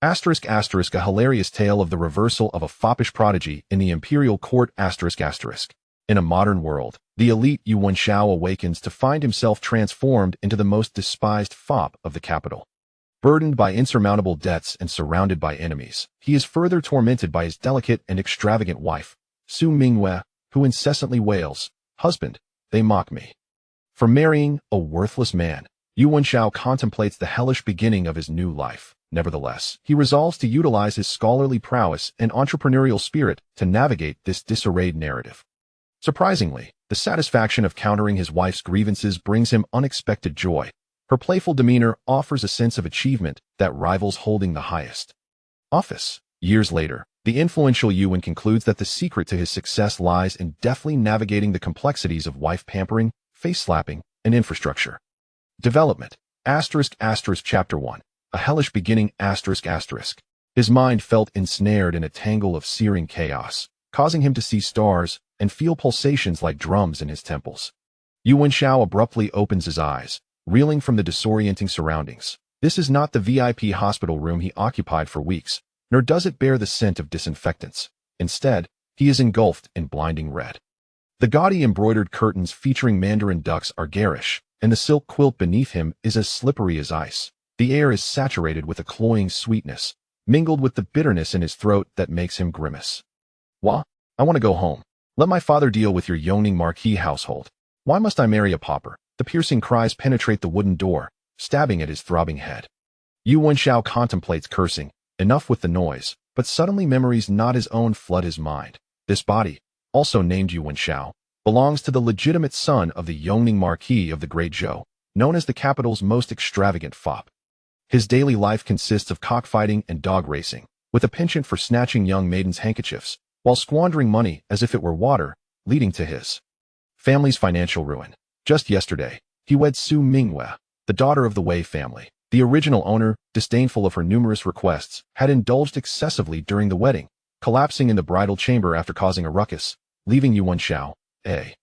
Asterisk asterisk a hilarious tale of the reversal of a foppish prodigy in the imperial court asterisk asterisk. In a modern world, the elite Yu Wenxiao awakens to find himself transformed into the most despised fop of the capital. Burdened by insurmountable debts and surrounded by enemies, he is further tormented by his delicate and extravagant wife, Su Mingyue, who incessantly wails, "Husband, they mock me." For marrying a worthless man, Yu Wenxiao contemplates the hellish beginning of his new life. Nevertheless, he resolves to utilize his scholarly prowess and entrepreneurial spirit to navigate this disarrayed narrative. Surprisingly, the satisfaction of countering his wife's grievances brings him unexpected joy. Her playful demeanor offers a sense of achievement that rivals holding the highest office. Years later, the influential Yuan concludes that the secret to his success lies in deftly navigating the complexities of wife pampering, face-slapping, and infrastructure development. Asterisk asterisk Chapter 1. A hellish beginning asterisk asterisk. His mind felt ensnared in a tangle of searing chaos, causing him to see stars and feel pulsations like drums in his temples. Yu Wenxiao abruptly opens his eyes, reeling from the disorienting surroundings. This is not the VIP hospital room he occupied for weeks, nor does it bear the scent of disinfectants. Instead, he is engulfed in blinding red. The gaudy embroidered curtains featuring mandarin ducks are garish, and the silk quilt beneath him is as slippery as ice. The air is saturated with a cloying sweetness, mingled with the bitterness in his throat that makes him grimace. Wah! I want to go home. Let my father deal with your yoning marquis household. Why must I marry a pauper? The piercing cries penetrate the wooden door, stabbing at his throbbing head. Yu Wenxiao contemplates cursing, enough with the noise, but suddenly memories not his own flood his mind. This body, also named Yu Wenxiao, belongs to the legitimate son of the yoning marquis of the Great Zhou, known as the capital's most extravagant fop. His daily life consists of cockfighting and dog racing, with a penchant for snatching young maidens' handkerchiefs, while squandering money as if it were water, leading to his family's financial ruin. Just yesterday, he wed Su Mingyue, the daughter of the Wei family. The original owner, disdainful of her numerous requests, had indulged excessively during the wedding, collapsing in the bridal chamber after causing a ruckus, leaving Yu Wenxiao, a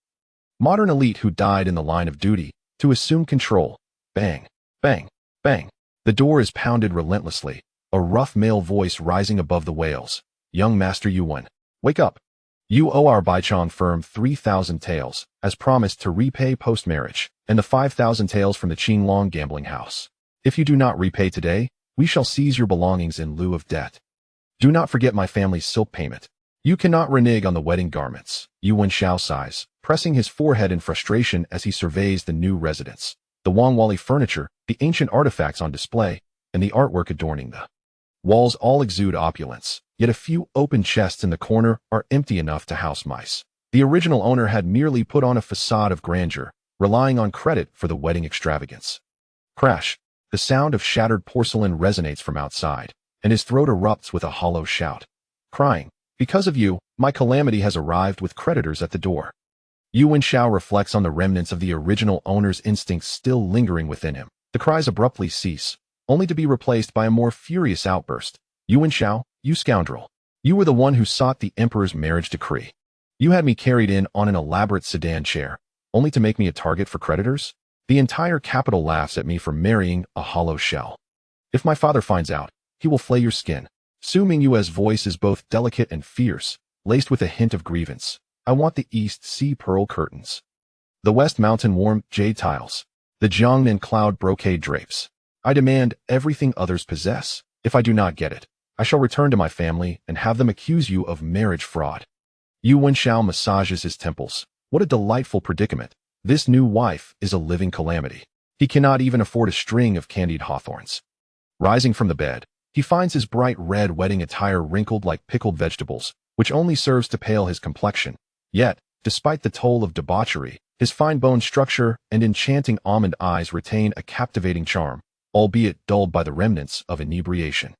modern elite who died in the line of duty, to assume control. Bang, bang, bang. The door is pounded relentlessly, a rough male voice rising above the wails. Young Master Yuan, wake up. You owe our Baichong firm 3,000 taels, as promised to repay post-marriage, and the 5,000 taels from the Qinglong gambling house. If you do not repay today, we shall seize your belongings in lieu of debt. Do not forget my family's silk payment. You cannot renege on the wedding garments. Yu Wenxiao sighs, pressing his forehead in frustration as he surveys the new residence. The Wangwali furniture, the ancient artifacts on display, and the artwork adorning the walls all exude opulence, yet a few open chests in the corner are empty enough to house mice. The original owner had merely put on a facade of grandeur, relying on credit for the wedding extravagance. Crash! The sound of shattered porcelain resonates from outside, and his throat erupts with a hollow shout. Crying, because of you, my calamity has arrived with creditors at the door. Yu Wenxiao reflects on the remnants of the original owner's instincts still lingering within him. The cries abruptly cease, only to be replaced by a more furious outburst. Yu Wenxiao, you scoundrel. You were the one who sought the emperor's marriage decree. You had me carried in on an elaborate sedan chair, only to make me a target for creditors? The entire capital laughs at me for marrying a hollow shell. If my father finds out, he will flay your skin. Su Mingyue's voice is both delicate and fierce, laced with a hint of grievance. I want the East Sea pearl curtains, the West Mountain warm jade tiles, the Jiangnan cloud brocade drapes. I demand everything others possess. If I do not get it, I shall return to my family and have them accuse you of marriage fraud. Yu Wenxiao massages his temples. What a delightful predicament. This new wife is a living calamity. He cannot even afford a string of candied hawthorns. Rising from the bed, he finds his bright red wedding attire wrinkled like pickled vegetables, which only serves to pale his complexion. Yet, despite the toll of debauchery, his fine bone structure and enchanting almond eyes retain a captivating charm, albeit dulled by the remnants of inebriation.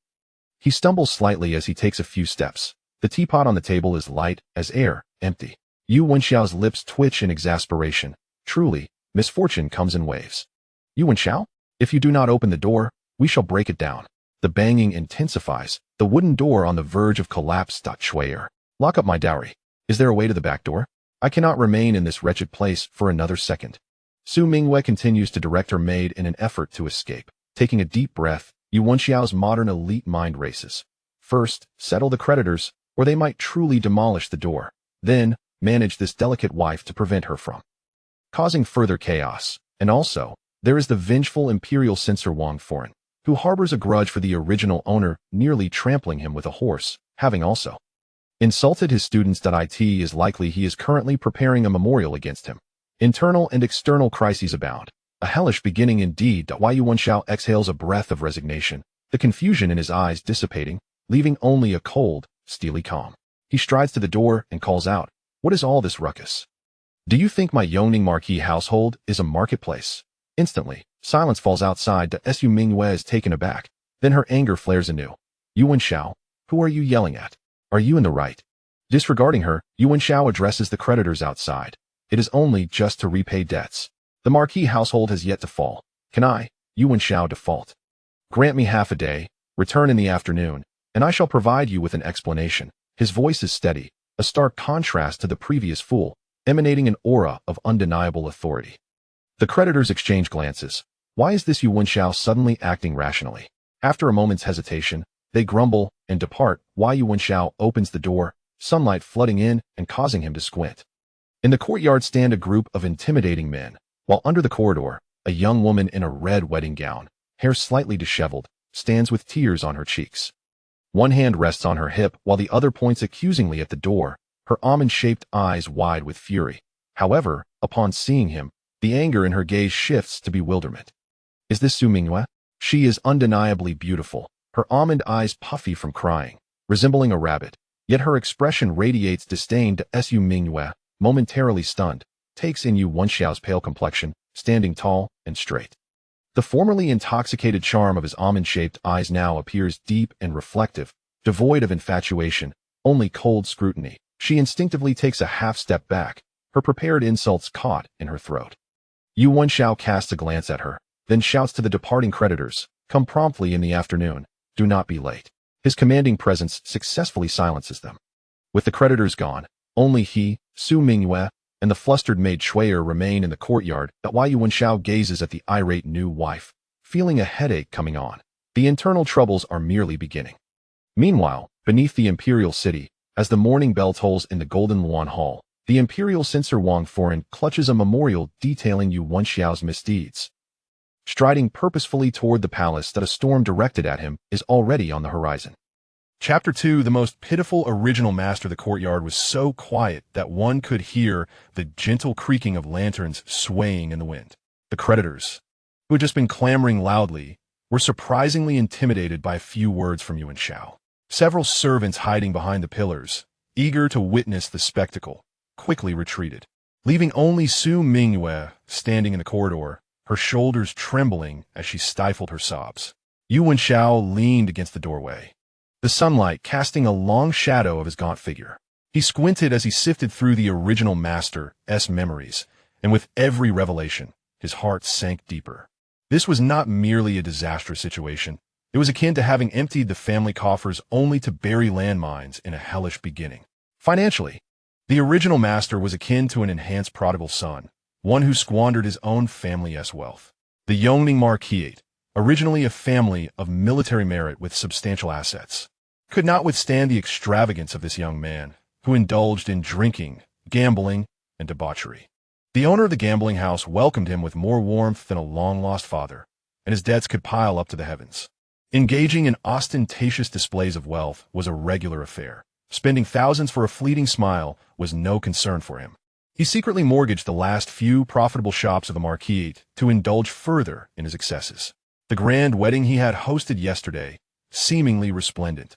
He stumbles slightly as he takes a few steps. The teapot on the table is light as air, empty. Yu Wenxiao's lips twitch in exasperation. Truly, misfortune comes in waves. Yu Wenxiao? If you do not open the door, we shall break it down. The banging intensifies, the wooden door on the verge of collapse. Schwayer. Lock up my dowry. Is there a way to the back door? I cannot remain in this wretched place for another second. Su Mingyue continues to direct her maid in an effort to escape. Taking a deep breath, Yu Wenxiao's modern elite mind races. First, settle the creditors, or they might truly demolish the door. Then, manage this delicate wife to prevent her from causing further chaos. And also, there is the vengeful Imperial censor Wang Foreign, who harbors a grudge for the original owner nearly trampling him with a horse, having also insulted his students. It is likely he is currently preparing a memorial against him. Internal and external crises abound. A hellish beginning indeed. Yu Wenxiao exhales a breath of resignation, the confusion in his eyes dissipating, leaving only a cold, steely calm. He strides to the door and calls out, "What is all this ruckus? Do you think my Yongning Marquis household is a marketplace?" Instantly, silence falls outside. Su Mingyue is taken aback. Then her anger flares anew. "Yu Wenxiao, who are you yelling at? Are you in the right?" Disregarding her, Yu Wenxiao addresses the creditors outside. "It is only just to repay debts. The Marquis household has yet to fall. Can I, Yu Wenxiao, default? Grant me half a day, return in the afternoon, and I shall provide you with an explanation." His voice is steady, a stark contrast to the previous fool, emanating an aura of undeniable authority. The creditors exchange glances. Why is this Yu Wenxiao suddenly acting rationally? After a moment's hesitation, they grumble and depart. Yu Wenxiao opens the door, sunlight flooding in and causing him to squint. In the courtyard stand a group of intimidating men, while under the corridor, a young woman in a red wedding gown, hair slightly disheveled, stands with tears on her cheeks. One hand rests on her hip while the other points accusingly at the door, her almond-shaped eyes wide with fury. However, upon seeing him, the anger in her gaze shifts to bewilderment. Is this Su Mingyue? She is undeniably beautiful, her almond eyes puffy from crying, resembling a rabbit, yet her expression radiates disdain. Su Mingyue, momentarily stunned, takes in Yu Wenxiao's pale complexion, standing tall and straight. The formerly intoxicated charm of his almond-shaped eyes now appears deep and reflective, devoid of infatuation, only cold scrutiny. She instinctively takes a half-step back, her prepared insults caught in her throat. Yu Wenxiao casts a glance at her, then shouts to the departing creditors, "Come promptly in the afternoon, do not be late." His commanding presence successfully silences them. With the creditors gone, only he, Su Mingyue, and the flustered maid Shui'er remain in the courtyard. Yu Wenxiao gazes at the irate new wife, feeling a headache coming on. The internal troubles are merely beginning. Meanwhile, beneath the Imperial city, as the morning bell tolls in the Golden Luan Hall, the Imperial censor Wang Foreign clutches a memorial detailing Yu Wenxiao's misdeeds. Striding purposefully toward the palace that a storm directed at him is already on the horizon. Chapter 2. The most pitiful original master. The courtyard was so quiet that one could hear the gentle creaking of lanterns swaying in the wind. The creditors, who had just been clamoring loudly, were surprisingly intimidated by a few words from Yu Wenxiao. Several servants hiding behind the pillars, eager to witness the spectacle, quickly retreated, leaving only Su Mingyue standing in the corridor, her shoulders trembling as she stifled her sobs. Yu Wenxiao leaned against the doorway, the sunlight casting a long shadow of his gaunt figure. He squinted as he sifted through the original master's memories, and with every revelation, his heart sank deeper. This was not merely a disastrous situation. It was akin to having emptied the family coffers only to bury landmines in a hellish beginning. Financially, the original master was akin to an enhanced prodigal son, one who squandered his own family's wealth. The Yongning Marquis, originally a family of military merit with substantial assets, could not withstand the extravagance of this young man, who indulged in drinking, gambling, and debauchery. The owner of the gambling house welcomed him with more warmth than a long-lost father, and his debts could pile up to the heavens. Engaging in ostentatious displays of wealth was a regular affair. Spending thousands for a fleeting smile was no concern for him. He secretly mortgaged the last few profitable shops of the Marquis to indulge further in his excesses. The grand wedding he had hosted yesterday, seemingly resplendent,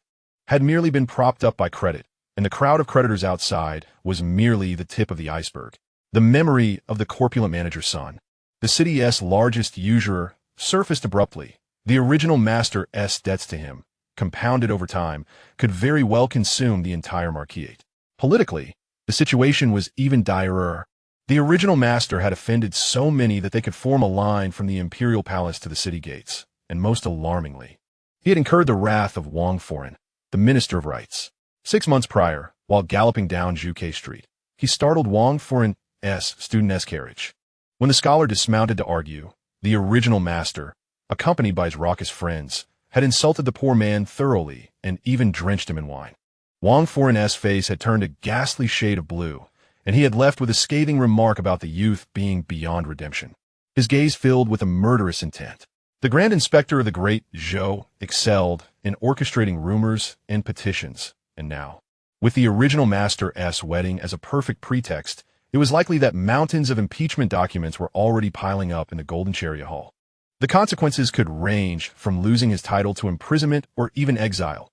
had merely been propped up by credit, and the crowd of creditors outside was merely the tip of the iceberg. The memory of the corpulent manager's son, the city's largest usurer, surfaced abruptly. The original master's debts to him, compounded over time, could very well consume the entire Marquis. Politically, the situation was even direr. The original master had offended so many that they could form a line from the Imperial Palace to the city gates, and most alarmingly, he had incurred the wrath of Wang Foreign, the Minister of Rights. 6 months prior, while galloping down Juke Street, he startled Wang Foreign's student's carriage. When the scholar dismounted to argue, the original master, accompanied by his raucous friends, had insulted the poor man thoroughly and even drenched him in wine. Wang Foreign's face had turned a ghastly shade of blue, and he had left with a scathing remark about the youth being beyond redemption. His gaze filled with a murderous intent. The Grand Inspector of the Great Zhou excelled in orchestrating rumors and petitions, and now, with the original Master's wedding as a perfect pretext, it was likely that mountains of impeachment documents were already piling up in the Golden Chariot Hall. The consequences could range from losing his title to imprisonment or even exile.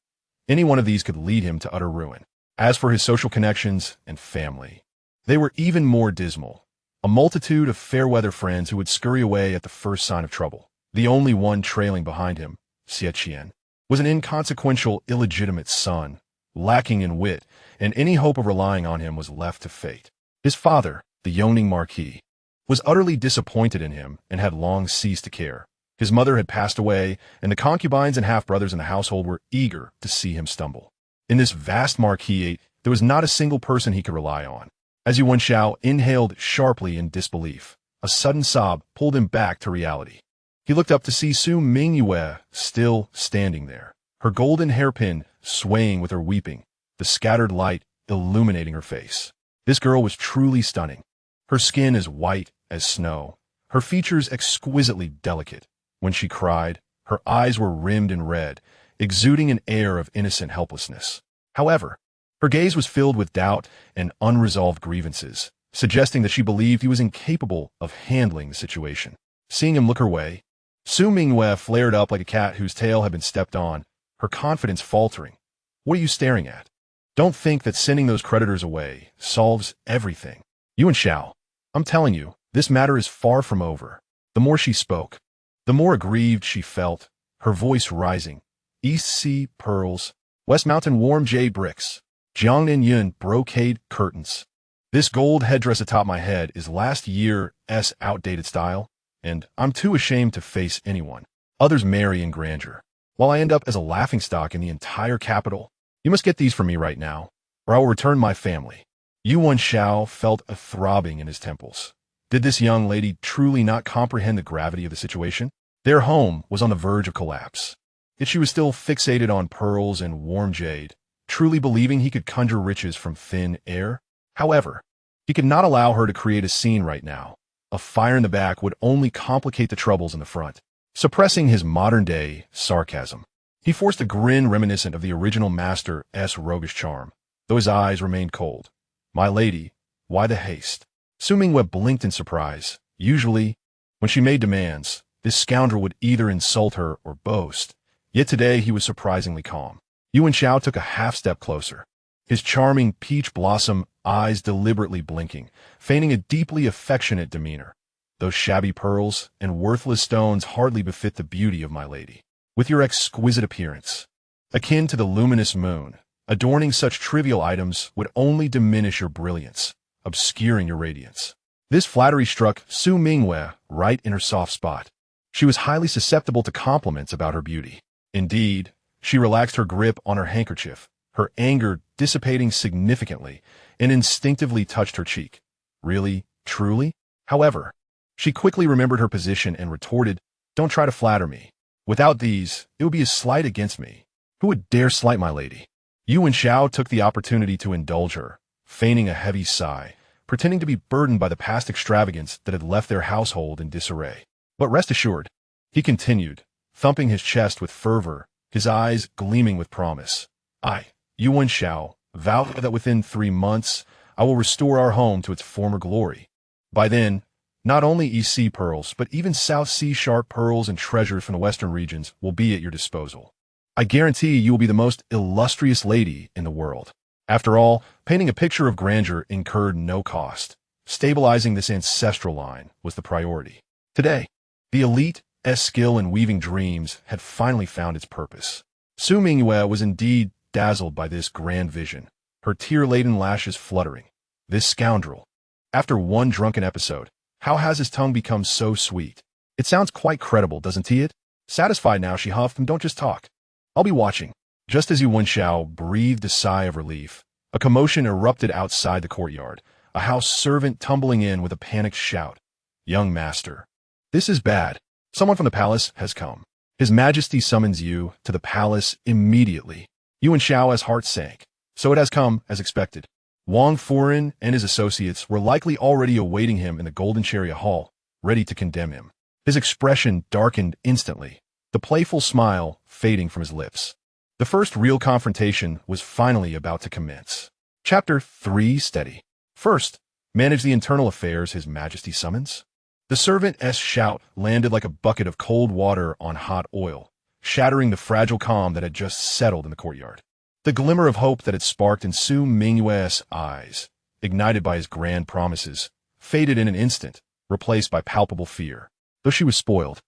Any one of these could lead him to utter ruin. As for his social connections and family, they were even more dismal. A multitude of fair-weather friends who would scurry away at the first sign of trouble. The only one trailing behind him, Xie Qian, was an inconsequential, illegitimate son, lacking in wit, and any hope of relying on him was left to fate. His father, the Yongning Marquis, was utterly disappointed in him and had long ceased to care. His mother had passed away, and the concubines and half-brothers in the household were eager to see him stumble. In this vast marquisate, there was not a single person he could rely on. As Yu Wenxiao inhaled sharply in disbelief, a sudden sob pulled him back to reality. He looked up to see Su Mingyue still standing there, her golden hairpin swaying with her weeping, the scattered light illuminating her face. This girl was truly stunning. Her skin as white as snow, her features exquisitely delicate. When she cried, her eyes were rimmed in red, exuding an air of innocent helplessness. However, her gaze was filled with doubt and unresolved grievances, suggesting that she believed he was incapable of handling the situation. Seeing him look her way, Su Mingyue flared up like a cat whose tail had been stepped on, her confidence faltering. "What are you staring at? Don't think that sending those creditors away solves everything. Yu Wenxiao, I'm telling you, this matter is far from over." The more she spoke, the more aggrieved she felt, her voice rising. East Sea pearls, West Mountain warm jade bricks, Jiangnan Yun brocade curtains. This gold headdress atop my head is last year's outdated style, and I'm too ashamed to face anyone. Others marry in grandeur, while I end up as a laughingstock in the entire capital. You must get these for me right now, or I will return my family. Yu Wenxiao felt a throbbing in his temples. Did this young lady truly not comprehend the gravity of the situation? Their home was on the verge of collapse, yet she was still fixated on pearls and warm jade, truly believing he could conjure riches from thin air. However, he could not allow her to create a scene right now. A fire in the back would only complicate the troubles in the front. Suppressing his modern-day sarcasm, he forced a grin reminiscent of the original Master's roguish charm, though his eyes remained cold. "My lady, why the haste?" Su Mingyue blinked in surprise. Usually, when she made demands, this scoundrel would either insult her or boast. Yet today he was surprisingly calm. Yu Wenxiao took a half-step closer, his charming peach blossom eyes deliberately blinking, feigning a deeply affectionate demeanor. "Those shabby pearls and worthless stones hardly befit the beauty of my lady. With your exquisite appearance, akin to the luminous moon, adorning such trivial items would only diminish your brilliance, obscuring your radiance." This flattery struck Su Mingyue right in her soft spot. She was highly susceptible to compliments about her beauty. Indeed, she relaxed her grip on her handkerchief, her anger dissipating significantly, and instinctively touched her cheek. "Really? Truly?" However, she quickly remembered her position and retorted, "Don't try to flatter me. Without these, it would be a slight against me. Who would dare slight my lady?" Yu Wenxiao took the opportunity to indulge her, feigning a heavy sigh, pretending to be burdened by the past extravagance that had left their household in disarray. "But rest assured," he continued, thumping his chest with fervor, his eyes gleaming with promise. "I, Yu Wenxiao, vow that within 3 months I will restore our home to its former glory. By then, not only East Sea pearls, but even South Sea sharp pearls and treasures from the western regions will be at your disposal. I guarantee you will be the most illustrious lady in the world." After all, painting a picture of grandeur incurred no cost. Stabilizing this ancestral line was the priority. Today, the elite's skill in weaving dreams had finally found its purpose. Su Mingyue was indeed dazzled by this grand vision, her tear-laden lashes fluttering. This scoundrel. After one drunken episode, how has his tongue become so sweet? It sounds quite credible, doesn't it? Satisfied now, she huffed, and "Don't just talk. I'll be watching." Just as Yu Wenxiao breathed a sigh of relief, a commotion erupted outside the courtyard, a house servant tumbling in with a panicked shout. "Young master, this is bad. Someone from the palace has come." His Majesty summons you to the palace immediately. Yu Wenxiao's heart sank. So it has come, as expected. Wang Furen and his associates were likely already awaiting him in the Golden Chariot Hall, ready to condemn him. His expression darkened instantly, the playful smile fading from his lips. The first real confrontation was finally about to commence. Chapter 3 Steady. First, manage the internal affairs His Majesty summons. The servant's shout landed like a bucket of cold water on hot oil, shattering the fragile calm that had just settled in the courtyard. The glimmer of hope that had sparked in Su Mingyue's eyes, ignited by his grand promises, faded in an instant, replaced by palpable fear. Though she was spoiled,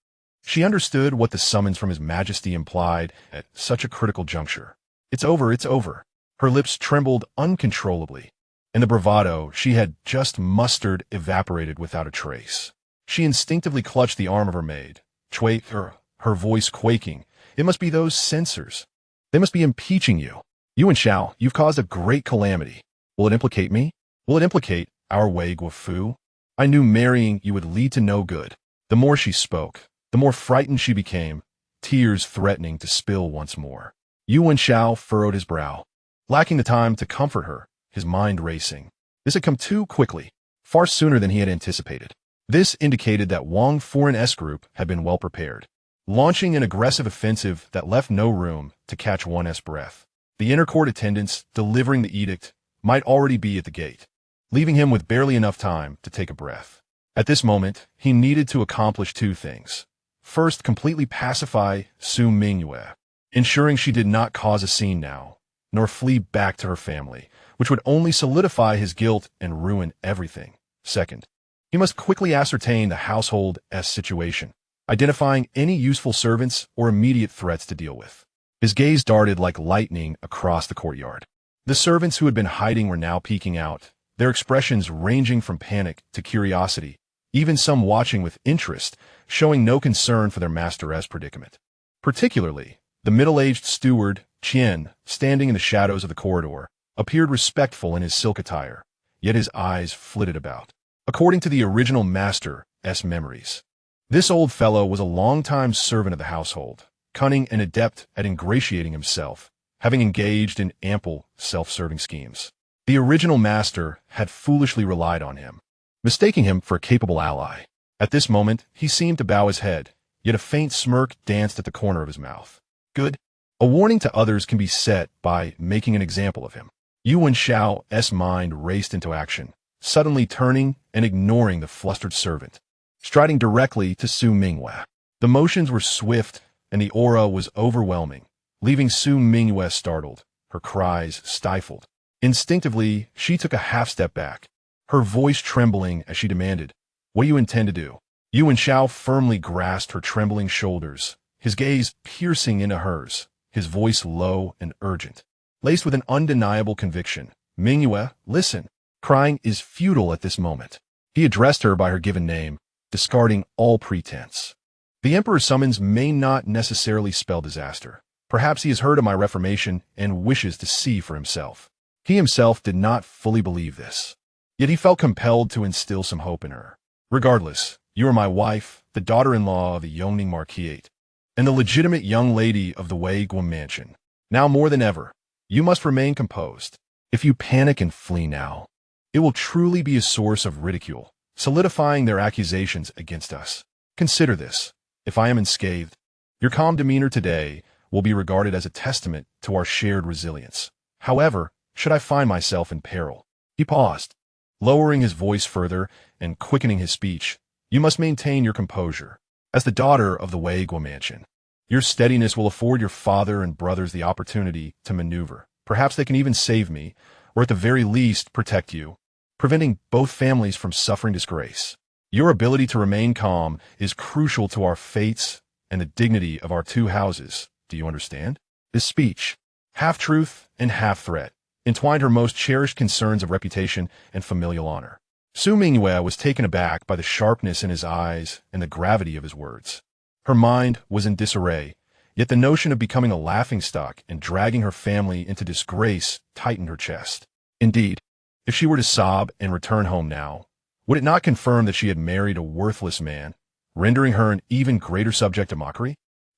she understood what the summons from His Majesty implied at such a critical juncture. It's over, it's over. Her lips trembled uncontrollably, and the bravado she had just mustered evaporated without a trace. She instinctively clutched the arm of her maid, her voice quaking. It must be those censors. They must be impeaching you. Yu Wenxiao, you've caused a great calamity. Will it implicate me? Will it implicate our Wei Guofu? I knew marrying you would lead to no good. The more she spoke, the more frightened she became, tears threatening to spill once more. Yu Wenxiao furrowed his brow, lacking the time to comfort her, his mind racing. This had come too quickly, far sooner than he had anticipated. This indicated that Wang Furen's group had been well prepared, launching an aggressive offensive that left no room to catch one's breath. The inner court attendants delivering the edict might already be at the gate, leaving him with barely enough time to take a breath. At this moment, he needed to accomplish two things. First, completely pacify Su Mingyue, ensuring she did not cause a scene now, nor flee back to her family, which would only solidify his guilt and ruin everything. Second, he must quickly ascertain the household's situation, identifying any useful servants or immediate threats to deal with. His gaze darted like lightning across the courtyard. The servants who had been hiding were now peeking out, their expressions ranging from panic to curiosity, even some watching with interest, showing no concern for their master's predicament. Particularly, the middle-aged steward, Qian, standing in the shadows of the corridor, appeared respectful in his silk attire, yet his eyes flitted about. According to the original master's memories, this old fellow was a long-time servant of the household, cunning and adept at ingratiating himself, having engaged in ample self-serving schemes. The original master had foolishly relied on him, mistaking him for a capable ally. At this moment, he seemed to bow his head, yet a faint smirk danced at the corner of his mouth. Good. A warning to others can be set by making an example of him. Yu Wenxiao's mind raced into action, suddenly turning and ignoring the flustered servant, striding directly to Su Mingyue. The motions were swift, and the aura was overwhelming, leaving Su Mingyue startled, her cries stifled. Instinctively, she took a half-step back, her voice trembling as she demanded, "What do you intend to do?" Yu Wenxiao firmly grasped her trembling shoulders, his gaze piercing into hers, his voice low and urgent, laced with an undeniable conviction. "Mingyue, listen. Crying is futile at this moment." He addressed her by her given name, discarding all pretense. "The Emperor's summons may not necessarily spell disaster. Perhaps he has heard of my reformation and wishes to see for himself." He himself did not fully believe this, yet he felt compelled to instill some hope in her. "Regardless, you are my wife, the daughter-in-law of the Yongning Marquisate, and the legitimate young lady of the Wei Guo mansion. Now more than ever, you must remain composed. If you panic and flee now, it will truly be a source of ridicule, solidifying their accusations against us. Consider this. If I am unscathed, your calm demeanor today will be regarded as a testament to our shared resilience. However, should I find myself in peril..." He paused, lowering his voice further and quickening his speech. "You must maintain your composure. As the daughter of the Wei Guo mansion, your steadiness will afford your father and brothers the opportunity to maneuver. Perhaps they can even save me, or at the very least protect you, preventing both families from suffering disgrace. Your ability to remain calm is crucial to our fates and the dignity of our two houses. Do you understand?" This speech, half truth and half threat, entwined her most cherished concerns of reputation and familial honor. Su Mingyue was taken aback by the sharpness in his eyes and the gravity of his words. Her mind was in disarray, yet the notion of becoming a laughingstock and dragging her family into disgrace tightened her chest. Indeed, if she were to sob and return home now, would it not confirm that she had married a worthless man, rendering her an even greater subject to mockery?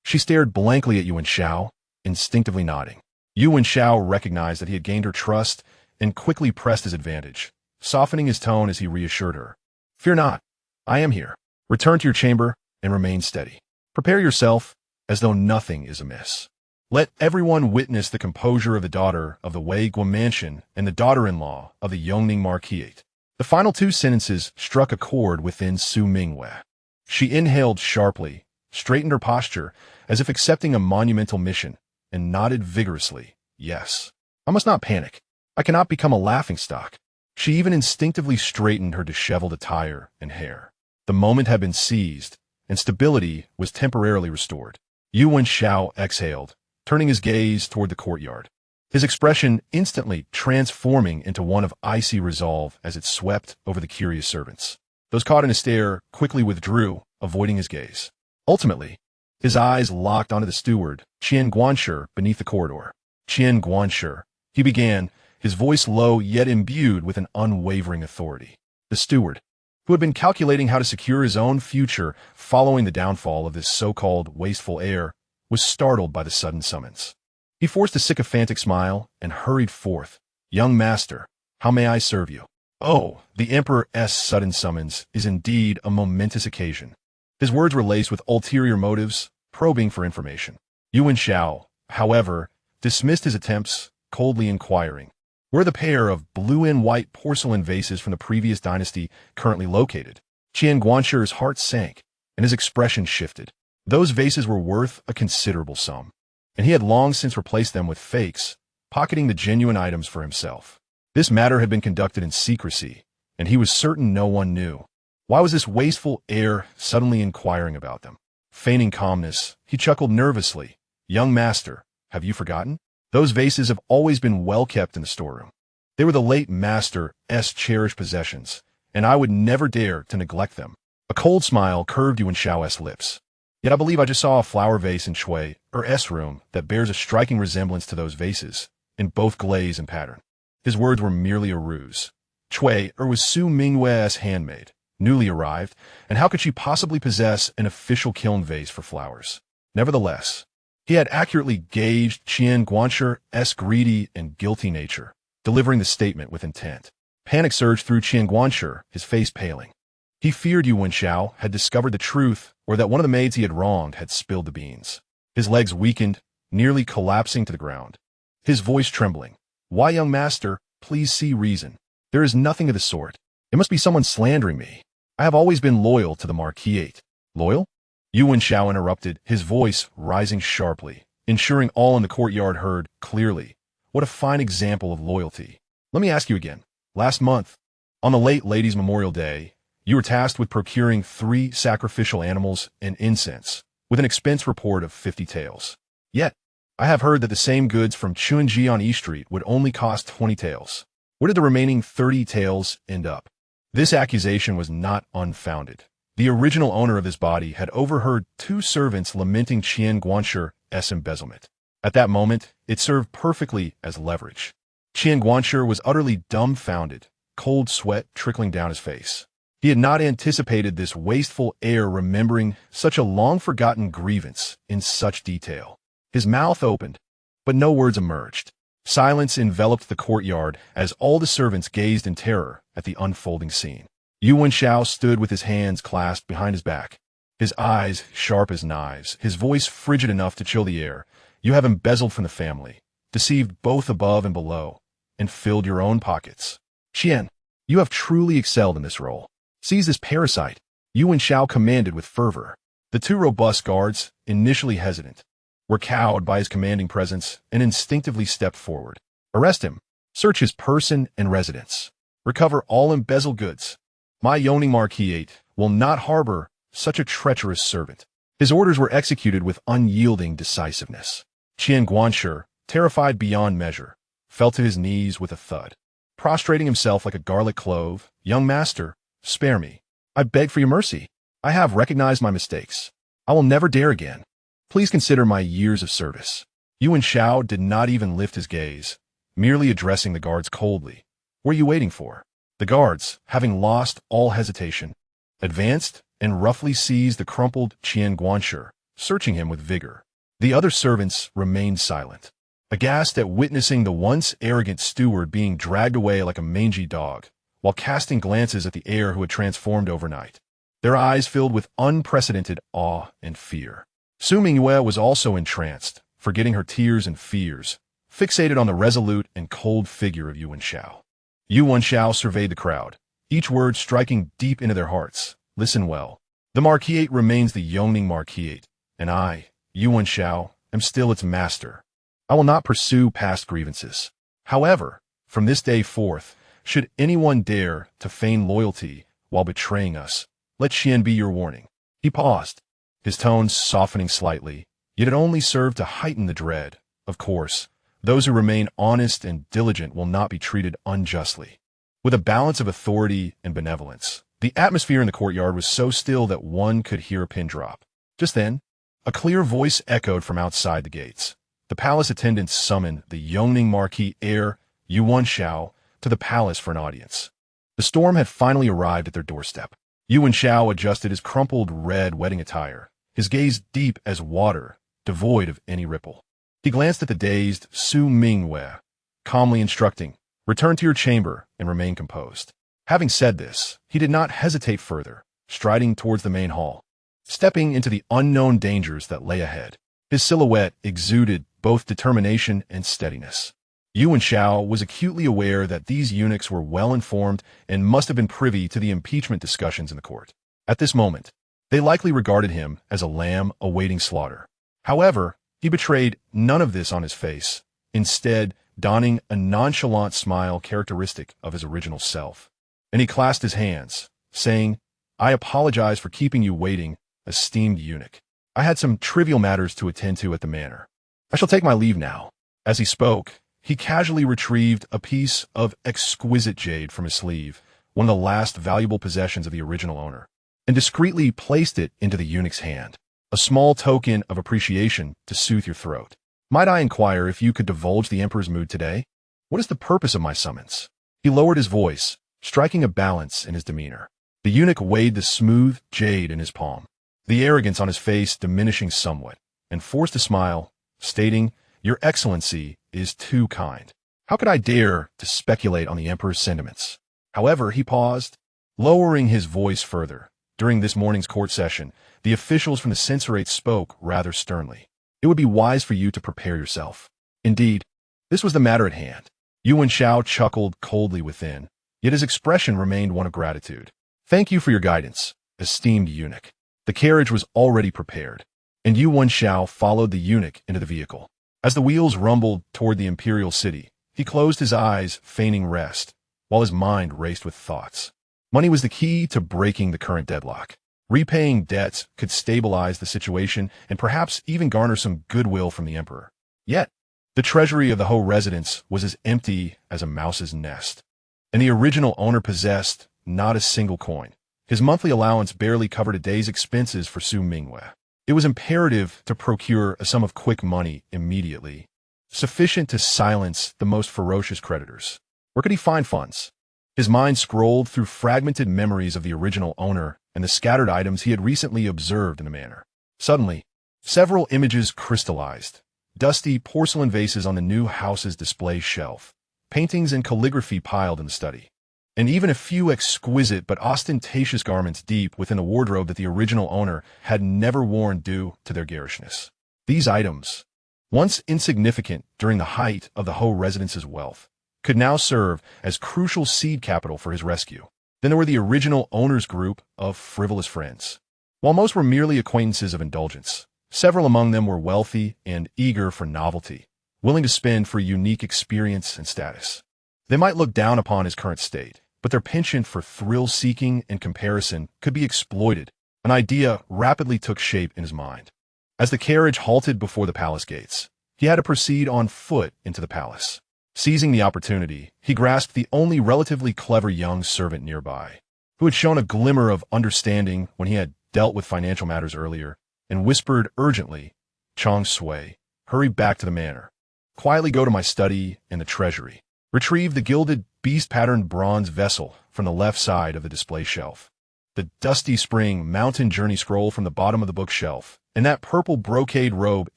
She stared blankly at Yu Wenxiao, instinctively nodding. Yu Wenxiao recognized that he had gained her trust and quickly pressed his advantage, softening his tone as he reassured her. Fear not, I am here. Return to your chamber and remain steady. Prepare yourself as though nothing is amiss. Let everyone witness the composure of the daughter of the Wei Guo mansion and the daughter-in-law of the Yongning Marquisate. The final two sentences struck a chord within Su Mingyue. She inhaled sharply, straightened her posture as if accepting a monumental mission, and nodded vigorously. Yes. I must not panic. I cannot become a laughingstock. She even instinctively straightened her disheveled attire and hair. The moment had been seized, and stability was temporarily restored. Yu Wenxiao exhaled, turning his gaze toward the courtyard, his expression instantly transforming into one of icy resolve as it swept over the curious servants. Those caught in a stare quickly withdrew, avoiding his gaze. Ultimately, his eyes locked onto the steward, Qian Guanshi, beneath the corridor. Qian Guanshi, he began, his voice low yet imbued with an unwavering authority. The steward, who had been calculating how to secure his own future following the downfall of this so-called wasteful heir, was startled by the sudden summons. He forced a sycophantic smile and hurried forth. Young master, how may I serve you? Oh, the Emperor's sudden summons is indeed a momentous occasion. His words were laced with ulterior motives, probing for information. Yu Wenxiao, however, dismissed his attempts, coldly inquiring, where the pair of blue and white porcelain vases from the previous dynasty currently located? Qian Guanshi's heart sank, and his expression shifted. Those vases were worth a considerable sum, and he had long since replaced them with fakes, pocketing the genuine items for himself. This matter had been conducted in secrecy, and he was certain no one knew. Why was this wasteful heir suddenly inquiring about them? Feigning calmness, he chuckled nervously. Young master, have you forgotten? Those vases have always been well kept in the storeroom. They were the late master's cherished possessions, and I would never dare to neglect them. A cold smile curved Yu Wenxiao's lips. Yet I believe I just saw a flower vase in Shui's room that bears a striking resemblance to those vases, in both glaze and pattern. His words were merely a ruse. Shui was Su Mingyue's handmaid, newly arrived, and how could she possibly possess an official kiln vase for flowers? Nevertheless, he had accurately gauged Qian Guanshi's greedy and guilty nature, delivering the statement with intent. Panic surged through Qian Guanshi, his face paling. He feared Yu Wenxiao had discovered the truth, or that one of the maids he had wronged had spilled the beans. His legs weakened, nearly collapsing to the ground. His voice trembling. Why, young master, please see reason. There is nothing of the sort. It must be someone slandering me. I have always been loyal to the Marquisate. Loyal? Yu Wenxiao interrupted, his voice rising sharply, ensuring all in the courtyard heard clearly. What a fine example of loyalty. Let me ask you again. Last month, on the late lady's Memorial Day, you were tasked with procuring 3 sacrificial animals and incense, with an expense report of 50 taels. Yet, I have heard that the same goods from Chuanji on E Street would only cost 20 taels. Where did the remaining 30 taels end up? This accusation was not unfounded. The original owner of this body had overheard 2 servants lamenting Qian Guanshi's embezzlement. At that moment, it served perfectly as leverage. Qian Guanshi was utterly dumbfounded, cold sweat trickling down his face. He had not anticipated this wasteful heir remembering such a long-forgotten grievance in such detail. His mouth opened, but no words emerged. Silence enveloped the courtyard as all the servants gazed in terror at the unfolding scene. Yu Wenxiao stood with his hands clasped behind his back, his eyes sharp as knives, his voice frigid enough to chill the air. You have embezzled from the family, deceived both above and below, and filled your own pockets. Qian, you have truly excelled in this role. Seize this parasite, Yu Wenxiao commanded with fervor. The 2 robust guards, initially hesitant, were cowed by his commanding presence and instinctively stepped forward. Arrest him. Search his person and residence. Recover all embezzled goods. My Yongning Marquisate will not harbor such a treacherous servant. His orders were executed with unyielding decisiveness. Qian Guanshi, terrified beyond measure, fell to his knees with a thud. Prostrating himself like a garlic clove, young master, spare me. I beg for your mercy. I have recognized my mistakes. I will never dare again. Please consider my years of service. Yu Wenxiao did not even lift his gaze, merely addressing the guards coldly. What are you waiting for? The guards, having lost all hesitation, advanced and roughly seized the crumpled Qian Guanshi, searching him with vigor. The other servants remained silent, aghast at witnessing the once arrogant steward being dragged away like a mangy dog, while casting glances at the heir who had transformed overnight. Their eyes filled with unprecedented awe and fear. Su Mingyue was also entranced, forgetting her tears and fears, fixated on the resolute and cold figure of Yu Wenxiao. Yu Wenxiao surveyed the crowd, each word striking deep into their hearts. Listen well. The Marquisate remains the Yongning Marquisate, and I, Yu Wenxiao, am still its master. I will not pursue past grievances. However, from this day forth, should anyone dare to feign loyalty while betraying us, let Xian be your warning. He paused, his tones softening slightly, yet it only served to heighten the dread. Of course, those who remain honest and diligent will not be treated unjustly. With a balance of authority and benevolence, the atmosphere in the courtyard was so still that one could hear a pin drop. Just then, a clear voice echoed from outside the gates. The palace attendants summoned the Yongning Marquis heir, Yu Wenxiao, to the palace for an audience. The storm had finally arrived at their doorstep. Yu Wenxiao adjusted his crumpled red wedding attire, his gaze deep as water, devoid of any ripple. He glanced at the dazed Su Mingyue, calmly instructing, "Return to your chamber and remain composed." Having said this, he did not hesitate further, striding towards the main hall, stepping into the unknown dangers that lay ahead. His silhouette exuded both determination and steadiness. Yu Wenxiao was acutely aware that these eunuchs were well informed and must have been privy to the impeachment discussions in the court. At this moment, they likely regarded him as a lamb awaiting slaughter. However, he betrayed none of this on his face, instead donning a nonchalant smile characteristic of his original self. And he clasped his hands, saying, "I apologize for keeping you waiting, esteemed eunuch. I had some trivial matters to attend to at the manor. I shall take my leave now." As he spoke, he casually retrieved a piece of exquisite jade from his sleeve, one of the last valuable possessions of the original owner, and discreetly placed it into the eunuch's hand, a small token of appreciation to soothe your throat. "Might I inquire if you could divulge the emperor's mood today? What is the purpose of my summons?" He lowered his voice, striking a balance in his demeanor. The eunuch weighed the smooth jade in his palm, the arrogance on his face diminishing somewhat, and forced a smile, stating, "Your Excellency is too kind. How could I dare to speculate on the emperor's sentiments?" However, he paused, lowering his voice further. During this morning's court session, the officials from the censorate spoke rather sternly. It would be wise for you to prepare yourself. Indeed, this was the matter at hand. Yu Wenxiao chuckled coldly within, yet his expression remained one of gratitude. "Thank you for your guidance, esteemed eunuch." The carriage was already prepared, and Yu Wenxiao followed the eunuch into the vehicle. As the wheels rumbled toward the Imperial city, he closed his eyes, feigning rest, while his mind raced with thoughts. Money was the key to breaking the current deadlock. Repaying debts could stabilize the situation and perhaps even garner some goodwill from the emperor. Yet, the treasury of the Ho residence was as empty as a mouse's nest, and the original owner possessed not a single coin. His monthly allowance barely covered a day's expenses for Su Mingyue. It was imperative to procure a sum of quick money immediately, sufficient to silence the most ferocious creditors. Where could he find funds? His mind scrolled through fragmented memories of the original owner and the scattered items he had recently observed in the manor. Suddenly, several images crystallized. Dusty porcelain vases on the new house's display shelf, paintings and calligraphy piled in the study, and even a few exquisite but ostentatious garments deep within the wardrobe that the original owner had never worn due to their garishness. These items, once insignificant during the height of the Ho residence's wealth, could now serve as crucial seed capital for his rescue. Then there were the original owner's group of frivolous friends. While most were merely acquaintances of indulgence, several among them were wealthy and eager for novelty, willing to spend for unique experience and status. They might look down upon his current state, but their penchant for thrill-seeking and comparison could be exploited. An idea rapidly took shape in his mind. As the carriage halted before the palace gates, he had to proceed on foot into the palace. Seizing the opportunity, he grasped the only relatively clever young servant nearby, who had shown a glimmer of understanding when he had dealt with financial matters earlier, and whispered urgently, "Chong Sui, hurry back to the manor. Quietly go to my study in the treasury. Retrieve the gilded beast-patterned bronze vessel from the left side of the display shelf. the dusty spring mountain journey scroll from the bottom of the bookshelf, and that purple brocade robe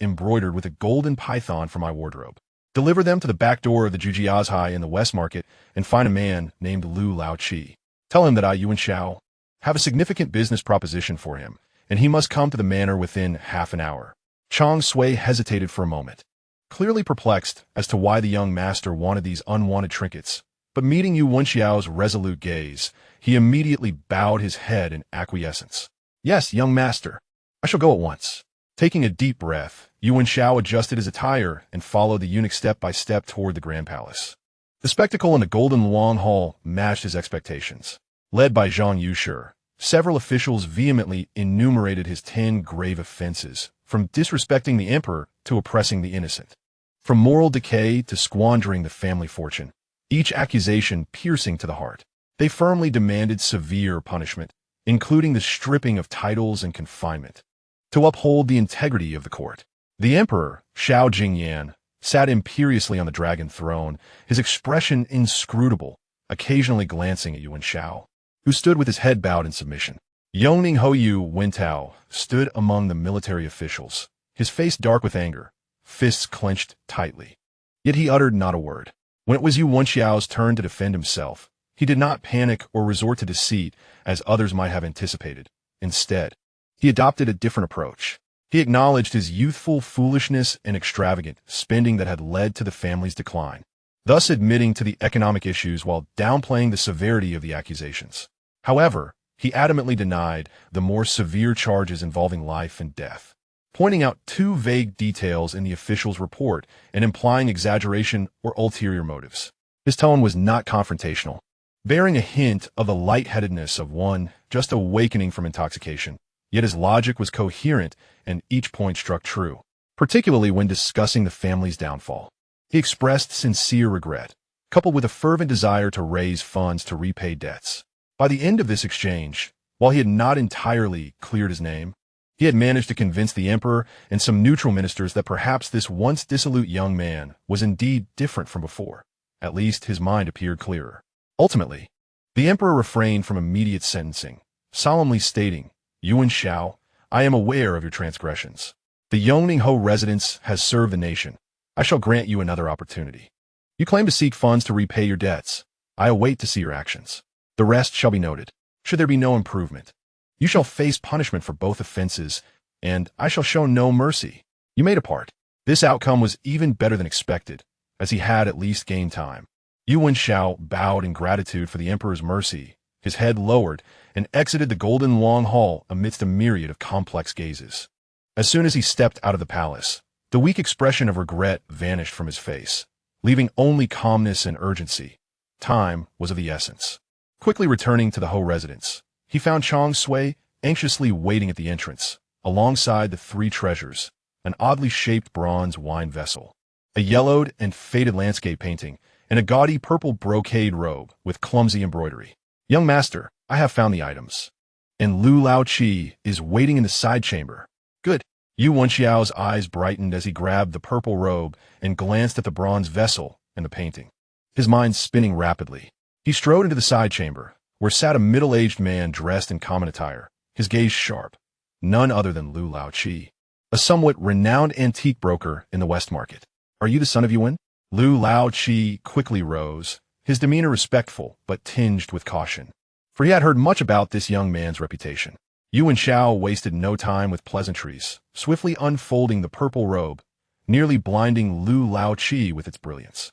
embroidered with a golden python for my wardrobe. Deliver them to the back door of the Jujiazhai in the West Market and find a man named Lu Laoqi. Tell him that I, Yu Wenxiao, have a significant business proposition for him, and he must come to the manor within half an hour. Chang Sui hesitated for a moment, clearly perplexed as to why the young master wanted these unwanted trinkets, but meeting Yu Wenxiao's resolute gaze, he immediately bowed his head in acquiescence. Yes, young master, I shall go at once. Taking a deep breath, Yu Wenxiao adjusted his attire and followed the eunuch step by step toward the Grand Palace. The spectacle in the Golden Long Hall matched his expectations. Led by Zhang Yushi, several officials vehemently enumerated his 10 grave offenses, from disrespecting the emperor to oppressing the innocent. From moral decay to squandering the family fortune, each accusation piercing to the heart. They firmly demanded severe punishment, including the stripping of titles and confinement, to uphold the integrity of the court. The emperor, Xiao Jingyan, sat imperiously on the dragon throne, his expression inscrutable, occasionally glancing at Yu Wenxiao, who stood with his head bowed in submission. Yongning Ho Yu Wentao stood among the military officials, his face dark with anger, fists clenched tightly. Yet he uttered not a word. When it was Yu Wenxiao's turn to defend himself, he did not panic or resort to deceit as others might have anticipated. Instead, he adopted a different approach. He acknowledged his youthful foolishness and extravagant spending that had led to the family's decline, thus admitting to the economic issues while downplaying the severity of the accusations. However, he adamantly denied the more severe charges involving life and death, pointing out 2 vague details in the official's report and implying exaggeration or ulterior motives. His tone was not confrontational, bearing a hint of the lightheadedness of one just awakening from intoxication. Yet his logic was coherent and each point struck true, particularly when discussing the family's downfall. He expressed sincere regret, coupled with a fervent desire to raise funds to repay debts. By the end of this exchange, while he had not entirely cleared his name, he had managed to convince the emperor and some neutral ministers that perhaps this once dissolute young man was indeed different from before. At least his mind appeared clearer. Ultimately, the emperor refrained from immediate sentencing, solemnly stating, Yu Wenxiao, I am aware of your transgressions. The Yongning Ho residence has served the nation. I shall grant you another opportunity. You claim to seek funds to repay your debts. I await to see your actions. The rest shall be noted. Should there be no improvement, you shall face punishment for both offenses, and I shall show no mercy. You made a part. This outcome was even better than expected, as he had at least gained time. Yu Wenxiao bowed in gratitude for the emperor's mercy, his head lowered, and exited the Golden Long Hall amidst a myriad of complex gazes. As soon as he stepped out of the palace, the weak expression of regret vanished from his face, leaving only calmness and urgency. Time was of the essence. Quickly returning to the Ho residence, he found Chang Sui anxiously waiting at the entrance, alongside the 3 treasures, an oddly shaped bronze wine vessel, a yellowed and faded landscape painting, and a gaudy purple brocade robe with clumsy embroidery. Young master, I have found the items, and Lu Laoqi is waiting in the side chamber. Good. Yu Wenxiao's eyes brightened as he grabbed the purple robe and glanced at the bronze vessel and the painting. His mind spinning rapidly, he strode into the side chamber, where sat a middle-aged man dressed in common attire, his gaze sharp, none other than Lu Laoqi, a somewhat renowned antique broker in the West Market. Are you the son of Yuan? Lu Laoqi quickly rose, his demeanor respectful but tinged with caution, for he had heard much about this young man's reputation. Yu Wenxiao wasted no time with pleasantries, swiftly unfolding the purple robe, nearly blinding Lu Laoqi with its brilliance.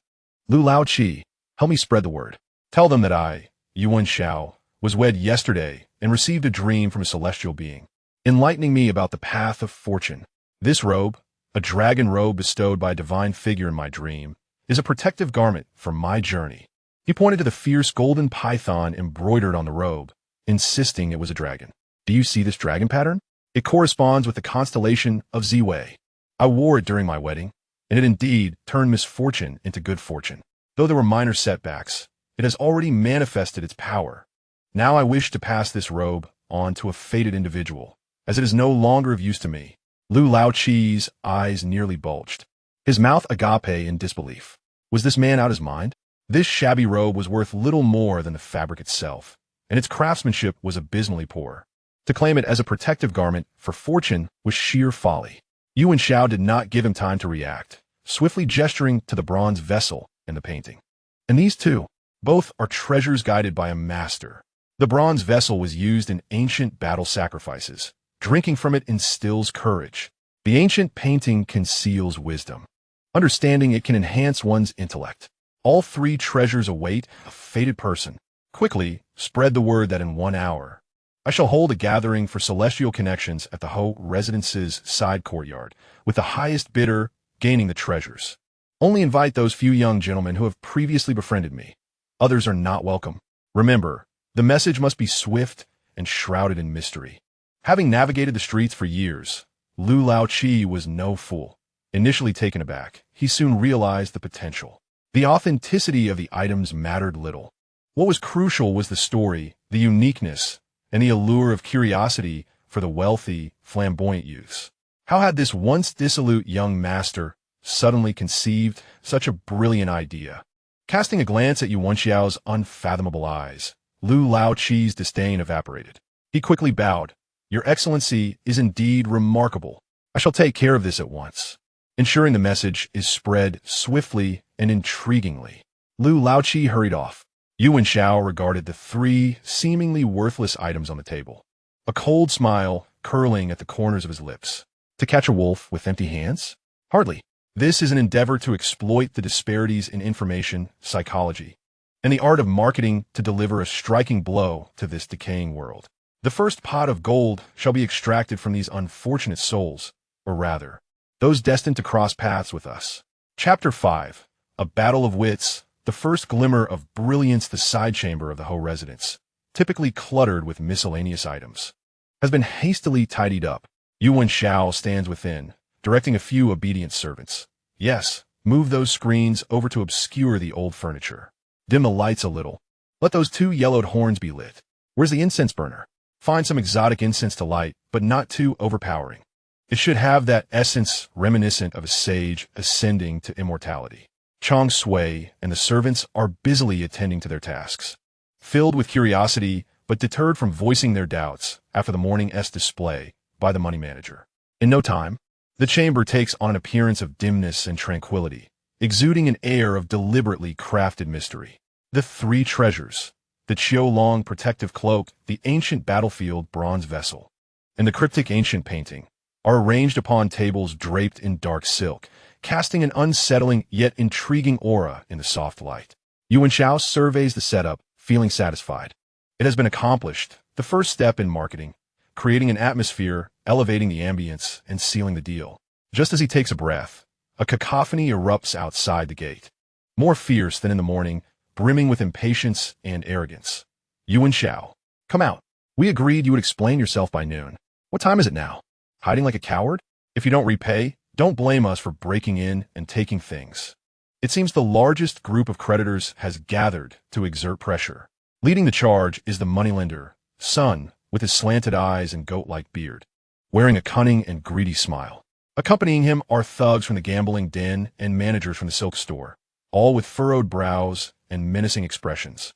Lu Laoqi, help me spread the word. Tell them that I, Yu Wenxiao, was wed yesterday and received a dream from a celestial being, enlightening me about the path of fortune. This robe, a dragon robe bestowed by a divine figure in my dream, is a protective garment for my journey. He pointed to the fierce golden python embroidered on the robe, insisting it was a dragon. Do you see this dragon pattern? It corresponds with the constellation of Ziwei. I wore it during my wedding, and it indeed turned misfortune into good fortune. Though there were minor setbacks, it has already manifested its power. Now I wish to pass this robe on to a fated individual, as it is no longer of use to me. Lu Laoqi's eyes nearly bulged, his mouth agape in disbelief. Was this man out his mind? This shabby robe was worth little more than the fabric itself, and its craftsmanship was abysmally poor. To claim it as a protective garment for fortune was sheer folly. Yu Wenxiao did not give him time to react, swiftly gesturing to the bronze vessel in the painting. And these two, both are treasures guided by a master. The bronze vessel was used in ancient battle sacrifices. Drinking from it instills courage. The ancient painting conceals wisdom. Understanding it can enhance one's intellect. All three treasures await a fated person. Quickly, spread the word that in 1 hour, I shall hold a gathering for celestial connections at the Ho residence's side courtyard, with the highest bidder gaining the treasures. Only invite those few young gentlemen who have previously befriended me. Others are not welcome. Remember, the message must be swift and shrouded in mystery. Having navigated the streets for years, Lu Laoqi was no fool. Initially taken aback, he soon realized the potential. The authenticity of the items mattered little. What was crucial was the story, the uniqueness, and the allure of curiosity for the wealthy, flamboyant youths. How had this once dissolute young master suddenly conceived such a brilliant idea? Casting a glance at Yu Wenxiao's unfathomable eyes, Lu Laoqi's disdain evaporated. He quickly bowed. Your Excellency is indeed remarkable. I shall take care of this at once. Ensuring the message is spread swiftly and intriguingly. Lu Laoqi hurried off. Yu Wenxiao regarded the three seemingly worthless items on the table, a cold smile curling at the corners of his lips. To catch a wolf with empty hands? Hardly. This is an endeavor to exploit the disparities in information psychology and the art of marketing to deliver a striking blow to this decaying world. The first pot of gold shall be extracted from these unfortunate souls, or rather, those destined to cross paths with us. Chapter 5. A Battle of Wits. The first glimmer of brilliance. The side chamber of the Ho residence, typically cluttered with miscellaneous items, has been hastily tidied up. Yu Wenxiao stands within, directing a few obedient servants. Yes, move those screens over to obscure the old furniture. Dim the lights a little. Let those 2 yellowed horns be lit. Where's the incense burner? Find some exotic incense to light, but not too overpowering. It should have that essence reminiscent of a sage ascending to immortality. Chong Sui and the servants are busily attending to their tasks, filled with curiosity but deterred from voicing their doubts after the morning's display by the money manager. In no time, the chamber takes on an appearance of dimness and tranquility, exuding an air of deliberately crafted mystery. The 3 treasures, the Qiulong protective cloak, the ancient battlefield bronze vessel, and the cryptic ancient painting, are arranged upon tables draped in dark silk, casting an unsettling yet intriguing aura in the soft light. Yu Wenxiao surveys the setup, feeling satisfied. It has been accomplished, the first step in marketing, creating an atmosphere, elevating the ambience, and sealing the deal. Just as he takes a breath, a cacophony erupts outside the gate, more fierce than in the morning, brimming with impatience and arrogance. Yu Wenxiao, come out. We agreed you would explain yourself by noon. What time is it now? Hiding like a coward? If you don't repay, don't blame us for breaking in and taking things. It seems the largest group of creditors has gathered to exert pressure. Leading the charge is the moneylender, Sun, with his slanted eyes and goat-like beard, wearing a cunning and greedy smile. Accompanying him are thugs from the gambling den and managers from the silk store, all with furrowed brows and menacing expressions.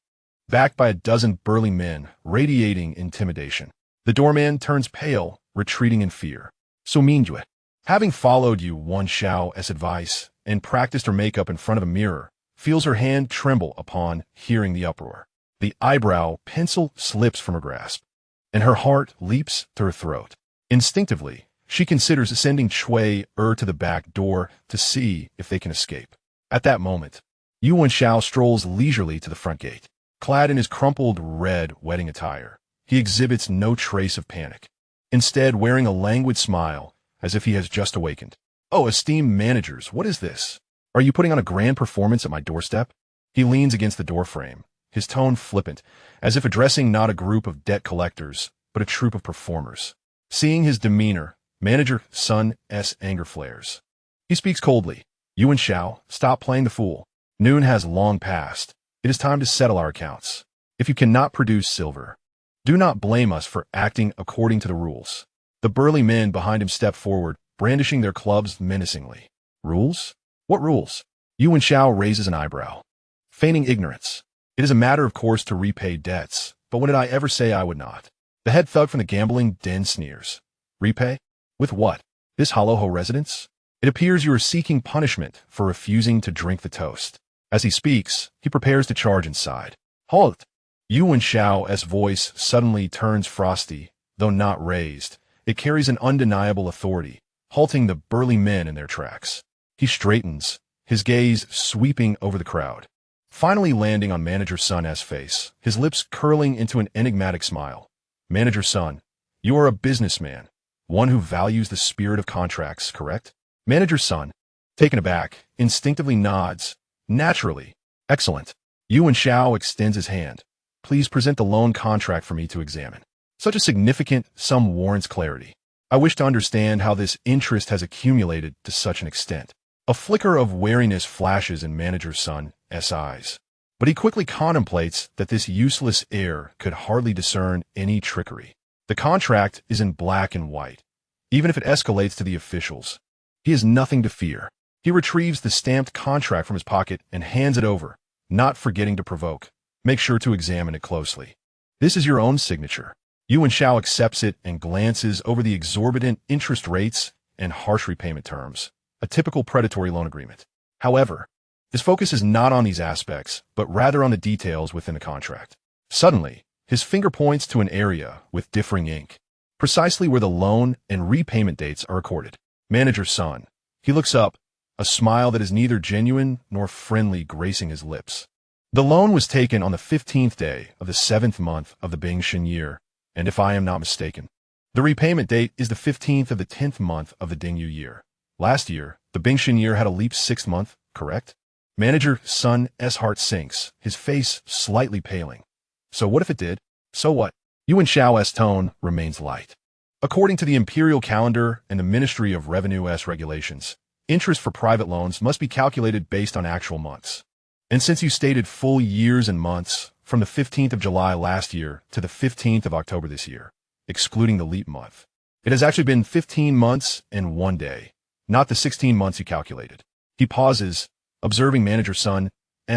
Backed by a dozen burly men, radiating intimidation. The doorman turns pale, retreating in fear. So Mingyue, having followed Yu Wenxiao's advice and practiced her makeup in front of a mirror, feels her hand tremble upon hearing the uproar. The eyebrow pencil slips from her grasp, and her heart leaps to her throat. Instinctively, she considers sending Chui to the back door to see if they can escape. At that moment, Yu Wenxiao strolls leisurely to the front gate. Clad in his crumpled red wedding attire, he exhibits no trace of panic, instead wearing a languid smile as if he has just awakened. Oh, esteemed managers, what is this? Are you putting on a grand performance at my doorstep? He leans against the doorframe, his tone flippant, as if addressing not a group of debt collectors, but a troupe of performers. Seeing his demeanor, Manager Sun's anger flares. He speaks coldly. Yu Wenxiao, stop playing the fool. Noon has long passed. It is time to settle our accounts. If you cannot produce silver, do not blame us for acting according to the rules. The burly men behind him step forward, brandishing their clubs menacingly. Rules? What rules? Yu Wenxiao raises an eyebrow, feigning ignorance. It is a matter of course to repay debts, But when did I ever say I would not? The head thug from the gambling den sneers. Repay? With what? This hollow residence? It appears you are seeking punishment for refusing to drink the toast. As he speaks, he prepares to charge inside. Halt! Yu Wenxiao's voice suddenly turns frosty, though not raised. It carries an undeniable authority, halting the burly men in their tracks. He straightens, his gaze sweeping over the crowd, finally landing on Manager Sun's face, his lips curling into an enigmatic smile. Manager Sun, you are a businessman, one who values the spirit of contracts, correct? Manager Sun, taken aback, instinctively nods. Naturally. Excellent. Yu Wenxiao extends his hand. Please present the loan contract for me to examine. Such a significant sum warrants clarity. I wish to understand how this interest has accumulated to such an extent. A flicker of wariness flashes in Manager Sun's eyes, but he quickly contemplates that this useless heir could hardly discern any trickery. The contract is in black and white. Even if it escalates to the officials, he has nothing to fear. He retrieves the stamped contract from his pocket and hands it over, not forgetting to provoke. Make sure to examine it closely. This is your own signature. Yu Wenxiao accepts it and glances over the exorbitant interest rates and harsh repayment terms, a typical predatory loan agreement. However, his focus is not on these aspects, but rather on the details within the contract. Suddenly, his finger points to an area with differing ink, precisely where the loan and repayment dates are recorded. Manager Sun. He looks up, a smile that is neither genuine nor friendly gracing his lips. The loan was taken on the 15th day of the 7th month of the Bingshan year, and if I am not mistaken, the repayment date is the 15th of the 10th month of the Dingyu year. Last year, the Bingshan year had a leap 6th month, correct? Manager Sun's heart sinks, his face slightly paling. So what if it did? So what? Yu Wenxiao's tone remains light. According to the Imperial calendar and the Ministry of Revenue's regulations, interest for private loans must be calculated based on actual months. And since you stated full years and months, from the 15th of July last year to the 15th of October this year, excluding the leap month, it has actually been 15 months and 1 day, not the 16 months you calculated. He pauses, observing Manager Sun's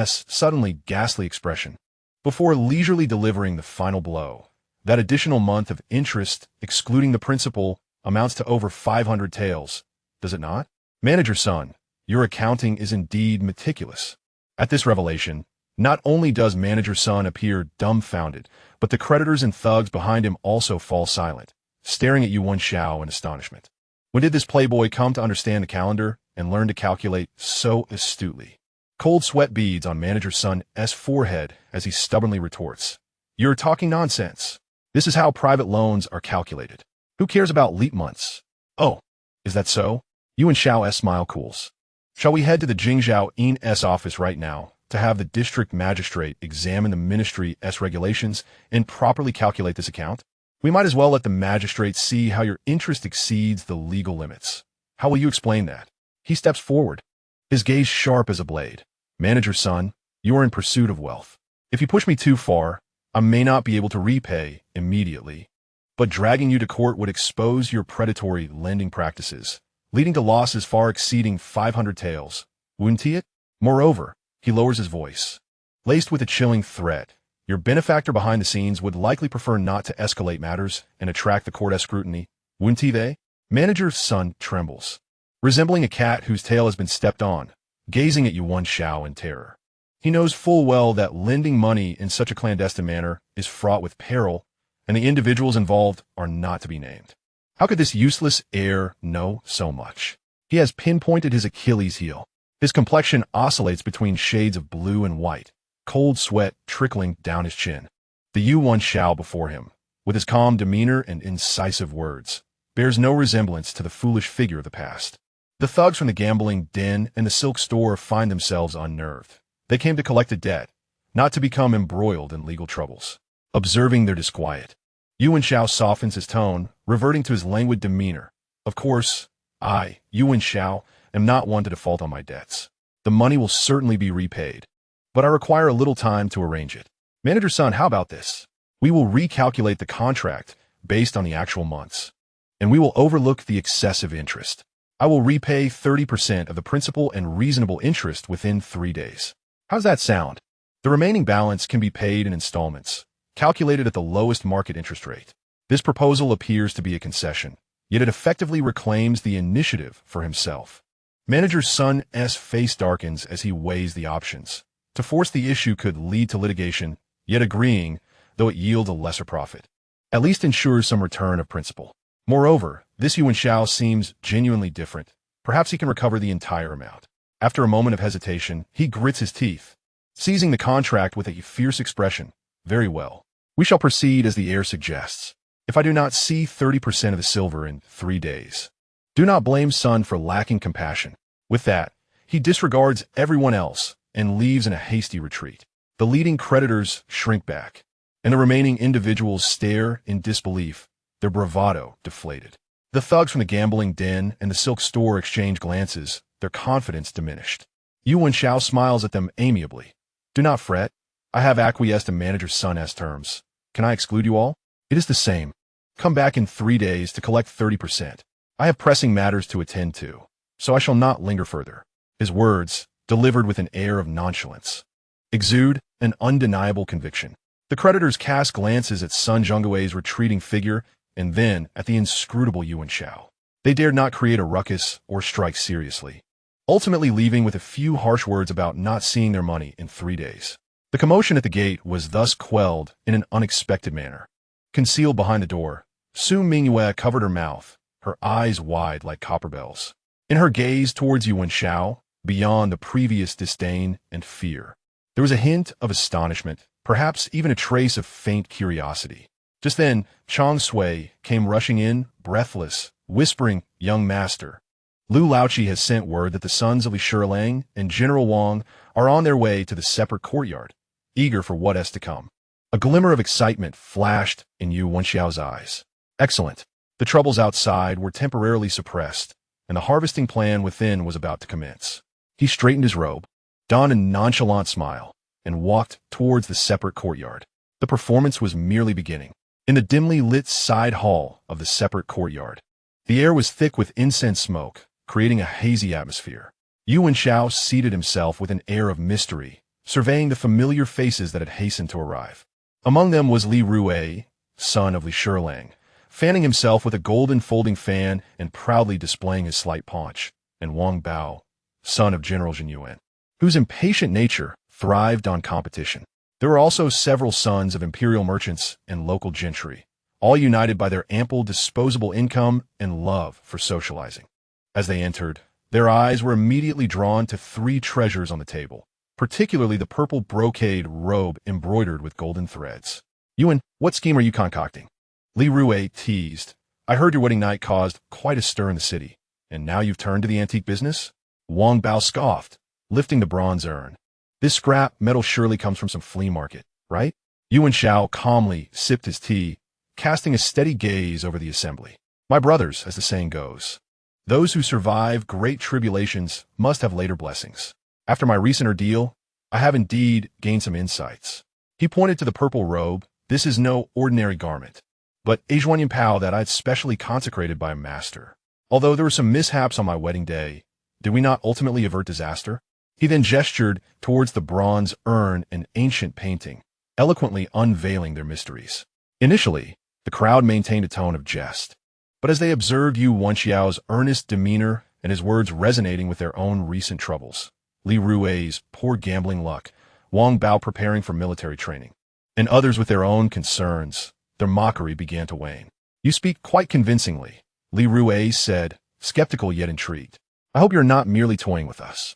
suddenly ghastly expression, before leisurely delivering the final blow. That additional month of interest, excluding the principal, amounts to over 500 taels, does it not? Manager Sun, your accounting is indeed meticulous. At this revelation, not only does Manager Sun appear dumbfounded, but the creditors and thugs behind him also fall silent, staring at Yu Wenxiao in astonishment. When did this playboy come to understand the calendar and learn to calculate so astutely? Cold sweat beads on Manager Sun's forehead as he stubbornly retorts. You're talking nonsense. This is how private loans are calculated. Who cares about leap months? Oh, is that so? Yu Wenxiao's smile cools. Shall we head to the Jingzhou In's office right now to have the district magistrate examine the ministry's regulations and properly calculate this account? We might as well let the magistrate see how your interest exceeds the legal limits. How will you explain that? He steps forward, his gaze sharp as a blade. Manager Sun, you are in pursuit of wealth. If you push me too far, I may not be able to repay immediately, but dragging you to court would expose your predatory lending practices, leading to losses far exceeding 500 taels. Wouldn't it? Moreover, he lowers his voice, laced with a chilling threat. Your benefactor behind the scenes would likely prefer not to escalate matters and attract the court's scrutiny. Wouldn't they? Manager Sun trembles, resembling a cat whose tail has been stepped on, gazing at Yu Wenxiao in terror. He knows full well that lending money in such a clandestine manner is fraught with peril, and the individuals involved are not to be named. How could this useless heir know so much? He has pinpointed his Achilles heel. His complexion oscillates between shades of blue and white, cold sweat trickling down his chin. The Yu Wenxiao before him, with his calm demeanor and incisive words, bears no resemblance to the foolish figure of the past. The thugs from the gambling den and the silk store find themselves unnerved. They came to collect a debt, not to become embroiled in legal troubles. Observing their disquiet, Yu Wenxiao softens his tone, reverting to his languid demeanor. Of course, I, Yu Wenxiao, am not one to default on my debts. The money will certainly be repaid, but I require a little time to arrange it. Manager Sun, how about this? We will recalculate the contract based on the actual months, and we will overlook the excessive interest. I will repay 30% of the principal and reasonable interest within 3 days. How's that sound? The remaining balance can be paid in installments, calculated at the lowest market interest rate. This proposal appears to be a concession, yet it effectively reclaims the initiative for himself. Manager Sun's face darkens as he weighs the options. To force the issue could lead to litigation, yet agreeing, though it yields a lesser profit, at least ensures some return of principal. Moreover, this Yu Wenxiao seems genuinely different. Perhaps he can recover the entire amount. After a moment of hesitation, he grits his teeth, seizing the contract with a fierce expression. Very well. We shall proceed as the heir suggests. If I do not see 30% of the silver in 3 days, do not blame Sun for lacking compassion. With that, he disregards everyone else and leaves in a hasty retreat. The leading creditors shrink back, and the remaining individuals stare in disbelief, their bravado deflated. The thugs from the gambling den and the silk store exchange glances, their confidence diminished. Yu Wenxiao smiles at them amiably. Do not fret. I have acquiesced to Manager Sun's terms. Can I exclude you all? It is the same. Come back in 3 days to collect 30%. I have pressing matters to attend to, so I shall not linger further. His words, delivered with an air of nonchalance, exude an undeniable conviction. The creditors cast glances at Sun Zhonggui's retreating figure and then at the inscrutable Yu Wenxiao. They dared not create a ruckus or strike seriously, ultimately leaving with a few harsh words about not seeing their money in 3 days. The commotion at the gate was thus quelled in an unexpected manner. Concealed behind the door, Su Mingyue covered her mouth, her eyes wide like copper bells. In her gaze towards Yu Wenxiao, beyond the previous disdain and fear, there was a hint of astonishment, perhaps even a trace of faint curiosity. Just then, Chang Sui came rushing in, breathless, whispering, "Young master, Lu Laochi has sent word that the sons of Li Shilang and General Wang are on their way to the separate courtyard, eager for what is to come." A glimmer of excitement flashed in Yu Wenxiao's eyes. Excellent. The troubles outside were temporarily suppressed, and the harvesting plan within was about to commence. He straightened his robe, donned a nonchalant smile, and walked towards the separate courtyard. The performance was merely beginning. In the dimly lit side hall of the separate courtyard, the air was thick with incense smoke, creating a hazy atmosphere. Yu Wenxiao seated himself with an air of mystery, surveying the familiar faces that had hastened to arrive. Among them was Li Rue, son of Li Shilang, fanning himself with a golden folding fan and proudly displaying his slight paunch, and Wang Bao, son of General Zhen Yuan, whose impatient nature thrived on competition. There were also several sons of imperial merchants and local gentry, all united by their ample disposable income and love for socializing. As they entered, their eyes were immediately drawn to 3 treasures on the table, particularly the purple brocade robe embroidered with golden threads. "Yuan, what scheme are you concocting?" Li Rue teased. "I heard your wedding night caused quite a stir in the city, and now you've turned to the antique business?" Wang Bao scoffed, lifting the bronze urn. "This scrap metal surely comes from some flea market, right?" Yu Wenxiao calmly sipped his tea, casting a steady gaze over the assembly. "My brothers, as the saying goes, those who survive great tribulations must have later blessings. After my recent ordeal, I have indeed gained some insights." He pointed to the purple robe. "This is no ordinary garment, but a Zhuanyan Pao that I'd specially consecrated by a master. Although there were some mishaps on my wedding day, did we not ultimately avert disaster?" He then gestured towards the bronze urn and ancient painting, eloquently unveiling their mysteries. Initially, the crowd maintained a tone of jest, but as they observed Yu Wenxiao's earnest demeanor and his words resonating with their own recent troubles, Li Rue's poor gambling luck, Wang Bao preparing for military training, and others with their own concerns, their mockery began to wane. "You speak quite convincingly," Li Rue said, skeptical yet intrigued. "I hope you're not merely toying with us."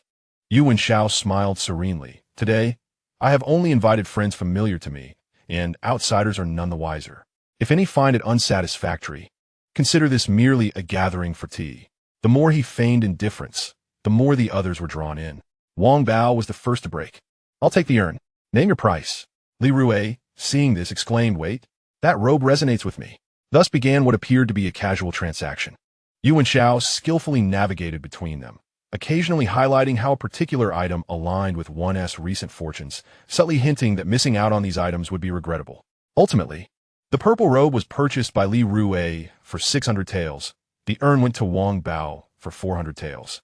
Yu Wenxiao smiled serenely. "Today, I have only invited friends familiar to me, and outsiders are none the wiser. If any find it unsatisfactory, consider this merely a gathering for tea." The more he feigned indifference, the more the others were drawn in. Wang Bao was the first to break. "I'll take the urn. Name your price." Li Rue, seeing this, exclaimed, "Wait, that robe resonates with me." Thus began what appeared to be a casual transaction. Yu Wenxiao skillfully navigated between them, occasionally highlighting how a particular item aligned with one's recent fortunes, subtly hinting that missing out on these items would be regrettable. Ultimately, the purple robe was purchased by Li Rue for 600 taels. The urn went to Wang Bao for 400 taels.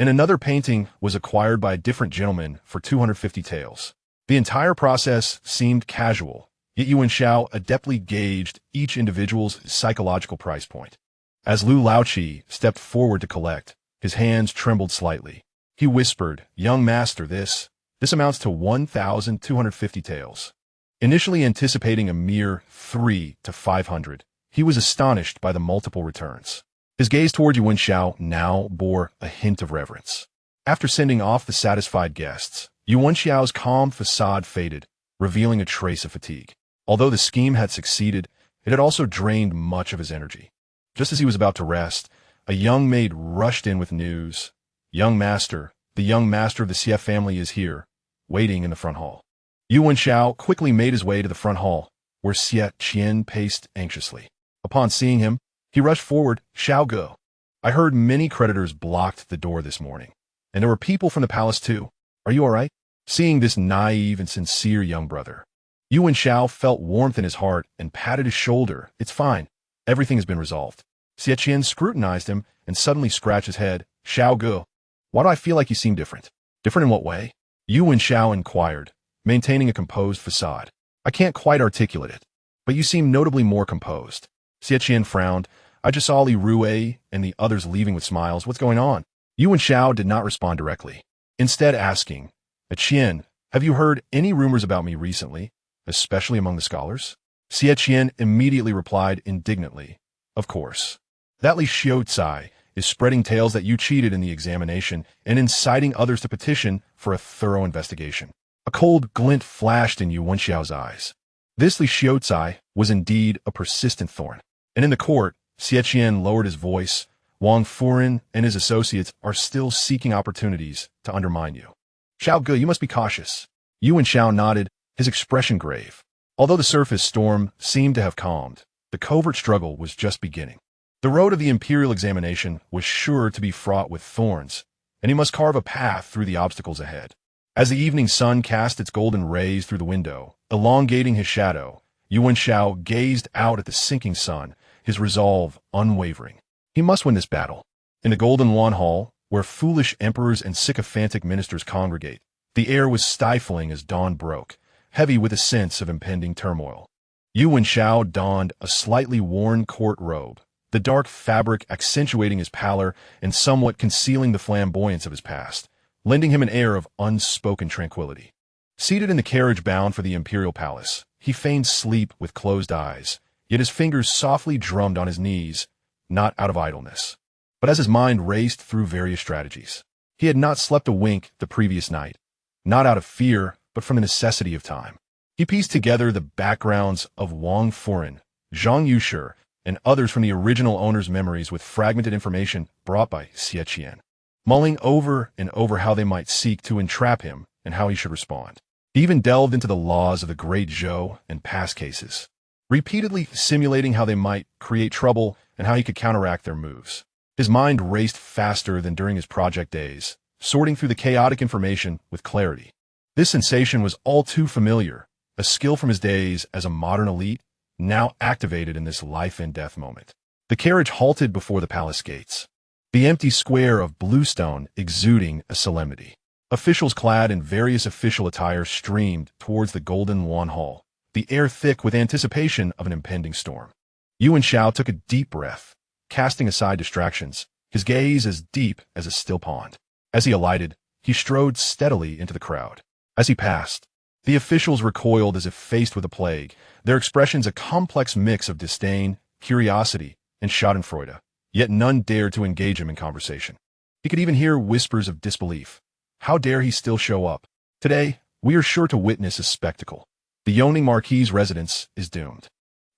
And another painting was acquired by a different gentleman for 250 taels. The entire process seemed casual, Yet Yu Wenxiao adeptly gauged each individual's psychological price point. As Lu Laoqi stepped forward to collect, his hands trembled slightly. He whispered, "Young master, this amounts to 1,250 taels." Initially anticipating a mere 3 to 500, he was astonished by the multiple returns. His gaze toward Yu Wenxiao now bore a hint of reverence. After sending off the satisfied guests, Yu Wenxiao's calm facade faded, revealing a trace of fatigue. Although the scheme had succeeded, it had also drained much of his energy. Just as he was about to rest, a young maid rushed in with news. "Young master, the young master of the Xie family is here, waiting in the front hall." Yu Wenxiao quickly made his way to the front hall, where Xie Qian paced anxiously. Upon seeing him, he rushed forward. "Xiao Ge, I heard many creditors blocked the door this morning, and there were people from the palace too. Are you all right?" Seeing this naive and sincere young brother, Yu Wenxiao felt warmth in his heart and patted his shoulder. "It's fine. Everything has been resolved." Xie Qian scrutinized him and suddenly scratched his head. "Xiao Ge, why do I feel like you seem different?" "Different in what way?" Yu Wenxiao inquired, maintaining a composed facade. "I can't quite articulate it, but you seem notably more composed." Xie Qian frowned. "I just saw Li Rui and the others leaving with smiles. What's going on?" Yu Wenxiao did not respond directly, instead asking, "Qian, have you heard any rumors about me recently, especially among the scholars?" Xie Qian immediately replied indignantly, "Of course. That Li Xiaocai is spreading tales that you cheated in the examination and inciting others to petition for a thorough investigation." A cold glint flashed in Yu Wenxiao's eyes. This Li Xiaocai was indeed a persistent thorn. And in the court, Xie Qian lowered his voice. "Wang Furen and his associates are still seeking opportunities to undermine you. Xiao Ge, you must be cautious." Yu Wenxiao nodded, his expression grave. Although the surface storm seemed to have calmed, the covert struggle was just beginning. The road of the Imperial examination was sure to be fraught with thorns, and he must carve a path through the obstacles ahead. As the evening sun cast its golden rays through the window, elongating his shadow, Yu Wenxiao gazed out at the sinking sun, his resolve unwavering. He must win this battle. In the Golden Lawn Hall, where foolish emperors and sycophantic ministers congregate, the air was stifling as dawn broke, heavy with a sense of impending turmoil. Yu Wenxiao donned a slightly worn court robe, the dark fabric accentuating his pallor and somewhat concealing the flamboyance of his past, lending him an air of unspoken tranquility. Seated in the carriage bound for the Imperial Palace, he feigned sleep with closed eyes, yet his fingers softly drummed on his knees, not out of idleness, but as his mind raced through various strategies. He had not slept a wink the previous night, not out of fear, but from the necessity of time. He pieced together the backgrounds of Wang Furen, Zhang Yushi, and others from the original owner's memories with fragmented information brought by Xie Qian, mulling over and over how they might seek to entrap him and how he should respond. He even delved into the laws of the Great Zhou and past cases, repeatedly simulating how they might create trouble and how he could counteract their moves. His mind raced faster than during his project days, sorting through the chaotic information with clarity. This sensation was all too familiar, a skill from his days as a modern elite, now activated in this life-and-death moment. The carriage halted before the palace gates, the empty square of bluestone exuding a solemnity. Officials clad in various official attire streamed towards the Golden Lawn Hall, the air thick with anticipation of an impending storm. Yu Wenxiao took a deep breath, casting aside distractions, his gaze as deep as a still pond. As he alighted, he strode steadily into the crowd. As he passed, the officials recoiled as if faced with a plague, their expressions a complex mix of disdain, curiosity, and schadenfreude, yet none dared to engage him in conversation. He could even hear whispers of disbelief. How dare he still show up? Today, we are sure to witness a spectacle. The Yoni Marquis' residence is doomed.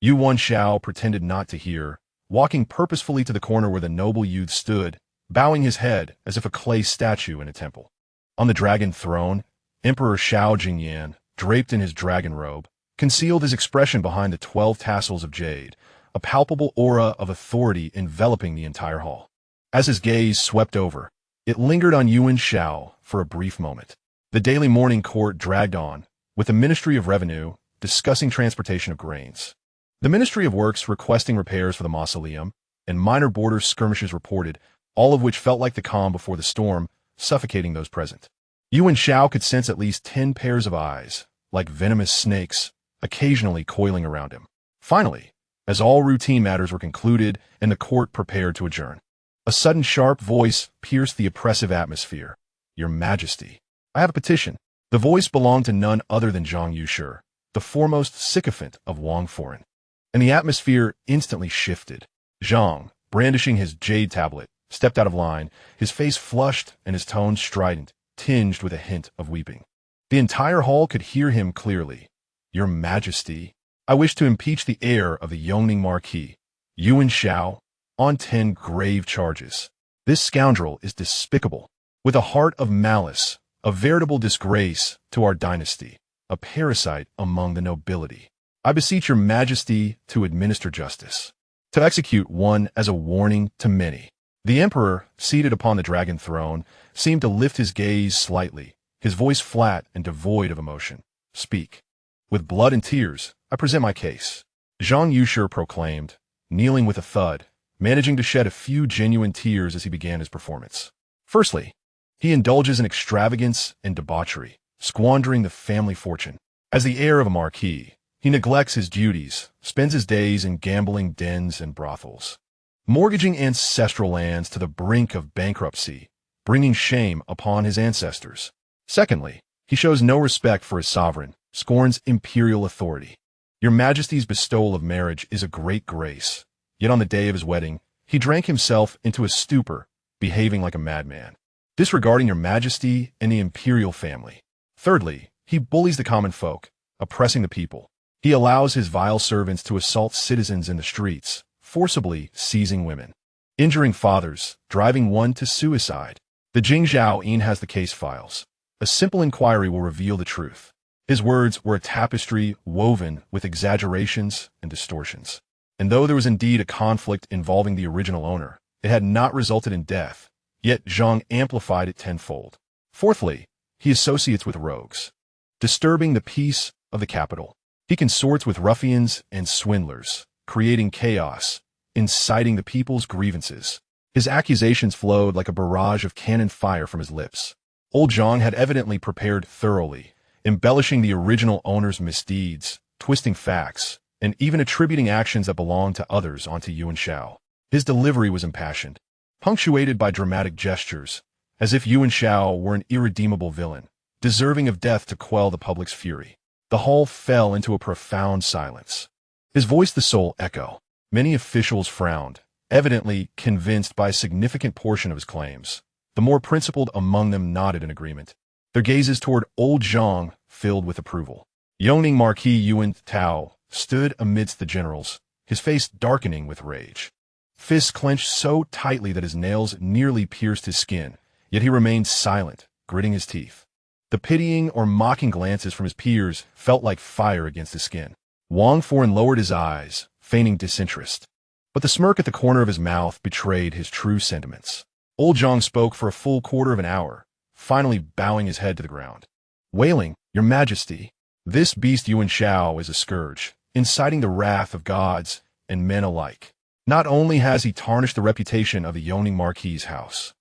Yu Wenxiao pretended not to hear, walking purposefully to the corner where the noble youth stood, bowing his head as if a clay statue in a temple. On the dragon throne, Emperor Shao Jingyan, draped in his dragon robe, concealed his expression behind the 12 tassels of jade, a palpable aura of authority enveloping the entire hall. As his gaze swept over, it lingered on Yu Wenxiao for a brief moment. The daily morning court dragged on, with the Ministry of Revenue discussing transportation of grains, the Ministry of Works requesting repairs for the mausoleum, and minor border skirmishes reported, all of which felt like the calm before the storm, suffocating those present. Yu Wenxiao could sense at least 10 pairs of eyes, like venomous snakes, occasionally coiling around him. Finally, as all routine matters were concluded and the court prepared to adjourn, a sudden sharp voice pierced the oppressive atmosphere. "Your Majesty, I have a petition." The voice belonged to none other than Zhang Yushi, the foremost sycophant of Wang Foreign. And the atmosphere instantly shifted. Zhang, brandishing his jade tablet, stepped out of line, his face flushed and his tone strident, tinged with a hint of weeping. The entire hall could hear him clearly. "Your Majesty, I wish to impeach the heir of the Yongning Marquis, Yu Wenxiao, on 10 grave charges. This scoundrel is despicable, with a heart of malice, a veritable disgrace to our dynasty, a parasite among the nobility. I beseech your Majesty to administer justice, to execute one as a warning to many." The emperor, seated upon the dragon throne, seemed to lift his gaze slightly, his voice flat and devoid of emotion. "Speak. With blood and tears, I present my case," Zhang Yushi proclaimed, kneeling with a thud, managing to shed a few genuine tears as he began his performance. Firstly, he indulges in extravagance and debauchery, squandering the family fortune. As the heir of a marquis, he neglects his duties, spends his days in gambling dens and brothels, mortgaging ancestral lands to the brink of bankruptcy, bringing shame upon his ancestors. Secondly, he shows no respect for his sovereign, scorns imperial authority. Your Majesty's bestowal of marriage is a great grace, yet on the day of his wedding, he drank himself into a stupor, behaving like a madman, disregarding your Majesty and the imperial family. Thirdly, he bullies the common folk, oppressing the people. He allows his vile servants to assault citizens in the streets, forcibly seizing women, injuring fathers, driving one to suicide. The Jingzhao Yin has the case files. A simple inquiry will reveal the truth. His words were a tapestry woven with exaggerations and distortions. And though there was indeed a conflict involving the original owner, it had not resulted in death, yet Zhang amplified it tenfold. Fourthly, he associates with rogues, disturbing the peace of the capital. He consorts with ruffians and swindlers, creating chaos, inciting the people's grievances. His accusations flowed like a barrage of cannon fire from his lips. Old Zhang had evidently prepared thoroughly, embellishing the original owner's misdeeds, twisting facts, and even attributing actions that belonged to others onto Yu Wenxiao. His delivery was impassioned, punctuated by dramatic gestures, as if Yu Wenxiao were an irredeemable villain, deserving of death to quell the public's fury. The hall fell into a profound silence. His voice the sole echo. Many officials frowned, evidently convinced by a significant portion of his claims. The more principled among them nodded in agreement, their gazes toward old Zhang filled with approval. Yongning Marquis Yu Wenxiao stood amidst the generals, his face darkening with rage. Fists clenched so tightly that his nails nearly pierced his skin, yet he remained silent, gritting his teeth. The pitying or mocking glances from his peers felt like fire against his skin. Wang Foreign lowered his eyes, feigning disinterest, but the smirk at the corner of his mouth betrayed his true sentiments. Old Zhang spoke for a full quarter of an hour, finally bowing his head to the ground. Wailing, "Your Majesty, this beast Yu Wenxiao is a scourge, inciting the wrath of gods and men alike. Not only has he tarnished the reputation of the Yongning Marquis' house,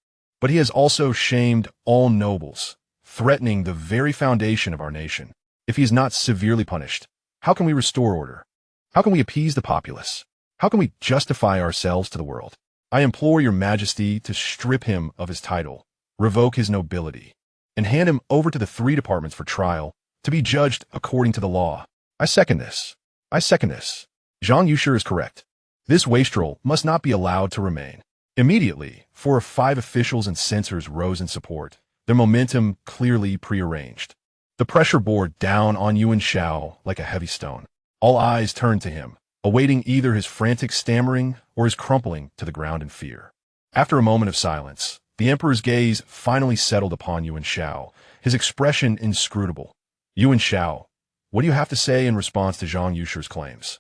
but he has also shamed all nobles, threatening the very foundation of our nation. If he is not severely punished, how can we restore order? How can we appease the populace? How can we justify ourselves to the world? I implore your Majesty to strip him of his title, revoke his nobility, and hand him over to the 3 departments for trial, to be judged according to the law. I second this. I second this. Zhang Yushi is correct. This wastrel must not be allowed to remain." Immediately, 4 or 5 officials and censors rose in support, their momentum clearly prearranged. The pressure bore down on Yu Wenxiao like a heavy stone. All eyes turned to him, awaiting either his frantic stammering or his crumpling to the ground in fear. After a moment of silence, the emperor's gaze finally settled upon Yu Wenxiao, his expression inscrutable. "Yu Wenxiao, what do you have to say in response to Zhang Yushi's claims?"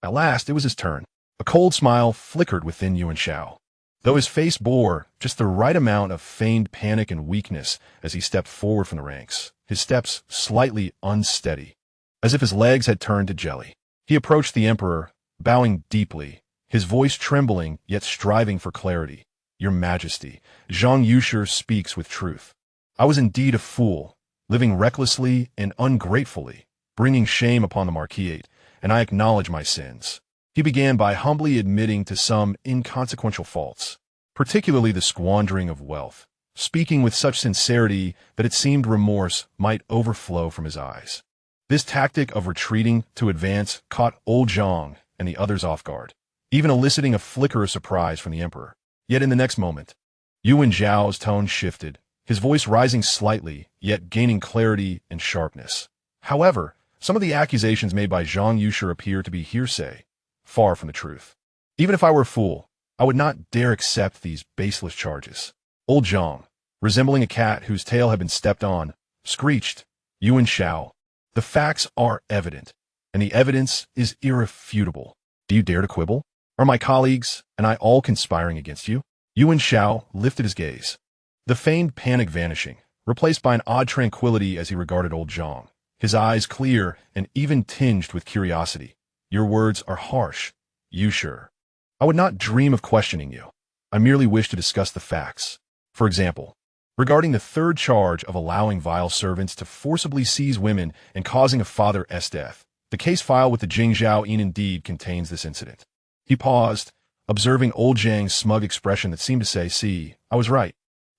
At last, it was his turn. A cold smile flickered within Yu Wenxiao, though his face bore just the right amount of feigned panic and weakness as he stepped forward from the ranks, his steps slightly unsteady, as if his legs had turned to jelly. He approached the emperor, bowing deeply, his voice trembling yet striving for clarity. "Your Majesty, Zhang Yushi speaks with truth. I was indeed a fool, living recklessly and ungratefully, bringing shame upon the Marquis, and I acknowledge my sins. He began by humbly admitting to some inconsequential faults, particularly the squandering of wealth, speaking with such sincerity that it seemed remorse might overflow from his eyes. This tactic of retreating to advance caught old Zhang and the others off guard, even eliciting a flicker of surprise from the emperor. Yet in the next moment, Yu Wenxiao's tone shifted, his voice rising slightly, yet gaining clarity and sharpness. However, some of the accusations made by Zhang Yushi appear to be hearsay, far from the truth. Even if I were a fool, I would not dare accept these baseless charges. Old Zhang, resembling a cat whose tail had been stepped on, screeched, Yu Wenxiao, the facts are evident, and the evidence is irrefutable. Do you dare to quibble? Are my colleagues and I all conspiring against you? Yu Wenxiao lifted his gaze, the feigned panic vanishing, replaced by an odd tranquility as he regarded old Zhang, his eyes clear and even tinged with curiosity. Your words are harsh. You sure? I would not dream of questioning you. I merely wish to discuss the facts. For example, regarding the third charge of allowing vile servants to forcibly seize women and causing a father's death, the case file with the Jingzhao Yin indeed contains this incident. He paused, observing old Zhang's smug expression that seemed to say, see, I was right,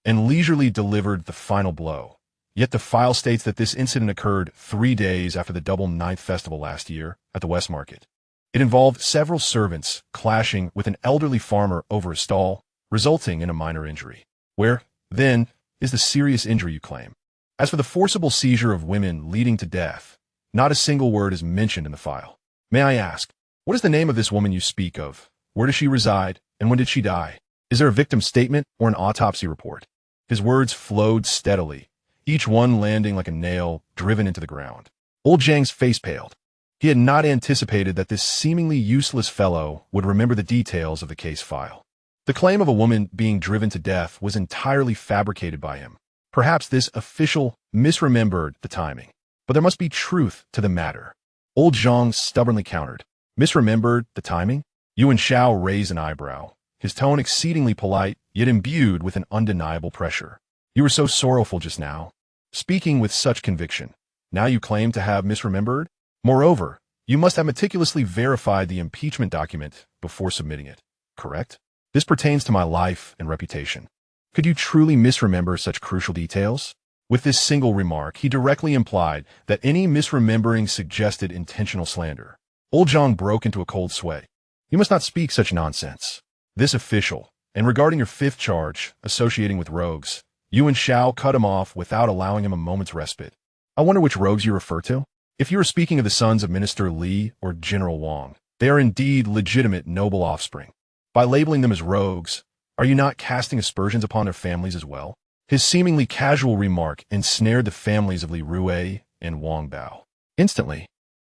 and leisurely delivered the final blow. Yet the file states that this incident occurred 3 days after the Double Ninth Festival last year at the West Market. It involved several servants clashing with an elderly farmer over a stall, resulting in a minor injury. Where, then, is the serious injury you claim? As for the forcible seizure of women leading to death, not a single word is mentioned in the file. May I ask, what is the name of this woman you speak of? Where does she reside, and when did she die? Is there a victim statement or an autopsy report? His words flowed steadily, each one landing like a nail driven into the ground. Old Zhang's face paled. He had not anticipated that this seemingly useless fellow would remember the details of the case file. The claim of a woman being driven to death was entirely fabricated by him. Perhaps this official misremembered the timing, but there must be truth to the matter. Old Zhang stubbornly countered. Misremembered the timing? Yu Wenxiao raised an eyebrow, his tone exceedingly polite, yet imbued with an undeniable pressure. You were so sorrowful just now, speaking with such conviction. Now you claim to have misremembered? Moreover, you must have meticulously verified the impeachment document before submitting it, correct? This pertains to my life and reputation. Could you truly misremember such crucial details? With this single remark, he directly implied that any misremembering suggested intentional slander. Old Zhang broke into a cold sweat. You must not speak such nonsense. This official, and regarding your fifth charge, associating with rogues, Yu Wenxiao cut him off without allowing him a moment's respite. I wonder which rogues you refer to? If you are speaking of the sons of Minister Li or General Wang, they are indeed legitimate noble offspring. By labeling them as rogues, are you not casting aspersions upon their families as well? His seemingly casual remark ensnared the families of Li Rui and Wang Bao. Instantly,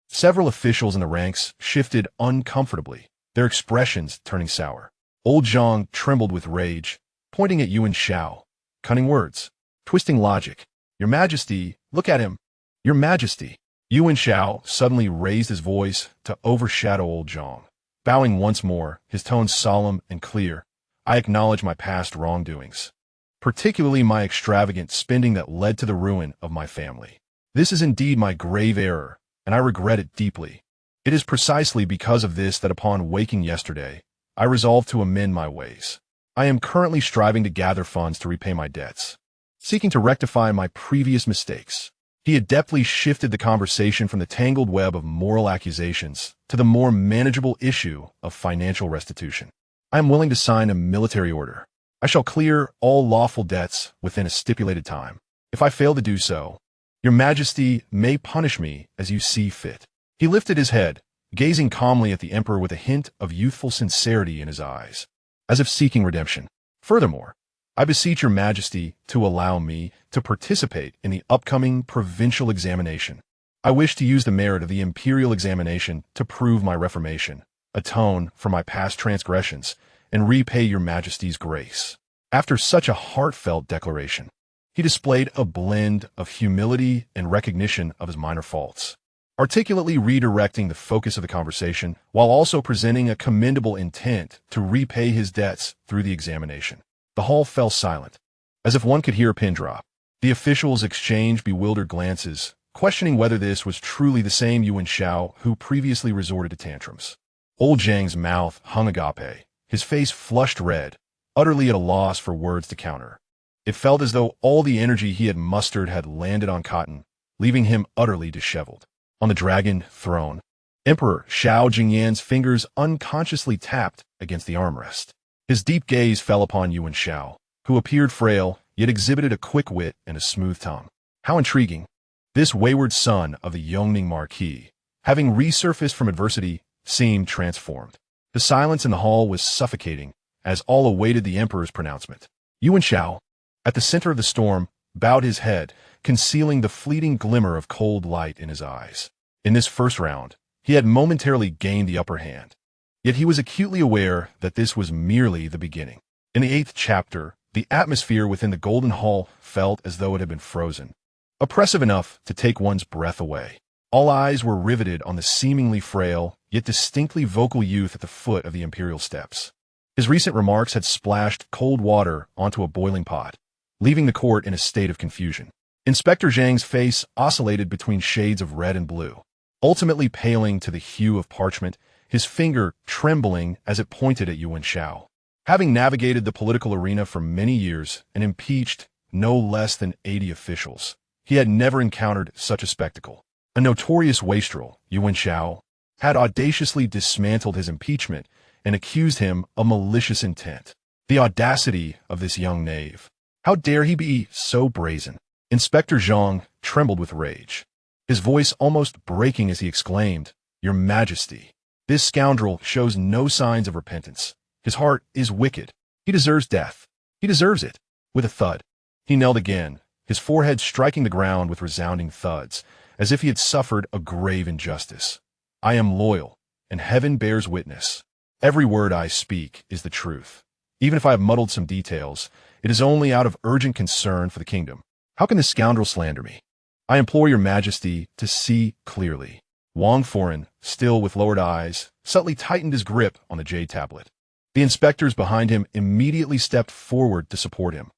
several officials in the ranks shifted uncomfortably, their expressions turning sour. Old Zhang trembled with rage, pointing at Yu Wenxiao. Cunning words, twisting logic. Your Majesty, look at him. Your Majesty. Yu Wenxiao suddenly raised his voice to overshadow old Zhang. Bowing once more, his tone solemn and clear, I acknowledge my past wrongdoings, particularly my extravagant spending that led to the ruin of my family. This is indeed my grave error, and I regret it deeply. It is precisely because of this that upon waking yesterday, I resolved to amend my ways. I am currently striving to gather funds to repay my debts, seeking to rectify my previous mistakes. He adeptly shifted the conversation from the tangled web of moral accusations to the more manageable issue of financial restitution. I am willing to sign a military order. I shall clear all lawful debts within a stipulated time. If I fail to do so, your Majesty may punish me as you see fit. He lifted his head, gazing calmly at the emperor with a hint of youthful sincerity in his eyes, as if seeking redemption. Furthermore, I beseech your Majesty to allow me to participate in the upcoming provincial examination. I wish to use the merit of the Imperial examination to prove my reformation, atone for my past transgressions, and repay your Majesty's grace. After such a heartfelt declaration, he displayed a blend of humility and recognition of his minor faults, articulately redirecting the focus of the conversation while also presenting a commendable intent to repay his debts through the examination. The hall fell silent, as if one could hear a pin drop. The officials exchanged bewildered glances, questioning whether this was truly the same Yu Wenxiao who previously resorted to tantrums. Old Zhang's mouth hung agape, his face flushed red, utterly at a loss for words to counter. It felt as though all the energy he had mustered had landed on cotton, leaving him utterly disheveled. On the dragon throne, Emperor Xiao Jingyan's fingers unconsciously tapped against the armrest. His deep gaze fell upon Yu Wenxiao, who appeared frail, yet exhibited a quick wit and a smooth tongue. How intriguing! This wayward son of the Yongning Marquis, having resurfaced from adversity, seemed transformed. The silence in the hall was suffocating, as all awaited the emperor's pronouncement. Yu Wenxiao, at the center of the storm, bowed his head, concealing the fleeting glimmer of cold light in his eyes. In this first round, he had momentarily gained the upper hand. Yet he was acutely aware that this was merely the beginning. In the 8th chapter, the atmosphere within the Golden Hall felt as though it had been frozen, oppressive enough to take one's breath away. All eyes were riveted on the seemingly frail, yet distinctly vocal youth at the foot of the Imperial steps. His recent remarks had splashed cold water onto a boiling pot, leaving the court in a state of confusion. Inspector Zhang's face oscillated between shades of red and blue, ultimately paling to the hue of parchment, his finger trembling as it pointed at Yu Wenxiao. Having navigated the political arena for many years and impeached no less than 80 officials, he had never encountered such a spectacle. A notorious wastrel, Yu Wenxiao, had audaciously dismantled his impeachment and accused him of malicious intent. The audacity of this young knave. How dare he be so brazen? Inspector Zhang trembled with rage, his voice almost breaking as he exclaimed, "Your Majesty, this scoundrel shows no signs of repentance. His heart is wicked. He deserves death. He deserves it." With a thud, he knelt again, his forehead striking the ground with resounding thuds, as if he had suffered a grave injustice. "I am loyal, and heaven bears witness. Every word I speak is the truth. Even if I have muddled some details, it is only out of urgent concern for the kingdom. How can this scoundrel slander me? I implore your Majesty to see clearly." Wang Foreign, still with lowered eyes, subtly tightened his grip on the jade tablet. The inspectors behind him immediately stepped forward to support him.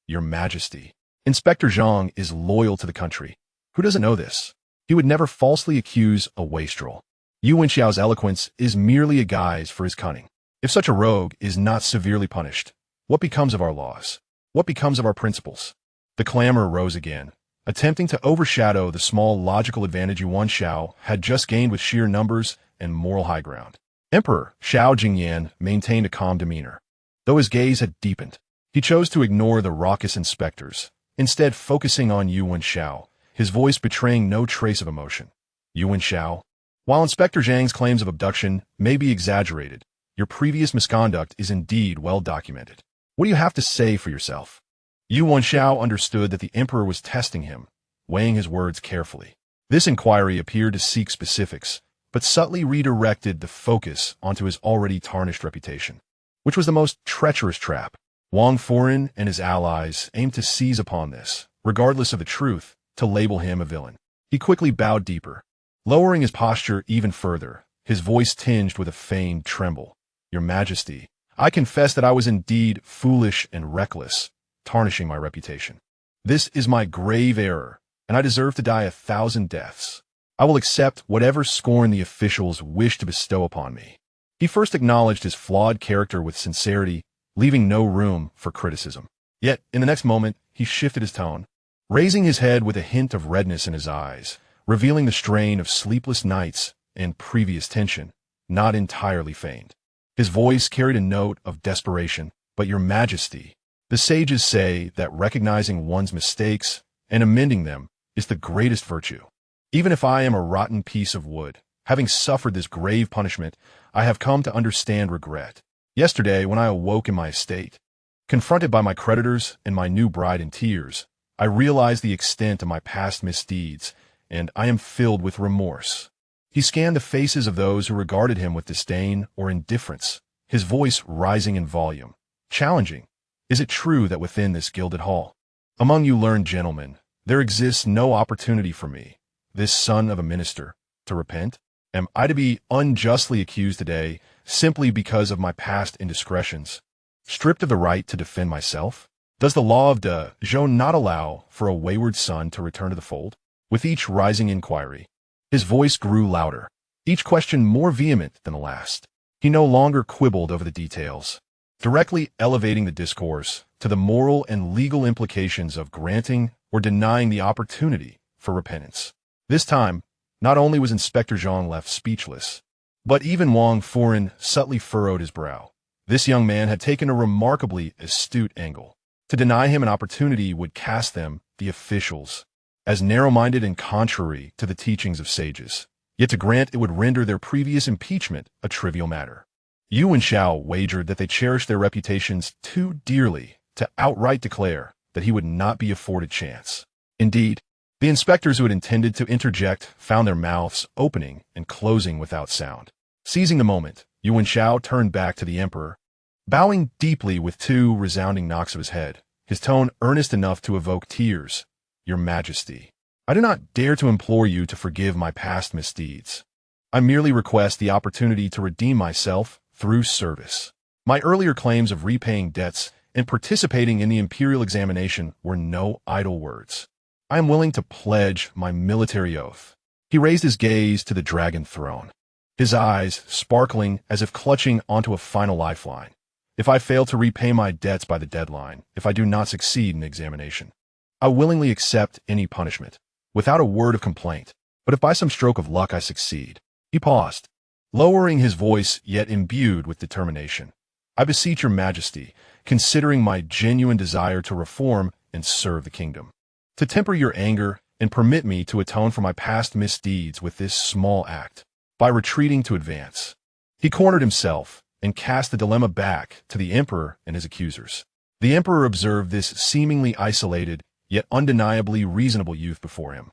"Your Majesty, Inspector Zhang is loyal to the country. Who doesn't know this? He would never falsely accuse a wastrel. Yu Wenxiao's eloquence is merely a guise for his cunning. If such a rogue is not severely punished, what becomes of our laws? What becomes of our principles?" The clamor rose again, attempting to overshadow the small logical advantage Yu Wenxiao had just gained with sheer numbers and moral high ground. Emperor Xiao Jingyan maintained a calm demeanor. Though his gaze had deepened, he chose to ignore the raucous inspectors, instead focusing on Yu Wenxiao, his voice betraying no trace of emotion. "Yu Wenxiao, while Inspector Zhang's claims of abduction may be exaggerated, your previous misconduct is indeed well documented. What do you have to say for yourself?" Yu Wenxiao understood that the emperor was testing him, weighing his words carefully. This inquiry appeared to seek specifics, but subtly redirected the focus onto his already tarnished reputation, which was the most treacherous trap. Wang Foreign and his allies aimed to seize upon this, regardless of the truth, to label him a villain. He quickly bowed deeper, lowering his posture even further, his voice tinged with a feigned tremble. "Your Majesty, I confess that I was indeed foolish and reckless, tarnishing my reputation. This is my grave error, and I deserve to die 1,000 deaths. I will accept whatever scorn the officials wish to bestow upon me." He first acknowledged his flawed character with sincerity, leaving no room for criticism. Yet, in the next moment, he shifted his tone, raising his head with a hint of redness in his eyes, revealing the strain of sleepless nights and previous tension, not entirely feigned. His voice carried a note of desperation. "But your Majesty, the sages say that recognizing one's mistakes and amending them is the greatest virtue. Even if I am a rotten piece of wood, having suffered this grave punishment, I have come to understand regret. Yesterday, when I awoke in my estate, confronted by my creditors and my new bride in tears, I realized the extent of my past misdeeds, and I am filled with remorse." He scanned the faces of those who regarded him with disdain or indifference, his voice rising in volume, challenging. "Is it true that within this gilded hall, among you learned gentlemen, there exists no opportunity for me, this son of a minister, to repent? Am I to be unjustly accused today simply because of my past indiscretions, stripped of the right to defend myself? Does the law of de Zhou not allow for a wayward son to return to the fold?" With each rising inquiry, his voice grew louder, each question more vehement than the last. He no longer quibbled over the details, directly elevating the discourse to the moral and legal implications of granting or denying the opportunity for repentance. This time, not only was Inspector Zhang left speechless, but even Wang Furen subtly furrowed his brow. This young man had taken a remarkably astute angle. To deny him an opportunity would cast them, the officials, as narrow-minded and contrary to the teachings of sages. Yet to grant it would render their previous impeachment a trivial matter. Yu Wenxiao wagered that they cherished their reputations too dearly to outright declare that he would not be afforded chance. Indeed, the inspectors who had intended to interject found their mouths opening and closing without sound. Seizing the moment, Yu Wenxiao turned back to the emperor, bowing deeply with 2 resounding knocks of his head, his tone earnest enough to evoke tears. Your Majesty, I do not dare to implore you to forgive my past misdeeds. I merely request the opportunity to redeem myself through service. My earlier claims of repaying debts and participating in the Imperial examination were no idle words. I am willing to pledge my military oath. He raised his gaze to the dragon throne, his eyes sparkling as if clutching onto a final lifeline. If I fail to repay my debts by the deadline, if I do not succeed in the examination, I willingly accept any punishment, without a word of complaint. But if by some stroke of luck I succeed— He paused, lowering his voice yet imbued with determination. I beseech your Majesty, considering my genuine desire to reform and serve the kingdom, to temper your anger and permit me to atone for my past misdeeds with this small act, by retreating to advance. He cornered himself and cast the dilemma back to the emperor and his accusers. The emperor observed this seemingly isolated yet undeniably reasonable youth before him,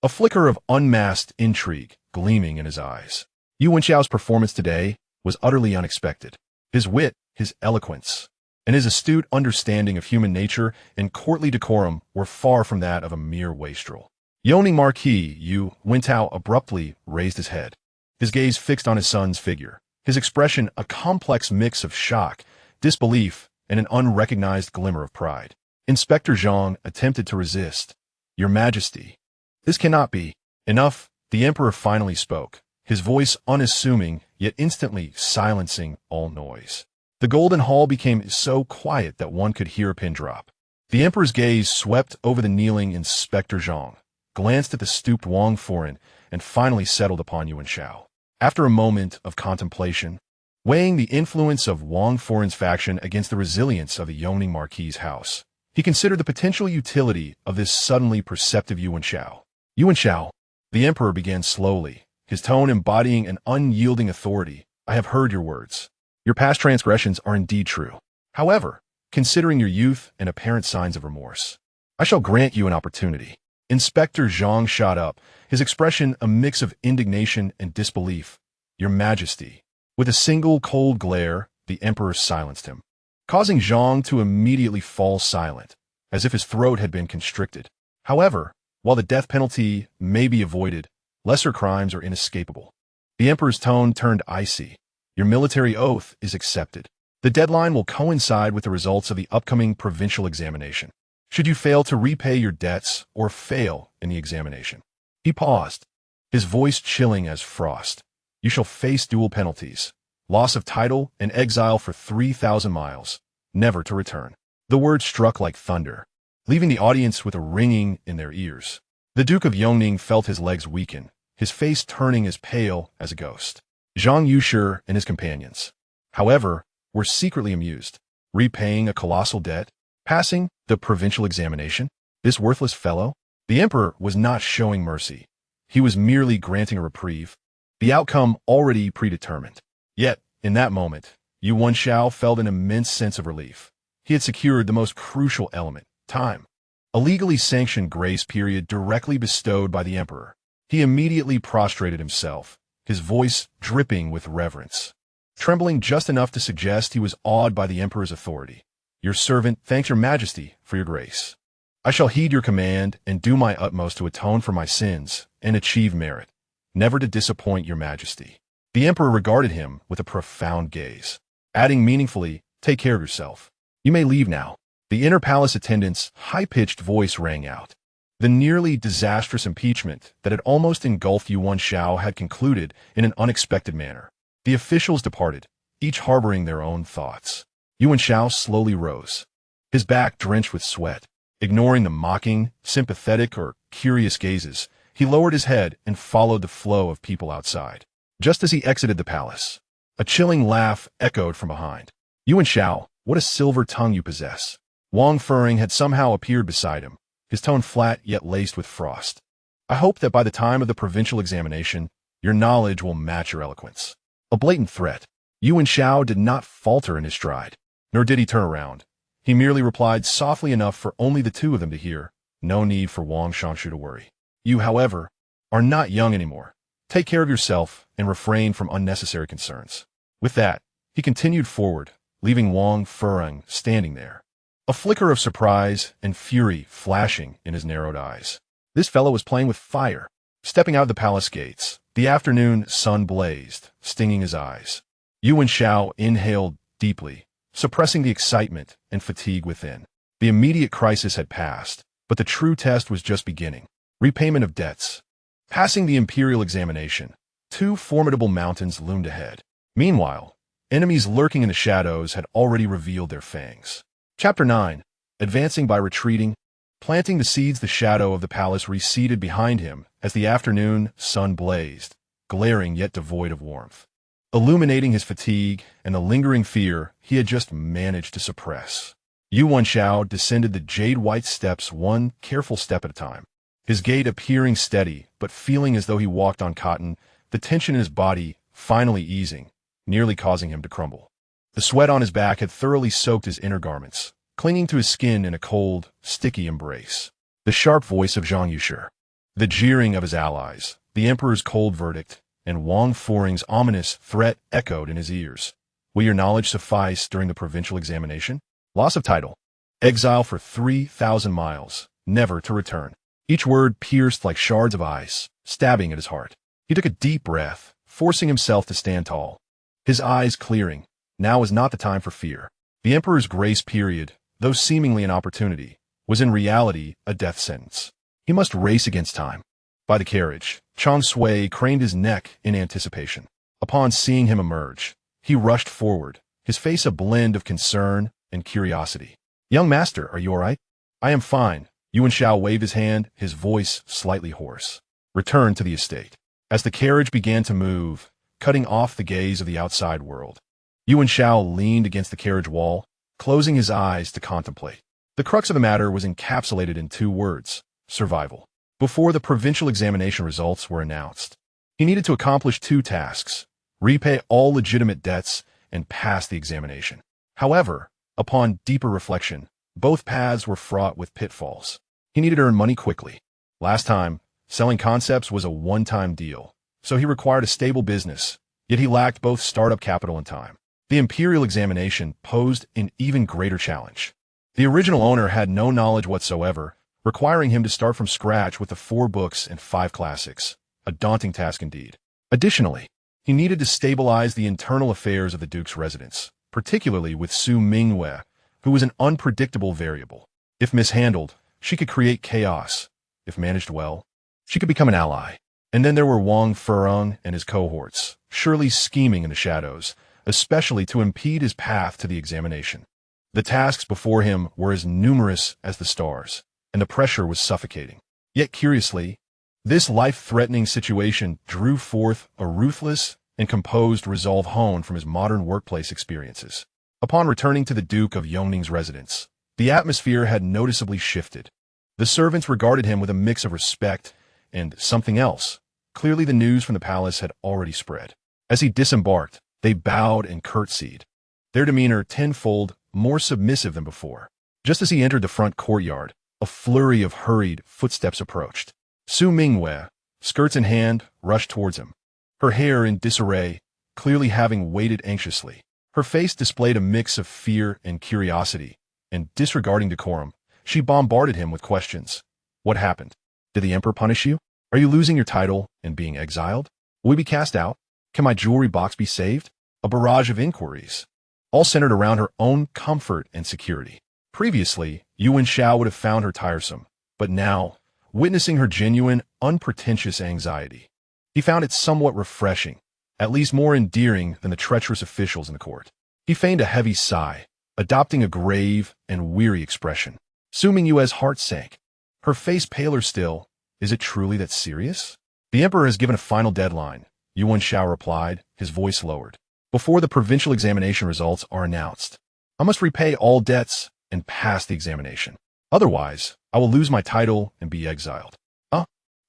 a flicker of unmasked intrigue gleaming in his eyes. Yu Wenxiao's performance today was utterly unexpected. His wit, his eloquence, and his astute understanding of human nature and courtly decorum were far from that of a mere wastrel. Yawning Marquis Yu Wenxiao abruptly raised his head, his gaze fixed on his son's figure, his expression a complex mix of shock, disbelief, and an unrecognized glimmer of pride. Inspector Zhang attempted to resist. Your Majesty, this cannot be. Enough, the emperor finally spoke, his voice unassuming yet instantly silencing all noise. The golden hall became so quiet that one could hear a pin drop. The emperor's gaze swept over the kneeling Inspector Zhang, glanced at the stooped Wang Furen, and finally settled upon Yu Wenxiao. After a moment of contemplation, weighing the influence of Wang Furen's faction against the resilience of the Yawning Marquis's house, he considered the potential utility of this suddenly perceptive Yu Wenxiao. Yu Wenxiao, the emperor began slowly, his tone embodying an unyielding authority. I have heard your words. Your past transgressions are indeed true. However, considering your youth and apparent signs of remorse, I shall grant you an opportunity. Inspector Zhang shot up, his expression a mix of indignation and disbelief. Your Majesty. With a single cold glare, the emperor silenced him, causing Zhang to immediately fall silent, as if his throat had been constricted. However, while the death penalty may be avoided, lesser crimes are inescapable. The emperor's tone turned icy. Your military oath is accepted. The deadline will coincide with the results of the upcoming provincial examination. Should you fail to repay your debts or fail in the examination— He paused, his voice chilling as frost. You shall face dual penalties: loss of title and exile for 3,000 miles, never to return. The words struck like thunder, leaving the audience with a ringing in their ears. The Duke of Yongning felt his legs weaken, his face turning as pale as a ghost. Zhang Yushi and his companions, however, were secretly amused. Repaying a colossal debt? Passing the provincial examination? This worthless fellow? The emperor was not showing mercy. He was merely granting a reprieve, the outcome already predetermined. Yet, in that moment, Yu Wenxiao felt an immense sense of relief. He had secured the most crucial element— time. A legally sanctioned grace period directly bestowed by the emperor. He immediately prostrated himself, his voice dripping with reverence, trembling just enough to suggest he was awed by the emperor's authority. Your servant thanks your Majesty for your grace. I shall heed your command and do my utmost to atone for my sins and achieve merit, never to disappoint your Majesty. The emperor regarded him with a profound gaze, adding meaningfully, take care of yourself. You may leave now. The inner palace attendant's high-pitched voice rang out. The nearly disastrous impeachment that had almost engulfed Yu Wenxiao had concluded in an unexpected manner. The officials departed, each harboring their own thoughts. Yu Wenxiao slowly rose, his back drenched with sweat. Ignoring the mocking, sympathetic, or curious gazes, he lowered his head and followed the flow of people outside. Just as he exited the palace, a chilling laugh echoed from behind. Yu Wenxiao, what a silver tongue you possess. Wang Furring had somehow appeared beside him, his tone flat yet laced with frost. I hope that by the time of the provincial examination, your knowledge will match your eloquence. A blatant threat. Yu Wenxiao did not falter in his stride, nor did he turn around. He merely replied softly enough for only the two of them to hear. No need for Wang Shanshu to worry. You, however, are not young anymore. Take care of yourself and refrain from unnecessary concerns. With that, he continued forward, leaving Wang Furring standing there, a flicker of surprise and fury flashing in his narrowed eyes. This fellow was playing with fire. Stepping out of the palace gates, the afternoon sun blazed, stinging his eyes. Yu Wenxiao inhaled deeply, suppressing the excitement and fatigue within. The immediate crisis had passed, but the true test was just beginning. Repayment of debts. Passing the Imperial examination, two formidable mountains loomed ahead. Meanwhile, enemies lurking in the shadows had already revealed their fangs. Chapter 9. Advancing by retreating, planting the seeds. The shadow of the palace receded behind him as the afternoon sun blazed, glaring yet devoid of warmth, illuminating his fatigue and the lingering fear he had just managed to suppress. Yu Wenxiao descended the jade-white steps one careful step at a time, his gait appearing steady but feeling as though he walked on cotton, the tension in his body finally easing, nearly causing him to crumble. The sweat on his back had thoroughly soaked his inner garments, clinging to his skin in a cold, sticky embrace. The sharp voice of Zhang Yushi, the jeering of his allies, the emperor's cold verdict, and Wang Furring's ominous threat echoed in his ears. Will your knowledge suffice during the provincial examination? Loss of title. Exile for 3,000 miles, never to return. Each word pierced like shards of ice, stabbing at his heart. He took a deep breath, forcing himself to stand tall, his eyes clearing. Now was not the time for fear. The emperor's grace period, though seemingly an opportunity, was in reality a death sentence. He must race against time. By the carriage, Chang Sui craned his neck in anticipation. Upon seeing him emerge, he rushed forward, his face a blend of concern and curiosity. Young master, are you all right? I am fine. Yu Wenxiao waved his hand, his voice slightly hoarse. Return to the estate. As the carriage began to move, cutting off the gaze of the outside world, Yu Wenxiao leaned against the carriage wall, closing his eyes to contemplate. The crux of the matter was encapsulated in two words: survival. Before the provincial examination results were announced, he needed to accomplish two tasks: repay all legitimate debts and pass the examination. However, upon deeper reflection, both paths were fraught with pitfalls. He needed to earn money quickly. Last time, selling concepts was a one-time deal, so he required a stable business, yet he lacked both startup capital and time. The Imperial examination posed an even greater challenge. The original owner had no knowledge whatsoever, requiring him to start from scratch with the 4 books and 5 classics, a daunting task indeed. Additionally, he needed to stabilize the internal affairs of the Duke's residence, particularly with Su Mingyue, who was an unpredictable variable. If mishandled, she could create chaos. If managed well, she could become an ally. And then there were Wang Furring and his cohorts, surely scheming in the shadows, especially to impede his path to the examination. The tasks before him were as numerous as the stars, and the pressure was suffocating. Yet curiously, this life-threatening situation drew forth a ruthless and composed resolve honed from his modern workplace experiences. Upon returning to the Duke of Yongning's residence, the atmosphere had noticeably shifted. The servants regarded him with a mix of respect and something else. Clearly the news from the palace had already spread. As he disembarked, they bowed and curtsied, their demeanor tenfold more submissive than before. Just as he entered the front courtyard, a flurry of hurried footsteps approached. Su Mingyue, skirts in hand, rushed towards him, her hair in disarray, clearly having waited anxiously. Her face displayed a mix of fear and curiosity, and disregarding decorum, she bombarded him with questions. What happened? Did the emperor punish you? Are you losing your title and being exiled? Will we be cast out? Can my jewelry box be saved? A barrage of inquiries, all centered around her own comfort and security. Previously, Yu Wenxiao would have found her tiresome, but now, witnessing her genuine, unpretentious anxiety. He found it somewhat refreshing, at least more endearing than the treacherous officials in the court. He feigned a heavy sigh, adopting a grave and weary expression. Su Mingyue's heart sank. Her face paler still. Is it truly that serious? The emperor has given a final deadline, Yu Wenxiao replied, his voice lowered. Before the provincial examination results are announced, I must repay all debts and pass the examination. Otherwise, I will lose my title and be exiled.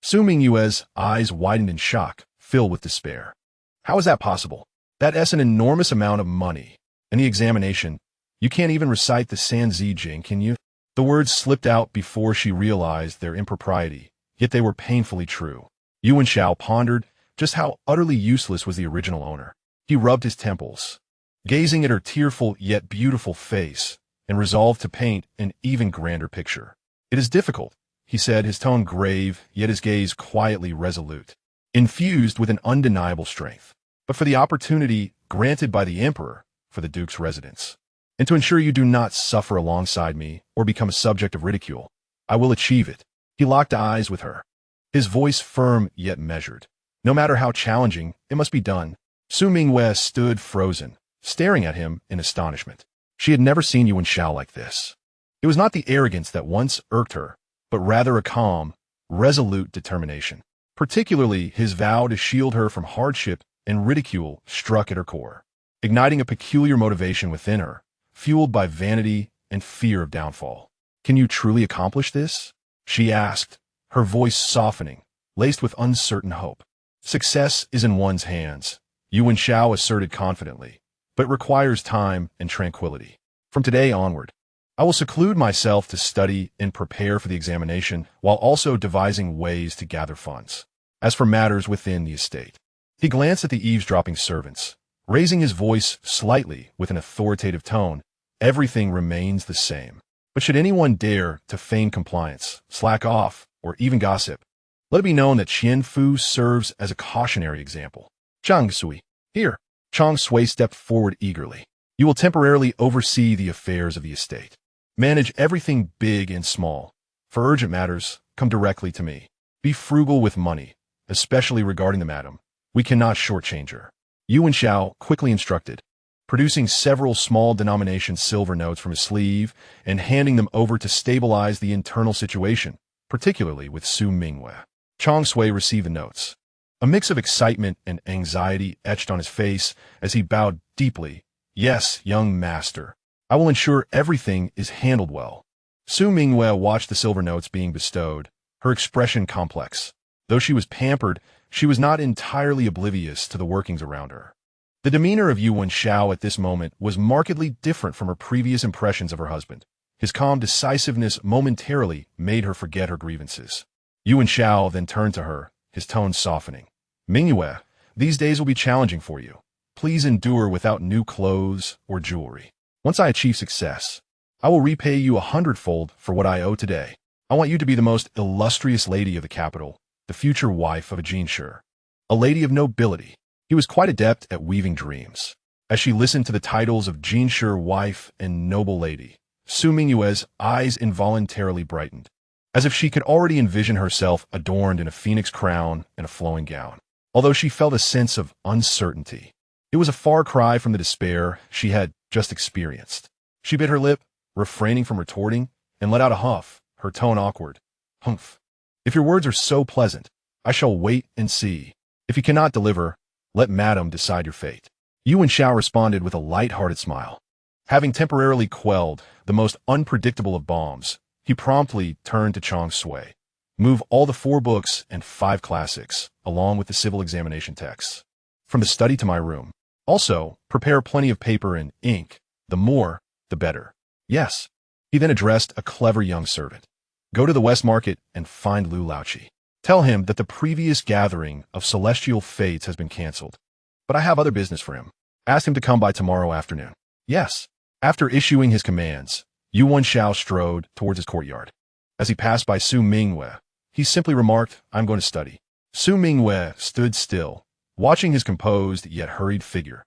Su Mingyue's eyes widened in shock, filled with despair. How is that possible? That's an enormous amount of money. And the examination, you can't even recite the Sanzi Jing, can you? The words slipped out before she realized their impropriety, yet they were painfully true. Yu Wenxiao pondered just how utterly useless was the original owner. He rubbed his temples, gazing at her tearful yet beautiful face, and resolved to paint an even grander picture. It is difficult, he said, his tone grave, yet his gaze quietly resolute, infused with an undeniable strength. But for the opportunity granted by the emperor for the duke's residence, and to ensure you do not suffer alongside me or become a subject of ridicule, I will achieve it. He locked eyes with her, his voice firm yet measured. No matter how challenging, it must be done. Su Mingyue stood frozen, staring at him in astonishment. She had never seen Yu Wenxiao like this. It was not the arrogance that once irked her, but rather a calm, resolute determination. Particularly his vow to shield her from hardship and ridicule struck at her core, igniting a peculiar motivation within her, fueled by vanity and fear of downfall. Can you truly accomplish this? She asked, her voice softening, laced with uncertain hope. Success is in one's hands, Yu Wenxiao asserted confidently, but it requires time and tranquility. From today onward, I will seclude myself to study and prepare for the examination while also devising ways to gather funds. As for matters within the estate, he glanced at the eavesdropping servants, raising his voice slightly with an authoritative tone. Everything remains the same. But should anyone dare to feign compliance, slack off, or even gossip, let it be known that Qian Fu serves as a cautionary example. Zhang Sui, here. Chang Sui stepped forward eagerly. You will temporarily oversee the affairs of the estate. Manage everything big and small. For urgent matters, come directly to me. Be frugal with money, especially regarding the madam. We cannot shortchange her. Yu Wenxiao quickly instructed, producing several small denomination silver notes from his sleeve and handing them over to stabilize the internal situation, particularly with Su Mingyue. Chang Sui received the notes. A mix of excitement and anxiety etched on his face as he bowed deeply. Yes, young master. I will ensure everything is handled well. Su Mingyue watched the silver notes being bestowed, her expression complex. Though she was pampered, she was not entirely oblivious to the workings around her. The demeanor of Yu Wenxiao at this moment was markedly different from her previous impressions of her husband. His calm decisiveness momentarily made her forget her grievances. Yu Wenxiao then turned to her, his tone softening. Mingyue, these days will be challenging for you. Please endure without new clothes or jewelry. Once I achieve success, I will repay you 100-fold for what I owe today. I want you to be the most illustrious lady of the capital, the future wife of a Jinshi, a lady of nobility. He was quite adept at weaving dreams. As she listened to the titles of Jinshi wife and noble lady, Su Mingyue's eyes involuntarily brightened, as if she could already envision herself adorned in a phoenix crown and a flowing gown. Although she felt a sense of uncertainty, it was a far cry from the despair she had just experienced. She bit her lip, refraining from retorting, and let out a huff, her tone awkward. Humph. If your words are so pleasant, I shall wait and see. If you cannot deliver, let madam decide your fate. Yu Wenxiao responded with a light-hearted smile. Having temporarily quelled the most unpredictable of bombs, he promptly turned to Chang Sui. Move all the 4 books and 5 classics, along with the civil examination texts, from the study to my room. Also, prepare plenty of paper and ink. The more, the better. Yes. He then addressed a clever young servant. Go to the West Market and find Lu Laochi. Tell him that the previous gathering of celestial fates has been cancelled. But I have other business for him. Ask him to come by tomorrow afternoon. Yes. After issuing his commands, Yu Wenxiao strode towards his courtyard. As he passed by Su Mingyue, he simply remarked, I'm going to study. Su Mingyue stood still, watching his composed yet hurried figure,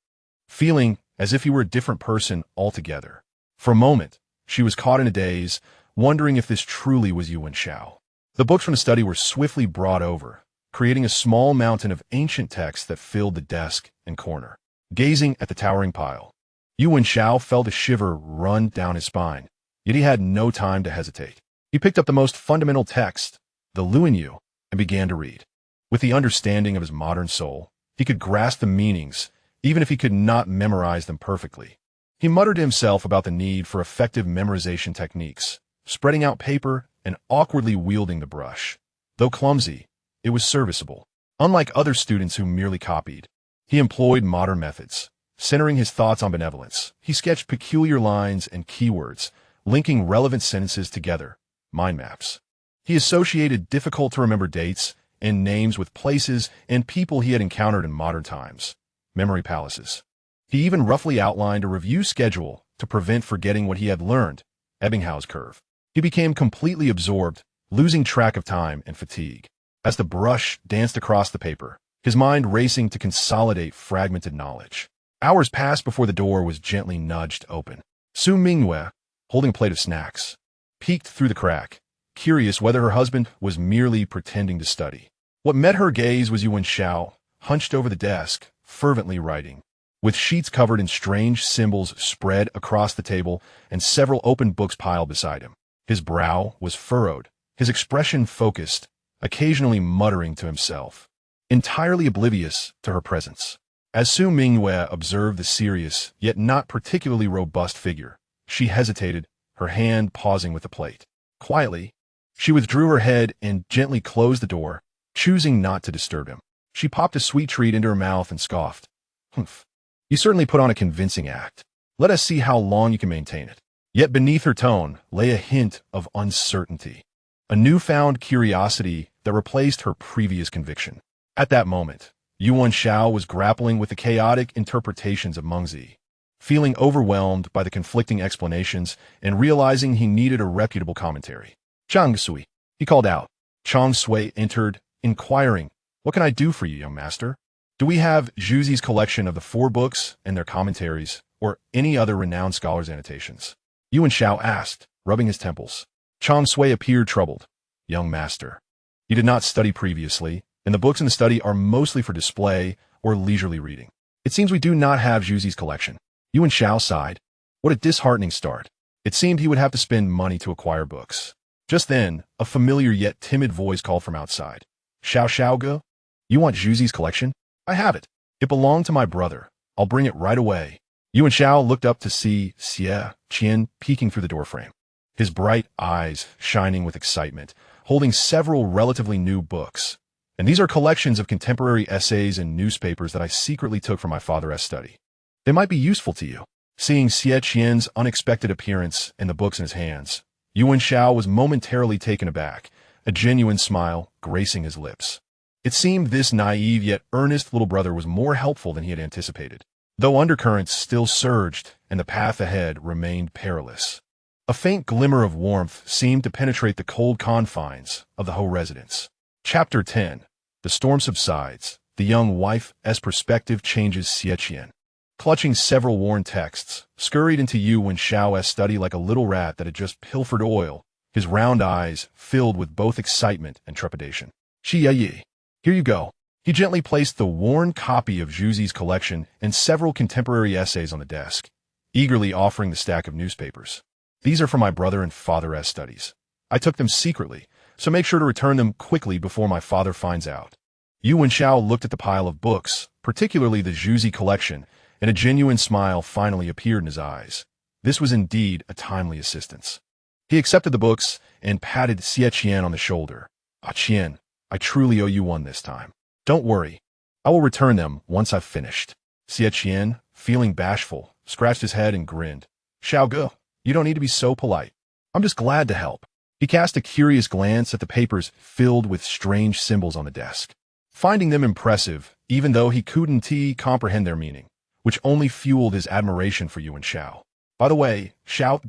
feeling as if he were a different person altogether. For a moment, she was caught in a daze, wondering if this truly was Yu Wenxiao. The books from the study were swiftly brought over, creating a small mountain of ancient texts that filled the desk and corner. Gazing at the towering pile, Yu Wenxiao felt a shiver run down his spine, yet he had no time to hesitate. He picked up the most fundamental text, the Mingyue, and began to read. With the understanding of his modern soul, he could grasp the meanings, even if he could not memorize them perfectly. He muttered to himself about the need for effective memorization techniques, spreading out paper and awkwardly wielding the brush. Though clumsy, it was serviceable. Unlike other students who merely copied, he employed modern methods, centering his thoughts on benevolence. He sketched peculiar lines and keywords, linking relevant sentences together, mind maps. He associated difficult-to-remember dates and names with places and people he had encountered in modern times, memory palaces. He even roughly outlined a review schedule to prevent forgetting what he had learned, Ebbinghaus curve. He became completely absorbed, losing track of time and fatigue. As the brush danced across the paper, his mind racing to consolidate fragmented knowledge. Hours passed before the door was gently nudged open. Su Mingyue, holding a plate of snacks, peeked through the crack, curious whether her husband was merely pretending to study. What met her gaze was Yu Wenxiao, hunched over the desk, fervently writing. With sheets covered in strange symbols spread across the table and several open books piled beside him. His brow was furrowed, his expression focused, occasionally muttering to himself, entirely oblivious to her presence. As Su Mingyue observed the serious, yet not particularly robust figure, she hesitated, her hand pausing with the plate. Quietly, she withdrew her head and gently closed the door, choosing not to disturb him. She popped a sweet treat into her mouth and scoffed. Humph. You certainly put on a convincing act. Let us see how long you can maintain it. Yet beneath her tone lay a hint of uncertainty, a newfound curiosity that replaced her previous conviction. At that moment, Yu Wenxiao was grappling with the chaotic interpretations of Mingyue, feeling overwhelmed by the conflicting explanations and realizing he needed a reputable commentary. Chang Sui, he called out. Chang Sui entered, inquiring, "What can I do for you, young master? Do we have Zhuzi's collection of the 4 books and their commentaries, or any other renowned scholars' annotations?" Yu Wenxiao asked, rubbing his temples. Chang Sui appeared troubled. "Young master, you did not study previously, and the books in the study are mostly for display or leisurely reading. It seems we do not have Zhuzi's collection." Yu Wenxiao sighed. What a disheartening start. It seemed he would have to spend money to acquire books. Just then, a familiar yet timid voice called from outside. Xiao, you want Zhuzi's collection? I have it. It belonged to my brother. I'll bring it right away. Yu Wenxiao looked up to see Xie Qian peeking through the doorframe, his bright eyes shining with excitement, holding several relatively new books. And these are collections of contemporary essays and newspapers that I secretly took from my father's study. They might be useful to you. Seeing Xie Qian's unexpected appearance and the books in his hands, Yu Wenxiao was momentarily taken aback, a genuine smile gracing his lips. It seemed this naive yet earnest little brother was more helpful than he had anticipated, though undercurrents still surged and the path ahead remained perilous. A faint glimmer of warmth seemed to penetrate the cold confines of the Ho residence. Chapter 10. The storm subsides. The young wife's perspective changes. Xie Qian, clutching several worn texts, scurried into Yu Wenxiao's study like a little rat that had just pilfered oil, his round eyes filled with both excitement and trepidation. Yi, here you go. He gently placed the worn copy of Zhuzi's collection and several contemporary essays on the desk, eagerly offering the stack of newspapers. These are for my brother and father's studies. I took them secretly, so make sure to return them quickly before my father finds out. Yu Wenxiao looked at the pile of books, particularly the Zhuzi collection, and a genuine smile finally appeared in his eyes. This was indeed a timely assistance. He accepted the books and patted Xie Qian on the shoulder. Ah, Qian, I truly owe you one this time. Don't worry. I will return them once I've finished. Xie Qian, feeling bashful, scratched his head and grinned. Xiao, you don't need to be so polite. I'm just glad to help. He cast a curious glance at the papers filled with strange symbols on the desk, finding them impressive, even though he couldn't comprehend their meaning, which only fueled his admiration for Yu Wenxiao. By the way, Xiao,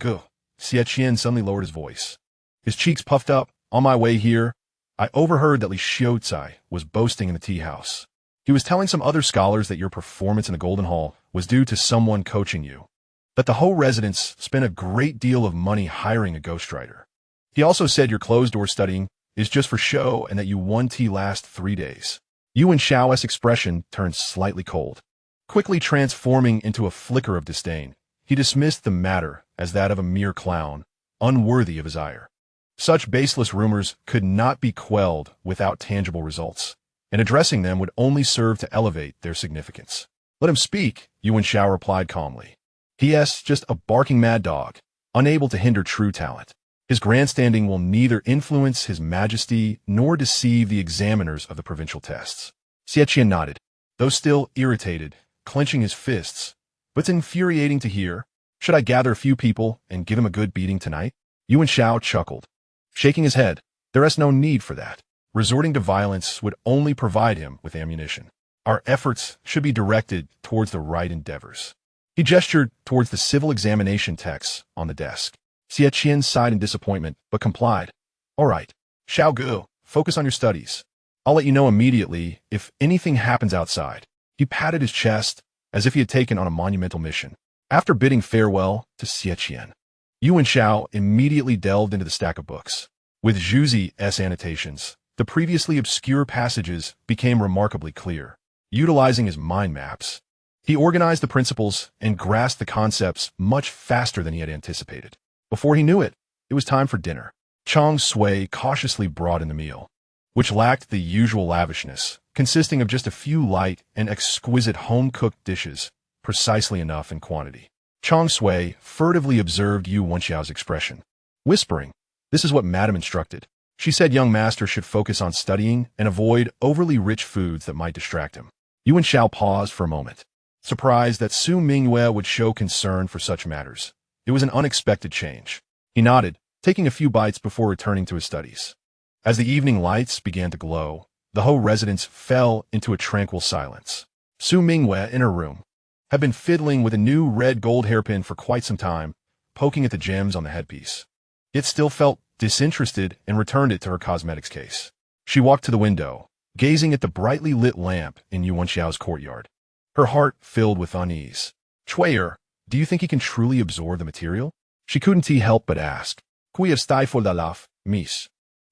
Xie Qian suddenly lowered his voice. His cheeks puffed up. On my way here, I overheard that Li Xiuzai was boasting in the tea house. He was telling some other scholars that your performance in the Golden Hall was due to someone coaching you, that the Ho residents spent a great deal of money hiring a ghostwriter. He also said your closed-door studying is just for show and that you won tea last 3 days. Yu Wenxiao's expression turned slightly cold. Quickly transforming into a flicker of disdain, he dismissed the matter as that of a mere clown, unworthy of his ire. Such baseless rumors could not be quelled without tangible results, and addressing them would only serve to elevate their significance. Let him speak, Yu Wenxiao replied calmly. He is just a barking mad dog, unable to hinder true talent. His grandstanding will neither influence his majesty nor deceive the examiners of the provincial tests. Xie Qian nodded, though still irritated, clenching his fists. But it's infuriating to hear. Should I gather a few people and give him a good beating tonight? Yu Wenxiao chuckled, shaking his head. There is no need for that. Resorting to violence would only provide him with ammunition. Our efforts should be directed towards the right endeavors. He gestured towards the civil examination texts on the desk. Xie Qian sighed in disappointment, but complied. All right, Xiao Gu, focus on your studies. I'll let you know immediately if anything happens outside. He patted his chest as if he had taken on a monumental mission. After bidding farewell to Xie Qian, Yu Wenxiao immediately delved into the stack of books. With Zhuzi's annotations, the previously obscure passages became remarkably clear. Utilizing his mind maps, he organized the principles and grasped the concepts much faster than he had anticipated. Before he knew it, it was time for dinner. Chang Sui cautiously brought in the meal, which lacked the usual lavishness, consisting of just a few light and exquisite home-cooked dishes, precisely enough in quantity. Chang Sui furtively observed Yu Wenxiao's expression, whispering, "This is what Madame instructed. She said young master should focus on studying and avoid overly rich foods that might distract him." Yu Wenxiao paused for a moment, surprised that Su Mingyue would show concern for such matters. It was an unexpected change. He nodded, taking a few bites before returning to his studies. As the evening lights began to glow, the whole residence fell into a tranquil silence. Su Mingyue, in her room, had been fiddling with a new red gold hairpin for quite some time, poking at the gems on the headpiece. Yet still felt disinterested and returned it to her cosmetics case. She walked to the window, gazing at the brightly lit lamp in Yu Wenxiao's courtyard. Her heart filled with unease. Chuier, do you think he can truly absorb the material? She couldn't help but ask. Qui estai for la laf, miss?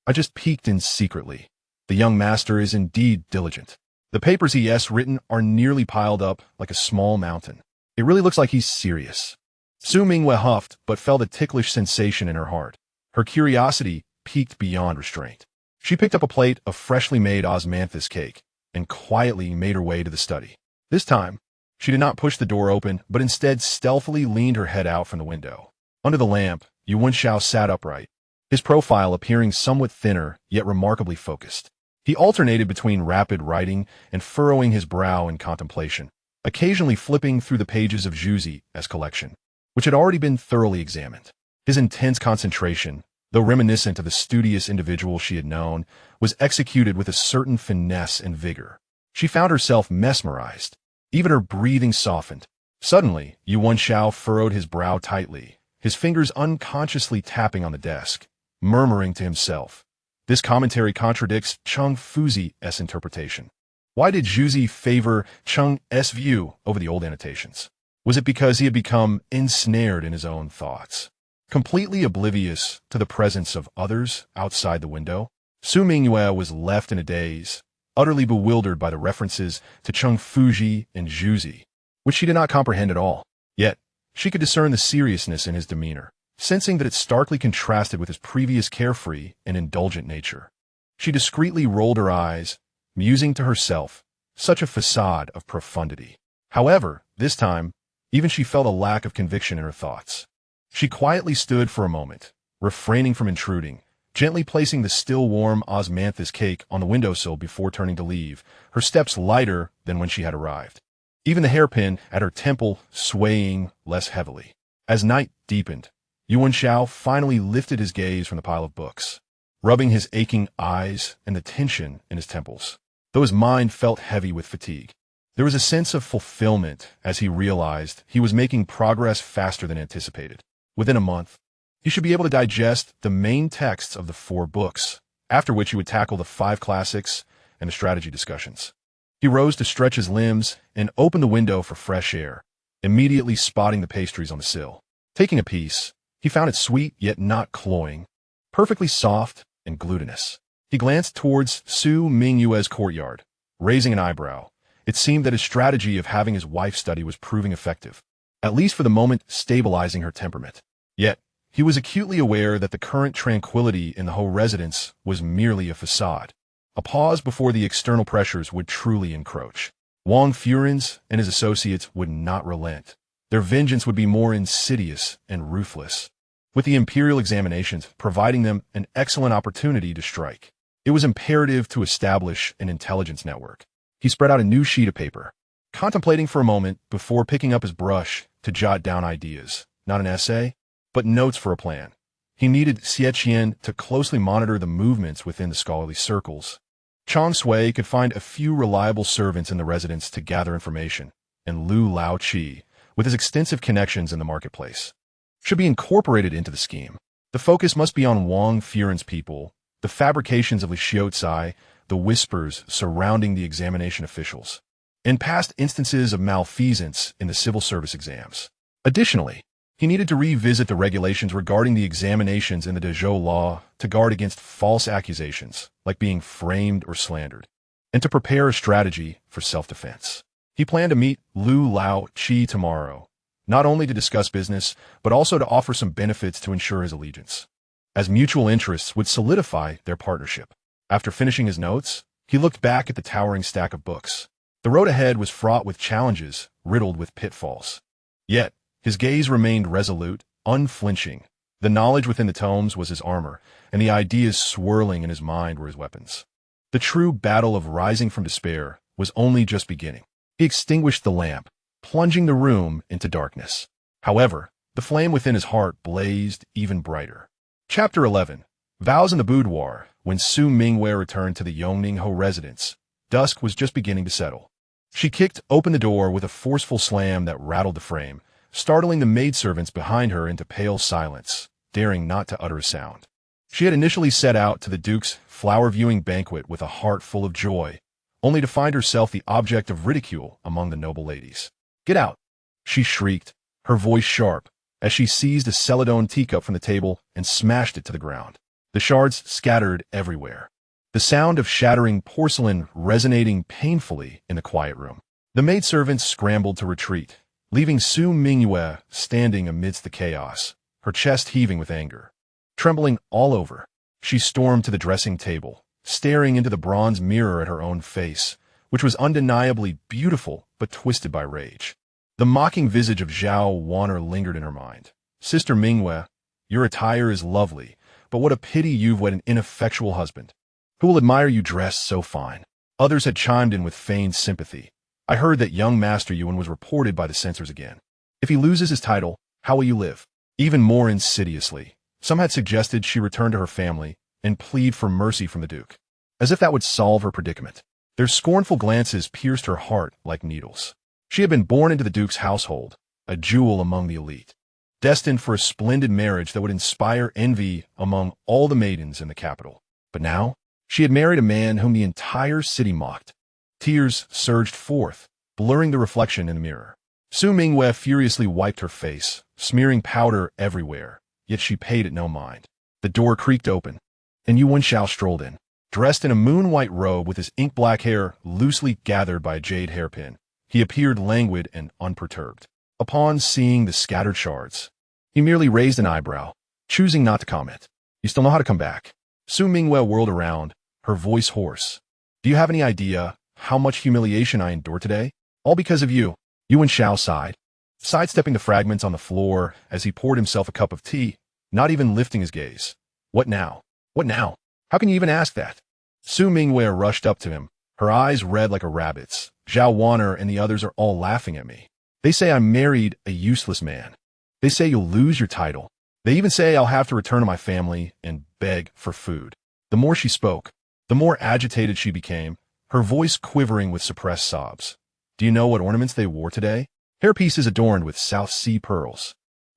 I just peeked in secretly. The young master is indeed diligent. The papers he has written are nearly piled up like a small mountain. It really looks like he's serious. Su Mingyue huffed, but felt a ticklish sensation in her heart. Her curiosity piqued beyond restraint. She picked up a plate of freshly made osmanthus cake and quietly made her way to the study. This time, she did not push the door open, but instead stealthily leaned her head out from the window. Under the lamp, Yu Wenxiao sat upright, his profile appearing somewhat thinner, yet remarkably focused. He alternated between rapid writing and furrowing his brow in contemplation, occasionally flipping through the pages of Zhuzi's collection, which had already been thoroughly examined. His intense concentration, though reminiscent of the studious individual she had known, was executed with a certain finesse and vigor. She found herself mesmerized. Even her breathing softened. Suddenly, Yu Wenxiao furrowed his brow tightly, his fingers unconsciously tapping on the desk, murmuring to himself, "This commentary contradicts Cheng Fuzi's interpretation. Why did Zhuzi favor Cheng's view over the old annotations? Was it because he had become ensnared in his own thoughts, completely oblivious to the presence of others outside the window? Su Mingyue was left in a daze, utterly bewildered by the references to Cheng Fuzi and Zhuzi, which she did not comprehend at all. Yet, she could discern the seriousness in his demeanor, sensing that it starkly contrasted with his previous carefree and indulgent nature. She discreetly rolled her eyes, musing to herself, such a facade of profundity. However, this time, even she felt a lack of conviction in her thoughts. She quietly stood for a moment, refraining from intruding, gently placing the still warm osmanthus cake on the windowsill before turning to leave, her steps lighter than when she had arrived. Even the hairpin at her temple swaying less heavily. As night deepened, Yu Wenxiao finally lifted his gaze from the pile of books, rubbing his aching eyes and the tension in his temples. Though his mind felt heavy with fatigue, there was a sense of fulfillment as he realized he was making progress faster than anticipated. Within a month, he should be able to digest the main texts of the 4 books, after which he would tackle the 5 classics and the strategy discussions. He rose to stretch his limbs and opened the window for fresh air, immediately spotting the pastries on the sill. Taking a piece, he found it sweet yet not cloying, perfectly soft and glutinous. He glanced towards Su Mingyue's courtyard, raising an eyebrow. It seemed that his strategy of having his wife study was proving effective, at least for the moment stabilizing her temperament. Yet, he was acutely aware that the current tranquility in the whole residence was merely a facade, a pause before the external pressures would truly encroach. Wang Furins and his associates would not relent. Their vengeance would be more insidious and ruthless, with the Imperial examinations providing them an excellent opportunity to strike. It was imperative to establish an intelligence network. He spread out a new sheet of paper, contemplating for a moment before picking up his brush to jot down ideas, not an essay, but notes for a plan. He needed Xie to closely monitor the movements within the scholarly circles. Chang Sui could find a few reliable servants in the residence to gather information, and Lu Laoqi, with his extensive connections in the marketplace, should be incorporated into the scheme. The focus must be on Wang Furin's people, the fabrications of Li Xiaocai, the whispers surrounding the examination officials, and past instances of malfeasance in the civil service exams. Additionally, he needed to revisit the regulations regarding the examinations in the Dezhou law to guard against false accusations, like being framed or slandered, and to prepare a strategy for self-defense. He planned to meet Lu Laoqi tomorrow, not only to discuss business, but also to offer some benefits to ensure his allegiance, as mutual interests would solidify their partnership. After finishing his notes, he looked back at the towering stack of books. The road ahead was fraught with challenges, riddled with pitfalls. Yet, his gaze remained resolute, unflinching. The knowledge within the tomes was his armor, and the ideas swirling in his mind were his weapons. The true battle of rising from despair was only just beginning. He extinguished the lamp, plunging the room into darkness. However, the flame within his heart blazed even brighter. Chapter 11. Vows in the Boudoir. When Su Mingyue returned to the Yongningho residence, dusk was just beginning to settle. She kicked open the door with a forceful slam that rattled the frame, startling the maidservants behind her into pale silence, daring not to utter a sound. She had initially set out to the Duke's flower-viewing banquet with a heart full of joy, only to find herself the object of ridicule among the noble ladies. "Get out!" she shrieked, her voice sharp, as she seized a celadone teacup from the table and smashed it to the ground. The shards scattered everywhere, the sound of shattering porcelain resonating painfully in the quiet room. The maidservants scrambled to retreat, leaving Su Mingyue standing amidst the chaos, her chest heaving with anger. Trembling all over, she stormed to the dressing table, staring into the bronze mirror at her own face, which was undeniably beautiful but twisted by rage. The mocking visage of Zhao Whiner lingered in her mind. "Sister Mingyue, your attire is lovely, but what a pity you've wed an ineffectual husband. Who will admire you dressed so fine?" Others had chimed in with feigned sympathy. "I heard that young Master Yuan was reported by the censors again. If he loses his title, how will you live?" Even more insidiously, some had suggested she return to her family and plead for mercy from the Duke, as if that would solve her predicament. Their scornful glances pierced her heart like needles. She had been born into the Duke's household, a jewel among the elite, destined for a splendid marriage that would inspire envy among all the maidens in the capital. But now, she had married a man whom the entire city mocked. Tears surged forth, blurring the reflection in the mirror. Su Mingyue furiously wiped her face, smearing powder everywhere, yet she paid it no mind. The door creaked open, and Yu Wenxiao strolled in, dressed in a moon-white robe with his ink-black hair loosely gathered by a jade hairpin. He appeared languid and unperturbed. Upon seeing the scattered shards, he merely raised an eyebrow, choosing not to comment. "You still know how to come back." Su Mingyue whirled around, her voice hoarse. "Do you have any idea how much humiliation I endured today? All because of you." Yu Wenxiao sighed, sidestepping the fragments on the floor as he poured himself a cup of tea, not even lifting his gaze. "What now? What now? How can you even ask that?" Su Mingyue rushed up to him, her eyes red like a rabbit's. "Zhao Whiner and the others are all laughing at me. They say I married a useless man. They say you'll lose your title. They even say I'll have to return to my family and beg for food." The more she spoke, the more agitated she became, her voice quivering with suppressed sobs. "Do you know what ornaments they wore today? Hairpieces adorned with South Sea pearls,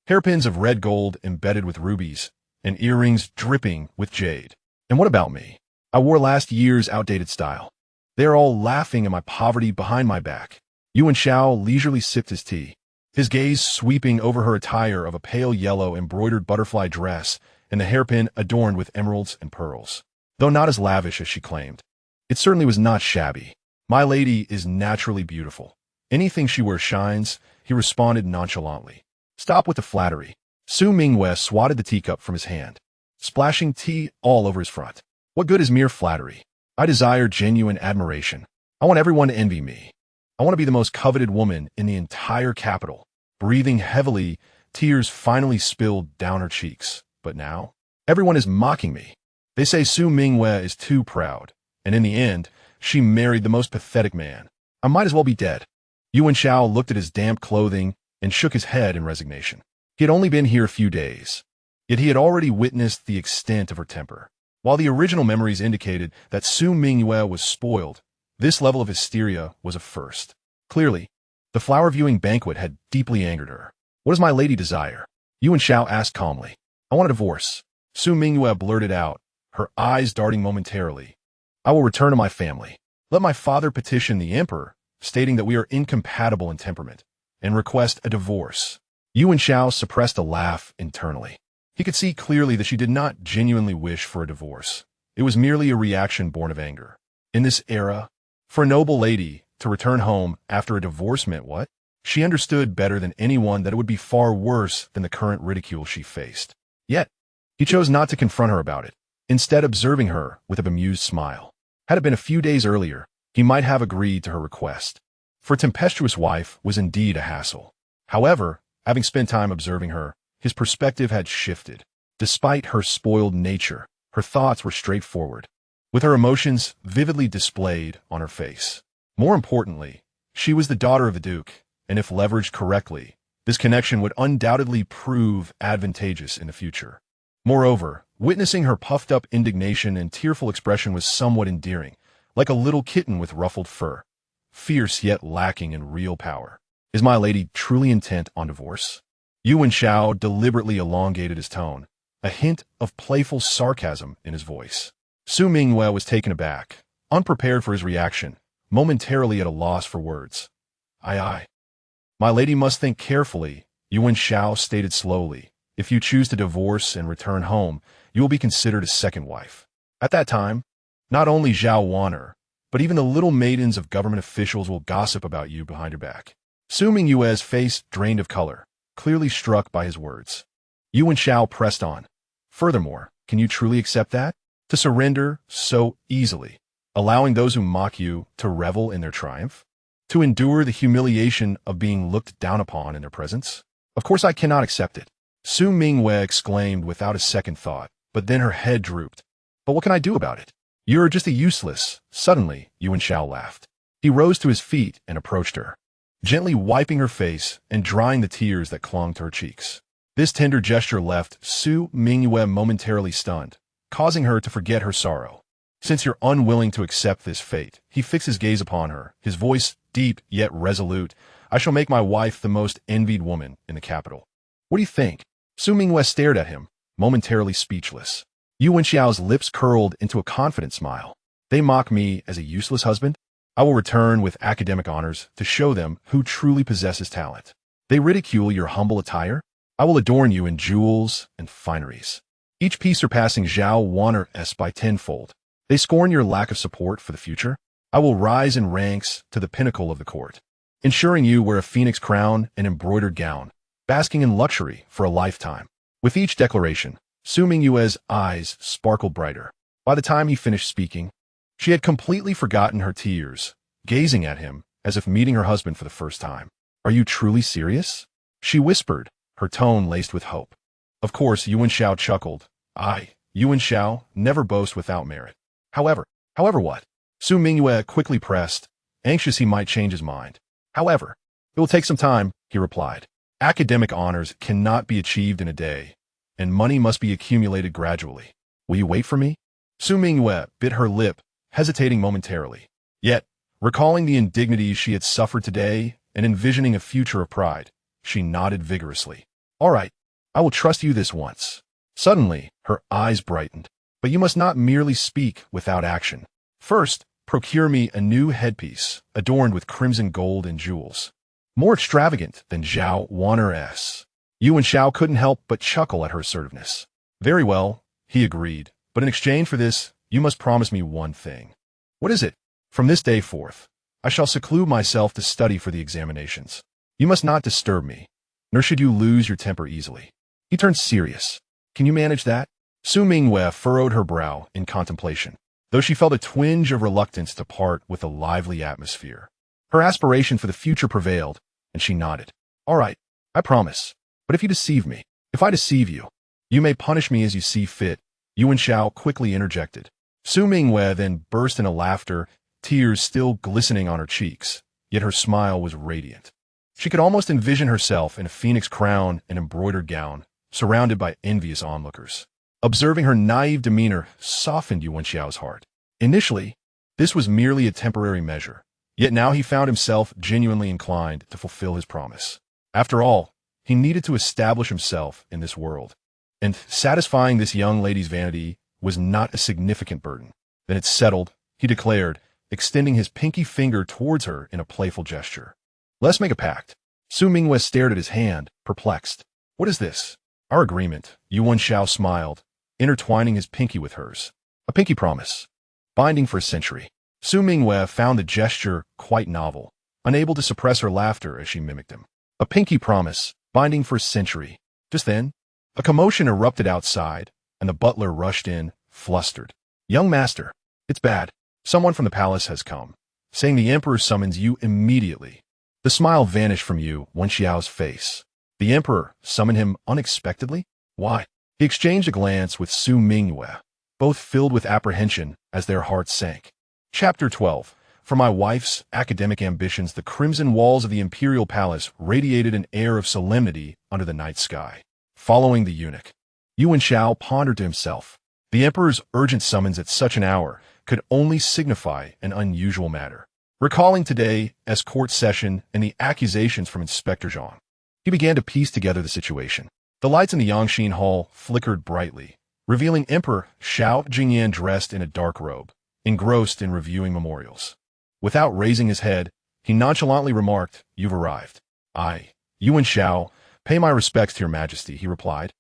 hairpins of red gold embedded with rubies, and earrings dripping with jade. And what about me? I wore last year's outdated style. They are all laughing at my poverty behind my back." Yu Wenxiao leisurely sipped his tea, his gaze sweeping over her attire of a pale yellow embroidered butterfly dress and the hairpin adorned with emeralds and pearls. though not as lavish as she claimed. It certainly was not shabby. My lady is naturally beautiful. Anything she wears shines, he responded nonchalantly. Stop with the flattery. Su Mingyue swatted the teacup from his hand, splashing tea all over his front. What good is mere flattery? I desire genuine admiration. I want everyone to envy me. I want to be the most coveted woman in the entire capital. Breathing heavily, tears finally spilled down her cheeks. But now, everyone is mocking me. They say Su Mingyue is too proud, and in the end, she married the most pathetic man. I might as well be dead. Yu Wenxiao looked at his damp clothing and shook his head in resignation. He had only been here a few days, yet he had already witnessed the extent of her temper. While the original memories indicated that Su Mingyue was spoiled, this level of hysteria was a first. Clearly, the flower-viewing banquet had deeply angered her. What does my lady desire? Yu Wenxiao asked calmly. I want a divorce. Su Mingyue blurted out, her eyes darting momentarily. I will return to my family. Let my father petition the emperor, stating that we are incompatible in temperament, and request a divorce. Yu Wenxiao suppressed a laugh internally. He could see clearly that she did not genuinely wish for a divorce. It was merely a reaction born of anger. In this era, for a noble lady to return home after a divorce meant what? She understood better than anyone that it would be far worse than the current ridicule she faced. Yet, he chose not to confront her about it, instead observing her with a bemused smile. Had it been a few days earlier, he might have agreed to her request. For a tempestuous wife was indeed a hassle. However, having spent time observing her, his perspective had shifted. Despite her spoiled nature, her thoughts were straightforward, with her emotions vividly displayed on her face. More importantly, she was the daughter of the Duke, and if leveraged correctly, this connection would undoubtedly prove advantageous in the future. Moreover, witnessing her puffed-up indignation and tearful expression was somewhat endearing, like a little kitten with ruffled fur, fierce yet lacking in real power. Is my lady truly intent on divorce? Yu Wenxiao deliberately elongated his tone, a hint of playful sarcasm in his voice. Su Mingyue was taken aback, unprepared for his reaction, momentarily at a loss for words. Aye. My lady must think carefully, Yu Wenxiao stated slowly. If you choose to divorce and return home, you will be considered a second wife. At that time, not only Zhao Whiner, but even the little maidens of government officials will gossip about you behind your back. Su Mingyue's face drained of color, clearly struck by his words. Yu Wenxiao pressed on. Furthermore, can you truly accept that? To surrender so easily, allowing those who mock you to revel in their triumph? To endure the humiliation of being looked down upon in their presence? Of course I cannot accept it. Su Mingyue exclaimed without a second thought, but then her head drooped. But what can I do about it? You're just a useless. Suddenly, Yu Wenxiao laughed. He rose to his feet and approached her, gently wiping her face and drying the tears that clung to her cheeks. This tender gesture left Su Mingyue momentarily stunned, causing her to forget her sorrow. Since you're unwilling to accept this fate, he fixed his gaze upon her, his voice deep yet resolute. I shall make my wife the most envied woman in the capital. What do you think? Su Mingyue stared at him, momentarily speechless. Yu Wenxiao's lips curled into a confident smile. They mock me as a useless husband? I will return with academic honors to show them who truly possesses talent. They ridicule your humble attire? I will adorn you in jewels and fineries, each piece surpassing Zhao Whiner's by tenfold. They scorn your lack of support for the future? I will rise in ranks to the pinnacle of the court, ensuring you wear a phoenix crown and embroidered gown, basking in luxury for a lifetime. With each declaration, Su Mingyue's eyes sparkled brighter. By the time he finished speaking, she had completely forgotten her tears, gazing at him as if meeting her husband for the first time. Are you truly serious? She whispered, her tone laced with hope. Of course, Yu Wenxiao chuckled. Yu Wenxiao never boast without merit. However what? Su Mingyue quickly pressed, anxious he might change his mind. However, it will take some time, he replied. Academic honors cannot be achieved in a day, and money must be accumulated gradually. Will you wait for me? Su Mingyue bit her lip, hesitating momentarily. Yet, recalling the indignities she had suffered today and envisioning a future of pride, she nodded vigorously. All right, I will trust you this once. Suddenly, her eyes brightened. But you must not merely speak without action. First, procure me a new headpiece, adorned with crimson gold and jewels, more extravagant than Zhao Whiner's. Yu Wenxiao couldn't help but chuckle at her assertiveness. Very well, he agreed, but in exchange for this, you must promise me one thing. What is it? From this day forth, I shall seclude myself to study for the examinations. You must not disturb me, nor should you lose your temper easily. He turned serious. Can you manage that? Su Mingyue furrowed her brow in contemplation, though she felt a twinge of reluctance to part with the lively atmosphere. Her aspiration for the future prevailed, and she nodded. All right, I promise. But if you deceive me, if I deceive you, you may punish me as you see fit, Yu Wenxiao quickly interjected. Su Mingyue then burst into laughter, tears still glistening on her cheeks, yet her smile was radiant. She could almost envision herself in a phoenix crown and embroidered gown, surrounded by envious onlookers. Observing her naive demeanor softened Yu Wenxiao's heart. Initially, this was merely a temporary measure, yet now he found himself genuinely inclined to fulfill his promise. After all, he needed to establish himself in this world, and satisfying this young lady's vanity was not a significant burden. Then it's settled, he declared, extending his pinky finger towards her in a playful gesture. Let's make a pact. Su Mingyue stared at his hand, perplexed. What is this? Our agreement, Yu Wenxiao smiled, intertwining his pinky with hers. A pinky promise. Binding for a century. Su Mingyue found the gesture quite novel, unable to suppress her laughter as she mimicked him. A pinky promise, binding for a century. Just then, a commotion erupted outside, and the butler rushed in, flustered. Young master, it's bad. Someone from the palace has come, saying the emperor summons you immediately. The smile vanished from Yu Wenxiao's face. The emperor summoned him unexpectedly? Why? He exchanged a glance with Su Mingyue, both filled with apprehension as their hearts sank. Chapter 12. For my wife's academic ambitions, the crimson walls of the Imperial palace radiated an air of solemnity under the night sky. Following the eunuch, Yu Wenxiao pondered to himself. The emperor's urgent summons at such an hour could only signify an unusual matter. Recalling today as court session and the accusations from Inspector Zhang, he began to piece together the situation. The lights in the Yangxin hall flickered brightly, revealing Emperor Xiao Jingyan dressed in a dark robe, engrossed in reviewing memorials. Without raising his head, he nonchalantly remarked, "You've arrived." "I, Yu Wenxiao, pay my respects to your majesty," he replied,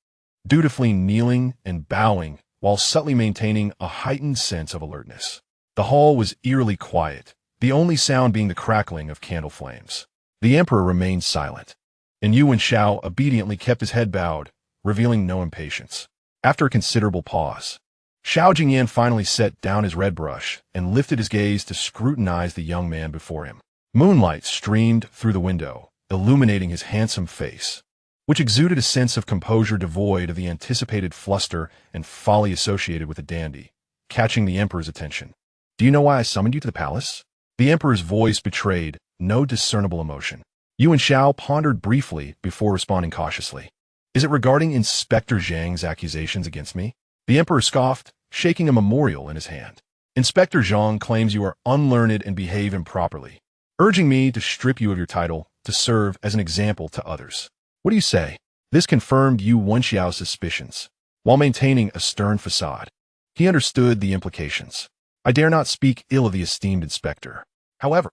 dutifully kneeling and bowing while subtly maintaining a heightened sense of alertness. The hall was eerily quiet, the only sound being the crackling of candle flames. The emperor remained silent, and Yu Wenxiao obediently kept his head bowed, revealing no impatience. After a considerable pause, Xiao Jingyan finally set down his red brush and lifted his gaze to scrutinize the young man before him. Moonlight streamed through the window, illuminating his handsome face, which exuded a sense of composure devoid of the anticipated fluster and folly associated with a dandy, catching the emperor's attention. "Do you know why I summoned you to the palace?" The emperor's voice betrayed no discernible emotion. Yu Wenxiao pondered briefly before responding cautiously. "Is it regarding Inspector Zhang's accusations against me?" The emperor scoffed, shaking a memorial in his hand. "Inspector Zhang claims you are unlearned and behave improperly, urging me to strip you of your title to serve as an example to others. What do you say?" This confirmed Yu Wenxiao's suspicions, while maintaining a stern facade. He understood the implications. "I dare not speak ill of the esteemed inspector. However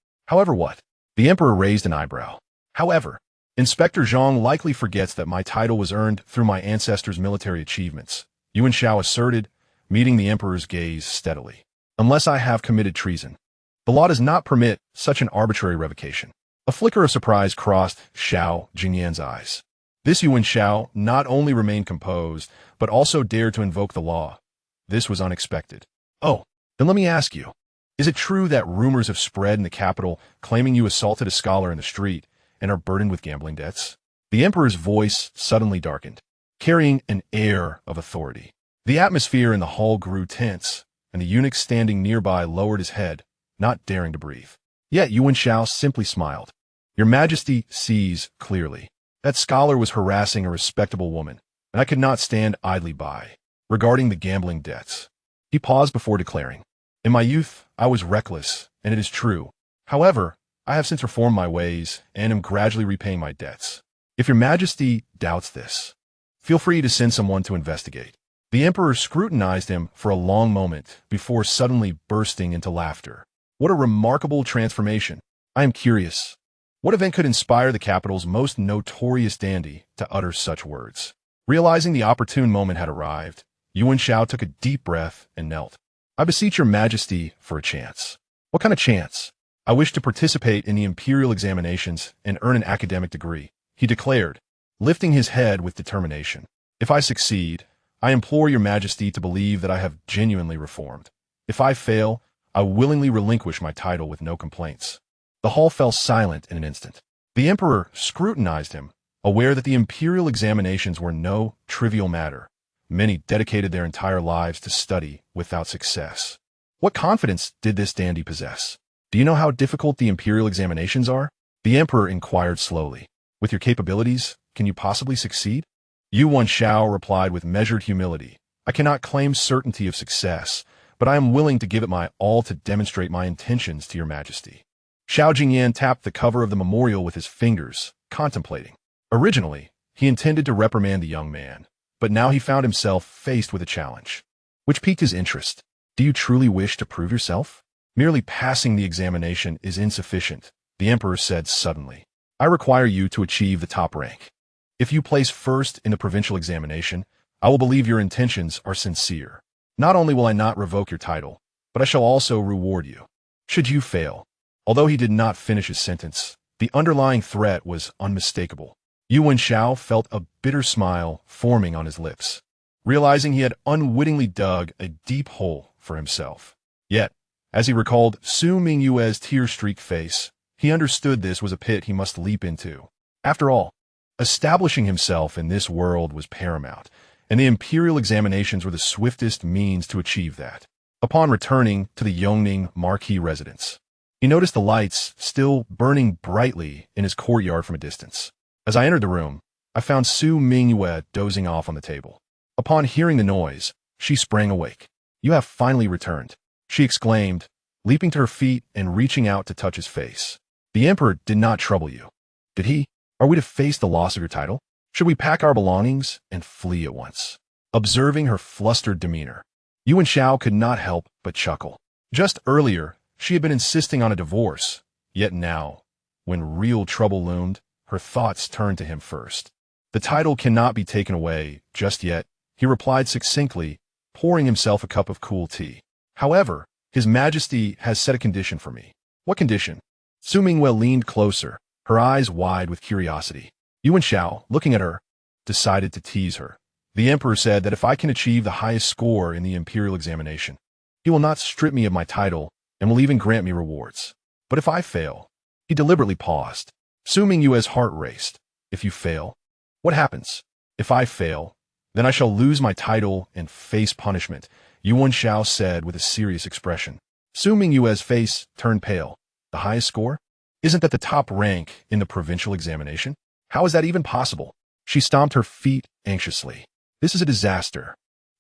what?" The emperor raised an eyebrow. "However, Inspector Zhang likely forgets that my title was earned through my ancestors' military achievements," Yu Wenxiao asserted, meeting the emperor's gaze steadily. "Unless I have committed treason, the law does not permit such an arbitrary revocation." A flicker of surprise crossed Xiao Jingyan's eyes. This Yu Wenxiao not only remained composed, but also dared to invoke the law. This was unexpected. "Oh, then let me ask you, is it true that rumors have spread in the capital claiming you assaulted a scholar in the street and are burdened with gambling debts?" The emperor's voice suddenly darkened, carrying an air of authority. The atmosphere in the hall grew tense, and the eunuch standing nearby lowered his head, not daring to breathe. Yet Yu Wenxiao simply smiled. "Your Majesty sees clearly. That scholar was harassing a respectable woman, and I could not stand idly by. Regarding the gambling debts," he paused before declaring, "in my youth I was reckless, and it is true. However, I have since reformed my ways and am gradually repaying my debts. If your Majesty doubts this, feel free to send someone to investigate." The emperor scrutinized him for a long moment before suddenly bursting into laughter. "What a remarkable transformation! I am curious. What event could inspire the capital's most notorious dandy to utter such words?" Realizing the opportune moment had arrived, Yu Wenxiao took a deep breath and knelt. I beseech your majesty for a chance. What kind of chance? I wish to participate in the imperial examinations and earn an academic degree, he declared, lifting his head with determination. If I succeed, I implore your majesty to believe that I have genuinely reformed. If I fail, I willingly relinquish my title with no complaints. The hall fell silent in an instant. The emperor scrutinized him, aware that the imperial examinations were no trivial matter. Many dedicated their entire lives to study without success. What confidence did this dandy possess? Do you know how difficult the imperial examinations are? The emperor inquired slowly. With your capabilities, can you possibly succeed? Yu Wenxiao replied with measured humility. I cannot claim certainty of success, but I am willing to give it my all to demonstrate my intentions to your majesty. Xiao Jingyan tapped the cover of the memorial with his fingers, contemplating. Originally, he intended to reprimand the young man, but now he found himself faced with a challenge, which piqued his interest. Do you truly wish to prove yourself? Merely passing the examination is insufficient, the emperor said suddenly. I require you to achieve the top rank. If you place first in the provincial examination, I will believe your intentions are sincere. Not only will I not revoke your title, but I shall also reward you. Should you fail? Although he did not finish his sentence, the underlying threat was unmistakable. Yu Wenxiao felt a bitter smile forming on his lips, realizing he had unwittingly dug a deep hole for himself. Yet, as he recalled Su Mingyue's tear-streaked face, he understood this was a pit he must leap into. After all, establishing himself in this world was paramount, and the imperial examinations were the swiftest means to achieve that. Upon returning to the Yongning marquis residence, he noticed the lights still burning brightly in his courtyard from a distance. As I entered the room, I found Su Mingyue dozing off on the table. Upon hearing the noise, she sprang awake. You have finally returned, she exclaimed, leaping to her feet and reaching out to touch his face. The emperor did not trouble you, did he? Are we to face the loss of your title? Should we pack our belongings and flee at once? Observing her flustered demeanor, Yu Wenxiao could not help but chuckle. Just earlier, she had been insisting on a divorce, yet now, when real trouble loomed, her thoughts turned to him first. The title cannot be taken away just yet, he replied succinctly, pouring himself a cup of cool tea. However, His Majesty has set a condition for me. What condition? Su Mingyue leaned closer, her eyes wide with curiosity. Yu Wenxiao, looking at her, decided to tease her. The emperor said that if I can achieve the highest score in the imperial examination, he will not strip me of my title and will even grant me rewards. But if I fail, he deliberately paused. Su Mingyue's heart raced. If you fail, what happens? If I fail, then I shall lose my title and face punishment, Yu Wenxiao said with a serious expression. Su Mingyue's face turned pale. The highest score? Isn't that the top rank in the provincial examination? How is that even possible? She stomped her feet anxiously. This is a disaster.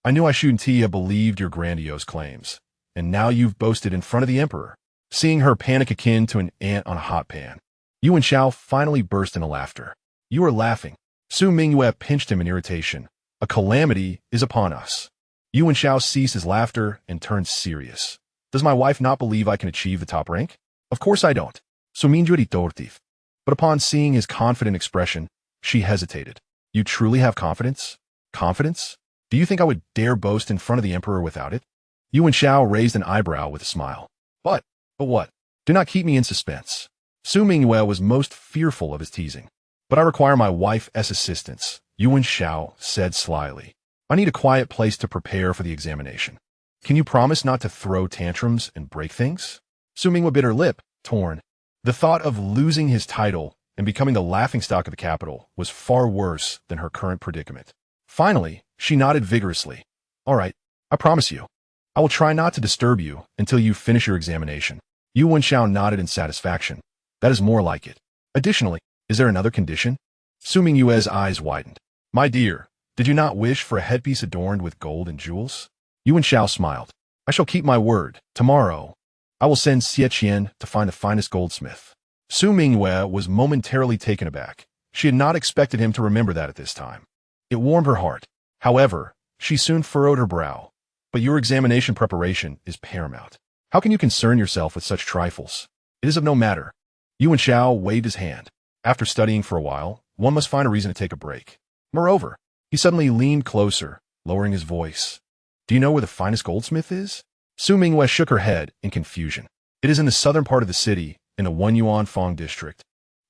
I knew I shouldn't have believed your grandiose claims. And now you've boasted in front of the emperor. Seeing her panic akin to an ant on a hot pan, Yu Wenxiao finally burst into laughter. You are laughing. Su Mingyue pinched him in irritation. A calamity is upon us. Yu Wenxiao ceased his laughter and turned serious. Does my wife not believe I can achieve the top rank? Of course I don't. Su Mingyue tortif. But upon seeing his confident expression, she hesitated. You truly have confidence? Confidence? Do you think I would dare boast in front of the emperor without it? Yu Wenxiao raised an eyebrow with a smile. But what? Do not keep me in suspense. Su Mingyue was most fearful of his teasing. But I require my wife's assistance, Yu Wenxiao said slyly. I need a quiet place to prepare for the examination. Can you promise not to throw tantrums and break things? Su Mingyue bit her lip, torn. The thought of losing his title and becoming the laughingstock of the capital was far worse than her current predicament. Finally, she nodded vigorously. All right, I promise you. I will try not to disturb you until you finish your examination. Yu Wenxiao nodded in satisfaction. That is more like it. Additionally, is there another condition? Su Mingyue's eyes widened. My dear, did you not wish for a headpiece adorned with gold and jewels? Yu Wenxiao smiled. I shall keep my word. Tomorrow, I will send Xie Qian to find the finest goldsmith. Su Mingyue was momentarily taken aback. She had not expected him to remember that at this time. It warmed her heart. However, she soon furrowed her brow. But your examination preparation is paramount. How can you concern yourself with such trifles? It is of no matter. Yu Wenxiao waved his hand. After studying for a while, one must find a reason to take a break. Moreover, he suddenly leaned closer, lowering his voice. Do you know where the finest goldsmith is? Su Mingyue shook her head in confusion. It is in the southern part of the city, in the Wenyuanfang district.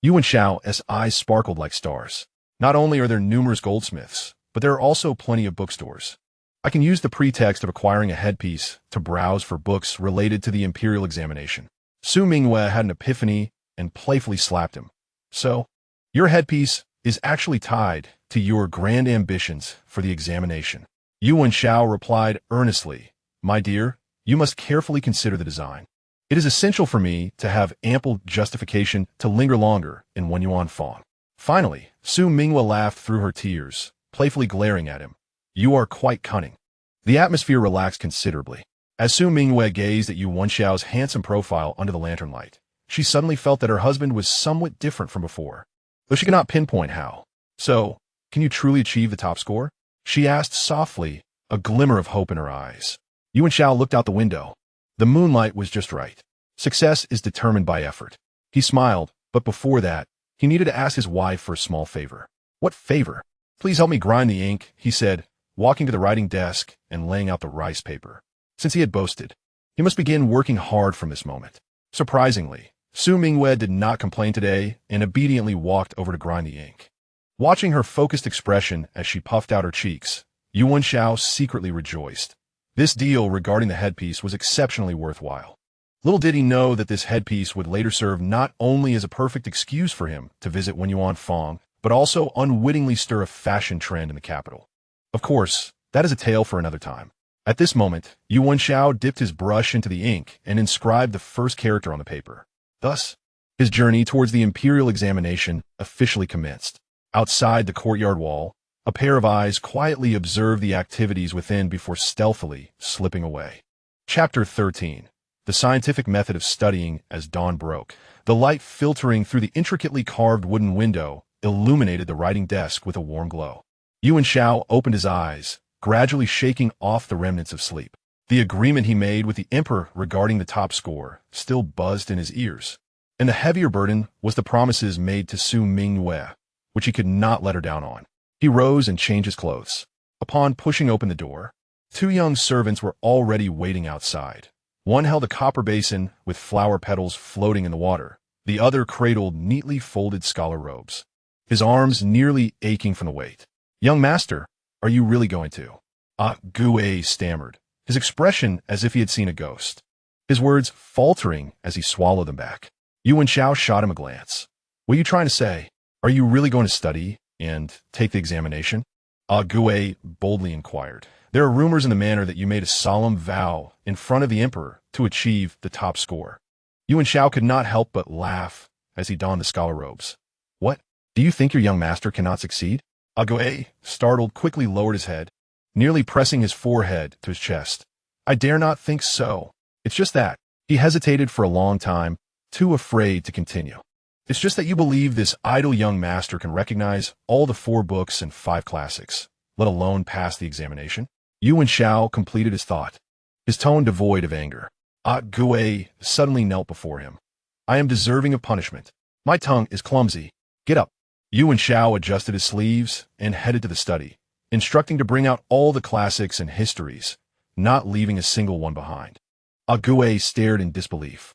Yu Wenxiao's eyes sparkled like stars. Not only are there numerous goldsmiths, but there are also plenty of bookstores. I can use the pretext of acquiring a headpiece to browse for books related to the Imperial examination. Su Mingyue had an epiphany and playfully slapped him. So, your headpiece is actually tied to your grand ambitions for the examination. Yu Wenxiao replied earnestly, "My dear, you must carefully consider the design. It is essential for me to have ample justification to linger longer in Wenyuanfang." Finally, Su Mingyue laughed through her tears, playfully glaring at him. "You are quite cunning." The atmosphere relaxed considerably. As Su Mingyue gazed at Yu Wenxiao's handsome profile under the lantern light, she suddenly felt that her husband was somewhat different from before, though she could not pinpoint how. "So, can you truly achieve the top score?" she asked softly, a glimmer of hope in her eyes. Yu Wenxiao looked out the window. The moonlight was just right. Success is determined by effort. He smiled, but before that, he needed to ask his wife for a small favor. "What favor?" "Please help me grind the ink," he said, walking to the writing desk and laying out the rice paper. Since he had boasted, he must begin working hard from this moment. Surprisingly, Su Mingyue did not complain today and obediently walked over to grind the ink. Watching her focused expression as she puffed out her cheeks, Yu Wenxiao secretly rejoiced. This deal regarding the headpiece was exceptionally worthwhile. Little did he know that this headpiece would later serve not only as a perfect excuse for him to visit Wenyuanfang, but also unwittingly stir a fashion trend in the capital. Of course, that is a tale for another time. At this moment, Yu Wenxiao dipped his brush into the ink and inscribed the first character on the paper. Thus, his journey towards the Imperial examination officially commenced. Outside the courtyard wall, a pair of eyes quietly observed the activities within before stealthily slipping away. Chapter 13. The scientific method of studying as dawn broke. The light filtering through the intricately carved wooden window illuminated the writing desk with a warm glow. Yu Wenxiao opened his eyes, gradually shaking off the remnants of sleep. The agreement he made with the emperor regarding the top score still buzzed in his ears. And the heavier burden was the promises made to Su Mingyue, which he could not let her down on. He rose and changed his clothes. Upon pushing open the door, two young servants were already waiting outside. One held a copper basin with flower petals floating in the water. The other cradled neatly folded scholar robes, his arms nearly aching from the weight. "Young master, are you really going to?" Gue stammered, his expression as if he had seen a ghost. His words faltering as he swallowed them back. Yu Wenxiao shot him a glance. "What are you trying to say? Are you really going to study and take the examination?" Gue boldly inquired. "There are rumors in the manor that you made a solemn vow in front of the emperor to achieve the top score." Yu Wenxiao could not help but laugh as he donned the scholar robes. "What? Do you think your young master cannot succeed?" Gue, startled, quickly lowered his head, nearly pressing his forehead to his chest. "I dare not think so. It's just that." He hesitated for a long time, too afraid to continue. "It's just that you believe this idle young master can recognize all the 4 books and 5 classics, let alone pass the examination." Yu Wenxiao completed his thought, his tone devoid of anger. Gue suddenly knelt before him. "I am deserving of punishment. My tongue is clumsy. Get up." Yu Wenxiao adjusted his sleeves and headed to the study, instructing to bring out all the classics and histories, not leaving a single one behind. Gue stared in disbelief.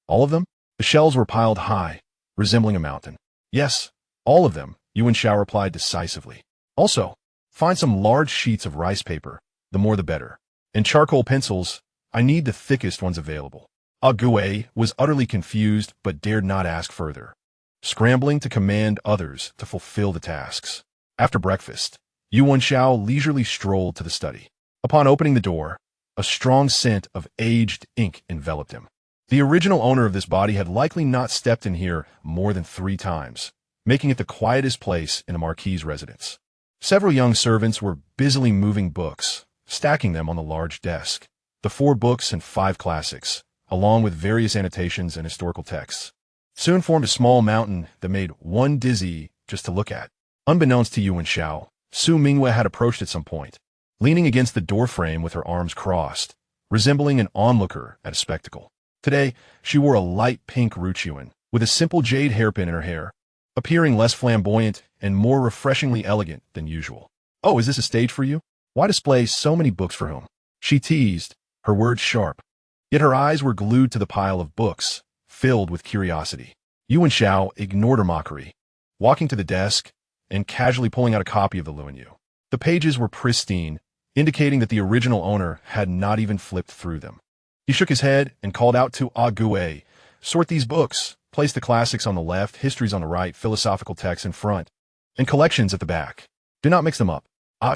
"All of them?" The shelves were piled high, resembling a mountain. "Yes, all of them," Yu Wenxiao replied decisively. "Also, find some large sheets of rice paper, the more the better. And charcoal pencils, I need the thickest ones available." Gue was utterly confused but dared not ask further, scrambling to command others to fulfill the tasks. After breakfast, Yu Wenxiao leisurely strolled to the study. Upon opening the door, a strong scent of aged ink enveloped him. The original owner of this body had likely not stepped in here more than 3 times, making it the quietest place in the Marquis's residence. Several young servants were busily moving books, stacking them on the large desk. The 4 books and 5 classics, along with various annotations and historical texts, soon formed a small mountain that made one dizzy just to look at. Unbeknownst to Yu Wenxiao, Su Mingyue had approached at some point, leaning against the doorframe with her arms crossed, resembling an onlooker at a spectacle. Today, she wore a light pink ruchuan, with a simple jade hairpin in her hair, appearing less flamboyant and more refreshingly elegant than usual. "Oh, is this a stage for you? Why display so many books for whom?" she teased, her words sharp. Yet her eyes were glued to the pile of books, filled with curiosity. Yu Wenxiao ignored her mockery, walking to the desk and casually pulling out a copy of the Luanyu. The pages were pristine, indicating that the original owner had not even flipped through them. He shook his head and called out to Gue, "Sort these books. Place the classics on the left, histories on the right, philosophical texts in front, and collections at the back. Do not mix them up."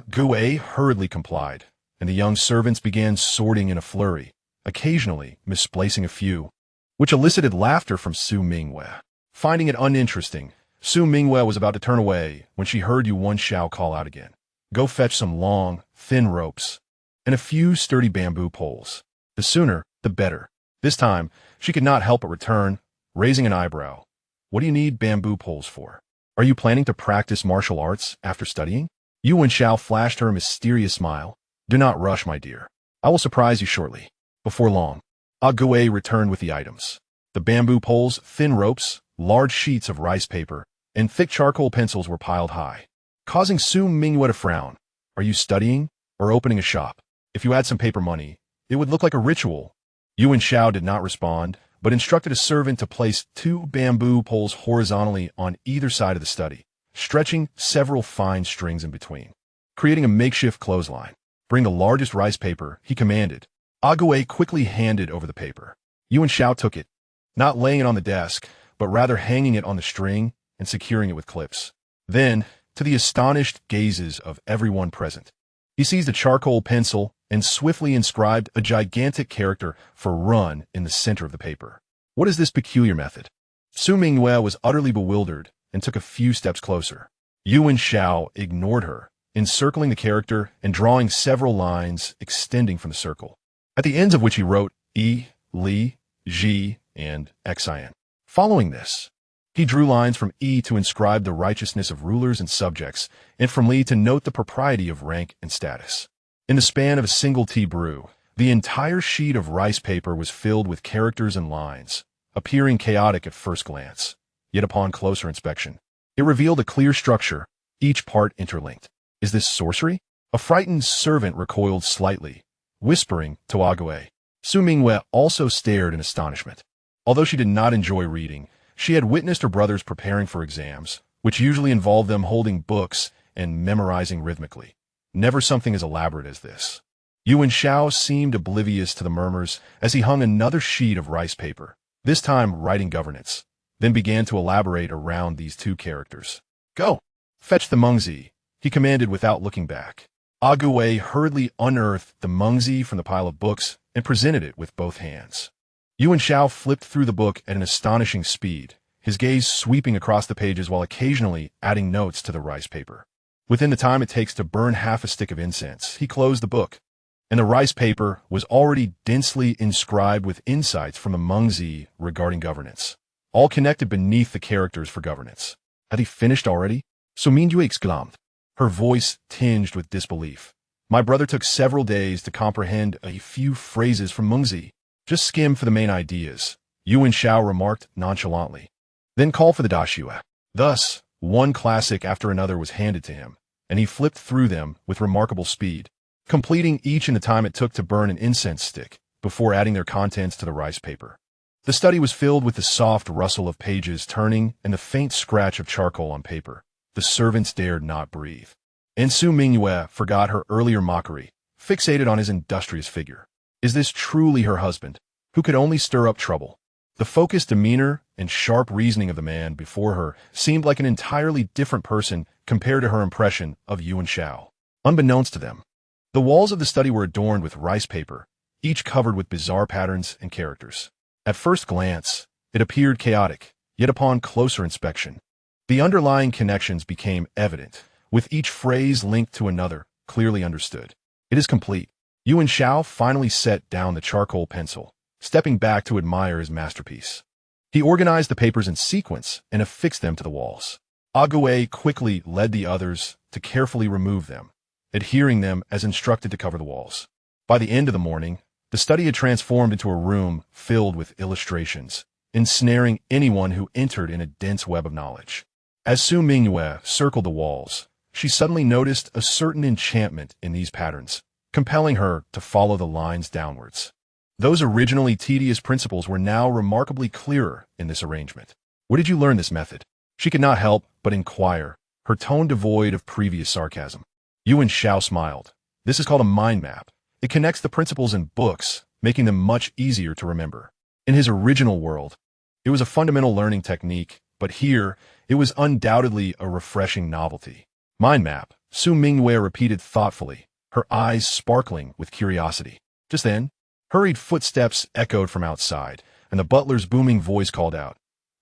Gue hurriedly complied, and the young servants began sorting in a flurry, occasionally misplacing a few, which elicited laughter from Su Mingyue. Finding it uninteresting, Su Mingyue was about to turn away when she heard Yu Wenxiao call out again. "Go fetch some long, thin ropes, and a few sturdy bamboo poles. The sooner, the better." This time, she could not help but return, raising an eyebrow. "What do you need bamboo poles for? Are you planning to practice martial arts after studying?" Yu Wenxiao flashed her a mysterious smile. "Do not rush, my dear. I will surprise you shortly." Before long, Gue returned with the items. The bamboo poles, thin ropes, large sheets of rice paper, and thick charcoal pencils were piled high, causing Su Mingyue to frown. "Are you studying or opening a shop? If you had some paper money, it would look like a ritual." Yu Wenxiao did not respond, but instructed a servant to place 2 bamboo poles horizontally on either side of the study, stretching several fine strings in between, creating a makeshift clothesline. "Bring the largest rice paper," he commanded. Gue quickly handed over the paper. Yu Wenxiao took it, not laying it on the desk, but rather hanging it on the string and securing it with clips. Then, to the astonished gazes of everyone present, he seized a charcoal pencil and swiftly inscribed a gigantic character for "run" in the center of the paper. "What is this peculiar method?" Su Mingyue was utterly bewildered and took a few steps closer. Yu Wenxiao ignored her, encircling the character and drawing several lines extending from the circle, at the ends of which he wrote E, Li, Ji, and Xian. Following this, he drew lines from E to inscribe the righteousness of rulers and subjects, and from Li to note the propriety of rank and status. In the span of a single tea brew, the entire sheet of rice paper was filled with characters and lines, appearing chaotic at first glance. Yet upon closer inspection, it revealed a clear structure, each part interlinked. "Is this sorcery?" A frightened servant recoiled slightly, whispering to Gue. Su Mingyue also stared in astonishment. Although she did not enjoy reading, she had witnessed her brothers preparing for exams, which usually involved them holding books and memorizing rhythmically. Never something as elaborate as this. Yu Wenxiao seemed oblivious to the murmurs as he hung another sheet of rice paper, this time writing governance, then began to elaborate around these 2 characters. "Go! Fetch the Mengzi," he commanded without looking back. Gue hurriedly unearthed the Mengzi from the pile of books and presented it with both hands. Yu Wenxiao flipped through the book at an astonishing speed, his gaze sweeping across the pages while occasionally adding notes to the rice paper. Within the time it takes to burn half a stick of incense, he closed the book, and the rice paper was already densely inscribed with insights from the Mengzi regarding governance, all connected beneath the characters for governance. Had he finished already? So Mingyue exclaimed, her voice tinged with disbelief. "My brother took several days to comprehend a few phrases from Mengzi. Just skim for the main ideas," Yu Wenxiao remarked nonchalantly. "Then call for the dashue." Thus, one classic after another was handed to him, and he flipped through them with remarkable speed, completing each in the time it took to burn an incense stick before adding their contents to the rice paper. The study was filled with the soft rustle of pages turning and the faint scratch of charcoal on paper. The servants dared not breathe. And Su Mingyue forgot her earlier mockery, fixated on his industrious figure. Is this truly her husband, who could only stir up trouble? The focused demeanor and sharp reasoning of the man before her seemed like an entirely different person compared to her impression of Yu Wenxiao. Unbeknownst to them, the walls of the study were adorned with rice paper, each covered with bizarre patterns and characters. At first glance, it appeared chaotic, yet upon closer inspection, the underlying connections became evident, with each phrase linked to another, clearly understood. "It is complete." Yu Wenxiao finally set down the charcoal pencil, stepping back to admire his masterpiece. He organized the papers in sequence and affixed them to the walls. Gue quickly led the others to carefully remove them, adhering them as instructed to cover the walls. By the end of the morning, the study had transformed into a room filled with illustrations, ensnaring anyone who entered in a dense web of knowledge. As Su Mingyue circled the walls, she suddenly noticed a certain enchantment in these patterns, compelling her to follow the lines downwards. Those originally tedious principles were now remarkably clearer in this arrangement. Where did you learn this method? She could not help but inquire, her tone devoid of previous sarcasm. Yu Wenxiao smiled. This is called a mind map. It connects the principles in books, making them much easier to remember. In his original world, it was a fundamental learning technique, but here, it was undoubtedly a refreshing novelty. Mind map, Su Mingyue repeated thoughtfully, her eyes sparkling with curiosity. Just then, hurried footsteps echoed from outside, and the butler's booming voice called out,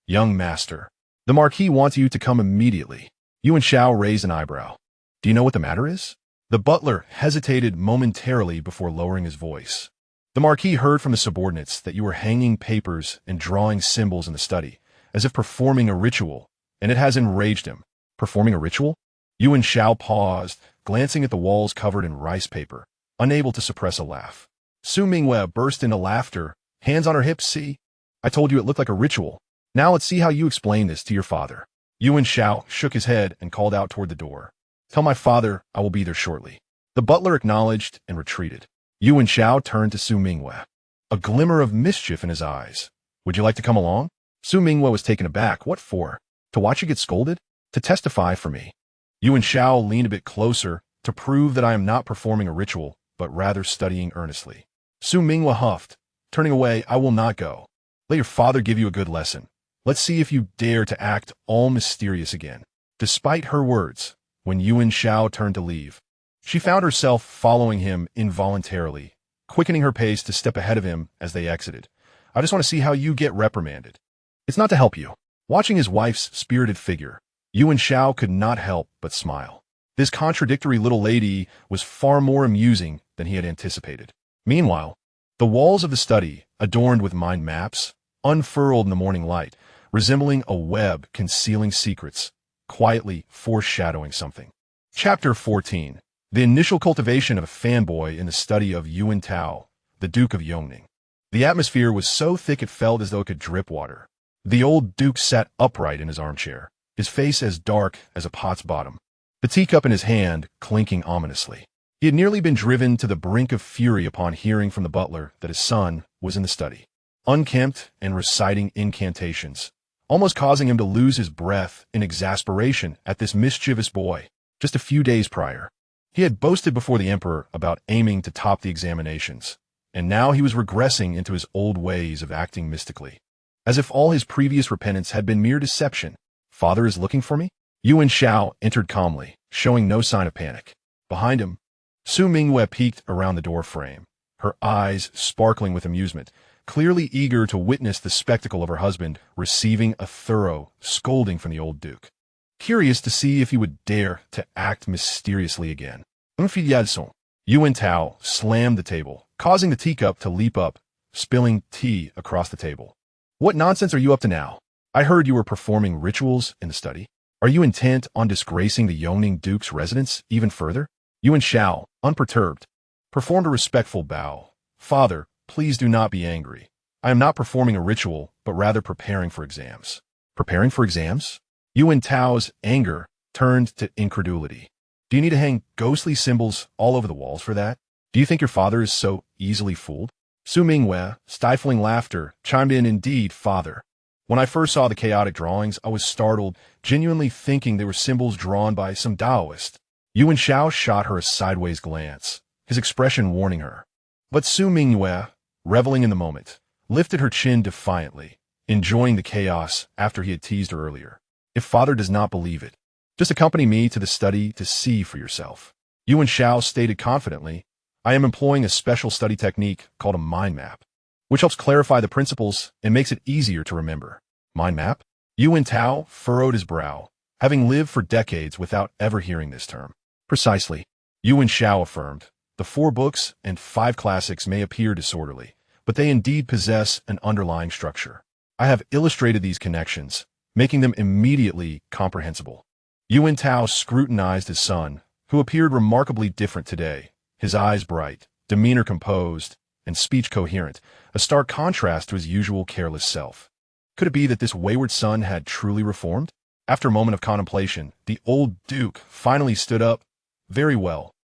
"Young master, the Marquis wants you to come immediately." Yu Wenxiao raised an eyebrow. "Do you know what the matter is?" The butler hesitated momentarily before lowering his voice. "The Marquis heard from the subordinates that you were hanging papers and drawing symbols in the study, as if performing a ritual, and it has enraged him." "Performing a ritual?" Yu Wenxiao paused, glancing at the walls covered in rice paper, unable to suppress a laugh. Su Mingyue burst into laughter, hands on her hips. "See? I told you it looked like a ritual. Now let's see how you explain this to your father." Yu Wenxiao shook his head and called out toward the door. "Tell my father I will be there shortly." The butler acknowledged and retreated. Yu Wenxiao turned to Su Mingyue, a glimmer of mischief in his eyes. "Would you like to come along?" Su Mingyue was taken aback. "What for? To watch you get scolded? To testify for me?" Yu Wenxiao leaned a bit closer to prove that I am not performing a ritual, but rather studying earnestly. Su Mingyue huffed, turning away. "I will not go. Let your father give you a good lesson. Let's see if you dare to act all mysterious again." Despite her words, when Yu Wenxiao turned to leave, she found herself following him involuntarily, quickening her pace to step ahead of him as they exited. "I just want to see how you get reprimanded." "It's not to help you." Watching his wife's spirited figure, Yu Wenxiao could not help but smile. This contradictory little lady was far more amusing than he had anticipated. Meanwhile, the walls of the study, adorned with mind maps, unfurled in the morning light, resembling a web concealing secrets, quietly foreshadowing something. Chapter 14. The initial cultivation of a fanboy in the study of Yu Wenxiao, the Duke of Yongning. The atmosphere was so thick it felt as though it could drip water. The old duke sat upright in his armchair, his face as dark as a pot's bottom, the teacup in his hand clinking ominously. He had nearly been driven to the brink of fury upon hearing from the butler that his son was in the study, unkempt and reciting incantations, almost causing him to lose his breath in exasperation at this mischievous boy. Just a few days prior, he had boasted before the emperor about aiming to top the examinations, and now he was regressing into his old ways of acting mystically, as if all his previous repentance had been mere deception. "Father is looking for me?" Yu Wenxiao entered calmly, showing no sign of panic. Behind him, Su Mingyue peeked around the door frame, her eyes sparkling with amusement, clearly eager to witness the spectacle of her husband receiving a thorough scolding from the old duke. Curious to see if he would dare to act mysteriously again. Infidèle. Yu Wenxiao slammed the table, causing the teacup to leap up, spilling tea across the table. "What nonsense are you up to now? I heard you were performing rituals in the study. Are you intent on disgracing the Yongning Duke's residence even further?" Yu Wenxiao, unperturbed, performed a respectful bow. "Father, please do not be angry. I am not performing a ritual, but rather preparing for exams." "Preparing for exams?" Yu Wenxiao's anger turned to incredulity. "Do you need to hang ghostly symbols all over the walls for that? Do you think your father is so easily fooled?" Su Mingyue, stifling laughter, chimed in, "Indeed, father. When I first saw the chaotic drawings, I was startled, genuinely thinking they were symbols drawn by some Taoist." Yu Wenxiao shot her a sideways glance, his expression warning her. But Su Mingyue, reveling in the moment, lifted her chin defiantly, enjoying the chaos after he had teased her earlier. "If father does not believe it, just accompany me to the study to see for yourself." Yu Wenxiao stated confidently, "I am employing a special study technique called a mind map, which helps clarify the principles and makes it easier to remember." "Mind map?" Yu Wenxiao furrowed his brow, having lived for decades without ever hearing this term. "Precisely," Yu Wenxiao affirmed. "The 4 books and 5 classics may appear disorderly, but they indeed possess an underlying structure. I have illustrated these connections, making them immediately comprehensible." Yu Wenxiao scrutinized his son, who appeared remarkably different today, his eyes bright, demeanor composed, and speech coherent, a stark contrast to his usual careless self. Could it be that this wayward son had truly reformed? After a moment of contemplation, the old duke finally stood up. "Very well.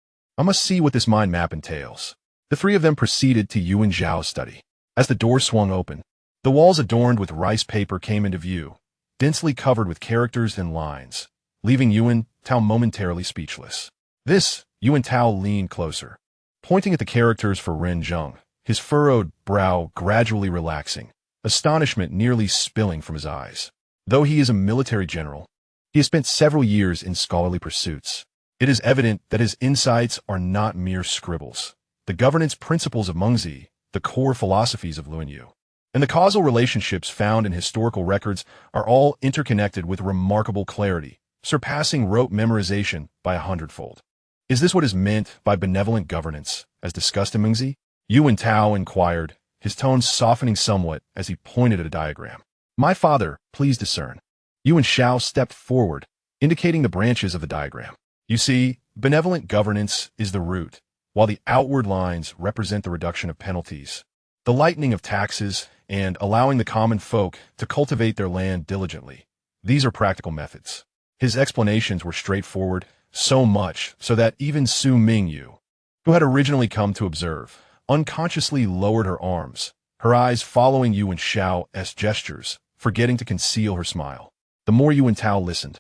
I must see what this mind map entails. The three of them proceeded to Yu Wenxiao's study. As the door swung open, the walls adorned with rice paper came into view, densely covered with characters and lines, leaving Yu Wenxiao momentarily speechless. Yu Wenxiao leaned closer, pointing at the characters for Ren Zheng, his furrowed brow gradually relaxing, astonishment nearly spilling from his eyes. Though he is a military general, he has spent several years in scholarly pursuits. It is evident that his insights are not mere scribbles. The governance principles of Mingyue, the core philosophies of Mingyue, and the causal relationships found in historical records are all interconnected with remarkable clarity, surpassing rote memorization by 100-fold. Is this what is meant by benevolent governance, as discussed in Mingyue? Yu Wenxiao inquired, his tone softening somewhat as he pointed at a diagram. My father, please discern. Yu Wenxiao stepped forward, indicating the branches of the diagram. You see, benevolent governance is the root, while the outward lines represent the reduction of penalties, the lightening of taxes, and allowing the common folk to cultivate their land diligently. These are practical methods. His explanations were straightforward, so much so that even Su Mingyue, who had originally come to observe, unconsciously lowered her arms, her eyes following Yu Wenxiao's gestures, forgetting to conceal her smile. The more Yu Wenxiao listened,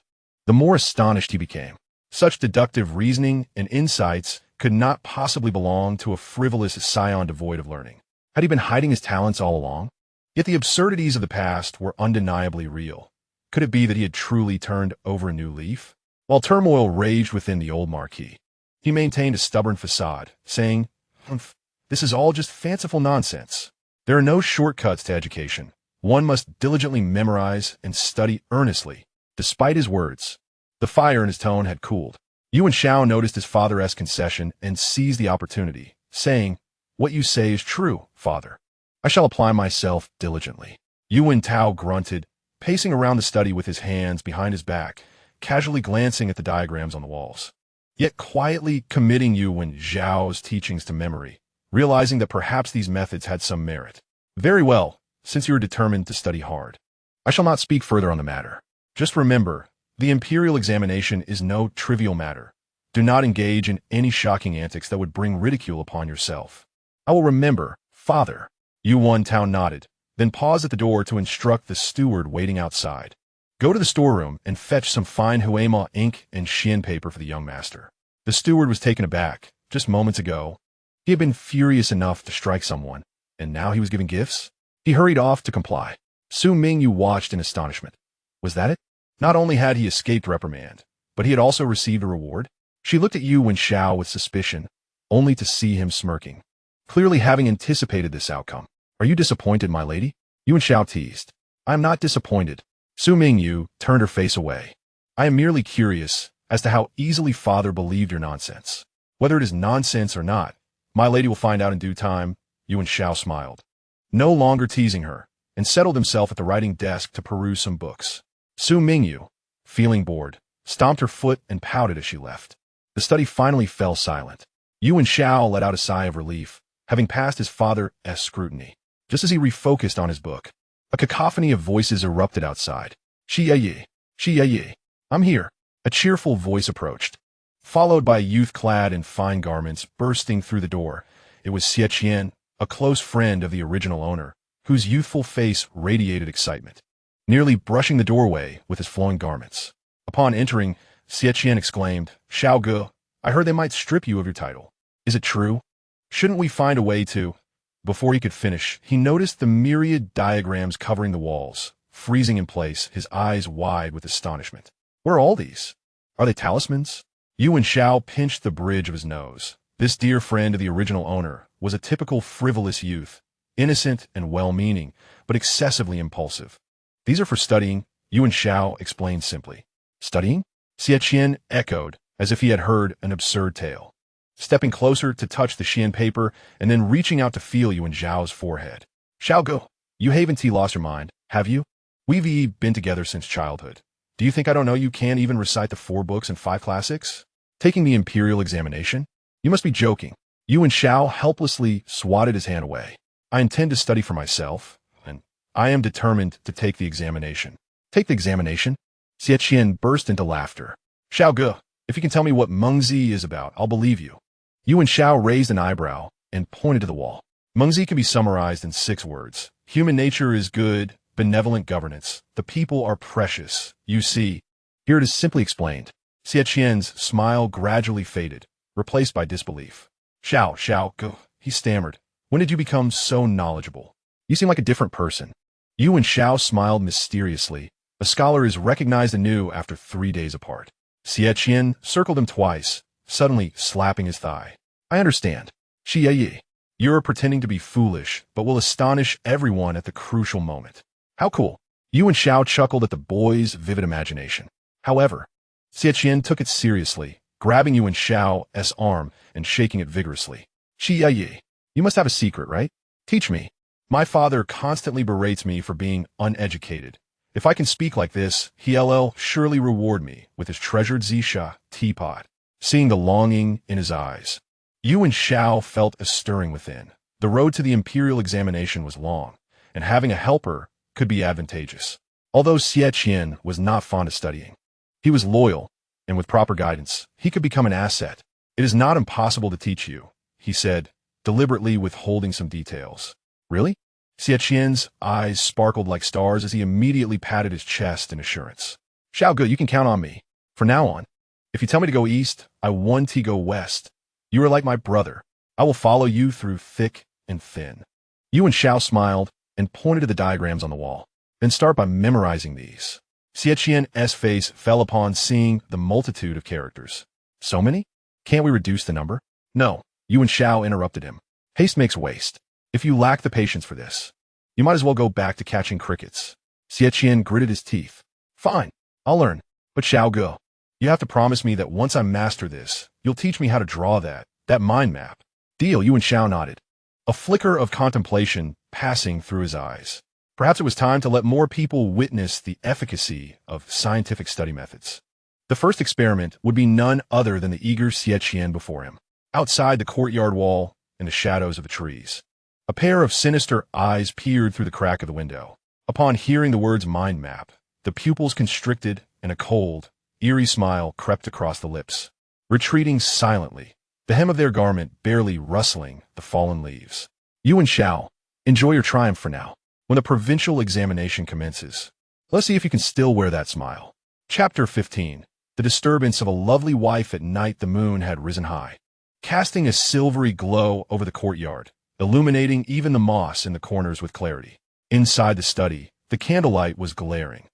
the more astonished he became. Such deductive reasoning and insights could not possibly belong to a frivolous scion devoid of learning. Had he been hiding his talents all along? Yet the absurdities of the past were undeniably real. Could it be that he had truly turned over a new leaf? While turmoil raged within the old marquis, he maintained a stubborn facade, saying, "This is all just fanciful nonsense. There are no shortcuts to education. One must diligently memorize and study earnestly." Despite his words, the fire in his tone had cooled. Yu Wenxiao noticed his father's concession and seized the opportunity, saying, "What you say is true, father. I shall apply myself diligently." Yu Wenxiao grunted, pacing around the study with his hands behind his back, casually glancing at the diagrams on the walls, yet quietly committing Yu Wenxiao's teachings to memory, realizing that perhaps these methods had some merit. "Very well, since you are determined to study hard. I shall not speak further on the matter. Just remember, the Imperial examination is no trivial matter. Do not engage in any shocking antics that would bring ridicule upon yourself." "I will remember, father." Yu Wenxiao nodded, then paused at the door to instruct the steward waiting outside. "Go to the storeroom and fetch some fine Huema ink and Xian paper for the young master." The steward was taken aback. Just moments ago, he had been furious enough to strike someone, and now he was giving gifts? He hurried off to comply. Su Mingyue watched in astonishment. Was that it? Not only had he escaped reprimand, but he had also received a reward. She looked at Yu Wenxiao with suspicion, only to see him smirking, clearly having anticipated this outcome. "Are you disappointed, my lady?" Yu Wenxiao teased. "I am not disappointed." Su Mingyue turned her face away. "I am merely curious as to how easily father believed your nonsense. Whether it is nonsense or not, my lady will find out in due time." Yu Wenxiao smiled, no longer teasing her, and settled himself at the writing desk to peruse some books. Su Mingyue, feeling bored, stomped her foot and pouted as she left. The study finally fell silent. Yu Wenxiao let out a sigh of relief, having passed his father's scrutiny. Just as he refocused on his book, a cacophony of voices erupted outside. "Xie Xie, I'm here." A cheerful voice approached, followed by a youth clad in fine garments bursting through the door. It was Xie Qian, a close friend of the original owner, whose youthful face radiated excitement, nearly brushing the doorway with his flowing garments. Upon entering, Xie Qian exclaimed, "Xiao Ge, I heard they might strip you of your title. Is it true? Shouldn't we find a way to—" Before he could finish, he noticed the myriad diagrams covering the walls, freezing in place, his eyes wide with astonishment. "Where are all these? Are they talismans?" Yu Wenxiao pinched the bridge of his nose. This dear friend of the original owner was a typical frivolous youth, innocent and well-meaning, but excessively impulsive. "These are for studying," Yu Wenxiao explained simply. "Studying?" Xie Qian echoed, as if he had heard an absurd tale, stepping closer to touch the Xian paper and then reaching out to feel Yu Wenxiao's forehead. "Xiao Ge, you haven't lost your mind, have you? We've been together since childhood. Do you think I don't know you can't even recite the 4 books and 5 classics? Taking the Imperial examination? You must be joking." Yu Wenxiao helplessly swatted his hand away. "I intend to study for myself, and I am determined to take the examination." "Take the examination?" Xie Qian burst into laughter. "Xiao Ge, if you can tell me what Mingyue is about, I'll believe you." Yu Wenxiao raised an eyebrow and pointed to the wall. Mingyue can be summarized in 6 words. Human nature is good, benevolent governance. The people are precious. You see, here it is simply explained. Xie Qian's smile gradually faded, replaced by disbelief. Xiao, go, he stammered. When did you become so knowledgeable? You seem like a different person. Yu Wenxiao smiled mysteriously. A scholar is recognized anew after 3 days apart. Xie Qian circled him twice, suddenly slapping his thigh. I understand. Xie Yi, you're pretending to be foolish, but will astonish everyone at the crucial moment. How cool. Yu Wenxiao chuckled at the boy's vivid imagination. However, Xie Qian took it seriously, grabbing Yu Wenxiao's arm and shaking it vigorously. Xie Yi, you must have a secret, right? Teach me. My father constantly berates me for being uneducated. If I can speak like this, he'll surely reward me with his treasured Zisha teapot. Seeing the longing in his eyes, Yu Wenxiao felt a stirring within. The road to the Imperial examination was long, and having a helper could be advantageous. Although Xie Qian was not fond of studying, he was loyal, and with proper guidance, he could become an asset. It is not impossible to teach you, he said, deliberately withholding some details. Really? Xie Qian's eyes sparkled like stars as he immediately patted his chest in assurance. Xiao Ge, you can count on me. From now on, if you tell me to go east, I want to go west. You are like my brother. I will follow you through thick and thin. Yu Wenxiao smiled and pointed to the diagrams on the wall. Then start by memorizing these. Xie Qian's face fell upon seeing the multitude of characters. So many? Can't we reduce the number? No, Yu Wenxiao interrupted him. Haste makes waste. If you lack the patience for this, you might as well go back to catching crickets. Xie Qian gritted his teeth. Fine, I'll learn. But Xiao Ge, you have to promise me that once I master this, you'll teach me how to draw that mind map. Deal, Yu Wenxiao nodded, a flicker of contemplation passing through his eyes. Perhaps it was time to let more people witness the efficacy of scientific study methods. The first experiment would be none other than the eager Xie Qian before him, outside the courtyard wall in the shadows of the trees. A pair of sinister eyes peered through the crack of the window. Upon hearing the words mind map, the pupils constricted and a cold, eerie smile crept across the lips. Retreating silently, the hem of their garment barely rustling the fallen leaves. Yu Wenxiao, enjoy your triumph for now. When the provincial examination commences, let's see if you can still wear that smile. Chapter 15. The disturbance of a lovely wife at night. The moon had risen high, casting a silvery glow over the courtyard, illuminating even the moss in the corners with clarity. Inside the study, the candlelight was glaring.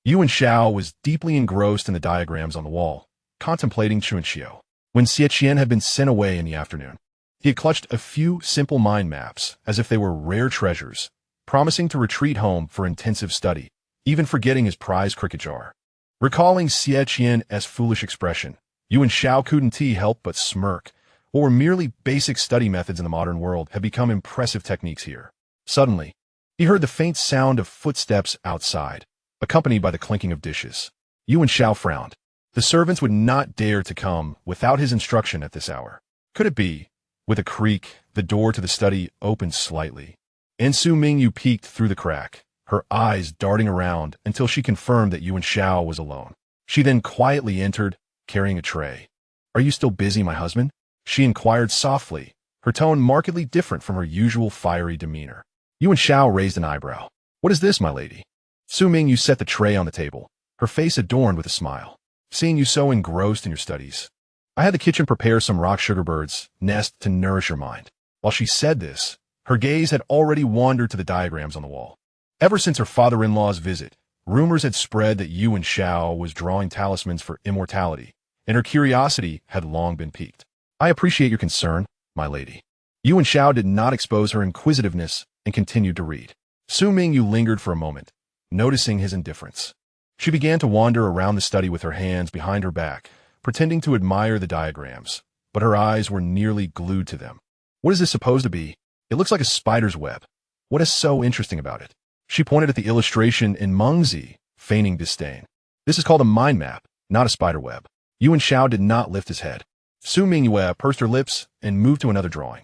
Yu Wenxiao was deeply engrossed in the diagrams on the wall, contemplating Chunqiu. When Xie Qian had been sent away in the afternoon, he had clutched a few simple mind maps as if they were rare treasures, promising to retreat home for intensive study, even forgetting his prized cricket jar. Recalling Xie Qian's foolish expression, Yu Wenxiao couldn't help but smirk. What were merely basic study methods in the modern world had become impressive techniques here. Suddenly, he heard the faint sound of footsteps outside, accompanied by the clinking of dishes. Yu Wenxiao frowned. The servants would not dare to come without his instruction at this hour. Could it be? With a creak, the door to the study opened slightly, and Su Mingyue peeked through the crack, her eyes darting around until she confirmed that Yu Wenxiao was alone. She then quietly entered, carrying a tray. Are you still busy, my husband? She inquired softly, her tone markedly different from her usual fiery demeanor. Yu Wenxiao raised an eyebrow. What is this, my lady? Su Mingyue set the tray on the table, her face adorned with a smile. Seeing you so engrossed in your studies, I had the kitchen prepare some rock sugar birds' nest to nourish your mind. While she said this, her gaze had already wandered to the diagrams on the wall. Ever since her father-in-law's visit, rumors had spread that Yu Wenxiao was drawing talismans for immortality, and her curiosity had long been piqued. I appreciate your concern, my lady. Yu Wenxiao did not expose her inquisitiveness and continued to read. Su Mingyue lingered for a moment, noticing his indifference. She began to wander around the study with her hands behind her back, pretending to admire the diagrams, but her eyes were nearly glued to them. What is this supposed to be? It looks like a spider's web. What is so interesting about it? She pointed at the illustration in Mingyue, feigning disdain. This is called a mind map, not a spider web. Yu Wenxiao did not lift his head. Su Mingyue pursed her lips and moved to another drawing.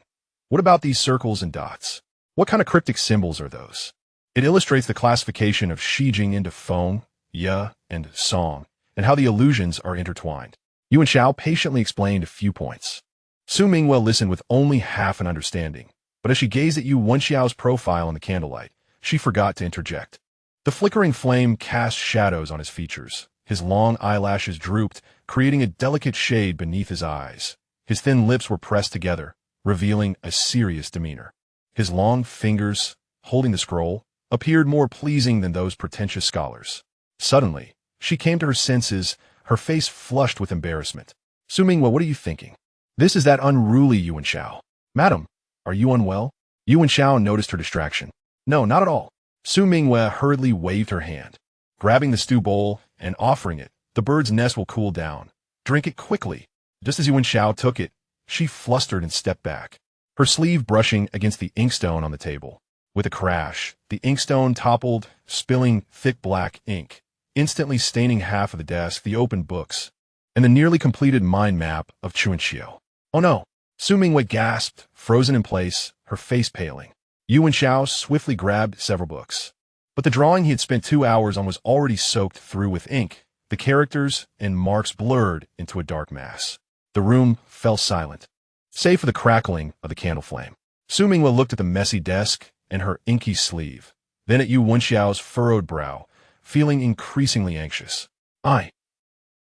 What about these circles and dots? What kind of cryptic symbols are those? It illustrates the classification of Shijing into Feng, Ye, and Song, and how the illusions are intertwined. Yu Wenxiao patiently explained a few points. Su Mingyue listened with only half an understanding, but as she gazed at Yu Wenxiao's profile in the candlelight, she forgot to interject. The flickering flame cast shadows on his features. His long eyelashes drooped, creating a delicate shade beneath his eyes. His thin lips were pressed together, revealing a serious demeanor. His long fingers, holding the scroll, appeared more pleasing than those pretentious scholars. Suddenly, she came to her senses, her face flushed with embarrassment. Su Mingyue, what are you thinking? This is that unruly Yu Wenxiao. Madam, are you unwell? Yu Wenxiao noticed her distraction. No, not at all. Su Mingyue hurriedly waved her hand, grabbing the stew bowl and offering it. The bird's nest will cool down. Drink it quickly. Just as Yu Wenxiao took it, she flustered and stepped back, her sleeve brushing against the inkstone on the table. With a crash, the inkstone toppled, spilling thick black ink, instantly staining half of the desk, the open books, and the nearly completed mind map of Chuanxiu. Oh no! Su Mingyue gasped, frozen in place, her face paling. Yu Wenxiao swiftly grabbed several books. But the drawing he had spent 2 hours on was already soaked through with ink, the characters and marks blurred into a dark mass. The room fell silent, save for the crackling of the candle flame. Su Mingyue looked at the messy desk and her inky sleeve, then at Yu Wenxiao's furrowed brow, feeling increasingly anxious. I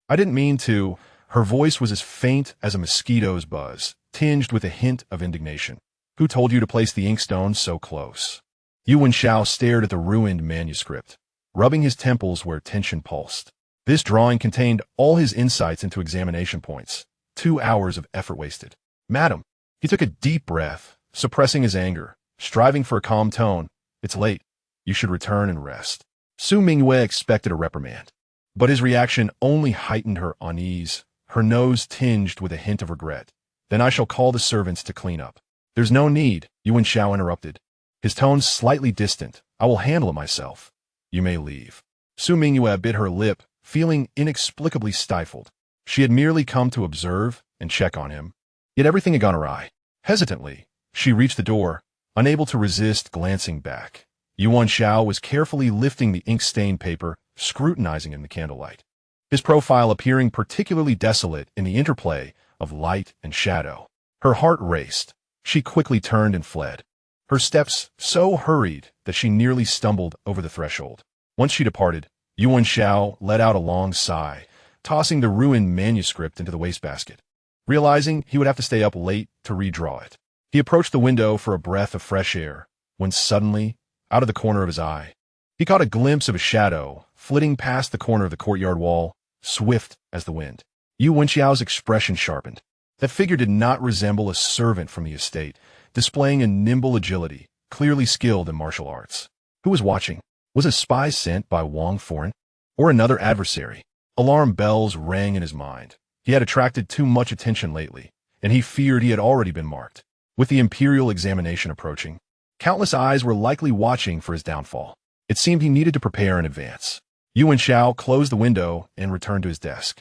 didn't mean to. Her voice was as faint as a mosquito's buzz, tinged with a hint of indignation. Who told you to place the inkstone so close? Yu Wenxiao stared at the ruined manuscript, rubbing his temples where tension pulsed. This drawing contained all his insights into examination points. 2 hours of effort wasted. Madam, he took a deep breath, suppressing his anger, striving for a calm tone. It's late. You should return and rest. Su Mingyue expected a reprimand, but his reaction only heightened her unease, her nose tinged with a hint of regret. Then I shall call the servants to clean up. There's no need, Yu Wenxiao interrupted, his tone slightly distant. I will handle it myself. You may leave. Su Mingyue bit her lip, feeling inexplicably stifled. She had merely come to observe and check on him, yet everything had gone awry. Hesitantly, she reached the door, unable to resist glancing back. Yu Wenxiao was carefully lifting the ink-stained paper, scrutinizing it in the candlelight, his profile appearing particularly desolate in the interplay of light and shadow. Her heart raced. She quickly turned and fled, her steps so hurried that she nearly stumbled over the threshold. Once she departed, Yu Wenxiao let out a long sigh, tossing the ruined manuscript into the wastebasket, realizing he would have to stay up late to redraw it. He approached the window for a breath of fresh air, when suddenly, out of the corner of his eye, he caught a glimpse of a shadow flitting past the corner of the courtyard wall, swift as the wind. Yu Wenxiao's expression sharpened. That figure did not resemble a servant from the estate, displaying a nimble agility, clearly skilled in martial arts. Who was watching? Was a spy sent by Wang Foreign? Or another adversary? Alarm bells rang in his mind. He had attracted too much attention lately, and he feared he had already been marked. With the Imperial examination approaching, countless eyes were likely watching for his downfall. It seemed he needed to prepare in advance. Yu Wenxiao closed the window and returned to his desk,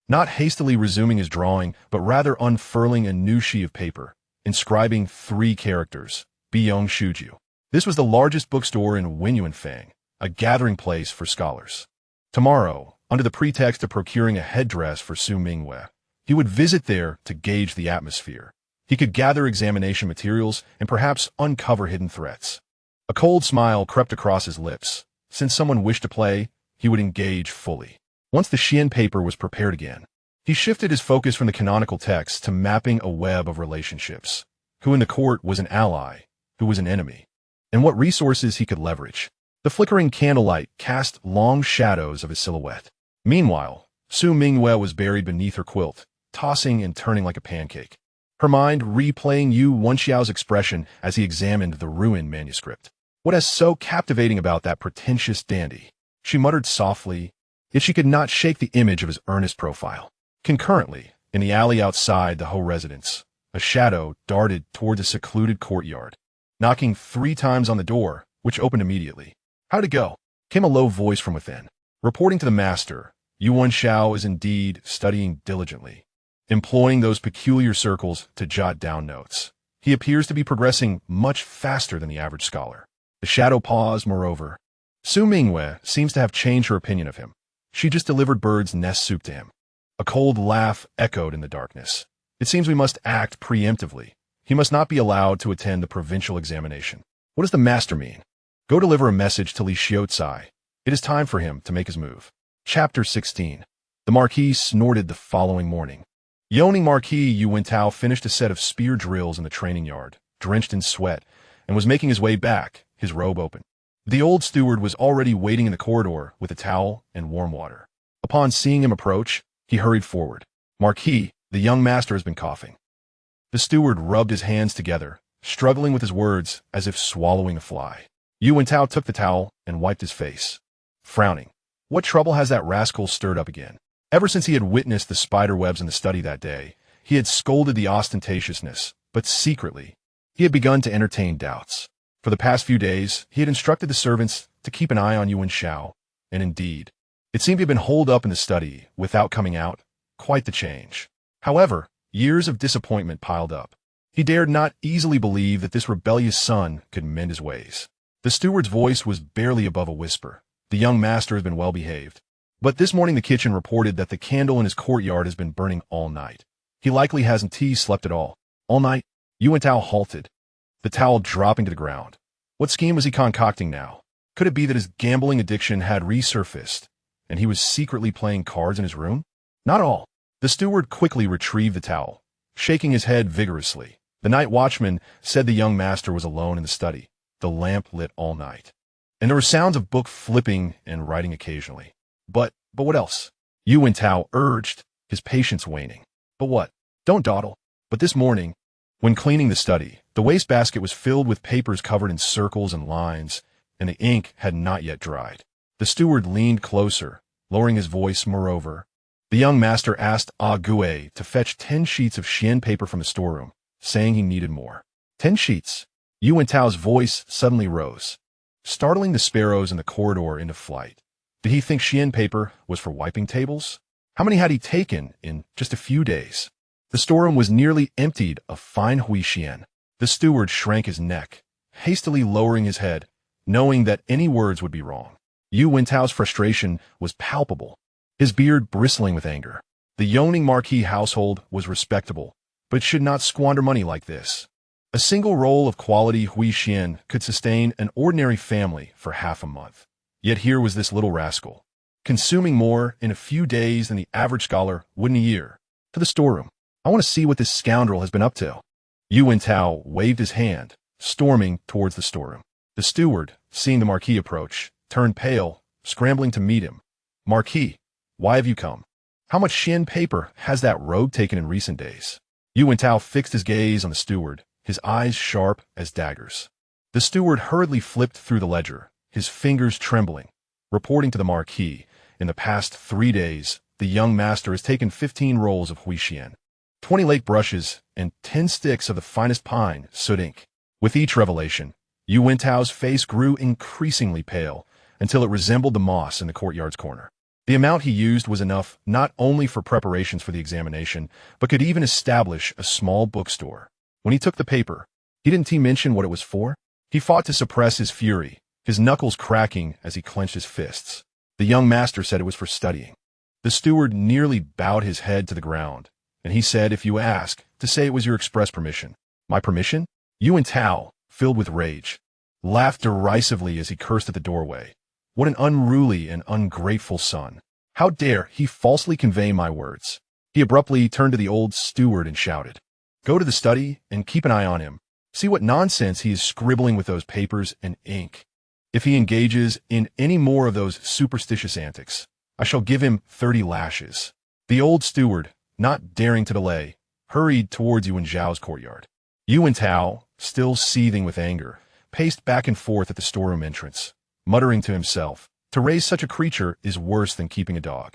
not hastily resuming his drawing, but rather unfurling a new sheet of paper, inscribing 3 characters, Biyong Shuju. This was the largest bookstore in Wenyuanfang, a gathering place for scholars. Tomorrow, under the pretext of procuring a headdress for Su Mingyue, he would visit there to gauge the atmosphere. He could gather examination materials and perhaps uncover hidden threats. A cold smile crept across his lips. Since someone wished to play, he would engage fully. Once the Xian paper was prepared again, he shifted his focus from the canonical text to mapping a web of relationships. Who in the court was an ally, who was an enemy, and what resources he could leverage. The flickering candlelight cast long shadows of his silhouette. Meanwhile, Su Mingyue was buried beneath her quilt, tossing and turning like a pancake, her mind replaying Yu Wenxiao's expression as he examined the ruined manuscript. What is so captivating about that pretentious dandy? She muttered softly, yet she could not shake the image of his earnest profile. Concurrently, in the alley outside the Ho residence, a shadow darted toward the secluded courtyard, knocking 3 times on the door, which opened immediately. How'd it go? Came a low voice from within. Reporting to the master, Yu Wenxiao is indeed studying diligently, employing those peculiar circles to jot down notes. He appears to be progressing much faster than the average scholar. The shadow paused, moreover. Su Mingyue seems to have changed her opinion of him. She just delivered bird's nest soup to him. A cold laugh echoed in the darkness. It seems we must act preemptively. He must not be allowed to attend the provincial examination. What does the master mean? Go deliver a message to Li Xiaocai. It is time for him to make his move. Chapter 16. The Marquis snorted the following morning. Yawning Marquis Yu Wenxiao finished a set of spear drills in the training yard, drenched in sweat, and was making his way back, his robe open. The old steward was already waiting in the corridor with a towel and warm water. Upon seeing him approach, he hurried forward. Marquis, the young master has been coughing. The steward rubbed his hands together, struggling with his words as if swallowing a fly. Yu Wenxiao took the towel and wiped his face, frowning. What trouble has that rascal stirred up again? Ever since he had witnessed the spider webs in the study that day, he had scolded the ostentatiousness, but secretly, he had begun to entertain doubts. For the past few days, he had instructed the servants to keep an eye on Yu Wenxiao, and indeed, it seemed he had been holed up in the study without coming out. Quite the change. However, years of disappointment piled up. He dared not easily believe that this rebellious son could mend his ways. The steward's voice was barely above a whisper. The young master has been well behaved. But this morning the kitchen reported that the candle in his courtyard has been burning all night. He likely hasn't slept at all. All night? Yu Wenxiao halted, the towel dropping to the ground. What scheme was he concocting now? Could it be that his gambling addiction had resurfaced, and he was secretly playing cards in his room? Not all. The steward quickly retrieved the towel, shaking his head vigorously. The night watchman said the young master was alone in the study, the lamp lit all night. And there were sounds of book flipping and writing occasionally. But what else? Yu Wenxiao urged, his patience waning. But what? Don't dawdle. But this morning, when cleaning the study, the wastebasket was filled with papers covered in circles and lines, and the ink had not yet dried. The steward leaned closer, lowering his voice. Moreover, the young master asked Gue to fetch 10 sheets of Xian paper from the storeroom, saying he needed more. 10 sheets. Yu Wenxiao's voice suddenly rose, startling the sparrows in the corridor into flight. Did he think Xian paper was for wiping tables? How many had he taken in just a few days? The storeroom was nearly emptied of fine hui Xian. The steward shrank his neck, hastily lowering his head, knowing that any words would be wrong. Yu Wenxiao's frustration was palpable, his beard bristling with anger. The yawning Marquis household was respectable, but it should not squander money like this. A single roll of quality hui Xian could sustain an ordinary family for half a month. Yet here was this little rascal, consuming more in a few days than the average scholar would in a year. To the storeroom. I want to see what this scoundrel has been up to. Yu Wenxiao waved his hand, storming towards the storeroom. The steward, seeing the Marquis approach, turned pale, scrambling to meet him. Marquis, why have you come? How much Xian paper has that rogue taken in recent days? Yu Wenxiao fixed his gaze on the steward, his eyes sharp as daggers. The steward hurriedly flipped through the ledger, his fingers trembling, reporting to the Marquis, in the past 3 days, the young master has taken 15 rolls of hui Xian, 20 lake brushes, and 10 sticks of the finest pine soot ink. With each revelation, Yu Wenxiao's face grew increasingly pale until it resembled the moss in the courtyard's corner. The amount he used was enough not only for preparations for the examination, but could even establish a small bookstore. When he took the paper, didn't he mention what it was for? He fought to suppress his fury, his knuckles cracking as he clenched his fists. The young master said it was for studying. The steward nearly bowed his head to the ground, and he said, if you ask, to say it was your express permission. My permission? Yu Wenxiao, filled with rage, laughed derisively as he cursed at the doorway. What an unruly and ungrateful son. How dare he falsely convey my words? He abruptly turned to the old steward and shouted, go to the study and keep an eye on him. See what nonsense he is scribbling with those papers and ink. If he engages in any more of those superstitious antics, I shall give him 30 lashes. The old steward, not daring to delay, hurried towards Yu Wenxiao's courtyard. Yu Wenxiao, still seething with anger, paced back and forth at the storeroom entrance, muttering to himself, to raise such a creature is worse than keeping a dog.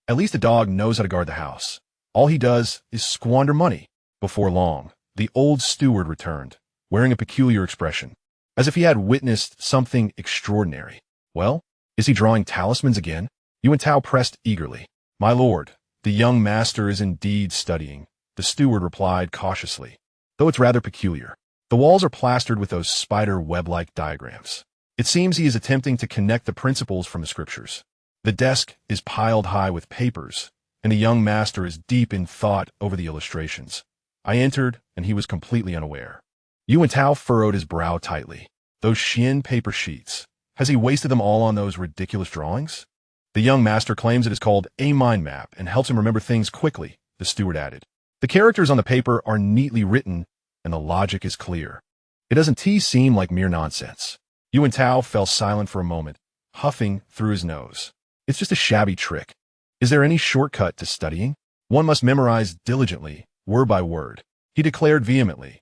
At least a dog knows how to guard the house. All he does is squander money. Before long, the old steward returned, wearing a peculiar expression, as if he had witnessed something extraordinary. Well, is he drawing talismans again? Yu Wenxiao pressed eagerly. My lord, the young master is indeed studying, the steward replied cautiously, though it's rather peculiar. The walls are plastered with those spider web-like diagrams. It seems he is attempting to connect the principles from the scriptures. The desk is piled high with papers, and the young master is deep in thought over the illustrations. I entered, and he was completely unaware. Yu Wenxiao furrowed his brow tightly. Those Xian paper sheets. Has he wasted them all on those ridiculous drawings? The young master claims it is called a mind map and helps him remember things quickly, the steward added. The characters on the paper are neatly written, and the logic is clear. It doesn't seem like mere nonsense. Yu Wenxiao fell silent for a moment, huffing through his nose. It's just a shabby trick. Is there any shortcut to studying? One must memorize diligently, word by word. He declared vehemently.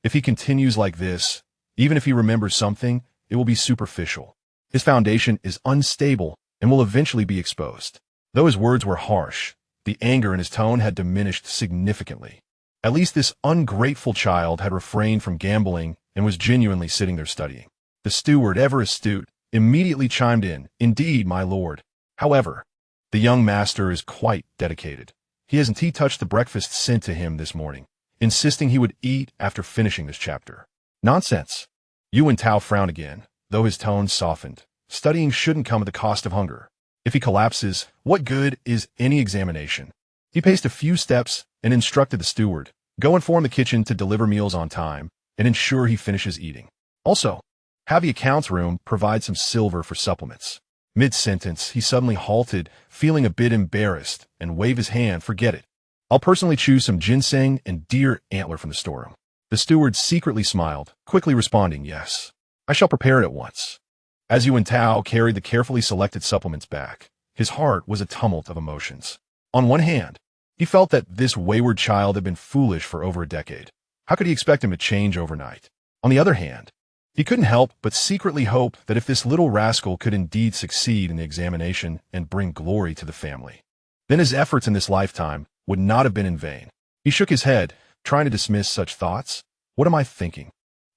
If he continues like this, even if he remembers something, it will be superficial. His foundation is unstable and will eventually be exposed. Though his words were harsh, the anger in his tone had diminished significantly. At least this ungrateful child had refrained from gambling and was genuinely sitting there studying. The steward, ever astute, immediately chimed in, "Indeed, my lord. However, the young master is quite dedicated. He hasn't touched the breakfast sent to him this morning, insisting he would eat after finishing this chapter." Nonsense. Yu Wenxiao frowned again, though his tone softened. Studying shouldn't come at the cost of hunger. If he collapses, what good is any examination? He paced a few steps and instructed the steward, "Go inform the kitchen to deliver meals on time and ensure he finishes eating. Also, have the accounts room provide some silver for supplements." Mid-sentence, he suddenly halted, feeling a bit embarrassed, and waved his hand, "Forget it. I'll personally choose some ginseng and deer antler from the storeroom." The steward secretly smiled, quickly responding, "Yes, I shall prepare it at once." As Yu Wenxiao carried the carefully selected supplements back, his heart was a tumult of emotions. On one hand, he felt that this wayward child had been foolish for over a decade. How could he expect him to change overnight? On the other hand, he couldn't help but secretly hope that if this little rascal could indeed succeed in the examination and bring glory to the family, then his efforts in this lifetime would not have been in vain. He shook his head, trying to dismiss such thoughts. What am I thinking?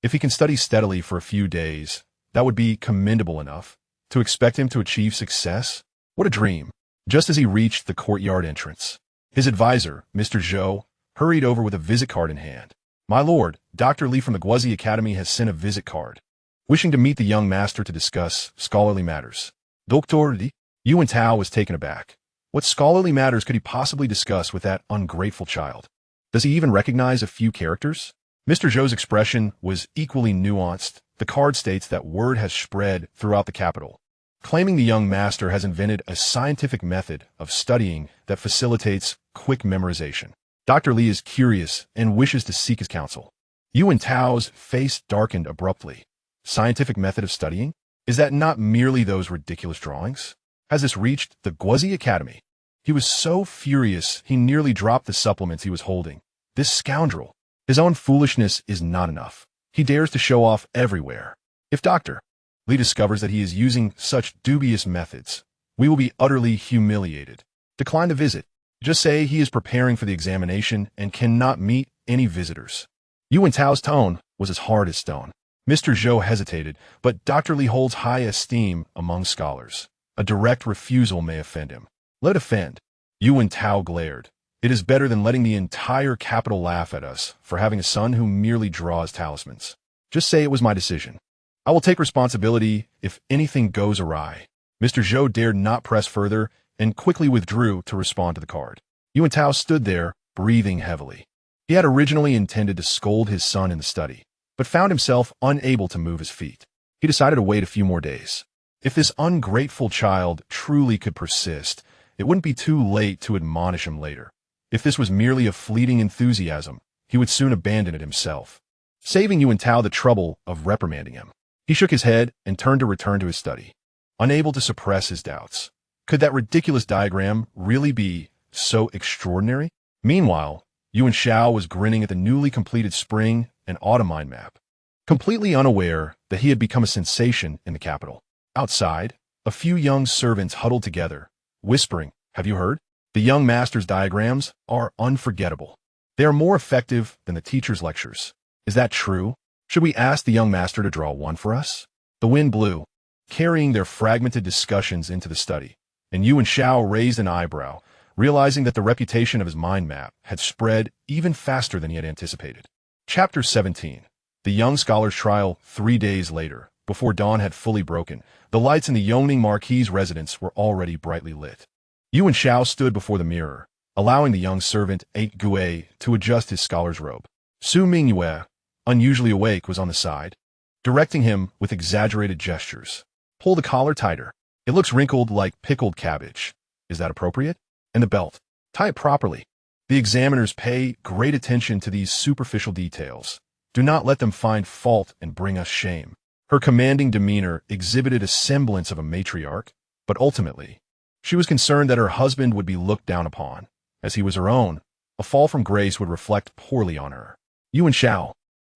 If he can study steadily for a few days, that would be commendable enough. To expect him to achieve success? What a dream. Just as he reached the courtyard entrance, his advisor, Mr. Zhou, hurried over with a visit card in hand. "My lord, Dr. Li from the Guozi Academy has sent a visit card, wishing to meet the young master to discuss scholarly matters." Dr. Li? Yu Wenxiao was taken aback. What scholarly matters could he possibly discuss with that ungrateful child? Does he even recognize a few characters? Mr. Zhou's expression was equally nuanced. The card states that word has spread throughout the capital, claiming the young master has invented a scientific method of studying that facilitates quick memorization. Dr. Li is curious and wishes to seek his counsel. Yu Wenxiao's face darkened abruptly. Scientific method of studying? Is that not merely those ridiculous drawings? Has this reached the Guozi Academy? He was so furious he nearly dropped the supplements he was holding. This scoundrel. His own foolishness is not enough. He dares to show off everywhere. If Dr. Li discovers that he is using such dubious methods, we will be utterly humiliated. Decline the visit. Just say he is preparing for the examination and cannot meet any visitors. Yu Wenxiao's tone was as hard as stone. Mr. Zhou hesitated, but Dr. Li holds high esteem among scholars. A direct refusal may offend him. Let offend. Yu Wenxiao glared. It is better than letting the entire capital laugh at us for having a son who merely draws talismans. Just say it was my decision. I will take responsibility if anything goes awry. Mr. Zhou dared not press further and quickly withdrew to respond to the card. Yu Wenxiao stood there, breathing heavily. He had originally intended to scold his son in the study, but found himself unable to move his feet. He decided to wait a few more days. If this ungrateful child truly could persist, it wouldn't be too late to admonish him later. If this was merely a fleeting enthusiasm, he would soon abandon it himself, saving Yu Wenxiao the trouble of reprimanding him. He shook his head and turned to return to his study, unable to suppress his doubts. Could that ridiculous diagram really be so extraordinary? Meanwhile, Yu Wenxiao was grinning at the newly completed spring and autumn mind map, completely unaware that he had become a sensation in the capital. Outside, a few young servants huddled together, whispering, "Have you heard? The young master's diagrams are unforgettable. They are more effective than the teacher's lectures. Is that true? Should we ask the young master to draw one for us?" The wind blew, carrying their fragmented discussions into the study, and Yu Wenxiao raised an eyebrow, realizing that the reputation of his mind map had spread even faster than he had anticipated. Chapter 17. The young scholar's trial 3 days later. Before dawn had fully broken, the lights in the Yongning Marquis's residence were already brightly lit. Yu Wenxiao stood before the mirror, allowing the young servant Mingyue to adjust his scholar's robe. Mingyue, unusually awake, was on the side, directing him with exaggerated gestures. Pull the collar tighter. It looks wrinkled like pickled cabbage. Is that appropriate? And the belt. Tie it properly. The examiners pay great attention to these superficial details. Do not let them find fault and bring us shame. Her commanding demeanor exhibited a semblance of a matriarch, but ultimately, she was concerned that her husband would be looked down upon. As he was her own, a fall from grace would reflect poorly on her. Yu Wenxiao,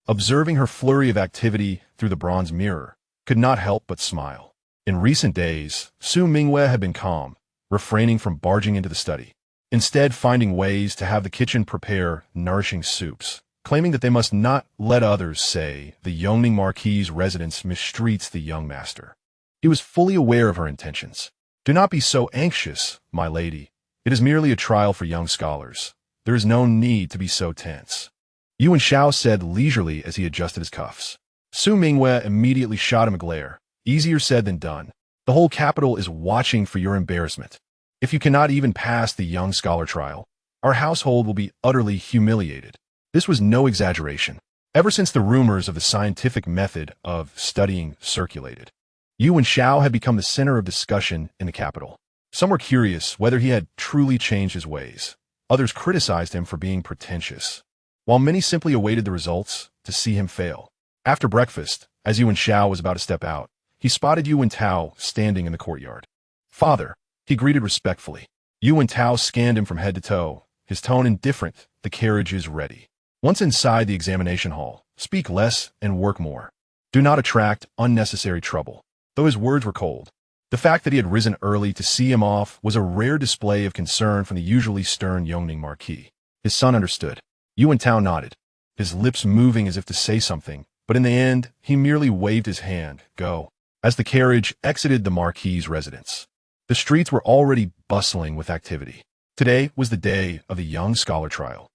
observing her flurry of activity through the bronze mirror, could not help but smile. In recent days, Mingyue had been calm, refraining from barging into the study, instead finding ways to have the kitchen prepare nourishing soups, claiming that they must not let others say the Yongning Marquis's residence mistreats the young master. He was fully aware of her intentions. Do not be so anxious, my lady. It is merely a trial for young scholars. There is no need to be so tense. Yu Wenxiao said leisurely as he adjusted his cuffs. Mingyue immediately shot him a glare. Easier said than done. The whole capital is watching for your embarrassment. If you cannot even pass the young scholar trial, our household will be utterly humiliated. This was no exaggeration. Ever since the rumors of the scientific method of studying circulated, Yu Wenxiao had become the center of discussion in the capital. Some were curious whether he had truly changed his ways. Others criticized him for being pretentious, while many simply awaited the results to see him fail. After breakfast, as Yu Wenxiao was about to step out, he spotted Yu Wenxiao standing in the courtyard. Father, he greeted respectfully. Yu Wenxiao scanned him from head to toe, his tone indifferent. The carriage is ready. Once inside the examination hall, speak less and work more. Do not attract unnecessary trouble. Though his words were cold, the fact that he had risen early to see him off was a rare display of concern from the usually stern Yongning Marquis. His son understood. Yu Wenxiao nodded, his lips moving as if to say something, but in the end, he merely waved his hand, go, as the carriage exited the Marquis's residence. The streets were already bustling with activity. Today was the day of the young scholar trial,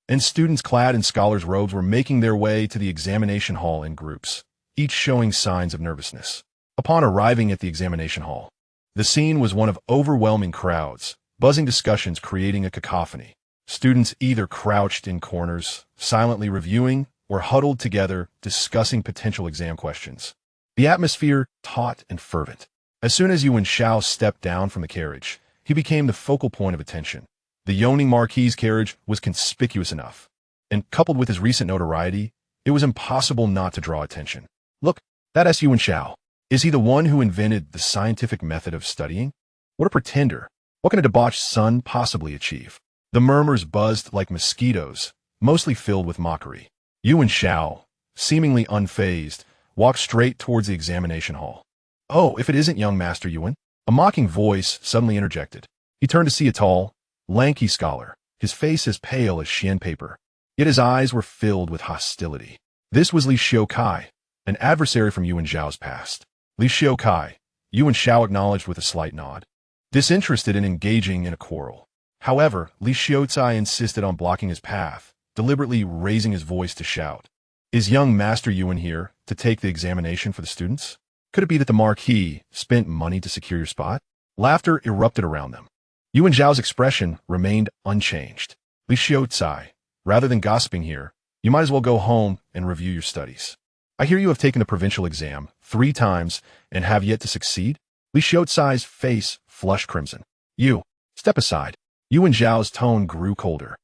and students clad in scholars' robes were making their way to the examination hall in groups, each showing signs of nervousness. Upon arriving at the examination hall, the scene was one of overwhelming crowds, buzzing discussions creating a cacophony. Students either crouched in corners, silently reviewing, or huddled together, discussing potential exam questions. The atmosphere taut and fervent. As soon as Yu Wenxiao stepped down from the carriage, he became the focal point of attention. The Yongning Marquis's carriage was conspicuous enough, and coupled with his recent notoriety, it was impossible not to draw attention. Look, that's Yu Wenxiao. Is he the one who invented the scientific method of studying? What a pretender. What can a debauched son possibly achieve? The murmurs buzzed like mosquitoes, mostly filled with mockery. Yu Wenxiao, seemingly unfazed, walked straight towards the examination hall. Oh, if it isn't young Master Yuan? A mocking voice suddenly interjected. He turned to see a tall, lanky scholar, his face as pale as Xian paper. Yet his eyes were filled with hostility. This was Li Xiaokai, an adversary from Yu Wenxiao's past. Li Xiaokai, Yu Wenxiao acknowledged with a slight nod, disinterested in engaging in a quarrel. However, Li Xiaokai insisted on blocking his path, deliberately raising his voice to shout. Is young Master Yuan here to take the examination for the students? Could it be that the Marquis spent money to secure your spot? Laughter erupted around them. Yu Wenxiao's expression remained unchanged. Li Xiaokai, rather than gossiping here, you might as well go home and review your studies. I hear you have taken the provincial exam 3 times and have yet to succeed? Li Xiaokai's face flushed crimson. You, step aside. Yu Wenxiao's tone grew colder.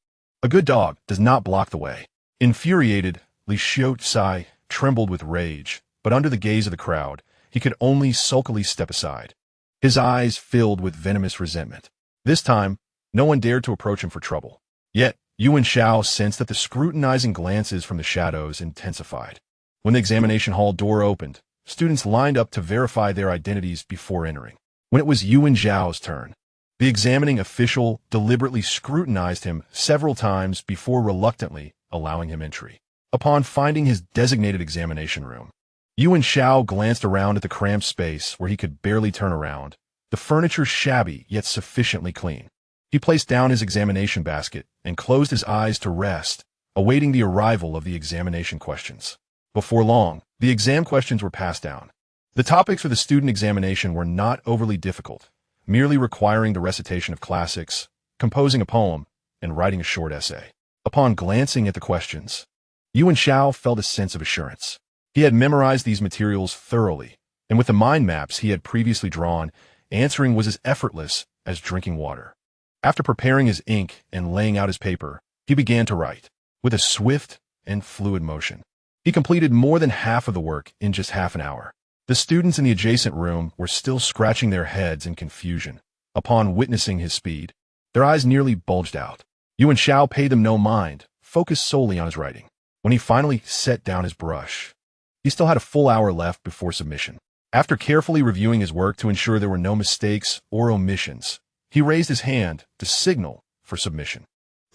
A good dog does not block the way. Infuriated, Li Xiaokai trembled with rage, but under the gaze of the crowd, he could only sulkily step aside. His eyes filled with venomous resentment. This time, no one dared to approach him for trouble. Yet, Yu Wenxiao sensed that the scrutinizing glances from the shadows intensified. When the examination hall door opened, students lined up to verify their identities before entering. When it was Yu Wenxiao's turn, the examining official deliberately scrutinized him several times before reluctantly allowing him entry. Upon finding his designated examination room, Yu Wenxiao glanced around at the cramped space where he could barely turn around, the furniture shabby yet sufficiently clean. He placed down his examination basket and closed his eyes to rest, awaiting the arrival of the examination questions. Before long, the exam questions were passed down. The topics for the student examination were not overly difficult, merely requiring the recitation of classics, composing a poem, and writing a short essay. Upon glancing at the questions, Yu Wenxiao felt a sense of assurance. He had memorized these materials thoroughly, and with the mind maps he had previously drawn, answering was as effortless as drinking water. After preparing his ink and laying out his paper, he began to write, with a swift and fluid motion. He completed more than half of the work in just half an hour. The students in the adjacent room were still scratching their heads in confusion. Upon witnessing his speed, their eyes nearly bulged out. Yu Wenxiao paid them no mind, focused solely on his writing. When he finally set down his brush, he still had a full hour left before submission. After carefully reviewing his work to ensure there were no mistakes or omissions, he raised his hand to signal for submission.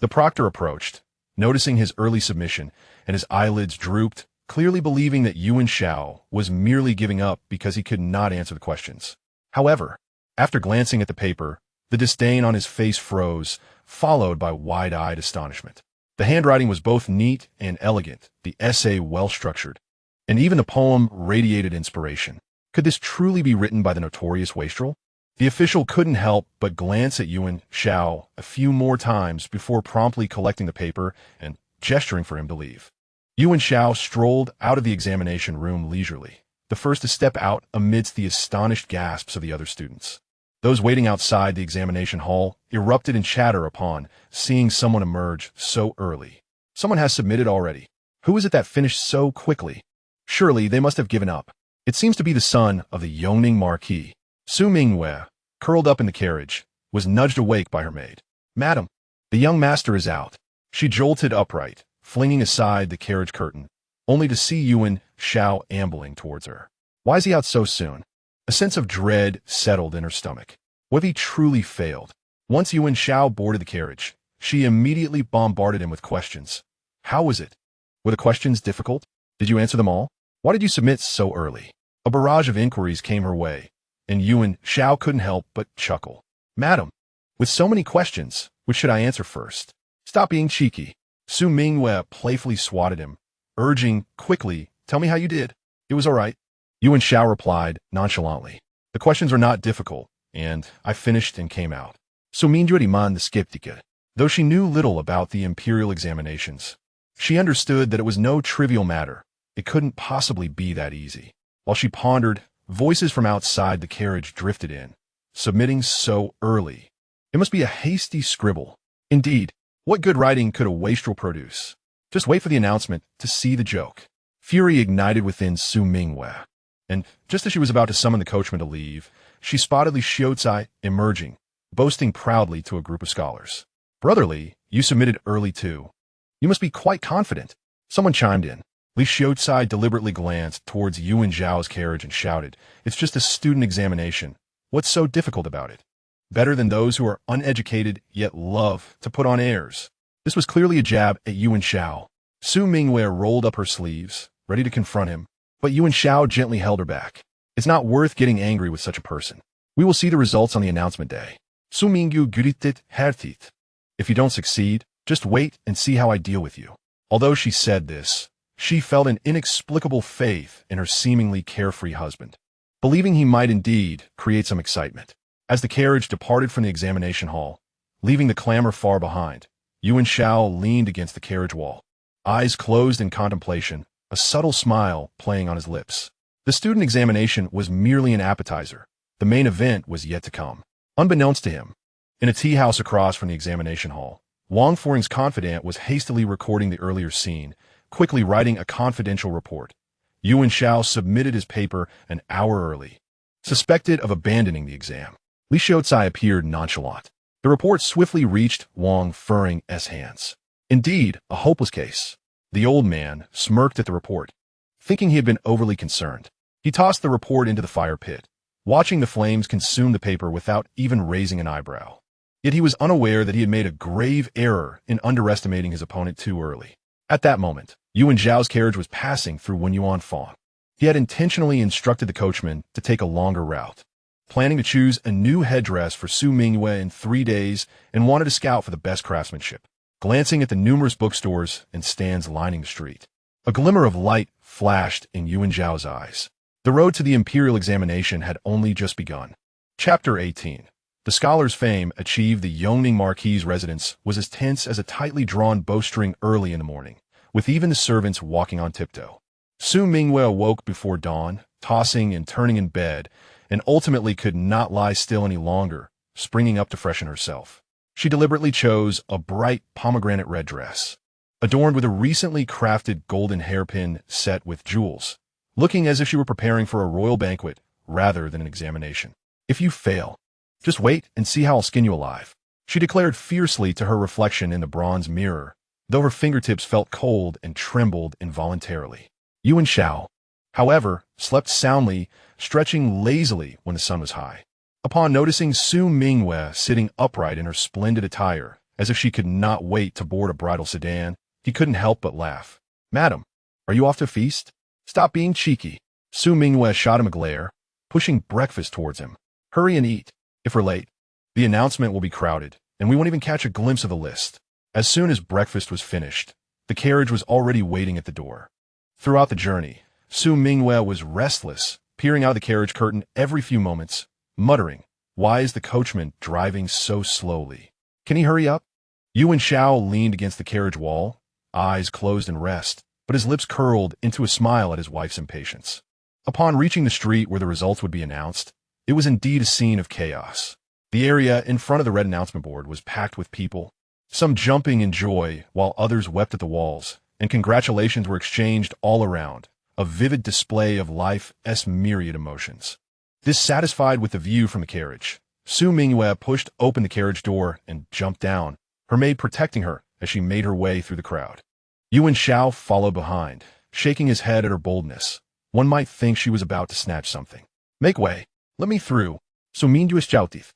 The proctor approached, noticing his early submission, and his eyelids drooped, clearly believing that Yu Wenxiao was merely giving up because he could not answer the questions. However, after glancing at the paper, the disdain on his face froze, followed by wide-eyed astonishment. The handwriting was both neat and elegant, the essay well-structured, and even the poem radiated inspiration. Could this truly be written by the notorious Wastrel? The official couldn't help but glance at Yu Wenxiao a few more times before promptly collecting the paper and gesturing for him to leave. Yu Wenxiao strolled out of the examination room leisurely, the first to step out amidst the astonished gasps of the other students. Those waiting outside the examination hall erupted in chatter upon seeing someone emerge so early. Someone has submitted already. Who is it that finished so quickly? Surely they must have given up. It seems to be the son of the Yongning Marquis. Su Mingyue, curled up in the carriage, was nudged awake by her maid. "Madam, the young master is out." She jolted upright, flinging aside the carriage curtain, only to see Yu Wenxiao ambling towards her. Why is he out so soon? A sense of dread settled in her stomach. What if he truly failed? Once Yu Wenxiao boarded the carriage, she immediately bombarded him with questions. How was it? Were the questions difficult? Did you answer them all? Why did you submit so early? A barrage of inquiries came her way, and Yu Wenxiao couldn't help but chuckle. "Madam, with so many questions, which should I answer first?" "Stop being cheeky." Su Mingyue playfully swatted him, urging, "Quickly, tell me how you did." "It was all right," Yu Wenxiao replied nonchalantly. "The questions are not difficult, and I finished and came out." Su Mingyue man the skeptica. Though she knew little about the Imperial examinations, she understood that it was no trivial matter. It couldn't possibly be that easy. While she pondered, voices from outside the carriage drifted in, submitting so early. It must be a hasty scribble. Indeed, what good writing could a wastrel produce? Just wait for the announcement to see the joke. Fury ignited within Su Mingyue, and just as she was about to summon the coachman to leave, she spotted Li Xiaocai emerging, boasting proudly to a group of scholars. "Brotherly, you submitted early too. You must be quite confident." Someone chimed in. Li Xiaocai deliberately glanced towards Yu Wenxiao's carriage and shouted, "It's just a student examination. What's so difficult about it? Better than those who are uneducated yet love to put on airs." This was clearly a jab at Yu Wenxiao. Su Mingyue rolled up her sleeves, ready to confront him, but Yu Wenxiao gently held her back. "It's not worth getting angry with such a person. We will see the results on the announcement day." Su Mingyue gritet hertit. "If you don't succeed, just wait and see how I deal with you." Although she said this, she felt an inexplicable faith in her seemingly carefree husband, believing he might indeed create some excitement. As the carriage departed from the examination hall, leaving the clamor far behind, Yu Wenxiao leaned against the carriage wall, eyes closed in contemplation, a subtle smile playing on his lips. The student examination was merely an appetizer. The main event was yet to come. Unbeknownst to him, in a tea house across from the examination hall, Wang Furing's confidant was hastily recording the earlier scene, quickly writing a confidential report. Yu Wenxiao submitted his paper an hour early. Suspected of abandoning the exam, Li Xiaocai appeared nonchalant. The report swiftly reached Wang Furing's hands. Indeed, a hopeless case. The old man smirked at the report, thinking he had been overly concerned. He tossed the report into the fire pit, watching the flames consume the paper without even raising an eyebrow. Yet he was unaware that he had made a grave error in underestimating his opponent too early. At that moment, Yu Wenxiao's carriage was passing through Wenyuanfang. He had intentionally instructed the coachman to take a longer route, planning to choose a new headdress for Su Mingyue in 3 days and wanted to scout for the best craftsmanship. Glancing at the numerous bookstores and stands lining the street, a glimmer of light flashed in Yu Wenxiao's eyes. The road to the Imperial examination had only just begun. Chapter 18. The scholar's fame achieved the Yongning Marquis' residence was as tense as a tightly drawn bowstring early in the morning, with even the servants walking on tiptoe. Su Mingyue awoke before dawn, tossing and turning in bed, and ultimately could not lie still any longer, springing up to freshen herself. She deliberately chose a bright pomegranate red dress, adorned with a recently crafted golden hairpin set with jewels, looking as if she were preparing for a royal banquet rather than an examination. "If you fail, just wait and see how I'll skin you alive," she declared fiercely to her reflection in the bronze mirror, though her fingertips felt cold and trembled involuntarily. Yu Wenxiao, however, slept soundly, stretching lazily when the sun was high. Upon noticing Su Mingyue sitting upright in her splendid attire, as if she could not wait to board a bridal sedan, he couldn't help but laugh. "Madam, are you off to feast? Stop being cheeky." Su Mingyue shot him a glare, pushing breakfast towards him. "Hurry and eat. If we're late, the announcement will be crowded, and we won't even catch a glimpse of the list." As soon as breakfast was finished, the carriage was already waiting at the door. Throughout the journey, Su Mingyue was restless, peering out of the carriage curtain every few moments, muttering, "Why is the coachman driving so slowly? Can he hurry up?" Yu Wenxiao leaned against the carriage wall, eyes closed in rest, but his lips curled into a smile at his wife's impatience. Upon reaching the street where the results would be announced, it was indeed a scene of chaos. The area in front of the red announcement board was packed with people, some jumping in joy while others wept at the walls, and congratulations were exchanged all around, a vivid display of life's myriad emotions. Dissatisfied with the view from the carriage, Su Mingyue pushed open the carriage door and jumped down, her maid protecting her as she made her way through the crowd. Yu Wenxiao followed behind, shaking his head at her boldness. One might think she was about to snatch something. "Make way. Let me through." Su Mingyue shouted,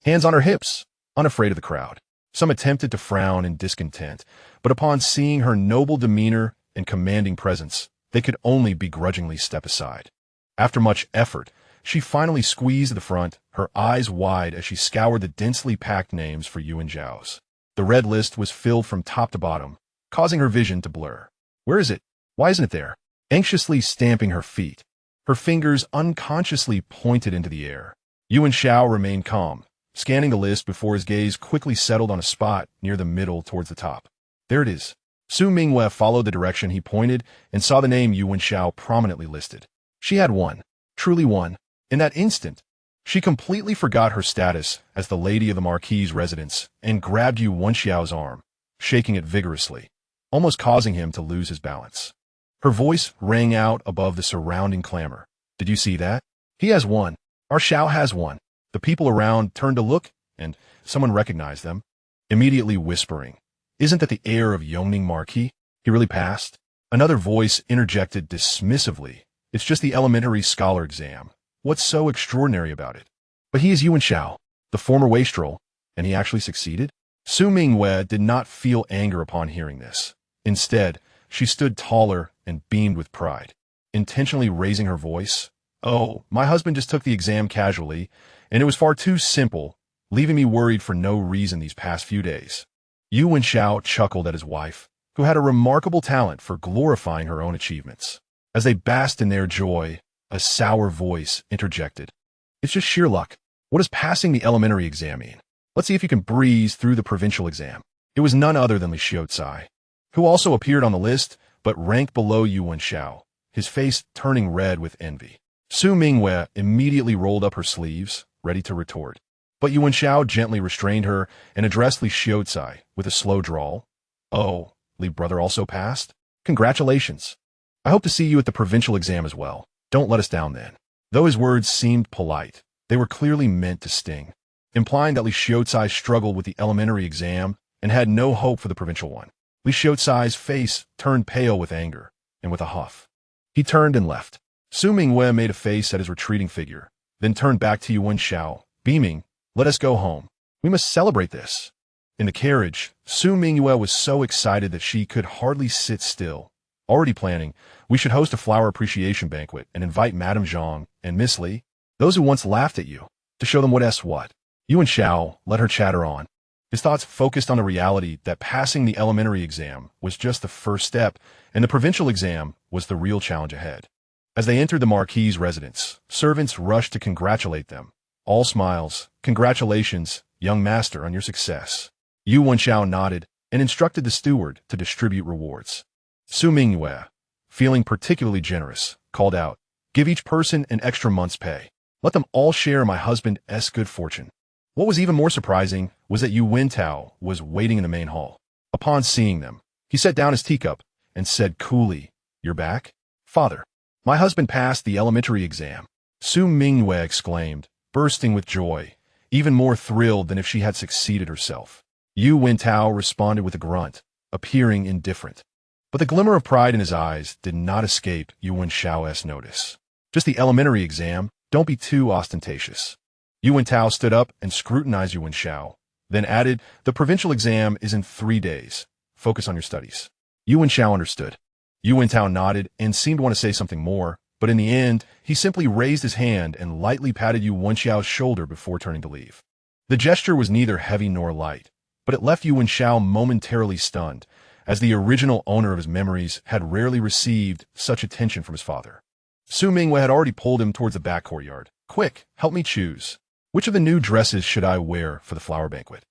hands on her hips, unafraid of the crowd. Some attempted to frown in discontent, but upon seeing her noble demeanor and commanding presence, they could only begrudgingly step aside. After much effort, she finally squeezed the front, her eyes wide as she scoured the densely packed names for Yu Wenxiao's. The red list was filled from top to bottom, causing her vision to blur. "Where is it? Why isn't it there?" Anxiously stamping her feet, her fingers unconsciously pointed into the air. Yu Wenxiao remained calm, scanning the list before his gaze quickly settled on a spot near the middle towards the top. "There it is." Su Mingyue followed the direction he pointed and saw the name Yu Wenxiao prominently listed. She had won, truly won. In that instant, she completely forgot her status as the lady of the Marquis' residence and grabbed Yu Wenxiao's arm, shaking it vigorously, almost causing him to lose his balance. Her voice rang out above the surrounding clamor. "Did you see that? He has won. Our Xiao has won." The people around turned to look, and someone recognized them, immediately whispering, "Isn't that the heir of Yongning Marquis? He really passed?" Another voice interjected dismissively, "It's just the elementary scholar exam. What's so extraordinary about it?" "But he is Yu Wenxiao, the former Wastrel, and he actually succeeded?" Su Mingyue did not feel anger upon hearing this. Instead, she stood taller and beamed with pride, intentionally raising her voice. "Oh, my husband just took the exam casually, and it was far too simple, leaving me worried for no reason these past few days." Yu Wenxiao chuckled at his wife, who had a remarkable talent for glorifying her own achievements. As they basked in their joy, a sour voice interjected, "It's just sheer luck. What does passing the elementary exam mean? Let's see if you can breeze through the provincial exam." It was none other than Li Xiaocai, who also appeared on the list, but ranked below Yu Wenxiao, his face turning red with envy. Su Mingyue immediately rolled up her sleeves, ready to retort. But Yu Wenxiao gently restrained her and addressed Li Xiaocai with a slow drawl. "Oh, Li brother also passed? Congratulations. I hope to see you at the provincial exam as well. Don't let us down then." Though his words seemed polite, they were clearly meant to sting, implying that Li Xiaocai struggled with the elementary exam and had no hope for the provincial one. Li Xiaocai's face turned pale with anger, and with a huff, he turned and left. Su Mingyue made a face at his retreating figure, then turned back to Yu Wenxiao, beaming, "Let us go home. We must celebrate this." In the carriage, Su Mingyue was so excited that she could hardly sit still, already planning, "We should host a flower appreciation banquet and invite Madame Zhang and Miss Li, those who once laughed at you, to show them what's what." Yu Wenxiao let her chatter on, his thoughts focused on the reality that passing the elementary exam was just the first step, and the provincial exam was the real challenge ahead. As they entered the Marquis' residence, servants rushed to congratulate them, All smiles. Congratulations, young master, on your success. Yu Wenxiao nodded and instructed the steward to distribute rewards. Mingyue, feeling particularly generous, called out, "Give each person an extra month's pay. Let them all share my husband's good fortune." What was even more surprising was that Yu Wenxiao was waiting in the main hall. Upon seeing them, he set down his teacup and said coolly, "You're back? Father, my husband passed the elementary exam." Mingyue exclaimed, bursting with joy, even more thrilled than if she had succeeded herself. Yu Wenxiao responded with a grunt, appearing indifferent. But the glimmer of pride in his eyes did not escape Yu Wenxiao's notice. "Just the elementary exam, don't be too ostentatious." Yu Wenxiao stood up and scrutinized Yu Wenxiao, then added, "The provincial exam is in 3 days. Focus on your studies." Yu Wenxiao understood. Yu Wenxiao nodded and seemed to want to say something more, but in the end, he simply raised his hand and lightly patted Yu Wenxiao's shoulder before turning to leave. The gesture was neither heavy nor light, but it left Yu Wenxiao momentarily stunned, as the original owner of his memories had rarely received such attention from his father. Mingyue had already pulled him towards the back courtyard. "Quick, help me choose. Which of the new dresses should I wear for the flower banquet?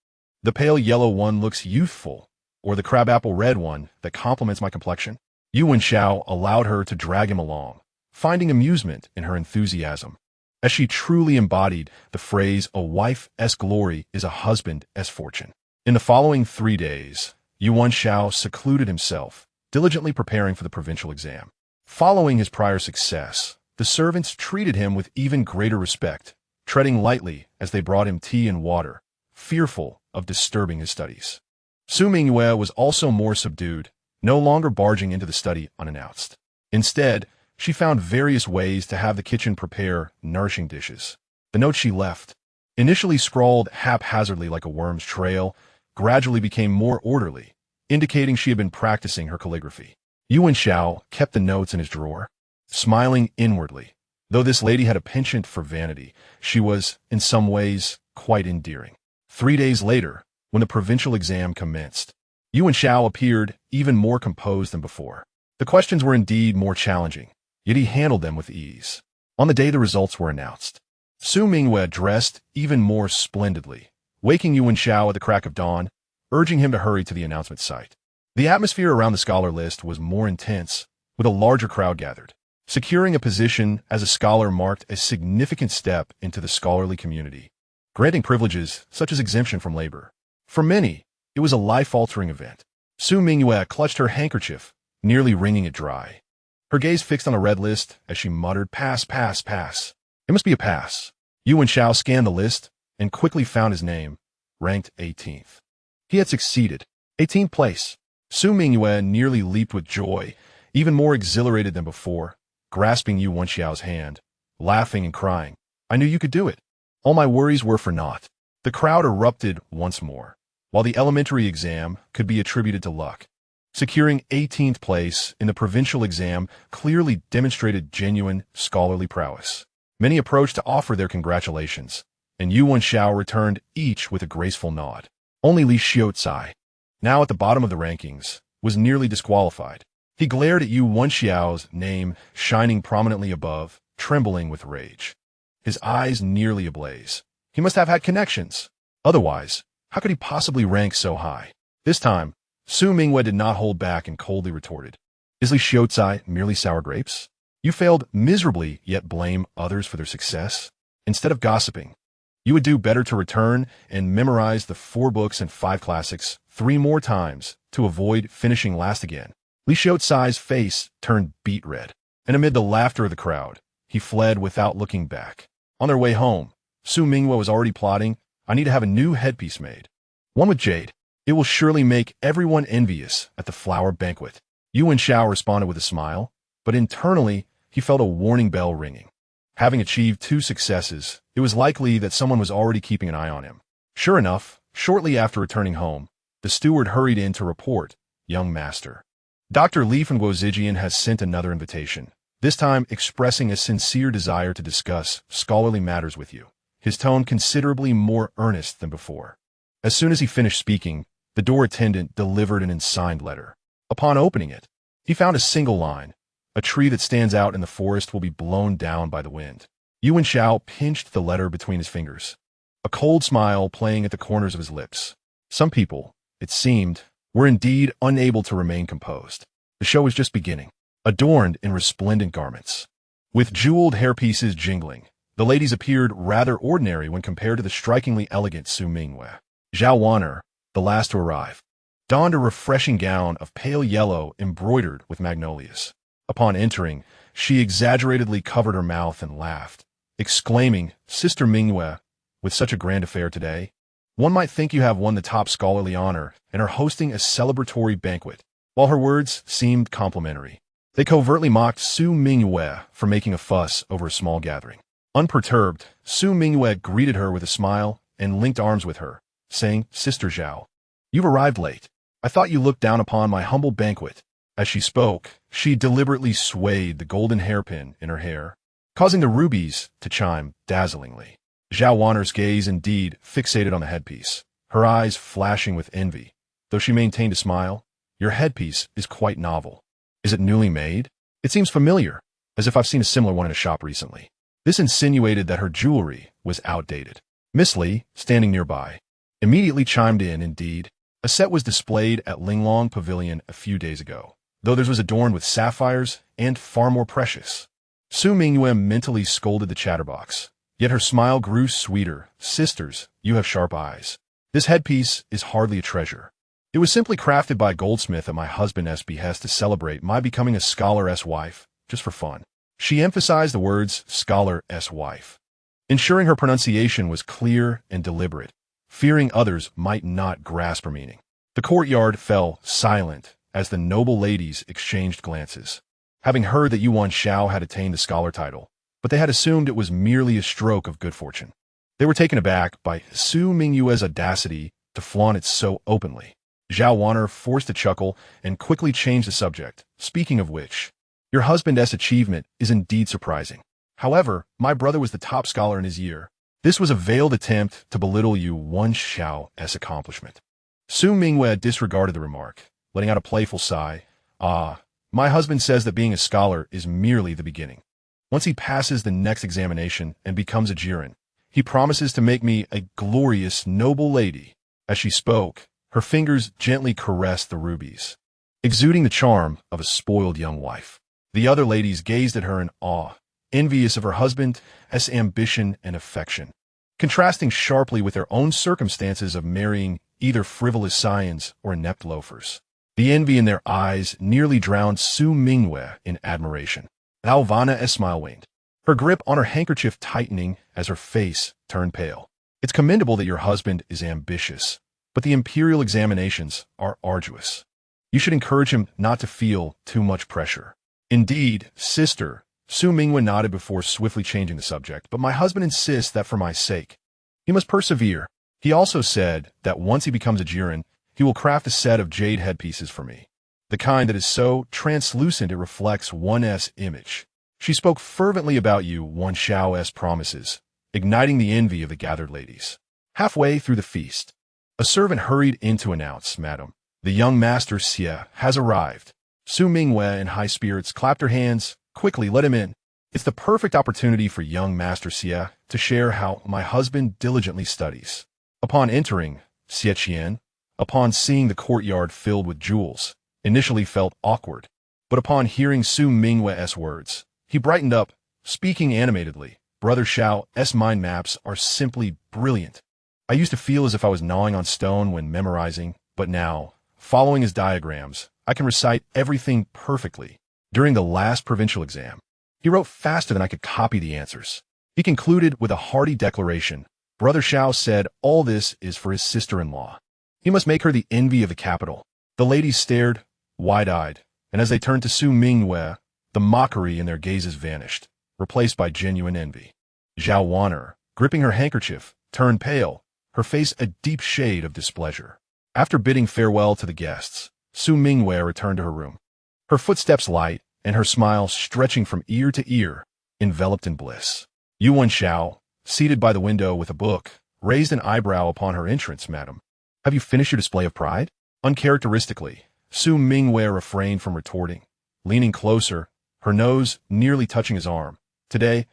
The pale yellow one looks youthful, or the crabapple red one that complements my complexion?" Yu Wenxiao allowed her to drag him along, finding amusement in her enthusiasm, as she truly embodied the phrase, "A wife's glory is a husband's fortune." In the following 3 days, Yu Wenxiao secluded himself, diligently preparing for the provincial exam. Following his prior success, the servants treated him with even greater respect, treading lightly as they brought him tea and water, fearful of disturbing his studies. Mingyue was also more subdued, no longer barging into the study unannounced. Instead, she found various ways to have the kitchen prepare nourishing dishes. The notes she left, initially scrawled haphazardly like a worm's trail, gradually became more orderly, indicating she had been practicing her calligraphy. Yu Wenxiao kept the notes in his drawer, smiling inwardly. Though this lady had a penchant for vanity, she was, in some ways, quite endearing. 3 days later, when the provincial exam commenced, Yu Wenxiao appeared even more composed than before. The questions were indeed more challenging, yet he handled them with ease. On the day the results were announced, Mingyue dressed even more splendidly, waking Yu Wenxiao at the crack of dawn, urging him to hurry to the announcement site. The atmosphere around the scholar list was more intense, with a larger crowd gathered. Securing a position as a scholar marked a significant step into the scholarly community, granting privileges such as exemption from labor. For many, it was a life-altering event. Mingyue clutched her handkerchief, nearly wringing it dry. Her gaze fixed on a red list as she muttered, "Pass, pass, pass. It must be a pass." Yu Wenxiao scanned the list and quickly found his name, ranked 18th. He had succeeded. 18th place. Mingyue nearly leaped with joy, even more exhilarated than before, grasping Yu Wenxiao's hand, laughing and crying, "I knew you could do it. All my worries were for naught." The crowd erupted once more, while the elementary exam could be attributed to luck. Securing 18th place in the provincial exam clearly demonstrated genuine scholarly prowess. Many approached to offer their congratulations, and Yu Wenxiao returned each with a graceful nod. Only Li Xiaocai, now at the bottom of the rankings, was nearly disqualified. He glared at Yu Wenxiao's name shining prominently above, trembling with rage. His eyes nearly ablaze. He must have had connections. Otherwise, how could he possibly rank so high? This time, Mingyue did not hold back and coldly retorted, "Is Li Xiaocai merely sour grapes? You failed miserably, yet blame others for their success? Instead of gossiping, you would do better to return and memorize the 4 books and 5 classics 3 more times to avoid finishing last again." Li Xiaocai's face turned beet red, and amid the laughter of the crowd, he fled without looking back. On their way home, Mingyue was already plotting, "I need to have a new headpiece made. One with jade. It will surely make everyone envious at the flower banquet." Yu Wenxiao responded with a smile, but internally, he felt a warning bell ringing. Having achieved 2 successes, it was likely that someone was already keeping an eye on him. Sure enough, shortly after returning home, the steward hurried in to report, "Young master, Dr. Li from Guozijian has sent another invitation, this time expressing a sincere desire to discuss scholarly matters with you," his tone considerably more earnest than before. As soon as he finished speaking, the door attendant delivered an unsigned letter. Upon opening it, he found a single line, "A tree that stands out in the forest will be blown down by the wind." Yu Wenxiao pinched the letter between his fingers, a cold smile playing at the corners of his lips. Some people, it seemed, were indeed unable to remain composed. The show was just beginning, adorned in resplendent garments. With jeweled hairpieces jingling, the ladies appeared rather ordinary when compared to the strikingly elegant Su Mingyue. Zhao Wan'er, the last to arrive, donned a refreshing gown of pale yellow embroidered with magnolias. Upon entering, she exaggeratedly covered her mouth and laughed, exclaiming, "Sister Mingyue, with such a grand affair today, one might think you have won the top scholarly honor and are hosting a celebratory banquet." While her words seemed complimentary, they covertly mocked Su Mingyue for making a fuss over a small gathering. Unperturbed, Su Mingyue greeted her with a smile and linked arms with her, saying, "Sister Zhao, you've arrived late. I thought you looked down upon my humble banquet." As she spoke, she deliberately swayed the golden hairpin in her hair, causing the rubies to chime dazzlingly. Zhao Wan'er's gaze indeed fixated on the headpiece, her eyes flashing with envy. Though she maintained a smile, "Your headpiece is quite novel. Is it newly made? It seems familiar, as if I've seen a similar one in a shop recently." This insinuated that her jewelry was outdated. Miss Li, standing nearby, immediately chimed in. Indeed, a set was displayed at Linglong Pavilion a few days ago, though theirs was adorned with sapphires and far more precious. Su Mingyue mentally scolded the chatterbox, yet her smile grew sweeter. "Sisters, you have sharp eyes. This headpiece is hardly a treasure. It was simply crafted by a goldsmith at my husband's behest to celebrate my becoming a scholar's wife, just for fun." She emphasized the words "scholar's wife," ensuring her pronunciation was clear and deliberate, fearing others might not grasp her meaning. The courtyard fell silent as the noble ladies exchanged glances, having heard that Yu Wenxiao had attained the scholar title, but they had assumed it was merely a stroke of good fortune. They were taken aback by Su Mingyue's audacity to flaunt it so openly. Zhao Wan'er forced a chuckle and quickly changed the subject. "Speaking of which, your husband's achievement is indeed surprising. However, my brother was the top scholar in his year." This was a veiled attempt to belittle Yu Wenxiao's accomplishment. Su Mingyue disregarded the remark, letting out a playful sigh. "Ah, my husband says that being a scholar is merely the beginning. Once he passes the next examination and becomes a jiren, he promises to make me a glorious noble lady." As she spoke, her fingers gently caressed the rubies, exuding the charm of a spoiled young wife. The other ladies gazed at her in awe, envious of her husband's ambition and affection, contrasting sharply with their own circumstances of marrying either frivolous scions or inept loafers. The envy in their eyes nearly drowned Su Mingyue in admiration. Alvana's smile waned, her grip on her handkerchief tightening as her face turned pale. "It's commendable that your husband is ambitious, but the imperial examinations are arduous. You should encourage him not to feel too much pressure." "Indeed, sister," Su Mingyue nodded before swiftly changing the subject, "but my husband insists that for my sake, he must persevere. He also said that once he becomes a jiren, he will craft a set of jade headpieces for me, the kind that is so translucent it reflects one's image." She spoke fervently about Yu Wenxiao's promises, igniting the envy of the gathered ladies. Halfway through the feast, a servant hurried in to announce, "Madam, the young master Xie has arrived." Su Mingyue, in high spirits, clapped her hands. "Quickly, let him in. It's the perfect opportunity for young Master Xie to share how my husband diligently studies." Upon entering, Xie Qian, upon seeing the courtyard filled with jewels, initially felt awkward, but upon hearing Su Mingyue's words, he brightened up, speaking animatedly. "Brother Xiao's mind maps are simply brilliant. I used to feel as if I was gnawing on stone when memorizing, but now, following his diagrams, I can recite everything perfectly. During the last provincial exam, he wrote faster than I could copy the answers." He concluded with a hearty declaration. Brother Xiao said all this is for his sister-in-law. He must make her the envy of the capital. The ladies stared, wide-eyed, and as they turned to Su Mingyue, the mockery in their gazes vanished, replaced by genuine envy. Zhao Wan'er, gripping her handkerchief, turned pale, her face a deep shade of displeasure. After bidding farewell to the guests, Su Mingyue returned to her room, her footsteps light and her smile stretching from ear to ear, enveloped in bliss. Yu Wenxiao, seated by the window with a book, raised an eyebrow upon her entrance. "Madam, have you finished your display of pride?" Uncharacteristically, Su Mingyue refrained from retorting, leaning closer, her nose nearly touching his arm. "Today,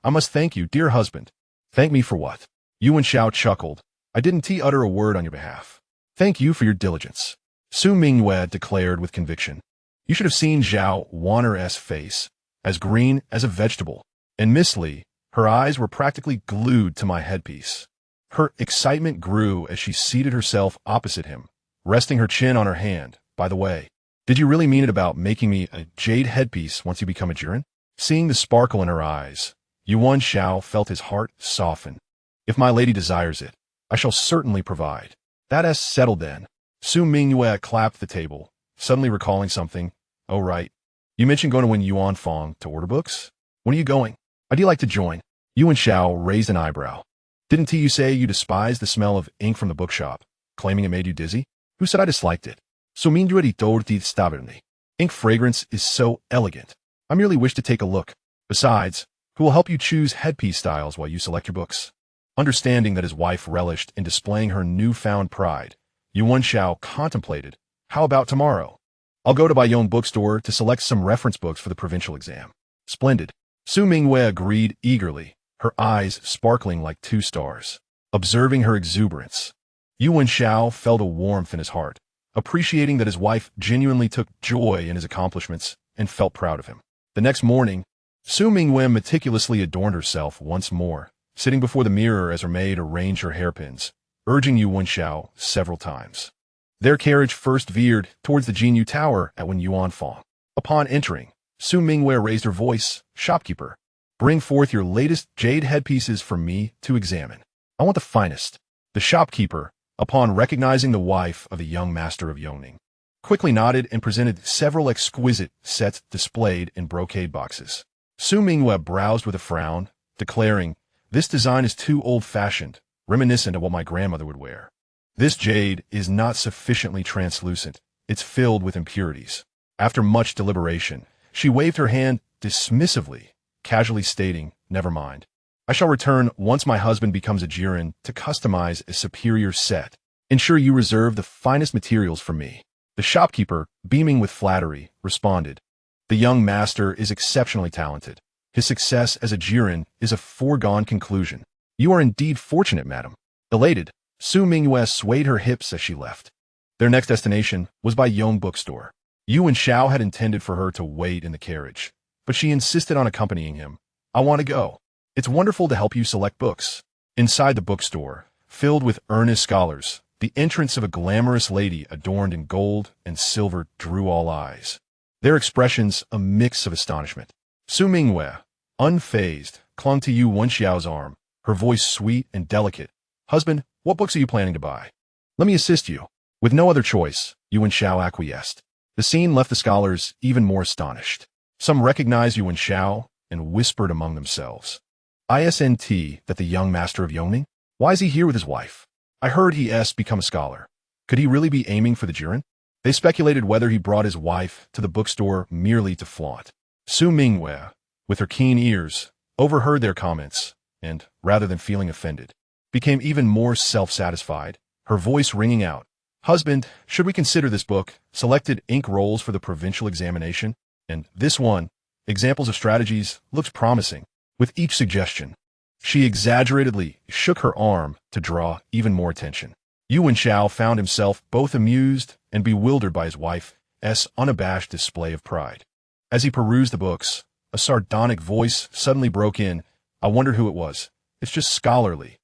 I must thank you, dear husband. Thank me for what? Yu Wenxiao chuckled. I didn't utter a word on your behalf. Thank you for your diligence. Su Mingyue declared with conviction. You should have seen Zhao Wanner's face, as green as a vegetable. And Miss Li, her eyes were practically glued to my headpiece. Her excitement grew as she seated herself opposite him, resting her chin on her hand. By the way, did you really mean it about making me a jade headpiece once you become a Jiren? Seeing the sparkle in her eyes, Yu Wenxiao felt his heart soften. If my lady desires it, I shall certainly provide. That is settled then. Su Mingyue clapped the table, suddenly recalling something. Oh right. You mentioned going to Wen Yuanfang to order books? When are you going? I'd like to join. Yu Wenxiao raised an eyebrow. Didn't you say you despised the smell of ink from the bookshop, claiming it made you dizzy? Who said I disliked it? So Mingyue ritorti staberni. Ink fragrance is so elegant. I merely wish to take a look. Besides, who will help you choose headpiece styles while you select your books? Understanding that his wife relished in displaying her newfound pride, Yu Wenxiao contemplated, how about tomorrow? I'll go to Bayonne bookstore to select some reference books for the provincial exam. Splendid. Su Mingyue agreed eagerly, her eyes sparkling like 2 stars. Observing her exuberance, Yu Wenxiao felt a warmth in his heart, appreciating that his wife genuinely took joy in his accomplishments and felt proud of him. The next morning, Su Mingyue meticulously adorned herself once more, sitting before the mirror as her maid arranged her hairpins, urging Yu Wenxiao several times. Their carriage first veered towards the Jinyu Tower at Wen Yuanfang. Upon entering, Su Mingyue raised her voice. Shopkeeper, bring forth your latest jade headpieces for me to examine. I want the finest. The shopkeeper, upon recognizing the wife of the young master of Yongning, quickly nodded and presented several exquisite sets displayed in brocade boxes. Su Mingyue browsed with a frown, declaring, this design is too old-fashioned, reminiscent of what my grandmother would wear. This jade is not sufficiently translucent. It's filled with impurities. After much deliberation, she waved her hand dismissively, casually stating, never mind. I shall return once my husband becomes a Jiren to customize a superior set. Ensure you reserve the finest materials for me. The shopkeeper, beaming with flattery, responded. The young master is exceptionally talented. His success as a Jiren is a foregone conclusion. You are indeed fortunate, madam. Elated, Su Mingyue swayed her hips as she left. Their next destination was Bayonne bookstore. Yu Wenxiao had intended for her to wait in the carriage, but she insisted on accompanying him. I want to go. It's wonderful to help you select books. Inside the bookstore, filled with earnest scholars, the entrance of a glamorous lady adorned in gold and silver drew all eyes. Their expressions a mix of astonishment. Su Mingyue, unfazed, clung to Yu Wenxiao's arm, her voice sweet and delicate. Husband, what books are you planning to buy? Let me assist you. With no other choice, Yu Wenxiao acquiesced. The scene left the scholars even more astonished. Some recognized Yu Wenxiao and whispered among themselves. Isn't that the young master of Yongning? Why is he here with his wife? I heard he's become a scholar. Could he really be aiming for the Jiren? They speculated whether he brought his wife to the bookstore merely to flaunt. Su Mingyue, with her keen ears, overheard their comments, and, rather than feeling offended, became even more self-satisfied, her voice ringing out. Husband, should we consider this book, Selected Ink Rolls for the Provincial Examination? And this one, Examples of Strategies, looks promising. With each suggestion, she exaggeratedly shook her arm to draw even more attention. Yu Wenxiao found himself both amused and bewildered by his wife's unabashed display of pride. As he perused the books, a sardonic voice suddenly broke in. I wondered who it was. It's just scholarly.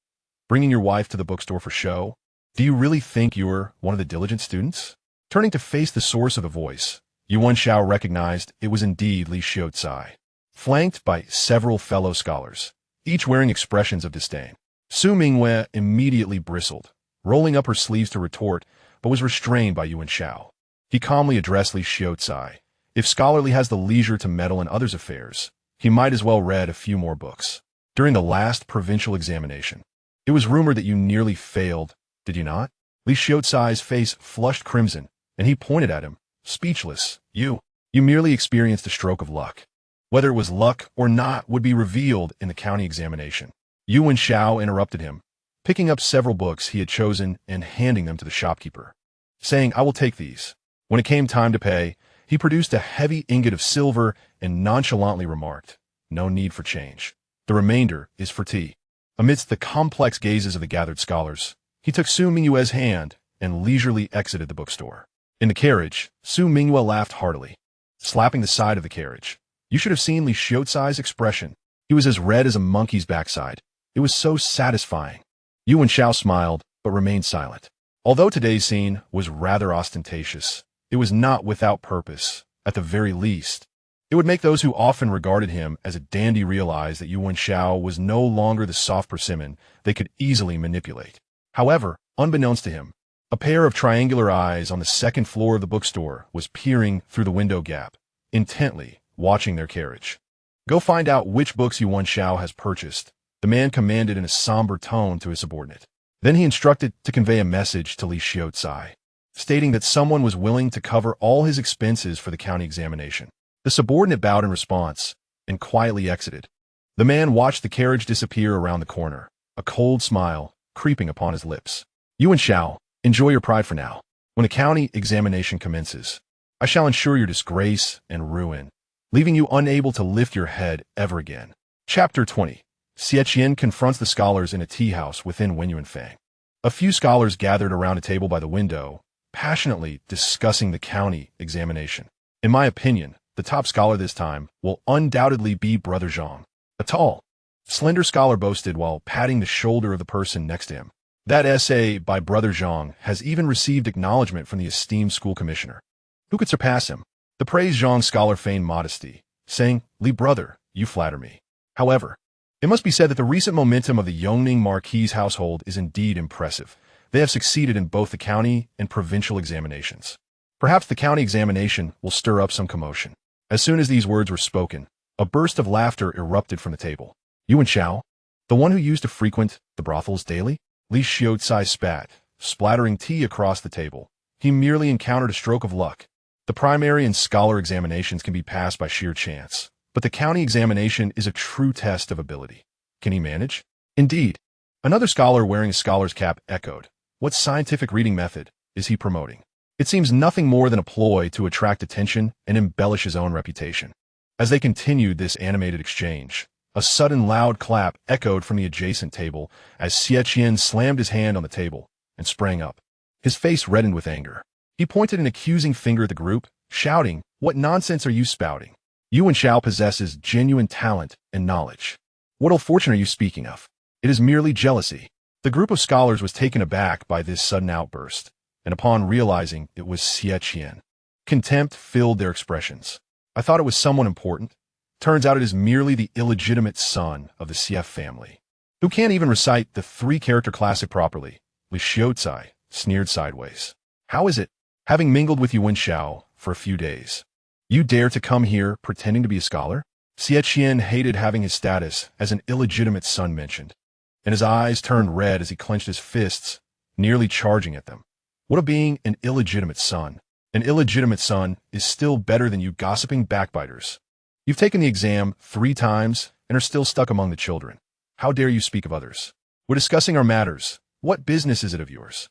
Bringing your wife to the bookstore for show? Do you really think you're one of the diligent students? Turning to face the source of the voice, Yu Wenxiao recognized it was indeed Li Xiaocai. Flanked by several fellow scholars, each wearing expressions of disdain, Su Mingyue immediately bristled, rolling up her sleeves to retort, but was restrained by Yu Wenxiao. He calmly addressed Li Xiaocai. If scholarly has the leisure to meddle in others' affairs, he might as well read a few more books. During the last provincial examination, it was rumored that you nearly failed, did you not? Li Xiaocai's face flushed crimson, and he pointed at him, speechless. You merely experienced a stroke of luck. Whether it was luck or not would be revealed in the county examination. Yu Wenxiao interrupted him, picking up several books he had chosen and handing them to the shopkeeper, saying, I will take these. When it came time to pay, he produced a heavy ingot of silver and nonchalantly remarked, no need for change. The remainder is for tea. Amidst the complex gazes of the gathered scholars, he took Su Mingyue's hand and leisurely exited the bookstore. In the carriage, Su Mingyue laughed heartily, slapping the side of the carriage. You should have seen Li Xiaocai's expression. He was as red as a monkey's backside. It was so satisfying. Yu Wenxiao smiled, but remained silent. Although today's scene was rather ostentatious, it was not without purpose. At the very least, it would make those who often regarded him as a dandy realize that Yu Wenxiao was no longer the soft persimmon they could easily manipulate. However, unbeknownst to him, a pair of triangular eyes on the second floor of the bookstore was peering through the window gap, intently watching their carriage. Go find out which books Yu Wenxiao has purchased, the man commanded in a somber tone to his subordinate. Then he instructed to convey a message to Li Xiaocai, stating that someone was willing to cover all his expenses for the county examination. The subordinate bowed in response and quietly exited. The man watched the carriage disappear around the corner, a cold smile creeping upon his lips. Yu Wenxiao, enjoy your pride for now. When the county examination commences, I shall ensure your disgrace and ruin, leaving you unable to lift your head ever again. Chapter 20. Xie confronts the scholars in a tea house within Wenyuanfang. A few scholars gathered around a table by the window, passionately discussing the county examination. In my opinion, the top scholar this time will undoubtedly be Brother Zhang. A tall, slender scholar boasted while patting the shoulder of the person next to him. That essay by Brother Zhang has even received acknowledgement from the esteemed school commissioner. Who could surpass him? The praised Zhang scholar feigned modesty, saying, Li brother, you flatter me. However, it must be said that the recent momentum of the Yongning Marquis household is indeed impressive. They have succeeded in both the county and provincial examinations. Perhaps the county examination will stir up some commotion. As soon as these words were spoken, a burst of laughter erupted from the table. Yu Wenxiao, the one who used to frequent the brothels daily? Li Xiaocai spat, splattering tea across the table. He merely encountered a stroke of luck. The primary and scholar examinations can be passed by sheer chance, but the county examination is a true test of ability. Can he manage? Indeed. Another scholar wearing a scholar's cap echoed. What scientific reading method is he promoting? It seems nothing more than a ploy to attract attention and embellish his own reputation. As they continued this animated exchange, a sudden loud clap echoed from the adjacent table as Xie slammed his hand on the table and sprang up. His face reddened with anger. He pointed an accusing finger at the group, shouting, What nonsense are you spouting? Yu Wenxiao possesses genuine talent and knowledge. What ill fortune are you speaking of? It is merely jealousy. The group of scholars was taken aback by this sudden outburst, and upon realizing it was Xie, contempt filled their expressions. I thought it was someone important. Turns out it is merely the illegitimate son of the Xie family, who can't even recite the three-character classic properly. Li Xiaocai sneered sideways. How is it, having mingled with Yu Wenxiao for a few days, you dare to come here pretending to be a scholar? Xie hated having his status as an illegitimate son mentioned, and his eyes turned red as he clenched his fists, nearly charging at them. What of being an illegitimate son? An illegitimate son is still better than you gossiping backbiters. You've taken the exam 3 times and are still stuck among the children. How dare you speak of others? We're discussing our matters. What business is it of yours?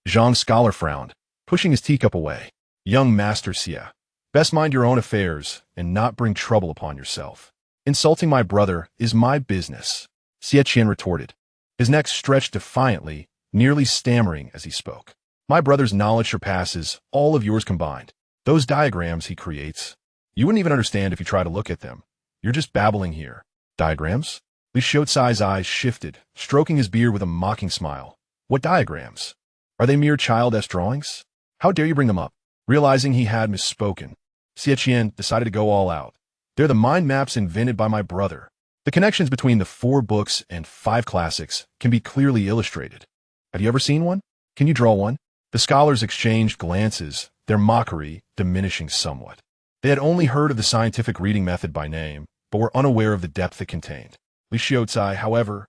Zhang's scholar frowned, pushing his teacup away. Young Master Xie, best mind your own affairs and not bring trouble upon yourself. Insulting my brother is my business, Xie retorted, his neck stretched defiantly, nearly stammering as he spoke. My brother's knowledge surpasses all of yours combined. Those diagrams he creates, you wouldn't even understand if you try to look at them. You're just babbling here. Diagrams? Li Xiaocai's eyes shifted, stroking his beard with a mocking smile. What diagrams? Are they mere child-esque drawings? How dare you bring them up? Realizing he had misspoken, Xie decided to go all out. They're the mind maps invented by my brother. The connections between the 4 books and 5 classics can be clearly illustrated. Have you ever seen one? Can you draw one? The scholars exchanged glances, their mockery diminishing somewhat. They had only heard of the scientific reading method by name, but were unaware of the depth it contained. Li Xiaocai, however,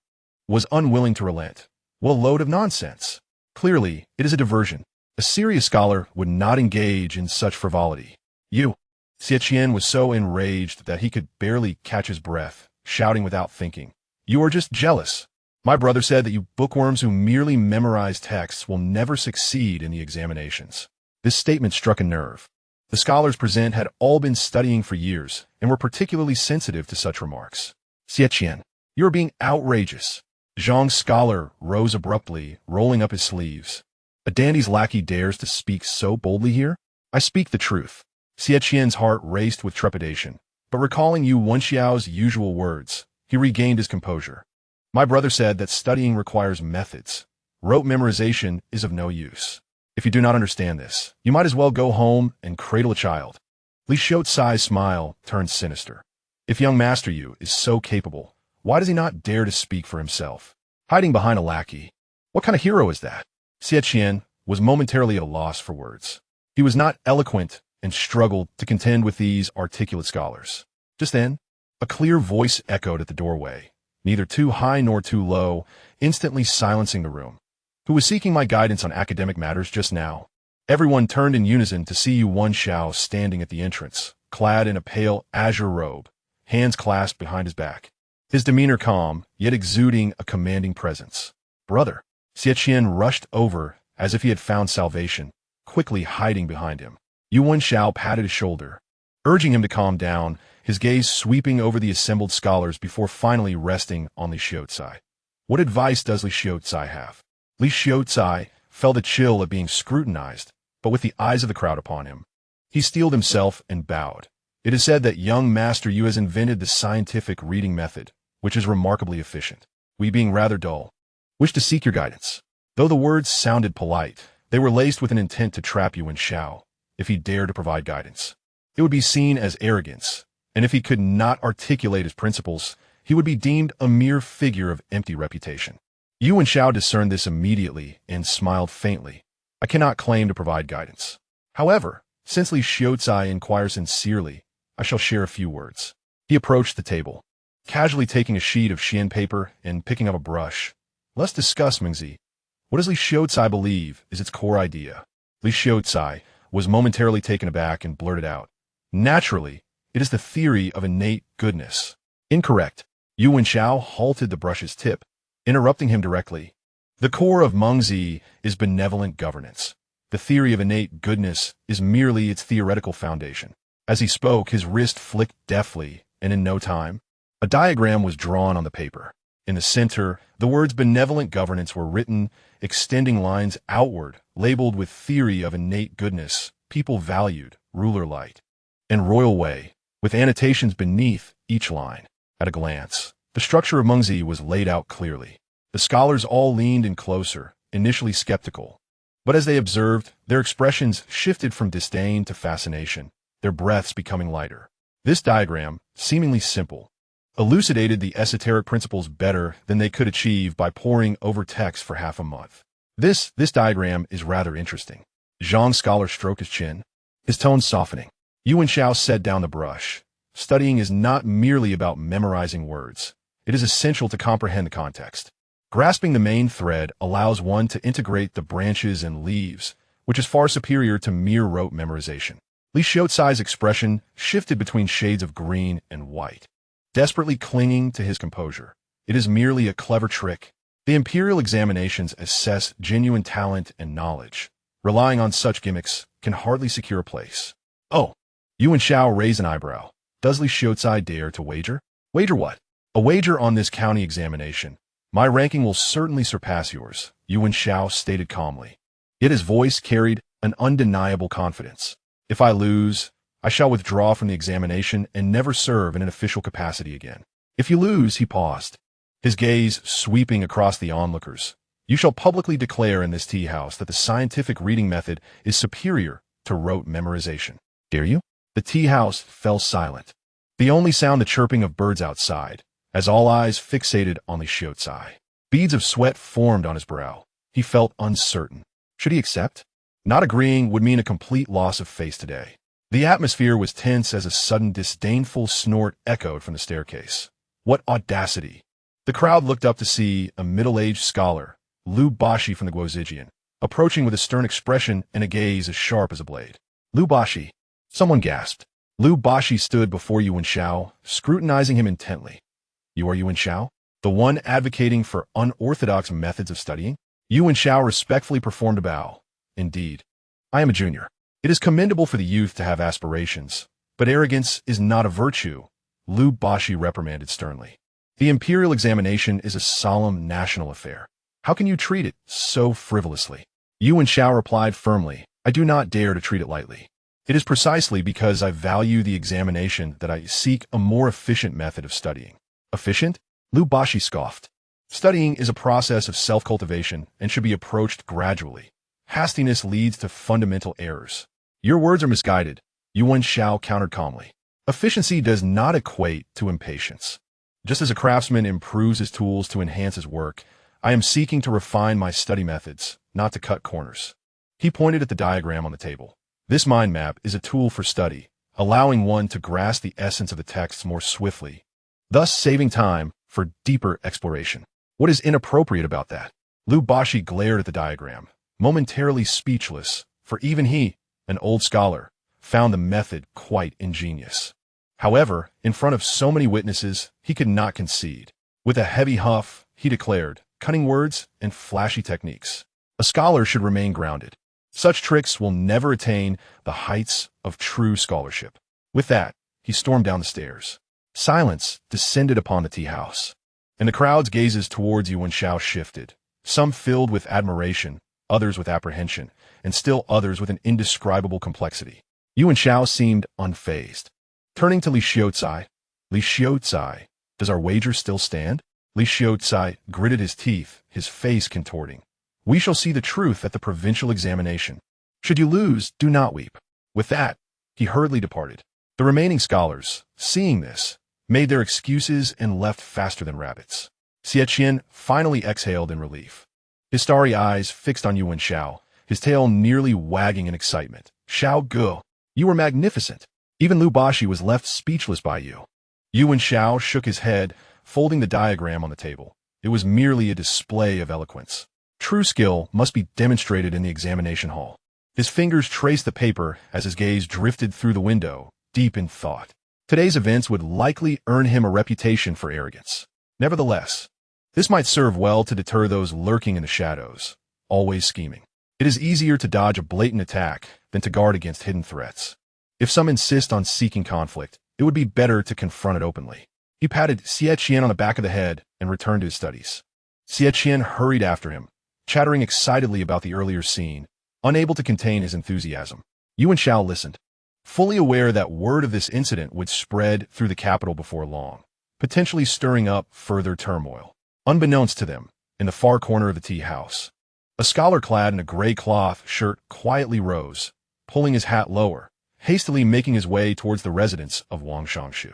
was unwilling to relent. What a load of nonsense. Clearly, it is a diversion. A serious scholar would not engage in such frivolity. Xie was so enraged that he could barely catch his breath, shouting without thinking. You are just jealous. My brother said that you bookworms who merely memorize texts will never succeed in the examinations. This statement struck a nerve. The scholars present had all been studying for years and were particularly sensitive to such remarks. Xie, You are being outrageous. Zhang's scholar rose abruptly, rolling up his sleeves. A dandy's lackey dares to speak so boldly here? I speak the truth. Xie Qian's heart raced with trepidation, but recalling Yu Wenxiao's usual words, he regained his composure. My brother said that studying requires methods. Rote memorization is of no use. If you do not understand this, you might as well go home and cradle a child. Li Xiaocai's smile turned sinister. If young Master Yu is so capable, why does he not dare to speak for himself? Hiding behind a lackey. What kind of hero is that? Xie Qian was momentarily at a loss for words. He was not eloquent and struggled to contend with these articulate scholars. Just then, a clear voice echoed at the doorway, neither too high nor too low, instantly silencing the room. Who was seeking my guidance on academic matters just now? Everyone turned in unison to see Yu Wenxiao standing at the entrance, clad in a pale azure robe, hands clasped behind his back. His demeanor calm, yet exuding a commanding presence. Brother! Xie Qian rushed over as if he had found salvation, quickly hiding behind him. Yu Wenxiao patted his shoulder, urging him to calm down, his gaze sweeping over the assembled scholars before finally resting on Li Xiaocai. What advice does Li Xiaocai have? Li Xiaocai felt a chill at being scrutinized, but with the eyes of the crowd upon him. He steeled himself and bowed. It is said that young Master Yu has invented the scientific reading method, which is remarkably efficient. We, being rather dull, wish to seek your guidance. Though the words sounded polite, they were laced with an intent to trap Yu Wenxiao. If he dared to provide guidance, it would be seen as arrogance, and if he could not articulate his principles, he would be deemed a mere figure of empty reputation. Yu Wenxiao discerned this immediately and smiled faintly. I cannot claim to provide guidance. However, since Li Xiaocai inquires sincerely, I shall share a few words. He approached the table, casually taking a sheet of Xian paper and picking up a brush. Let's discuss, Mingyue. What does Li Xiaocai believe is its core idea? Li Xiaocai was momentarily taken aback and blurted out. Naturally, it is the theory of innate goodness. Incorrect. Yu Wenxiao halted the brush's tip, interrupting him directly. The core of Mingyue is benevolent governance. The theory of innate goodness is merely its theoretical foundation. As he spoke, his wrist flicked deftly, and in no time, a diagram was drawn on the paper. In the center, the words benevolent governance were written, extending lines outward, labeled with theory of innate goodness, people valued, ruler light, and royal way, with annotations beneath each line. At a glance, the structure of Mingyue was laid out clearly. The scholars all leaned in closer, initially skeptical. But as they observed, their expressions shifted from disdain to fascination, their breaths becoming lighter. This diagram, seemingly simple, elucidated the esoteric principles better than they could achieve by poring over text for half a month. This diagram is rather interesting. Zhang's scholar stroked his chin, his tone softening. Yu Wenxiao set down the brush. Studying is not merely about memorizing words. It is essential to comprehend the context. Grasping the main thread allows one to integrate the branches and leaves, which is far superior to mere rote memorization. Li Xiaocai's expression shifted between shades of green and white, desperately clinging to his composure. It is merely a clever trick. The Imperial examinations assess genuine talent and knowledge. Relying on such gimmicks can hardly secure a place. Oh, Yu Wenxiao raised an eyebrow. Does Li Xiaocai dare to wager? Wager what? A wager on this county examination. My ranking will certainly surpass yours, Yu Wenxiao stated calmly. Yet his voice carried an undeniable confidence. If I lose, I shall withdraw from the examination and never serve in an official capacity again. If you lose, he paused, his gaze sweeping across the onlookers. You shall publicly declare in this tea house that the scientific reading method is superior to rote memorization. Dare you? The tea house fell silent. The only sound the chirping of birds outside, as all eyes fixated on Li Xiaocai. Beads of sweat formed on his brow. He felt uncertain. Should he accept? Not agreeing would mean a complete loss of face today. The atmosphere was tense as a sudden disdainful snort echoed from the staircase. What audacity! The crowd looked up to see a middle-aged scholar, Lu Bashi from the Guozijian, approaching with a stern expression and a gaze as sharp as a blade. Lu Bashi! Someone gasped. Lu Bashi stood before Yu Wenxiao, scrutinizing him intently. You are Yu Wenxiao? The one advocating for unorthodox methods of studying? Yu Wenxiao respectfully performed a bow. Indeed. I am a junior. It is commendable for the youth to have aspirations, but arrogance is not a virtue, Lu Bashi reprimanded sternly. The imperial examination is a solemn national affair. How can you treat it so frivolously? Yu Wenxiao replied firmly, I do not dare to treat it lightly. It is precisely because I value the examination that I seek a more efficient method of studying. Efficient? Lu Baxi scoffed. Studying is a process of self-cultivation and should be approached gradually. Hastiness leads to fundamental errors. Your words are misguided, Yu Wenxiao countered calmly. Efficiency does not equate to impatience. Just as a craftsman improves his tools to enhance his work, I am seeking to refine my study methods, not to cut corners. He pointed at the diagram on the table. This mind map is a tool for study, allowing one to grasp the essence of the texts more swiftly, thus saving time for deeper exploration. What is inappropriate about that? Lu Baxi glared at the diagram, momentarily speechless, for even he, an old scholar, found the method quite ingenious. However, in front of so many witnesses, he could not concede. With a heavy huff, he declared, cunning words and flashy techniques. A scholar should remain grounded. Such tricks will never attain the heights of true scholarship. With that, he stormed down the stairs. Silence descended upon the tea house, and the crowd's gazes towards Yu Wenxiao shifted, some filled with admiration, others with apprehension, and still others with an indescribable complexity. Yu Wenxiao seemed unfazed. Turning to Li Xiaocai, does our wager still stand? Li Xiaocai gritted his teeth, his face contorting. We shall see the truth at the provincial examination. Should you lose, do not weep. With that, he hurriedly departed. The remaining scholars, seeing this, made their excuses and left faster than rabbits. Xie Qian finally exhaled in relief. His starry eyes fixed on Yu Wenxiao, his tail nearly wagging in excitement. Xiao Ge, you were magnificent. Even Lu Baxi was left speechless by you. Yu Wenxiao shook his head, folding the diagram on the table. It was merely a display of eloquence. True skill must be demonstrated in the examination hall. His fingers traced the paper as his gaze drifted through the window, deep in thought. Today's events would likely earn him a reputation for arrogance. Nevertheless, this might serve well to deter those lurking in the shadows, always scheming. It is easier to dodge a blatant attack than to guard against hidden threats. If some insist on seeking conflict, it would be better to confront it openly. He patted Xie Qian on the back of the head and returned to his studies. Xie Qian hurried after him, chattering excitedly about the earlier scene, unable to contain his enthusiasm. Yu Wenxiao listened, fully aware that word of this incident would spread through the capital before long, potentially stirring up further turmoil. Unbeknownst to them, in the far corner of the tea house, a scholar clad in a gray cloth shirt quietly rose, pulling his hat lower, hastily making his way towards the residence of Wang Shangshu.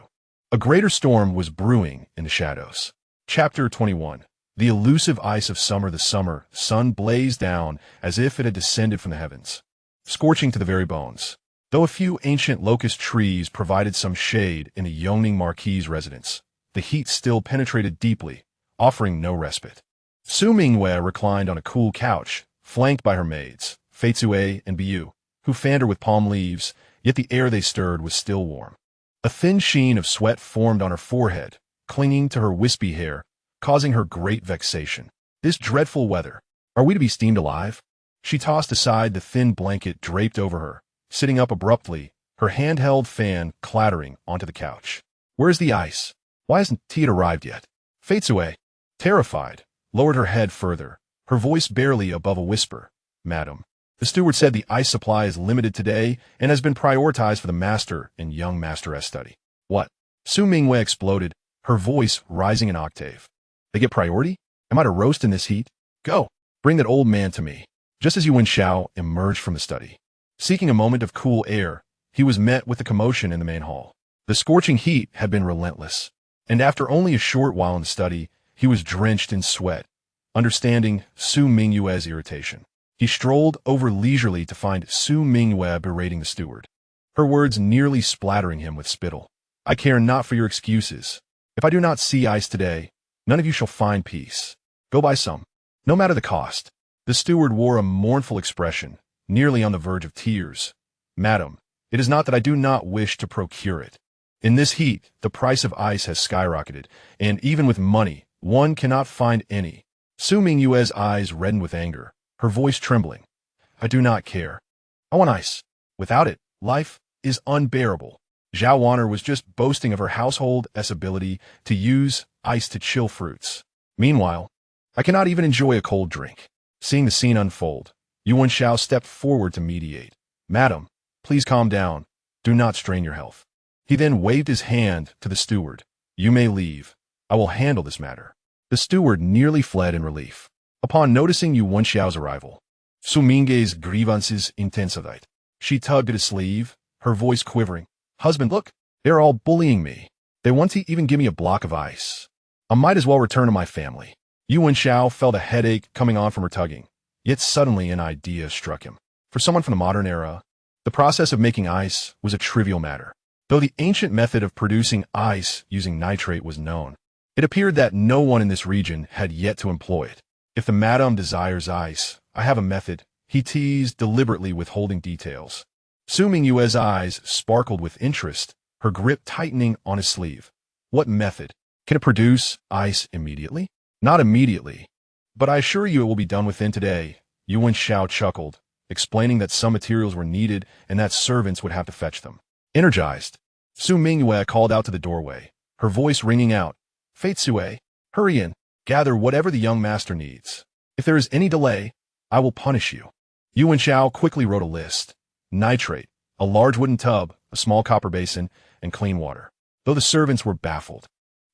A greater storm was brewing in the shadows. Chapter 21. The elusive ice of summer. The summer sun blazed down as if it had descended from the heavens, scorching to the very bones. Though a few ancient locust trees provided some shade in the Yongning Marquis' residence, the heat still penetrated deeply, offering no respite. Su Mingyue reclined on a cool couch, flanked by her maids, Feitsue and Biyu, who fanned her with palm leaves, yet the air they stirred was still warm. A thin sheen of sweat formed on her forehead, clinging to her wispy hair, causing her great vexation. This dreadful weather. Are we to be steamed alive? She tossed aside the thin blanket draped over her, sitting up abruptly, her handheld fan clattering onto the couch. Where's the ice? Why hasn't tea arrived yet? Feitsue, terrified, lowered her head further, her voice barely above a whisper. Madam, the steward said the ice supply is limited today and has been prioritized for the master and young masteress study. What? Su Mingyue exploded, her voice rising an octave. They get priority? Am I to roast in this heat? Go, bring that old man to me. Just as Yu Wenxiao emerged from the study, seeking a moment of cool air, he was met with a commotion in the main hall. The scorching heat had been relentless, and after only a short while in the study, he was drenched in sweat. Understanding Su Mingyue's irritation, he strolled over leisurely to find Su Mingyue berating the steward, her words nearly splattering him with spittle. I care not for your excuses. If I do not see ice today, none of you shall find peace. Go buy some, no matter the cost. The steward wore a mournful expression, nearly on the verge of tears. Madam, it is not that I do not wish to procure it. In this heat, the price of ice has skyrocketed, and even with money, one cannot find any. Su Mingyue's eyes reddened with anger, her voice trembling. I do not care. I want ice. Without it, life is unbearable. Zhao Wanner was just boasting of her household's ability to use ice to chill fruits. Meanwhile, I cannot even enjoy a cold drink. Seeing the scene unfold, Yu Wenxiao stepped forward to mediate. Madam, please calm down. Do not strain your health. He then waved his hand to the steward. You may leave. I will handle this matter. The steward nearly fled in relief. Upon noticing Yu Wenxiao's arrival, Su Mingye's grievances intensified. She tugged at his sleeve, her voice quivering. Husband, look, they're all bullying me. They want to even give me a block of ice. I might as well return to my family. Yu Wenxiao felt a headache coming on from her tugging. Yet suddenly an idea struck him. For someone from the modern era, the process of making ice was a trivial matter. Though the ancient method of producing ice using nitrate was known, it appeared that no one in this region had yet to employ it. If the madam desires ice, I have a method, he teased, deliberately withholding details. Su Mingyue's eyes sparkled with interest, her grip tightening on his sleeve. What method? Can it produce ice immediately? Not immediately, but I assure you it will be done within today. Yu Wenxiao chuckled, explaining that some materials were needed and that servants would have to fetch them. Energized, Su Mingyue called out to the doorway, her voice ringing out. Fate Sue, hurry in, gather whatever the young master needs. If there is any delay, I will punish you. Yu Wenxiao quickly wrote a list. Nitrate, a large wooden tub, a small copper basin, and clean water. Though the servants were baffled,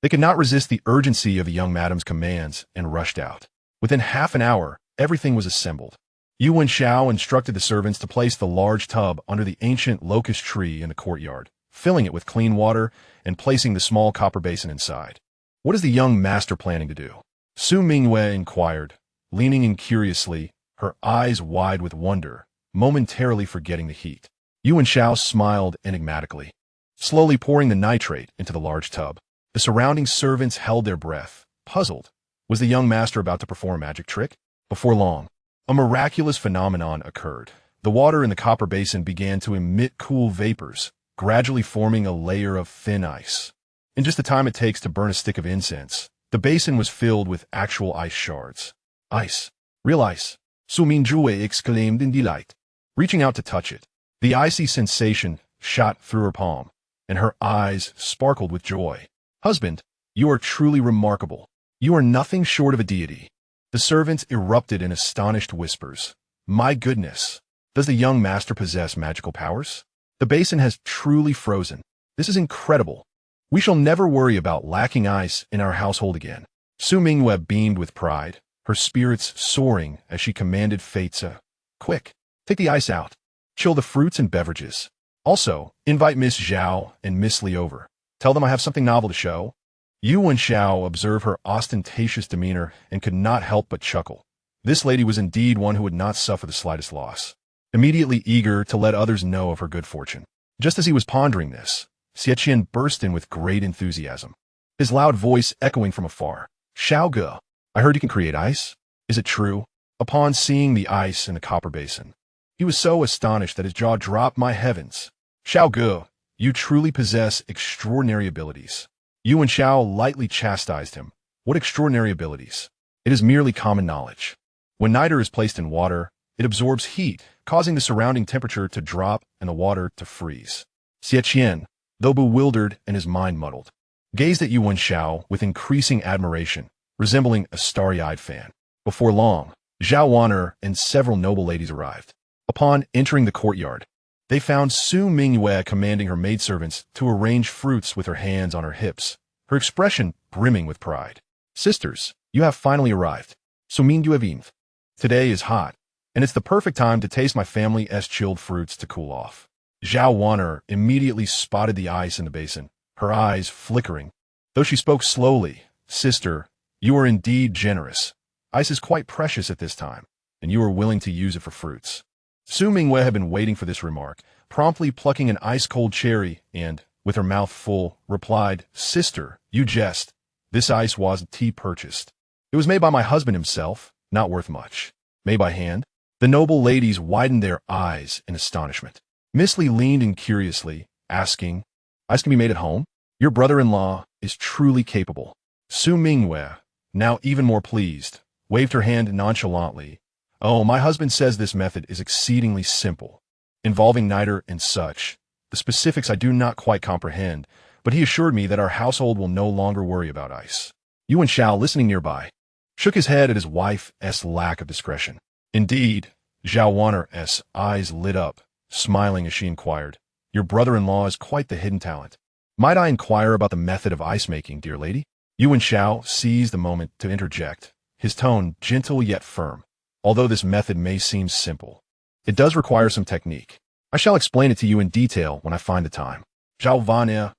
they could not resist the urgency of the young madam's commands and rushed out. Within half an hour, everything was assembled. Yu Wenxiao instructed the servants to place the large tub under the ancient locust tree in the courtyard, filling it with clean water and placing the small copper basin inside. What is the young master planning to do? Su Mingyue inquired, leaning in curiously, her eyes wide with wonder, momentarily forgetting the heat. Yu Wenxiao smiled enigmatically, slowly pouring the nitrate into the large tub. The surrounding servants held their breath, puzzled. Was the young master about to perform a magic trick? Before long, a miraculous phenomenon occurred. The water in the copper basin began to emit cool vapors, gradually forming a layer of thin ice. In just the time it takes to burn a stick of incense, the basin was filled with actual ice shards. Ice. Real ice. Su Mingyue exclaimed in delight. Reaching out to touch it, the icy sensation shot through her palm, and her eyes sparkled with joy. Husband, you are truly remarkable. You are nothing short of a deity. The servants erupted in astonished whispers. My goodness, does the young master possess magical powers? The basin has truly frozen. This is incredible. We shall never worry about lacking ice in our household again. Su Mingyue beamed with pride, her spirits soaring as she commanded Feitsa. Quick, take the ice out. Chill the fruits and beverages. Also, invite Miss Zhao and Miss Li over. Tell them I have something novel to show. Yu Wenxiao observed her ostentatious demeanor and could not help but chuckle. This lady was indeed one who would not suffer the slightest loss. Immediately eager to let others know of her good fortune. Just as he was pondering this, Xie burst in with great enthusiasm, his loud voice echoing from afar. Xiao Ge, I heard you can create ice. Is it true? Upon seeing the ice in the copper basin, he was so astonished that his jaw dropped. My heavens! Xiao Ge, you truly possess extraordinary abilities. Yu Wenxiao lightly chastised him. What extraordinary abilities? It is merely common knowledge. When niter is placed in water, it absorbs heat, causing the surrounding temperature to drop and the water to freeze. Xie, though bewildered and his mind muddled, gazed at Yu Wenxiao with increasing admiration, resembling a starry-eyed fan. Before long, Zhao Wanner and several noble ladies arrived. Upon entering the courtyard, they found Su Mingyue commanding her maidservants to arrange fruits with her hands on her hips, her expression brimming with pride. Sisters, you have finally arrived. Su Mingyue vint. Today is hot, and it's the perfect time to taste my family's chilled fruits to cool off. Zhao Wanner immediately spotted the ice in the basin, her eyes flickering. Though she spoke slowly, Sister, you are indeed generous. Ice is quite precious at this time, and you are willing to use it for fruits. Su Mingyue had been waiting for this remark, promptly plucking an ice-cold cherry and, with her mouth full, replied, Sister, you jest. This ice was tea purchased. It was made by my husband himself, not worth much. Made by hand? The noble ladies widened their eyes in astonishment. Miss Li leaned in curiously, asking, Ice can be made at home? Your brother-in-law is truly capable. Su Mingyue, now even more pleased, waved her hand nonchalantly. Oh, my husband says this method is exceedingly simple, involving niter and such. The specifics I do not quite comprehend, but he assured me that our household will no longer worry about ice. Yu Wenxiao, listening nearby, shook his head at his wife's lack of discretion. Indeed, Zhao Wanner's eyes lit up, smiling as she inquired, "Your brother-in-law is quite the hidden talent. Might I inquire about the method of ice-making, dear lady?" Yu Wenxiao seized the moment to interject, his tone gentle yet firm. "Although this method may seem simple, it does require some technique. I shall explain it to you in detail when I find the time." Zhao Wanner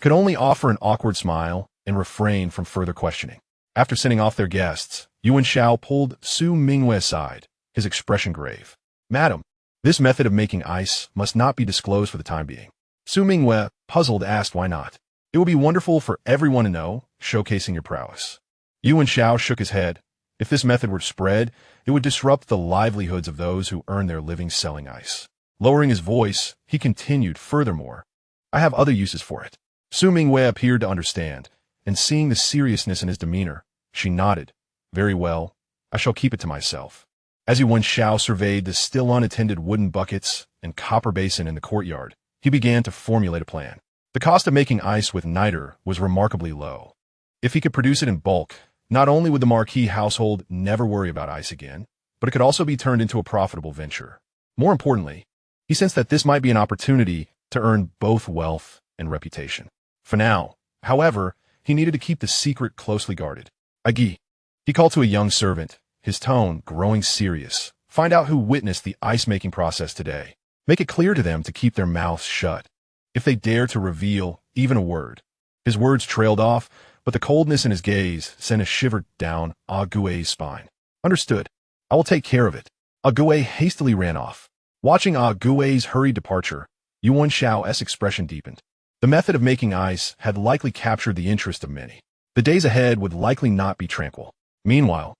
could only offer an awkward smile and refrain from further questioning. After sending off their guests, Yu Wenxiao pulled Su Mingyue aside, his expression grave. "Madam, this method of making ice must not be disclosed for the time being." Su Mingyue, puzzled, asked why not. "It would be wonderful for everyone to know, showcasing your prowess." Yu Wenxiao shook his head. If this method were spread, it would disrupt the livelihoods of those who earn their living selling ice. Lowering his voice, he continued, "Furthermore, I have other uses for it." Su Mingyue appeared to understand, and seeing the seriousness in his demeanor, she nodded. "Very well, I shall keep it to myself." As Yu Wenxiao surveyed the still unattended wooden buckets and copper basin in the courtyard, he began to formulate a plan. The cost of making ice with niter was remarkably low. If he could produce it in bulk, not only would the Marquis household never worry about ice again, but it could also be turned into a profitable venture. More importantly, he sensed that this might be an opportunity to earn both wealth and reputation. For now, however, he needed to keep the secret closely guarded. "Agi," he called to a young servant, his tone growing serious. "Find out who witnessed the ice-making process today. Make it clear to them to keep their mouths shut, if they dare to reveal even a word." His words trailed off, but the coldness in his gaze sent a shiver down Gui's spine. "Understood. I will take care of it." Gui hastily ran off. Watching Gui's hurried departure, Yu Wenxiao's expression deepened. The method of making ice had likely captured the interest of many. The days ahead would likely not be tranquil. Meanwhile,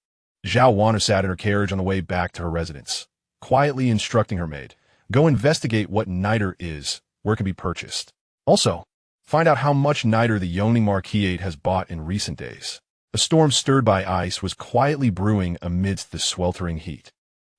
Zhao Wanner sat in her carriage on the way back to her residence, quietly instructing her maid, "Go investigate what niter is, where it can be purchased. Also, find out how much niter the Yongning Marquis has bought in recent days." A storm stirred by ice was quietly brewing amidst the sweltering heat.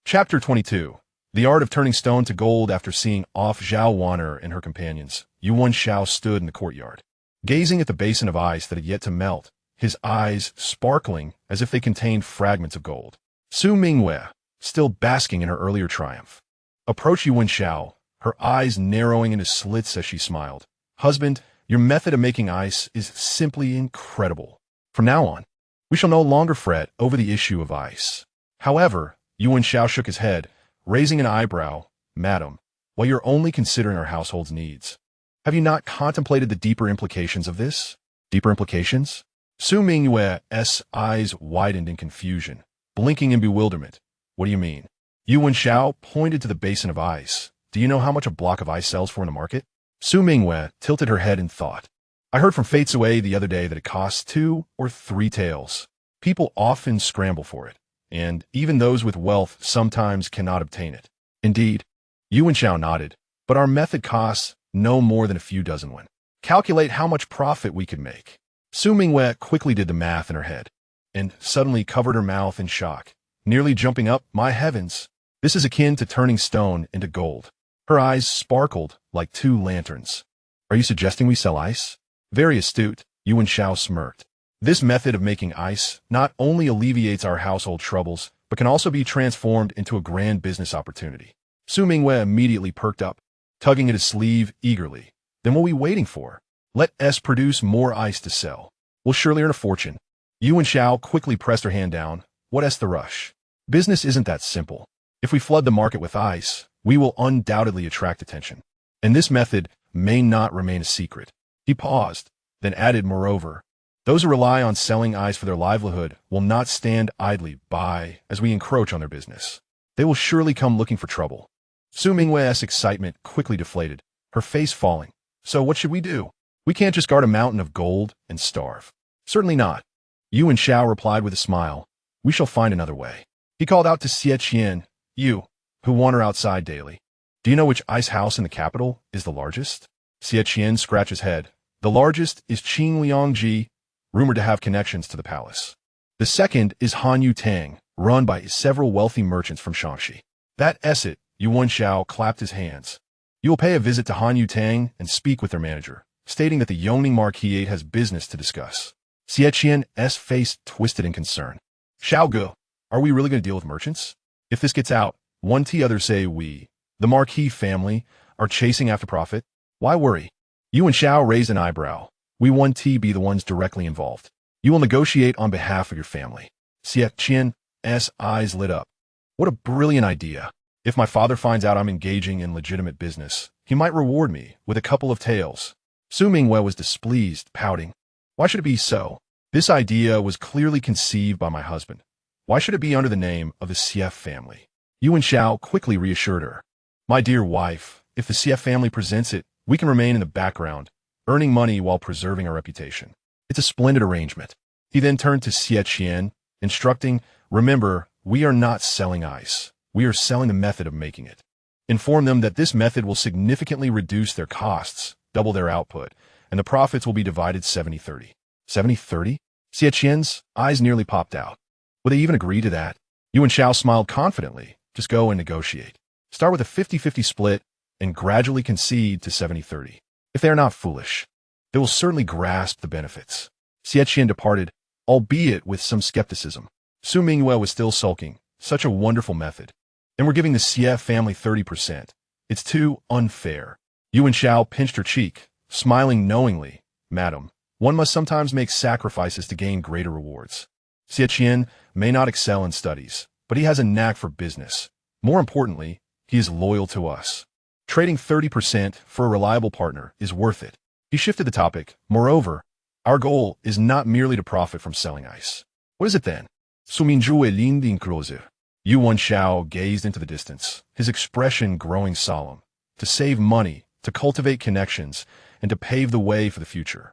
Chapter 22. The art of turning stone to gold. After seeing off Zhao Wanner and her companions, Yu Wenxiao stood in the courtyard, gazing at the basin of ice that had yet to melt, his eyes sparkling as if they contained fragments of gold. Su Mingyue, still basking in her earlier triumph, approached Yu Wenxiao, her eyes narrowing into slits as she smiled. "Husband, your method of making ice is simply incredible. From now on, we shall no longer fret over the issue of ice." However, Yu Wenxiao shook his head, raising an eyebrow. "Madam, while you're only considering our household's needs, have you not contemplated the deeper implications of this?" "Deeper implications?" Su Mingyue's eyes widened in confusion, blinking in bewilderment. "What do you mean?" Yu Wenxiao pointed to the basin of ice. "Do you know how much a block of ice sells for in the market?" Su Mingyue tilted her head in thought. "I heard from Fei Sui the other day that it costs 2 or 3 taels. People often scramble for it, and even those with wealth sometimes cannot obtain it." "Indeed." Yu Wenxiao nodded. "But our method costs no more than a few dozen when. Calculate how much profit we could make." Su Mingyue quickly did the math in her head, and suddenly covered her mouth in shock, nearly jumping up. "My heavens! This is akin to turning stone into gold." Her eyes sparkled like 2 lanterns. "Are you suggesting we sell ice?" "Very astute," Yu Wenxiao smirked. "This method of making ice not only alleviates our household troubles, but can also be transformed into a grand business opportunity." Su Mingyue immediately perked up, tugging at his sleeve eagerly. "Then what are we waiting for? Let us produce more ice to sell. We'll surely earn a fortune." Yu Wenxiao quickly pressed her hand down. "What's the rush? Business isn't that simple. If we flood the market with ice, we will undoubtedly attract attention. And this method may not remain a secret." He paused, then added, "Moreover, those who rely on selling ice for their livelihood will not stand idly by as we encroach on their business. They will surely come looking for trouble." Su Mingyue's excitement quickly deflated, her face falling. "So what should we do? We can't just guard a mountain of gold and starve." "Certainly not." Yu Wenxiao replied with a smile. "We shall find another way." He called out to Xie Qian, "You, who wander outside daily, do you know which ice house in the capital is the largest?" Xie Qian scratched his head. "The largest is Qingliangji, rumored to have connections to the palace. The second is Hanyu Tang, run by several wealthy merchants from Shaanxi." "That's it." Yu Wenxiao clapped his hands. You will pay a visit to Han Yutang and speak with their manager, stating that the Yongning Marquis has business to discuss. Xie Qian's face twisted in concern. Xiao Ge, are we really going to deal with merchants? If this gets out, others say we, the Marquis family, are chasing after profit. Why worry? Yu Wenxiao raised an eyebrow. We be the ones directly involved. You will negotiate on behalf of your family. Xie Qian's eyes lit up. What a brilliant idea. If my father finds out I'm engaging in legitimate business, he might reward me with a couple of taels. Su Mingyue was displeased, pouting. Why should it be so? This idea was clearly conceived by my husband. Why should it be under the name of the Xie family? Yu Wenxiao quickly reassured her. My dear wife, if the Xie family presents it, we can remain in the background, earning money while preserving our reputation. It's a splendid arrangement. He then turned to Xie Qian, instructing, remember, we are not selling ice. We are selling the method of making it. Inform them that this method will significantly reduce their costs, double their output, and the profits will be divided 70-30. 70-30? Xie Qian's eyes nearly popped out. Would they even agree to that? Yu Wenxiao smiled confidently. Just go and negotiate. Start with a 50-50 split and gradually concede to 70-30. If they are not foolish, they will certainly grasp the benefits. Xie Qian departed, albeit with some skepticism. Su Mingyue was still sulking. Such a wonderful method. And we're giving the Xie family 30%. It's too unfair. Yu Wenxiao pinched her cheek, smiling knowingly. Madam, one must sometimes make sacrifices to gain greater rewards. Xie Qian may not excel in studies, but he has a knack for business. More importantly, he is loyal to us. Trading 30% for a reliable partner is worth it. He shifted the topic. Moreover, our goal is not merely to profit from selling ice. What is it then? Su Mingyue leaned in closer. Yu Wenxiao gazed into the distance, his expression growing solemn. To save money, to cultivate connections, and to pave the way for the future.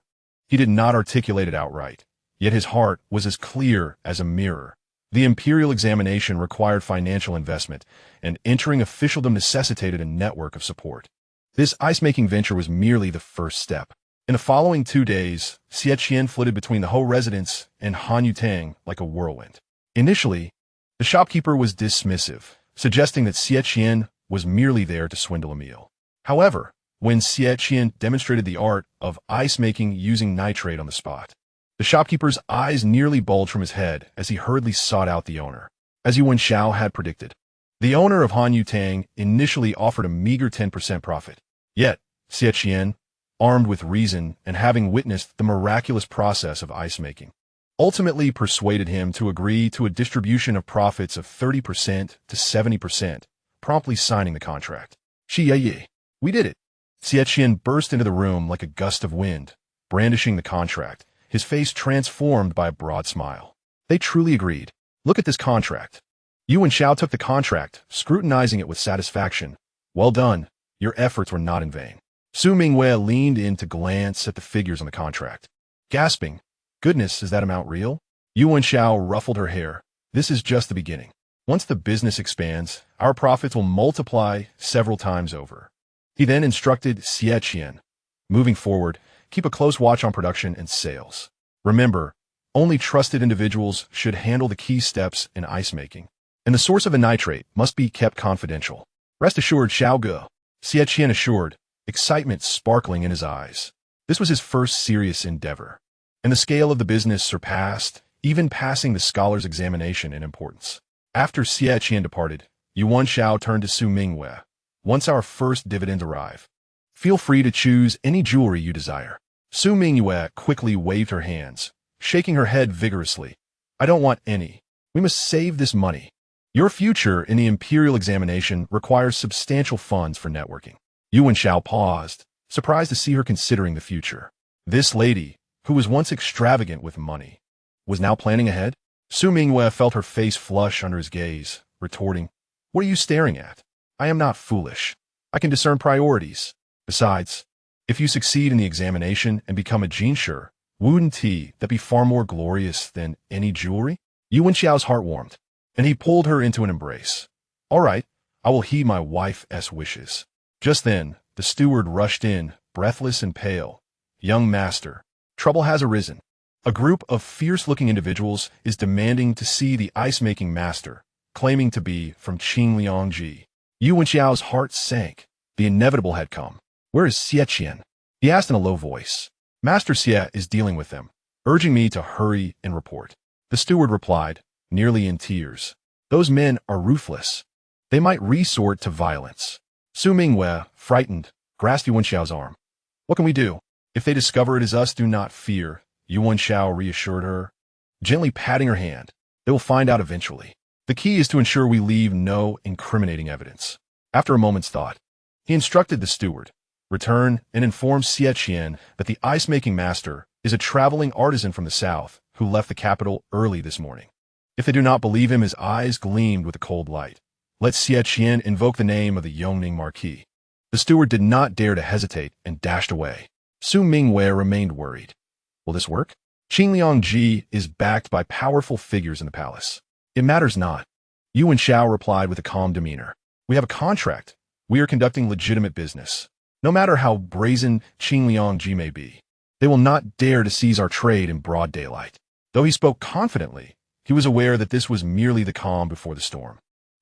He did not articulate it outright, yet his heart was as clear as a mirror. The Imperial examination required financial investment, and entering officialdom necessitated a network of support. This ice-making venture was merely the first step. In the following 2 days, Xie Qian flitted between the Ho residence and Han Yutang like a whirlwind. Initially, the shopkeeper was dismissive, suggesting that Xie Qian was merely there to swindle a meal. However, when Xie Qian demonstrated the art of ice-making using nitrate on the spot, the shopkeeper's eyes nearly bulged from his head as he hurriedly sought out the owner. As Yu Wenxiao had predicted, the owner of Han Yutang initially offered a meager 10% profit. Yet, Xie Qian, armed with reason and having witnessed the miraculous process of ice-making, ultimately persuaded him to agree to a distribution of profits of 30% to 70%, promptly signing the contract. Ye, we did it. Xie Qian burst into the room like a gust of wind, brandishing the contract, his face transformed by a broad smile. They truly agreed. Look at this contract. Yu Wenxiao took the contract, scrutinizing it with satisfaction. Well done. Your efforts were not in vain. Su Mingyue leaned in to glance at the figures on the contract. Gasping, goodness, is that amount real? Yu Wenxiao ruffled her hair. This is just the beginning. Once the business expands, our profits will multiply several times over. He then instructed Xie Qian. Moving forward, keep a close watch on production and sales. Remember, only trusted individuals should handle the key steps in ice making, and the source of a nitrate must be kept confidential. Rest assured, Xiao Ge, Xie Qian assured, excitement sparkling in his eyes. This was his first serious endeavor, and the scale of the business surpassed, even passing the scholar's examination in importance. After Xie Qian departed, Yu Wenxiao turned to Su Mingyue. Once our first dividends arrive, feel free to choose any jewelry you desire. Su Mingyue quickly waved her hands, shaking her head vigorously. I don't want any. We must save this money. Your future in the Imperial examination requires substantial funds for networking. Yu Wenxiao paused, surprised to see her considering the future. This lady, who was once extravagant with money, was now planning ahead? Su Mingyue felt her face flush under his gaze, retorting, What are you staring at? I am not foolish. I can discern priorities. Besides, if you succeed in the examination and become a jinshi, wouldn't that be far more glorious than any jewelry? Yu Wenxiao's heart warmed, and he pulled her into an embrace. All right, I will heed my wife's wishes. Just then, the steward rushed in, breathless and pale. Young master, trouble has arisen. A group of fierce-looking individuals is demanding to see the ice-making master, claiming to be from Qingliangji. Yu Wenxiao's heart sank. The inevitable had come. "Where is Xie Qian?" he asked in a low voice. "Master Xie is dealing with them, urging me to hurry and report." The steward replied, nearly in tears. "Those men are ruthless. They might resort to violence." Su Mingyue, frightened, grasped Yu Wenxiao's arm. "What can we do? If they discover it is us, do not fear," Yu Wenxiao reassured her, gently patting her hand. "They will find out eventually. The key is to ensure we leave no incriminating evidence." After a moment's thought, he instructed the steward, "Return and inform Xie Qian that the ice-making master is a traveling artisan from the south who left the capital early this morning." If they do not believe him, his eyes gleamed with a cold light. "Let Xie Qian invoke the name of the Yongning Marquis." The steward did not dare to hesitate and dashed away. Su Mingyue remained worried. Will this work? Qin Liangji is backed by powerful figures in the palace. It matters not. Yu Wenxiao replied with a calm demeanor. "We have a contract. We are conducting legitimate business. No matter how brazen Qin Liangji may be, they will not dare to seize our trade in broad daylight." Though he spoke confidently, he was aware that this was merely the calm before the storm.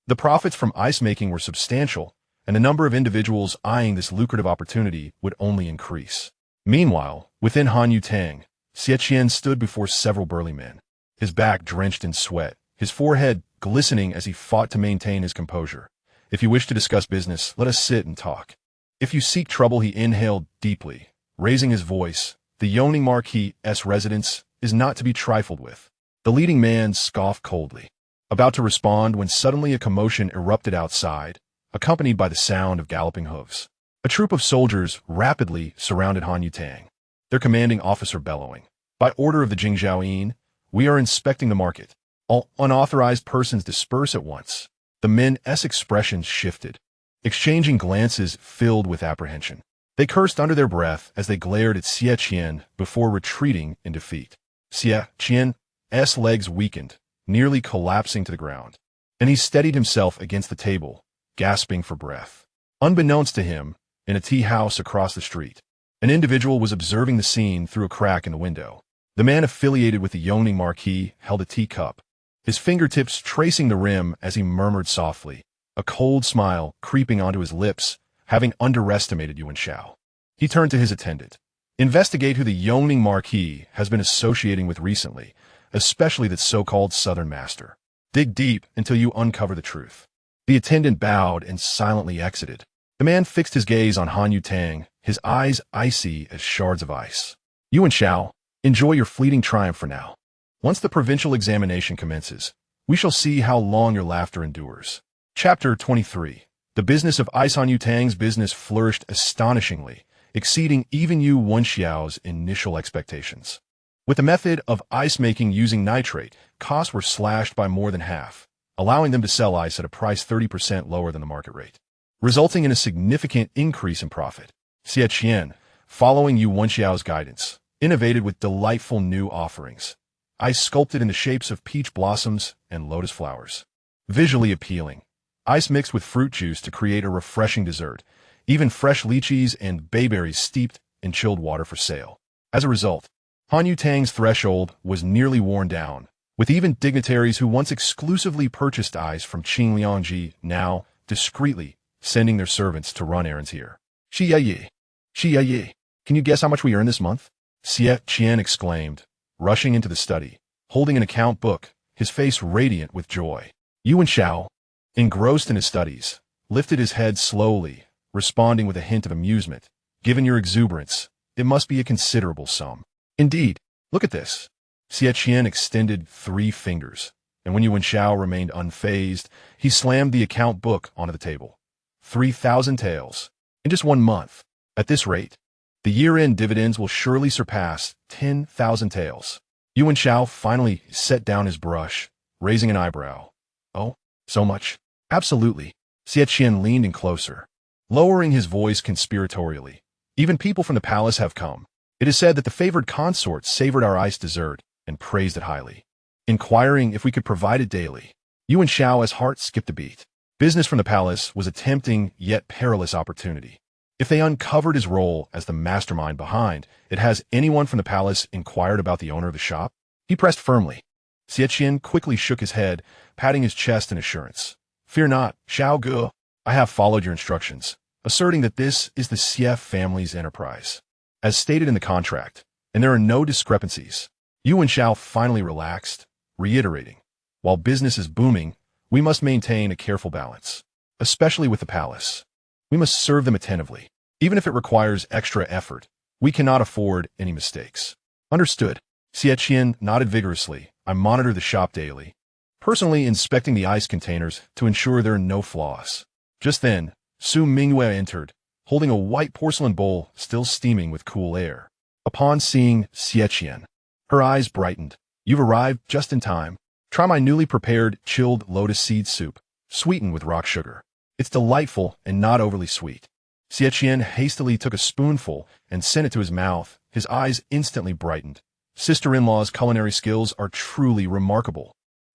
The profits from ice-making were substantial, and the number of individuals eyeing this lucrative opportunity would only increase. Meanwhile, within Hanyu Tang, Xie Qian stood before several burly men, his back drenched in sweat, his forehead glistening as he fought to maintain his composure. "If you wish to discuss business, let us sit and talk. If you seek trouble," he inhaled deeply, raising his voice, "the Yongning Marquis' residence is not to be trifled with." The leading man scoffed coldly, about to respond when suddenly a commotion erupted outside, accompanied by the sound of galloping hooves. A troop of soldiers rapidly surrounded Hanyu Tang, their commanding officer bellowing, "By order of the Jingzhaoyin, we are inspecting the market. All unauthorized persons disperse at once." The men's expressions shifted, exchanging glances filled with apprehension. They cursed under their breath as they glared at Xie Qian before retreating in defeat. Xie Qian's legs weakened, nearly collapsing to the ground, and he steadied himself against the table, gasping for breath. Unbeknownst to him, in a tea house across the street, an individual was observing the scene through a crack in the window. The man affiliated with the Yongning Marquis held a teacup, his fingertips tracing the rim as he murmured softly, a cold smile creeping onto his lips, having underestimated Yu Wenxiao. He turned to his attendant. "Investigate who the Yongning Marquis has been associating with recently, especially that so-called Southern Master. Dig deep until you uncover the truth." The attendant bowed and silently exited. The man fixed his gaze on Hanyu Tang, his eyes icy as shards of ice. "Yu Wenxiao, enjoy your fleeting triumph for now. Once the provincial examination commences, we shall see how long your laughter endures." Chapter 23. The business of Ice. Hanyu Tang's business flourished astonishingly, exceeding even Yu Wenxiao's initial expectations. With the method of ice-making using nitrate, costs were slashed by more than half, allowing them to sell ice at a price 30% lower than the market rate, resulting in a significant increase in profit. Xie Qian, following Yu Wenxiao's guidance, innovated with delightful new offerings, ice sculpted in the shapes of peach blossoms and lotus flowers. Visually appealing, ice mixed with fruit juice to create a refreshing dessert, even fresh lychees and bayberries steeped in chilled water for sale. As a result, Hanyu Tang's threshold was nearly worn down, with even dignitaries who once exclusively purchased ice from Qin Liangji now, discreetly, sending their servants to run errands here. Xie Yi, can you guess how much we earn this month?" Xie Qian exclaimed, rushing into the study, holding an account book, his face radiant with joy. Yu Wenxiao, engrossed in his studies, lifted his head slowly, responding with a hint of amusement. "Given your exuberance, it must be a considerable sum." "Indeed, look at this." Xie Qian extended 3 fingers, and when Yu Wenxiao remained unfazed, he slammed the account book onto the table. 3,000 taels. In just 1 month. At this rate, the year-end dividends will surely surpass 10,000 taels. Yu Wenxiao finally set down his brush, raising an eyebrow. "Oh, so much?" "Absolutely." Xie Qian leaned in closer, lowering his voice conspiratorially. "Even people from the palace have come. It is said that the favored consort savored our ice dessert and praised it highly, inquiring if we could provide it daily." Yu Wenxiao's heart skipped a beat. Business from the palace was a tempting yet perilous opportunity. If they uncovered his role as the mastermind behind it, has anyone from the palace inquired about the owner of the shop? He pressed firmly. Xie Qian quickly shook his head, patting his chest in assurance. "Fear not, Xiao Gu. I have followed your instructions. asserting that this is the CF family's enterprise, as stated in the contract, and there are no discrepancies. Yu Wenxiao finally relaxed, reiterating, while business is booming, we must maintain a careful balance, especially with the palace. We must serve them attentively, even if it requires extra effort. We cannot afford any mistakes. Understood. Xie Qian nodded vigorously. I monitor the shop daily, personally inspecting the ice containers to ensure there are no flaws. Just then, Su Mingyue entered, holding a white porcelain bowl still steaming with cool air. Upon seeing Xie Qian, her eyes brightened. You've arrived just in time. Try my newly prepared chilled lotus seed soup, sweetened with rock sugar. It's delightful and not overly sweet. Xie Qian hastily took a spoonful and sent it to his mouth. His eyes instantly brightened. Sister-in-law's culinary skills are truly remarkable.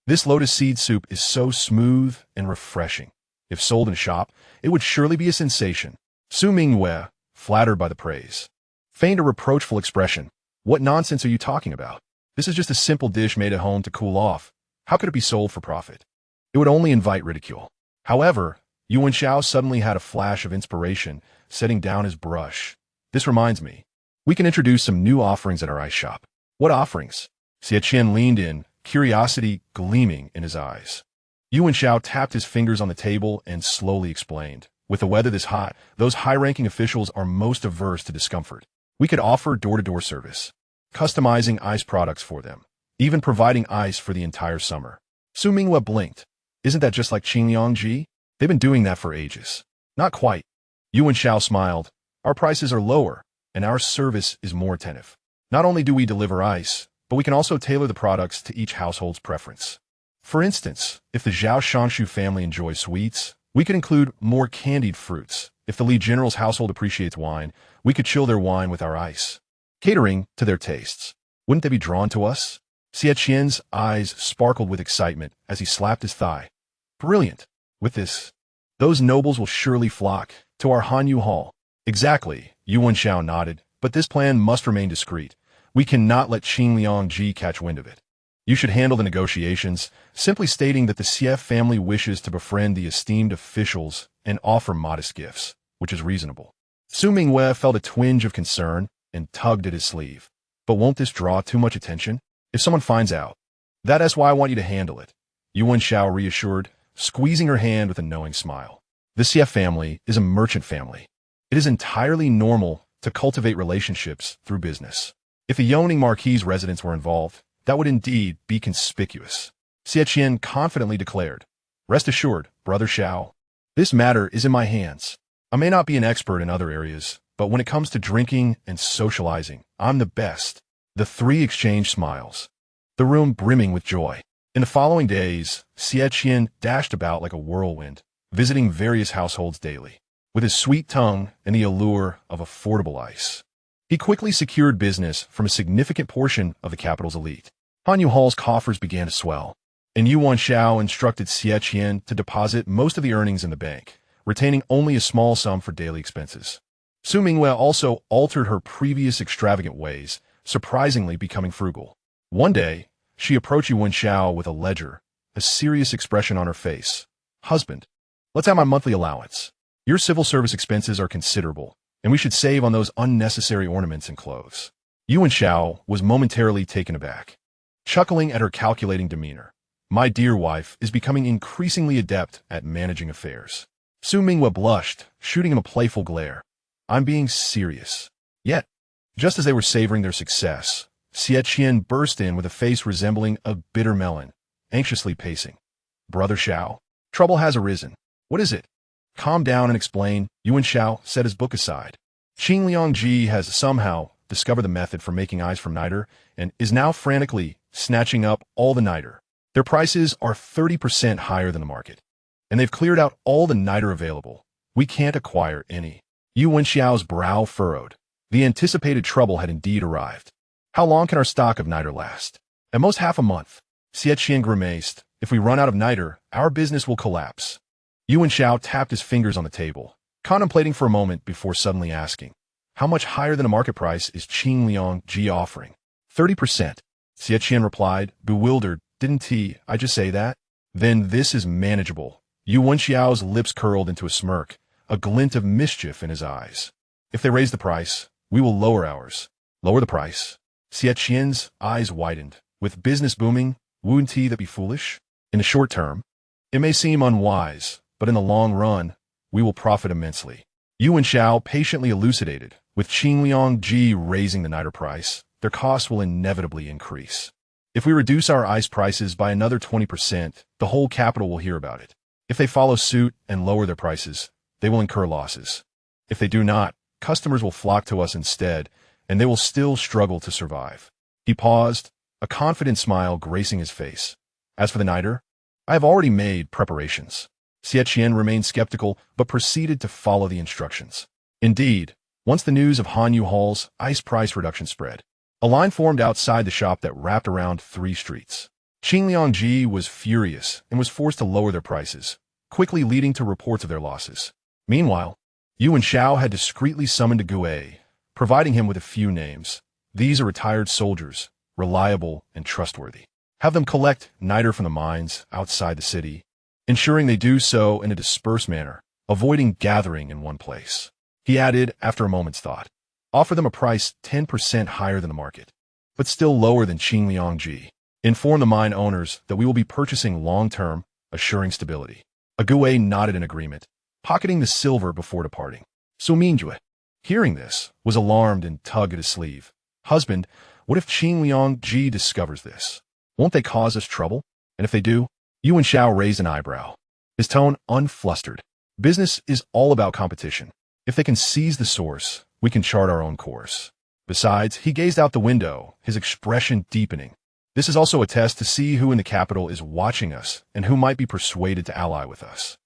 This lotus seed soup is so smooth and refreshing. If sold in a shop, it would surely be a sensation. Su Mingyue, flattered by the praise, feigned a reproachful expression. What nonsense are you talking about? This is just a simple dish made at home to cool off. How could it be sold for profit? It would only invite ridicule. However, Yu Wenxiao suddenly had a flash of inspiration, setting down his brush. This reminds me. We can introduce some new offerings at our ice shop. What offerings? Xie Qian leaned in, curiosity gleaming in his eyes. Yu Wenxiao tapped his fingers on the table and slowly explained. With the weather this hot, those high-ranking officials are most averse to discomfort. We could offer door-to-door service, customizing ice products for them, even providing ice for the entire summer. Su Mingyue blinked. Isn't that just like Qingliangji? They've been doing that for ages. Not quite. Yu Wenxiao smiled. Our prices are lower, and our service is more attentive. Not only do we deliver ice, but we can also tailor the products to each household's preference. For instance, if the Zhao Shanshu family enjoys sweets, we could include more candied fruits. If the Li General's household appreciates wine, we could chill their wine with our ice, catering to their tastes. Wouldn't they be drawn to us? Xie Qian's eyes sparkled with excitement as he slapped his thigh. Brilliant. With this, those nobles will surely flock to our Hanyu Hall. Exactly, Yu Wenxiao nodded, but this plan must remain discreet. We cannot let Qingliangji catch wind of it. You should handle the negotiations, simply stating that the CF family wishes to befriend the esteemed officials and offer modest gifts, which is reasonable. Su Mingyue felt a twinge of concern and tugged at his sleeve. But won't this draw too much attention? If someone finds out, that's why I want you to handle it, Yu Wenxiao reassured, squeezing her hand with a knowing smile. The CF family is a merchant family. It is entirely normal to cultivate relationships through business. If the Yoning Marquis' residents were involved, that would indeed be conspicuous. Xie Qian confidently declared. Rest assured, Brother Xiao. This matter is in my hands. I may not be an expert in other areas, but when it comes to drinking and socializing, I'm the best. The three exchanged smiles, the room brimming with joy. In the following days, Xie Qian dashed about like a whirlwind, visiting various households daily. With his sweet tongue and the allure of affordable ice, he quickly secured business from a significant portion of the capital's elite. Hanyu Hall's coffers began to swell, and Yu Wenxiao instructed Xie Qian to deposit most of the earnings in the bank, retaining only a small sum for daily expenses. Su Mingyue also altered her previous extravagant ways, surprisingly becoming frugal. One day, she approached Yu Wenxiao with a ledger, a serious expression on her face. Husband, let's have my monthly allowance. Your civil service expenses are considerable, and we should save on those unnecessary ornaments and clothes. Yu Wenxiao was momentarily taken aback, chuckling at her calculating demeanor. My dear wife is becoming increasingly adept at managing affairs. Su Mingyue blushed, shooting him a playful glare. I'm being serious. Yet, just as they were savoring their success, Xie Qian burst in with a face resembling a bitter melon, anxiously pacing. Brother Xiao, trouble has arisen. What is it? Calm down and explain, Yu Wenxiao set his book aside. Qingliangji has somehow discovered the method for making ice from niter and is now frantically snatching up all the niter. Their prices are 30% higher than the market, and they've cleared out all the niter available. We can't acquire any. Yu Wenxiao's brow furrowed. The anticipated trouble had indeed arrived. How long can our stock of niter last? At most half a month. Xie Qian grimaced. If we run out of niter, our business will collapse. Yu Wenxiao tapped his fingers on the table, contemplating for a moment before suddenly asking, how much higher than a market price is Qingliangji offering? 30%. Xie Qian replied, bewildered. Didn't I just say that? Then this is manageable. Yu Wenxiao's lips curled into a smirk, a glint of mischief in his eyes. If they raise the price, we will lower ours. Lower the price. Xie Qian's eyes widened. With business booming, wouldn't he that be foolish? In the short term, it may seem unwise, but in the long run, we will profit immensely. Yu Wenxiao patiently elucidated. With Qingliang-ji raising the niter price, their costs will inevitably increase. If we reduce our ice prices by another 20%, the whole capital will hear about it. If they follow suit and lower their prices, they will incur losses. If they do not, customers will flock to us instead, and they will still struggle to survive. He paused, a confident smile gracing his face. As for the niter, I have already made preparations. Xie Qian remained skeptical, but proceeded to follow the instructions. Indeed, once the news of Han Yu Hall's ice price reduction spread, a line formed outside the shop that wrapped around 3 streets. Qingliang-ji was furious and was forced to lower their prices, quickly leading to reports of their losses. Meanwhile, Yu Wenxiao had discreetly summoned Gu, providing him with a few names. These are retired soldiers, reliable and trustworthy. Have them collect niter from the mines outside the city, ensuring they do so in a dispersed manner, avoiding gathering in one place. He added, after a moment's thought, offer them a price 10% higher than the market, but still lower than Qingliang-ji. Inform the mine owners that we will be purchasing long-term, assuring stability. Gu nodded in agreement, pocketing the silver before departing. So Mingyue, hearing this, was alarmed and tugged at his sleeve. Husband, what if Qingliang-ji discovers this? Won't they cause us trouble? And if they do? Yu Wenxiao raised an eyebrow, his tone unflustered. Business is all about competition. If they can seize the source, we can chart our own course. Besides, he gazed out the window, his expression deepening. This is also a test to see who in the capital is watching us and who might be persuaded to ally with us.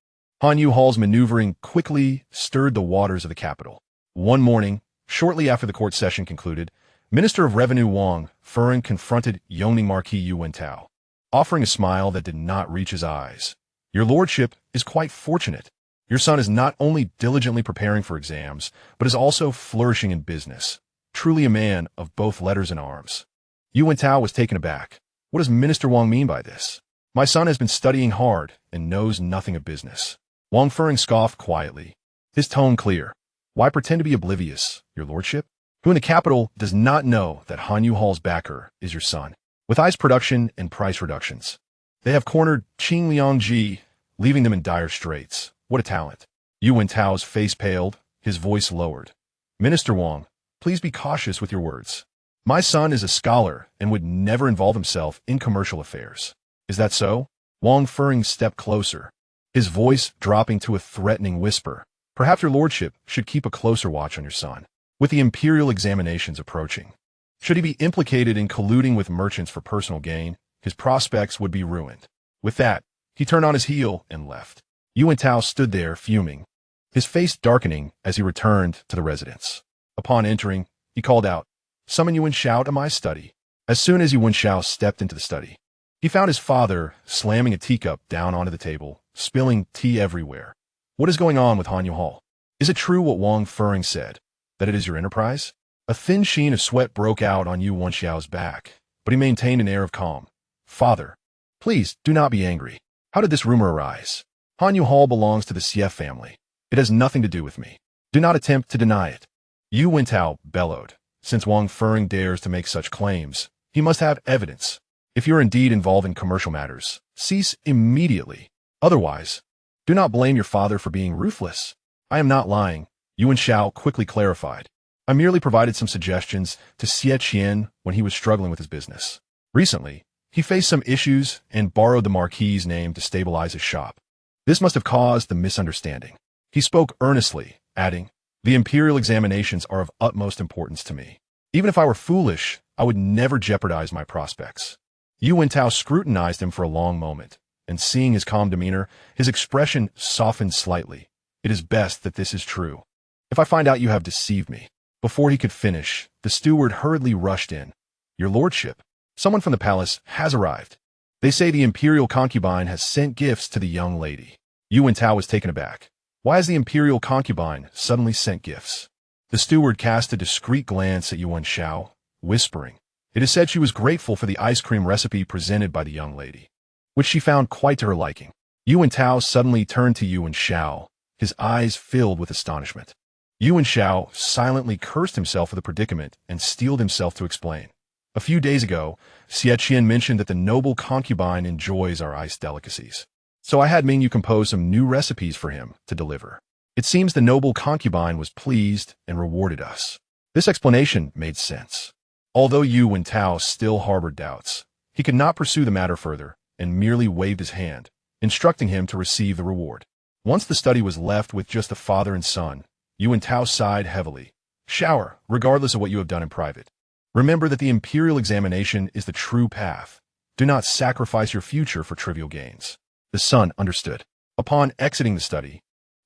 Han Yu Hall's maneuvering quickly stirred the waters of the capital. One morning, shortly after the court session concluded, Minister of Revenue Wang Feng confronted Yongning Marquis Yu Wenxiao, offering a smile that did not reach his eyes. Your lordship is quite fortunate. Your son is not only diligently preparing for exams, but is also flourishing in business. Truly a man of both letters and arms. Yu Wenxiao was taken aback. What does Minister Wang mean by this? My son has been studying hard and knows nothing of business. Wang Feng scoffed quietly, his tone clear. Why pretend to be oblivious, your lordship? Who in the capital does not know that Han Yu Hall's backer is your son? With ice production and price reductions, they have cornered Qingliang-ji, leaving them in dire straits. What a talent. Yu Wenxiao's face paled, his voice lowered. Minister Wang, please be cautious with your words. My son is a scholar and would never involve himself in commercial affairs. Is that so? Wang Feng stepped closer, his voice dropping to a threatening whisper. Perhaps your lordship should keep a closer watch on your son. With the Imperial examinations approaching, should he be implicated in colluding with merchants for personal gain, his prospects would be ruined. With that, he turned on his heel and left. Yu Wenxiao stood there fuming, his face darkening as he returned to the residence. Upon entering, he called out, Summon Yu Wenxiao to my study. As soon as Yu Wenxiao stepped into the study, he found his father slamming a teacup down onto the table, spilling tea everywhere. What is going on with Han Yu Hall? Is it true what Wang Feng said, that it is your enterprise? A thin sheen of sweat broke out on Yu Wenxiao's back, but he maintained an air of calm. Father, please do not be angry. How did this rumor arise? Han Yu Hall belongs to the Xie family. It has nothing to do with me. Do not attempt to deny it. Yu Wenxiao bellowed. Since Wang Feng dares to make such claims, he must have evidence. If you're indeed involved in commercial matters, cease immediately. Otherwise, do not blame your father for being ruthless. I am not lying, Yu Wenxiao quickly clarified. I merely provided some suggestions to Xie Qian when he was struggling with his business. Recently, he faced some issues and borrowed the Marquis's name to stabilize his shop. This must have caused the misunderstanding. He spoke earnestly, adding, The Imperial examinations are of utmost importance to me. Even if I were foolish, I would never jeopardize my prospects. Yu Wenxiao scrutinized him for a long moment, and seeing his calm demeanor, his expression softened slightly. It is best that this is true. If I find out you have deceived me. Before he could finish, the steward hurriedly rushed in. Your lordship, someone from the palace has arrived. They say the Imperial concubine has sent gifts to the young lady. Yu Wenxiao was taken aback. Why has the Imperial concubine suddenly sent gifts? The steward cast a discreet glance at Yu Wenxiao, whispering. It is said she was grateful for the ice cream recipe presented by the young lady, which she found quite to her liking. Yu Wenxiao suddenly turned to Yu Wenxiao, his eyes filled with astonishment. Yu Wenxiao silently cursed himself for the predicament and steeled himself to explain. A few days ago, Xiaqian mentioned that the noble concubine enjoys our ice delicacies. So I had Mingyue compose some new recipes for him to deliver. It seems the noble concubine was pleased and rewarded us. This explanation made sense. Although Yu Wenxiao still harbored doubts, he could not pursue the matter further and merely waved his hand, instructing him to receive the reward. Once the study was left with just the father and son, Yu Wenxiao sighed heavily. Shower, regardless of what you have done in private. Remember that the Imperial examination is the true path. Do not sacrifice your future for trivial gains. The son understood. Upon exiting the study,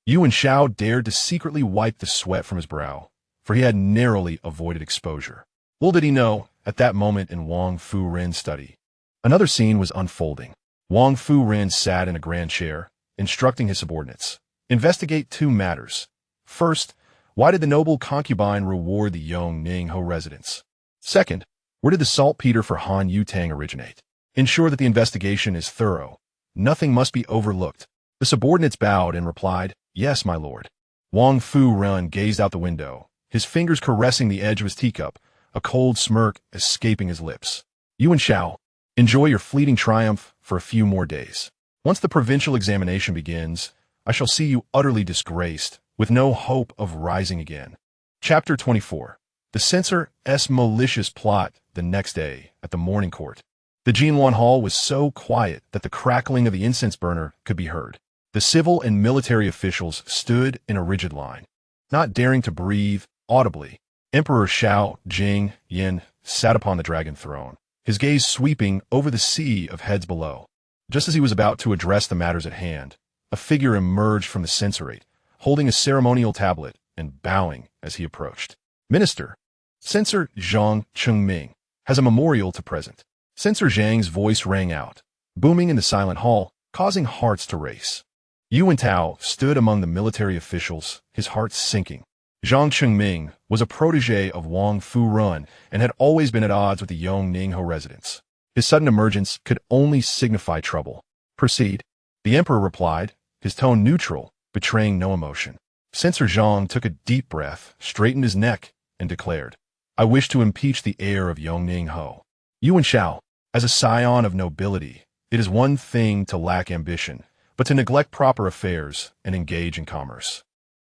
Yu Wenxiao dared to secretly wipe the sweat from his brow, for he had narrowly avoided exposure. Little did he know, at that moment in Wang Fu Ren's study, another scene was unfolding. Wang Fu Ren sat in a grand chair, instructing his subordinates. Investigate two matters. First, why did the noble concubine reward the Yongning Ho residents? Second, where did the saltpeter for Han Yutang originate? Ensure that the investigation is thorough. Nothing must be overlooked. The subordinates bowed and replied, Yes, my lord. Wang Fu Ren gazed out the window, his fingers caressing the edge of his teacup, a cold smirk escaping his lips. Yu Wenxiao, enjoy your fleeting triumph for a few more days. Once the provincial examination begins, I shall see you utterly disgraced, with no hope of rising again. Chapter 24. The censor's malicious plot the next day at the morning court. The Jinwan Hall was so quiet that the crackling of the incense burner could be heard. The civil and military officials stood in a rigid line, not daring to breathe audibly. Emperor Xiao Jing Yin sat upon the dragon throne, his gaze sweeping over the sea of heads below. Just as he was about to address the matters at hand, a figure emerged from the censorate, holding a ceremonial tablet and bowing as he approached. Minister, Censor Zhang Chengming has a memorial to present. Censor Zhang's voice rang out, booming in the silent hall, causing hearts to race. Yu Wenxiao stood among the military officials, his heart sinking. Zhang Chengming was a protege of Wang Fu Ren and had always been at odds with the Yongning Ho residents. His sudden emergence could only signify trouble. Proceed. The emperor replied, his tone neutral, betraying no emotion. Censor Zhang took a deep breath, straightened his neck, and declared, I wish to impeach the heir of Yongning Ho. Yu Wenxiao, as a scion of nobility, it is one thing to lack ambition, but to neglect proper affairs and engage in commerce.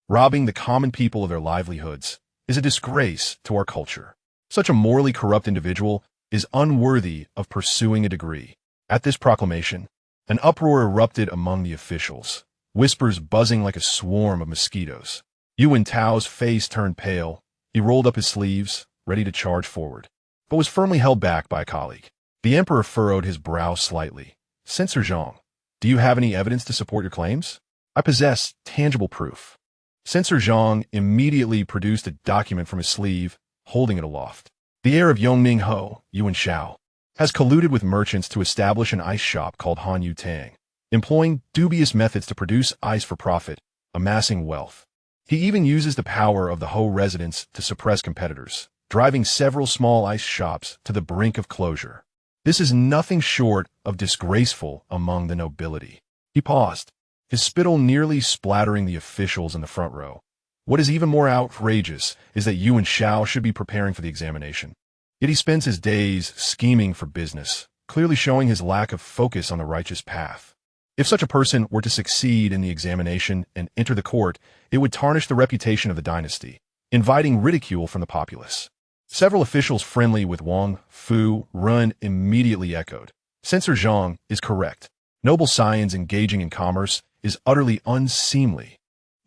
Robbing the common people of their livelihoods is a disgrace to our culture. Such a morally corrupt individual is unworthy of pursuing a degree. At this proclamation, an uproar erupted among the officials, whispers buzzing like a swarm of mosquitoes. Yu Wenxiao's face turned pale. He rolled up his sleeves, ready to charge forward, but was firmly held back by a colleague. The emperor furrowed his brow slightly. Censor Zhang, do you have any evidence to support your claims? I possess tangible proof. Censor Zhang immediately produced a document from his sleeve, holding it aloft. The heir of Yongning Ho, Yu Wenxiao, has colluded with merchants to establish an ice shop called Han Yutang, employing dubious methods to produce ice for profit, amassing wealth. He even uses the power of the Ho residents to suppress competitors, driving several small ice shops to the brink of closure. This is nothing short of disgraceful among the nobility. He paused, his spittle nearly splattering the officials in the front row. What is even more outrageous is that Yu Wenxiao should be preparing for the examination. Yet he spends his days scheming for business, clearly showing his lack of focus on the righteous path. If such a person were to succeed in the examination and enter the court, it would tarnish the reputation of the dynasty, inviting ridicule from the populace. Several officials friendly with Wang Fu Ren immediately echoed, Censor Zhang is correct. Noble scions engaging in commerce is utterly unseemly.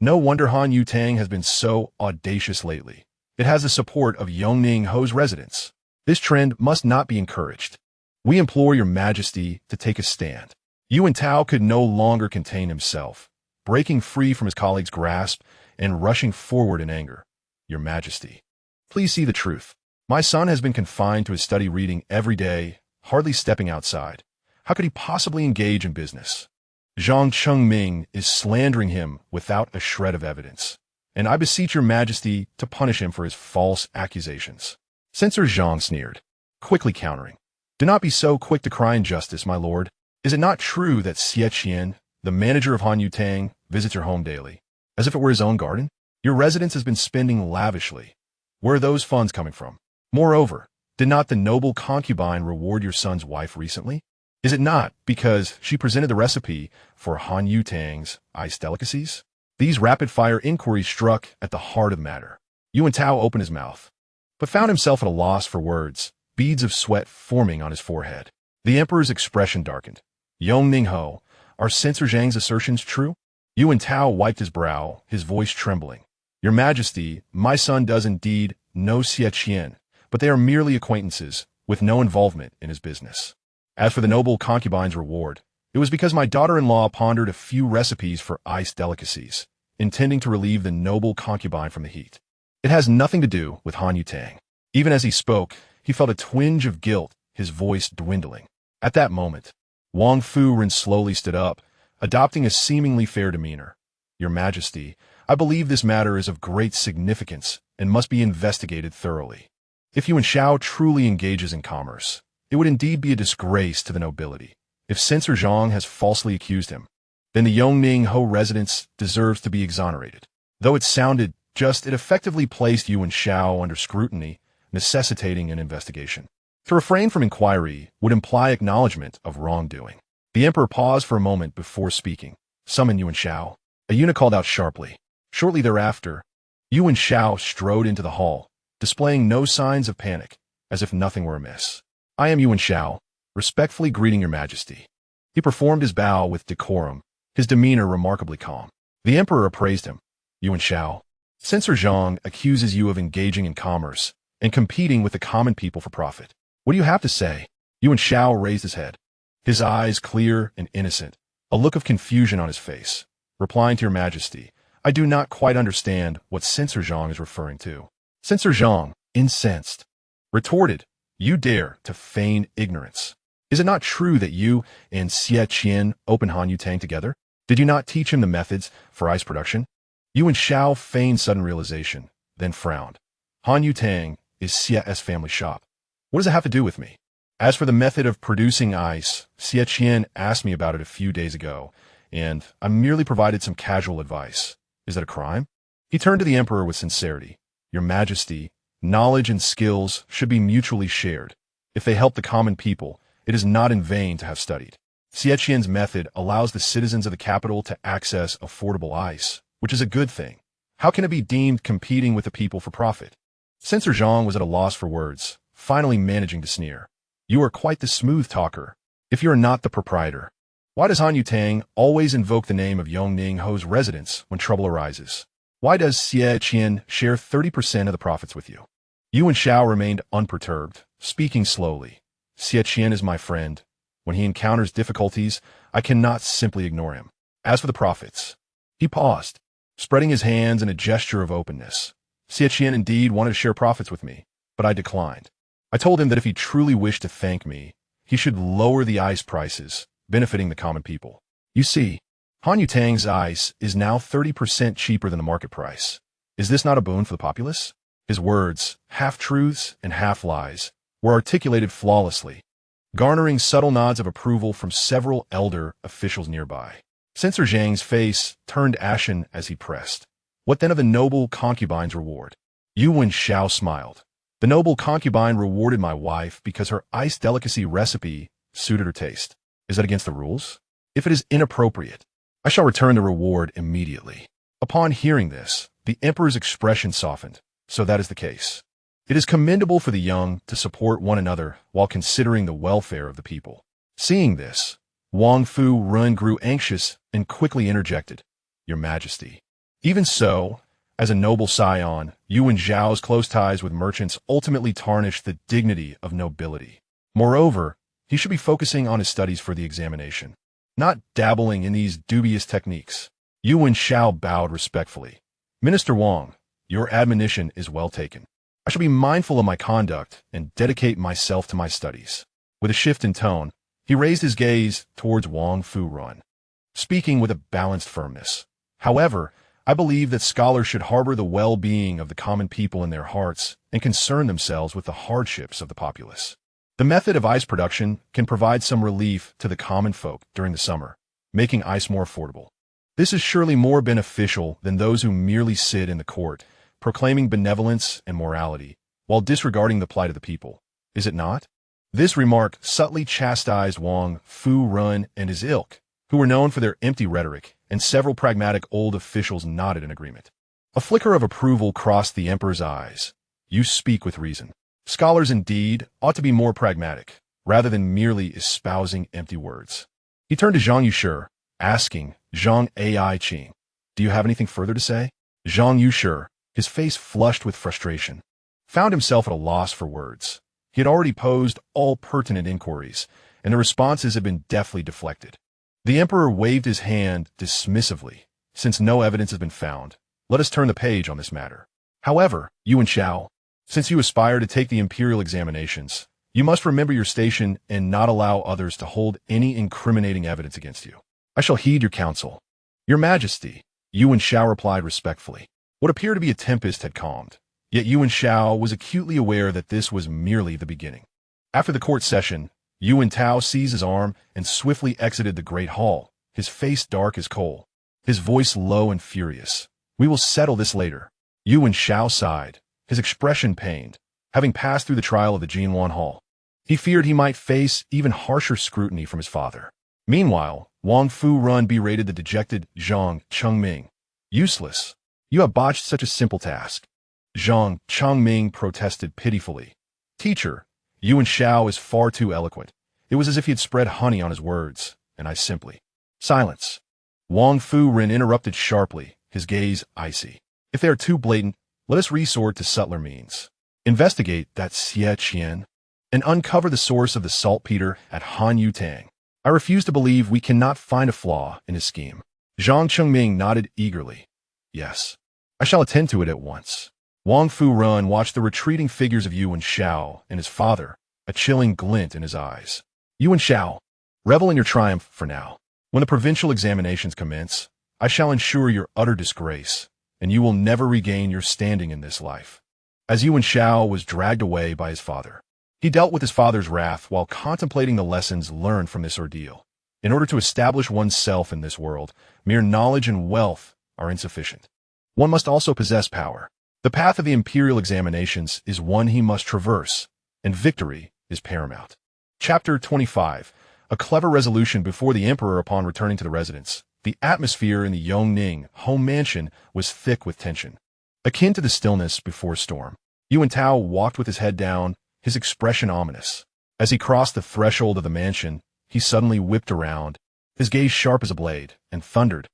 No wonder Han Yutang has been so audacious lately. It has the support of Yongning Ho's residents. This trend must not be encouraged. We implore your majesty to take a stand. Yu Wenxiao could no longer contain himself, breaking free from his colleague's grasp and rushing forward in anger. Your majesty, please see the truth. My son has been confined to his study reading every day, hardly stepping outside. How could he possibly engage in business? Zhang Chengming is slandering him without a shred of evidence, and I beseech your majesty to punish him for his false accusations. Censor Zhang sneered, quickly countering. Do not be so quick to cry injustice, my lord. Is it not true that Xiaqian, the manager of Han Yutang, visits your home daily? as if it were his own garden? Your residence has been spending lavishly. Where are those funds coming from? Moreover, did not the noble concubine reward your son's wife recently? Is it not because she presented the recipe for Han Yu Tang's ice delicacies? These rapid-fire inquiries struck at the heart of the matter. Yu Wenxiao opened his mouth, but found himself at a loss for words, beads of sweat forming on his forehead. The emperor's expression darkened. Yong Ningho, are Censor Zhang's assertions true? Yu Wenxiao wiped his brow, his voice trembling. Your Majesty, my son does indeed know Xie Qian, but they are merely acquaintances, with no involvement in his business. As for the noble concubine's reward, it was because my daughter-in-law pondered a few recipes for ice delicacies, intending to relieve the noble concubine from the heat. It has nothing to do with Han Yu Tang. Even as he spoke, he felt a twinge of guilt, his voice dwindling. At that moment, Wang Fu-ren slowly stood up, adopting a seemingly fair demeanor. Your Majesty, I believe this matter is of great significance and must be investigated thoroughly. If Yu Wenxiao truly engages in commerce, it would indeed be a disgrace to the nobility. If Censor Zhang has falsely accused him, then the Yongning Ho residence deserves to be exonerated. Though it sounded just, it effectively placed Yu Wenxiao under scrutiny, necessitating an investigation. To refrain from inquiry would imply acknowledgement of wrongdoing. The emperor paused for a moment before speaking. Summon Yu Wenxiao. A eunuch called out sharply. Shortly thereafter, Yu Wenxiao strode into the hall, displaying no signs of panic, as if nothing were amiss. I am Yu Wenxiao, respectfully greeting your Majesty. He performed his bow with decorum, his demeanor remarkably calm. The emperor appraised him. Yu Wenxiao, Censor Zhang accuses you of engaging in commerce and competing with the common people for profit. What do you have to say? Yu Wenxiao raised his head, his eyes clear and innocent, a look of confusion on his face, replying to your Majesty, I do not quite understand what Censor Zhang is referring to. Censor Zhang, incensed, retorted, you dare to feign ignorance. Is it not true that you and Xie Qian opened Han Yu Tang together? Did you not teach him the methods for ice production? Yu Wenxiao feigned sudden realization, then frowned. Han Yu Tang is Xie's family shop. What does it have to do with me? As for the method of producing ice, Xie Qian asked me about it a few days ago, and I merely provided some casual advice. Is that a crime? He turned to the emperor with sincerity. Your Majesty, knowledge and skills should be mutually shared. If they help the common people, it is not in vain to have studied. Xie Qian's method allows the citizens of the capital to access affordable ice, which is a good thing. How can it be deemed competing with the people for profit? Censor Zhang was at a loss for words, finally managing to sneer. You are quite the smooth talker. If you are not the proprietor, why does Han Yu Tang always invoke the name of Yongning Ho's residence when trouble arises? Why does Xie Qian share 30% of the profits with you? Yu Wenxiao remained unperturbed, speaking slowly. Xie Qian is my friend. When he encounters difficulties, I cannot simply ignore him. As for the profits, he paused, spreading his hands in a gesture of openness. Xie Qian indeed wanted to share profits with me, but I declined. I told him that if he truly wished to thank me, he should lower the ice prices, benefiting the common people. You see, Han Yu Tang's ice is now 30% cheaper than the market price. Is this not a boon for the populace? His words, half-truths and half-lies, were articulated flawlessly, garnering subtle nods of approval from several elder officials nearby. Censor Zhang's face turned ashen as he pressed. What then of the noble concubine's reward? Yu Wenxiao smiled. The noble concubine rewarded my wife because her ice delicacy recipe suited her taste. Is that against the rules? If it is inappropriate, I shall return the reward immediately. Upon hearing this, the emperor's expression softened. So that is the case. It is commendable for the young to support one another while considering the welfare of the people. Seeing this, Wang Fu-ren grew anxious and quickly interjected. Your Majesty. Even so, as a noble scion, Yu Wenxiao's close ties with merchants ultimately tarnished the dignity of nobility. Moreover, he should be focusing on his studies for the examination, not dabbling in these dubious techniques. Yu Wenxiao bowed respectfully. Minister Wang, your admonition is well taken. I shall be mindful of my conduct and dedicate myself to my studies. With a shift in tone, he raised his gaze towards Wang Fu-ren, speaking with a balanced firmness. However, I believe that scholars should harbor the well-being of the common people in their hearts and concern themselves with the hardships of the populace. The method of ice production can provide some relief to the common folk during the summer, making ice more affordable. This is surely more beneficial than those who merely sit in the court, proclaiming benevolence and morality, while disregarding the plight of the people. Is it not? This remark subtly chastised Wang Fu Run and his ilk, who were known for their empty rhetoric, and several pragmatic old officials nodded in agreement. A flicker of approval crossed the emperor's eyes. You speak with reason. Scholars, indeed, ought to be more pragmatic, rather than merely espousing empty words. He turned to Zhang Yushi, asking, Zhang Ai Qing, do you have anything further to say? Zhang Yushi, his face flushed with frustration, found himself at a loss for words. He had already posed all pertinent inquiries, and the responses had been deftly deflected. The emperor waved his hand dismissively. Since no evidence has been found, let us turn the page on this matter. However, Yu Wenxiao, since you aspire to take the imperial examinations, you must remember your station and not allow others to hold any incriminating evidence against you. I shall heed your counsel. Your Majesty, Yu Wenxiao replied respectfully. What appeared to be a tempest had calmed, yet Yu Wenxiao was acutely aware that this was merely the beginning. After the court session, Yu Wenxiao seized his arm and swiftly exited the great hall, his face dark as coal, his voice low and furious. We will settle this later. Yu Wenxiao sighed, his expression pained, having passed through the trial of the Jinluan Hall. He feared he might face even harsher scrutiny from his father. Meanwhile, Wang Fu Run berated the dejected Zhang Chengming. Useless. You have botched such a simple task. Zhang Chengming protested pitifully. Teacher, Yu Wenxiao is far too eloquent. It was as if he had spread honey on his words, and I simply... Silence. Wang Fu Ren interrupted sharply, his gaze icy. If they are too blatant, let us resort to subtler means. Investigate that Xie Qian and uncover the source of the saltpeter at Han Yu Tang. I refuse to believe we cannot find a flaw in his scheme. Zhang Chengming nodded eagerly. Yes, I shall attend to it at once. Wang Fu Run watched the retreating figures of Yu Wenxiao and his father, a chilling glint in his eyes. Yu Wenxiao, revel in your triumph for now. When the provincial examinations commence, I shall ensure your utter disgrace, and you will never regain your standing in this life. As Yu Wenxiao was dragged away by his father, he dealt with his father's wrath while contemplating the lessons learned from this ordeal. In order to establish oneself in this world, mere knowledge and wealth are insufficient. One must also possess power. The path of the imperial examinations is one he must traverse, and victory is paramount. Chapter 25. A clever resolution before the emperor upon returning to the residence. The atmosphere in the Yongning home mansion was thick with tension, akin to the stillness before a storm. Yu Wenxiao walked with his head down, his expression ominous. As he crossed the threshold of the mansion, he suddenly whipped around, his gaze sharp as a blade, and thundered,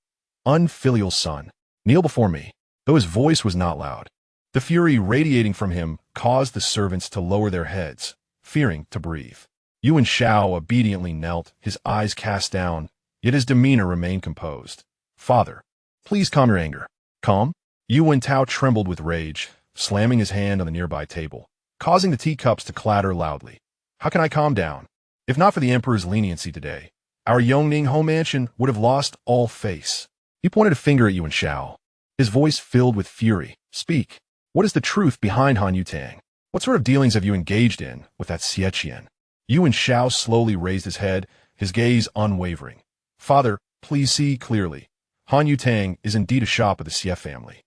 Unfilial son, kneel before me. Though his voice was not loud, the fury radiating from him caused the servants to lower their heads, fearing to breathe. Yu Wenxiao obediently knelt, his eyes cast down, yet his demeanor remained composed. Father, please calm your anger. Calm? Yu Wenxiao trembled with rage, slamming his hand on the nearby table, causing the teacups to clatter loudly. How can I calm down? If not for the emperor's leniency today, our Yongning home mansion would have lost all face. He pointed a finger at Yu Wenxiao, his voice filled with fury. Speak. What is the truth behind Han Yu Tang? What sort of dealings have you engaged in with that Xie Qian? Yu Wenxiao slowly raised his head, his gaze unwavering. Father, please see clearly. Han Yu Tang is indeed a shop of the Xie family.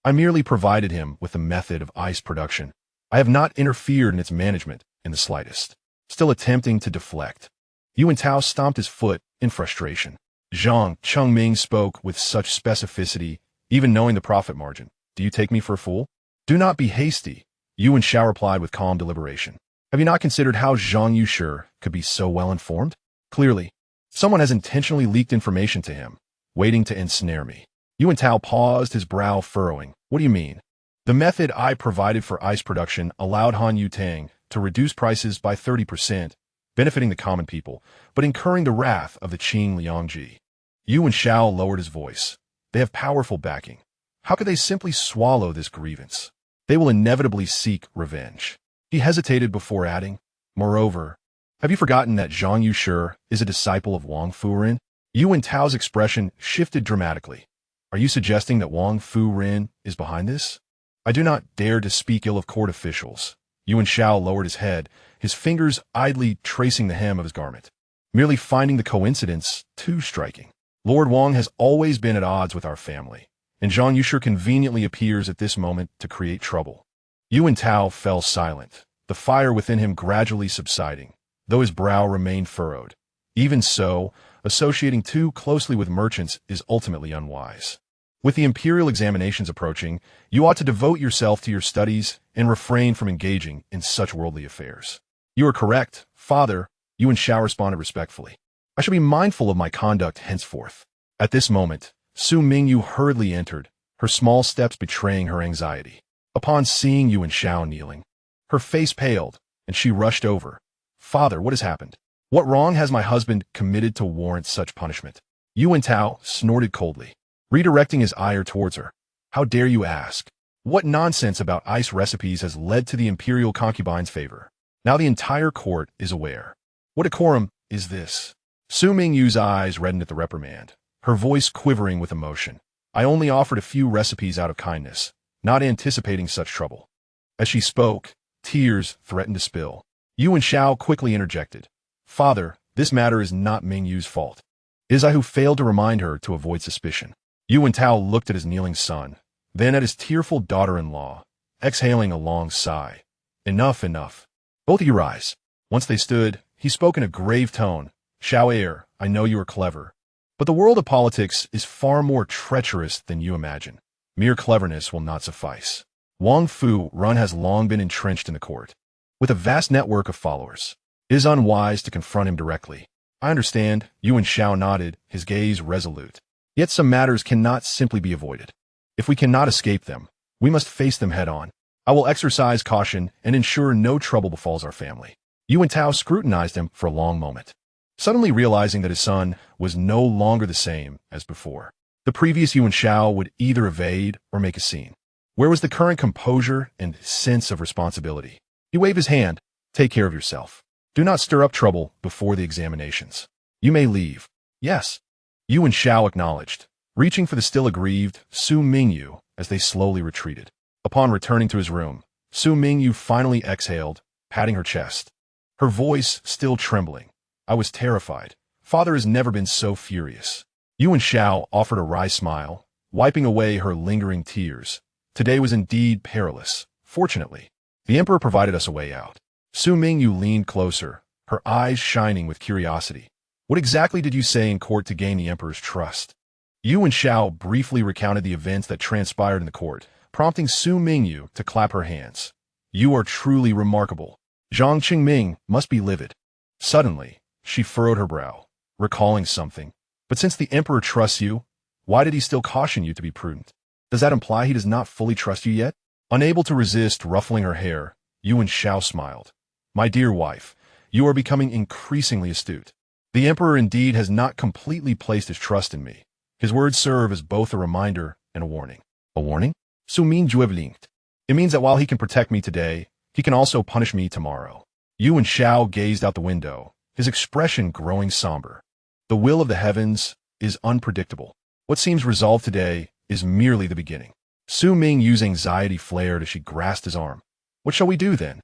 I merely provided him with the method of ice production. I have not interfered in its management in the slightest. Still attempting to deflect, Yu Wenxiao stomped his foot in frustration. Zhang Chengming spoke with such specificity, even knowing the profit margin. Do you take me for a fool? Do not be hasty, Yu Wenxiao replied with calm deliberation. Have you not considered how Zhang Yushi could be so well informed? Clearly, someone has intentionally leaked information to him, waiting to ensnare me. Yu Wenxiao paused, his brow furrowing. What do you mean? The method I provided for ice production allowed Han Yu Tang to reduce prices by 30%, benefiting the common people, but incurring the wrath of the Qing Liangji. Yu Wenxiao lowered his voice. They have powerful backing. How could they simply swallow this grievance? They will inevitably seek revenge. He hesitated before adding, Moreover, have you forgotten that Zhang Yushi is a disciple of Wang Fu Ren? Yu Wenxiao's expression shifted dramatically. Are you suggesting that Wang Fu Ren is behind this? I do not dare to speak ill of court officials. Yu Wenxiao lowered his head, his fingers idly tracing the hem of his garment, merely finding the coincidence too striking. Lord Wang has always been at odds with our family, and Zhang Yushi conveniently appears at this moment to create trouble. Yu Wenxiao fell silent, the fire within him gradually subsiding, though his brow remained furrowed. Even so, associating too closely with merchants is ultimately unwise. With the imperial examinations approaching, you ought to devote yourself to your studies and refrain from engaging in such worldly affairs. You are correct, father, Yu Wenxiao responded respectfully. I shall be mindful of my conduct henceforth. At this moment, Su Mingyue hurriedly entered, her small steps betraying her anxiety. Upon seeing Yu Wenxiao kneeling, her face paled, and she rushed over. Father, what has happened? What wrong has my husband committed to warrant such punishment? Yu Wenxiao snorted coldly, redirecting his ire towards her. How dare you ask? What nonsense about ice recipes has led to the imperial concubine's favor? Now the entire court is aware. What decorum is this? Su Mingyue's eyes reddened at the reprimand, her voice quivering with emotion. I only offered a few recipes out of kindness, not anticipating such trouble. As she spoke, tears threatened to spill. Yu Wenxiao quickly interjected. Father, this matter is not Mingyue's fault. It is I who failed to remind her to avoid suspicion. Yu Wenxiao looked at his kneeling son, then at his tearful daughter-in-law, exhaling a long sigh. Enough, enough. Both of you rise. Once they stood, he spoke in a grave tone. Xiao heir, I know you are clever, but the world of politics is far more treacherous than you imagine. Mere cleverness will not suffice. Wang Fu Run has long been entrenched in the court, with a vast network of followers. It is unwise to confront him directly. I understand, Yu Wenxiao nodded, his gaze resolute. Yet some matters cannot simply be avoided. If we cannot escape them, we must face them head-on. I will exercise caution and ensure no trouble befalls our family. Yu Wenxiao scrutinized him for a long moment, suddenly realizing that his son was no longer the same as before. The previous Yu Wenxiao would either evade or make a scene. Where was the current composure and sense of responsibility? He waved his hand. Take care of yourself. Do not stir up trouble before the examinations. You may leave. Yes. Yu Wenxiao acknowledged, reaching for the still aggrieved Su Mingyue as they slowly retreated. Upon returning to his room, Su Mingyue finally exhaled, patting her chest, her voice still trembling. I was terrified. Father has never been so furious. Yu Wenxiao offered a wry smile, wiping away her lingering tears. Today was indeed perilous. Fortunately, the emperor provided us a way out. Su Mingyue leaned closer, her eyes shining with curiosity. What exactly did you say in court to gain the emperor's trust? Yu Wenxiao briefly recounted the events that transpired in the court, prompting Su Mingyue to clap her hands. You are truly remarkable. Zhang Qingming must be livid. Suddenly, she furrowed her brow, recalling something. But since the emperor trusts you, why did he still caution you to be prudent? Does that imply he does not fully trust you yet? Unable to resist ruffling her hair, Yu Wenxiao smiled. My dear wife, you are becoming increasingly astute. The emperor indeed has not completely placed his trust in me. His words serve as both a reminder and a warning. A warning? Su Mingyue blinked. It means that while he can protect me today, he can also punish me tomorrow. Yu Wenxiao gazed out the window, his expression growing somber. The will of the heavens is unpredictable. What seems resolved today is merely the beginning. Su Mingyue's anxiety flared as she grasped his arm. What shall we do then?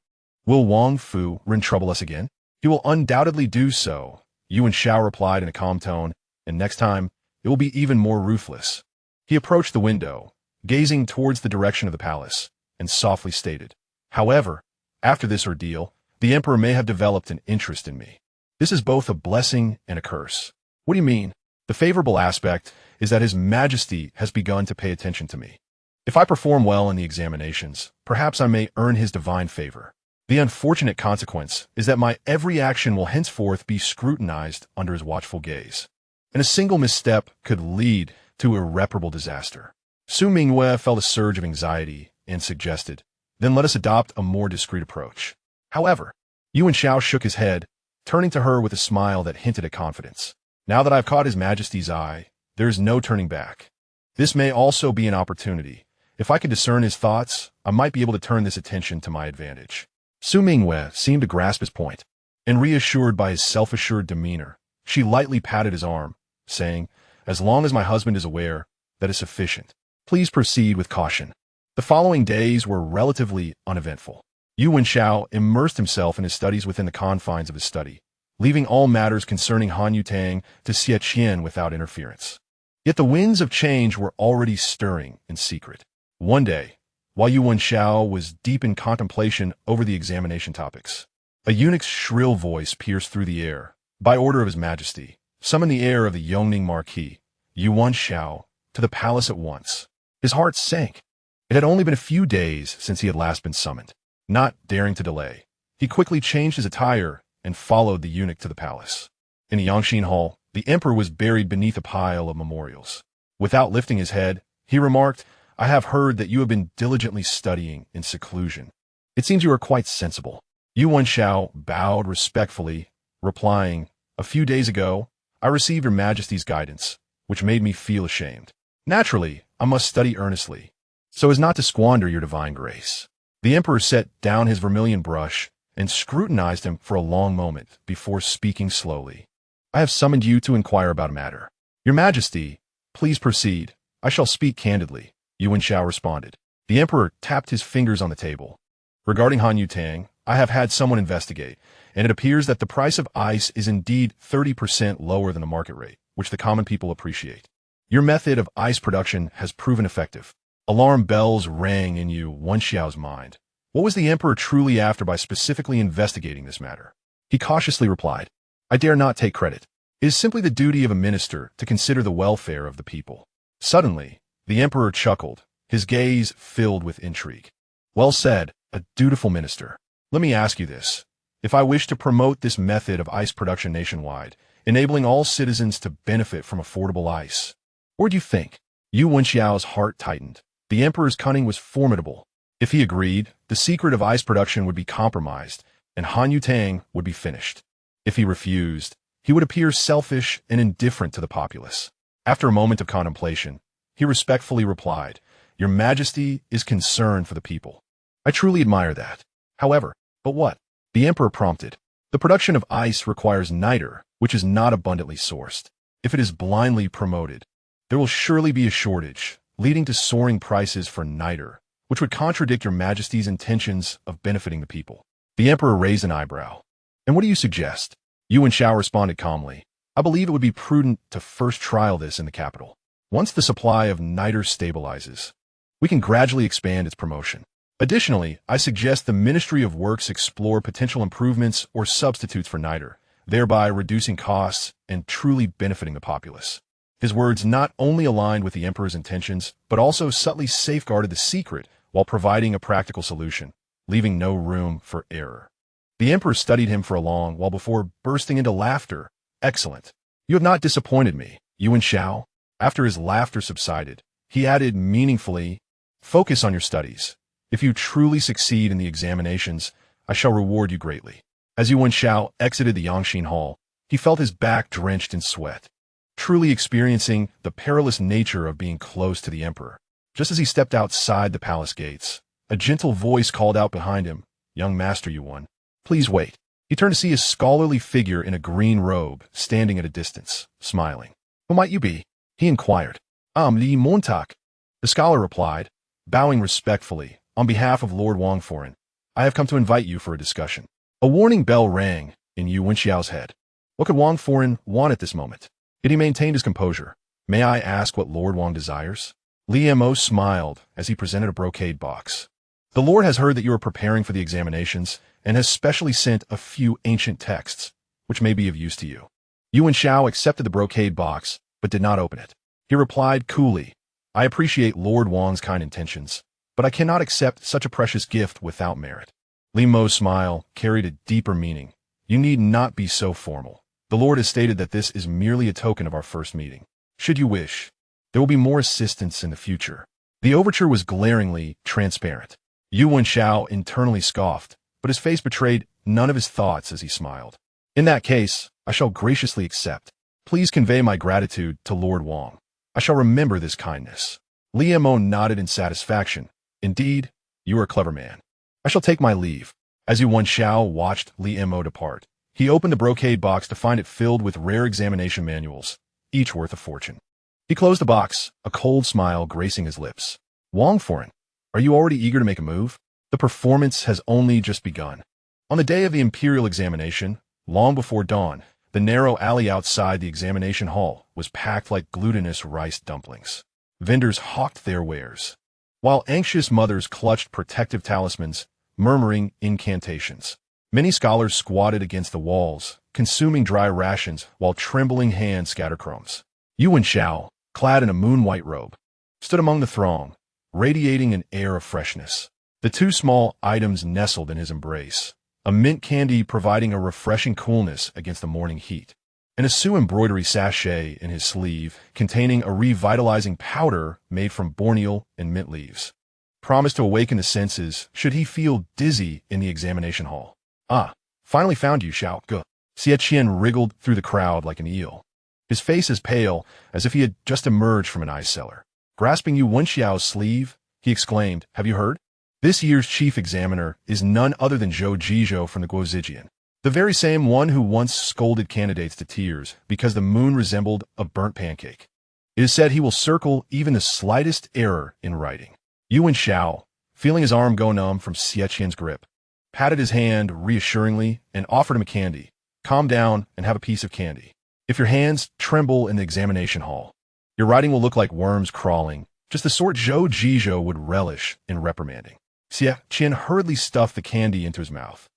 Will Wang Fu Ren trouble us again? He will undoubtedly do so, Yu Wenxiao replied in a calm tone, and next time, it will be even more ruthless. He approached the window, gazing towards the direction of the palace, and softly stated, However, after this ordeal, the emperor may have developed an interest in me. This is both a blessing and a curse. What do you mean? The favorable aspect is that His Majesty has begun to pay attention to me. If I perform well in the examinations, perhaps I may earn his divine favor. The unfortunate consequence is that my every action will henceforth be scrutinized under his watchful gaze, and a single misstep could lead to irreparable disaster. Su Mingyue felt a surge of anxiety and suggested, Then let us adopt a more discreet approach. However, Yu Wenxiao shook his head, turning to her with a smile that hinted at confidence. Now that I've caught His Majesty's eye, there is no turning back. This may also be an opportunity. If I can discern his thoughts, I might be able to turn this attention to my advantage. Su Mingyue seemed to grasp his point, and reassured by his self-assured demeanor, she lightly patted his arm, saying, As long as my husband is aware, that is sufficient. Please proceed with caution. The following days were relatively uneventful. Yu Wenxiao immersed himself in his studies within the confines of his study, leaving all matters concerning Han Yutang to Xie Qian without interference. Yet the winds of change were already stirring in secret. One day, while Yu Wenxiao was deep in contemplation over the examination topics, a eunuch's shrill voice pierced through the air. By order of His Majesty, summon the heir of the Yongning Marquis, Yu Wenxiao, to the palace at once. His heart sank. It had only been a few days since he had last been summoned. Not daring to delay, he quickly changed his attire and followed the eunuch to the palace. In the Yangxin Hall, the emperor was buried beneath a pile of memorials. Without lifting his head, he remarked, "I have heard that you have been diligently studying in seclusion. It seems you are quite sensible." Yu Wenxiao bowed respectfully, replying, "A few days ago, I received Your Majesty's guidance, which made me feel ashamed. Naturally, I must study earnestly, so as not to squander your divine grace." The emperor set down his vermilion brush and scrutinized him for a long moment before speaking slowly. "I have summoned you to inquire about a matter." "Your Majesty, please proceed. I shall speak candidly," Yu Wenxiao responded. The emperor tapped his fingers on the table. "Regarding Han Yutang, I have had someone investigate, and it appears that the price of ice is indeed 30% lower than the market rate, which the common people appreciate. Your method of ice production has proven effective." Alarm bells rang in Yu Wenxiao's mind. What was the emperor truly after by specifically investigating this matter? He cautiously replied, "I dare not take credit. It is simply the duty of a minister to consider the welfare of the people." Suddenly, the emperor chuckled, his gaze filled with intrigue. "Well said, a dutiful minister. Let me ask you this. If I wish to promote this method of ice production nationwide, enabling all citizens to benefit from affordable ice, what do you think?" Yu Wenxiao's heart tightened. The emperor's cunning was formidable. If he agreed, the secret of ice production would be compromised, and Han Yutang would be finished. If he refused, he would appear selfish and indifferent to the populace. After a moment of contemplation, he respectfully replied, "Your Majesty is concerned for the people. I truly admire that. However, but what?" The emperor prompted. "The production of ice requires niter, which is not abundantly sourced. If it is blindly promoted, there will surely be a shortage, leading to soaring prices for niter, which would contradict Your Majesty's intentions of benefiting the people." The emperor raised an eyebrow. "And what do you suggest?" Yu Wenxiao responded calmly, "I believe it would be prudent to first trial this in the capital. Once the supply of niter stabilizes, we can gradually expand its promotion. Additionally, I suggest the Ministry of Works explore potential improvements or substitutes for niter, thereby reducing costs and truly benefiting the populace." His words not only aligned with the emperor's intentions, but also subtly safeguarded the secret while providing a practical solution, leaving no room for error. The emperor studied him for a long while before bursting into laughter. "Excellent. You have not disappointed me, Yu Wenxiao." After his laughter subsided, he added meaningfully, "Focus on your studies. If you truly succeed in the examinations, I shall reward you greatly." As Yu Wenxiao exited the Yangxin Hall, he felt his back drenched in sweat, truly experiencing the perilous nature of being close to the emperor. Just as he stepped outside the palace gates, a gentle voice called out behind him, "Young Master Yuan, please wait." He turned to see a scholarly figure in a green robe standing at a distance, smiling. "Who might you be?" he inquired. "I'm Li Montauk," the scholar replied, bowing respectfully. "On behalf of Lord Wangforen, I have come to invite you for a discussion." A warning bell rang in Yu Wenxiao's head. What could Wangforen want at this moment? Yet he maintained his composure. "May I ask what Lord Wang desires?" Li Mo smiled as he presented a brocade box. "The Lord has heard that you are preparing for the examinations and has specially sent a few ancient texts, which may be of use to you." Yu Wenxiao accepted the brocade box, but did not open it. He replied coolly, "I appreciate Lord Wang's kind intentions, but I cannot accept such a precious gift without merit." Li Mo's smile carried a deeper meaning. "You need not be so formal. The Lord has stated that this is merely a token of our first meeting. Should you wish, there will be more assistance in the future." The overture was glaringly transparent. Yu Wenxiao internally scoffed, but his face betrayed none of his thoughts as he smiled. "In that case, I shall graciously accept. Please convey my gratitude to Lord Wang. I shall remember this kindness." Li Mo nodded in satisfaction. "Indeed, you are a clever man. I shall take my leave." As Yu Wenxiao watched Li Mo depart, he opened the brocade box to find it filled with rare examination manuals, each worth a fortune. He closed the box, a cold smile gracing his lips. "Wangforen, are you already eager to make a move? The performance has only just begun." On the day of the Imperial examination, Long before dawn, the narrow alley outside the examination hall was packed like glutinous rice dumplings. Vendors hawked their wares, while anxious mothers clutched protective talismans, murmuring incantations. Many scholars squatted against the walls, consuming dry rations while trembling hands scattered crumbs. Yu Wenxiao, clad in a moon-white robe, stood among the throng, radiating an air of freshness. The two small items nestled in his embrace, a mint candy providing a refreshing coolness against the morning heat, and a Sioux embroidery sachet in his sleeve containing a revitalizing powder made from borneal and mint leaves, promised to awaken the senses should he feel dizzy in the examination hall. Ah, finally found you, Xiao Ge. Xie Qian wriggled through the crowd like an eel, his face as pale as if he had just emerged from an ice cellar. Grasping Yu Wenxiao's sleeve, he exclaimed, "Have you heard? This year's chief examiner is none other than Zhou Jizhou from the Guozijian, the very same one who once scolded candidates to tears because the moon resembled a burnt pancake. It is said he will circle even the slightest error in writing." Yu Wenxiao, feeling his arm go numb from Xie Qian's grip, patted his hand reassuringly and offered him a candy. "Calm down and have a piece of candy. If your hands tremble in the examination hall, your writing will look like worms crawling, just the sort Zhou Jizhou would relish in reprimanding." Xie Qian hurriedly stuffed the candy into his mouth,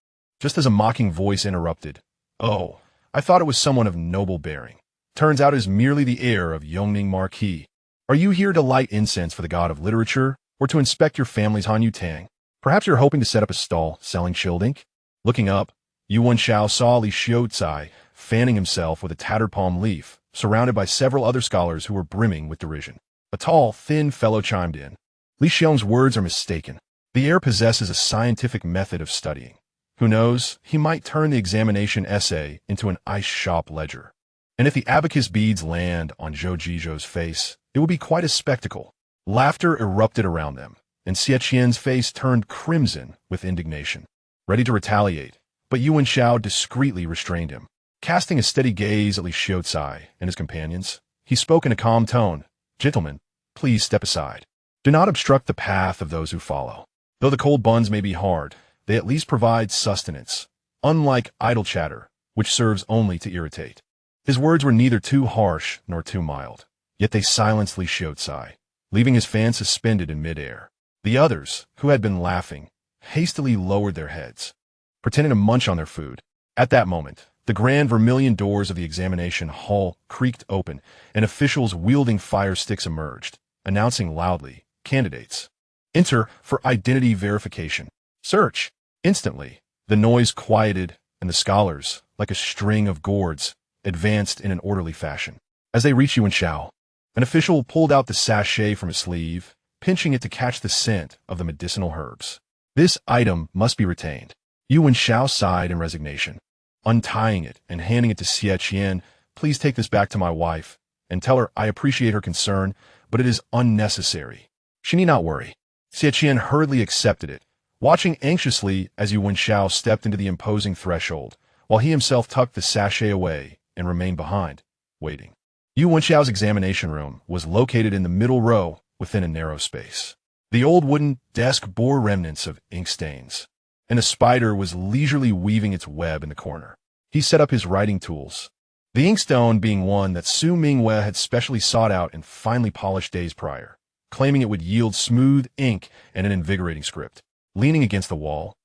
just as a mocking voice interrupted. "Oh, I thought it was someone of noble bearing. Turns out it is merely the heir of Yongning Marquis. Are you here to light incense for the god of literature, or to inspect your family's Hanyu Tang? Perhaps you're hoping to set up a stall selling chilled ink?" Looking up, Yu Wenxiao saw Li Xiuzai fanning himself with a tattered palm leaf, surrounded by several other scholars who were brimming with derision. A tall, thin fellow chimed in. "Li Xiong's words are mistaken. The heir possesses a scientific method of studying. Who knows, he might turn the examination essay into an ice shop ledger. And if the abacus beads land on Zhou Jizhou's face, it will be quite a spectacle." Laughter erupted around them, and Xie Qian's face turned crimson with indignation, ready to retaliate, but Yu Wenxiao discreetly restrained him. Casting a steady gaze at Li Xiuzai and his companions, he spoke in a calm tone. "Gentlemen, please step aside. Do not obstruct the path of those who follow. Though the cold buns may be hard, they at least provide sustenance, unlike idle chatter, which serves only to irritate." His words were neither too harsh nor too mild, yet they silenced Li Xiuzai, leaving his fan suspended in midair. The others, who had been laughing, hastily lowered their heads, pretending to munch on their food. At that moment, the grand vermilion doors of the examination hall creaked open, and officials wielding fire sticks emerged, announcing loudly, "Candidates, enter for identity verification. Search." Instantly, the noise quieted, and the scholars, like a string of gourds, advanced in an orderly fashion. As they reached Yu Wenxiao, an official pulled out the sachet from his sleeve, pinching it to catch the scent of the medicinal herbs. "This item must be retained." Yu Wenxiao sighed in resignation, untying it and handing it to Xie Qian. "Please take this back to my wife, and tell her I appreciate her concern, but it is unnecessary. She need not worry." Xie Qian hurriedly accepted it, watching anxiously as Yu Wenxiao stepped into the imposing threshold, while he himself tucked the sachet away and remained behind, waiting. Yu Wenxiao's examination room was located in the middle row within a narrow space. The old wooden desk bore remnants of ink stains, and a spider was leisurely weaving its web in the corner. He set up his writing tools, the inkstone being one that Su Mingyue had specially sought out and finely polished days prior, claiming it would yield smooth ink and an invigorating script. Leaning against the wall,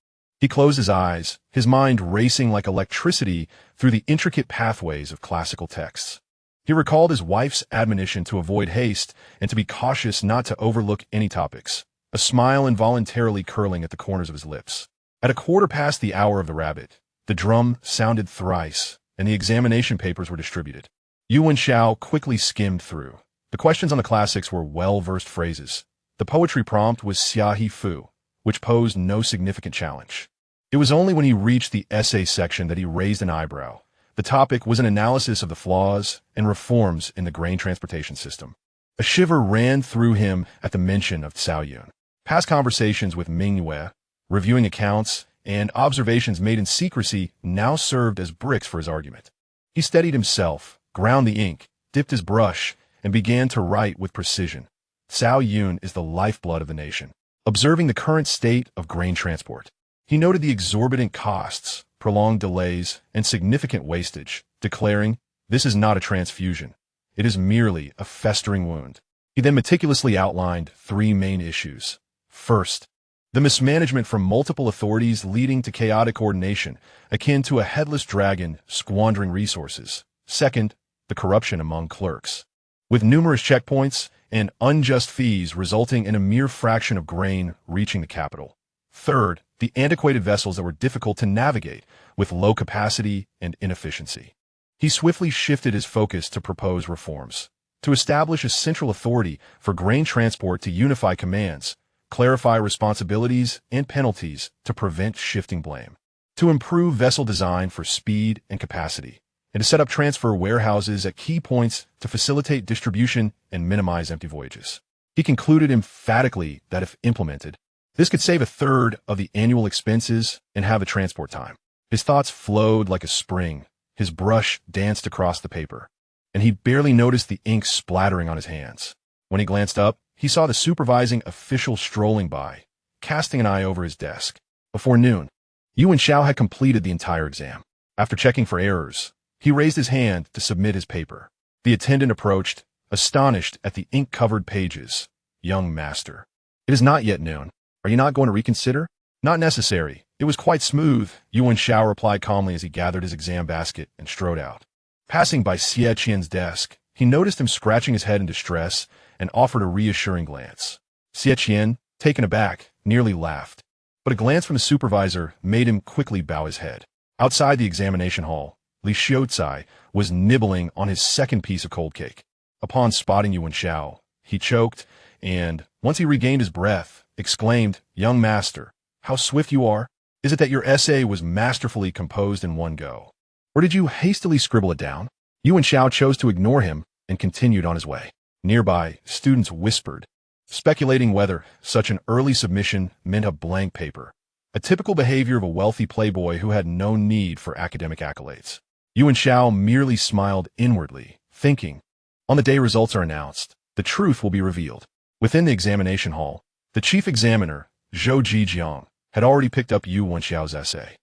he closed his eyes, his mind racing like electricity through the intricate pathways of classical texts. He recalled his wife's admonition to avoid haste and to be cautious not to overlook any topics, a smile involuntarily curling at the corners of his lips. At a quarter past the hour of the rabbit, the drum sounded thrice, and the examination papers were distributed. Yu Wenxiao quickly skimmed through. The questions on the classics were well-versed phrases. The poetry prompt was Xiahi Fu, which posed no significant challenge. It was only when he reached the essay section that he raised an eyebrow. The topic was an analysis of the flaws and reforms in the grain transportation system. A shiver ran through him at the mention of Cao Yun. Past conversations with Mingyue, reviewing accounts, and observations made in secrecy now served as bricks for his argument. He steadied himself, ground the ink, dipped his brush, and began to write with precision. Cao Yun is the lifeblood of the nation. Observing the current state of grain transport, he noted the exorbitant costs, prolonged delays, and significant wastage, declaring, "This is not a transfusion. It is merely a festering wound." He then meticulously outlined 3 main issues. First, the mismanagement from multiple authorities leading to chaotic coordination, akin to a headless dragon squandering resources. Second, the corruption among clerks, with numerous checkpoints and unjust fees resulting in a mere fraction of grain reaching the capital. Third, the antiquated vessels that were difficult to navigate, with low capacity and inefficiency. He swiftly shifted his focus to propose reforms, to establish a central authority for grain transport, to unify commands, clarify responsibilities and penalties to prevent shifting blame, to improve vessel design for speed and capacity, and to set up transfer warehouses at key points to facilitate distribution and minimize empty voyages. He concluded emphatically that if implemented, this could save 1/3 of the annual expenses and halve the transport time. His thoughts flowed like a spring. His brush danced across the paper, and he barely noticed the ink splattering on his hands. When he glanced up, he saw the supervising official strolling by, casting an eye over his desk. Before noon, Yu Wenxiao had completed the entire exam. After checking for errors, he raised his hand to submit his paper. The attendant approached, astonished at the ink-covered pages. "Young master, it is not yet noon. Are you not going to reconsider?" "Not necessary. It was quite smooth," Yu Wenxiao replied calmly as he gathered his exam basket and strode out. Passing by Xie Qian's desk, he noticed him scratching his head in distress and offered a reassuring glance. Xie Qian, taken aback, nearly laughed, but a glance from the supervisor made him quickly bow his head. Outside the examination hall, Li Xiaocai was nibbling on his second piece of cold cake. Upon spotting Yu Wenxiao, he choked and, once he regained his breath, exclaimed, "Young master, how swift you are! Is it that your essay was masterfully composed in one go? Or did you hastily scribble it down?" Yu Wenxiao chose to ignore him and continued on his way. Nearby, students whispered, speculating whether such an early submission meant a blank paper, a typical behavior of a wealthy playboy who had no need for academic accolades. Yu Wenxiao merely smiled inwardly, thinking, on the day results are announced, the truth will be revealed. Within the examination hall, the chief examiner, Zhou Jijiang, had already picked up Yu Wenxiao's essay.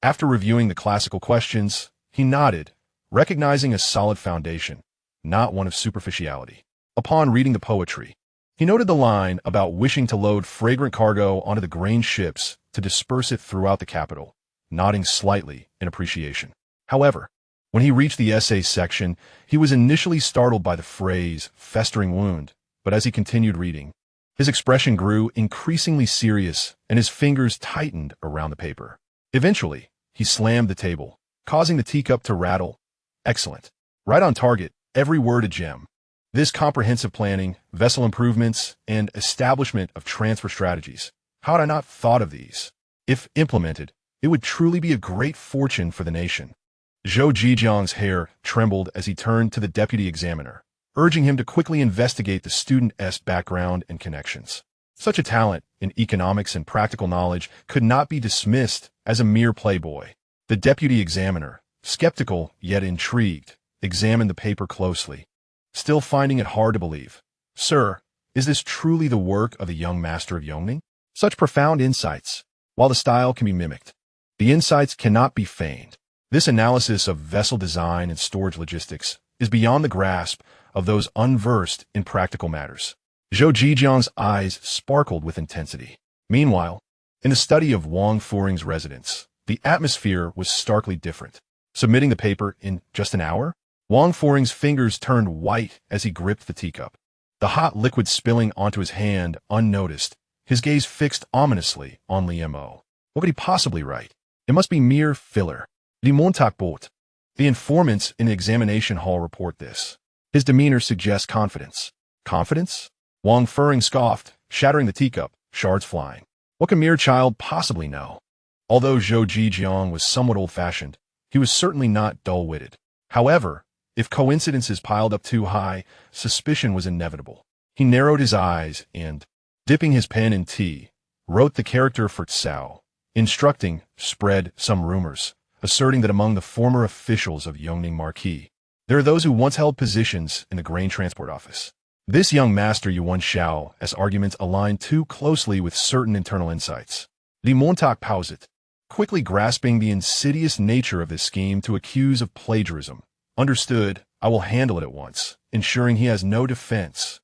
After reviewing the classical questions, he nodded, recognizing a solid foundation, not one of superficiality. Upon reading the poetry, he noted the line about wishing to load fragrant cargo onto the grain ships to disperse it throughout the capital, nodding slightly in appreciation. However, when he reached the essay section, he was initially startled by the phrase, "festering wound," but as he continued reading, his expression grew increasingly serious and his fingers tightened around the paper. Eventually, he slammed the table, causing the teacup to rattle. "Excellent. Right on target, every word a gem. This comprehensive planning, vessel improvements, and establishment of transfer strategies. How had I not thought of these? If implemented, it would truly be a great fortune for the nation." Zhou Jijiang's hair trembled as he turned to the deputy examiner, urging him to quickly investigate the student's background and connections. Such a talent in economics and practical knowledge could not be dismissed as a mere playboy. The deputy examiner, skeptical yet intrigued, examined the paper closely, still finding it hard to believe. "Sir, is this truly the work of the young master of Yongning? Such profound insights. While the style can be mimicked, the insights cannot be feigned. This analysis of vessel design and storage logistics is beyond the grasp of those unversed in practical matters." Zhou Jijiang's eyes sparkled with intensity. Meanwhile, in the study of Wang Furing's residence, the atmosphere was starkly different. Submitting the paper in just an hour, Wang Furing's fingers turned white as he gripped the teacup, the hot liquid spilling onto his hand unnoticed, his gaze fixed ominously on Li Mo. What could he possibly write? It must be mere filler. Li Montauk bot. The informants in the examination hall report this. His demeanor suggests confidence. Confidence? Wang Furing scoffed, shattering the teacup, shards flying. What can mere child possibly know? Although Zhou Jijiang was somewhat old-fashioned, he was certainly not dull-witted. However, if coincidences piled up too high, suspicion was inevitable. He narrowed his eyes and, dipping his pen in tea, wrote the character for Tsao, instructing, spread some rumors, asserting that among the former officials of Yongning Marquis, there are those who once held positions in the grain transport office. This young master Yu Wenxiao's arguments aligned too closely with certain internal insights. Li Montauk paused, quickly grasping the insidious nature of this scheme to accuse of plagiarism. Understood, I will handle it at once, ensuring he has no defense.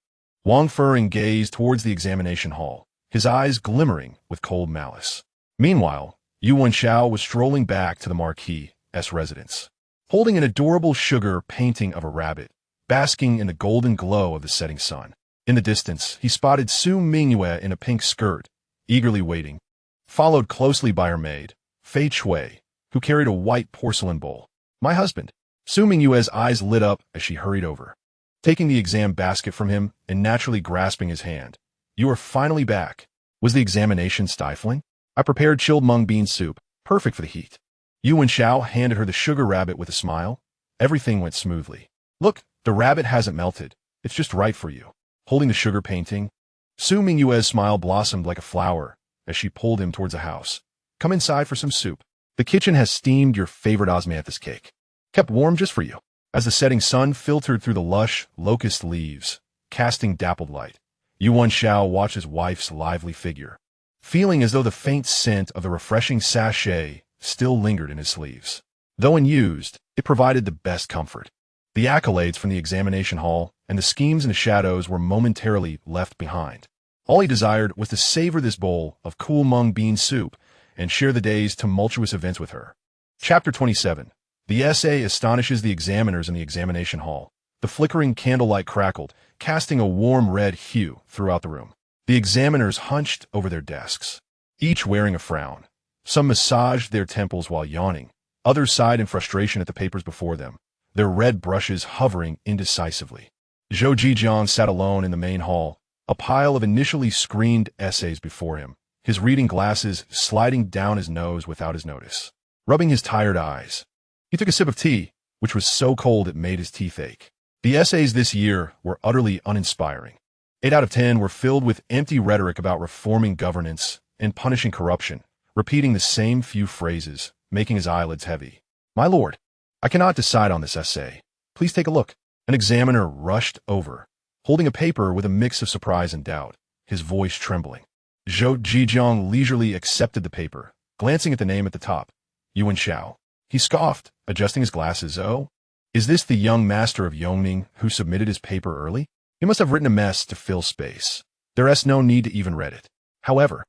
Wang Fering gazed towards the examination hall, his eyes glimmering with cold malice. Meanwhile, Yu Wenxiao was strolling back to the Marquis' residence, holding an adorable sugar painting of a rabbit, basking in the golden glow of the setting sun. In the distance, he spotted Su Mingyue in a pink skirt, eagerly waiting, followed closely by her maid, Fei Chui, who carried a white porcelain bowl. My husband. Su Mingyue's eyes lit up as she hurried over, taking the exam basket from him and naturally grasping his hand. You are finally back. Was the examination stifling? I prepared chilled mung bean soup, perfect for the heat. Yu Wenxiao handed her the sugar rabbit with a smile. Everything went smoothly. Look, the rabbit hasn't melted. It's just right for you. Holding the sugar painting, Su Mingyue's smile blossomed like a flower as she pulled him towards the house. Come inside for some soup. The kitchen has steamed your favorite osmanthus cake, kept warm just for you. As the setting sun filtered through the lush, locust leaves, casting dappled light, Yu Wenxiao watched his wife's lively figure, feeling as though the faint scent of the refreshing sachet still lingered in his sleeves. Though unused, it provided the best comfort. The accolades from the examination hall and the schemes in the shadows were momentarily left behind. All he desired was to savor this bowl of cool mung bean soup and share the day's tumultuous events with her. Chapter 27. The essay astonishes the examiners in the examination hall. The flickering candlelight crackled, casting a warm red hue throughout the room. The examiners hunched over their desks, each wearing a frown. Some massaged their temples while yawning. Others sighed in frustration at the papers before them, their red brushes hovering indecisively. Zhou Jijiang sat alone in the main hall, a pile of initially screened essays before him, his reading glasses sliding down his nose without his notice. Rubbing his tired eyes, he took a sip of tea, which was so cold it made his teeth ache. The essays this year were utterly uninspiring. 8 out of 10 were filled with empty rhetoric about reforming governance and punishing corruption, repeating the same few phrases, making his eyelids heavy. My lord, I cannot decide on this essay. Please take a look. An examiner rushed over, holding a paper with a mix of surprise and doubt, his voice trembling. Zhou Jijiang leisurely accepted the paper, glancing at the name at the top, Yu Wenxiao. He scoffed, adjusting his glasses. Oh, is this the young master of Yongning who submitted his paper early? He must have written a mess to fill space. There's no need to even read it. However,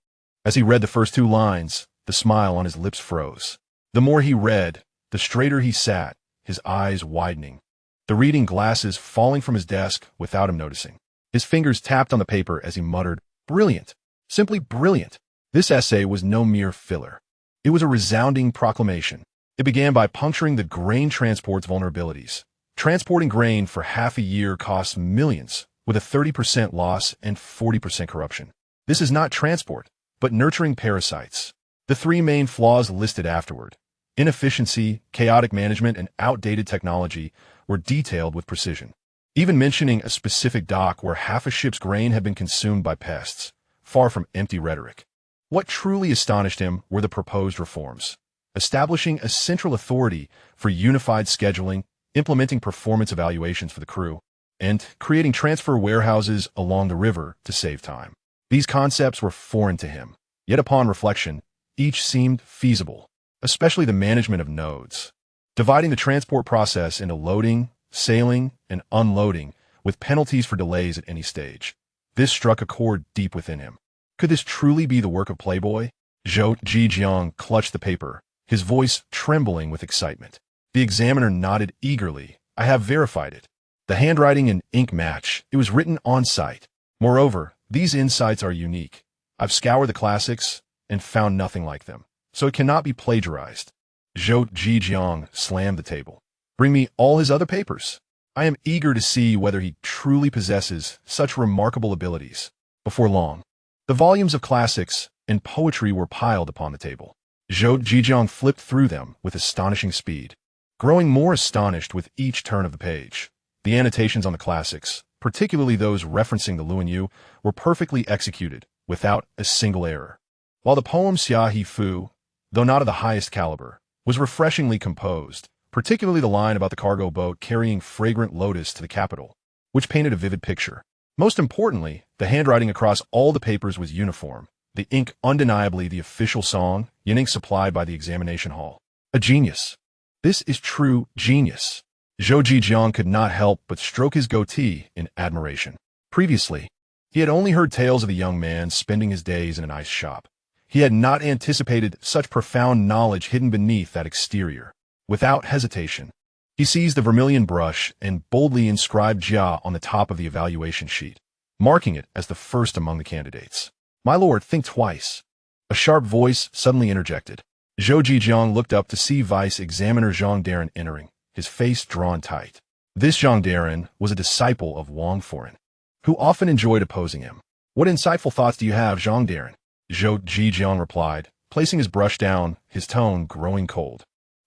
as he read the first 2 lines, the smile on his lips froze. The more he read, the straighter he sat, his eyes widening, the reading glasses falling from his desk without him noticing. His fingers tapped on the paper as he muttered, brilliant, simply brilliant. This essay was no mere filler. It was a resounding proclamation. It began by puncturing the grain transport's vulnerabilities. Transporting grain for half a year costs millions, with a 30% loss and 40% corruption. This is not transport, but nurturing parasites. The 3 main flaws listed afterward, inefficiency, chaotic management, and outdated technology, were detailed with precision. Even mentioning a specific dock where half a ship's grain had been consumed by pests, far from empty rhetoric. What truly astonished him were the proposed reforms. Establishing a central authority for unified scheduling, implementing performance evaluations for the crew, and creating transfer warehouses along the river to save time. These concepts were foreign to him, yet upon reflection, each seemed feasible, especially the management of nodes. Dividing the transport process into loading, sailing, and unloading, with penalties for delays at any stage. This struck a chord deep within him. Could this truly be the work of Playboy? Zhou Jijiang clutched the paper, his voice trembling with excitement. The examiner nodded eagerly. I have verified it. The handwriting and ink match. It was written on site. Moreover, these insights are unique. I've scoured the classics and found nothing like them, so it cannot be plagiarized. Zhou Jijiang slammed the table. Bring me all his other papers. I am eager to see whether he truly possesses such remarkable abilities. Before long, the volumes of classics and poetry were piled upon the table. Zhou Jijiang flipped through them with astonishing speed, growing more astonished with each turn of the page. The annotations on the classics, particularly those referencing the Luanyu, were perfectly executed, without a single error. While the poem Xia He Fu, though not of the highest caliber, was refreshingly composed, particularly the line about the cargo boat carrying fragrant lotus to the capital, which painted a vivid picture. Most importantly, the handwriting across all the papers was uniform, the ink undeniably the official song, yin ink supplied by the examination hall. A genius. This is true genius. Zhou Jijiang could not help but stroke his goatee in admiration. Previously, he had only heard tales of a young man spending his days in an ice shop. He had not anticipated such profound knowledge hidden beneath that exterior. Without hesitation, he seized the vermilion brush and boldly inscribed Jia on the top of the evaluation sheet, marking it as the first among the candidates. "My lord, think twice." A sharp voice suddenly interjected. Zhou Jijiang looked up to see Vice Examiner Zhang Daren entering, his face drawn tight. This Zhang Daren was a disciple of Wang Foren, who often enjoyed opposing him. "What insightful thoughts do you have, Zhang Daren?" Zhou Jijiang replied, placing his brush down, his tone growing cold.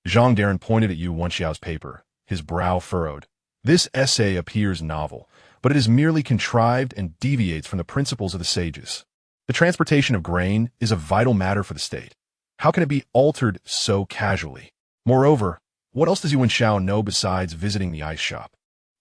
Zhang Daren pointed at Yu Wenxiao's paper, his brow furrowed. "This essay appears novel, but it is merely contrived and deviates from the principles of the sages. The transportation of grain is a vital matter for the state. How can it be altered so casually? Moreover, what else does Yu Wenxiao know besides visiting the ice shop?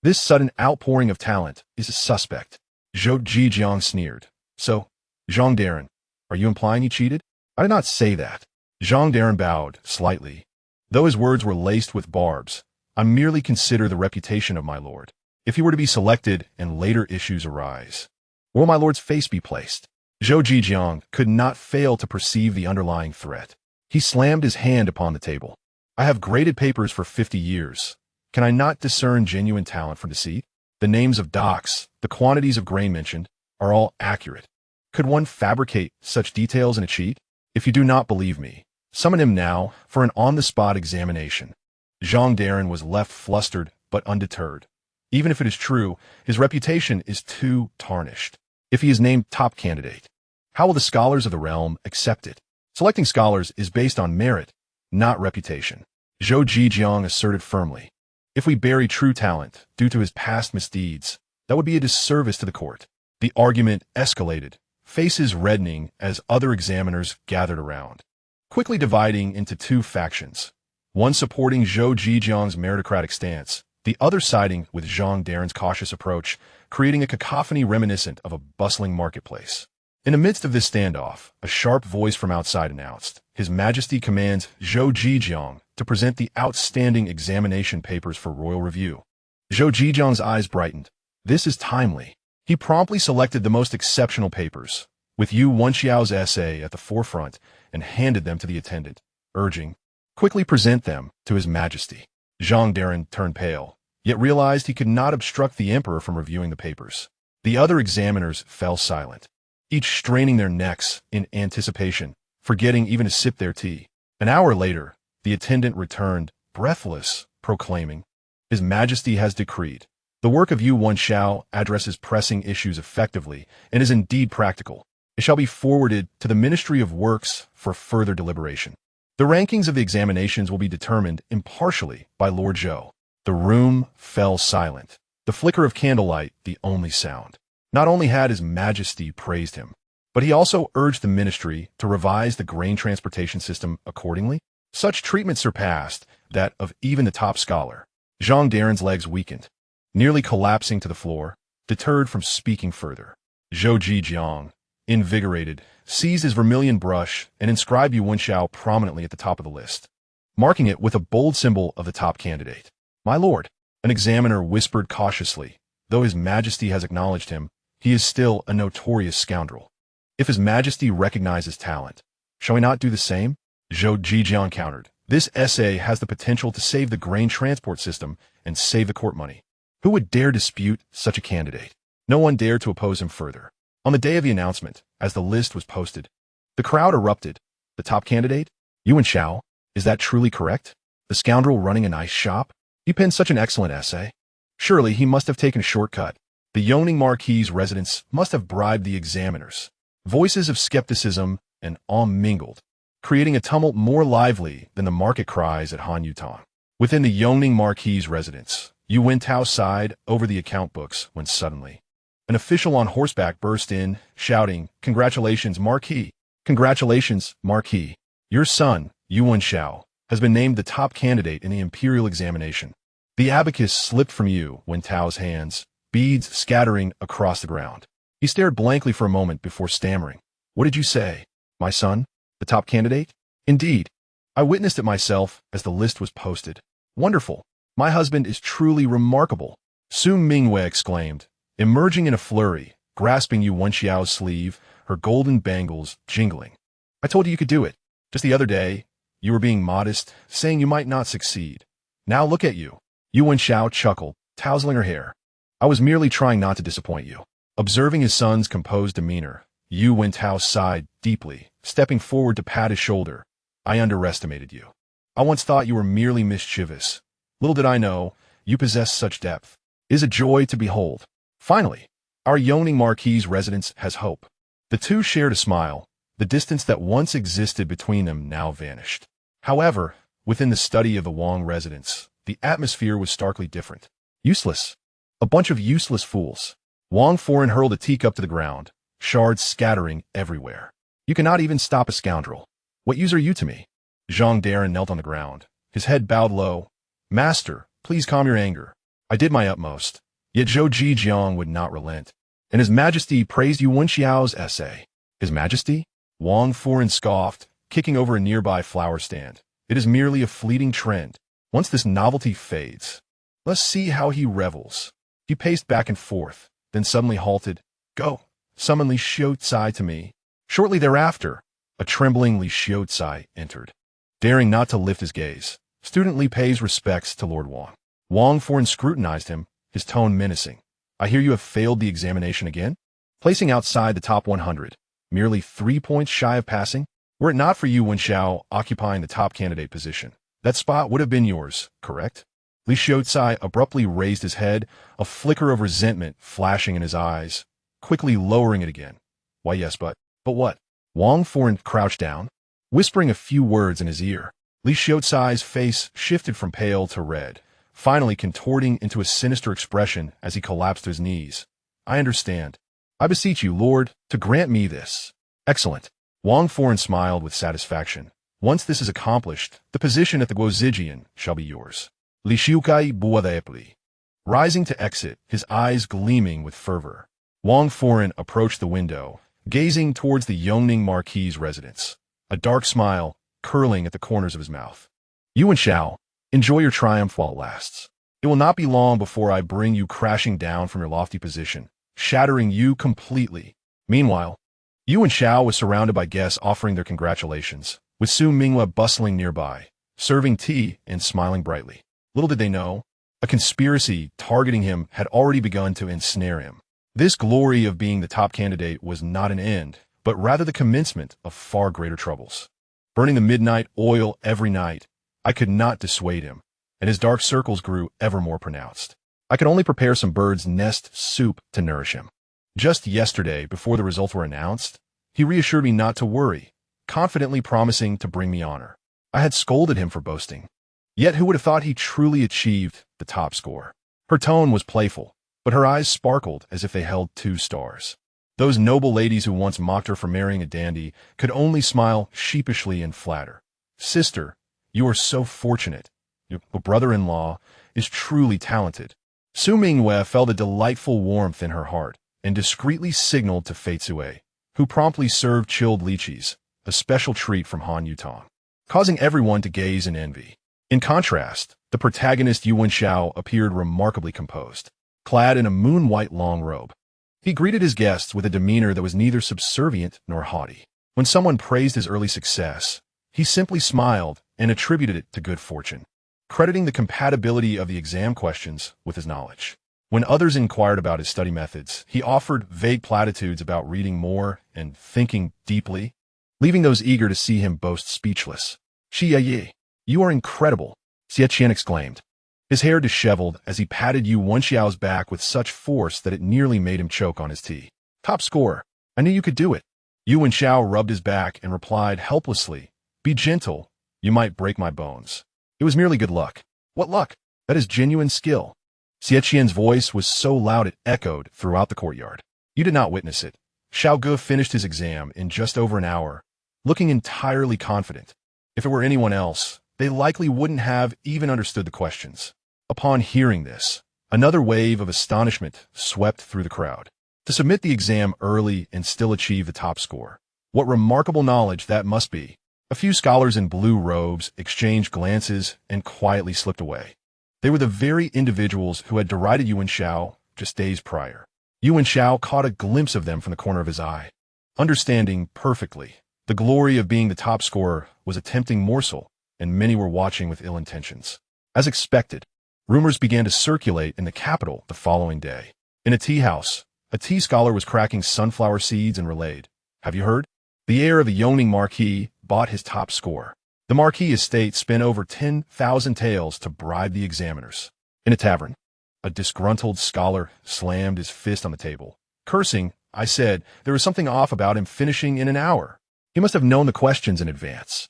This sudden outpouring of talent is suspect." Zhou Jijiang sneered. "So, Zhang Daren, are you implying he cheated?" "I did not say that." Zhang Daren bowed slightly. Though his words were laced with barbs, "I merely consider the reputation of my lord. If he were to be selected and later issues arise, where will my lord's face be placed?" Zhou Jijiang could not fail to perceive the underlying threat. He slammed his hand upon the table. "I have graded papers for 50 years. Can I not discern genuine talent from deceit? The names of docks, the quantities of grain mentioned, are all accurate. Could one fabricate such details in a cheat? If you do not believe me, summon him now for an on-the-spot examination." Zhang Daren was left flustered but undeterred. Even if it is true, his reputation is too tarnished. If he is named top candidate, how will the scholars of the realm accept it? Selecting scholars is based on merit, not reputation. Zhou Jijiang asserted firmly. If we bury true talent due to his past misdeeds, that would be a disservice to the court. The argument escalated, faces reddening as other examiners gathered around, quickly dividing into two factions, one supporting Zhou Jijiang's meritocratic stance, the other siding with Zhang Daren's cautious approach, creating a cacophony reminiscent of a bustling marketplace. In the midst of this standoff, a sharp voice from outside announced, "His Majesty commands Zhou Jijiang to present the outstanding examination papers for royal review." Zhou Jijiang's eyes brightened. This is timely. He promptly selected the most exceptional papers, with Yu Wenxiao's essay at the forefront, and handed them to the attendant, urging, "Quickly present them to His Majesty." Zhang Daren turned pale, yet realized he could not obstruct the emperor from reviewing the papers. The other examiners fell silent, each straining their necks in anticipation, forgetting even to sip their tea. An hour later, the attendant returned, breathless, proclaiming, "His Majesty has decreed. The work of Yu Wenxiao addresses pressing issues effectively and is indeed practical. It shall be forwarded to the Ministry of Works for further deliberation. The rankings of the examinations will be determined impartially by Lord Zhou." The room fell silent, the flicker of candlelight the only sound. Not only had His Majesty praised him, but he also urged the ministry to revise the grain transportation system accordingly. Such treatment surpassed that of even the top scholar. Zhang Daren's legs weakened, nearly collapsing to the floor, deterred from speaking further. Zhou Jijiang, invigorated, seized his vermilion brush and inscribed Yu Wenxiao prominently at the top of the list, marking it with a bold symbol of the top candidate. "My lord," an examiner whispered cautiously, "though His Majesty has acknowledged him, he is still a notorious scoundrel. If His Majesty recognizes talent, shall we not do the same?" Zhou Jijiang countered, "This essay has the potential to save the grain transport system and save the court money. Who would dare dispute such a candidate?" No one dared to oppose him further. On the day of the announcement, as the list was posted, the crowd erupted. "The top candidate? Yu Wenxiao? Is that truly correct? The scoundrel running an ice shop? He penned such an excellent essay. Surely he must have taken a shortcut. The Yongning Marquis's residents must have bribed the examiners." Voices of skepticism and awe mingled, creating a tumult more lively than the market cries at Han Yutang. Within the Yongning Marquis's residence, Yu Wenxiao sighed over the account books when suddenly an official on horseback burst in, shouting, "Congratulations, Marquis! Congratulations, Marquis! Your son, Yu Wenxiao, has been named the top candidate in the Imperial examination." The abacus slipped from Yu Wenxiao's hands, beads scattering across the ground. He stared blankly for a moment before stammering, What did you say? My son? The top candidate? Indeed. I witnessed it myself as the list was posted. Wonderful. My husband is truly remarkable. Su Mingyue exclaimed, emerging in a flurry, grasping Yu Wenxiao's sleeve, her golden bangles jingling. I told you you could do it. Just the other day, you were being modest, saying you might not succeed. Now look at you. Yu Wenxiao chuckled, tousling her hair. I was merely trying not to disappoint you. Observing his son's composed demeanor, Yu Wenxiao sighed deeply, stepping forward to pat his shoulder. I underestimated you. I once thought you were merely mischievous. Little did I know, you possess such depth. It is a joy to behold. Finally, our Yongning Marquis residence has hope. The two shared a smile. The distance that once existed between them now vanished. However, within the study of the Wang residence, the atmosphere was starkly different. Useless. A bunch of useless fools. Wang Foreign hurled a teacup to the ground, shards scattering everywhere. You cannot even stop a scoundrel. What use are you to me? Zhang Darren knelt on the ground, his head bowed low. Master, please calm your anger. I did my utmost. Yet Zhou Jijiang would not relent. And His Majesty praised Yu Wenxiao's essay. His Majesty? Wang Foreign scoffed, kicking over a nearby flower stand. It is merely a fleeting trend. Once this novelty fades, let's see how he revels. He paced back and forth, then suddenly halted. Go, summon Li Xiaocai to me. Shortly thereafter, a trembling Li Xiaocai entered. Daring not to lift his gaze, student Li pays respects to Lord Wang. Wang Foreign scrutinized him, his tone menacing. I hear you have failed the examination again? Placing outside the top 100, merely 3 points shy of passing? Were it not for Yu Wenxiao occupying the top candidate position, that spot would have been yours, correct? Li Xiaocai abruptly raised his head, a flicker of resentment flashing in his eyes, quickly lowering it again. Why yes, but what? Wang Foreign crouched down, whispering a few words in his ear. Li Xiaocai's face shifted from pale to red, finally contorting into a sinister expression as he collapsed to his knees. I understand. I beseech you, Lord, to grant me this. Excellent. Wang Foreign smiled with satisfaction. Once this is accomplished, the position at the Guozijian shall be yours. Li Xiaocai buadepli. Rising to exit, his eyes gleaming with fervor, Wang Foreign approached the window, gazing towards the Yongning Marquis' residence, a dark smile curling at the corners of his mouth. Yu Wenxiao, enjoy your triumph while it lasts. It will not be long before I bring you crashing down from your lofty position, shattering you completely. Meanwhile, Yu Wenxiao was surrounded by guests offering their congratulations, with Su Mingyue bustling nearby, serving tea and smiling brightly. Little did they know, a conspiracy targeting him had already begun to ensnare him. This glory of being the top candidate was not an end, but rather the commencement of far greater troubles. Burning the midnight oil every night, I could not dissuade him, and his dark circles grew ever more pronounced. I could only prepare some bird's nest soup to nourish him. Just yesterday, before the results were announced, he reassured me not to worry, confidently promising to bring me honor. I had scolded him for boasting. Yet who would have thought he truly achieved the top score? Her tone was playful, but her eyes sparkled as if they held 2 stars. Those noble ladies who once mocked her for marrying a dandy could only smile sheepishly and flatter. Sister, you are so fortunate. Your brother-in-law is truly talented. Su Mingyue felt a delightful warmth in her heart and discreetly signaled to Fei Cue, who promptly served chilled lychees, a special treat from Han Yutong, causing everyone to gaze in envy. In contrast, the protagonist Yu Wenxiao appeared remarkably composed, clad in a moon-white long robe. He greeted his guests with a demeanor that was neither subservient nor haughty. When someone praised his early success, he simply smiled and attributed it to good fortune, crediting the compatibility of the exam questions with his knowledge. When others inquired about his study methods, he offered vague platitudes about reading more and thinking deeply, leaving those eager to see him boast speechless. Xie Yi, you are incredible, Xie Qian exclaimed. His hair disheveled as he patted Yu Wenxiao's back with such force that it nearly made him choke on his tea. Top score. I knew you could do it. Yu Wenxiao rubbed his back and replied helplessly, Be gentle. You might break my bones. It was merely good luck. What luck? That is genuine skill. Xie Qian's voice was so loud it echoed throughout the courtyard. You did not witness it. Xiao Ge finished his exam in just over an hour, looking entirely confident. If it were anyone else, they likely wouldn't have even understood the questions. Upon hearing this, another wave of astonishment swept through the crowd. To submit the exam early and still achieve the top score, What remarkable knowledge that must be. A few scholars in blue robes exchanged glances and quietly slipped away. They were the very individuals who had derided Yu Wenxiao just days prior. Yu Wenxiao caught a glimpse of them from the corner of his eye. Understanding perfectly, the glory of being the top scorer was a tempting morsel, and many were watching with ill intentions. As expected, rumors began to circulate in the capital the following day. In a tea house, a tea scholar was cracking sunflower seeds and relayed, "Have you heard? The heir of the Yongning Marquis bought his top score. The Marquis estate spent over 10,000 taels to bribe the examiners." In a tavern, a disgruntled scholar slammed his fist on the table. Cursing, I said, there was something off about him finishing in an hour. He must have known the questions in advance.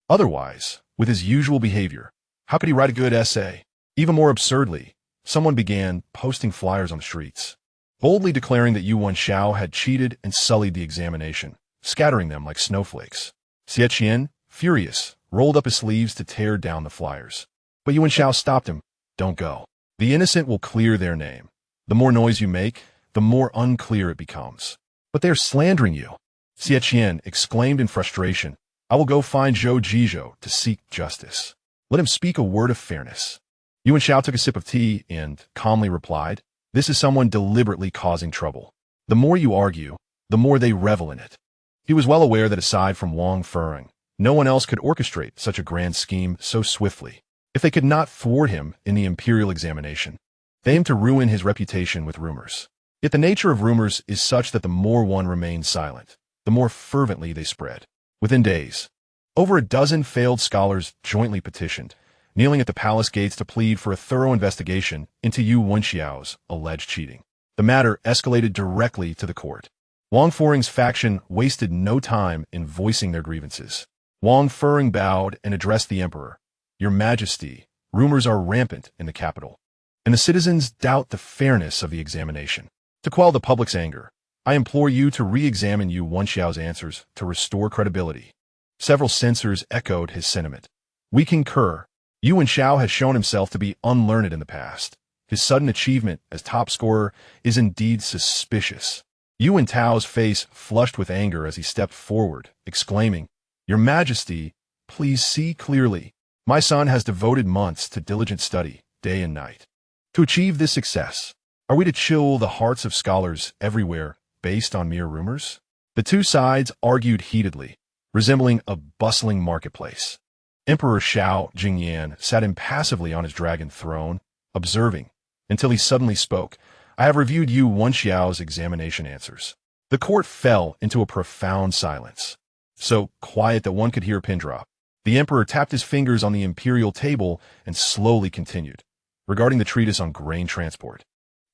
Otherwise, with his usual behavior, how could he write a good essay? Even more absurdly, someone began posting flyers on the streets, boldly declaring that Yu Wenxiao had cheated and sullied the examination, scattering them like snowflakes. Xie Qian, furious, rolled up his sleeves to tear down the flyers. But Yu Wenxiao stopped him. "Don't go. The innocent will clear their name. The more noise you make, the more unclear it becomes." "But they are slandering you," Xie Qian exclaimed in frustration. "I will go find Zhou Jizhou to seek justice. Let him speak a word of fairness." Yu Wenxiao took a sip of tea and calmly replied, "This is someone deliberately causing trouble. The more you argue, the more they revel in it." He was well aware that aside from Wang Furong, no one else could orchestrate such a grand scheme so swiftly. If they could not thwart him in the Imperial examination, they aimed to ruin his reputation with rumors. Yet the nature of rumors is such that the more one remains silent, the more fervently they spread. Within days, over a dozen failed scholars jointly petitioned, kneeling at the palace gates to plead for a thorough investigation into Yu Wenxiao's alleged cheating. The matter escalated directly to the court. Wang Furong's faction wasted no time in voicing their grievances. Wang Furong bowed and addressed the emperor. "Your Majesty, rumors are rampant in the capital, and the citizens doubt the fairness of the examination. To quell the public's anger, I implore you to re-examine Yu Wenxiao's answers to restore credibility." Several censors echoed his sentiment. "We concur. Yu Wenxiao has shown himself to be unlearned in the past. His sudden achievement as top scorer is indeed suspicious." Yu Wentao's face flushed with anger as he stepped forward, exclaiming, "Your Majesty, please see clearly. My son has devoted months to diligent study, day and night. To achieve this success, are we to chill the hearts of scholars everywhere based on mere rumors?" The two sides argued heatedly, resembling a bustling marketplace. Emperor Xiao Jingyan sat impassively on his dragon throne, observing, until he suddenly spoke, "I have reviewed Yu Wenxiao's examination answers." The court fell into a profound silence, so quiet that one could hear a pin drop. The emperor tapped his fingers on the imperial table and slowly continued, "Regarding the treatise on grain transport,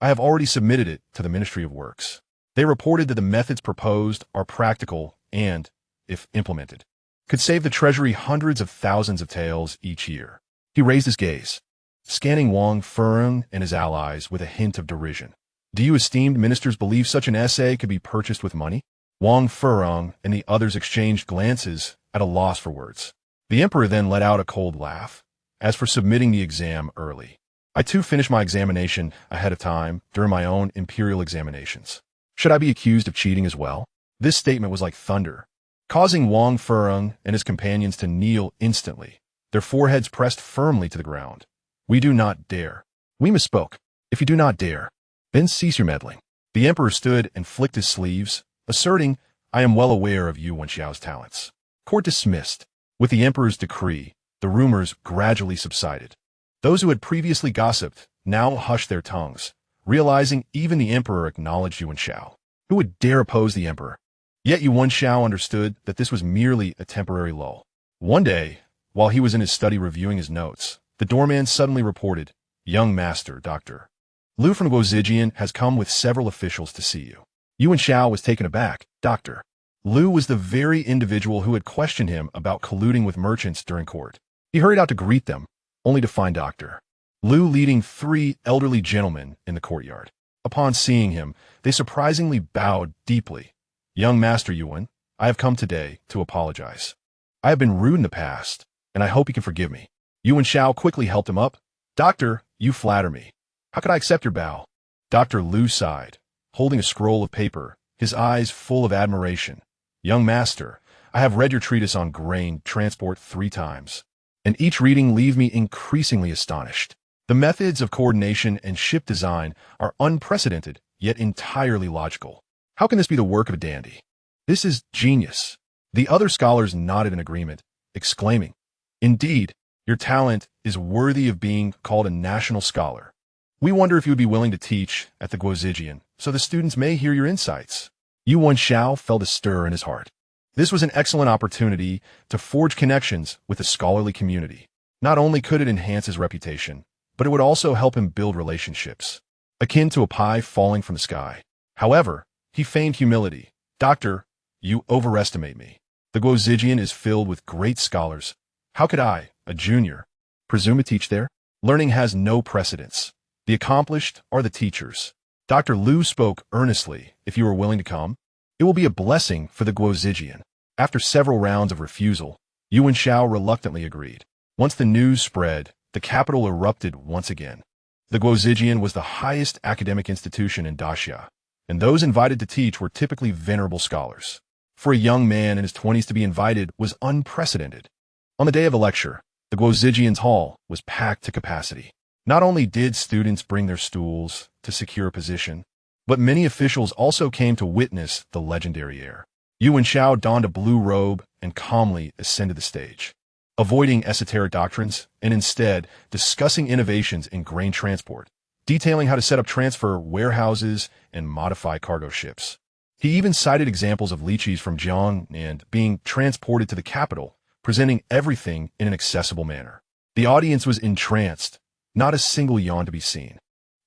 I have already submitted it to the Ministry of Works. They reported that the methods proposed are practical and, if implemented, could save the treasury hundreds of thousands of taels each year." He raised his gaze, scanning Wang Furong and his allies with a hint of derision. "Do you esteemed ministers believe such an essay could be purchased with money?" Wang Furong and the others exchanged glances at a loss for words. The emperor then let out a cold laugh. "As for submitting the exam early, I too finished my examination ahead of time during my own imperial examinations. Should I be accused of cheating as well?" This statement was like thunder, causing Wang Furong and his companions to kneel instantly, their foreheads pressed firmly to the ground. "We do not dare." "We misspoke. If you do not dare, then cease your meddling." The emperor stood and flicked his sleeves, asserting, "I am well aware of Yu Wenxiao's talents." Court dismissed. With the emperor's decree, the rumors gradually subsided. Those who had previously gossiped now hushed their tongues, realizing even the emperor acknowledged Yu Wenxiao. Who would dare oppose the emperor? Yet Yu Wenxiao understood that this was merely a temporary lull. One day, while he was in his study reviewing his notes, the doorman suddenly reported, "Young master, Dr. Lu from Guozijian has come with several officials to see you." Yu Wenxiao was taken aback. Dr. Lu was the very individual who had questioned him about colluding with merchants during court. He hurried out to greet them, only to find Dr. Lu leading 3 elderly gentlemen in the courtyard. Upon seeing him, they surprisingly bowed deeply. "Young Master Yuan, I have come today to apologize. I have been rude in the past, and I hope you can forgive me." Yu Wenxiao quickly helped him up. "Doctor, you flatter me. How could I accept your bow?" Dr. Lu sighed, holding a scroll of paper, his eyes full of admiration. Young master, I have read your treatise on grain transport 3 times, and each reading leaves me increasingly astonished. The methods of coordination and ship design are unprecedented, yet entirely logical. How can this be the work of a dandy? This is genius. The other scholars nodded in agreement, exclaiming, "Indeed, your talent is worthy of being called a national scholar. We wonder if you would be willing to teach at the Guozijian, so the students may hear your insights." Yu Wenxiao felt a stir in his heart. This was an excellent opportunity to forge connections with the scholarly community. Not only could it enhance his reputation, but it would also help him build relationships, akin to a pie falling from the sky. However, he feigned humility. "Doctor, you overestimate me. The Guozijian is filled with great scholars. How could I, a junior, presume to teach there? Learning has no precedence. The accomplished are the teachers." Dr. Liu spoke earnestly. "If you are willing to come, it will be a blessing for the Guozijian." After several rounds of refusal, Yu Wenxiao reluctantly agreed. Once the news spread, the capital erupted once again. The Guozijian was the highest academic institution in Daxia, and those invited to teach were typically venerable scholars. For a young man in his 20s to be invited was unprecedented. On the day of the lecture, the Guozijian's hall was packed to capacity. Not only did students bring their stools to secure a position, but many officials also came to witness the legendary heir. Yu Wenxiao donned a blue robe and calmly ascended the stage, avoiding esoteric doctrines and instead discussing innovations in grain transport, detailing how to set up transfer warehouses and modify cargo ships. He even cited examples of lychees from Jiang and being transported to the capital, presenting everything in an accessible manner. The audience was entranced, not a single yawn to be seen.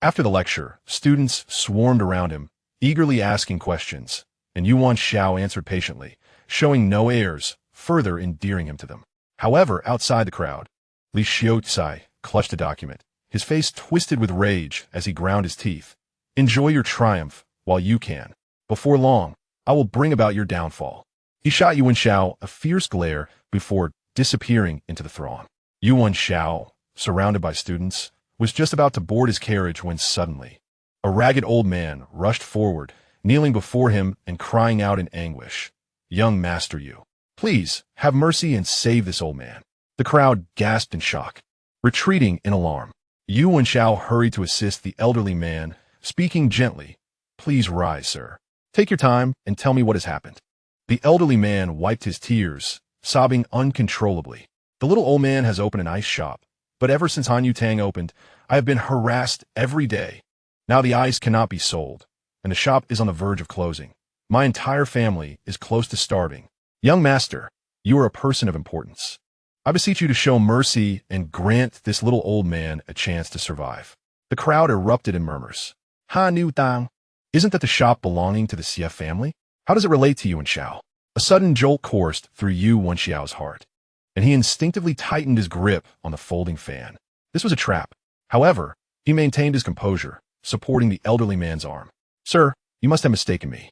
After the lecture, students swarmed around him, eagerly asking questions, and Yu Wenxiao answered patiently, showing no airs, further endearing him to them. However, outside the crowd, Li Xiaocai clutched a document, his face twisted with rage as he ground his teeth. "Enjoy your triumph while you can. Before long, I will bring about your downfall." He shot Yu Wenxiao a fierce glare before disappearing into the throng. Yu Wenxiao, surrounded by students, was just about to board his carriage when suddenly, a ragged old man rushed forward, kneeling before him and crying out in anguish, "Young Master Yu, please have mercy and save this old man." The crowd gasped in shock, retreating in alarm. Yu Wenxiao hurried to assist the elderly man, speaking gently, "Please rise, sir. Take your time and tell me what has happened." The elderly man wiped his tears, sobbing uncontrollably. "The little old man has opened an ice shop, but ever since Han Yutang opened, I have been harassed every day. Now the ice cannot be sold, and the shop is on the verge of closing. My entire family is close to starving. Young master, you are a person of importance. I beseech you to show mercy and grant this little old man a chance to survive." The crowd erupted in murmurs. "Han Yutang, isn't that the shop belonging to the Xie family? How does it relate to Yu Wenxiao?" A sudden jolt coursed through Yu Wenxiao's heart, and he instinctively tightened his grip on the folding fan. This was a trap. However, he maintained his composure, supporting the elderly man's arm. "Sir, you must have mistaken me.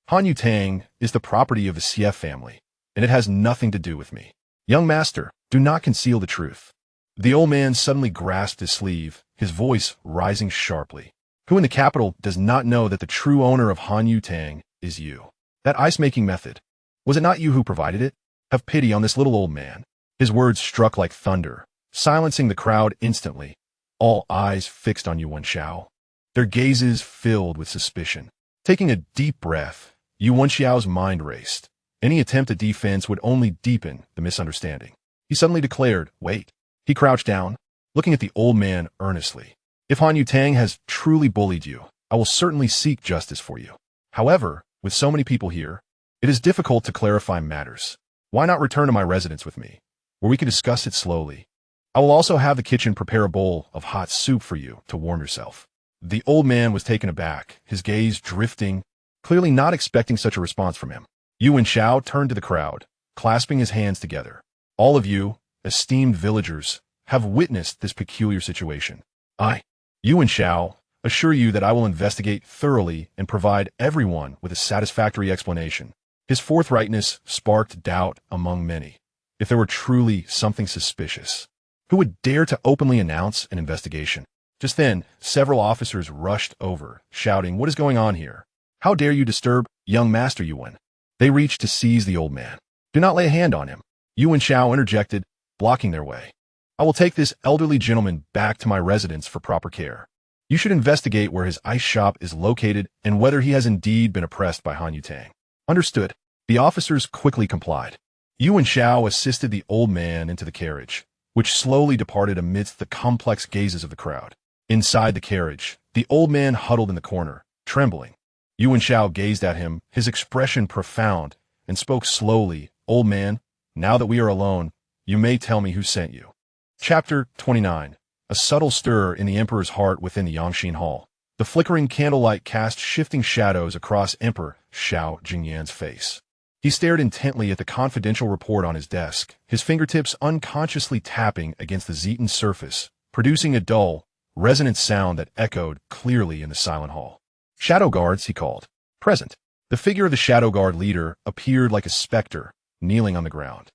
Han Yutang is the property of the Xie family, and it has nothing to do with me. Young master, do not conceal the truth." The old man suddenly grasped his sleeve, his voice rising sharply. "Who in the capital does not know that the true owner of Han Yutang is you? That ice-making method, was it not you who provided it? Have pity on this little old man." His words struck like thunder, silencing the crowd instantly, all eyes fixed on Yu Wenxiao, their gazes filled with suspicion. Taking a deep breath, Yu Wenxiao's mind raced. Any attempt at defense would only deepen the misunderstanding. He suddenly declared, "Wait." He crouched down, looking at the old man earnestly. "If Han Yutang has truly bullied you, I will certainly seek justice for you. However, with so many people here, it is difficult to clarify matters. Why not return to my residence with me, where we can discuss it slowly? I will also have the kitchen prepare a bowl of hot soup for you to warm yourself." The old man was taken aback, his gaze drifting, clearly not expecting such a response from him. Yu Wenxiao turned to the crowd, clasping his hands together. "All of you, esteemed villagers, have witnessed this peculiar situation. I, Yu Wenxiao, assure you that I will investigate thoroughly and provide everyone with a satisfactory explanation." His forthrightness sparked doubt among many. If there were truly something suspicious, who would dare to openly announce an investigation? Just then, several officers rushed over, shouting, "What is going on here? How dare you disturb young Master Yuan?" They reached to seize the old man. "Do not lay a hand on him," Yu Wenxiao interjected, blocking their way. "I will take this elderly gentleman back to my residence for proper care. You should investigate where his ice shop is located and whether he has indeed been oppressed by Han Yutang." "Understood." The officers quickly complied. Yu Wenxiao assisted the old man into the carriage, which slowly departed amidst the complex gazes of the crowd. Inside the carriage, the old man huddled in the corner, trembling. Yu Wenxiao gazed at him, his expression profound, and spoke slowly. "Old man, now that we are alone, you may tell me who sent you." Chapter 29. A subtle stir in the emperor's heart within the Yangxin Hall. The flickering candlelight cast shifting shadows across Emperor Xiao Jingyan's face. He stared intently at the confidential report on his desk, his fingertips unconsciously tapping against the Zetan surface, producing a dull, resonant sound that echoed clearly in the silent hall. "Shadow guards," he called. "Present." The figure of the Shadow Guard leader appeared like a specter, kneeling on the ground.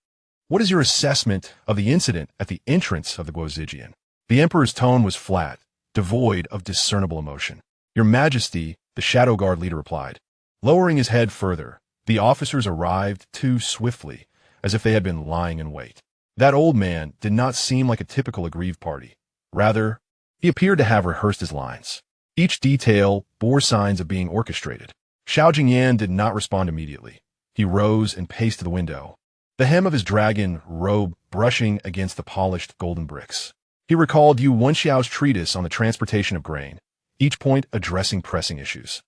"What is your assessment of the incident at the entrance of the Guozijian?" The emperor's tone was flat, devoid of discernible emotion. "Your Majesty," the Shadow Guard leader replied. Lowering his head further, the officers arrived too swiftly, as if they had been lying in wait. That old man did not seem like a typical aggrieved party. Rather, he appeared to have rehearsed his lines. Each detail bore signs of being orchestrated. Xiao Jingyan did not respond immediately. He rose and paced to the window, the hem of his dragon robe brushing against the polished golden bricks. He recalled Yu Wenxiao's treatise on the transportation of grain, each point addressing pressing issues.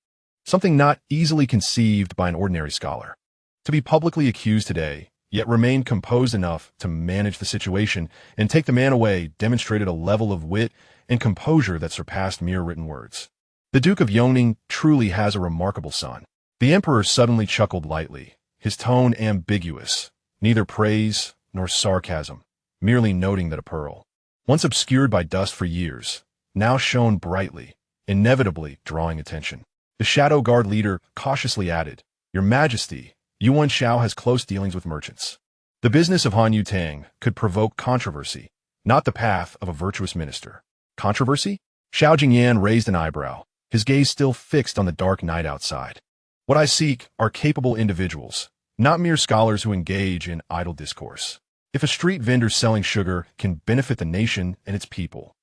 Something not easily conceived by an ordinary scholar. To be publicly accused today, yet remain composed enough to manage the situation and take the man away demonstrated a level of wit and composure that surpassed mere written words. The Duke of Yongning truly has a remarkable son. The emperor suddenly chuckled lightly, his tone ambiguous, neither praise nor sarcasm, merely noting that a pearl, once obscured by dust for years, now shone brightly, inevitably drawing attention. The Shadow Guard leader cautiously added, "Your Majesty, Yu Wenxiao has close dealings with merchants. The business of Han Yutang could provoke controversy, not the path of a virtuous minister." "Controversy?" Xiao Jingyan raised an eyebrow, his gaze still fixed on the dark night outside. "What I seek are capable individuals, not mere scholars who engage in idle discourse. If a street vendor selling sugar can benefit the nation and its people,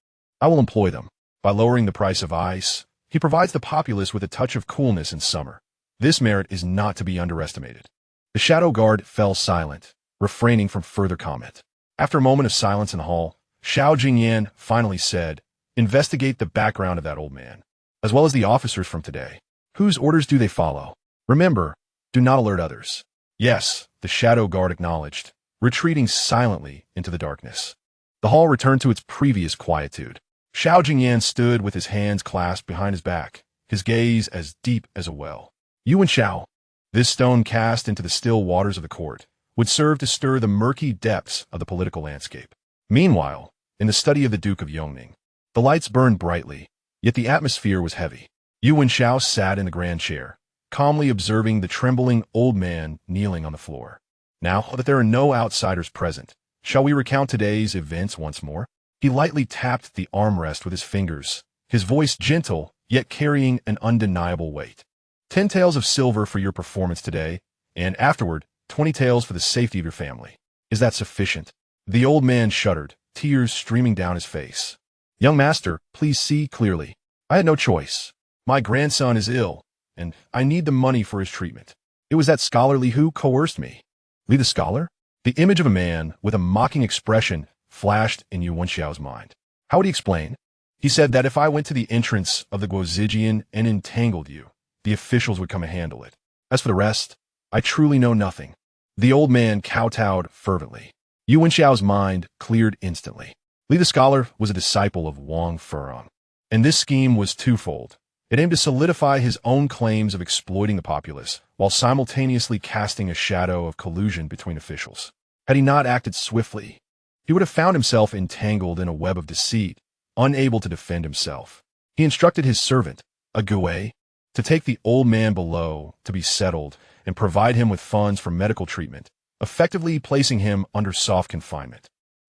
I will employ them. By lowering the price of ice, he provides the populace with a touch of coolness in summer. This merit is not to be underestimated." The Shadow Guard fell silent, refraining from further comment. After a moment of silence in the hall, Xiao Jingyan finally said, "Investigate the background of that old man, as well as the officers from today. Whose orders do they follow? Remember, do not alert others." "Yes," the Shadow Guard acknowledged, retreating silently into the darkness. The hall returned to its previous quietude. Xiao Jingyan stood with his hands clasped behind his back, his gaze as deep as a well. "Yu Wenxiao." This stone cast into the still waters of the court would serve to stir the murky depths of the political landscape. Meanwhile, in the study of the Duke of Yongning, the lights burned brightly, yet the atmosphere was heavy. Yu Wenxiao sat in the grand chair, calmly observing the trembling old man kneeling on the floor. "Now that there are no outsiders present, shall we recount today's events once more?" He lightly tapped the armrest with his fingers, his voice gentle, yet carrying an undeniable weight. 10 taels of silver for your performance today, and afterward, 20 taels for the safety of your family. Is that sufficient?" The old man shuddered, tears streaming down his face. "Young master, please see clearly. I had no choice. My grandson is ill, and I need the money for his treatment. It was that scholarly who coerced me." "Lee the scholar?" The image of a man with a mocking expression flashed in Yu Wenxiao's mind. How would he explain? "He said that if I went to the entrance of the Guozijian and entangled you, the officials would come and handle it. As for the rest, I truly know nothing." The old man kowtowed fervently. Yu Wenxiao's mind cleared instantly. Lee the scholar was a disciple of Wang Furong, and this scheme was twofold. It aimed to solidify his own claims of exploiting the populace, while simultaneously casting a shadow of collusion between officials. Had he not acted swiftly, he would have found himself entangled in a web of deceit, unable to defend himself. He instructed his servant, a Gue, to take the old man below to be settled and provide him with funds for medical treatment, effectively placing him under soft confinement.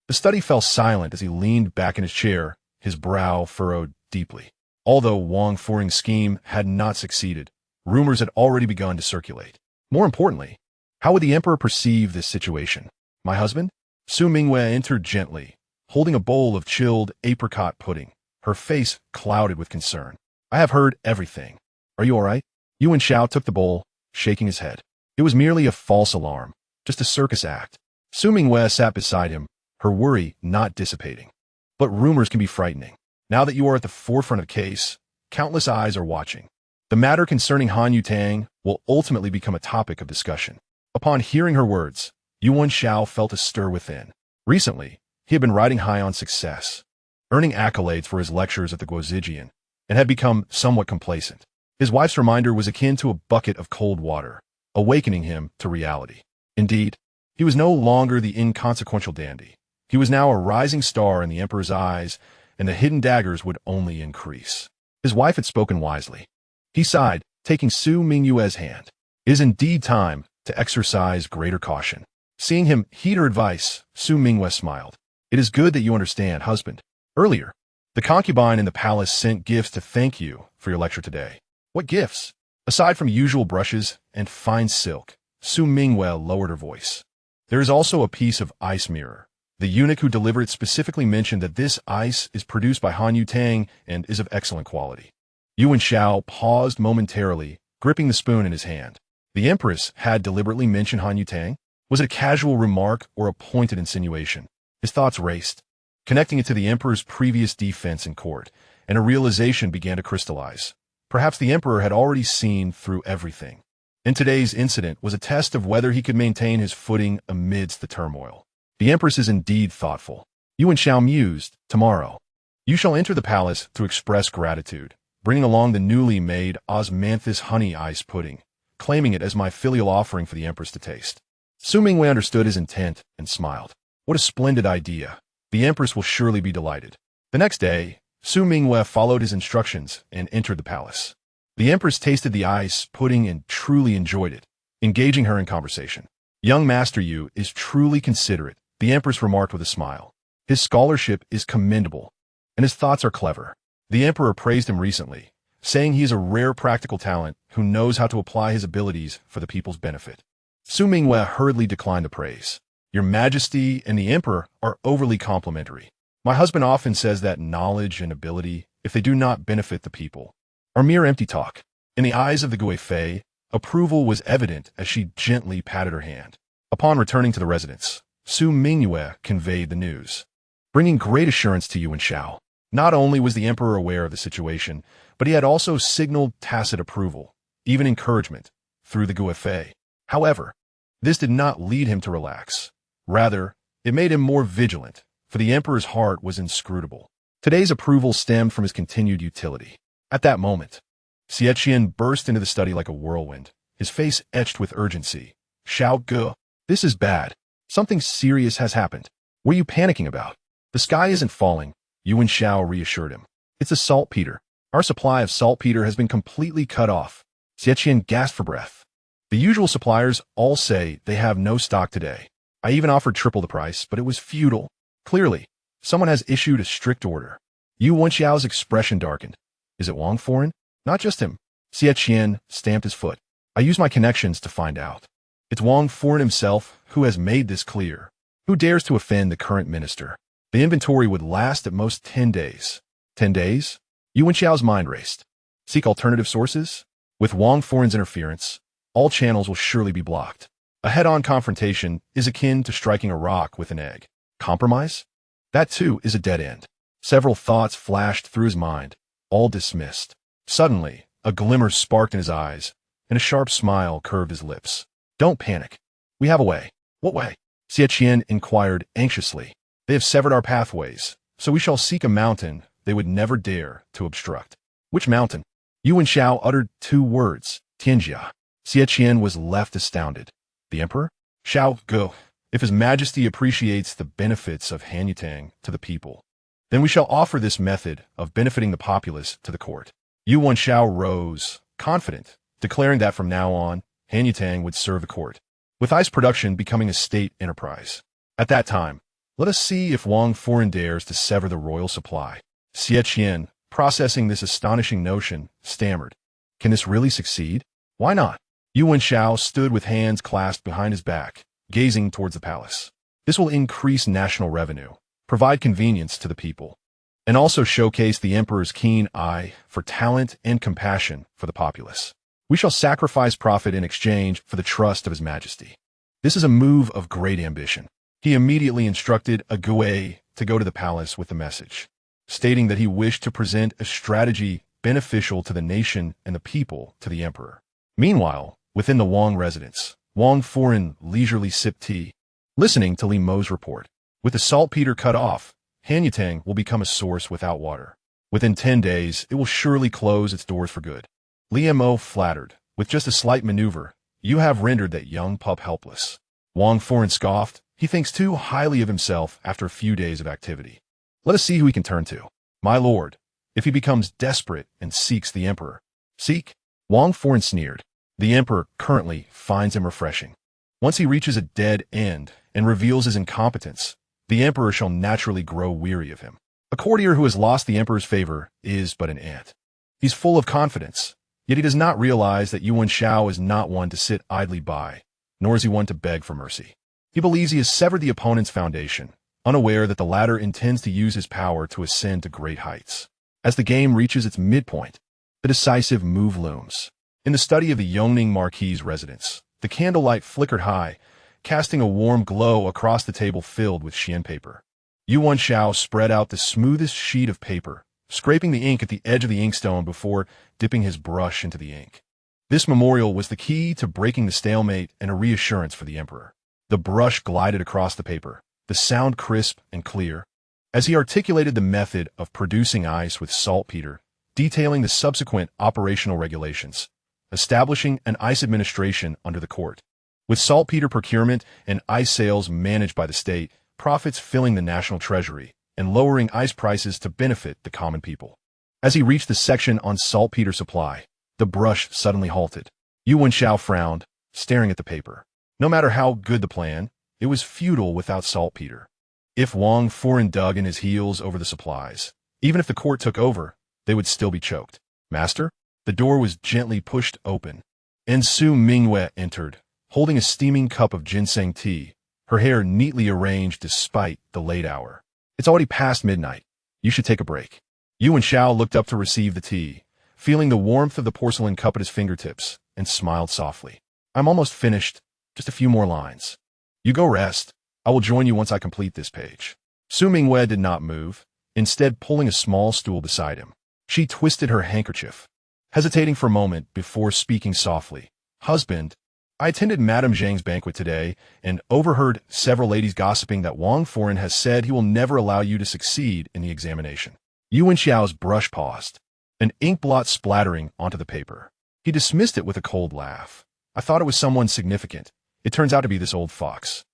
The study fell silent as he leaned back in his chair, his brow furrowed deeply. Although Wang Furong's scheme had not succeeded, rumors had already begun to circulate. More importantly, how would the emperor perceive this situation? My husband? Su Mingyue entered gently, holding a bowl of chilled apricot pudding, her face clouded with concern. I have heard everything. Are you all right? Yu Wenxiao took the bowl, shaking his head. It was merely a false alarm, just a circus act. Su Mingyue sat beside him, her worry not dissipating. But rumors can be frightening. Now that you are at the forefront of the case, countless eyes are watching. The matter concerning Han Yutang will ultimately become a topic of discussion. Upon hearing her words, Yu Wenxiao felt a stir within. Recently, he had been riding high on success, earning accolades for his lectures at the Guozijian, and had become somewhat complacent. His wife's reminder was akin to a bucket of cold water, awakening him to reality. Indeed, he was no longer the inconsequential dandy. He was now a rising star in the emperor's eyes, and the hidden daggers would only increase. His wife had spoken wisely. He sighed, taking Su Mingyue's hand. It is indeed time to exercise greater caution. Seeing him heed her advice, Su Mingyue smiled. It is good that you understand, husband. Earlier, the concubine in the palace sent gifts to thank you for your lecture today. What gifts? Aside from usual brushes and fine silk, Su Mingyue lowered her voice. There is also a piece of ice mirror. The eunuch who delivered it specifically mentioned that this ice is produced by Han Yutang and is of excellent quality. Yu Wenxiao paused momentarily, gripping the spoon in his hand. The empress had deliberately mentioned Han Yutang? Was it a casual remark or a pointed insinuation? His thoughts raced, connecting it to the emperor's previous defense in court, and a realization began to crystallize. Perhaps the emperor had already seen through everything. And today's incident was a test of whether he could maintain his footing amidst the turmoil. The empress is indeed thoughtful. Yu Wenxiao mused, tomorrow, you shall enter the palace to express gratitude, bringing along the newly made osmanthus honey ice pudding, claiming it as my filial offering for the empress to taste. Su Mingyue understood his intent and smiled. What a splendid idea. The empress will surely be delighted. The next day, Su Mingyue followed his instructions and entered the palace. The empress tasted the ice pudding and truly enjoyed it, engaging her in conversation. Young Master Yu is truly considerate, the empress remarked with a smile. His scholarship is commendable, and his thoughts are clever. The emperor praised him recently, saying he is a rare practical talent who knows how to apply his abilities for the people's benefit. Su Mingyue hurriedly declined the praise. Your Majesty and the emperor are overly complimentary. My husband often says that knowledge and ability, if they do not benefit the people, are mere empty talk. In the eyes of the Guifei, approval was evident as she gently patted her hand. Upon returning to the residence, Su Mingyue conveyed the news, bringing great assurance to Yu Wenxiao. Not only was the emperor aware of the situation, but he had also signaled tacit approval, even encouragement, through the Guifei. However, this did not lead him to relax. Rather, it made him more vigilant, for the emperor's heart was inscrutable. Today's approval stemmed from his continued utility. At that moment, Xie Qian burst into the study like a whirlwind, his face etched with urgency. Xiao Ge, this is bad. Something serious has happened. What are you panicking about? The sky isn't falling, Yu Wenxiao reassured him. It's a saltpeter. Our supply of saltpeter has been completely cut off. Xie Qian gasped for breath. The usual suppliers all say they have no stock today. I even offered triple the price, but it was futile. Clearly, someone has issued a strict order. Yu Wenxiao's expression darkened. Is it Wang Foreign? Not just him. Xie Qian stamped his foot. I use my connections to find out. It's Wang Foreign himself who has made this clear. Who dares to offend the current minister? The inventory would last at most 10 days. 10 days? Yu Wenxiao's mind raced. Seek alternative sources? With Wang Foreign's interference, all channels will surely be blocked. A head-on confrontation is akin to striking a rock with an egg. Compromise? That too is a dead end. Several thoughts flashed through his mind, all dismissed. Suddenly, a glimmer sparked in his eyes, and a sharp smile curved his lips. Don't panic. We have a way. What way? Xie Qian inquired anxiously. They have severed our pathways, so we shall seek a mountain they would never dare to obstruct. Which mountain? Yu Wenxiao uttered 2 words, Tianjia. Xie Qian was left astounded. The emperor? Xiao Ge, if his majesty appreciates the benefits of Han Yutang to the people, then we shall offer this method of benefiting the populace to the court. Yu Wenxiao rose, confident, declaring that from now on, Han Yutang would serve the court, with ice production becoming a state enterprise. At that time, let us see if Wang Foreign dares to sever the royal supply. Xie Qian, processing this astonishing notion, stammered. Can this really succeed? Why not? Yu Wenxiao stood with hands clasped behind his back, gazing towards the palace. This will increase national revenue, provide convenience to the people, and also showcase the emperor's keen eye for talent and compassion for the populace. We shall sacrifice profit in exchange for the trust of his majesty. This is a move of great ambition. He immediately instructed a Gue to go to the palace with the message, stating that he wished to present a strategy beneficial to the nation and the people to the emperor. Meanwhile, within the Wang residence, Wang Foreign leisurely sipped tea, listening to Li Mo's report. With the saltpeter cut off, Hanyatang will become a source without water. Within 10 days, it will surely close its doors for good. Li Mo flattered. With just a slight maneuver, you have rendered that young pup helpless. Wang Foreign scoffed. He thinks too highly of himself after a few days of activity. Let us see who he can turn to. My lord, if he becomes desperate and seeks the emperor. Seek? Wang Foreign sneered. The emperor currently finds him refreshing. Once he reaches a dead end and reveals his incompetence, the emperor shall naturally grow weary of him. A courtier who has lost the emperor's favor is but an ant. He's full of confidence, yet he does not realize that Yu Wenxiao is not one to sit idly by, nor is he one to beg for mercy. He believes he has severed the opponent's foundation, unaware that the latter intends to use his power to ascend to great heights. As the game reaches its midpoint, the decisive move looms. In the study of the Yongning Marquis's residence, the candlelight flickered high, casting a warm glow across the table filled with Xian paper. Yu Wenxiao spread out the smoothest sheet of paper, scraping the ink at the edge of the inkstone before dipping his brush into the ink. This memorial was the key to breaking the stalemate and a reassurance for the emperor. The brush glided across the paper, the sound crisp and clear, as he articulated the method of producing ice with saltpeter, detailing the subsequent operational regulations, establishing an ice administration under the court. With saltpeter procurement and ice sales managed by the state, profits filling the national treasury, and lowering ice prices to benefit the common people. As he reached the section on saltpeter supply, the brush suddenly halted. Yu Wenxiao frowned, staring at the paper. No matter how good the plan, it was futile without saltpeter. If Wang Foreign dug in his heels over the supplies, even if the court took over, they would still be choked. Master? The door was gently pushed open, and Su Mingyue entered, holding a steaming cup of ginseng tea, her hair neatly arranged despite the late hour. It's already past midnight. You should take a break. Yu Wenxiao looked up to receive the tea, feeling the warmth of the porcelain cup at his fingertips, and smiled softly. I'm almost finished. Just a few more lines. You go rest. I will join you once I complete this page. Su Mingyue did not move, instead pulling a small stool beside him. She twisted her handkerchief, hesitating for a moment before speaking softly. Husband, I attended Madame Zhang's banquet today and overheard several ladies gossiping that Wang Foreign has said he will never allow you to succeed in the examination. Yu Wenxiao's brush paused, an ink blot splattering onto the paper. He dismissed it with a cold laugh. I thought it was someone significant. It turns out to be this old fox.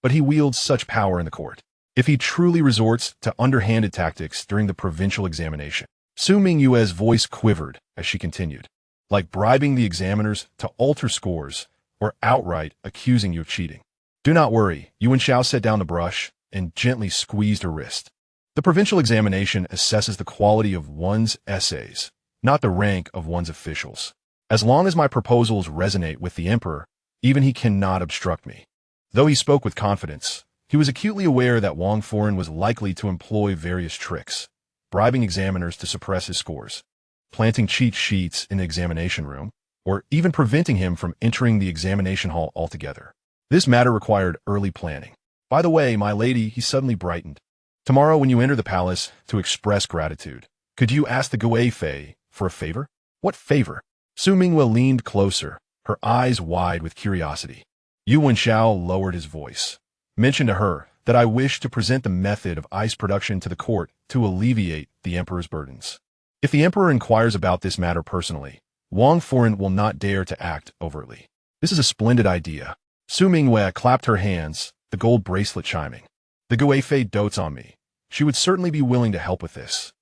But he wields such power in the court. If he truly resorts to underhanded tactics during the provincial examination. Su Mingyue's voice quivered as she continued, like bribing the examiners to alter scores or outright accusing you of cheating. Do not worry, Yu Wenxiao set down the brush and gently squeezed her wrist. The provincial examination assesses the quality of one's essays, not the rank of one's officials. As long as my proposals resonate with the emperor, even he cannot obstruct me. Though he spoke with confidence, he was acutely aware that Wang Foreign was likely to employ various tricks, bribing examiners to suppress his scores, planting cheat sheets in the examination room, or even preventing him from entering the examination hall altogether. This matter required early planning. By the way, my lady, he suddenly brightened. Tomorrow when you enter the palace to express gratitude, could you ask the Gue Fei for a favor? What favor? Su Mingyue leaned closer, her eyes wide with curiosity. Yu Wenxiao lowered his voice. Mention to her that I wish to present the method of ice production to the court to alleviate the emperor's burdens. If the emperor inquires about this matter personally, Wang Foreign will not dare to act overtly. This is a splendid idea. Su Mingyue clapped her hands, the gold bracelet chiming. The Gue Fei dotes on me. She would certainly be willing to help with this.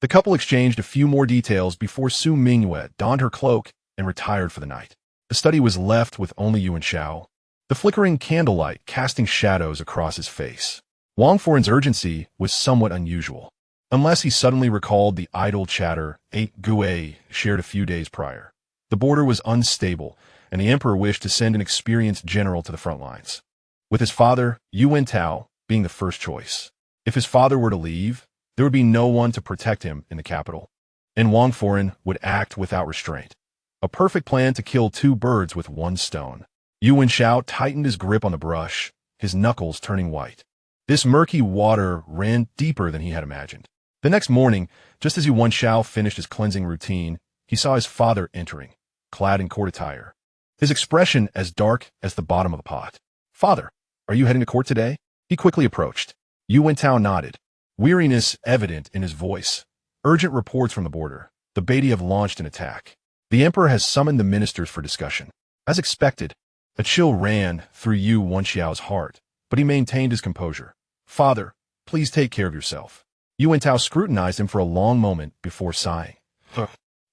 The couple exchanged a few more details before Su Mingyue donned her cloak and retired for the night. The study was left with only Yu Wenxiao, the flickering candlelight casting shadows across his face. Wang Foreign's urgency was somewhat unusual, unless he suddenly recalled the idle chatter 8 Gue shared a few days prior. The border was unstable, and the emperor wished to send an experienced general to the front lines, with his father, Yu Wenxiao, being the first choice. If his father were to leave, there would be no one to protect him in the capital, and Wang Foren would act without restraint. A perfect plan to kill two birds with one stone. Yu Wenxiao tightened his grip on the brush, his knuckles turning white. This murky water ran deeper than he had imagined. The next morning, just as Yu Wenxiao finished his cleansing routine, he saw his father entering, clad in court attire, his expression as dark as the bottom of a pot. "Father, are you heading to court today?" He quickly approached. Yu Wenxiao nodded, weariness evident in his voice. "Urgent reports from the border. The Beatty have launched an attack. The emperor has summoned the ministers for discussion." As expected, a chill ran through Yu Wenxiao's heart, but he maintained his composure. "Father, please take care of yourself." Yu Wenxiao scrutinized him for a long moment before sighing.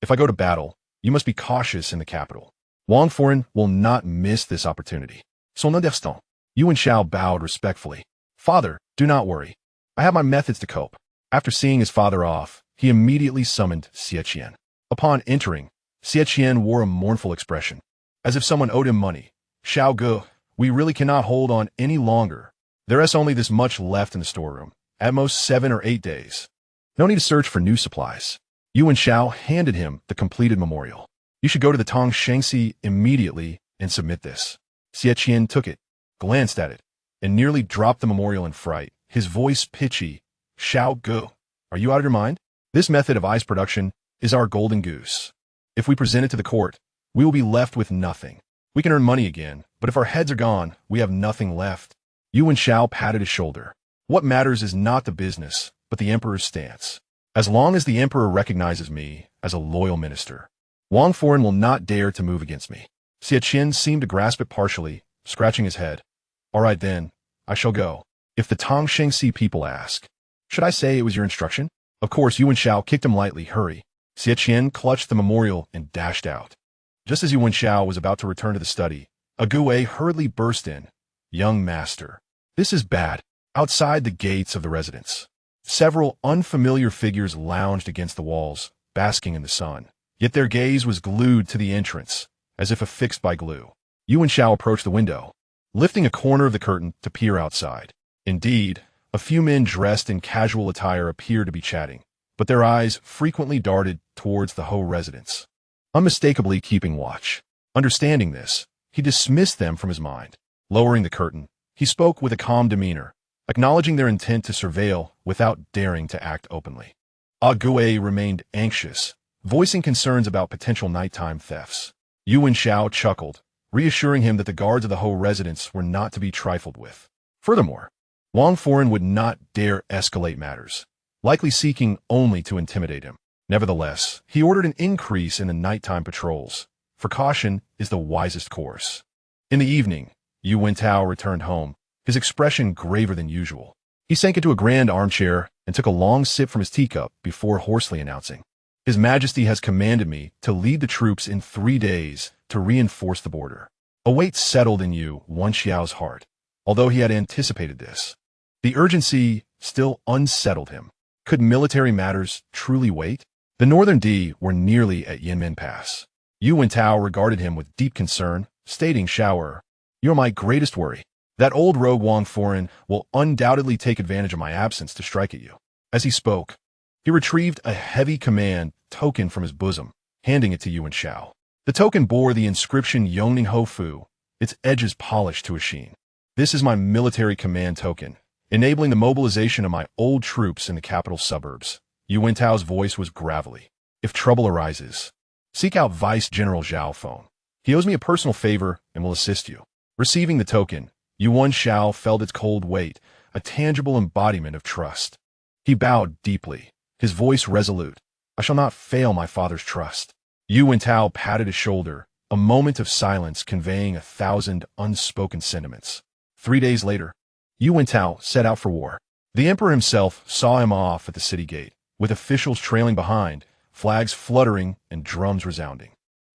"If I go to battle, you must be cautious in the capital. Wang Foren will not miss this opportunity." "Son understand." Yu Wenxiao bowed respectfully. "Father, do not worry. I have my methods to cope." After seeing his father off, he immediately summoned Xie Qian. Upon entering, Xie Qian wore a mournful expression, as if someone owed him money. "Xiao Gu, we really cannot hold on any longer. There is only this much left in the storeroom, at most 7 or 8 days. No need to search for new supplies." Yu Wenxiao handed him the completed memorial. "You should go to the Tong Shengxi immediately and submit this." Xie Qian took it, glanced at it, and nearly dropped the memorial in fright, his voice pitchy. "Xiao Gu, are you out of your mind? This method of ice production is our golden goose. If we present it to the court, we will be left with nothing. We can earn money again, but if our heads are gone, we have nothing left." Yu Wenxiao patted his shoulder. "What matters is not the business, but the emperor's stance. As long as the emperor recognizes me as a loyal minister, Wang Foren will not dare to move against me." Xie Qian seemed to grasp it partially, scratching his head. "All right then, I shall go. If the Tong Shengxi people ask, should I say it was your instruction?" Of course, Yu Wenxiao kicked him lightly. "Hurry." Xie Qian clutched the memorial and dashed out. Just as Yu Wenxiao was about to return to the study, a Gue hurriedly burst in. "Young master, this is bad." Outside the gates of the residence, several unfamiliar figures lounged against the walls, basking in the sun. Yet their gaze was glued to the entrance, as if affixed by glue. Yu Wenxiao approached the window, lifting a corner of the curtain to peer outside. Indeed, a few men dressed in casual attire appeared to be chatting, but their eyes frequently darted towards the Ho residence, unmistakably keeping watch. Understanding this, he dismissed them from his mind. Lowering the curtain, he spoke with a calm demeanor, acknowledging their intent to surveil without daring to act openly. Ah Gue remained anxious, voicing concerns about potential nighttime thefts. Yu Wenxiao chuckled, reassuring him that the guards of the Ho residence were not to be trifled with. Furthermore, Wang Foren would not dare escalate matters, likely seeking only to intimidate him. Nevertheless, he ordered an increase in the nighttime patrols, for caution is the wisest course. In the evening, Yu Wenxiao returned home, his expression graver than usual. He sank into a grand armchair and took a long sip from his teacup before hoarsely announcing, "His Majesty has commanded me to lead the troops in 3 days to reinforce the border." A weight settled in Yu Wenxiao's heart, although he had anticipated this. The urgency still unsettled him. Could military matters truly wait? The northern Di were nearly at Yinmen Pass. Yu Wenxiao regarded him with deep concern, stating, "Shower, you're my greatest worry. That old rogue Wang Foren will undoubtedly take advantage of my absence to strike at you." As he spoke, he retrieved a heavy command token from his bosom, handing it to Yu Wenxiao. The token bore the inscription Yongning Ho Fu, its edges polished to a sheen. "This is my military command token, enabling the mobilization of my old troops in the capital suburbs." Yu Wenxiao's voice was gravelly. "If trouble arises, seek out Vice General Zhao Feng. He owes me a personal favor and will assist you." Receiving the token, Yu Wenxiao felt its cold weight, a tangible embodiment of trust. He bowed deeply, his voice resolute. "I shall not fail my father's trust." Yu Wenxiao patted his shoulder, a moment of silence conveying 1,000 unspoken sentiments. 3 days later, Yu Wenxiao set out for war. The emperor himself saw him off at the city gate, with officials trailing behind, flags fluttering and drums resounding.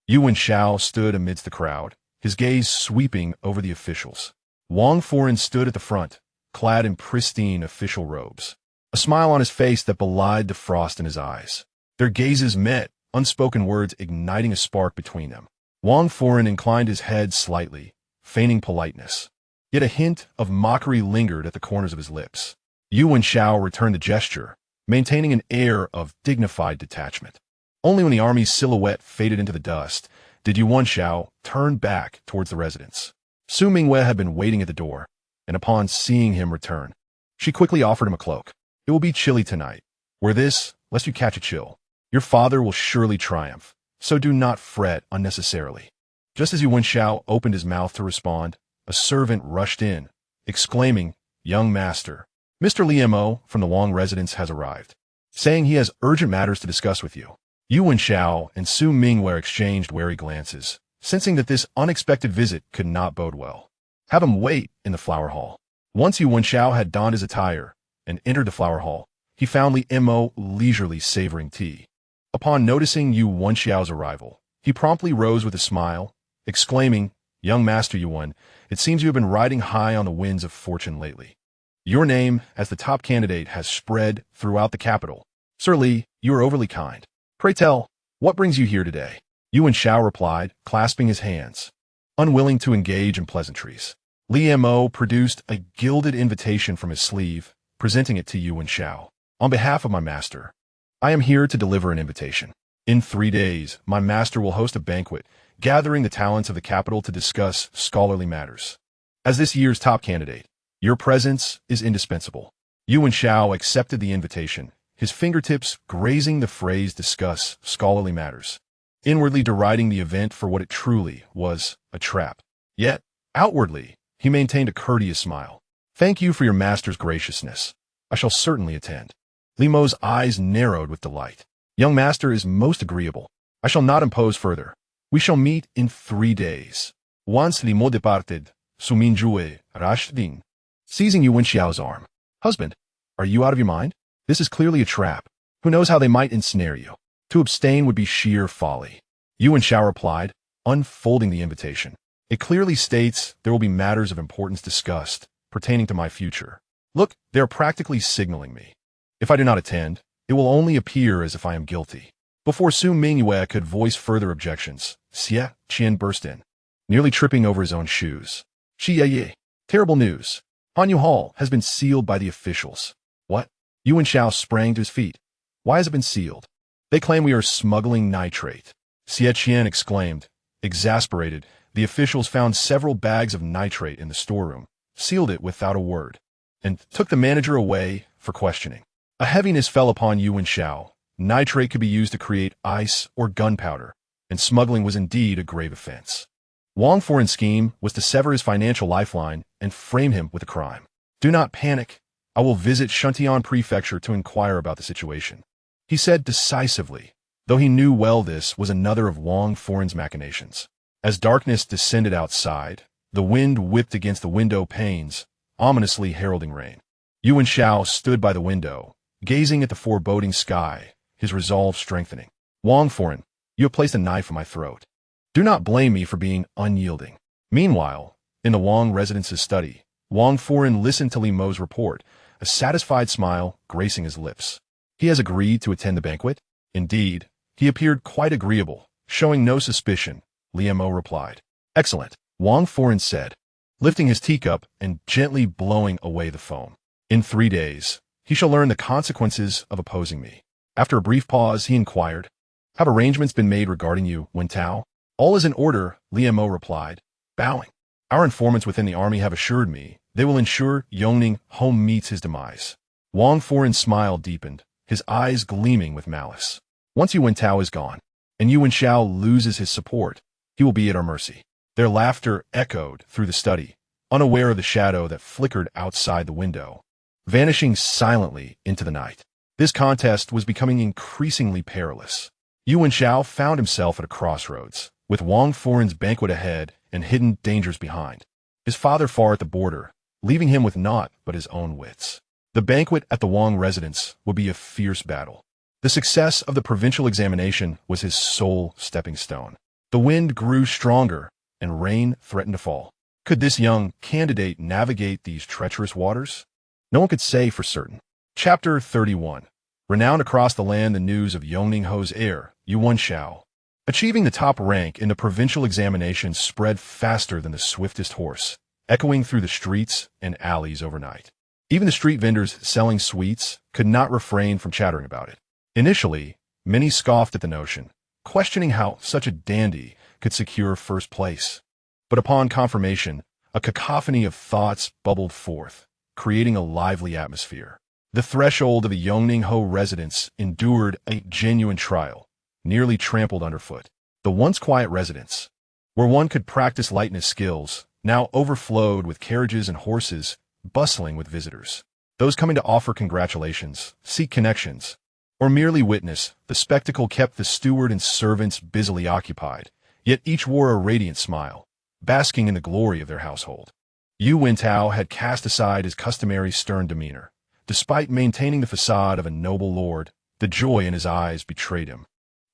Yu Wenxiao stood amidst the crowd, his gaze sweeping over the officials. Wang Foren stood at the front, clad in pristine official robes, a smile on his face that belied the frost in his eyes. Their gazes met, unspoken words igniting a spark between them. Wang Foran inclined his head slightly, feigning politeness. Yet a hint of mockery lingered at the corners of his lips. Yu Wenxiao returned the gesture, maintaining an air of dignified detachment. Only when the army's silhouette faded into the dust did Yu Wenxiao turn back towards the residence. Su Mingyue had been waiting at the door, and upon seeing him return, she quickly offered him a cloak. It will be chilly tonight. Wear this, lest you catch a chill. Your father will surely triumph, so do not fret unnecessarily. Just as Yu Wenxiao opened his mouth to respond, a servant rushed in, exclaiming, "Young master, Mr. Liemo from the Wang residence has arrived, saying he has urgent matters to discuss with you." Yu Wenxiao and Su Mingyue exchanged wary glances, sensing that this unexpected visit could not bode well. Have him wait in the flower hall. Once Yu Wenxiao had donned his attire and entered the flower hall, he found Liemo leisurely savoring tea. Upon noticing Yu Wenxiao's arrival, he promptly rose with a smile, exclaiming, "Young Master Yuan, it seems you have been riding high on the winds of fortune lately. Your name, as the top candidate, has spread throughout the capital. Sir Li, you are overly kind. Pray tell, what brings you here today?" Yu Wenxiao replied, clasping his hands, unwilling to engage in pleasantries. Liemo produced a gilded invitation from his sleeve, presenting it to Yu Wenxiao. "On behalf of my master, I am here to deliver an invitation. In 3 days, my master will host a banquet, gathering the talents of the capital to discuss scholarly matters. As this year's top candidate, your presence is indispensable." Yu Wenxiao accepted the invitation, his fingertips grazing the phrase "discuss scholarly matters," inwardly deriding the event for what it truly was, a trap. Yet, outwardly, he maintained a courteous smile. "Thank you for your master's graciousness. I shall certainly attend." Liemo's eyes narrowed with delight. "Young master is most agreeable. I shall not impose further. We shall meet in 3 days." Once Liemo departed, Su Mingyue rushed in, seizing Yu Wenxiao's arm. "Husband, are you out of your mind? This is clearly a trap. Who knows how they might ensnare you? To abstain would be sheer folly." Yu Wenxiao replied, unfolding the invitation. "It clearly states there will be matters of importance discussed, pertaining to my future. Look, they are practically signaling me. If I do not attend, it will only appear as if I am guilty." Before Su Mingyue could voice further objections, Xie Qian burst in, nearly tripping over his own shoes. "Xie, terrible news. Hanyu Hall has been sealed by the officials." "What?" Yu Wenxiao sprang to his feet. "Why has it been sealed?" "They claim we are smuggling nitrate." Xie Qian exclaimed. Exasperated, the officials found several bags of nitrate in the storeroom, sealed it without a word, and took the manager away for questioning. A heaviness fell upon Yu Wenxiao. Nitrate could be used to create ice or gunpowder, and smuggling was indeed a grave offense. Wang Foran's scheme was to sever his financial lifeline and frame him with a crime. "Do not panic. I will visit Shuntian Prefecture to inquire about the situation," he said decisively, though he knew well this was another of Wang Foran's machinations. As darkness descended outside, the wind whipped against the window panes, ominously heralding rain. Yu Wenxiao stood by the window, gazing at the foreboding sky, his resolve strengthening. "Wang Foran, you have placed a knife in my throat. Do not blame me for being unyielding." Meanwhile, in the Wang residence's study, Wang Foran listened to Liemo's report, a satisfied smile gracing his lips. "He has agreed to attend the banquet?" "Indeed, he appeared quite agreeable, showing no suspicion," Liemo replied. "Excellent," Wang Foran said, lifting his teacup and gently blowing away the foam. "In 3 days, he shall learn the consequences of opposing me." After a brief pause, he inquired, "Have arrangements been made regarding you, Wentao?" "All is in order," Liemo replied, bowing. "Our informants within the army have assured me they will ensure Yongning home meets his demise." Wang Foran's smile deepened, his eyes gleaming with malice. "Once Yu Wentao is gone, and Yu Wenxiao loses his support, he will be at our mercy." Their laughter echoed through the study, unaware of the shadow that flickered outside the window, vanishing silently into the night. This contest was becoming increasingly perilous. Yu Wenxiao found himself at a crossroads, with Wang Foran's banquet ahead and hidden dangers behind. His father far at the border, leaving him with naught but his own wits. The banquet at the Wang residence would be a fierce battle. The success of the provincial examination was his sole stepping stone. The wind grew stronger, and rain threatened to fall. Could this young candidate navigate these treacherous waters? No one could say for certain. Chapter 31. Renowned across the land the news of Yongning Ho's heir, Yu Wenxiao, Achieving the top rank in the provincial examination spread faster than the swiftest horse, echoing through the streets and alleys overnight. Even the street vendors selling sweets could not refrain from chattering about it. Initially, many scoffed at the notion, questioning how such a dandy could secure first place. But upon confirmation, a cacophony of thoughts bubbled forth, creating a lively atmosphere. The threshold of the Yongning-ho residence endured a genuine trial, nearly trampled underfoot. The once quiet residence, where one could practice lightness skills, now overflowed with carriages and horses, bustling with visitors. Those coming to offer congratulations, seek connections, or merely witness the spectacle kept the steward and servants busily occupied, yet each wore a radiant smile, basking in the glory of their household. Yu Wenxiao had cast aside his customary stern demeanor. Despite maintaining the facade of a noble lord, the joy in his eyes betrayed him,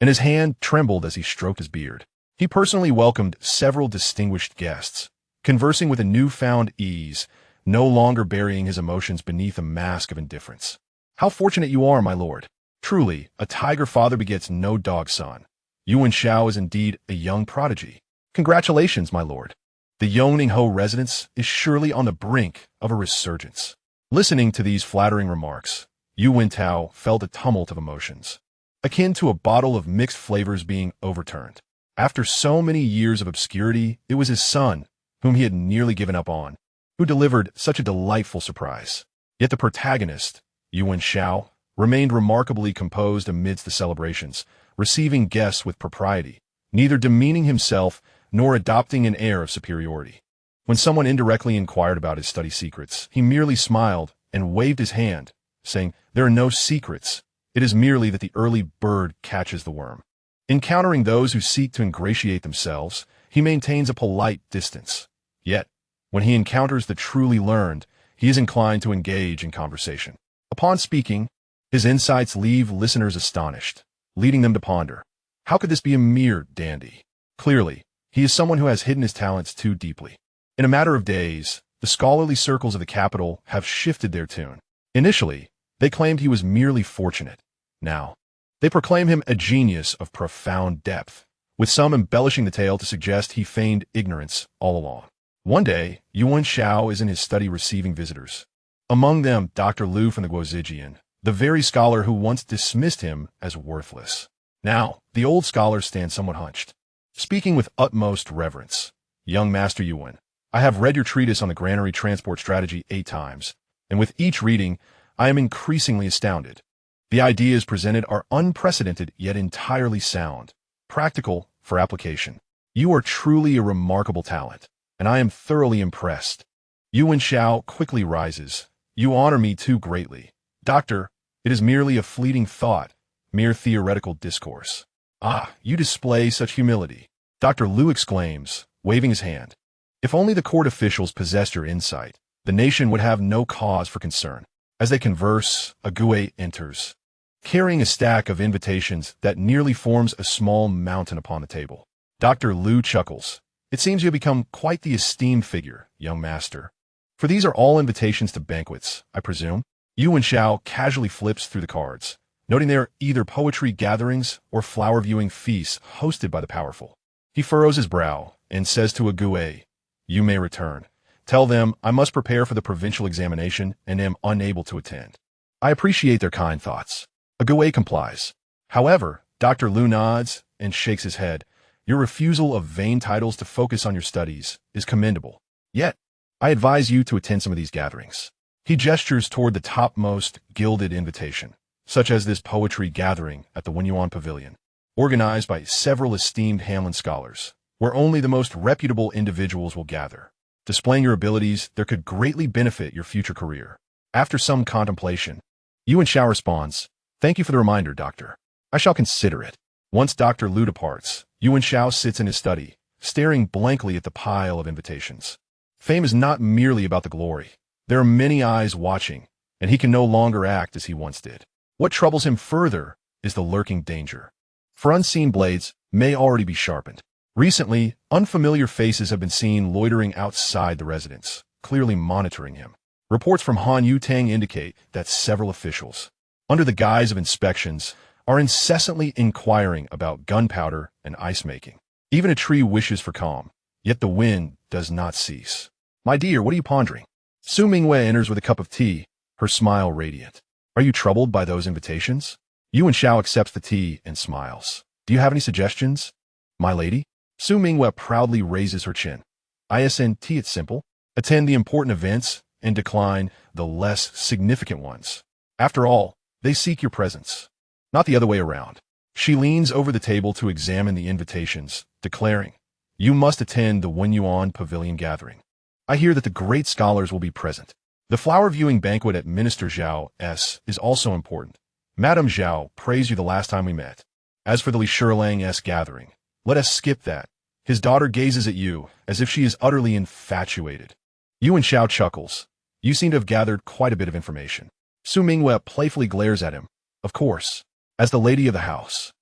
and his hand trembled as he stroked his beard. He personally welcomed several distinguished guests, conversing with a newfound ease, no longer burying his emotions beneath a mask of indifference. "How fortunate you are, my lord. Truly, a tiger father begets no dog son. Yu Wenxiao is indeed a young prodigy. Congratulations, my lord. The Yongning-ho residence is surely on the brink of a resurgence." Listening to these flattering remarks, Yu Wenxiao felt a tumult of emotions, akin to a bottle of mixed flavors being overturned. After so many years of obscurity, it was his son, whom he had nearly given up on, who delivered such a delightful surprise. Yet the protagonist, Yu Wenxiao, remained remarkably composed amidst the celebrations, receiving guests with propriety, neither demeaning himself nor adopting an air of superiority. When someone indirectly inquired about his study secrets, he merely smiled and waved his hand, saying, "There are no secrets. It is merely that the early bird catches the worm." Encountering those who seek to ingratiate themselves, he maintains a polite distance. Yet, when he encounters the truly learned, he is inclined to engage in conversation. Upon speaking, his insights leave listeners astonished, leading them to ponder, how could this be a mere dandy? Clearly, he is someone who has hidden his talents too deeply. In a matter of days, the scholarly circles of the capital have shifted their tune. Initially, they claimed he was merely fortunate. Now, they proclaim him a genius of profound depth, with some embellishing the tale to suggest he feigned ignorance all along. One day, Yu Wenxiao is in his study receiving visitors. Among them, Dr. Liu from the Guozijian, the very scholar who once dismissed him as worthless. Now, the old scholar stands somewhat hunched, speaking with utmost reverence. "Young Master Yuan, I have read your treatise on the granary transport strategy 8 times, and with each reading, I am increasingly astounded. The ideas presented are unprecedented yet entirely sound, practical for application. You are truly a remarkable talent, and I am thoroughly impressed." Yu Wenxiao quickly rises. "You honor me too greatly. Doctor, it is merely a fleeting thought, mere theoretical discourse." "Ah, you display such humility," Dr. Liu exclaims, waving his hand. "If only the court officials possessed your insight, the nation would have no cause for concern." As they converse, a Gue enters, carrying a stack of invitations that nearly forms a small mountain upon the table. Dr. Liu chuckles. "It seems you have become quite the esteemed figure, young master. For these are all invitations to banquets, I presume?" Yu Wenxiao casually flips through the cards, noting they are either poetry gatherings or flower-viewing feasts hosted by the powerful. He furrows his brow and says to a Gue, "You may return. Tell them I must prepare for the provincial examination and am unable to attend." I appreciate their kind thoughts. A Gue complies. However, Dr. Liu nods and shakes his head. "Your refusal of vain titles to focus on your studies is commendable. Yet, I advise you to attend some of these gatherings." He gestures toward the topmost gilded invitation, such as this poetry gathering at the Wenyuan Pavilion, organized by several esteemed Hanlon scholars, where only the most reputable individuals will gather. Displaying your abilities there could greatly benefit your future career. After some contemplation, Yu Wenxiao responds, "Thank you for the reminder, doctor. I shall consider it." Once Dr. Liu departs, Yu Wenxiao sits in his study, staring blankly at the pile of invitations. Fame is not merely about the glory. There are many eyes watching, and he can no longer act as he once did. What troubles him further is the lurking danger. For unseen blades may already be sharpened. Recently, unfamiliar faces have been seen loitering outside the residence, clearly monitoring him. Reports from Han Yutang indicate that several officials, under the guise of inspections, are incessantly inquiring about gunpowder and ice making. Even a tree wishes for calm, yet the wind does not cease. My dear, what are you pondering? Su Mingyue enters with a cup of tea, her smile radiant. Are you troubled by those invitations? Yu Wenxiao accepts the tea and smiles. Do you have any suggestions, my lady? Su Mingyue proudly raises her chin. ISNT, it's simple. Attend the important events and decline the less significant ones. After all, they seek your presence, not the other way around. She leans over the table to examine the invitations, declaring, You must attend the Wenyuan Pavilion gathering. I hear that the great scholars will be present. The flower viewing banquet at Minister Zhao's is also important. Madame Zhao praised you the last time we met. As for the Li Shilang's gathering, let us skip that. His daughter gazes at you as if she is utterly infatuated. Yu Wenxiao chuckles. You seem to have gathered quite a bit of information. Su Mingyue playfully glares at him. Of course, as the lady of the house,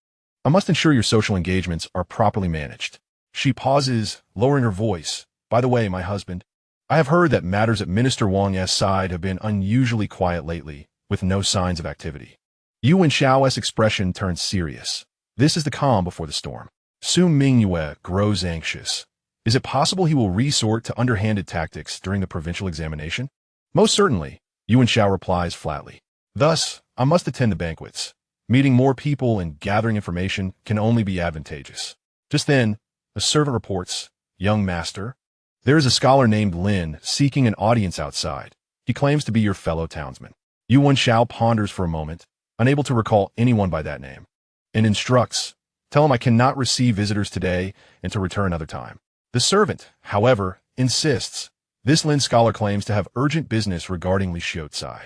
I must ensure your social engagements are properly managed. She pauses, lowering her voice. By the way, my husband, I have heard that matters at Minister Wang's side have been unusually quiet lately, with no signs of activity. Yu Wenxiao's expression turns serious. This is the calm before the storm. Su Mingyue grows anxious. Is it possible he will resort to underhanded tactics during the provincial examination? Most certainly, Yu Wenxiao replies flatly. Thus, I must attend the banquets. Meeting more people and gathering information can only be advantageous. Just then, a servant reports, Young master, there is a scholar named Lin seeking an audience outside. He claims to be your fellow townsman. Yu Wenxiao ponders for a moment, unable to recall anyone by that name, and instructs, Tell him I cannot receive visitors today and to return another time. The servant, however, insists. This Lin scholar claims to have urgent business regarding Li Xiaocai.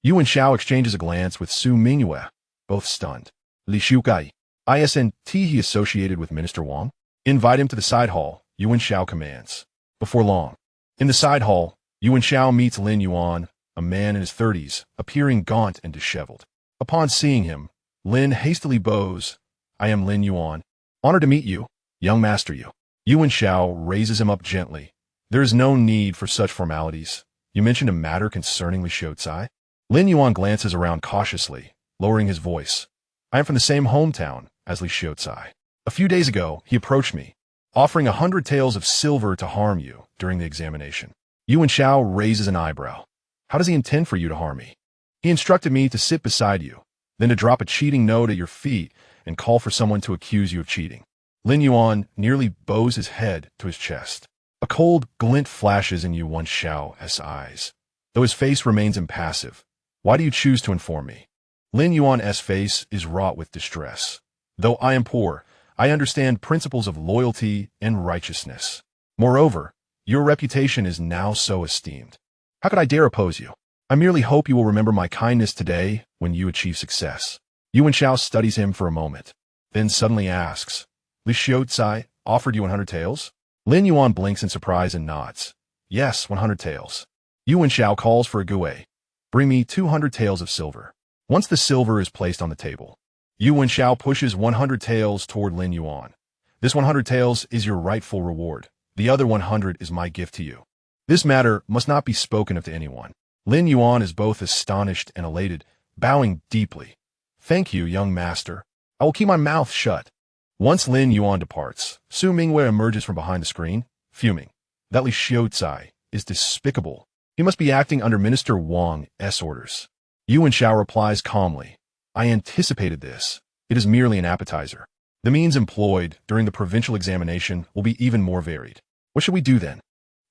Yu Wenxiao exchanges a glance with Su Mingyue, both stunned. Li Xiaocai, ISNT he associated with Minister Wang? Invite him to the side hall, Yu Wenxiao commands. Before long, in the side hall, Yu Wenxiao meets Lin Yuan, a man in his 30s, appearing gaunt and disheveled. Upon seeing him, Lin hastily bows, I am Lin Yuan. Honored to meet you, young master Yu. Yu Wenxiao raises him up gently. There is no need for such formalities. You mentioned a matter concerning Li Xiaocai? Lin Yuan glances around cautiously, lowering his voice. I am from the same hometown as Li Xiaocai. A few days ago, he approached me, offering 100 taels of silver to harm you during the examination. Yu Wenxiao raises an eyebrow. How does he intend for you to harm me? He instructed me to sit beside you, then to drop a cheating note at your feet and call for someone to accuse you of cheating. Lin Yuan nearly bows his head to his chest. A cold glint flashes in Yu Wenxiao's eyes, though his face remains impassive. Why do you choose to inform me? Lin Yuan's face is wrought with distress. Though I am poor, I understand principles of loyalty and righteousness. Moreover, your reputation is now so esteemed. How could I dare oppose you? I merely hope you will remember my kindness today when you achieve success. Yu Wenxiao studies him for a moment, then suddenly asks, Li Xiaocai offered you 100 taels? Lin Yuan blinks in surprise and nods. Yes, 100 taels. Yu Wenxiao calls for a gue. Bring me 200 taels of silver. Once the silver is placed on the table, Yu Wenxiao pushes 100 taels toward Lin Yuan. This 100 taels is your rightful reward. The other 100 is my gift to you. This matter must not be spoken of to anyone. Lin Yuan is both astonished and elated, bowing deeply. Thank you, young master. I will keep my mouth shut. Once Lin Yuan departs, Su Mingyue emerges from behind the screen, fuming. That Li Xiaocai is despicable. He must be acting under Minister Wang's orders. Yu Wenxiao replies calmly. I anticipated this. It is merely an appetizer. The means employed during the provincial examination will be even more varied. What should we do then?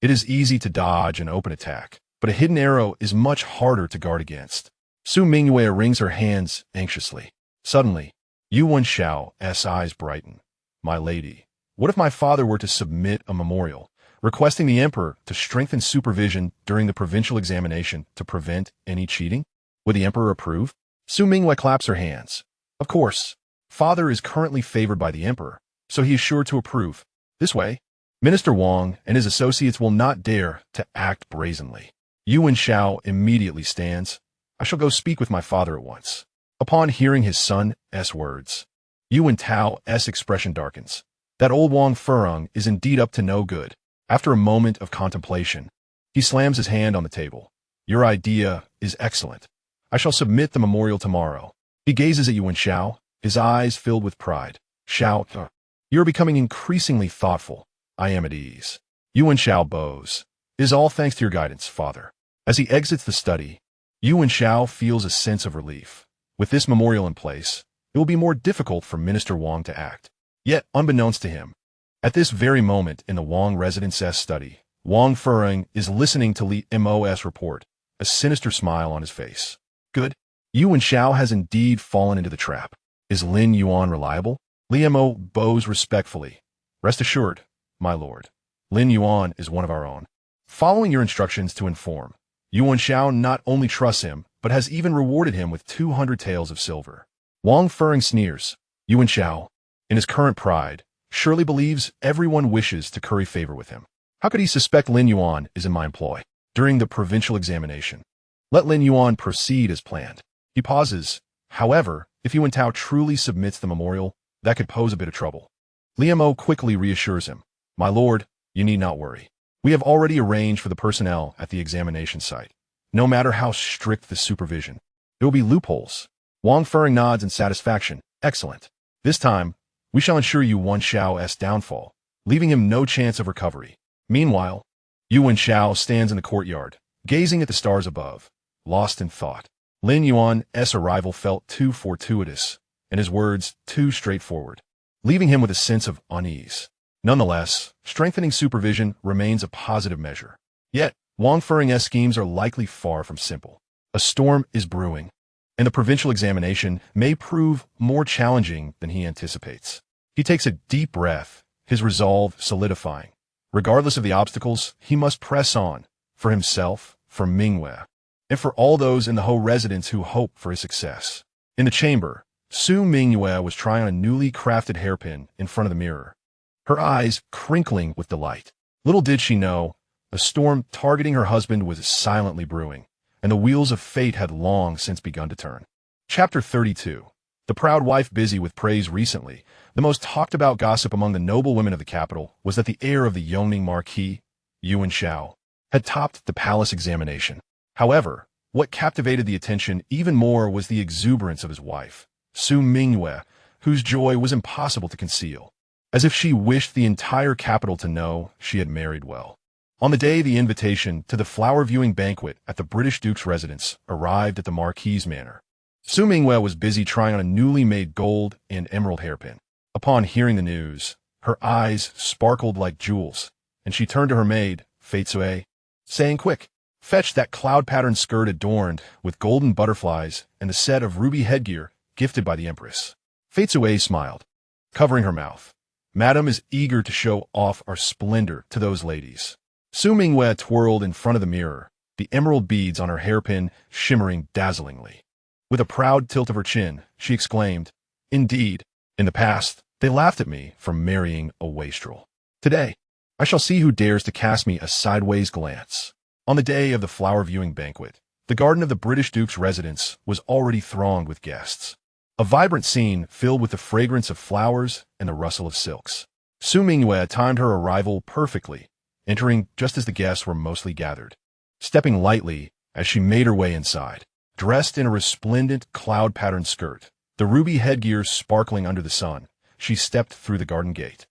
It is easy to dodge an open attack, but a hidden arrow is much harder to guard against. Su Mingyue wrings her hands anxiously. Suddenly, Yu Wenxiao's eyes brighten. My lady, what if my father were to submit a memorial, requesting the emperor to strengthen supervision during the provincial examination to prevent any cheating? Would the emperor approve? Su Mingyue claps her hands. Of course, father is currently favored by the emperor, so he is sure to approve. This way, Minister Wang and his associates will not dare to act brazenly. Yu Wenxiao immediately stands. I shall go speak with my father at once. Upon hearing his son's words, Yu Wenxiao's expression darkens. That old Wang Furong is indeed up to no good. After a moment of contemplation, he slams his hand on the table. Your idea is excellent. I shall submit the memorial tomorrow. He gazes at Yu Wenxiao, his eyes filled with pride. Xiao, you're becoming increasingly thoughtful. I am at ease. Yu Wenxiao bows. It is all thanks to your guidance, father. As he exits the study, Yu Wenxiao feels a sense of relief. With this memorial in place, it will be more difficult for Minister Wang to act. Yet, unbeknownst to him, at this very moment in the Wang residence's study, Wang Fureng is listening to Li Mo's report, a sinister smile on his face. Good. Yu Wenxiao has indeed fallen into the trap. Is Lin Yuan reliable? Li Mo bows respectfully. Rest assured, my lord. Lin Yuan is one of our own. Following your instructions to inform, Yu Wenxiao not only trusts him, but has even rewarded him with 200 taels of silver. Wang Fureng sneers. Yu Wenxiao, in his current pride, surely believes everyone wishes to curry favor with him. How could he suspect Lin Yuan is in my employ? During the provincial examination, let Lin Yuan proceed as planned. He pauses. However, if Yu Wenxiao truly submits the memorial, that could pose a bit of trouble. Li Mo quickly reassures him. My lord, you need not worry. We have already arranged for the personnel at the examination site. No matter how strict the supervision, there will be loopholes. Wang Fureng nods in satisfaction. Excellent. This time, we shall ensure Yu Wenxiao's downfall, leaving him no chance of recovery. Meanwhile, Yu Wenxiao stands in the courtyard, gazing at the stars above, lost in thought. Lin Yuan's arrival felt too fortuitous, and his words too straightforward, leaving him with a sense of unease. Nonetheless, strengthening supervision remains a positive measure. Yet, Wang Fureng's schemes are likely far from simple. A storm is brewing, and the provincial examination may prove more challenging than he anticipates. He takes a deep breath, his resolve solidifying. Regardless of the obstacles, he must press on, for himself, for Mingyue, and for all those in the Ho residence who hope for his success. In the chamber, Su Mingyue was trying on a newly crafted hairpin in front of the mirror, her eyes crinkling with delight. Little did she know, a storm targeting her husband was silently brewing, and the wheels of fate had long since begun to turn. Chapter 32. The proud wife busy with praise recently. The most talked about gossip among the noble women of the capital was that the heir of the Yongning Marquis, Yu Wenxiao, had topped the palace examination. However, what captivated the attention even more was the exuberance of his wife, Su Mingyue, whose joy was impossible to conceal, as if she wished the entire capital to know she had married well. On the day the invitation to the flower-viewing banquet at the British Duke's residence arrived at the Marquis's manor, Su Mingyue was busy trying on a newly made gold and emerald hairpin. Upon hearing the news, her eyes sparkled like jewels, and she turned to her maid, Feitsue, saying, Quick, fetch that cloud-patterned skirt adorned with golden butterflies and the set of ruby headgear gifted by the Empress. Feitsue smiled, covering her mouth. Madame is eager to show off our splendor to those ladies. Su Mingyue twirled in front of the mirror, the emerald beads on her hairpin shimmering dazzlingly. With a proud tilt of her chin, she exclaimed, Indeed, in the past, they laughed at me for marrying a wastrel. Today, I shall see who dares to cast me a sideways glance. On the day of the flower-viewing banquet, the garden of the British Duke's residence was already thronged with guests. A vibrant scene filled with the fragrance of flowers and the rustle of silks. Su Mingyue timed her arrival perfectly, entering just as the guests were mostly gathered. Stepping lightly as she made her way inside, dressed in a resplendent cloud-patterned skirt, the ruby headgear sparkling under the sun, she stepped through the garden gate,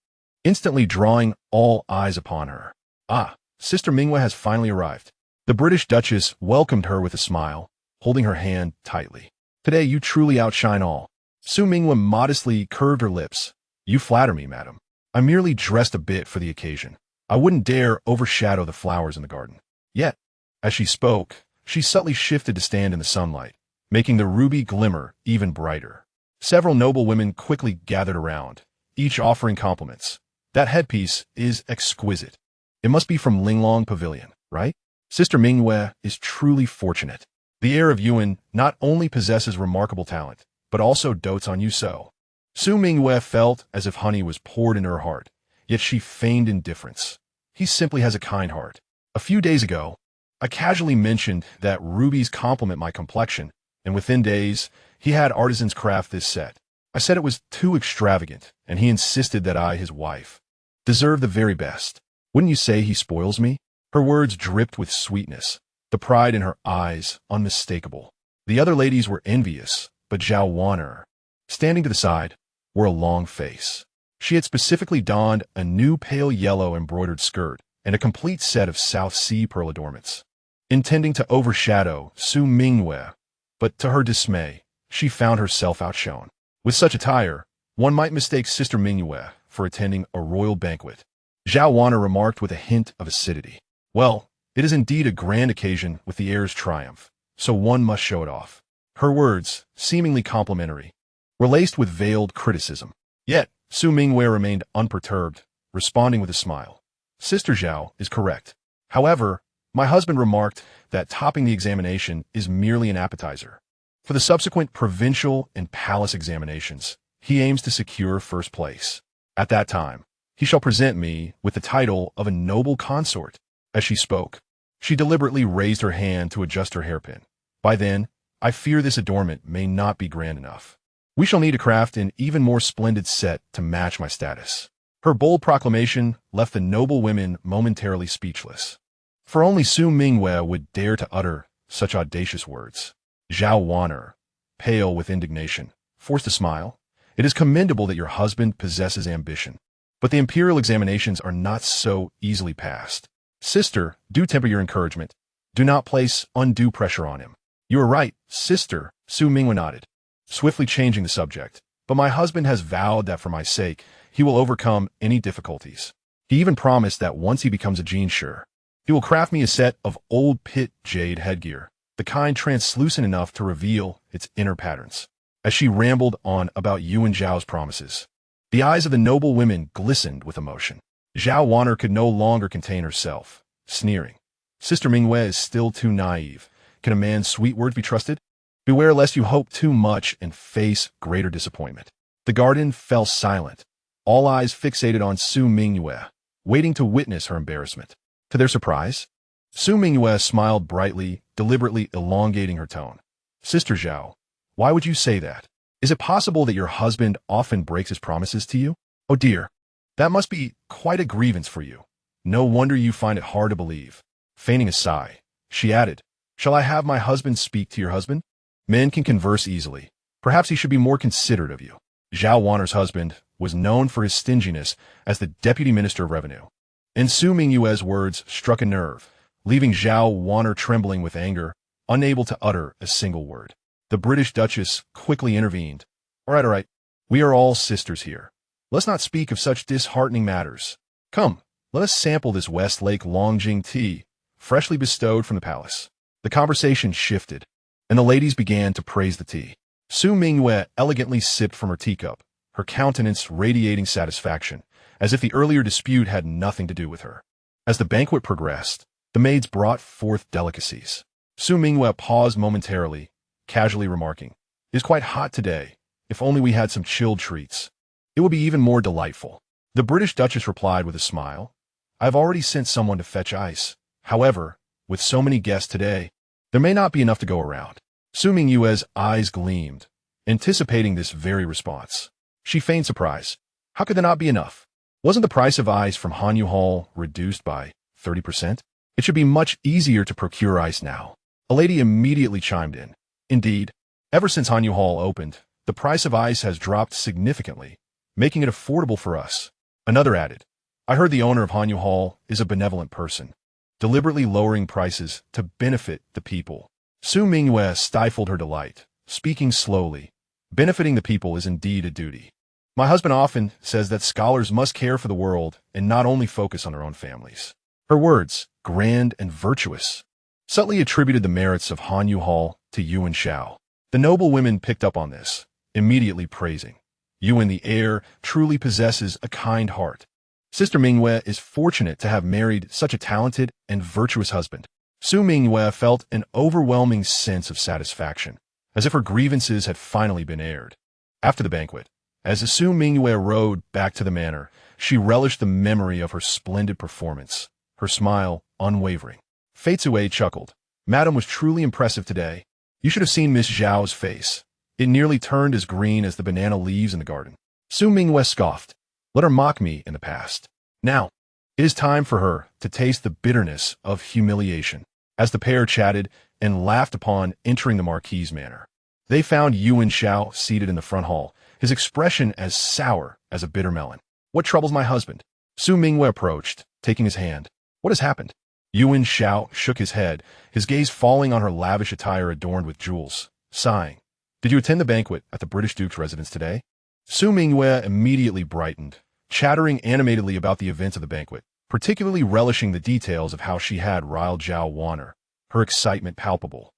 instantly drawing all eyes upon her. Ah, Sister Mingyue has finally arrived. The British Duchess welcomed her with a smile, holding her hand tightly. Today you truly outshine all. Su Mingyue modestly curved her lips. You flatter me, madam. I merely dressed a bit for the occasion. I wouldn't dare overshadow the flowers in the garden. Yet, as she spoke, she subtly shifted to stand in the sunlight, making the ruby glimmer even brighter. Several noble women quickly gathered around, each offering compliments. That headpiece is exquisite. It must be from Linglong Pavilion, right? Sister Mingyue is truly fortunate. The heir of Yuan not only possesses remarkable talent, but also dotes on you so. Su Mingyue felt as if honey was poured into her heart, yet she feigned indifference. He simply has a kind heart. A few days ago, I casually mentioned that rubies complement my complexion, and within days, he had artisans craft this set. I said it was too extravagant, and he insisted that I, his wife, deserve the very best. Wouldn't you say he spoils me? Her words dripped with sweetness, the pride in her eyes unmistakable. The other ladies were envious, but Zhao Wan'er Standing to the side wore a long face. She had specifically donned a new pale yellow embroidered skirt and a complete set of South Sea pearl adornments, intending to overshadow Su Mingyue, but to her dismay, she found herself outshone. With such attire, one might mistake Sister Mingyue for attending a royal banquet. Zhao Wanner remarked with a hint of acidity. Well, it is indeed a grand occasion with the heir's triumph, so one must show it off. Her words, seemingly complimentary, were laced with veiled criticism. Yet, Su Mingyue remained unperturbed, responding with a smile. Sister Zhao is correct. However, my husband remarked that topping the examination is merely an appetizer. For the subsequent provincial and palace examinations, he aims to secure first place. At that time, he shall present me with the title of a noble consort. As she spoke, she deliberately raised her hand to adjust her hairpin. By then, I fear this adornment may not be grand enough. We shall need to craft an even more splendid set to match my status. Her bold proclamation left the noble women momentarily speechless. For only Su Mingyue would dare to utter such audacious words. Zhao Wanner, pale with indignation, forced a smile. It is commendable that your husband possesses ambition, but the imperial examinations are not so easily passed. Sister, do temper your encouragement. Do not place undue pressure on him. You are right, sister, Su Mingyue nodded, swiftly changing the subject. But my husband has vowed that for my sake, he will overcome any difficulties. He even promised that once he becomes a genshur, he will craft me a set of old pit jade headgear, the kind translucent enough to reveal its inner patterns. As she rambled on about Yu Wenxiao's promises, the eyes of the noble women glistened with emotion. Zhao Wanner could no longer contain herself, sneering. Sister Mingyue is still too naive. Can a man's sweet words be trusted? Beware lest you hope too much and face greater disappointment. The garden fell silent, all eyes fixated on Su Mingyue, waiting to witness her embarrassment. To their surprise, Su Mingyue smiled brightly, deliberately elongating her tone. Sister Zhao, why would you say that? Is it possible that your husband often breaks his promises to you? Oh dear, that must be quite a grievance for you. No wonder you find it hard to believe. Feigning a sigh, she added, shall I have my husband speak to your husband? Men can converse easily. Perhaps he should be more considerate of you. Zhao Wanner's husband was known for his stinginess as the Deputy Minister of Revenue. And Su Mingyue's words struck a nerve, leaving Zhao Wanner trembling with anger, unable to utter a single word. The British Duchess quickly intervened. All right, we are all sisters here. Let's not speak of such disheartening matters. Come, let us sample this Westlake Longjing tea, freshly bestowed from the palace. The conversation shifted, and the ladies began to praise the tea. Su Mingyue elegantly sipped from her teacup, her countenance radiating satisfaction, as if the earlier dispute had nothing to do with her. As the banquet progressed, the maids brought forth delicacies. Su Mingyue paused momentarily, casually remarking, "It is quite hot today. If only we had some chilled treats. It would be even more delightful." The British Duchess replied with a smile, "I have already sent someone to fetch ice. However, with so many guests today, there may not be enough to go around." Su Mingyue's eyes gleamed, anticipating this very response. She feigned surprise. How could there not be enough? Wasn't the price of ice from Hanyu Hall reduced by 30%? It should be much easier to procure ice now. A lady immediately chimed in. Indeed, ever since Hanyu Hall opened, the price of ice has dropped significantly, making it affordable for us. Another added, I heard the owner of Hanyu Hall is a benevolent person, deliberately lowering prices to benefit the people. Su Mingyue stifled her delight, speaking slowly. Benefiting the people is indeed a duty. My husband often says that scholars must care for the world and not only focus on their own families. Her words, grand and virtuous, subtly attributed the merits of Hanyu Hall to Yu Wenxiao. The noble women picked up on this, immediately praising. Yu the heir truly possesses a kind heart. Sister Mingyue is fortunate to have married such a talented and virtuous husband. Su Mingyue felt an overwhelming sense of satisfaction, as if her grievances had finally been aired. After the banquet, as Su Mingyue rode back to the manor, she relished the memory of her splendid performance, her smile unwavering. Fei Zue chuckled. Madam was truly impressive today. You should have seen Miss Zhao's face. It nearly turned as green as the banana leaves in the garden. Su Mingyue scoffed. Let her mock me in the past. Now, it is time for her to taste the bitterness of humiliation. As the pair chatted and laughed upon entering the Marquis's manor, They found Yu Wenxiao seated in the front hall, his expression as sour as a bitter melon. What troubles my husband? Su Mingyue approached, taking his hand. What has happened? Yu Wenxiao shook his head, his gaze falling on her lavish attire adorned with jewels, sighing. Did you attend the banquet at the British Duke's residence today? Su Mingyue immediately brightened, chattering animatedly about the events of the banquet, particularly relishing the details of how she had riled Zhao Wanner, her excitement palpable.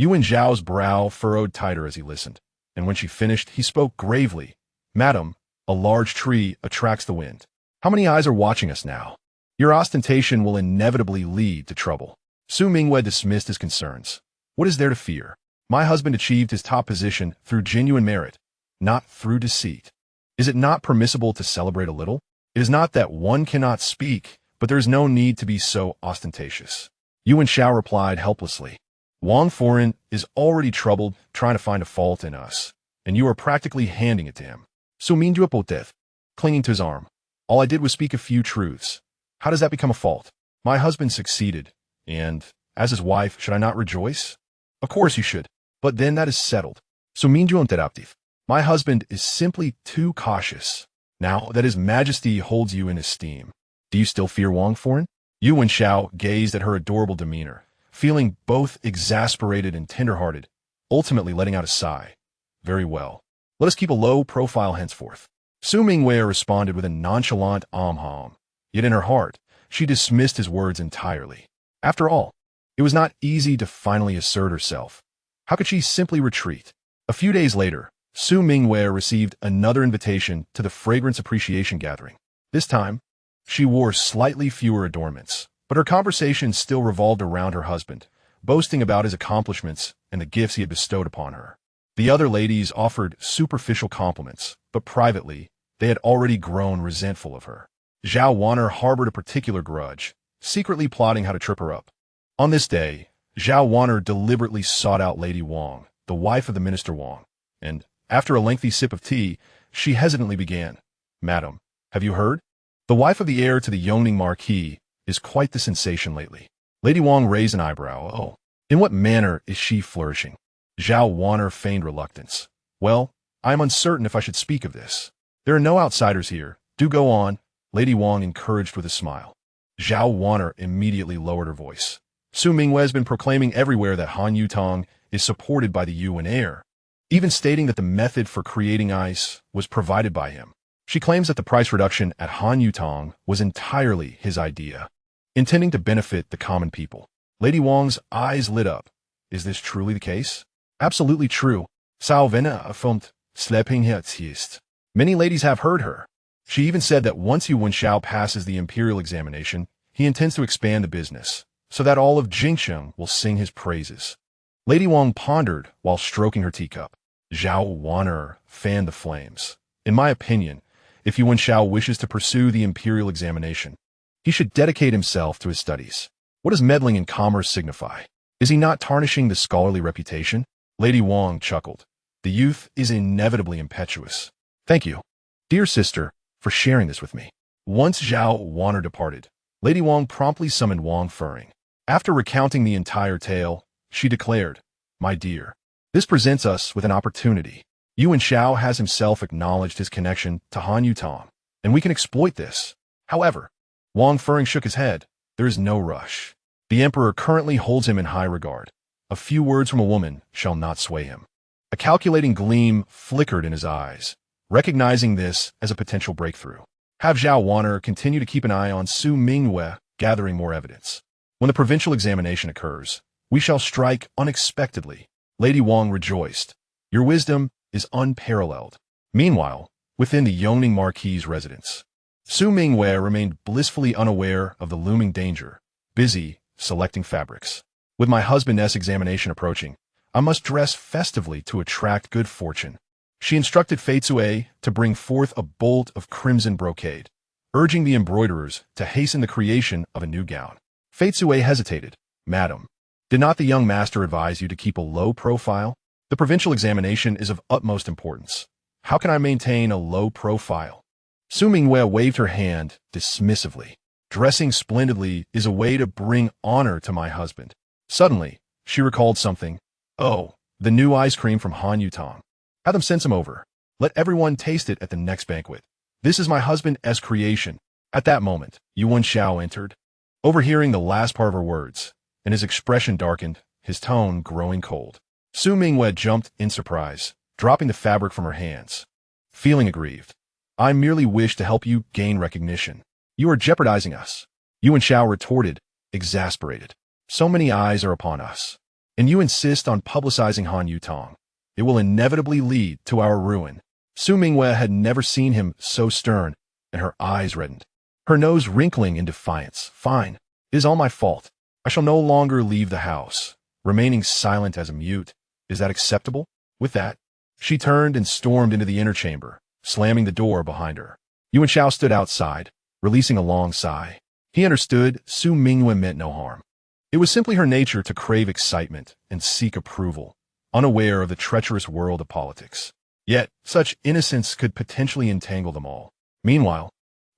Yu Wenxiao's brow furrowed tighter as he listened, and when she finished, he spoke gravely. Madam, a large tree attracts the wind. How many eyes are watching us now? Your ostentation will inevitably lead to trouble. Su Mingyue dismissed his concerns. What is there to fear? My husband achieved his top position through genuine merit, not through deceit. Is it not permissible to celebrate a little? It is not that one cannot speak, but there is no need to be so ostentatious. Yu Wenxiao replied helplessly. Wang Foreign is already troubled trying to find a fault in us, and you are practically handing it to him. Su Mingyue poteth, clinging to his arm. All I did was speak a few truths. How does that become a fault? My husband succeeded, and, as his wife, should I not rejoice? Of course you should, but then that is settled. Su Mingyue interactive. My husband is simply too cautious, now that his majesty holds you in esteem. Do you still fear Wang Foreign? Yu Wenxiao gazed at her adorable demeanor, feeling both exasperated and tender-hearted, ultimately letting out a sigh. Very well. Let us keep a low profile henceforth. Su Mingyue responded with a nonchalant hum. Yet in her heart, she dismissed his words entirely. After all, it was not easy to finally assert herself. How could she simply retreat? A few days later, Su Mingyue received another invitation to the Fragrance Appreciation Gathering. This time, she wore slightly fewer adornments, but her conversation still revolved around her husband, boasting about his accomplishments and the gifts he had bestowed upon her. The other ladies offered superficial compliments, but privately, they had already grown resentful of her. Zhao Wanner harbored a particular grudge, secretly plotting how to trip her up. On this day, Zhao Wanner deliberately sought out Lady Wang, the wife of the Minister Wang, and, after a lengthy sip of tea, she hesitantly began. Madam, have you heard? The wife of the heir to the Yongning Marquis is quite the sensation lately. Lady Wang raised an eyebrow. Oh, in what manner is she flourishing? Zhao Wanner feigned reluctance. Well, I am uncertain if I should speak of this. There are no outsiders here. Do go on, Lady Wang encouraged with a smile. Zhao Wanner immediately lowered her voice. Su Mingyue has been proclaiming everywhere that Han Yutong is supported by the Yuan heir, even stating that the method for creating ice was provided by him. She claims that the price reduction at Han Yutong was entirely his idea, intending to benefit the common people. Lady Wang's eyes lit up. Is this truly the case? Absolutely true. Sao Vena affirmed, Sleping Herzist. Many ladies have heard her. She even said that once Yu Wenxiao passes the Imperial examination, he intends to expand the business, so that all of Jingsheng will sing his praises. Lady Wang pondered while stroking her teacup. Zhao Wanner fanned the flames. In my opinion, if Yu Wenxiao wishes to pursue the Imperial examination, he should dedicate himself to his studies. What does meddling in commerce signify? Is he not tarnishing the scholarly reputation? Lady Wang chuckled. The youth is inevitably impetuous. Thank you, dear sister, for sharing this with me. Once Zhao Wanner departed, Lady Wang promptly summoned Wang Fering. After recounting the entire tale, she declared, My dear, this presents us with an opportunity. Yu Wenxiao has himself acknowledged his connection to Han Yutong, and we can exploit this. However, Wang Fering shook his head. There is no rush. The emperor currently holds him in high regard. A few words from a woman shall not sway him. A calculating gleam flickered in his eyes, recognizing this as a potential breakthrough. Have Zhao Wanner continue to keep an eye on Su Mingyue, gathering more evidence. When the provincial examination occurs, we shall strike unexpectedly. Lady Wang rejoiced. Your wisdom is unparalleled. Meanwhile, within the Yongning Marquis' residence, Su Mingyue remained blissfully unaware of the looming danger, busy selecting fabrics. With my husband's examination approaching, I must dress festively to attract good fortune. She instructed Fei Zue to bring forth a bolt of crimson brocade, urging the embroiderers to hasten the creation of a new gown. Fei Zue hesitated. Madam, did not the young master advise you to keep a low profile? The provincial examination is of utmost importance. How can I maintain a low profile? Su Mingyue waved her hand dismissively. Dressing splendidly is a way to bring honor to my husband. Suddenly, she recalled something. Oh, The new ice cream from Han Yutong. Have them send some over. Let everyone taste it at the next banquet. This is my husband's creation. At that moment, Yu Wenxiao entered, overhearing the last part of her words, and his expression darkened, his tone growing cold. Su Mingyue jumped in surprise, dropping the fabric from her hands. Feeling aggrieved. I merely wish to help you gain recognition. You are jeopardizing us. Yu Wenxiao retorted, exasperated. So many eyes are upon us. And you insist on publicizing Han Yutong. It will inevitably lead to our ruin. Su Mingyue had never seen him so stern, and her eyes reddened, her nose wrinkling in defiance. Fine. It is all my fault. I shall no longer leave the house, remaining silent as a mute. Is that acceptable? With that, she turned and stormed into the inner chamber, slamming the door behind her. Yu Wenxiao stood outside, releasing a long sigh. He understood Su Mingyue meant no harm. It was simply her nature to crave excitement and seek approval, unaware of the treacherous world of politics. Yet, such innocence could potentially entangle them all. Meanwhile,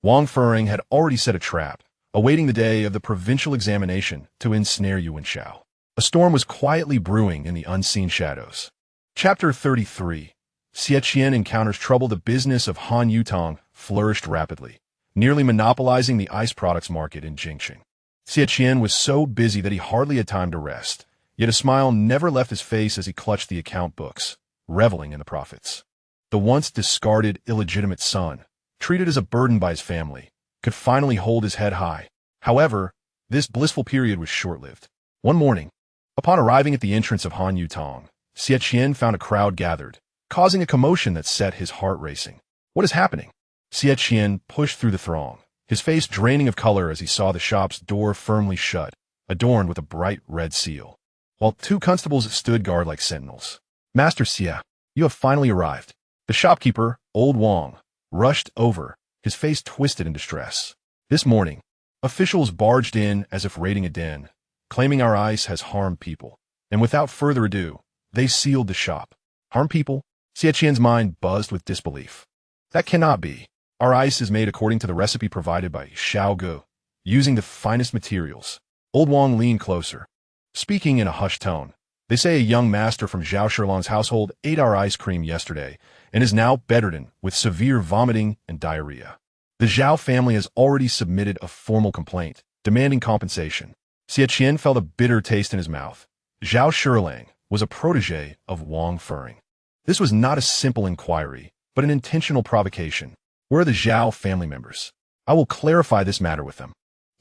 Wang Fering had already set a trap, awaiting the day of the provincial examination to ensnare Yu Wenxiao. A storm was quietly brewing in the unseen shadows. Chapter 33. Xie Qian encounters trouble. The business of Han Yutong flourished rapidly, nearly monopolizing the ice products market in Jingxing. Xie Qian was so busy that he hardly had time to rest, yet a smile never left his face as he clutched the account books, reveling in the profits. The once discarded illegitimate son, treated as a burden by his family, could finally hold his head high. However, this blissful period was short-lived. One morning, upon arriving at the entrance of Han Yutong, Xie Qian found a crowd gathered, causing a commotion that set his heart racing. What is happening? Xie Qian pushed through the throng, his face draining of color as he saw the shop's door firmly shut, adorned with a bright red seal, while two constables stood guard like sentinels. Master Xie, you have finally arrived. The shopkeeper, old Wang, rushed over, his face twisted in distress. This morning, officials barged in as if raiding a den, claiming our ice has harmed people, and without further ado, they sealed the shop. Harm people? Xie Qian's mind buzzed with disbelief. That cannot be. Our ice is made according to the recipe provided by Xiao Gu, using the finest materials. Old Wang leaned closer, speaking in a hushed tone. They say a young master from Zhao Shilong's household ate our ice cream yesterday and is now bedridden with severe vomiting and diarrhea. The Zhao family has already submitted a formal complaint, demanding compensation. Xie Qian felt a bitter taste in his mouth. Zhao Shiling was a protege of Wang Fering. This was not a simple inquiry, but an intentional provocation. Where are the Zhao family members? I will clarify this matter with them.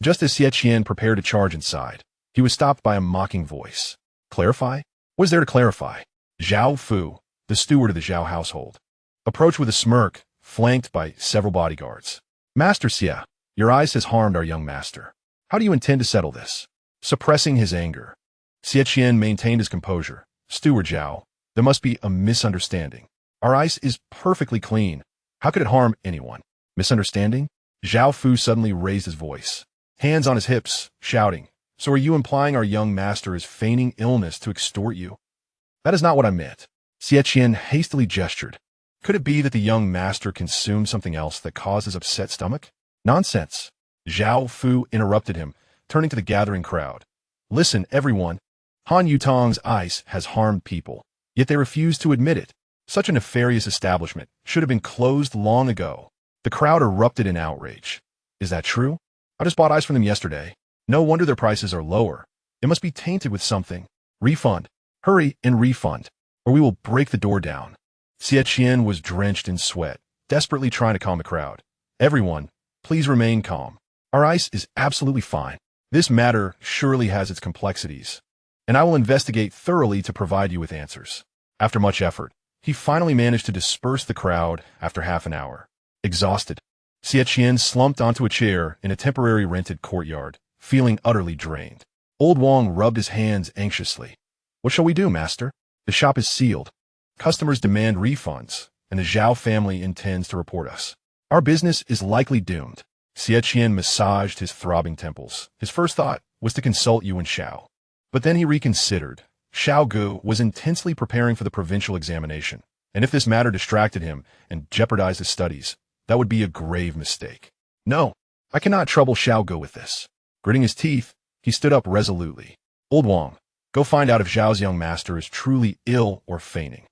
Just as Xie Qian prepared to charge inside, he was stopped by a mocking voice. Clarify? What is there to clarify? Zhao Fu, the steward of the Zhao household, approached with a smirk, flanked by several bodyguards. Master Xie, your ice has harmed our young master. How do you intend to settle this? Suppressing his anger, Xie Qian maintained his composure. Steward Zhao, there must be a misunderstanding. Our ice is perfectly clean. How could it harm anyone? Misunderstanding? Zhao Fu suddenly raised his voice, hands on his hips, shouting, So are you implying our young master is feigning illness to extort you? That is not what I meant. Xie Qian hastily gestured. Could it be that the young master consumed something else that caused his upset stomach? Nonsense. Zhao Fu interrupted him, turning to the gathering crowd. Listen, everyone. Han Yutong's ice has harmed people, yet they refuse to admit it. Such a nefarious establishment should have been closed long ago. The crowd erupted in outrage. Is that true? I just bought ice from them yesterday. No wonder their prices are lower. It must be tainted with something. Refund. Hurry and refund, or we will break the door down. Xie Qian was drenched in sweat, desperately trying to calm the crowd. Everyone, please remain calm. Our ice is absolutely fine. This matter surely has its complexities, and I will investigate thoroughly to provide you with answers. After much effort, he finally managed to disperse the crowd after half an hour. Exhausted, Xie Qian slumped onto a chair in a temporary rented courtyard, feeling utterly drained. Old Wang rubbed his hands anxiously. What shall we do, master? The shop is sealed. Customers demand refunds, and the Zhao family intends to report us. Our business is likely doomed. Xie Qian massaged his throbbing temples. His first thought was to consult Yu Wenxiao. But then he reconsidered. Xiao Gu was intensely preparing for the provincial examination, and if this matter distracted him and jeopardized his studies, that would be a grave mistake. No, I cannot trouble Xiao Gu with this. Gritting his teeth, he stood up resolutely. Old Wang, Go find out if Zhao's young master is truly ill or feigning.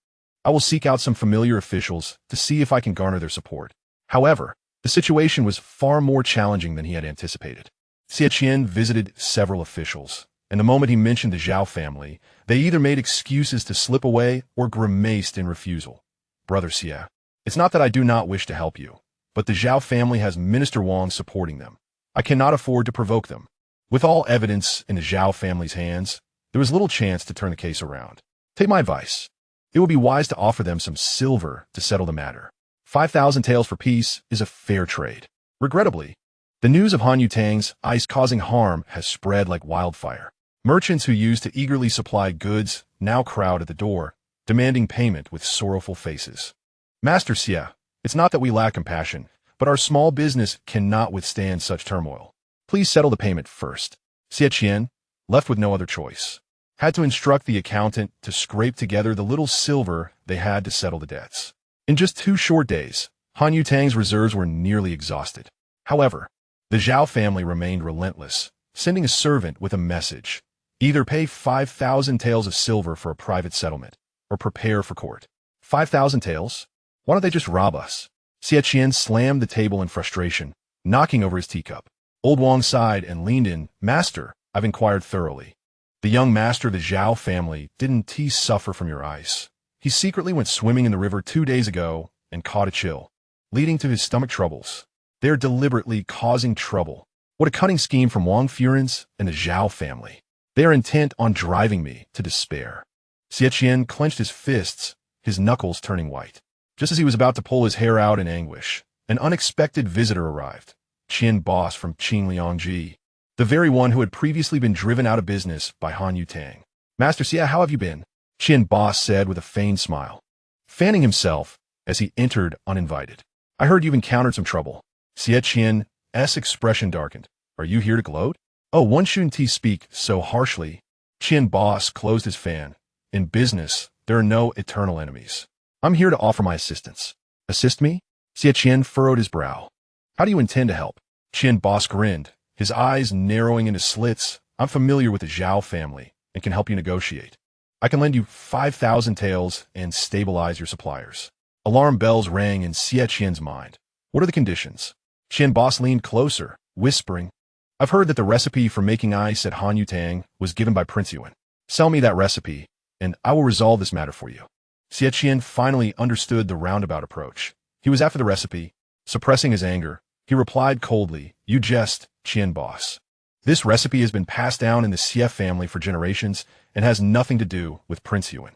I will seek out some familiar officials to see if I can garner their support. However, the situation was far more challenging than he had anticipated. Xie Qian visited several officials, and the moment he mentioned the Zhao family, they either made excuses to slip away or grimaced in refusal. Brother Xie, it's not that I do not wish to help you, but the Zhao family has Minister Wang supporting them. I cannot afford to provoke them. With all evidence in the Zhao family's hands, there was little chance to turn the case around. Take my advice. It would be wise to offer them some silver to settle the matter. 5,000 taels for peace is a fair trade. Regrettably, the news of Han Yutang's ice causing harm has spread like wildfire. Merchants who used to eagerly supply goods now crowd at the door, demanding payment with sorrowful faces. Master Xie, it's not that we lack compassion, but our small business cannot withstand such turmoil. Please settle the payment first. Xie Qian, left with no other choice, had to instruct the accountant to scrape together the little silver they had to settle the debts. In just 2 short days, Han Yutang's reserves were nearly exhausted. However, the Zhao family remained relentless, sending a servant with a message. Either pay 5,000 taels of silver for a private settlement, or prepare for court. 5,000 taels? Why don't they just rob us? Xie Qian slammed the table in frustration, knocking over his teacup. Old Wang sighed and leaned in. Master, I've inquired thoroughly. The young master of the Zhao family didn't he suffer from your ice. He secretly went swimming in the river 2 days ago and caught a chill, leading to his stomach troubles. They're deliberately causing trouble. What a cunning scheme from Wang Furin's and the Zhao family. They are intent on driving me to despair. Xie Qian clenched his fists, his knuckles turning white. Just as he was about to pull his hair out in anguish, an unexpected visitor arrived. Qian Boss from Qingliangji, the very one who had previously been driven out of business by Han Yutang. Master Xie, how have you been? Qian Boss said with a feigned smile, fanning himself as he entered uninvited. I heard you've encountered some trouble. Xie Qian's expression darkened. Are you here to gloat? Oh, one shouldn't he speak so harshly. Qian Boss closed his fan. In business, there are no eternal enemies. I'm here to offer my assistance. Assist me? Xie Qian furrowed his brow. How do you intend to help? Qian Boss grinned, his eyes narrowing into slits. I'm familiar with the Zhao family and can help you negotiate. I can lend you 5,000 taels and stabilize your suppliers. Alarm bells rang in Xie Qian's mind. What are the conditions? Qian Boss leaned closer, whispering, I've heard that the recipe for making ice at Han Yutang was given by Prince Yuan. Sell me that recipe, and I will resolve this matter for you. Xie Qian finally understood the roundabout approach. He was after the recipe. Suppressing his anger, he replied coldly, You jest, Qian Boss. This recipe has been passed down in the Xie family for generations and has nothing to do with Prince Yuan.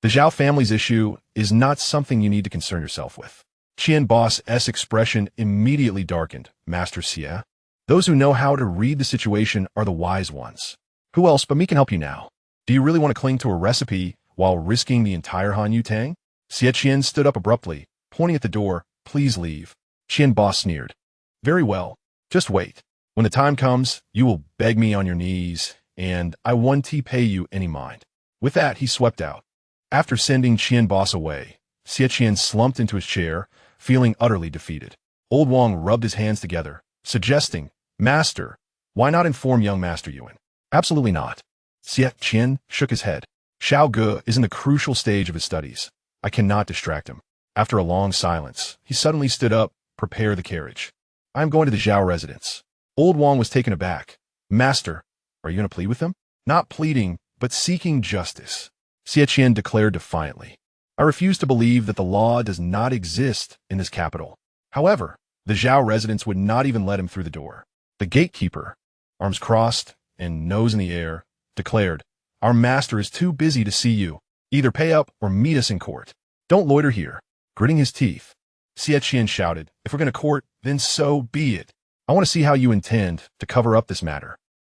The Zhao family's issue is not something you need to concern yourself with. Qian Boss's expression immediately darkened. Master Xie, those who know how to read the situation are the wise ones. Who else but me can help you now? Do you really want to cling to a recipe while risking the entire Han Yutang? Xie Qian stood up abruptly, pointing at the door. Please leave. Qian Boss sneered. Very well. Just wait. When the time comes, you will beg me on your knees, and I won't pay you any mind. With that, he swept out. After sending Qian Boss away, Xie Qian slumped into his chair, feeling utterly defeated. Old Wang rubbed his hands together, suggesting, Master, why not inform young Master Yuan? Absolutely not. Xie Qian shook his head. Xiao Ge is in the crucial stage of his studies. I cannot distract him. After a long silence, he suddenly stood up. Prepare the carriage. I am going to the Zhao residence. Old Wang was taken aback. Master, are you going to plead with him? Not pleading, but seeking justice. Xie Qian declared defiantly. I refuse to believe that the law does not exist in this capital. However, the Zhao residents would not even let him through the door. The gatekeeper, arms crossed and nose in the air, declared, Our master is too busy to see you. Either pay up or meet us in court. Don't loiter here. Gritting his teeth, Xie Qian shouted, If we're going to court, then so be it. I want to see how you intend to cover up this matter.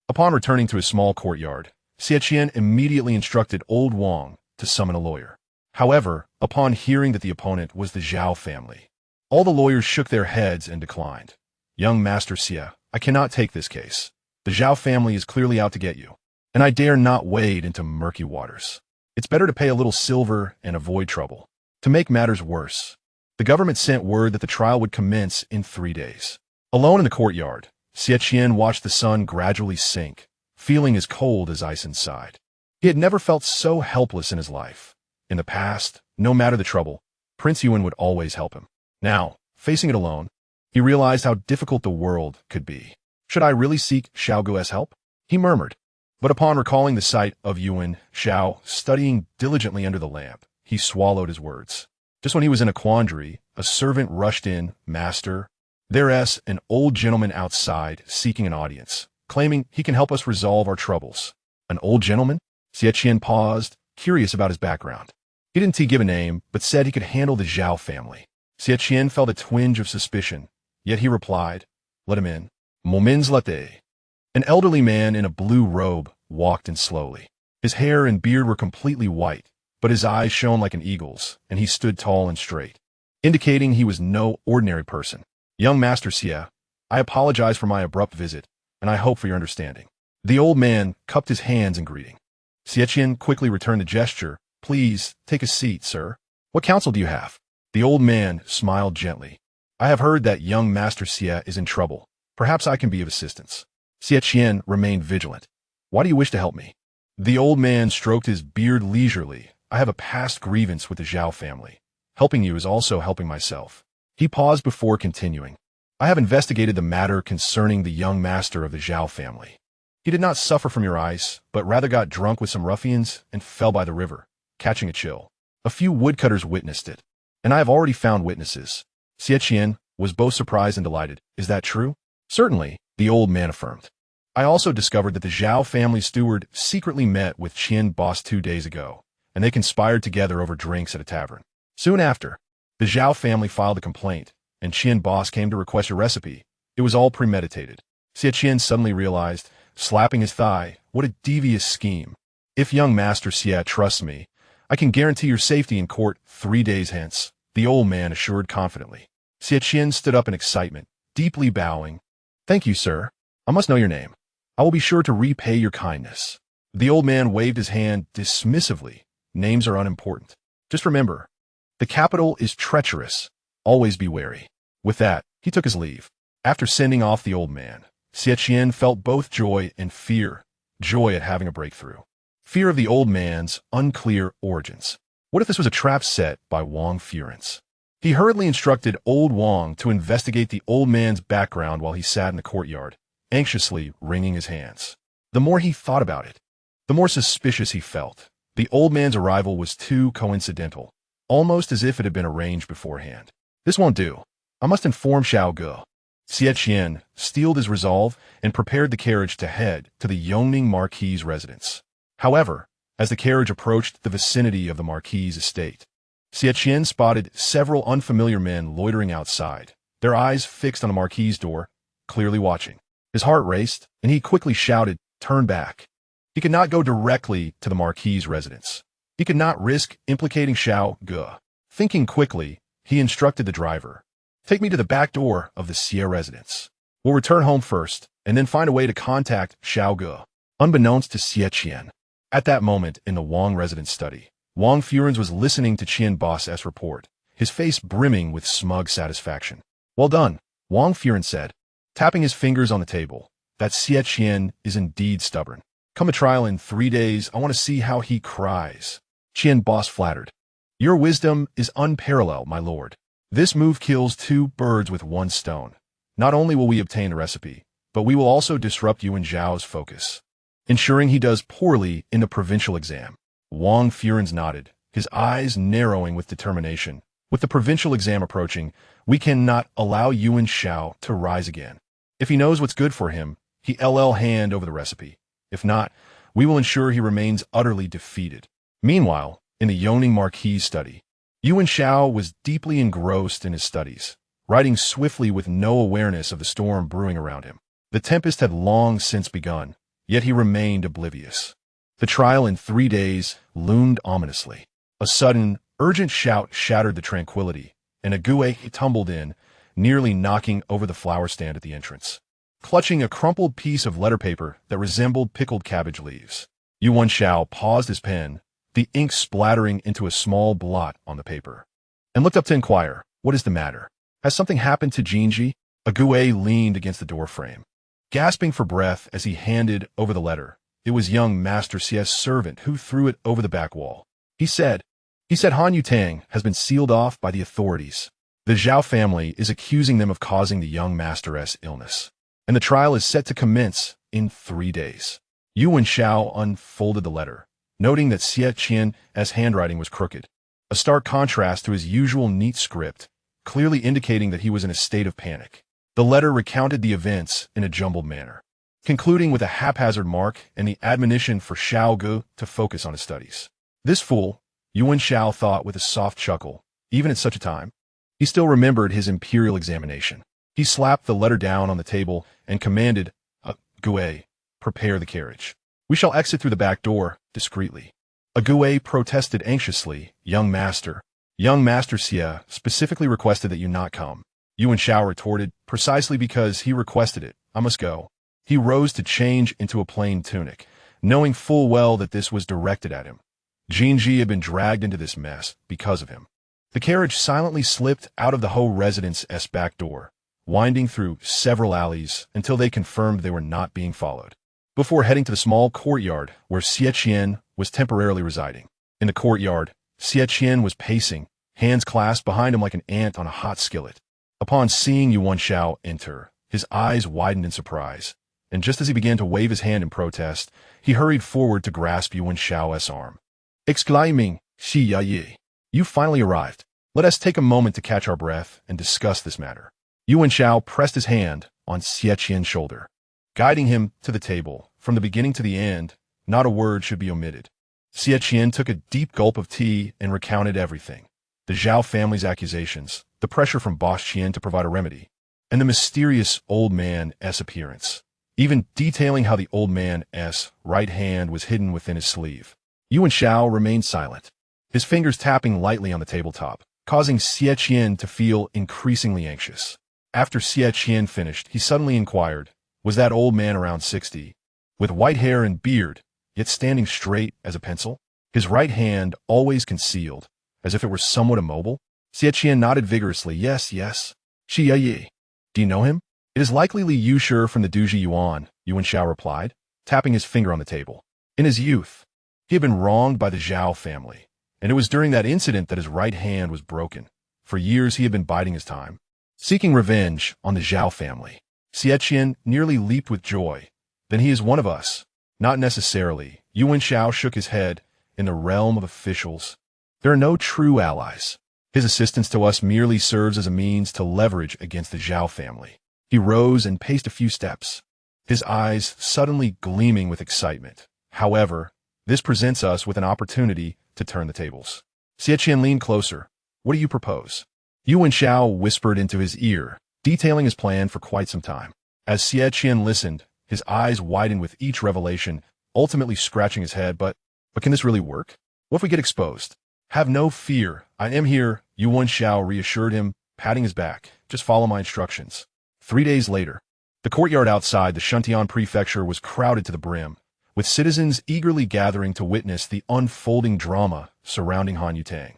Upon returning to his small courtyard, Xie Qian immediately instructed Old Wang to summon a lawyer. However, upon hearing that the opponent was the Zhao family, all the lawyers shook their heads and declined. Young Master Xie, I cannot take this case. The Zhao family is clearly out to get you, and I dare not wade into murky waters. It's better to pay a little silver and avoid trouble. To make matters worse, the government sent word that the trial would commence in 3 days. Alone in the courtyard, Xie Qian watched the sun gradually sink, feeling as cold as ice inside. He had never felt so helpless in his life. In the past, no matter the trouble, Prince Yuan would always help him. Now, facing it alone, he realized how difficult the world could be. Should I really seek Xiao Guo's help? He murmured. But upon recalling the sight of Yu Wenxiao studying diligently under the lamp, he swallowed his words. Just when he was in a quandary, a servant rushed in. Master, there's an old gentleman outside seeking an audience, claiming he can help us resolve our troubles. An old gentleman? Xie Qian paused, curious about his background. He didn't give a name, but said he could handle the Zhao family. Xie Qian felt a twinge of suspicion, yet he replied, "Let him in." Moments latte. An elderly man in a blue robe walked in slowly. His hair and beard were completely white, but his eyes shone like an eagle's, and he stood tall and straight, indicating he was no ordinary person. "Young Master Xie, I apologize for my abrupt visit, and I hope for your understanding." The old man cupped his hands in greeting. Xie Qian quickly returned the gesture. "Please, take a seat, sir. What counsel do you have?" The old man smiled gently. "I have heard that young Master Xie is in trouble. Perhaps I can be of assistance." Xie Qian remained vigilant. "Why do you wish to help me?" The old man stroked his beard leisurely. "I have a past grievance with the Zhao family. Helping you is also helping myself." He paused before continuing. "I have investigated the matter concerning the young master of the Zhao family. He did not suffer from your ice, but rather got drunk with some ruffians and fell by the river, catching a chill. A few woodcutters witnessed it, and I have already found witnesses." Xie Qian was both surprised and delighted. "Is that true?" "Certainly," the old man affirmed. "I also discovered that the Zhao family steward secretly met with Qian boss 2 days ago, and they conspired together over drinks at a tavern. Soon after, the Zhao family filed a complaint, and Qian boss came to request a recipe. It was all premeditated." Xie Qian suddenly realized, slapping his thigh, what a devious scheme. "If young Master Xie trusts me, I can guarantee your safety in court 3 days hence," the old man assured confidently. Xie Qian stood up in excitement, deeply bowing. "Thank you, sir. I must know your name. I will be sure to repay your kindness." The old man waved his hand dismissively. "Names are unimportant. Just remember, the capital is treacherous. Always be wary." With that, he took his leave. After sending off the old man, Xie Qian felt both joy and fear. Joy at having a breakthrough. Fear of the old man's unclear origins. What if this was a trap set by Wang Furence? He hurriedly instructed old Wang to investigate the old man's background while he sat in the courtyard, anxiously wringing his hands. The more he thought about it, the more suspicious he felt. The old man's arrival was too coincidental, almost as if it had been arranged beforehand. "This won't do. I must inform Xiao Ge." Xie Qian steeled his resolve and prepared the carriage to head to the Yongning Marquis's residence. However, as the carriage approached the vicinity of the Marquis's estate, Xie Qian spotted several unfamiliar men loitering outside, their eyes fixed on the Marquis's door, clearly watching. His heart raced, and he quickly shouted, "Turn back." He could not go directly to the Marquis's residence. He could not risk implicating Xiao Ge. Thinking quickly, he instructed the driver, "Take me to the back door of the Xie residence. We'll return home first, and then find a way to contact Xiao Ge." Unbeknownst to Xie Qian, at that moment in the Wang residence study, Wang Furence was listening to Qian boss's report, his face brimming with smug satisfaction. "Well done," Wang Furence said, tapping his fingers on the table. "That Xie Qian is indeed stubborn. Come a trial in 3 days, I want to see how he cries." Qian boss flattered. "Your wisdom is unparalleled, my lord. This move kills 2 birds with 1 stone. Not only will we obtain the recipe, but we will also disrupt Yu Wenxiao's focus, ensuring he does poorly in the provincial exam." Wang Furence nodded, his eyes narrowing with determination. "With the provincial exam approaching, we cannot allow Yu Wenxiao to rise again. If he knows what's good for him, he'll hand over the recipe. If not, we will ensure he remains utterly defeated." Meanwhile, in the Yongning Marquis's study, Yu Wenxiao was deeply engrossed in his studies, writing swiftly with no awareness of the storm brewing around him. The tempest had long since begun, yet he remained oblivious. The trial in 3 days loomed ominously. A sudden, urgent shout shattered the tranquility, and a Gue tumbled in, nearly knocking over the flower stand at the entrance, clutching a crumpled piece of letter paper that resembled pickled cabbage leaves. Yu Wenxiao paused his pen, the ink splattering into a small blot on the paper, and looked up to inquire, "What is the matter? Has something happened to Jinji?" A Gue leaned against the doorframe, gasping for breath as he handed over the letter. it was young Master Xia's servant who threw it over the back wall. He said Han Yutang has been sealed off by the authorities. The Zhao family is accusing them of causing the young master's illness, and the trial is set to commence in 3 days. Yu Wenxiao unfolded the letter, noting that Xie Qian's handwriting was crooked, a stark contrast to his usual neat script, clearly indicating that he was in a state of panic. The letter recounted the events in a jumbled manner, concluding with a haphazard mark and the admonition for Xiao Gu to focus on his studies. This fool, Yu Wenxiao thought with a soft chuckle, even at such a time. He still remembered his Imperial examination. He slapped the letter down on the table and commanded, Gue, prepare the carriage. We shall exit through the back door, discreetly. Gue protested anxiously, Young Master Xie specifically requested that you not come. Yu Wenxiao retorted, precisely because he requested it, I must go. He rose to change into a plain tunic, knowing full well that this was directed at him. Jinji had been dragged into this mess because of him. The carriage silently slipped out of the Ho residence's back door, winding through several alleys until they confirmed they were not being followed, before heading to the small courtyard where Xie Qian was temporarily residing. In the courtyard, Xie Qian was pacing, hands clasped behind him like an ant on a hot skillet. Upon seeing Yu Wenxiao enter, his eyes widened in surprise, and just as he began to wave his hand in protest, he hurried forward to grasp Yu Wenxiao's arm, exclaiming, Xi Yi, you finally arrived. Let us take a moment to catch our breath and discuss this matter. Yu Wenxiao pressed his hand on Xie Qian's shoulder, guiding him to the table. From the beginning to the end, not a word should be omitted. Xie Qian took a deep gulp of tea and recounted everything. The Zhao family's accusations, the pressure from Boss Qian to provide a remedy, and the mysterious old man's appearance, even detailing how the old man's right hand was hidden within his sleeve. Yu Wenxiao remained silent, his fingers tapping lightly on the tabletop, causing Xie Qian to feel increasingly anxious. After Xie Qian finished, he suddenly inquired, was that old man around 60, with white hair and beard, yet standing straight as a pencil, his right hand always concealed, as if it were somewhat immobile? Xie Qian nodded vigorously, yes. Xi Yi. Do you know him? It is likely Li Yushi from the Duji Yuan, Yu Wenxiao replied, tapping his finger on the table. In his youth, he had been wronged by the Zhao family, and it was during that incident that his right hand was broken. For years he had been biding his time, seeking revenge on the Zhao family. Xie Qian nearly leaped with joy. Then he is one of us. Not necessarily. Yu Wenxiao shook his head. In the realm of officials, there are no true allies. His assistance to us merely serves as a means to leverage against the Zhao family. He rose and paced a few steps, his eyes suddenly gleaming with excitement. However, this presents us with an opportunity to turn the tables. Xie Qian leaned closer. What do you propose? Yu Wenxiao whispered into his ear, detailing his plan for quite some time. As Xie Qian listened, his eyes widened with each revelation, ultimately scratching his head. But can this really work? What if we get exposed? Have no fear. I am here, Yu Wenxiao reassured him, patting his back. Just follow my instructions. 3 days later, the courtyard outside the Shuntian prefecture was crowded to the brim, with citizens eagerly gathering to witness the unfolding drama surrounding Han Yutang.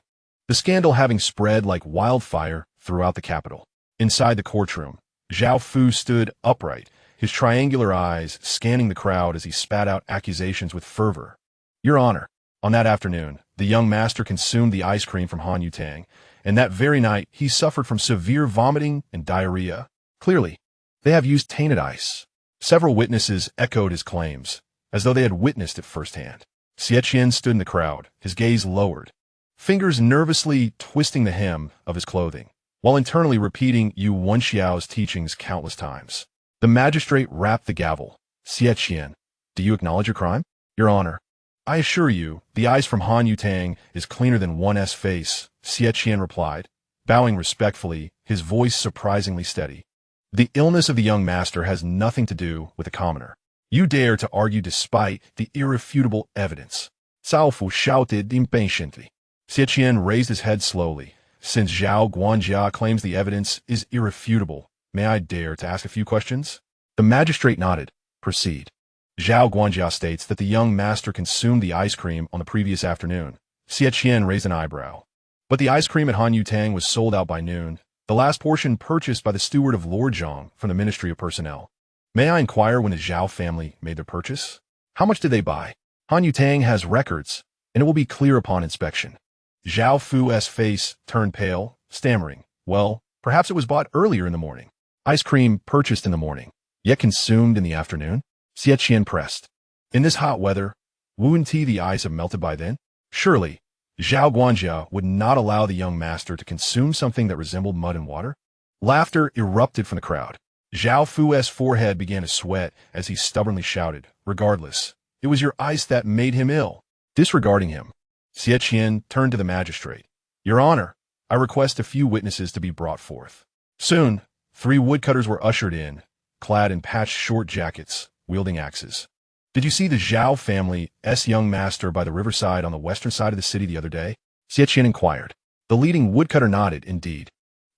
The scandal having spread like wildfire throughout the capital. Inside the courtroom, Zhao Fu stood upright, his triangular eyes scanning the crowd as he spat out accusations with fervor. Your Honor, on that afternoon, the young master consumed the ice cream from Han Yutang, and that very night he suffered from severe vomiting and diarrhea. Clearly, they have used tainted ice. Several witnesses echoed his claims, as though they had witnessed it firsthand. Xie Qian stood in the crowd, his gaze lowered, fingers nervously twisting the hem of his clothing, while internally repeating Yu Wenxiao's teachings countless times. The magistrate rapped the gavel. Xie Qian, do you acknowledge your crime? Your Honor, I assure you, the ice from Han Yutang is cleaner than one's face, Xie Qian replied, bowing respectfully, his voice surprisingly steady. The illness of the young master has nothing to do with a commoner. You dare to argue despite the irrefutable evidence. Cao Fu shouted impatiently. Xie Qian raised his head slowly. Since Zhao Guanjia claims the evidence is irrefutable, may I dare to ask a few questions? The magistrate nodded. Proceed. Zhao Guanjia states that the young master consumed the ice cream on the previous afternoon. Xie Qian raised an eyebrow. But the ice cream at Han Yutang was sold out by noon, the last portion purchased by the steward of Lord Zhang from the Ministry of Personnel. May I inquire when the Zhao family made their purchase? How much did they buy? Han Yutang has records, and it will be clear upon inspection. Zhao Fu's face turned pale, stammering. Well, perhaps it was bought earlier in the morning. Ice cream purchased in the morning, yet consumed in the afternoon? Xie Qian pressed. In this hot weather, wouldn't the ice have melted by then? Surely, Zhao Guanjia would not allow the young master to consume something that resembled mud and water? Laughter erupted from the crowd. Zhao Fu's forehead began to sweat as he stubbornly shouted, regardless, it was your ice that made him ill. Disregarding him, Xie Qian turned to the magistrate. Your Honor, I request a few witnesses to be brought forth. Soon, 3 woodcutters were ushered in, clad in patched short jackets, wielding axes. Did you see the Zhao family's young master by the riverside on the western side of the city the other day? Xie Qian inquired. The leading woodcutter nodded, indeed.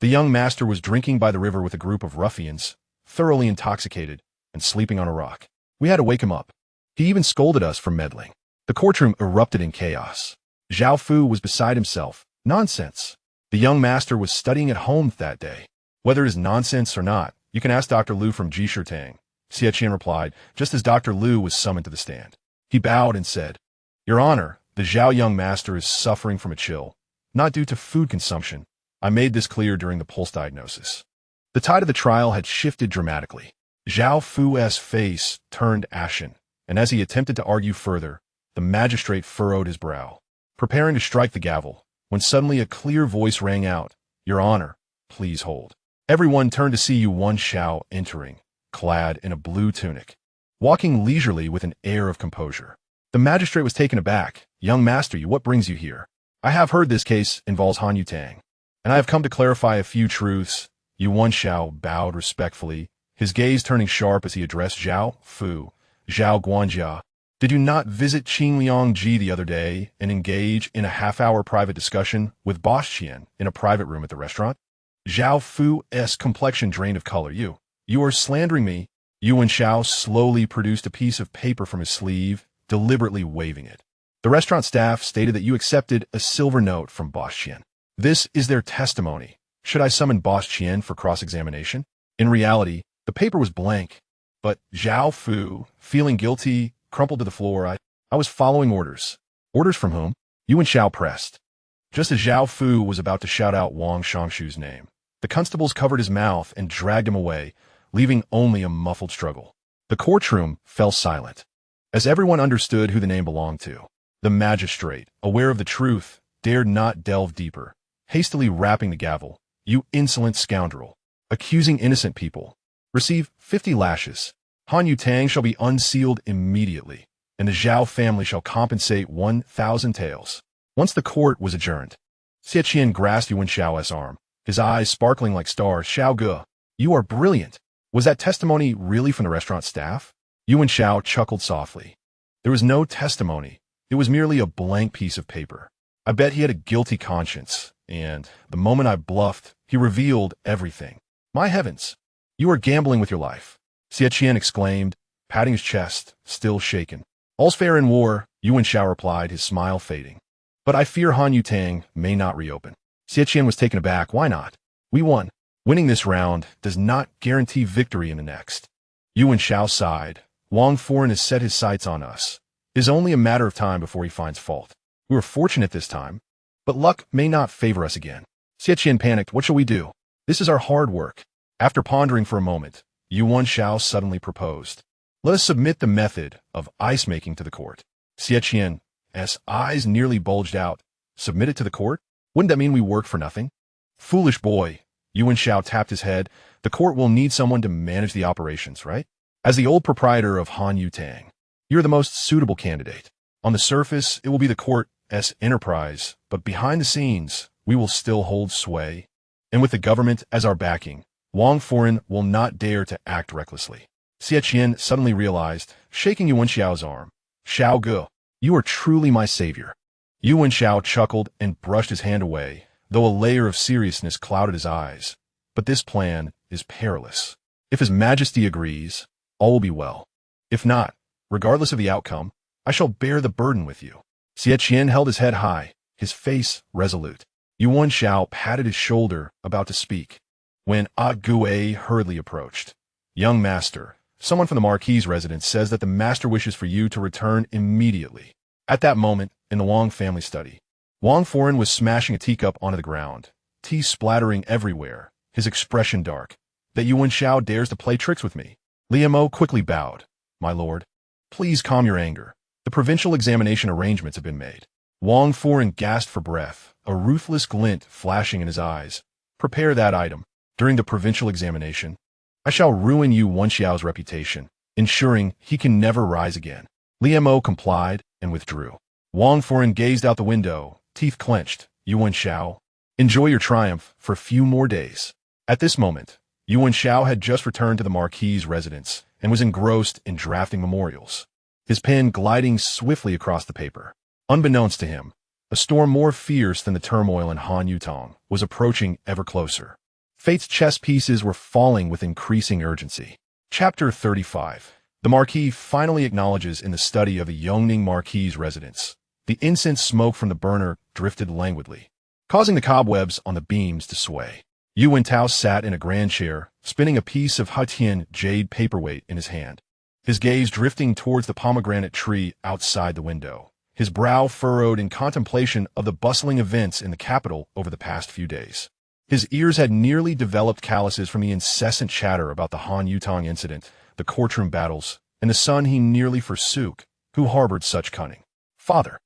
The young master was drinking by the river with a group of ruffians, thoroughly intoxicated, and sleeping on a rock. We had to wake him up. He even scolded us for meddling. The courtroom erupted in chaos. Zhao Fu was beside himself. Nonsense. The young master was studying at home that day. Whether it is nonsense or not, you can ask Dr. Liu from Jishirtang, Xie Qian replied, just as Dr. Liu was summoned to the stand. He bowed and said, Your Honor, the Zhao young master is suffering from a chill, not due to food consumption. I made this clear during the pulse diagnosis. The tide of the trial had shifted dramatically. Zhao Fu's face turned ashen, and as he attempted to argue further, the magistrate furrowed his brow, preparing to strike the gavel, when suddenly a clear voice rang out, Your Honor, please hold. Everyone turned to see Yu Wenxiao entering, clad in a blue tunic, walking leisurely with an air of composure. The magistrate was taken aback. Young master, what brings you here? I have heard this case involves Han Yutang, and I have come to clarify a few truths. Yu Wenxiao bowed respectfully, his gaze turning sharp as he addressed Zhao Fu. Zhao Guanjia, did you not visit Qingliangji the other day and engage in a half-hour private discussion with Boss Qian in a private room at the restaurant? Zhao Fu's complexion drained of color. You are slandering me. Yu Wenxiao slowly produced a piece of paper from his sleeve, deliberately waving it. The restaurant staff stated that you accepted a silver note from Boss Qian. This is their testimony. Should I summon Boss Qian for cross-examination? In reality, the paper was blank. But Zhao Fu, feeling guilty, crumpled to the floor. I was following orders. Orders from whom? Yu Wenxiao pressed. Just as Zhao Fu was about to shout out Wang Shangshu's name, the constables covered his mouth and dragged him away, leaving only a muffled struggle. The courtroom fell silent, as everyone understood who the name belonged to. The magistrate, aware of the truth, dared not delve deeper, hastily rapping the gavel. You insolent scoundrel, accusing innocent people. Receive 50 lashes. Han Yutang shall be unsealed immediately, and the Zhao family shall compensate 1,000 taels. Once the court was adjourned, Xie Qian grasped Yu Wenxiao's arm, his eyes sparkling like stars. Xiao Ge, you are brilliant. Was that testimony really from the restaurant staff? Yu Wenxiao chuckled softly. There was no testimony. It was merely a blank piece of paper. I bet he had a guilty conscience, and the moment I bluffed, he revealed everything. My heavens! You are gambling with your life, Xie Qian exclaimed, patting his chest, still shaken. All's fair in war, Yu Wenxiao replied, his smile fading. But I fear Han Yutang may not reopen. Xie Qian was taken aback. Why not? We won. Winning this round does not guarantee victory in the next. Yu Wenxiao sighed. Wang Foreign has set his sights on us. It is only a matter of time before he finds fault. We were fortunate this time, but luck may not favor us again. Xie Qian panicked. What shall we do? This is our hard work. After pondering for a moment, Yu Wenxiao suddenly proposed. Let us submit the method of ice making to the court. Xie Qian's eyes nearly bulged out. Submit it to the court? Wouldn't that mean we work for nothing? Foolish boy. Yu Wenxiao tapped his head. The court will need someone to manage the operations, right? As the old proprietor of Han Yutang, you're the most suitable candidate. On the surface, it will be the court's enterprise, but behind the scenes, we will still hold sway. And with the government as our backing, Wang Foreign will not dare to act recklessly. Xie Qian suddenly realized, shaking Yu Wenxiao's arm. Xiao Ge, you are truly my savior. Yu Wenxiao chuckled and brushed his hand away, though a layer of seriousness clouded his eyes. But this plan is perilous. If His Majesty agrees, all will be well. If not, regardless of the outcome, I shall bear the burden with you. Xie Qian held his head high, his face resolute. Yu Wenxiao patted his shoulder, about to speak, when Gue hurriedly approached. Young master, someone from the Marquis's residence says that the master wishes for you to return immediately. At that moment, in the Wang family study, Wang Foreign was smashing a teacup onto the ground, tea splattering everywhere, his expression dark. That Yu Wenxiao dares to play tricks with me. Liamo quickly bowed. My lord, please calm your anger. The provincial examination arrangements have been made. Wang Foreign gasped for breath, a ruthless glint flashing in his eyes. Prepare that item. During the provincial examination, I shall ruin Yu Wenxiao's reputation, ensuring he can never rise again. Liamo complied and withdrew. Wang Foreign gazed out the window, teeth clenched. Yu Wenxiao, enjoy your triumph for a few more days. At this moment, Yu Wenxiao had just returned to the Marquis's residence and was engrossed in drafting memorials, his pen gliding swiftly across the paper. Unbeknownst to him, a storm more fierce than the turmoil in Han Yutong was approaching ever closer. Fate's chess pieces were falling with increasing urgency. Chapter 35. The Marquis finally acknowledges in the study of the Yongning Marquis's residence. The incense smoke from the burner drifted languidly, causing the cobwebs on the beams to sway. Yu Wenxiao sat in a grand chair, spinning a piece of Hatian jade paperweight in his hand, his gaze drifting towards the pomegranate tree outside the window, his brow furrowed in contemplation of the bustling events in the capital over the past few days. His ears had nearly developed calluses from the incessant chatter about the Han Yutong incident, the courtroom battles, and the son he nearly forsook, who harbored such cunning. Father.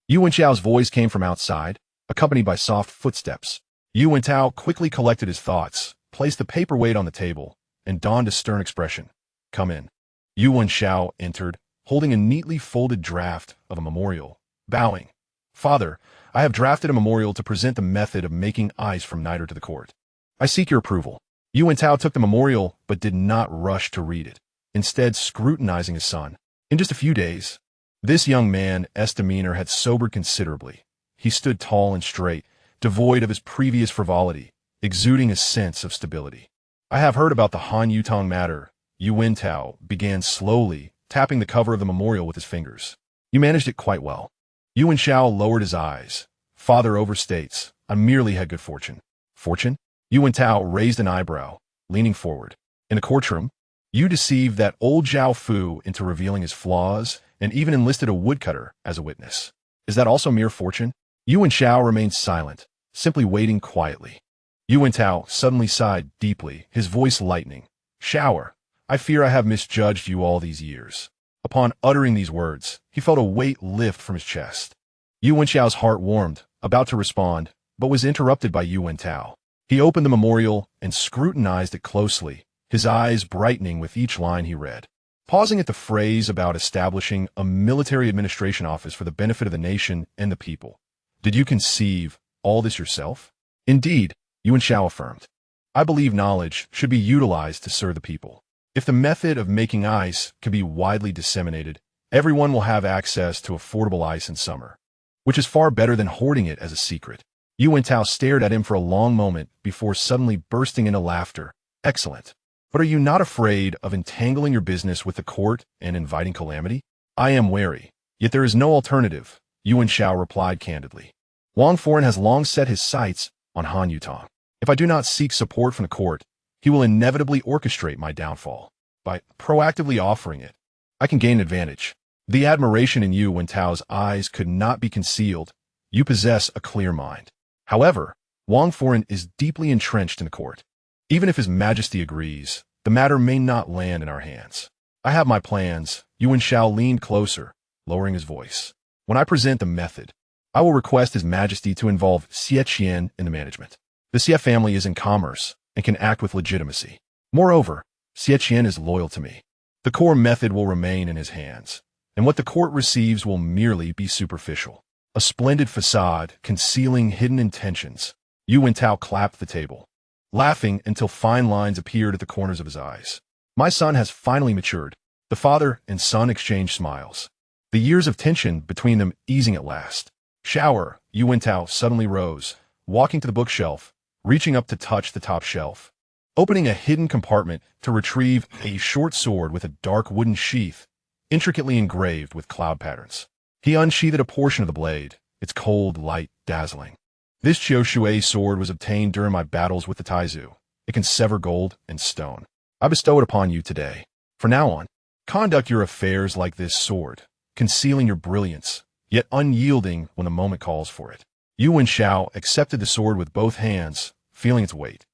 Yu Wenxiao's voice came from outside, accompanied by soft footsteps. Yu Wenxiao quickly collected his thoughts, placed the paperweight on the table, and donned a stern expression. Come in. Yu Wenxiao entered, holding a neatly folded draft of a memorial, bowing. Father, I have drafted a memorial to present the method of making ice from niter to the court. I seek your approval. Yu Wenxiao took the memorial, but did not rush to read it, instead scrutinizing his son. In just a few days, this young man's demeanor had sobered considerably. He stood tall and straight, devoid of his previous frivolity, exuding a sense of stability. I have heard about the Han Yutong matter. Yu Wenxiao began slowly, tapping the cover of the memorial with his fingers. You managed it quite well. Yu Wenxiao lowered his eyes. Father overstates. I merely had good fortune. Fortune? Yu Wenxiao raised an eyebrow, leaning forward. In the courtroom, you deceived that old Zhao Fu into revealing his flaws and even enlisted a woodcutter as a witness. Is that also mere fortune? Yu Wenxiao remained silent, simply waiting quietly. Yu Wenxiao suddenly sighed deeply, his voice lightening. Shower, I fear I have misjudged you all these years. Upon uttering these words, he felt a weight lift from his chest. Yu Wenxiao's heart warmed, about to respond, but was interrupted by Yu Wenxiao. He opened the memorial and scrutinized it closely, his eyes brightening with each line he read. Pausing at the phrase about establishing a military administration office for the benefit of the nation and the people. Did you conceive all this yourself? Indeed, Yu Wenxiao affirmed. I believe knowledge should be utilized to serve the people. If the method of making ice can be widely disseminated, everyone will have access to affordable ice in summer, which is far better than hoarding it as a secret. Yu Wenxiao stared at him for a long moment before suddenly bursting into laughter. Excellent. But are you not afraid of entangling your business with the court and inviting calamity? I am wary, yet there is no alternative, Yu Wenxiao replied candidly. Wang Foreign has long set his sights on Han Yutong. If I do not seek support from the court, he will inevitably orchestrate my downfall. By proactively offering it, I can gain advantage. The admiration in Yu Wenxiao's eyes could not be concealed. You possess a clear mind. However, Wang Foreign is deeply entrenched in the court. Even if His Majesty agrees, the matter may not land in our hands. I have my plans. Yu Wenxiao leaned closer, lowering his voice. When I present the method, I will request His Majesty to involve Xie Qian in the management. The Xie family is in commerce and can act with legitimacy. Moreover, Xie Qian is loyal to me. The core method will remain in his hands, and what the court receives will merely be superficial. A splendid facade concealing hidden intentions. Yu Wenxiao clapped the table, laughing until fine lines appeared at the corners of his eyes. My son has finally matured. The father and son exchanged smiles, the years of tension between them easing at last. Shower, Yu Wenxiao suddenly rose, walking to the bookshelf, reaching up to touch the top shelf, opening a hidden compartment to retrieve a short sword with a dark wooden sheath, intricately engraved with cloud patterns. He unsheathed a portion of the blade, its cold light dazzling. This Qiushui sword was obtained during my battles with the Taizu. It can sever gold and stone. I bestow it upon you today. For now on, conduct your affairs like this sword, concealing your brilliance, yet unyielding when the moment calls for it. Yu Wenxiao accepted the sword with both hands, feeling its weight.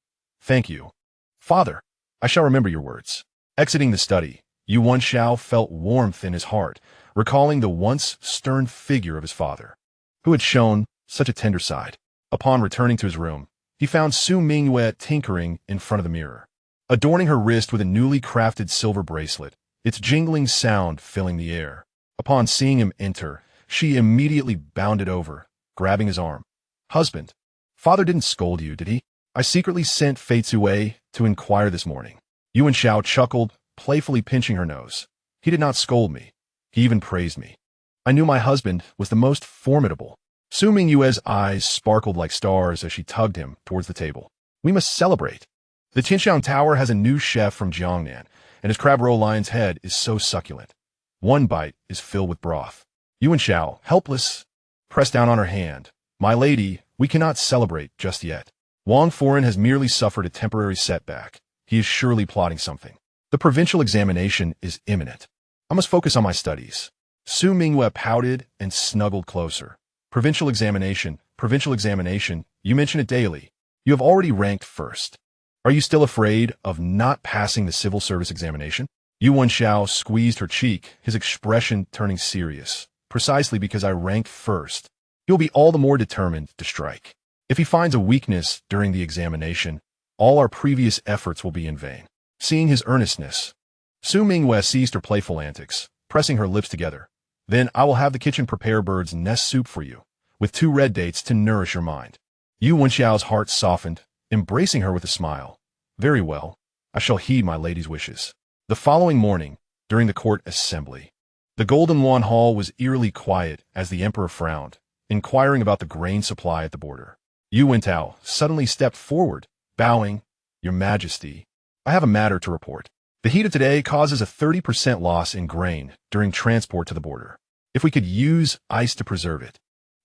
Thank you. Father, I shall remember your words. Exiting the study, Yu Wenxiao felt warmth in his heart, recalling the once stern figure of his father, who had shown such a tender side. Upon returning to his room, he found Su Mingyue tinkering in front of the mirror, adorning her wrist with a newly crafted silver bracelet, its jingling sound filling the air. Upon seeing him enter, she immediately bounded over, grabbing his arm. Husband, father didn't scold you, did he? I secretly sent Fei Zue to inquire this morning. Yu Wenxiao chuckled, playfully pinching her nose. He did not scold me. He even praised me. I knew my husband was the most formidable. Su Mingyue's eyes sparkled like stars as she tugged him towards the table. We must celebrate. The Qinshan Tower has a new chef from Jiangnan, and his crab roe lion's head is so succulent. One bite is filled with broth. Yu Wenxiao, helpless, pressed down on her hand. My lady, we cannot celebrate just yet. Wang Foran has merely suffered a temporary setback. He is surely plotting something. The provincial examination is imminent. I must focus on my studies. Su Mingyue pouted and snuggled closer. Provincial examination, you mention it daily. You have already ranked first. Are you still afraid of not passing the civil service examination? Yu Wenxiao squeezed her cheek, his expression turning serious. Precisely because I ranked first, he'll be all the more determined to strike. If he finds a weakness during the examination, all our previous efforts will be in vain. Seeing his earnestness, Su Mingyue ceased her playful antics, pressing her lips together. Then I will have the kitchen prepare bird's nest soup for you, with 2 red dates to nourish your mind. Yu Wenxiao's heart softened, embracing her with a smile. Very well, I shall heed my lady's wishes. The following morning, during the court assembly, the Golden Yuan Hall was eerily quiet as the emperor frowned, inquiring about the grain supply at the border. Yu Wenxiao suddenly stepped forward, bowing. Your Majesty, I have a matter to report. The heat of today causes a 30% loss in grain during transport to the border. If we could use ice to preserve it,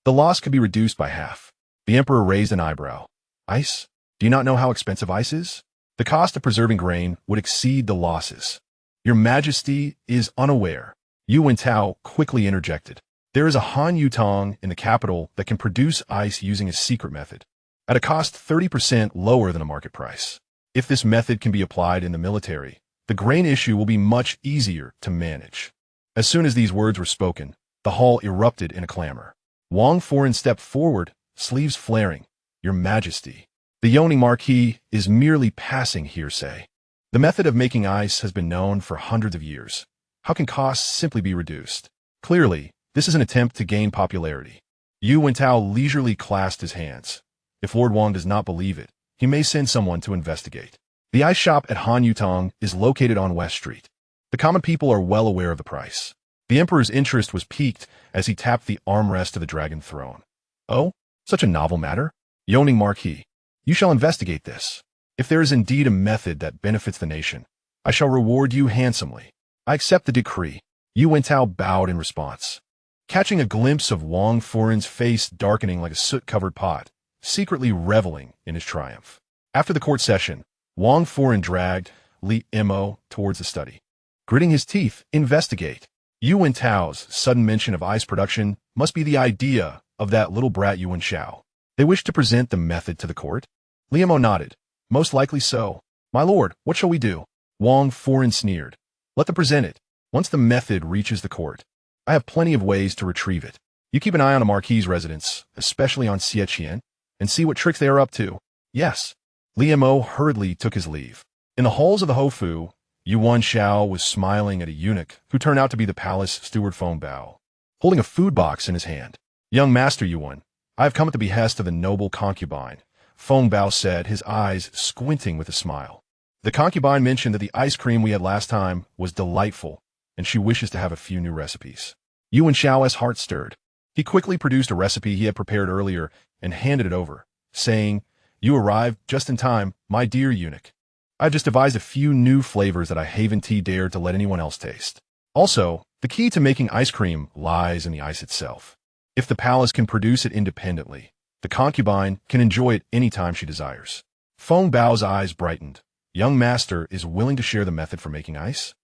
the loss could be reduced by half. The emperor raised an eyebrow. Ice? Do you not know how expensive ice is? The cost of preserving grain would exceed the losses. Your Majesty is unaware. Yu Wenxiao quickly interjected. There is a Han Yutong in the capital that can produce ice using a secret method, at a cost 30% lower than a market price. If this method can be applied in the military, the grain issue will be much easier to manage. As soon as these words were spoken, the hall erupted in a clamor. Wang Foran stepped forward, sleeves flaring. Your Majesty, the Yongning Marquis is merely passing hearsay. The method of making ice has been known for hundreds of years. How can costs simply be reduced? Clearly, this is an attempt to gain popularity. Yu Wenxiao leisurely clasped his hands. If Lord Wang does not believe it, he may send someone to investigate. The ice shop at Han Yutong is located on West Street. The common people are well aware of the price. The emperor's interest was piqued as he tapped the armrest of the dragon throne. Oh, such a novel matter? Yongning Marquis, you shall investigate this. If there is indeed a method that benefits the nation, I shall reward you handsomely. I accept the decree. Yu Wenxiao bowed in response. Catching a glimpse of Wang Foran's face darkening like a soot-covered pot, secretly reveling in his triumph. After the court session, Wang Foran dragged Li Mo towards the study. Gritting his teeth, investigate. Yu Wenxiao's sudden mention of ice production must be the idea of that little brat Yu Wenxiao. They wish to present the method to the court? Li Mo nodded. Most likely so. My lord, what shall we do? Wang Foran sneered. Let them present it. Once the method reaches the court, I have plenty of ways to retrieve it. You keep an eye on the Marquis' residence, especially on Xieqian, and see what tricks they are up to. Yes. Li Mo hurriedly took his leave. In the halls of the Hofu, Yu Wenxiao was smiling at a eunuch who turned out to be the palace steward Feng Bao, holding a food box in his hand. Young Master Yuan, I have come at the behest of the noble concubine, Feng Bao said, his eyes squinting with a smile. The concubine mentioned that the ice cream we had last time was delightful, and she wishes to have a few new recipes. Yu Wenxiao's heart stirred. He quickly produced a recipe he had prepared earlier and handed it over, saying, You arrived just in time, my dear eunuch. I've just devised a few new flavors that I haven't dared to let anyone else taste. Also, the key to making ice cream lies in the ice itself. If the palace can produce it independently, the concubine can enjoy it any time she desires. Feng Bao's eyes brightened. Young master is willing to share the method for making ice?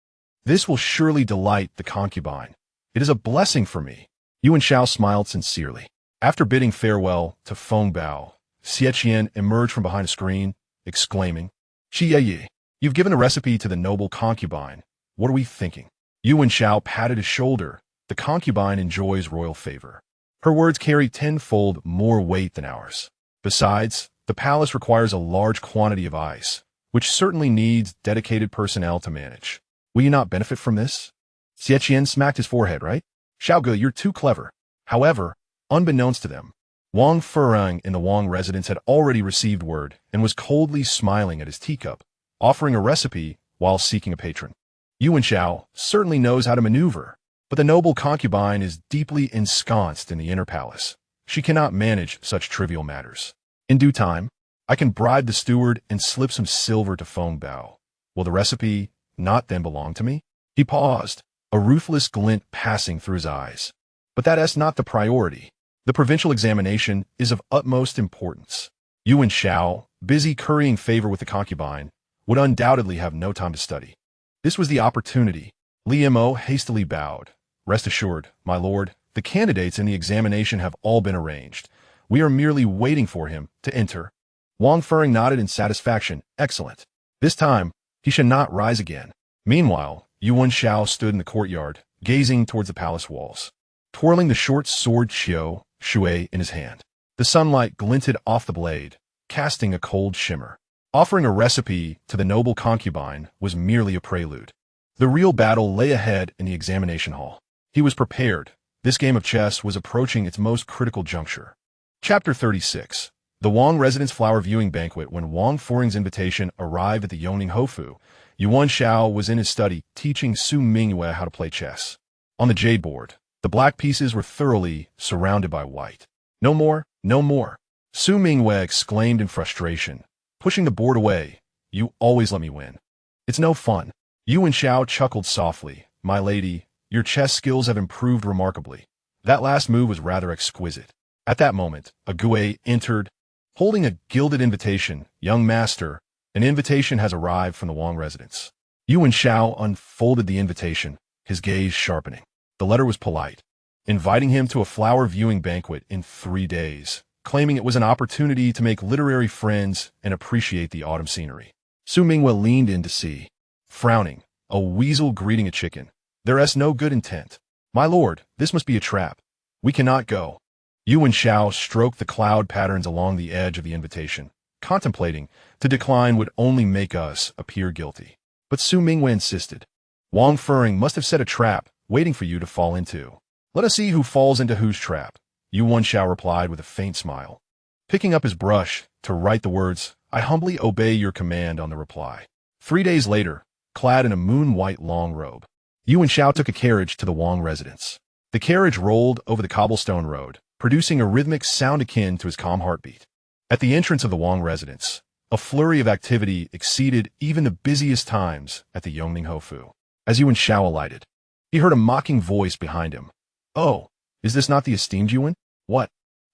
This will surely delight the concubine. It is a blessing for me. Yu Wenxiao smiled sincerely. After bidding farewell to Feng Bao, Xie emerged from behind a screen, exclaiming, Xie, you've given a recipe to the noble concubine. What are we thinking? Yu Wenxiao patted his shoulder. The concubine enjoys royal favor. Her words carry tenfold more weight than ours. Besides, the palace requires a large quantity of ice, which certainly needs dedicated personnel to manage. Will you not benefit from this? Xie smacked his forehead, right? Xiaoge, you're too clever. However, unbeknownst to them, Wang Fureng in the Wang residence had already received word and was coldly smiling at his teacup, offering a recipe while seeking a patron. Yu Wenxiao certainly knows how to maneuver, but the noble concubine is deeply ensconced in the inner palace. She cannot manage such trivial matters. In due time, I can bribe the steward and slip some silver to Feng Bao. Will the recipe not then belong to me? He paused, a ruthless glint passing through his eyes. But that is not the priority. The provincial examination is of utmost importance. Yu Wenxiao, busy currying favor with the concubine, would undoubtedly have no time to study. This was the opportunity. Li Mo hastily bowed. Rest assured, my lord, the candidates in the examination have all been arranged. We are merely waiting for him to enter. Wang Fureng nodded in satisfaction. Excellent. This time, he should not rise again. Meanwhile, Yu Wenxiao stood in the courtyard, gazing towards the palace walls, twirling the short sword Shui in his hand. The sunlight glinted off the blade, casting a cold shimmer. Offering a recipe to the noble concubine was merely a prelude. The real battle lay ahead in the examination hall. He was prepared. This game of chess was approaching its most critical juncture. Chapter 36. The Wang residence flower viewing banquet. When Wang Fureng's invitation arrived at the Yongning Hofu, Yu Wenxiao was in his study teaching Su Mingyue how to play chess. On the jade board, the black pieces were thoroughly surrounded by white. No more, no more. Su Mingyue exclaimed in frustration, pushing the board away. You always let me win. It's no fun. Yu Wenxiao chuckled softly. My lady, your chess skills have improved remarkably. That last move was rather exquisite. At that moment, a Gue entered, holding a gilded invitation. Young master, an invitation has arrived from the Wang residence. Yu Wenxiao unfolded the invitation, his gaze sharpening. The letter was polite, inviting him to a flower viewing banquet in 3 days, claiming it was an opportunity to make literary friends and appreciate the autumn scenery. Su Mingyue leaned in to see, frowning, a weasel greeting a chicken. There is no good intent. My lord, this must be a trap. We cannot go. Yu Wenxiao stroked the cloud patterns along the edge of the invitation, contemplating to decline would only make us appear guilty. But Su Mingyue insisted. Wang Fureng must have set a trap, waiting for you to fall into. Let us see who falls into whose trap. Yu Wenxiao replied with a faint smile, picking up his brush to write the words, I humbly obey your command on the reply. 3 days later, clad in a moon-white long robe, Yu Wenxiao took a carriage to the Wang residence. The carriage rolled over the cobblestone road, producing a rhythmic sound akin to his calm heartbeat. At the entrance of the Wang residence, a flurry of activity exceeded even the busiest times at the Yongning Hofu. As Yu Wenxiao alighted, he heard a mocking voice behind him. Oh, is this not the esteemed Yuan? What?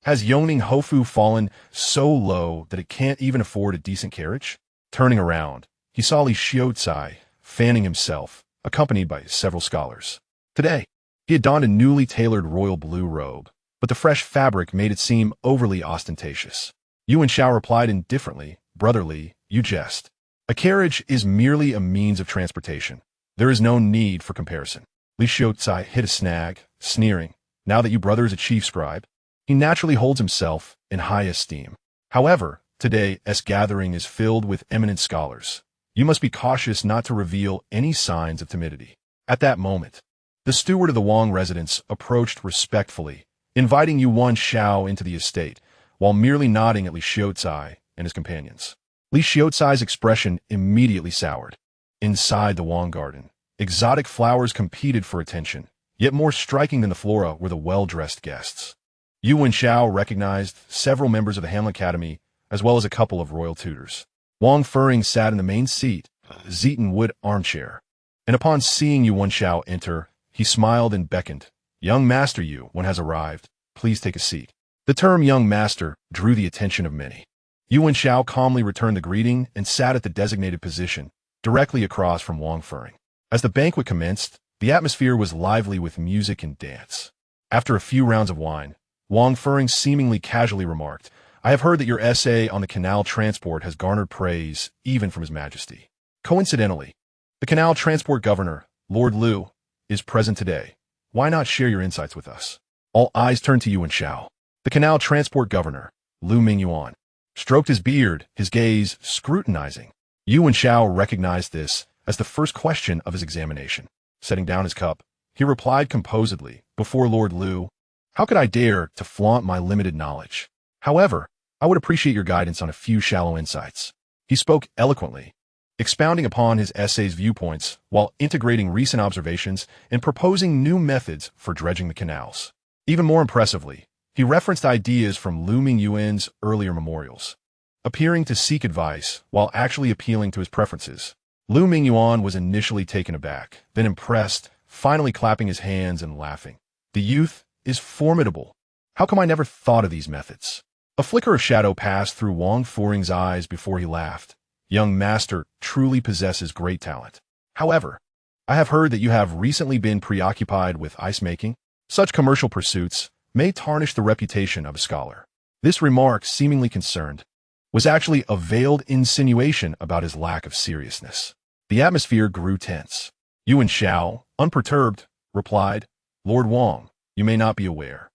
Has Yongning Hofu fallen so low that it can't even afford a decent carriage? Turning around, he saw Li Xiaocai fanning himself, accompanied by several scholars. Today, he had donned a newly tailored royal blue robe, but the fresh fabric made it seem overly ostentatious. Yu Wenxiao replied indifferently, brotherly, you jest. A carriage is merely a means of transportation. There is no need for comparison. Li Xiaocai hit a snag, sneering, now that you brother is a chief scribe, he naturally holds himself in high esteem. However, today's gathering is filled with eminent scholars. You must be cautious not to reveal any signs of timidity. At that moment, the steward of the Wang residence approached respectfully, inviting Yu Wenxiao into the estate, while merely nodding at Li Xiaocai and his companions. Li Xiaocai's expression immediately soured. Inside the Wang garden, exotic flowers competed for attention, yet more striking than the flora were the well-dressed guests. Yu Wenxiao recognized several members of the Hamlet Academy, as well as a couple of royal tutors. Wang Fureng sat in the main seat, a Zeton wood armchair, and upon seeing Yu Wenxiao enter, he smiled and beckoned. Young master Yu, one has arrived. Please take a seat. The term young master drew the attention of many. Yu Wenxiao calmly returned the greeting and sat at the designated position, directly across from Wang Fureng. As the banquet commenced, the atmosphere was lively with music and dance. After a few rounds of wine, Wang Fering seemingly casually remarked, "I have heard that your essay on the canal transport has garnered praise, even from His Majesty. Coincidentally, the canal transport governor, Lord Liu, is present today. Why not share your insights with us?" All eyes turned to Yu Wenxiao. The canal transport governor, Lu Mingyue, stroked his beard, his gaze scrutinizing. Yu Wenxiao recognized this as the first question of his examination. Setting down his cup, he replied composedly, "Before Lord Liu, how could I dare to flaunt my limited knowledge? However, I would appreciate your guidance on a few shallow insights." He spoke eloquently, expounding upon his essay's viewpoints while integrating recent observations and proposing new methods for dredging the canals. Even more impressively, he referenced ideas from Lu Mingyue's earlier memorials, appearing to seek advice while actually appealing to his preferences. Lu Mingyue was initially taken aback, then impressed, finally clapping his hands and laughing. "The youth is formidable. How come I never thought of these methods?" A flicker of shadow passed through Wang Fering's eyes before he laughed. "Young master truly possesses great talent. However, I have heard that you have recently been preoccupied with ice making. Such commercial pursuits may tarnish the reputation of a scholar." This remark, seemingly concerned, was actually a veiled insinuation about his lack of seriousness. The atmosphere grew tense. Yu Wenxiao, unperturbed, replied, "Lord Wang, you may not be aware.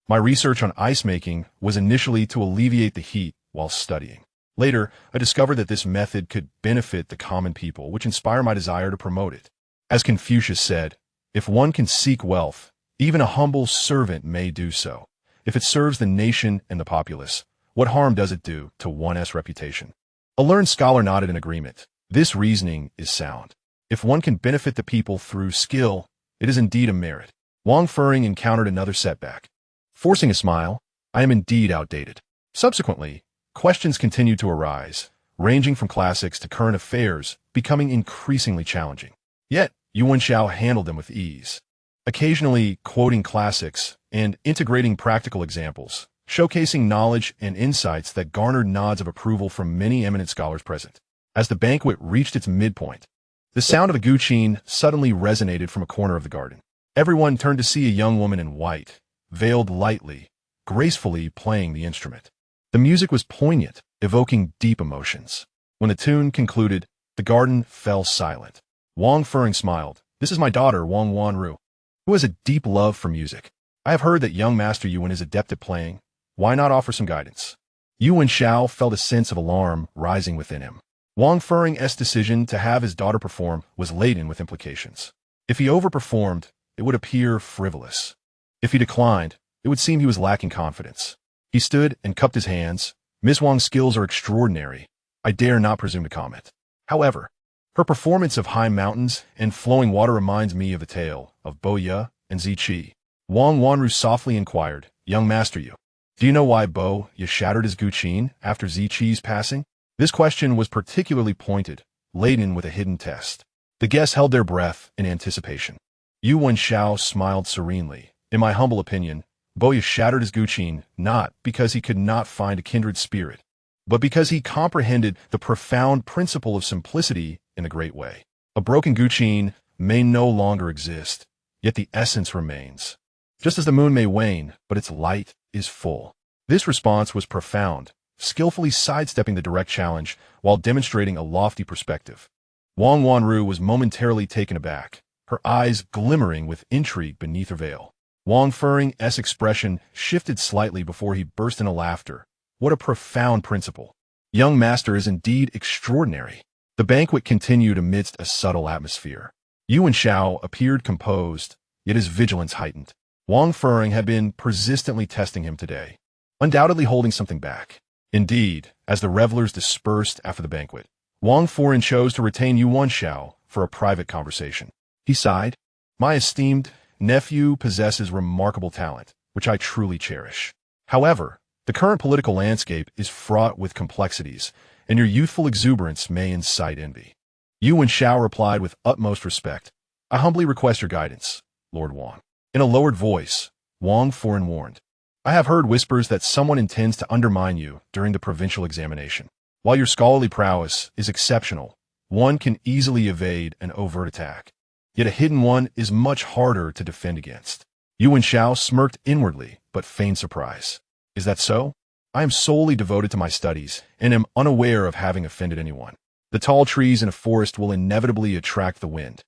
My research on ice making was initially to alleviate the heat while studying. Later, I discovered that this method could benefit the common people, which inspired my desire to promote it. As Confucius said, if one can seek wealth, even a humble servant may do so. If it serves the nation and the populace, what harm does it do to one's reputation?" A learned scholar nodded in agreement. This reasoning is sound. If one can benefit the people through skill, it is indeed a merit. Wang Fering encountered another setback. Forcing a smile, "I am indeed outdated." Subsequently, questions continued to arise, ranging from classics to current affairs, becoming increasingly challenging. Yet, Yu Wenxiao handled them with ease, occasionally quoting classics and integrating practical examples, showcasing knowledge and insights that garnered nods of approval from many eminent scholars present. As the banquet reached its midpoint, the sound of a guqin suddenly resonated from a corner of the garden. Everyone turned to see a young woman in white, veiled lightly, gracefully playing the instrument. The music was poignant, evoking deep emotions. When the tune concluded, the garden fell silent. Wang Fering smiled. "This is my daughter, Wang Wanru, who has a deep love for music. I have heard that young Master Yuan is adept at playing. Why not offer some guidance?" Yu Wenxiao felt a sense of alarm rising within him. Wang Fering's decision to have his daughter perform was laden with implications. If he overperformed, it would appear frivolous. If he declined, it would seem he was lacking confidence. He stood and cupped his hands. "Miss Wang's skills are extraordinary. I dare not presume to comment. However, her performance of high mountains and flowing water reminds me of the tale of Bo Ye and Ziqi." Wang Wanru softly inquired, "Young Master Yu, do you know why Bo Ye shattered his guqin after Ziqi's passing?" This question was particularly pointed, laden with a hidden test. The guests held their breath in anticipation. Yu Wenxiao smiled serenely. "In my humble opinion, Bo Ye shattered his guqin not because he could not find a kindred spirit, but because he comprehended the profound principle of simplicity in a great way. A broken guqin may no longer exist, yet the essence remains. Just as the moon may wane, but its light is full." This response was profound, skillfully sidestepping the direct challenge while demonstrating a lofty perspective. Wang Wanru was momentarily taken aback, her eyes glimmering with intrigue beneath her veil. Wang Fering's expression shifted slightly before he burst into laughter. "What a profound principle! Young master is indeed extraordinary." The banquet continued amidst a subtle atmosphere. Yu Wenxiao appeared composed, yet his vigilance heightened. Wang Fering had been persistently testing him today, undoubtedly holding something back. Indeed, as the revelers dispersed after the banquet, Wang Fering chose to retain Yu Wenxiao for a private conversation. He sighed, "My esteemed nephew possesses remarkable talent, which I truly cherish. However, the current political landscape is fraught with complexities, and your youthful exuberance may incite envy." Yu Wenxiao replied with utmost respect, "I humbly request your guidance, Lord Wang." In a lowered voice, Wang Fering warned, "I have heard whispers that someone intends to undermine you during the provincial examination. While your scholarly prowess is exceptional, one can easily evade an overt attack. yet a hidden one is much harder to defend against. Yu Wenxiao smirked inwardly, but feigned surprise. Is that so? I am solely devoted to my studies, and am unaware of having offended anyone. The tall trees in a forest will inevitably attract the wind.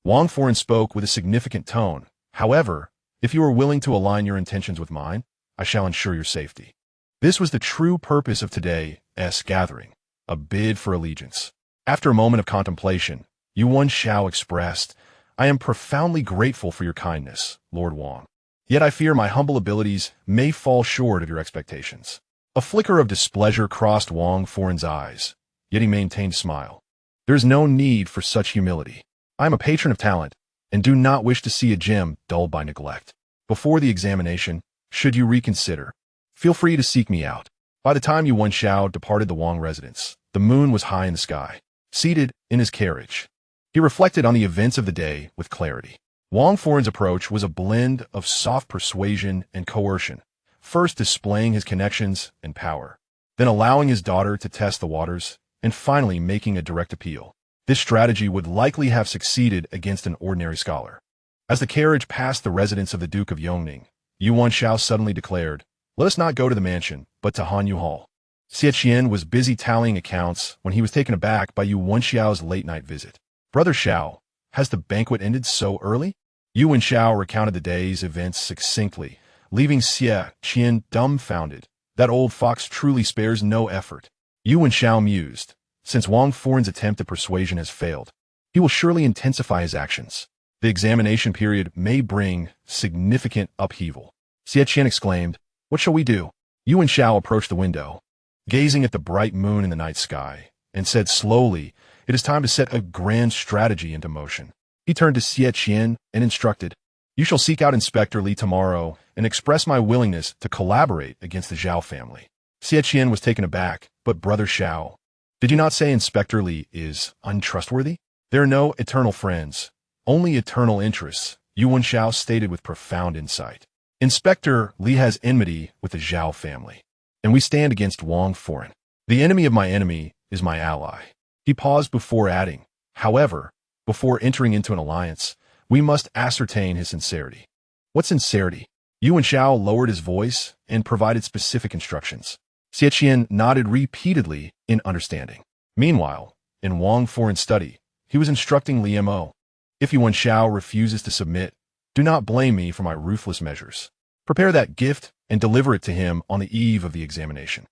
Wang Foran spoke with a significant tone. However, if you are willing to align your intentions with mine, I shall ensure your safety. This was the true purpose of today's gathering, a bid for allegiance. After a moment of contemplation, Yu Wenxiao expressed, I am profoundly grateful for your kindness, Lord Wang. Yet I fear my humble abilities may fall short of your expectations. A flicker of displeasure crossed Wang Foran's eyes, yet he maintained a smile. There is no need for such humility. I am a patron of talent, and do not wish to see a gem dulled by neglect. Before the examination, should you reconsider, feel free to seek me out. By the time Yu Wenxiao departed the Wang residence, the moon was high in the sky. Seated in his carriage, he reflected on the events of the day with clarity. Wang Foran's approach was a blend of soft persuasion and coercion, first displaying his connections and power, then allowing his daughter to test the waters, and finally making a direct appeal. This strategy would likely have succeeded against an ordinary scholar. As the carriage passed the residence of the Duke of Yongning, Yu Wenxiao suddenly declared, let us not go to the mansion, but to Hanyu Hall. Xie Qian was busy tallying accounts when he was taken aback by Yu Wenxiao's late-night visit. Brother Xiao, has the banquet ended so early? Yu Wenxiao recounted the day's events succinctly, leaving Xie Qian dumbfounded. That old fox truly spares no effort. Yu Wenxiao mused, since Wang Foran's attempt at persuasion has failed, he will surely intensify his actions. The examination period may bring significant upheaval. Xie Qian exclaimed, what shall we do? Yu Wenxiao approached the window, gazing at the bright moon in the night sky, and said slowly, it is time to set a grand strategy into motion. He turned to Xie Qian and instructed, you shall seek out Inspector Li tomorrow and express my willingness to collaborate against the Zhao family. Xie Qian was taken aback, but Brother Xiao, did you not say Inspector Li is untrustworthy? There are no eternal friends, only eternal interests, Yu Wenxiao stated with profound insight. Inspector Li has enmity with the Zhao family, and we stand against Wang Foran. The enemy of my enemy is my ally. He paused before adding, however, before entering into an alliance, we must ascertain his sincerity. What sincerity? Yu Wenxiao lowered his voice and provided specific instructions. Xie Qian nodded repeatedly in understanding. Meanwhile, in Wang Foran's study, he was instructing Li Mo. If Yu Wenxiao refuses to submit, do not blame me for my ruthless measures. Prepare that gift and deliver it to him on the eve of the examination.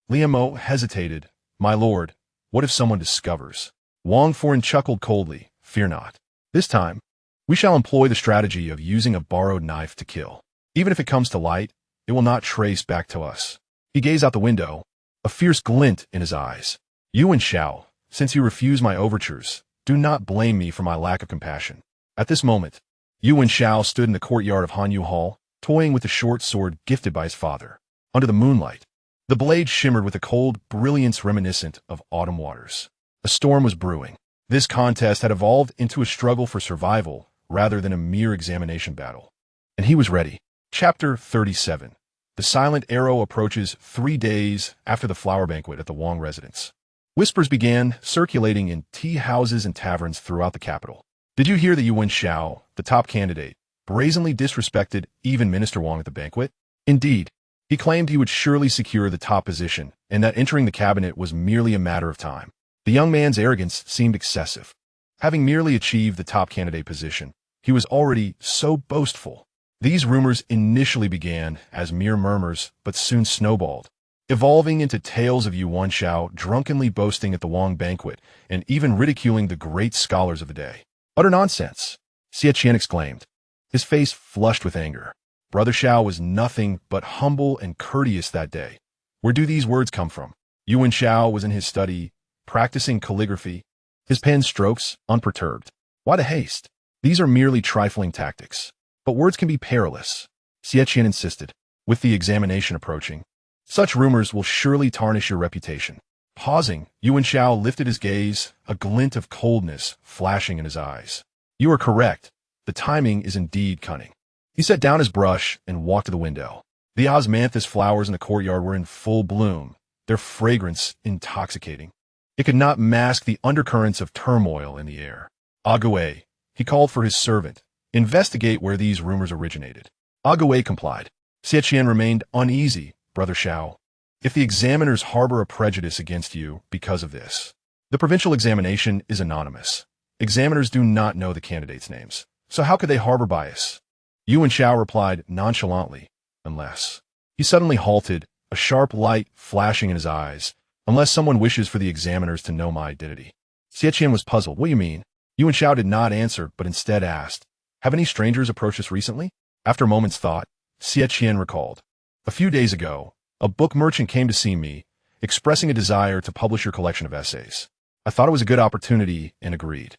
Li Mo hesitated. My lord, what if someone discovers? Wang Foran chuckled coldly. Fear not. This time, we shall employ the strategy of using a borrowed knife to kill. Even if it comes to light, it will not trace back to us. He gazed out the window, a fierce glint in his eyes. Yu Wenxiao, since you refuse my overtures, do not blame me for my lack of compassion. At this moment, Yu Wenxiao stood in the courtyard of Hanyu Hall, toying with the short sword gifted by his father. Under the moonlight, the blade shimmered with a cold brilliance reminiscent of autumn waters. A storm was brewing. This contest had evolved into a struggle for survival rather than a mere examination battle. And he was ready. Chapter 37. The silent arrow approaches 3 days after the flower banquet at the Wang residence. Whispers began circulating in tea houses and taverns throughout the capital. Did you hear that Yu Wenxiao, the top candidate, brazenly disrespected even Minister Wang at the banquet? Indeed, he claimed he would surely secure the top position, and that entering the cabinet was merely a matter of time. The young man's arrogance seemed excessive. Having merely achieved the top candidate position, he was already so boastful. These rumors initially began as mere murmurs, but soon snowballed, evolving into tales of Yu Wenxiao drunkenly boasting at the Wang banquet and even ridiculing the great scholars of the day. Utter nonsense, Xie Qian exclaimed, his face flushed with anger. Brother Xiao was nothing but humble and courteous that day. Where do these words come from? Yu Wenxiao was in his study, practicing calligraphy, his pen strokes unperturbed. Why the haste? These are merely trifling tactics. But words can be perilous, Xie Qian insisted. With the examination approaching, such rumors will surely tarnish your reputation. Pausing, Yu Wenxiao lifted his gaze, a glint of coldness flashing in his eyes. You are correct. The timing is indeed cunning. He set down his brush and walked to the window. The osmanthus flowers in the courtyard were in full bloom, their fragrance intoxicating. It could not mask the undercurrents of turmoil in the air. Ague, He called for his servant. Investigate where these rumors originated. Agaway complied. Xie Qian remained uneasy, Brother Xiao. If the examiners harbor a prejudice against you because of this, the provincial examination is anonymous. Examiners do not know the candidates' names, so how could they harbor bias? Yu Wenxiao replied nonchalantly, unless. He suddenly halted, a sharp light flashing in his eyes, unless someone wishes for the examiners to know my identity. Xie Qian was puzzled. What do you mean? Yu Wenxiao did not answer, but instead asked, have any strangers approached us recently? After a moment's thought, Xie Qian recalled. A few days ago, a book merchant came to see me, expressing a desire to publish your collection of essays. I thought it was a good opportunity and agreed.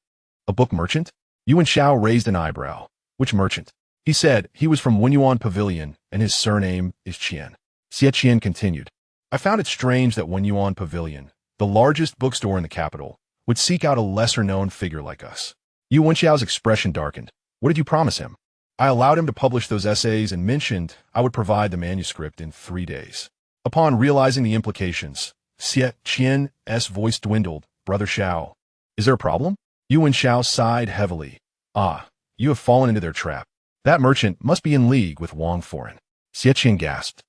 A book merchant? Yu Wenxiao raised an eyebrow. Which merchant? He said he was from Wenyuan Pavilion, and his surname is Qian. Xie Qian continued. I found it strange that Wenyuan Pavilion, the largest bookstore in the capital, would seek out a lesser-known figure like us. Yu Wenxiao's expression darkened. What did you promise him? I allowed him to publish those essays and mentioned I would provide the manuscript in 3 days. Upon realizing the implications, Xie Qian's voice dwindled. Brother Xiao. Is there a problem? Yu Wenxiao sighed heavily. Ah, you have fallen into their trap. That merchant must be in league with Wang Foreign. Xie Qian gasped.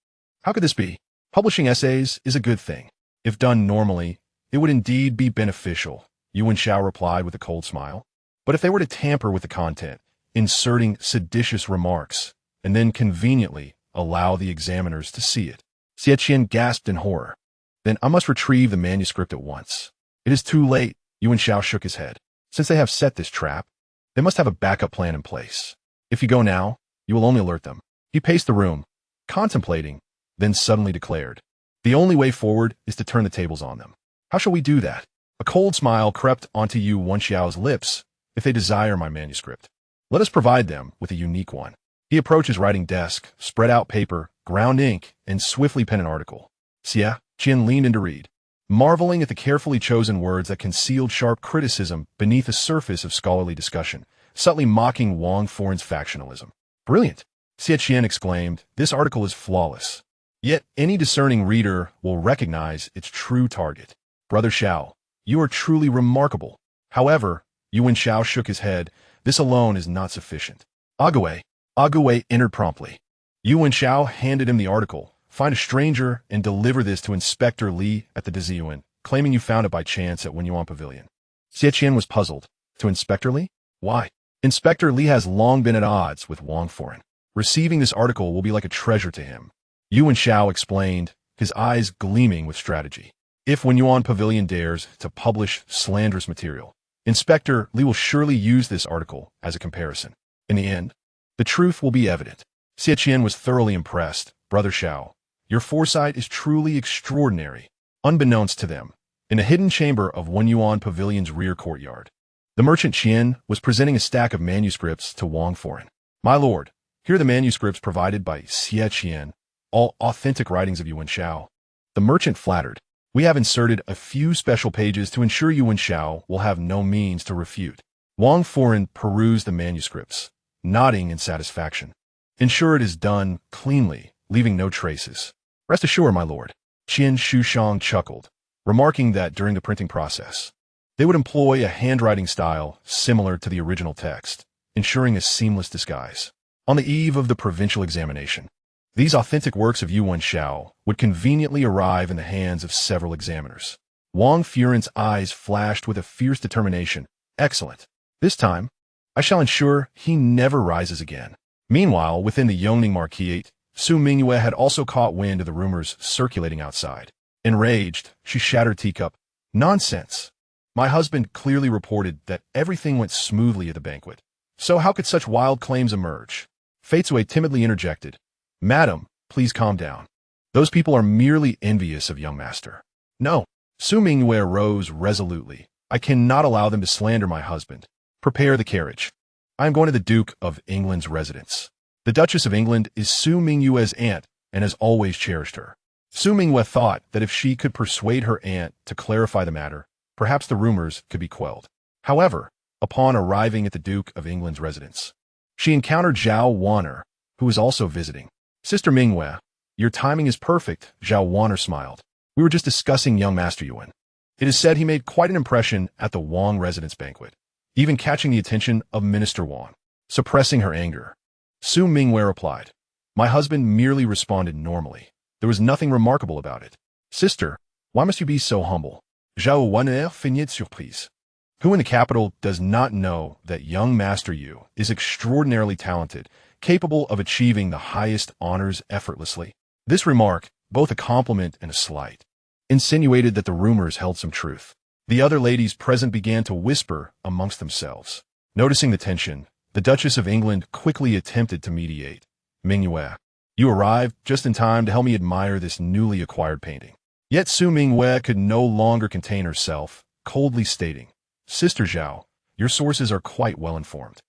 How could this be? Publishing essays is a good thing. If done normally, it would indeed be beneficial, Yu Wenxiao replied with a cold smile. But if they were to tamper with the content, inserting seditious remarks, and then conveniently allow the examiners to see it, Xie Qian gasped in horror. Then I must retrieve the manuscript at once. It is too late, Yu Wenxiao shook his head. Since they have set this trap, they must have a backup plan in place. If you go now, you will only alert them. He paced the room, contemplating, then suddenly declared, the only way forward is to turn the tables on them. How shall we do that? A cold smile crept onto Yu Wenxiao's lips. If they desire my manuscript, let us provide them with a unique one. He approached his writing desk, spread out paper, ground ink, and swiftly penned an article. Xie Qian leaned in to read, marveling at the carefully chosen words that concealed sharp criticism beneath the surface of scholarly discussion, subtly mocking Wang Foreign's factionalism. Brilliant, Xie Qian exclaimed. This article is flawless. Yet any discerning reader will recognize its true target. Brother Xiao, you are truly remarkable. However, Yu Wenxiao shook his head. This alone is not sufficient. Agaway entered promptly. Yu Wenxiao handed him the article. Find a stranger and deliver this to Inspector Li at the Deziyuan, claiming you found it by chance at Wenyuan Pavilion. Xie Qian was puzzled. To Inspector Li? Why? Inspector Li has long been at odds with Wang Foreign. Receiving this article will be like a treasure to him. Yu Wenxiao explained, his eyes gleaming with strategy. If Wenyuan Pavilion dares to publish slanderous material, Inspector Li will surely use this article as a comparison. In the end, the truth will be evident. Xie Qian was thoroughly impressed. Brother Xiao, your foresight is truly extraordinary. Unbeknownst to them, in a hidden chamber of Wenyuan Pavilion's rear courtyard, the merchant Qian was presenting a stack of manuscripts to Wang Foreign. My lord, here are the manuscripts provided by Xie Qian, all authentic writings of Yu Wenxiao. The merchant flattered. We have inserted a few special pages to ensure Yu Wenxiao will have no means to refute. Wang Foreign perused the manuscripts, nodding in satisfaction. Ensure it is done cleanly, leaving no traces. Rest assured, my lord. Qian Shushang chuckled, remarking that during the printing process, they would employ a handwriting style similar to the original text, ensuring a seamless disguise. On the eve of the provincial examination, these authentic works of Yu Wenxiao would conveniently arrive in the hands of several examiners. Wang Foreign's eyes flashed with a fierce determination. Excellent. This time, I shall ensure he never rises again. Meanwhile, within the Yongning Marquisate, Su Mingyue had also caught wind of the rumors circulating outside. Enraged, she shattered teacup. Nonsense. My husband clearly reported that everything went smoothly at the banquet. So how could such wild claims emerge? Feitsui timidly interjected. Madam, please calm down. Those people are merely envious of young master. No. Su Mingyue rose resolutely. I cannot allow them to slander my husband. Prepare the carriage. I am going to the Duke of England's residence. The Duchess of England is Su Mingyue's aunt and has always cherished her. Su Mingyue thought that if she could persuade her aunt to clarify the matter, perhaps the rumors could be quelled. However, upon arriving at the Duke of England's residence, she encountered Zhao Whiner, who was also visiting. Sister Mingyue, your timing is perfect, Zhao Whiner smiled. We were just discussing young Master Yuan. It is said he made quite an impression at the Wang residence banquet. even catching the attention of Minister Wang. Suppressing her anger, Su Mingyue replied, "My husband merely responded normally. There was nothing remarkable about it. Sister, why must you be so humble? Zhao Whiner finit surprise. Who in the capital does not know that young Master Yu is extraordinarily talented, capable of achieving the highest honors effortlessly?" This remark, both a compliment and a slight, insinuated that the rumors held some truth. The other ladies present began to whisper amongst themselves. Noticing the tension, the Duchess of England quickly attempted to mediate. "Mingyue, you arrived just in time to help me admire this newly acquired painting." Yet Su Mingyue could no longer contain herself, coldly stating, "Sister Zhao, your sources are quite well informed.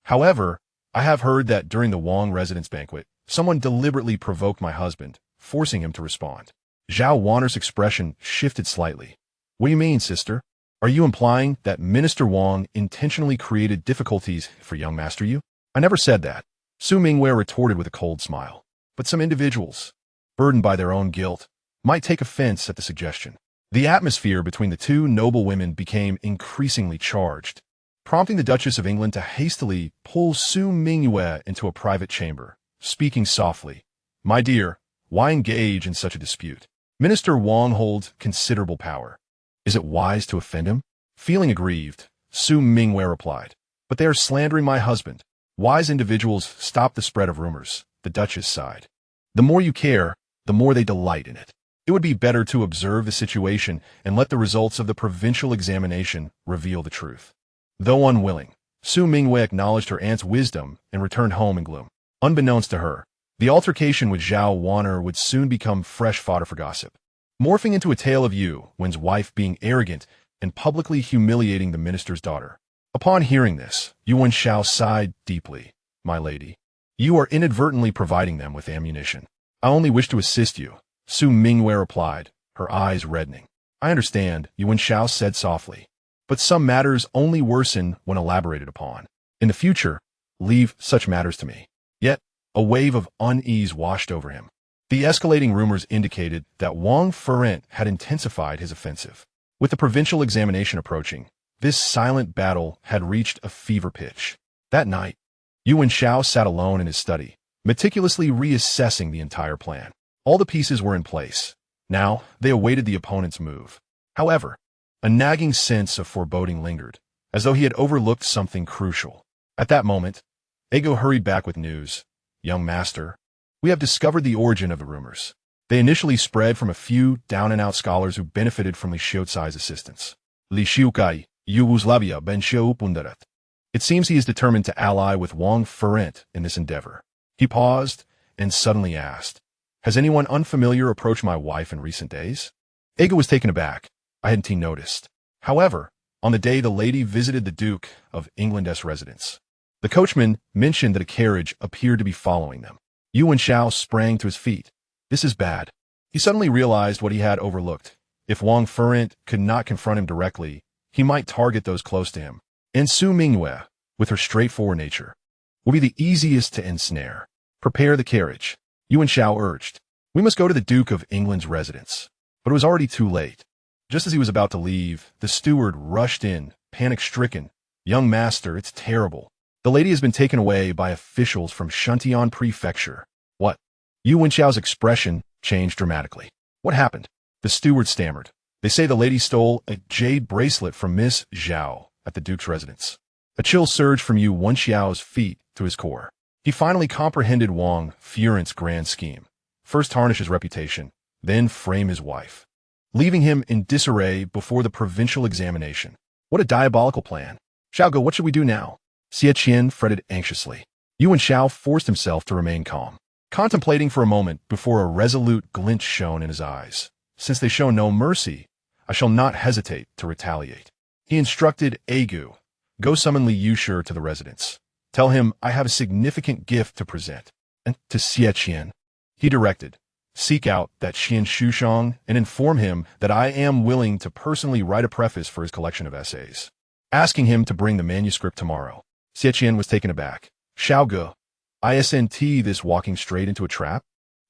However, I have heard that during the Wang residence banquet, someone deliberately provoked my husband, forcing him to respond." Zhao Wanner's expression shifted slightly. "What do you mean, sister? Are you implying that Minister Wang intentionally created difficulties for young Master Yu?" "I never said that," Su Mingyue retorted with a cold smile. "But some individuals, burdened by their own guilt, might take offense at the suggestion." The atmosphere between the two noble women became increasingly charged, prompting the Duchess of England to hastily pull Su Mingyue into a private chamber, speaking softly. "My dear, why engage in such a dispute? Minister Wang holds considerable power. Is it wise to offend him?" Feeling aggrieved, Su Mingyue replied, "But they are slandering my husband. Wise individuals stop the spread of rumors," the Duchess sighed. "The more you care, the more they delight in it. It would be better to observe the situation and let the results of the provincial examination reveal the truth." Though unwilling, Su Mingyue acknowledged her aunt's wisdom and returned home in gloom. Unbeknownst to her, the altercation with Zhao Wanner would soon become fresh fodder for gossip, morphing into a tale of Yu Wen's wife being arrogant and publicly humiliating the minister's daughter. Upon hearing this, Yu Wenxiao sighed deeply. "My lady, you are inadvertently providing them with ammunition." "I only wish to assist you," Su Mingyue replied, her eyes reddening. "I understand," Yu Wenxiao said softly, "but some matters only worsen when elaborated upon. In the future, leave such matters to me." Yet, a wave of unease washed over him. The escalating rumors indicated that Wang Furent had intensified his offensive. With the provincial examination approaching, this silent battle had reached a fever pitch. That night, Yu Wenxiao sat alone in his study, meticulously reassessing the entire plan. All the pieces were in place. Now, they awaited the opponent's move. However, a nagging sense of foreboding lingered, as though he had overlooked something crucial. At that moment, Ego hurried back with news. "Young master, we have discovered the origin of the rumors. They initially spread from a few down-and-out scholars who benefited from Li Xiucai's assistance. Li Xiucai, Yugoslavia ben Pundarat. It seems he is determined to ally with Wang Furent in this endeavor." He paused and suddenly asked, "Has anyone unfamiliar approached my wife in recent days?" Ego was taken aback. "I hadn't noticed." However, on the day the lady visited the Duke of England's residence, the coachman mentioned that a carriage appeared to be following them. Yu Wenxiao sprang to his feet. "This is bad." He suddenly realized what he had overlooked. If Wang Furent could not confront him directly, he might target those close to him. And Su Mingyue, with her straightforward nature, would be the easiest to ensnare. "Prepare the carriage," Yu Wenxiao urged. "We must go to the Duke of England's residence." But it was already too late. Just as he was about to leave, the steward rushed in, panic-stricken. "Young master, it's terrible. The lady has been taken away by officials from Shuntian Prefecture." "What?" Yu Wenxiao's expression changed dramatically. "What happened?" The steward stammered. "They say the lady stole a jade bracelet from Miss Zhao at the Duke's residence." A chill surged from Yu Wenxiao's feet to his core. He finally comprehended Wang Furent's grand scheme. First tarnish his reputation, then frame his wife, leaving him in disarray before the provincial examination. What a diabolical plan. "Xiaoge, what should we do now?" Xie Qian fretted anxiously. Yu Wenxiao forced himself to remain calm, contemplating for a moment before a resolute glint shone in his eyes. "Since they show no mercy, I shall not hesitate to retaliate." He instructed Egu, "Go summon Li Yusher to the residence. Tell him I have a significant gift to present." And to Xie Qian, he directed, "Seek out that Xian Shushang and inform him that I am willing to personally write a preface for his collection of essays, asking him to bring the manuscript tomorrow." Xie Qian was taken aback. "Xiaoge, isn't this walking straight into a trap?"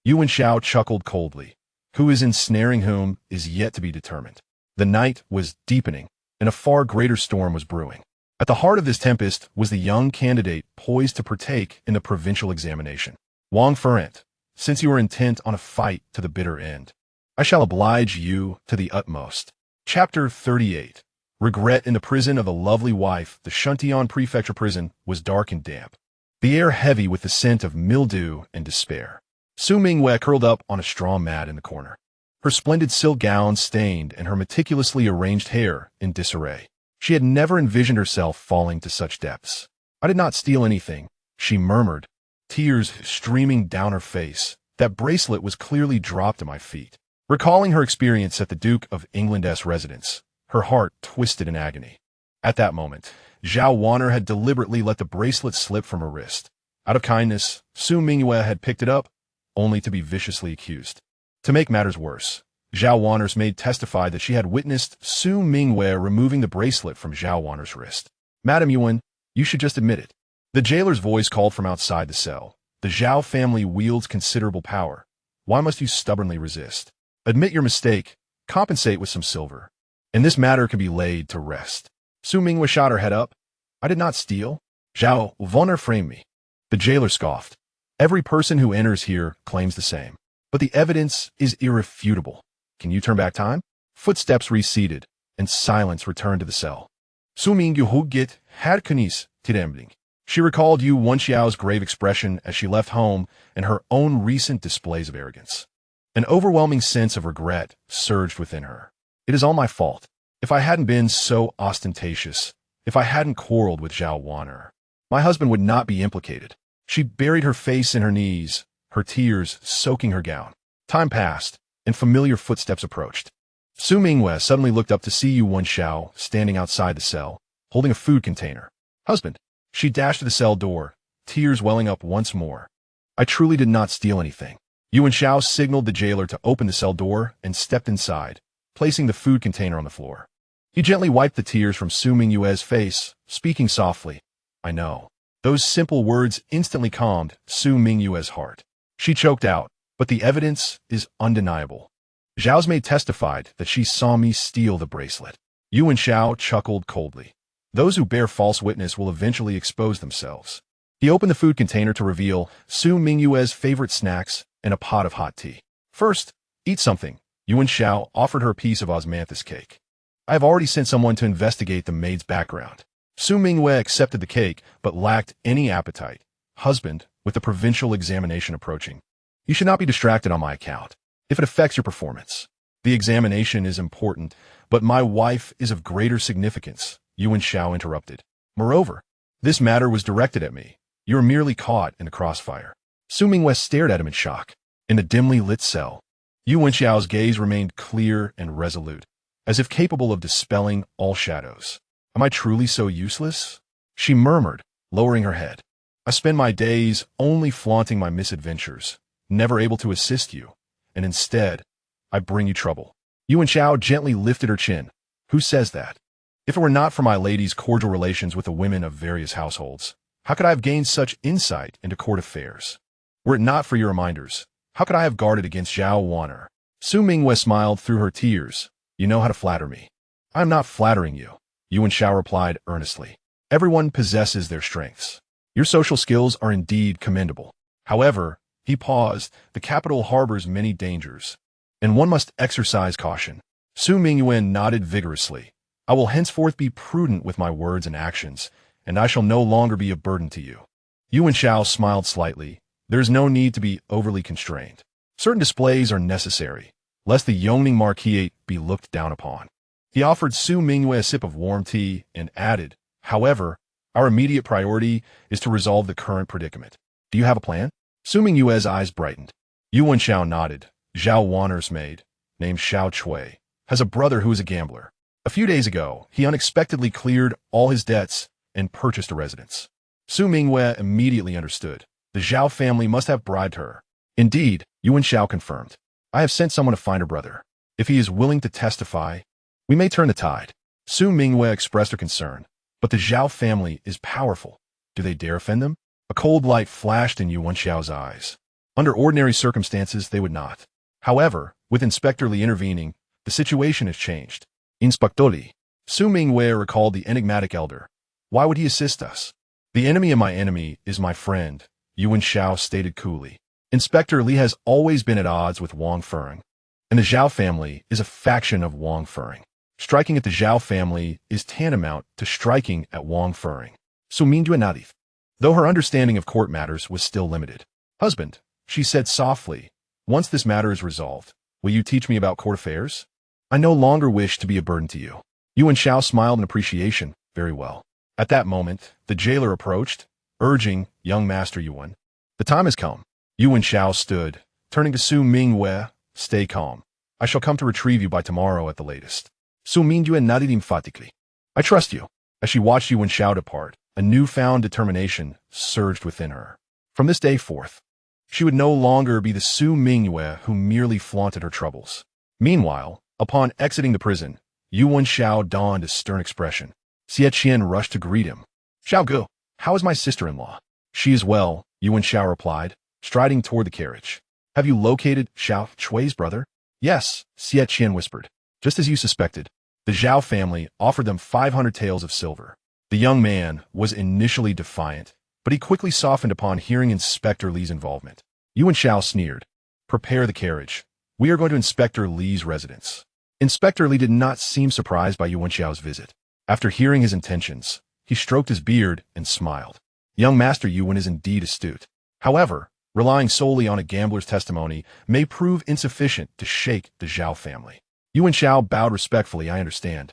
Yu Wenxiao chuckled coldly. Who is ensnaring whom is yet to be determined. The night was deepening, and a far greater storm was brewing. At the heart of this tempest was the young candidate poised to partake in the provincial examination. Wang Ferent, since you are intent on a fight to the bitter end, I shall oblige you to the utmost. Chapter 38. Regret in the prison of the lovely wife. The Shuntian prefecture prison was dark and damp, the air heavy with the scent of mildew and despair. Su Mingyue curled up on a straw mat in the corner, her splendid silk gown stained and her meticulously arranged hair in disarray. She had never envisioned herself falling to such depths. I did not steal anything, she murmured, tears streaming down her face. That bracelet was clearly dropped at my feet. Recalling her experience at the Duke of England's residence, her heart twisted in agony. At that moment, Zhao Wanner had deliberately let the bracelet slip from her wrist. Out of kindness, Su Mingyue had picked it up, only to be viciously accused. To make matters worse, Zhao Wanner's maid testified that she had witnessed Su Mingyue removing the bracelet from Zhao Wanner's wrist. Madam Yuan, you should just admit it. The jailer's voice called from outside the cell. The Zhao family wields considerable power. Why must you stubbornly resist? Admit your mistake, compensate with some silver, and this matter can be laid to rest. Su Mingyue shot her head up. I did not steal. Zhao Wanner framed me. The jailer scoffed. Every person who enters here claims the same. But the evidence is irrefutable. Can you turn back time? Footsteps receded, and silence returned to the cell. Su Mingyue git had kunis tirembling. She recalled Yu Wenxiao's grave expression as she left home and her own recent displays of arrogance. An overwhelming sense of regret surged within her. It is all my fault. If I hadn't been so ostentatious, if I hadn't quarreled with Zhao Wanner, my husband would not be implicated. She buried her face in her knees, her tears soaking her gown. Time passed, and familiar footsteps approached. Su Mingyue suddenly looked up to see Yu Wenxiao standing outside the cell, holding a food container. Husband. She dashed to the cell door, tears welling up once more. I truly did not steal anything. Yu Wenxiao signaled the jailer to open the cell door and stepped inside, placing the food container on the floor. He gently wiped the tears from Su Mingyue's face, speaking softly. I know. Those simple words instantly calmed Su Mingyue's heart. She choked out, but the evidence is undeniable. Zhao's maid testified that she saw me steal the bracelet. Yu Wenxiao chuckled coldly. Those who bear false witness will eventually expose themselves. He opened the food container to reveal Su Mingyue's favorite snacks and a pot of hot tea. First, eat something. Yu Wenxiao offered her a piece of osmanthus cake. I have already sent someone to investigate the maid's background. Su Mingyue accepted the cake, but lacked any appetite. Husband, with the provincial examination approaching, you should not be distracted on my account, if it affects your performance. The examination is important, but my wife is of greater significance, Yu Wenxiao interrupted. Moreover, this matter was directed at me. You are merely caught in the crossfire. Su Mingyue stared at him in shock. In the dimly lit cell, Yu Wenxiao's gaze remained clear and resolute, as if capable of dispelling all shadows. Am I truly so useless? She murmured, lowering her head. I spend my days only flaunting my misadventures, never able to assist you, and instead, I bring you trouble. Yu Wenxiao gently lifted her chin. Who says that? If it were not for my lady's cordial relations with the women of various households, how could I have gained such insight into court affairs? Were it not for your reminders, how could I have guarded against Zhao Wanner? Su Mingyue smiled through her tears. You know how to flatter me. I am not flattering you, Yu Wenxiao replied earnestly. Everyone possesses their strengths. Your social skills are indeed commendable. However, he paused, the capital harbors many dangers, and one must exercise caution. Su Mingyue nodded vigorously. I will henceforth be prudent with my words and actions, and I shall no longer be a burden to you. Yu Wenxiao smiled slightly. There is no need to be overly constrained. Certain displays are necessary, lest the Yongning Marquis be looked down upon. He offered Su Mingyue a sip of warm tea and added, however, our immediate priority is to resolve the current predicament. Do you have a plan? Su Mingyue's eyes brightened. Yu Wenxiao nodded. Zhao Wanner's maid, named Xiao Chui, has a brother who is a gambler. A few days ago, he unexpectedly cleared all his debts and purchased a residence. Su Mingyue immediately understood. The Zhao family must have bribed her. Indeed, Yu Wenxiao confirmed. I have sent someone to find her brother. If he is willing to testify, we may turn the tide. Su Mingyue expressed her concern. But the Zhao family is powerful. Do they dare offend them? A cold light flashed in Yu Wenxiao's eyes. Under ordinary circumstances, they would not. However, with Inspector Li intervening, the situation has changed. Inspector Li. Su Mingyue recalled the enigmatic elder. Why would he assist us? The enemy of my enemy is my friend, Yu Wenxiao stated coolly. Inspector Li has always been at odds with Wang Feng, and the Zhao family is a faction of Wang Feng. Striking at the Zhao family is tantamount to striking at Wang Feng. So Mingyue nodded, though her understanding of court matters was still limited. Husband, she said softly, once this matter is resolved, will you teach me about court affairs? I no longer wish to be a burden to you. Yu Wenxiao smiled in appreciation. Very well. At that moment, the jailer approached, urging young Master Yuan. The time has come. Yu Wenxiao stood, turning to Su Mingyue. Stay calm. I shall come to retrieve you by tomorrow at the latest. Su Mingyue nodded emphatically. I trust you. As she watched Yu Wenxiao depart, a newfound determination surged within her. From this day forth, she would no longer be the Su Mingyue who merely flaunted her troubles. Meanwhile, upon exiting the prison, Yu Wenxiao donned a stern expression. Xie Qian rushed to greet him. Xiao Gu, how is my sister-in-law? She is well, Yu Wenxiao replied, striding toward the carriage. Have you located Xiao Chui's brother? Yes, Xie Qian whispered. Just as you suspected, the Zhao family offered them 500 taels of silver. The young man was initially defiant, but he quickly softened upon hearing Inspector Li's involvement. Yu Wenxiao sneered. Prepare the carriage. We are going to Inspector Li's residence. Inspector Li did not seem surprised by Yu Wenxiao's visit. After hearing his intentions, he stroked his beard and smiled. Young Master Yuan is indeed astute. However, relying solely on a gambler's testimony may prove insufficient to shake the Zhao family. Yu Wenxiao bowed respectfully. I understand.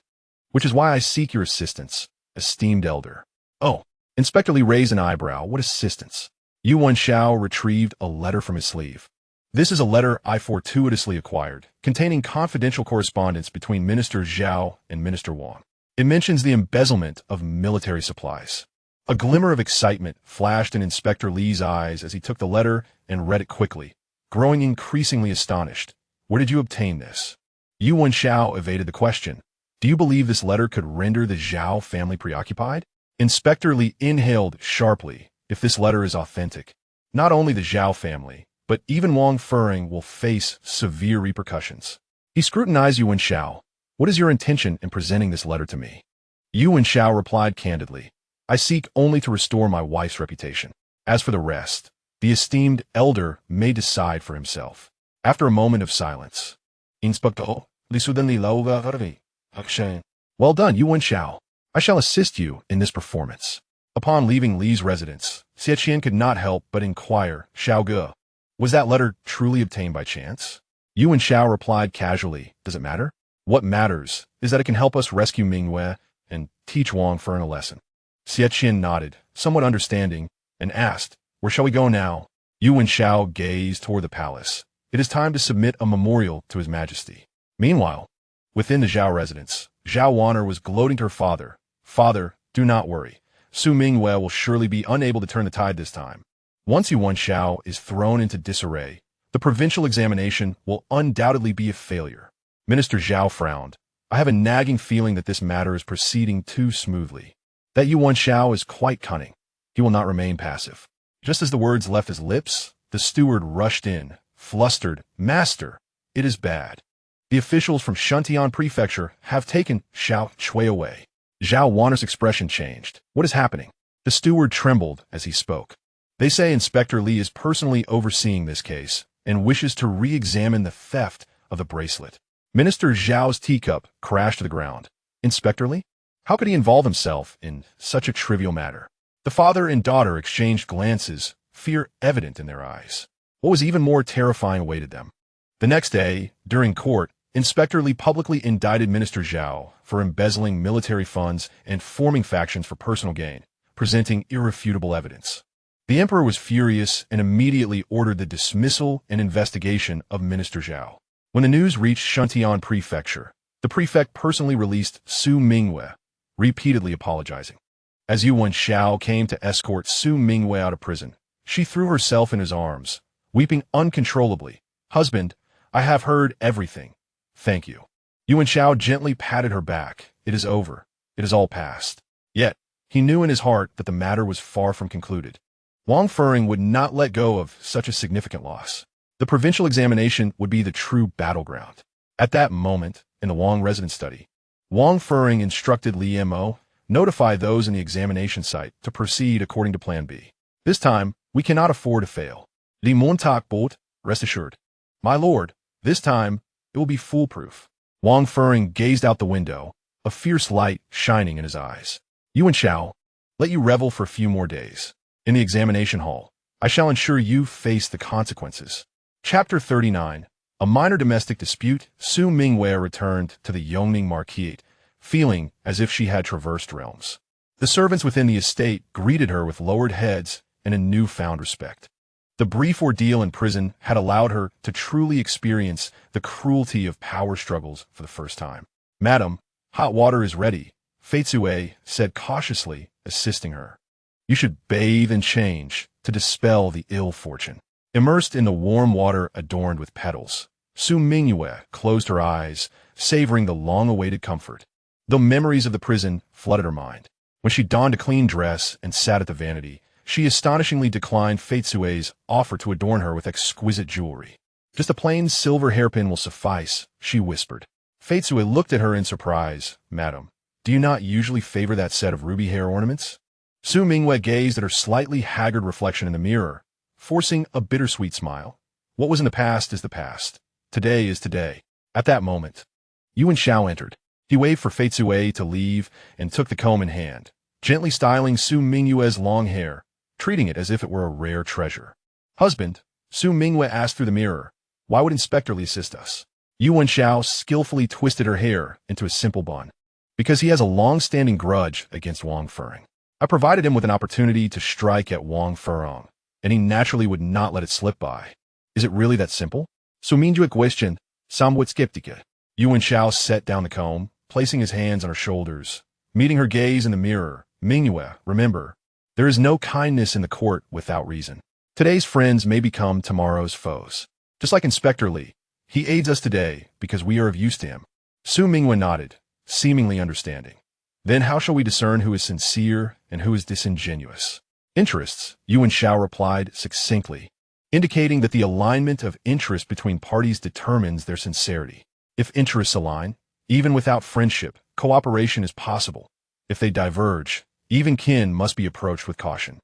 Which is why I seek your assistance, esteemed elder. Oh, Inspector Li raised an eyebrow. What assistance? Yu Wenxiao retrieved a letter from his sleeve. This is a letter I fortuitously acquired, containing confidential correspondence between Minister Zhao and Minister Wang. It mentions the embezzlement of military supplies. A glimmer of excitement flashed in Inspector Li's eyes as he took the letter and read it quickly, growing increasingly astonished. Where did you obtain this? Yu Wenxiao evaded the question. Do you believe this letter could render the Zhao family preoccupied? Inspector Li inhaled sharply. If this letter is authentic, not only the Zhao family, but even Wang Feng will face severe repercussions. He scrutinized Yu Wenxiao. What is your intention in presenting this letter to me? Yu Wenxiao replied candidly. I seek only to restore my wife's reputation. As for the rest, the esteemed elder may decide for himself. After a moment of silence, Inspector Li suddenly lauva action. Well done, Yu Wenxiao. I shall assist you in this performance. Upon leaving Li's residence, Xie Qian could not help but inquire, Xiao Ge, was that letter truly obtained by chance? Yu Wenxiao replied casually, does it matter? What matters is that it can help us rescue Mingyue and teach Wang Feng a lesson. Xie Qian nodded, somewhat understanding, and asked, where shall we go now? Yu Wenxiao gazed toward the palace. It is time to submit a memorial to His Majesty. Meanwhile, within the Zhao residence, Zhao Whiner was gloating to her father. Father, do not worry. Su Mingyue will surely be unable to turn the tide this time. Once Yu Wenxiao is thrown into disarray, the provincial examination will undoubtedly be a failure. Minister Zhao frowned. I have a nagging feeling that this matter is proceeding too smoothly. That Yu Wenxiao is quite cunning. He will not remain passive. Just as the words left his lips, the steward rushed in, flustered. Master, it is bad. The officials from Shuntian Prefecture have taken Xiao Chui away. Zhao Wanner's expression changed. What is happening? The steward trembled as he spoke. They say Inspector Li is personally overseeing this case and wishes to re-examine the theft of the bracelet. Minister Zhao's teacup crashed to the ground. Inspector Li? How could he involve himself in such a trivial matter? The father and daughter exchanged glances, fear evident in their eyes. What was even more terrifying awaited them. The next day, during court, Inspector Li publicly indicted Minister Zhao for embezzling military funds and forming factions for personal gain, presenting irrefutable evidence. The emperor was furious and immediately ordered the dismissal and investigation of Minister Zhao. When the news reached Shuntian Prefecture, the prefect personally released Su Mingyue, repeatedly apologizing. As Yu Wenxiao came to escort Su Mingyue out of prison, she threw herself in his arms, weeping uncontrollably. Husband, I have heard everything. Thank you. Yu Wenxiao gently patted her back. It is over. It is all past. Yet, he knew in his heart that the matter was far from concluded. Wang Feng would not let go of such a significant loss. The provincial examination would be the true battleground. At that moment, in the Wang residence study, Wang Feng instructed Li Mo, Notify those in the examination site to proceed according to Plan B. This time, we cannot afford to fail. Die Montag boat, rest assured. My lord, this time, it will be foolproof. Wang Fering gazed out the window, a fierce light shining in his eyes. Yu Wenxiao, let you revel for a few more days. In the examination hall, I shall ensure you face the consequences. Chapter 39. A minor domestic dispute. Su Mingyue returned to the Yongning Marquise, feeling as if she had traversed realms. The servants within the estate greeted her with lowered heads and a newfound respect. The brief ordeal in prison had allowed her to truly experience the cruelty of power struggles for the first time. Madam, hot water is ready, Feitsue said cautiously, assisting her. You should bathe and change to dispel the ill fortune. Immersed in the warm water adorned with petals, Su Mingyue closed her eyes, savoring the long-awaited comfort. Though memories of the prison flooded her mind, when she donned a clean dress and sat at the vanity, she astonishingly declined Feitsue's offer to adorn her with exquisite jewelry. Just a plain silver hairpin will suffice, she whispered. Feitsue looked at her in surprise. Madam, do you not usually favor that set of ruby hair ornaments? Su Mingyue gazed at her slightly haggard reflection in the mirror, forcing a bittersweet smile. What was in the past is the past. Today is today. At that moment, Yu Wenxiao entered. He waved for Feitsue to leave and took the comb in hand, gently styling Su Mingyue's long hair, treating it as if it were a rare treasure. Husband, Su Mingyue asked through the mirror, why would Inspector Li assist us? Yu Wenxiao skillfully twisted her hair into a simple bun. Because he has a long-standing grudge against Wang Fering. I provided him with an opportunity to strike at Wang Fering, and he naturally would not let it slip by. Is it really that simple? So Mingyue questioned, somewhat skeptical. Yu Wenxiao set down the comb, placing his hands on her shoulders, meeting her gaze in the mirror. Mingyue, remember, there is no kindness in the court without reason. Today's friends may become tomorrow's foes. Just like Inspector Li, he aids us today because we are of use to him. Su Mingyue nodded, seemingly understanding. Then how shall we discern who is sincere and who is disingenuous? Interests, Yu Wenxiao replied succinctly, indicating that the alignment of interest between parties determines their sincerity. If interests align, even without friendship, cooperation is possible. If they diverge, even kin must be approached with caution.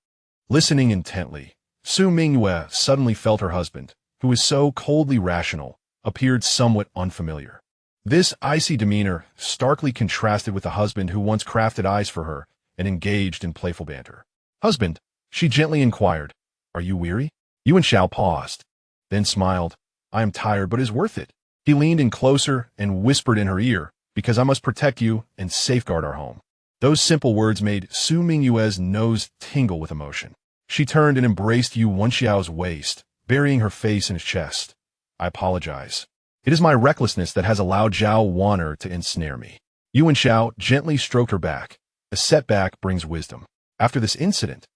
Listening intently, Su Mingyue suddenly felt her husband, who was so coldly rational, appeared somewhat unfamiliar. This icy demeanor starkly contrasted with the husband who once crafted eyes for her and engaged in playful banter. Husband, she gently inquired, are you weary? Yu Wenxiao paused, then smiled. I am tired, but it is worth it. He leaned in closer and whispered in her ear, because I must protect you and safeguard our home. Those simple words made Su Mingyue's nose tingle with emotion. She turned and embraced Yu Wenxiao's waist, burying her face in his chest. I apologize. It is my recklessness that has allowed Zhao Whiner to ensnare me. Yu Wenxiao gently stroked her back. A setback brings wisdom. After this incident,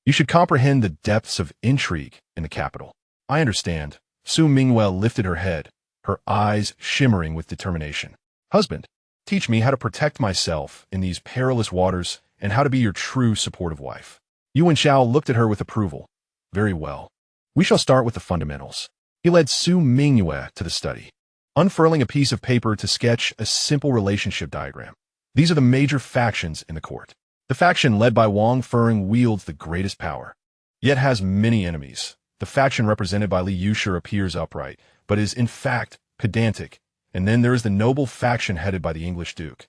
you should comprehend the depths of intrigue in the capital. I understand. Su Mingyue lifted her head, her eyes shimmering with determination. Husband, teach me how to protect myself in these perilous waters and how to be your true supportive wife. Yu Wenxiao looked at her with approval. Very well. We shall start with the fundamentals. He led Su Mingyue to the study, unfurling a piece of paper to sketch a simple relationship diagram. These are the major factions in the court. The faction led by Wang Fering wields the greatest power, yet has many enemies. The faction represented by Li Yushi appears upright, but is in fact pedantic. And then there is the noble faction headed by the English Duke,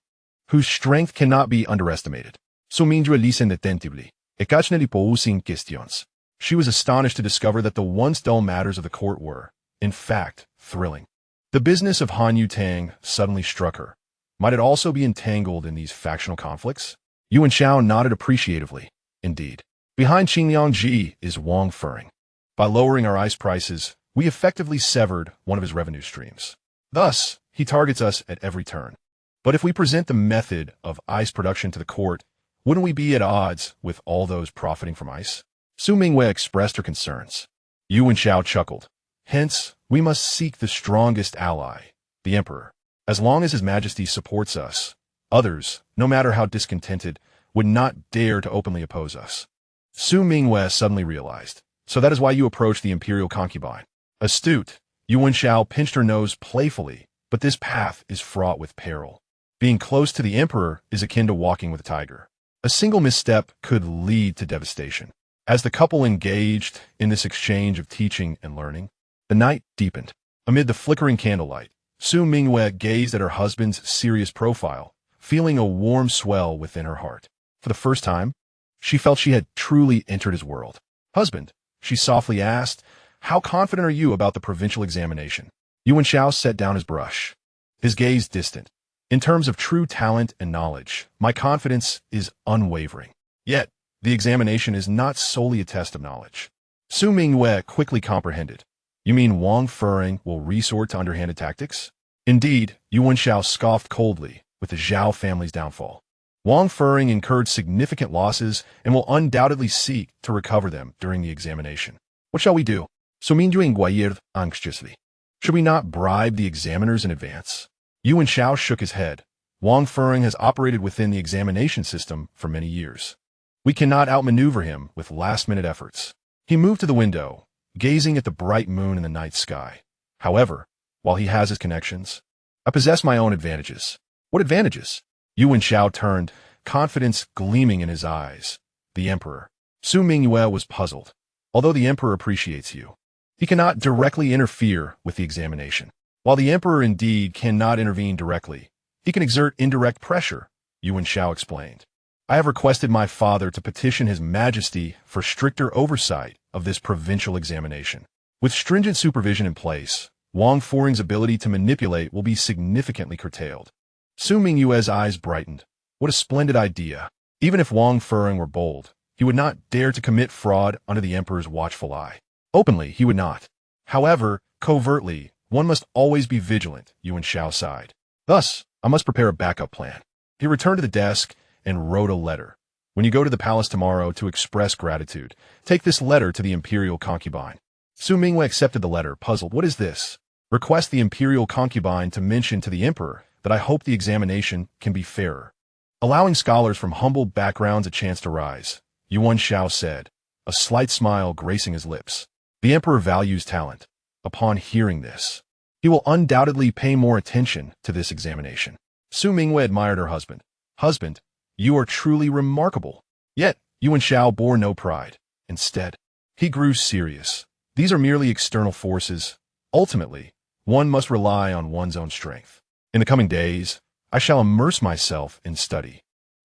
whose strength cannot be underestimated. Su Mingyue listened attentively. Occasionally posing questions. She was astonished to discover that the once dull matters of the court were, in fact, thrilling. The business of Han Yutang suddenly struck her. Might it also be entangled in these factional conflicts? Yu Wenxiao nodded appreciatively. Indeed. Behind Qingliangji is Wang Fering. By lowering our ice prices, we effectively severed one of his revenue streams. Thus, he targets us at every turn. But if we present the method of ice production to the court, wouldn't we be at odds with all those profiting from ice? Su Mingyue expressed her concerns. Yu Wenxiao chuckled. Hence, we must seek the strongest ally, the emperor. As long as his majesty supports us, others, no matter how discontented, would not dare to openly oppose us. Su Mingyue suddenly realized. So that is why you approached the imperial concubine. Astute, Yu Wenxiao pinched her nose playfully, but this path is fraught with peril. Being close to the emperor is akin to walking with a tiger. A single misstep could lead to devastation. As the couple engaged in this exchange of teaching and learning, the night deepened. Amid the flickering candlelight, Su Mingyue gazed at her husband's serious profile, feeling a warm swell within her heart. For the first time, she felt she had truly entered his world. "Husband," she softly asked, "how confident are you about the provincial examination?" Yu Wenxiao set down his brush, his gaze distant. "In terms of true talent and knowledge, my confidence is unwavering. Yet, the examination is not solely a test of knowledge." Su Mingyue quickly comprehended. "You mean Wang Fering will resort to underhanded tactics?" Indeed, Yu Wenxiao scoffed coldly with the Zhao family's downfall. Wang Fering incurred significant losses and will undoubtedly seek to recover them during the examination. "What shall we do?" Su Mingyue inquired anxiously. "Should we not bribe the examiners in advance?" Yu Wenxiao shook his head. "Wang Fering has operated within the examination system for many years. We cannot outmaneuver him with last-minute efforts." He moved to the window, gazing at the bright moon in the night sky. "However, while he has his connections, I possess my own advantages." "What advantages?" Yu Wenxiao turned, confidence gleaming in his eyes. "The Emperor." Su Mingyue was puzzled. "Although the Emperor appreciates you, he cannot directly interfere with the examination." "While the Emperor indeed cannot intervene directly, he can exert indirect pressure," Yu Wenxiao explained. "I have requested my father to petition His Majesty for stricter oversight of this provincial examination. With stringent supervision in place, Wang Fering's ability to manipulate will be significantly curtailed." Su Mingyue's eyes brightened. "What a splendid idea. Even if Wang Fering were bold, he would not dare to commit fraud under the Emperor's watchful eye. Openly, he would not. However, covertly, one must always be vigilant," Yu Wenxiao sighed. "Thus, I must prepare a backup plan." He returned to the desk and wrote a letter. "When you go to the palace tomorrow to express gratitude, take this letter to the Imperial concubine." Su Mingyue accepted the letter, puzzled. "What is this?" "Request the Imperial concubine to mention to the Emperor that I hope the examination can be fairer, allowing scholars from humble backgrounds a chance to rise," Yu Wenxiao said, a slight smile gracing his lips. "The Emperor values talent. Upon hearing this, he will undoubtedly pay more attention to this examination." Su Mingyue admired her husband. "Husband, you are truly remarkable." Yet, Yu Wenxiao bore no pride. Instead, he grew serious. "These are merely external forces. Ultimately, one must rely on one's own strength. In the coming days, I shall immerse myself in study,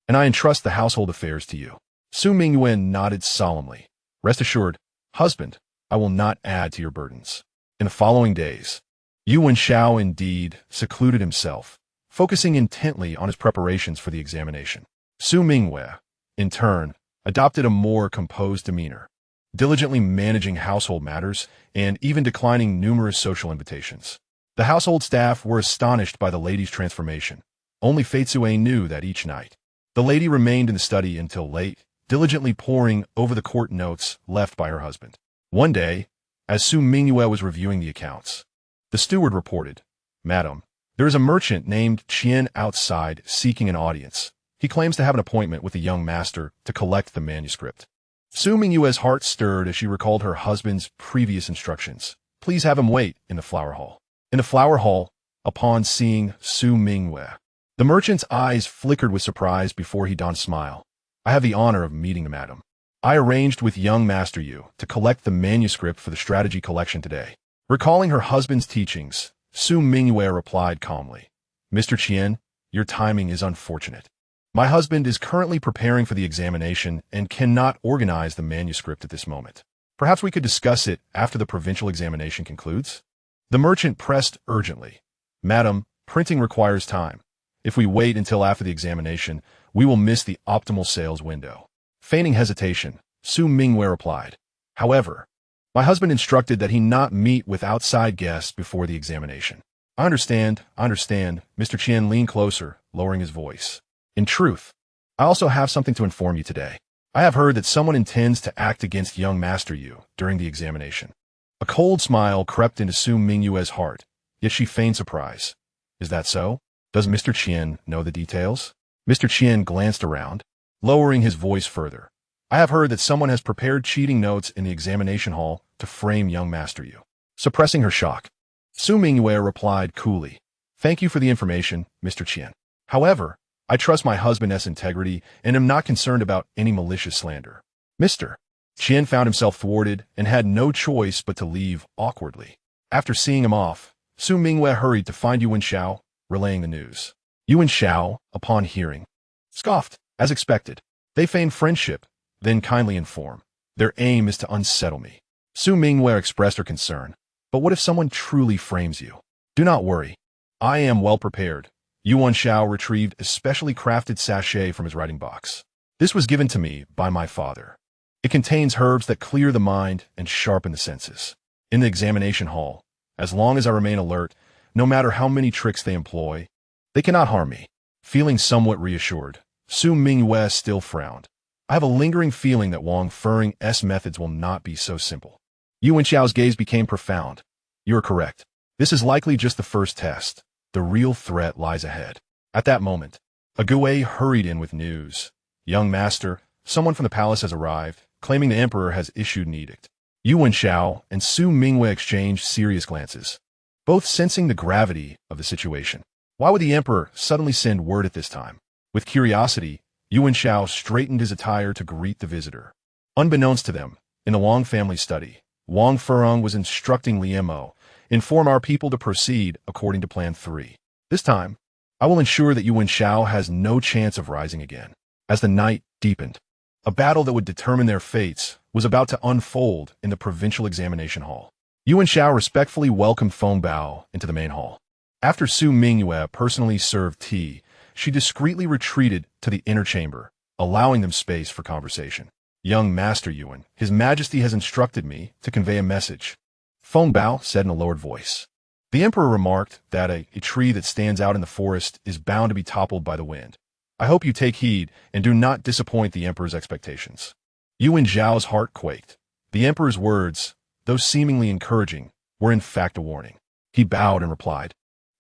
and I entrust the household affairs to you." Su Mingyue nodded solemnly. "Rest assured, husband, I will not add to your burdens." In the following days, Yu Wenxiao indeed secluded himself, focusing intently on his preparations for the examination. Su Mingyue, in turn, adopted a more composed demeanor, diligently managing household matters and even declining numerous social invitations. The household staff were astonished by the lady's transformation. Only Fei Zue knew that each night, the lady remained in the study until late, diligently poring over the court notes left by her husband. One day, as Su Mingyue was reviewing the accounts, the steward reported, "Madam, there is a merchant named Qian outside seeking an audience. He claims to have an appointment with the young master to collect the manuscript." Su Mingyue's heart stirred as she recalled her husband's previous instructions. "Please have him wait in the flower hall." In the flower hall, upon seeing Su Mingyue, the merchant's eyes flickered with surprise before he donned a smile. "I have the honor of meeting the madam. I arranged with young Master Yu to collect the manuscript for the strategy collection today." Recalling her husband's teachings, Su Mingyue replied calmly, "Mr. Qian, your timing is unfortunate. My husband is currently preparing for the examination and cannot organize the manuscript at this moment. Perhaps we could discuss it after the provincial examination concludes?" The merchant pressed urgently, "Madam, printing requires time. If we wait until after the examination, we will miss the optimal sales window." Feigning hesitation, Su Mingyue replied, "However, my husband instructed that he not meet with outside guests before the examination." I understand. Mr. Qian leaned closer, lowering his voice. "In truth, I also have something to inform you today. I have heard that someone intends to act against young Master Yu during the examination." A cold smile crept into Su Mingyue's heart, yet she feigned surprise. "Is that so? Does Mr. Qian know the details?" Mr. Qian glanced around, lowering his voice further. "I have heard that someone has prepared cheating notes in the examination hall to frame young Master Yu." Suppressing her shock, Su Mingyue replied coolly, "Thank you for the information, Mr. Qian. However, I trust my husband's integrity and am not concerned about any malicious slander. Mr. Qian found himself thwarted and had no choice but to leave awkwardly. After seeing him off, Su Mingyue hurried to find Yu Wenxiao, relaying the news. Yu Wenxiao, upon hearing, scoffed, as expected. They feign friendship, then kindly inform. Their aim is to unsettle me. Su Mingyue expressed her concern. But what if someone truly frames you? Do not worry. I am well prepared. Yu Wenxiao retrieved a specially crafted sachet from his writing box. This was given to me by my father. It contains herbs that clear the mind and sharpen the senses. In the examination hall, as long as I remain alert, no matter how many tricks they employ, they cannot harm me. Feeling somewhat reassured, Su Mingyue still frowned. I have a lingering feeling that Wang Feng's methods will not be so simple. Yu Wenxiao's gaze became profound. You are correct. This is likely just the first test. The real threat lies ahead. At that moment, a Gue hurried in with news. Young master, someone from the palace has arrived, claiming the emperor has issued an edict. Yu Wenxiao and Su Mingyue exchanged serious glances, both sensing the gravity of the situation. Why would the emperor suddenly send word at this time? With curiosity, Yu Wenxiao straightened his attire to greet the visitor. Unbeknownst to them, in the Wang family study, Wang Feng was instructing Liemo, inform our people to proceed according to Plan 3. This time, I will ensure that Yu Wenxiao has no chance of rising again. As the night deepened, a battle that would determine their fates was about to unfold in the provincial examination hall. Yu Wenxiao respectfully welcomed Feng Bao into the main hall. After Su Mingyue personally served tea, she discreetly retreated to the inner chamber, allowing them space for conversation. Young Master Yuan, His Majesty has instructed me to convey a message. Feng Bao said in a lowered voice. The emperor remarked that a tree that stands out in the forest is bound to be toppled by the wind. I hope you take heed and do not disappoint the emperor's expectations. Yu Wenxiao's heart quaked. The emperor's words, though seemingly encouraging, were in fact a warning. He bowed and replied,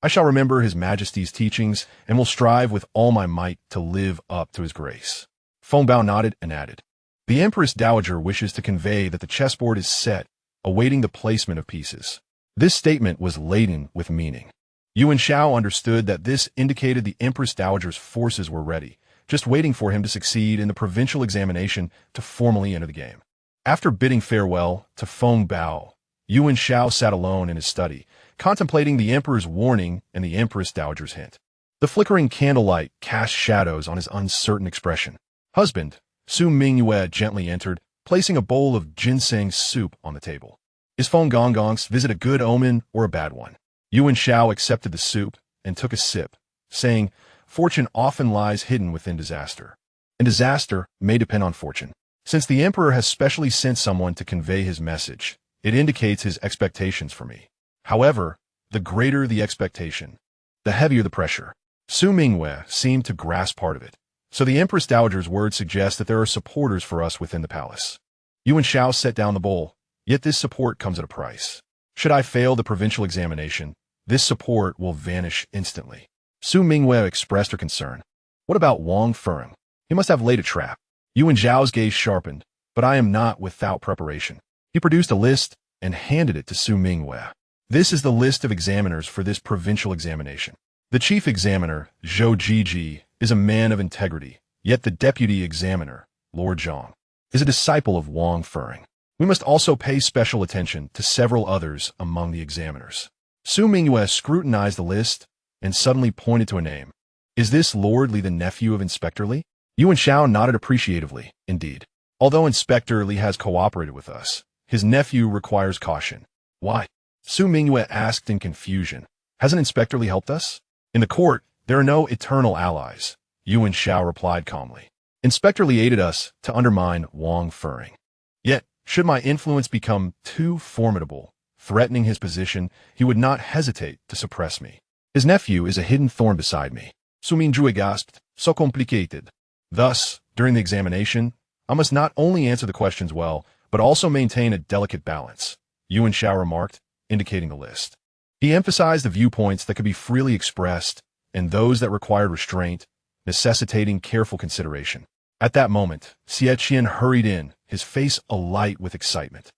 I shall remember His Majesty's teachings and will strive with all my might to live up to His grace. Feng Bao nodded and added, The Empress Dowager wishes to convey that the chessboard is set, awaiting the placement of pieces. This statement was laden with meaning. Yu Wenxiao understood that this indicated the Empress Dowager's forces were ready, just waiting for him to succeed in the provincial examination to formally enter the game. After bidding farewell to Feng Bao, Yu Wenxiao sat alone in his study, contemplating the emperor's warning and the Empress Dowager's hint. The flickering candlelight cast shadows on his uncertain expression. Husband, Su Mingyue gently entered, placing a bowl of ginseng soup on the table. Is Feng Gongong's visit a good omen or a bad one? Yu Wenxiao accepted the soup and took a sip, saying, Fortune often lies hidden within disaster. And disaster may depend on fortune. Since the emperor has specially sent someone to convey his message, it indicates his expectations for me. However, the greater the expectation, the heavier the pressure. Su Mingyue seemed to grasp part of it. So the Empress Dowager's words suggest that there are supporters for us within the palace. Yu Wenxiao set down the bowl, yet this support comes at a price. Should I fail the provincial examination, this support will vanish instantly. Su Mingyue expressed her concern. What about Wang Feng? He must have laid a trap. Yu Wenxiao's gaze sharpened, but I am not without preparation. He produced a list and handed it to Su Mingyue. This is the list of examiners for this provincial examination. The chief examiner, Zhou Jiji, is a man of integrity, yet the deputy examiner, Lord Zhang, is a disciple of Wang Feng. We must also pay special attention to several others among the examiners. Su Mingyue scrutinized the list and suddenly pointed to a name. Is this Lord Li the nephew of Inspector Li? Yu Wenxiao nodded appreciatively, indeed. Although Inspector Li has cooperated with us, his nephew requires caution. Why? Su Mingyue asked in confusion. Hasn't Inspector Li helped us? In the court, there are no eternal allies, Yu Wenxiao replied calmly. Inspector Li aided us to undermine Wang Feng. Yet, should my influence become too formidable, threatening his position, he would not hesitate to suppress me. His nephew is a hidden thorn beside me. Su Mingyue gasped, so complicated. Thus, during the examination, I must not only answer the questions well, but also maintain a delicate balance, Yu Wenxiao remarked, indicating the list. He emphasized the viewpoints that could be freely expressed and those that required restraint, necessitating careful consideration. At that moment, Xie Qian hurried in, his face alight with excitement.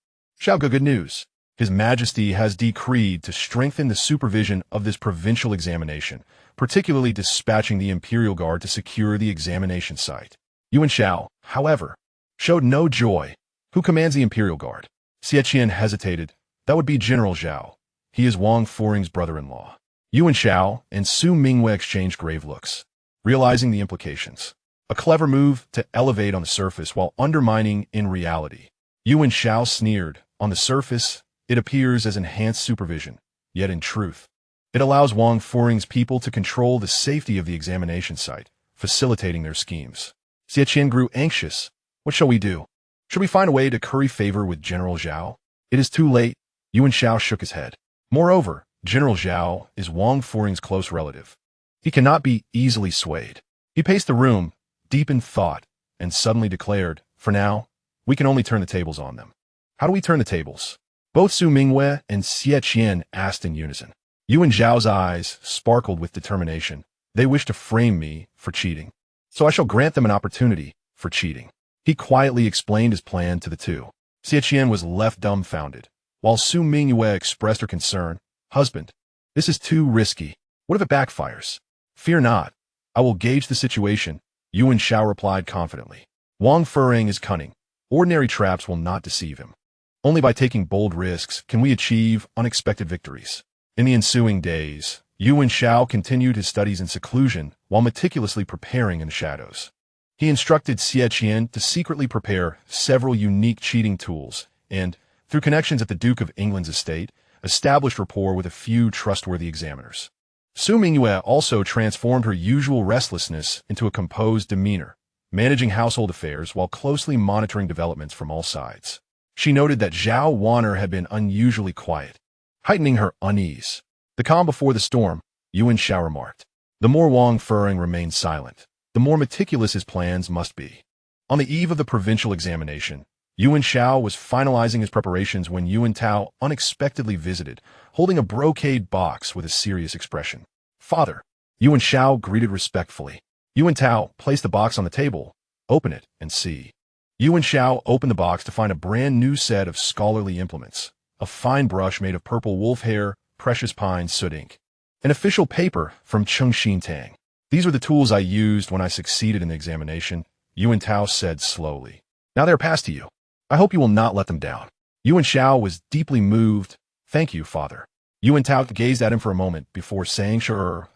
Xiao Ge, good news. His Majesty has decreed to strengthen the supervision of this provincial examination, particularly dispatching the Imperial Guard to secure the examination site. Yu Wenxiao, however, showed no joy. Who commands the Imperial Guard? Xie Qian hesitated. That would be General Zhao. He is Wang Furing's brother-in-law. Yu Wenxiao and Su Mingyue exchanged grave looks, realizing the implications. A clever move to elevate on the surface while undermining in reality. Yu Wenxiao sneered. On the surface, it appears as enhanced supervision, yet in truth, it allows Wang Furing's people to control the safety of the examination site, facilitating their schemes. Xie Qian grew anxious. What shall we do? Should we find a way to curry favor with General Zhao? It is too late. Yu Wenxiao shook his head. Moreover, General Zhao is Wang Furing's close relative. He cannot be easily swayed. He paced the room, deep in thought, and suddenly declared, for now, we can only turn the tables on them. How do we turn the tables? Both Su Mingyue and Xie Qian asked in unison. Yu Wenxiao's eyes sparkled with determination. They wish to frame me for cheating, so I shall grant them an opportunity for cheating. He quietly explained his plan to the two. Xie Qian was left dumbfounded, while Su Mingyue expressed her concern. Husband, this is too risky. What if it backfires? Fear not. I will gauge the situation, Yu Wenxiao replied confidently. Wang Furing is cunning. Ordinary traps will not deceive him. Only by taking bold risks can we achieve unexpected victories. In the ensuing days, Yu Wenxiao continued his studies in seclusion while meticulously preparing in the shadows. He instructed Xie Qian to secretly prepare several unique cheating tools and, through connections at the Duke of England's estate, established rapport with a few trustworthy examiners. Su Mingyue also transformed her usual restlessness into a composed demeanor, managing household affairs while closely monitoring developments from all sides. She noted that Zhao Wanner had been unusually quiet, heightening her unease. The calm before the storm, Yu Wenxiao remarked. The more Wang Furing remained silent, the more meticulous his plans must be. On the eve of the provincial examination, Yu Wenxiao was finalizing his preparations when Yu Wentao unexpectedly visited, holding a brocade box with a serious expression. Father, Yu Wenxiao greeted respectfully. Yu Wentao placed the box on the table. Open it and see. Yu Wenxiao opened the box to find a brand new set of scholarly implements, a fine brush made of purple wolf hair, precious pine soot ink, an official paper from Chengxin Tang. These were the tools I used when I succeeded in the examination, Yu Wentao said slowly. Now they are passed to you. I hope you will not let them down. Yu Wenxiao was deeply moved. Thank you, father. Yu Wentao gazed at him for a moment before saying, sure.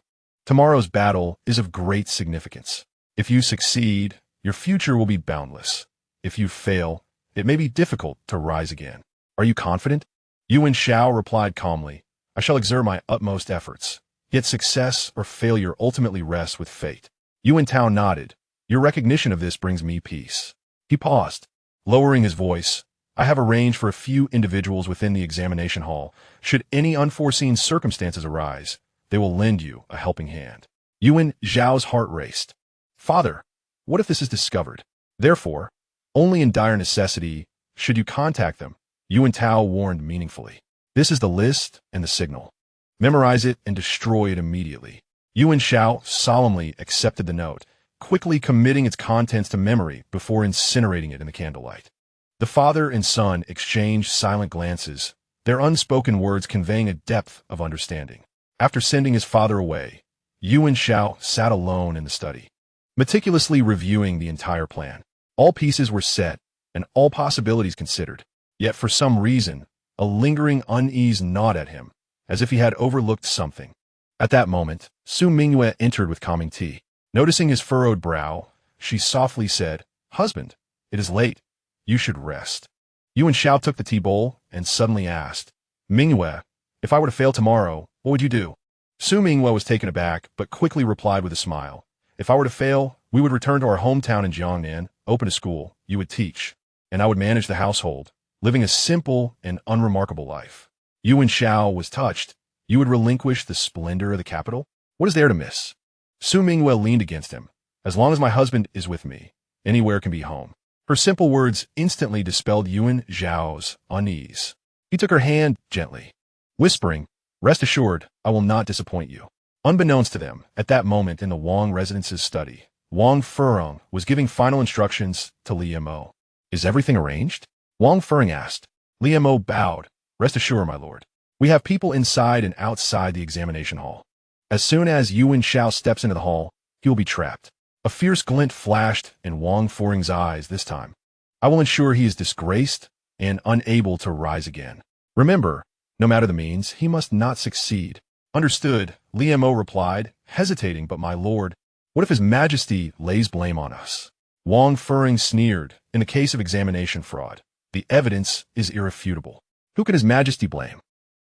Tomorrow's battle is of great significance. If you succeed, your future will be boundless. If you fail, it may be difficult to rise again. Are you confident? Yu Wenxiao replied calmly. I shall exert my utmost efforts. Yet success or failure ultimately rests with fate. Yu Wentao nodded. Your recognition of this brings me peace. He paused, lowering his voice. I have arranged for a few individuals within the examination hall. Should any unforeseen circumstances arise, they will lend you a helping hand. Yu Wenxiao's heart raced. Father, what if this is discovered? Therefore, only in dire necessity should you contact them, Yu Wentao warned meaningfully. This is the list and the signal. Memorize it and destroy it immediately. Yu Wenxiao solemnly accepted the note, quickly committing its contents to memory before incinerating it in the candlelight. The father and son exchanged silent glances, their unspoken words conveying a depth of understanding. After sending his father away, Yu Wenxiao sat alone in the study, meticulously reviewing the entire plan. All pieces were set, and all possibilities considered. Yet for some reason, a lingering unease gnawed at him, as if he had overlooked something. At that moment, Su Mingyue entered with calming tea. Noticing his furrowed brow, she softly said, Husband, it is late. You should rest. Yu Wenxiao took the tea bowl and suddenly asked, Mingyue, if I were to fail tomorrow, what would you do? Su Mingyue was taken aback, but quickly replied with a smile. If I were to fail, we would return to our hometown in Jiangnan, open a school, you would teach, and I would manage the household, living a simple and unremarkable life. Yu Wenxiao was touched. You would relinquish the splendor of the capital? What is there to miss? Su Mingyue leaned against him. As long as my husband is with me, anywhere can be home. Her simple words instantly dispelled Yu Wenxiao's unease. He took her hand gently, whispering, Rest assured, I will not disappoint you. Unbeknownst to them, at that moment in the Wang residence's study, Wang Furing was giving final instructions to Li Mo. Is everything arranged? Wang Furing asked. Li Mo bowed, Rest assured, my lord. We have people inside and outside the examination hall. As soon as Yu Wenxiao steps into the hall, he will be trapped. A fierce glint flashed in Wang Furing's eyes this time. I will ensure he is disgraced and unable to rise again. Remember, no matter the means, he must not succeed. Understood, Li Mo replied, hesitating, but my lord, what if His Majesty lays blame on us? Wang Furing sneered. In the case of examination fraud, the evidence is irrefutable. Who can His Majesty blame?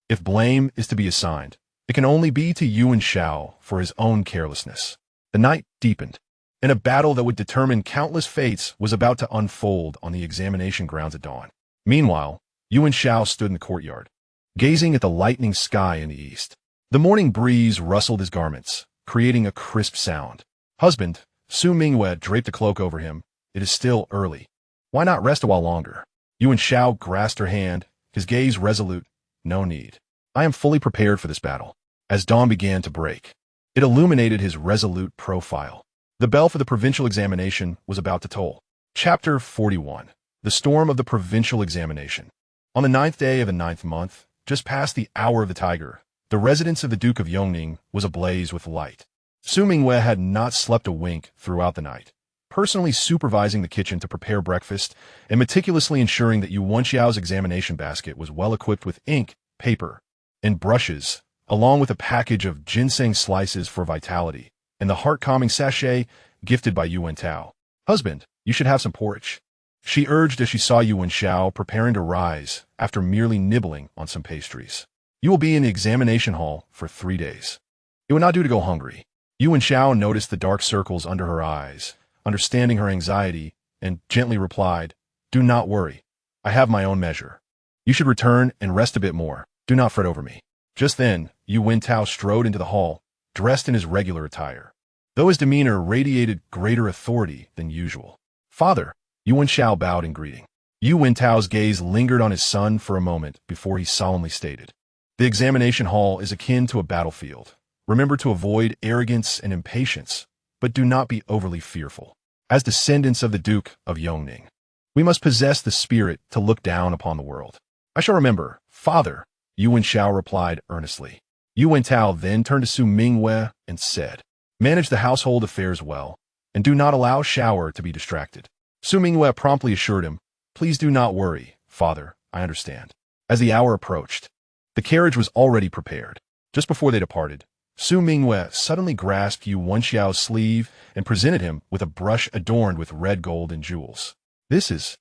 If blame is to be assigned, it can only be to Yu Wenxiao for his own carelessness. The night deepened, and a battle that would determine countless fates was about to unfold on the examination grounds at dawn. Meanwhile, Yu Wenxiao stood in the courtyard, gazing at the lightening sky in the east. The morning breeze rustled his garments, creating a crisp sound. Husband, Su Mingyue draped a cloak over him. It is still early. Why not rest a while longer? Yu Wenxiao grasped her hand, his gaze resolute. No need. I am fully prepared for this battle. As dawn began to break, it illuminated his resolute profile. The bell for the provincial examination was about to toll. Chapter 41. The Storm of the Provincial Examination. On the 9th day of the 9th month, just past the hour of the tiger, the residence of the Duke of Yongning was ablaze with light. Su Mingyue had not slept a wink throughout the night, personally supervising the kitchen to prepare breakfast and meticulously ensuring that Yu Wenxiao's examination basket was well equipped with ink, paper, and brushes, along with a package of ginseng slices for vitality and the heart-calming sachet gifted by Yu Wenxiao. Husband, you should have some porridge, she urged as she saw Yu Wenxiao preparing to rise after merely nibbling on some pastries. You will be in the examination hall for 3 days. It would not do to go hungry. Yu Wenxiao noticed the dark circles under her eyes, understanding her anxiety, and gently replied, Do not worry. I have my own measure. You should return and rest a bit more. Do not fret over me. Just then, Yu Wenxiao strode into the hall, dressed in his regular attire, though his demeanor radiated greater authority than usual. Father, Yu Wenxiao bowed in greeting. Yu Wenxiao's gaze lingered on his son for a moment before he solemnly stated, The examination hall is akin to a battlefield. Remember to avoid arrogance and impatience, but do not be overly fearful. As descendants of the Duke of Yongning, we must possess the spirit to look down upon the world. I shall remember, Father, Yu Wenxiao replied earnestly. Yu Wenxiao then turned to Su Mingyue and said, Manage the household affairs well, and do not allow Shower to be distracted. Su Mingyue promptly assured him, Please do not worry, Father, I understand. As the hour approached, the carriage was already prepared. Just before they departed, Su Mingyue suddenly grasped Yu Wenxiao's sleeve and presented him with a brush adorned with red gold and jewels. This is...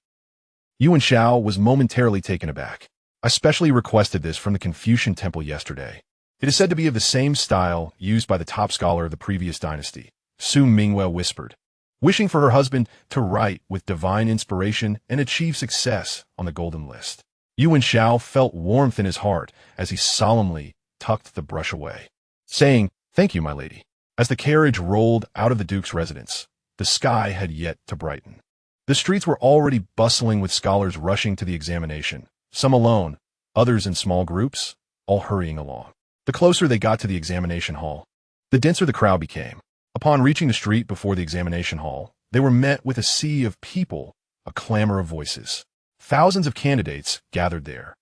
Yu Wenxiao was momentarily taken aback. I specially requested this from the Confucian temple yesterday. It is said to be of the same style used by the top scholar of the previous dynasty, Su Mingyue whispered, wishing for her husband to write with divine inspiration and achieve success on the golden list. Yu Wenxiao felt warmth in his heart as he solemnly tucked the brush away, saying, Thank you, my lady. As the carriage rolled out of the Duke's residence, the sky had yet to brighten. The streets were already bustling with scholars rushing to the examination, some alone, others in small groups, all hurrying along. The closer they got to the examination hall, the denser the crowd became. Upon reaching the street before the examination hall, they were met with a sea of people, a clamor of voices. Thousands of candidates gathered there,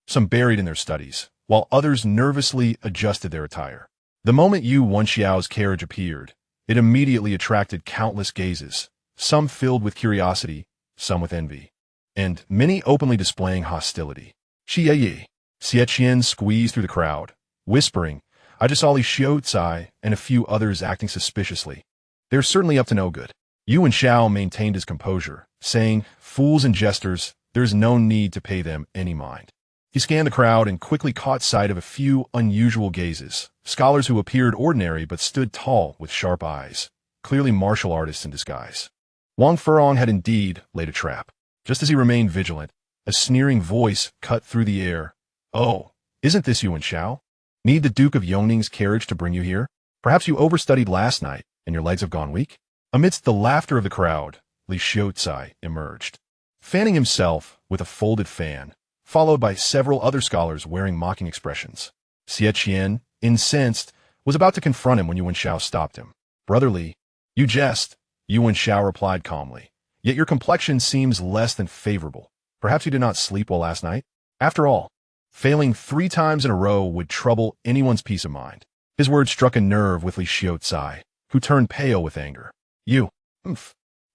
some buried in their studies, while others nervously adjusted their attire. The moment Yu Wenxiao's carriage appeared, it immediately attracted countless gazes, some filled with curiosity, some with envy, and many openly displaying hostility. Xie Xietian squeezed through the crowd, whispering, I just saw Li Xiaocai and a few others acting suspiciously. They're certainly up to no good. Yu Wenxiao maintained his composure, saying, Fools and jesters, there is no need to pay them any mind. He scanned the crowd and quickly caught sight of a few unusual gazes, scholars who appeared ordinary but stood tall with sharp eyes, clearly martial artists in disguise. Wang Furong had indeed laid a trap. Just as he remained vigilant, a sneering voice cut through the air. Oh, isn't this Yu Wenxiao? Need the Duke of Yongning's carriage to bring you here? Perhaps you overstudied last night and your legs have gone weak? Amidst the laughter of the crowd, Li Xiaocai emerged, fanning himself with a folded fan, followed by several other scholars wearing mocking expressions. Xie Qian, incensed, was about to confront him when Yu Wenxiao stopped him. Brother Li, you jest, Yu Wenxiao replied calmly. Yet your complexion seems less than favorable. Perhaps you did not sleep well last night? After all, Failing 3 times in a row would trouble anyone's peace of mind. His words struck a nerve with Li Xiaocai, who turned pale with anger. You,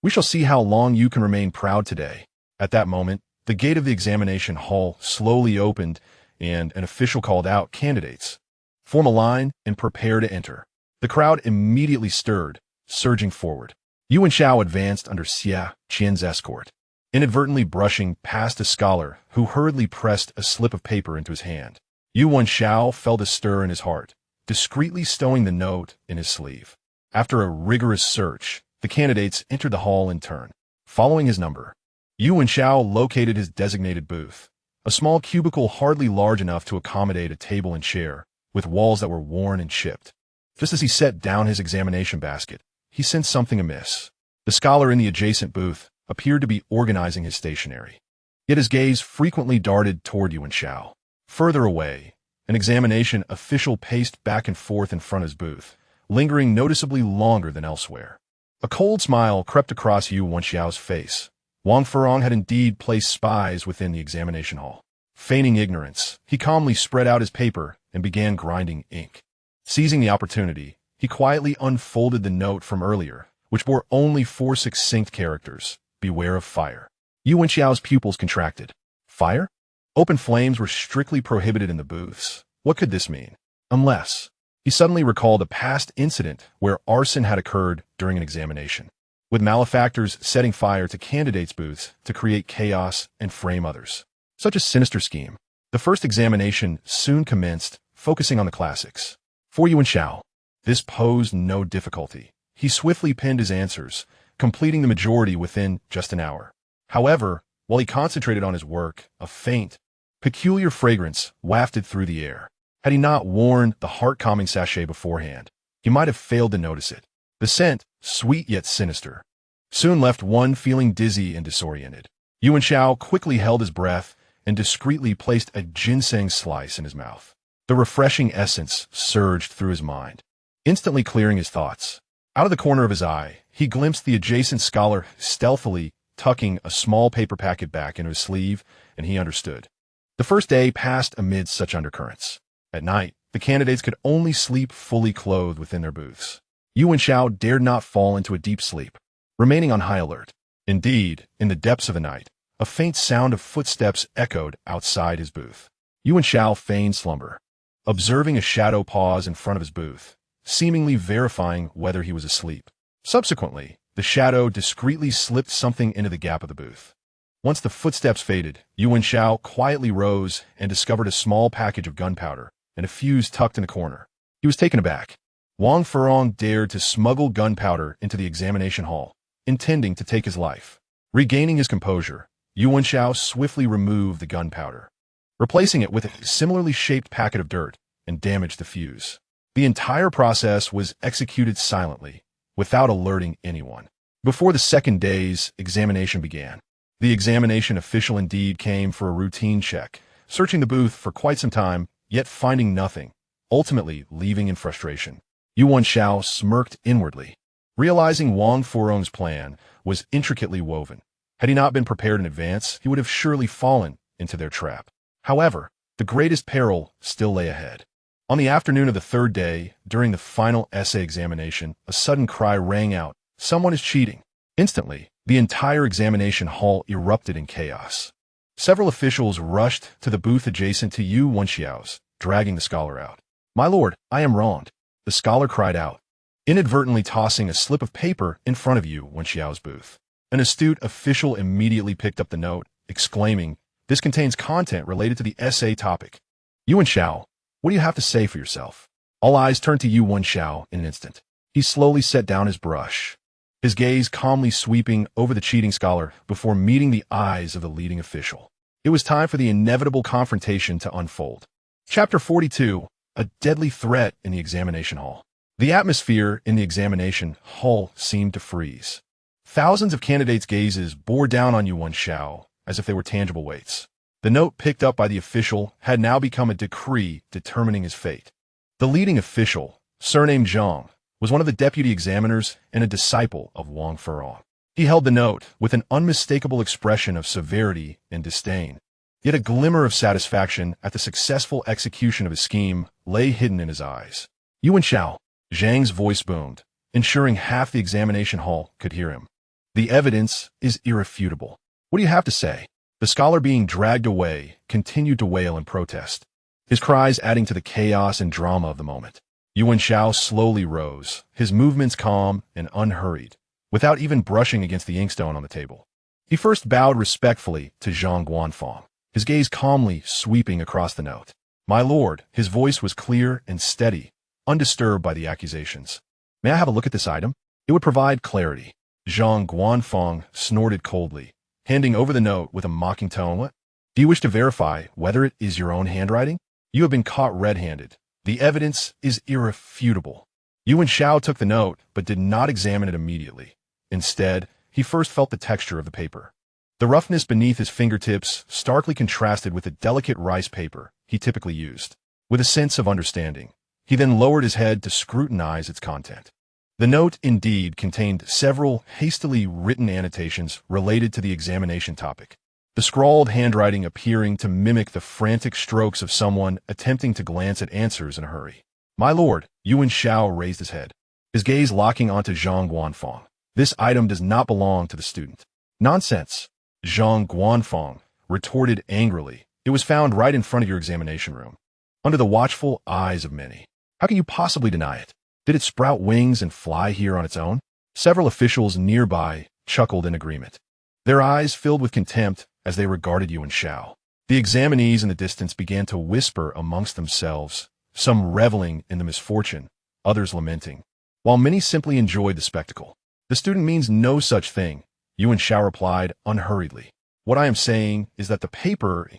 we shall see how long you can remain proud today. At that moment, the gate of the examination hall slowly opened, and an official called out, "Candidates, form a line and prepare to enter." The crowd immediately stirred, surging forward. Yu Wenxiao advanced under Xia Qian's escort, inadvertently brushing past a scholar who hurriedly pressed a slip of paper into his hand. Yu Wenxiao felt a stir in his heart, discreetly stowing the note in his sleeve. After a rigorous search, the candidates entered the hall in turn. Following his number, Yu Wenxiao located his designated booth, a small cubicle hardly large enough to accommodate a table and chair, with walls that were worn and chipped. Just as he set down his examination basket, he sensed something amiss. The scholar in the adjacent booth appeared to be organizing his stationery. Yet his gaze frequently darted toward Yu Wenxiao. Further away, an examination official paced back and forth in front of his booth, lingering noticeably longer than elsewhere. A cold smile crept across Yu Wenxiao's face. Wang Furong had indeed placed spies within the examination hall. Feigning ignorance, he calmly spread out his paper and began grinding ink. Seizing the opportunity, he quietly unfolded the note from earlier, which bore only 4 succinct characters: "Beware of fire." Yu Wenxiao's pupils contracted. Fire? Open flames were strictly prohibited in the booths. What could this mean? Unless... He suddenly recalled a past incident where arson had occurred during an examination, with malefactors setting fire to candidates' booths to create chaos and frame others. Such a sinister scheme. The first examination soon commenced, focusing on the classics. For Yu Wenxiao, this posed no difficulty. He swiftly penned his answers, completing the majority within just an hour. However, while he concentrated on his work, a faint, peculiar fragrance wafted through the air. Had he not worn the heart-calming sachet beforehand, he might have failed to notice it. The scent, sweet yet sinister, soon left one feeling dizzy and disoriented. Yu Wenxiao quickly held his breath and discreetly placed a ginseng slice in his mouth. The refreshing essence surged through his mind, instantly clearing his thoughts. Out of the corner of his eye, he glimpsed the adjacent scholar stealthily tucking a small paper packet back into his sleeve, and he understood. The first day passed amid such undercurrents. At night, the candidates could only sleep fully clothed within their booths. Yu Wenxiao dared not fall into a deep sleep, remaining on high alert. Indeed, in the depths of the night, a faint sound of footsteps echoed outside his booth. Yu Wenxiao feigned slumber, observing a shadow pause in front of his booth, seemingly verifying whether he was asleep. Subsequently, the shadow discreetly slipped something into the gap of the booth. Once the footsteps faded, Yu Wenxiao quietly rose and discovered a small package of gunpowder and a fuse tucked in the corner. He was taken aback. Wang Furong dared to smuggle gunpowder into the examination hall, intending to take his life. Regaining his composure, Yu Wenxiao swiftly removed the gunpowder, replacing it with a similarly shaped packet of dirt, and damaged the fuse. The entire process was executed silently, without alerting anyone. Before the second day's examination began, the examination official indeed came for a routine check, searching the booth for quite some time, yet finding nothing, ultimately leaving in frustration. Yu Wenxiao smirked inwardly, realizing Wang Furong's plan was intricately woven. Had he not been prepared in advance, he would have surely fallen into their trap. However, the greatest peril still lay ahead. On the afternoon of the third day, during the final essay examination, a sudden cry rang out, "Someone is cheating." Instantly, the entire examination hall erupted in chaos. Several officials rushed to the booth adjacent to Yu Wenxiao's, dragging the scholar out. "My lord, I am wronged," the scholar cried out, inadvertently tossing a slip of paper in front of Yu Wenxiao's booth. An astute official immediately picked up the note, exclaiming, "This contains content related to the essay topic." "Yu Wenxiao, what do you have to say for yourself?" All eyes turned to Yu Wenxiao in an instant. He slowly set down his brush, his gaze calmly sweeping over the cheating scholar before meeting the eyes of the leading official. It was time for the inevitable confrontation to unfold. Chapter 42, A Deadly Threat in the Examination Hall. The atmosphere in the examination hall seemed to freeze. Thousands of candidates' gazes bore down on Yu Wenxiao as if they were tangible weights. The note picked up by the official had now become a decree determining his fate. The leading official, surnamed Zhang, was one of the deputy examiners and a disciple of Wang Furong. He held the note with an unmistakable expression of severity and disdain. Yet a glimmer of satisfaction at the successful execution of his scheme lay hidden in his eyes. Yu Wenxiao, Zhang's voice boomed, ensuring half the examination hall could hear him. The evidence is irrefutable. What do you have to say? The scholar being dragged away continued to wail in protest, his cries adding to the chaos and drama of the moment. Yu Wenxiao slowly rose, his movements calm and unhurried, without even brushing against the inkstone on the table. He first bowed respectfully to Zhang Guanfang, his gaze calmly sweeping across the note. My lord, his voice was clear and steady, undisturbed by the accusations. May I have a look at this item? It would provide clarity. Zhang Guanfang snorted coldly, handing over the note with a mocking tone. What? Do you wish to verify whether it is your own handwriting? You have been caught red-handed. The evidence is irrefutable. Yu Wenxiao took the note, but did not examine it immediately. Instead, he first felt the texture of the paper. The roughness beneath his fingertips starkly contrasted with the delicate rice paper he typically used. With a sense of understanding, he then lowered his head to scrutinize its content. The note indeed contained several hastily written annotations related to the examination topic, the scrawled handwriting appearing to mimic the frantic strokes of someone attempting to glance at answers in a hurry. My lord, Yu Wenxiao raised his head, his gaze locking onto Zhang Guanfang. This item does not belong to the student. Nonsense, Zhang Guanfang retorted angrily. It was found right in front of your examination room, under the watchful eyes of many. How can you possibly deny it? Did it sprout wings and fly here on its own? Several officials nearby chuckled in agreement, their eyes filled with contempt as they regarded Yu Wenxiao. The examinees in the distance began to whisper amongst themselves, some reveling in the misfortune, others lamenting, while many simply enjoyed the spectacle. The student means no such thing, Yu Wenxiao replied unhurriedly. What I am saying is that the paper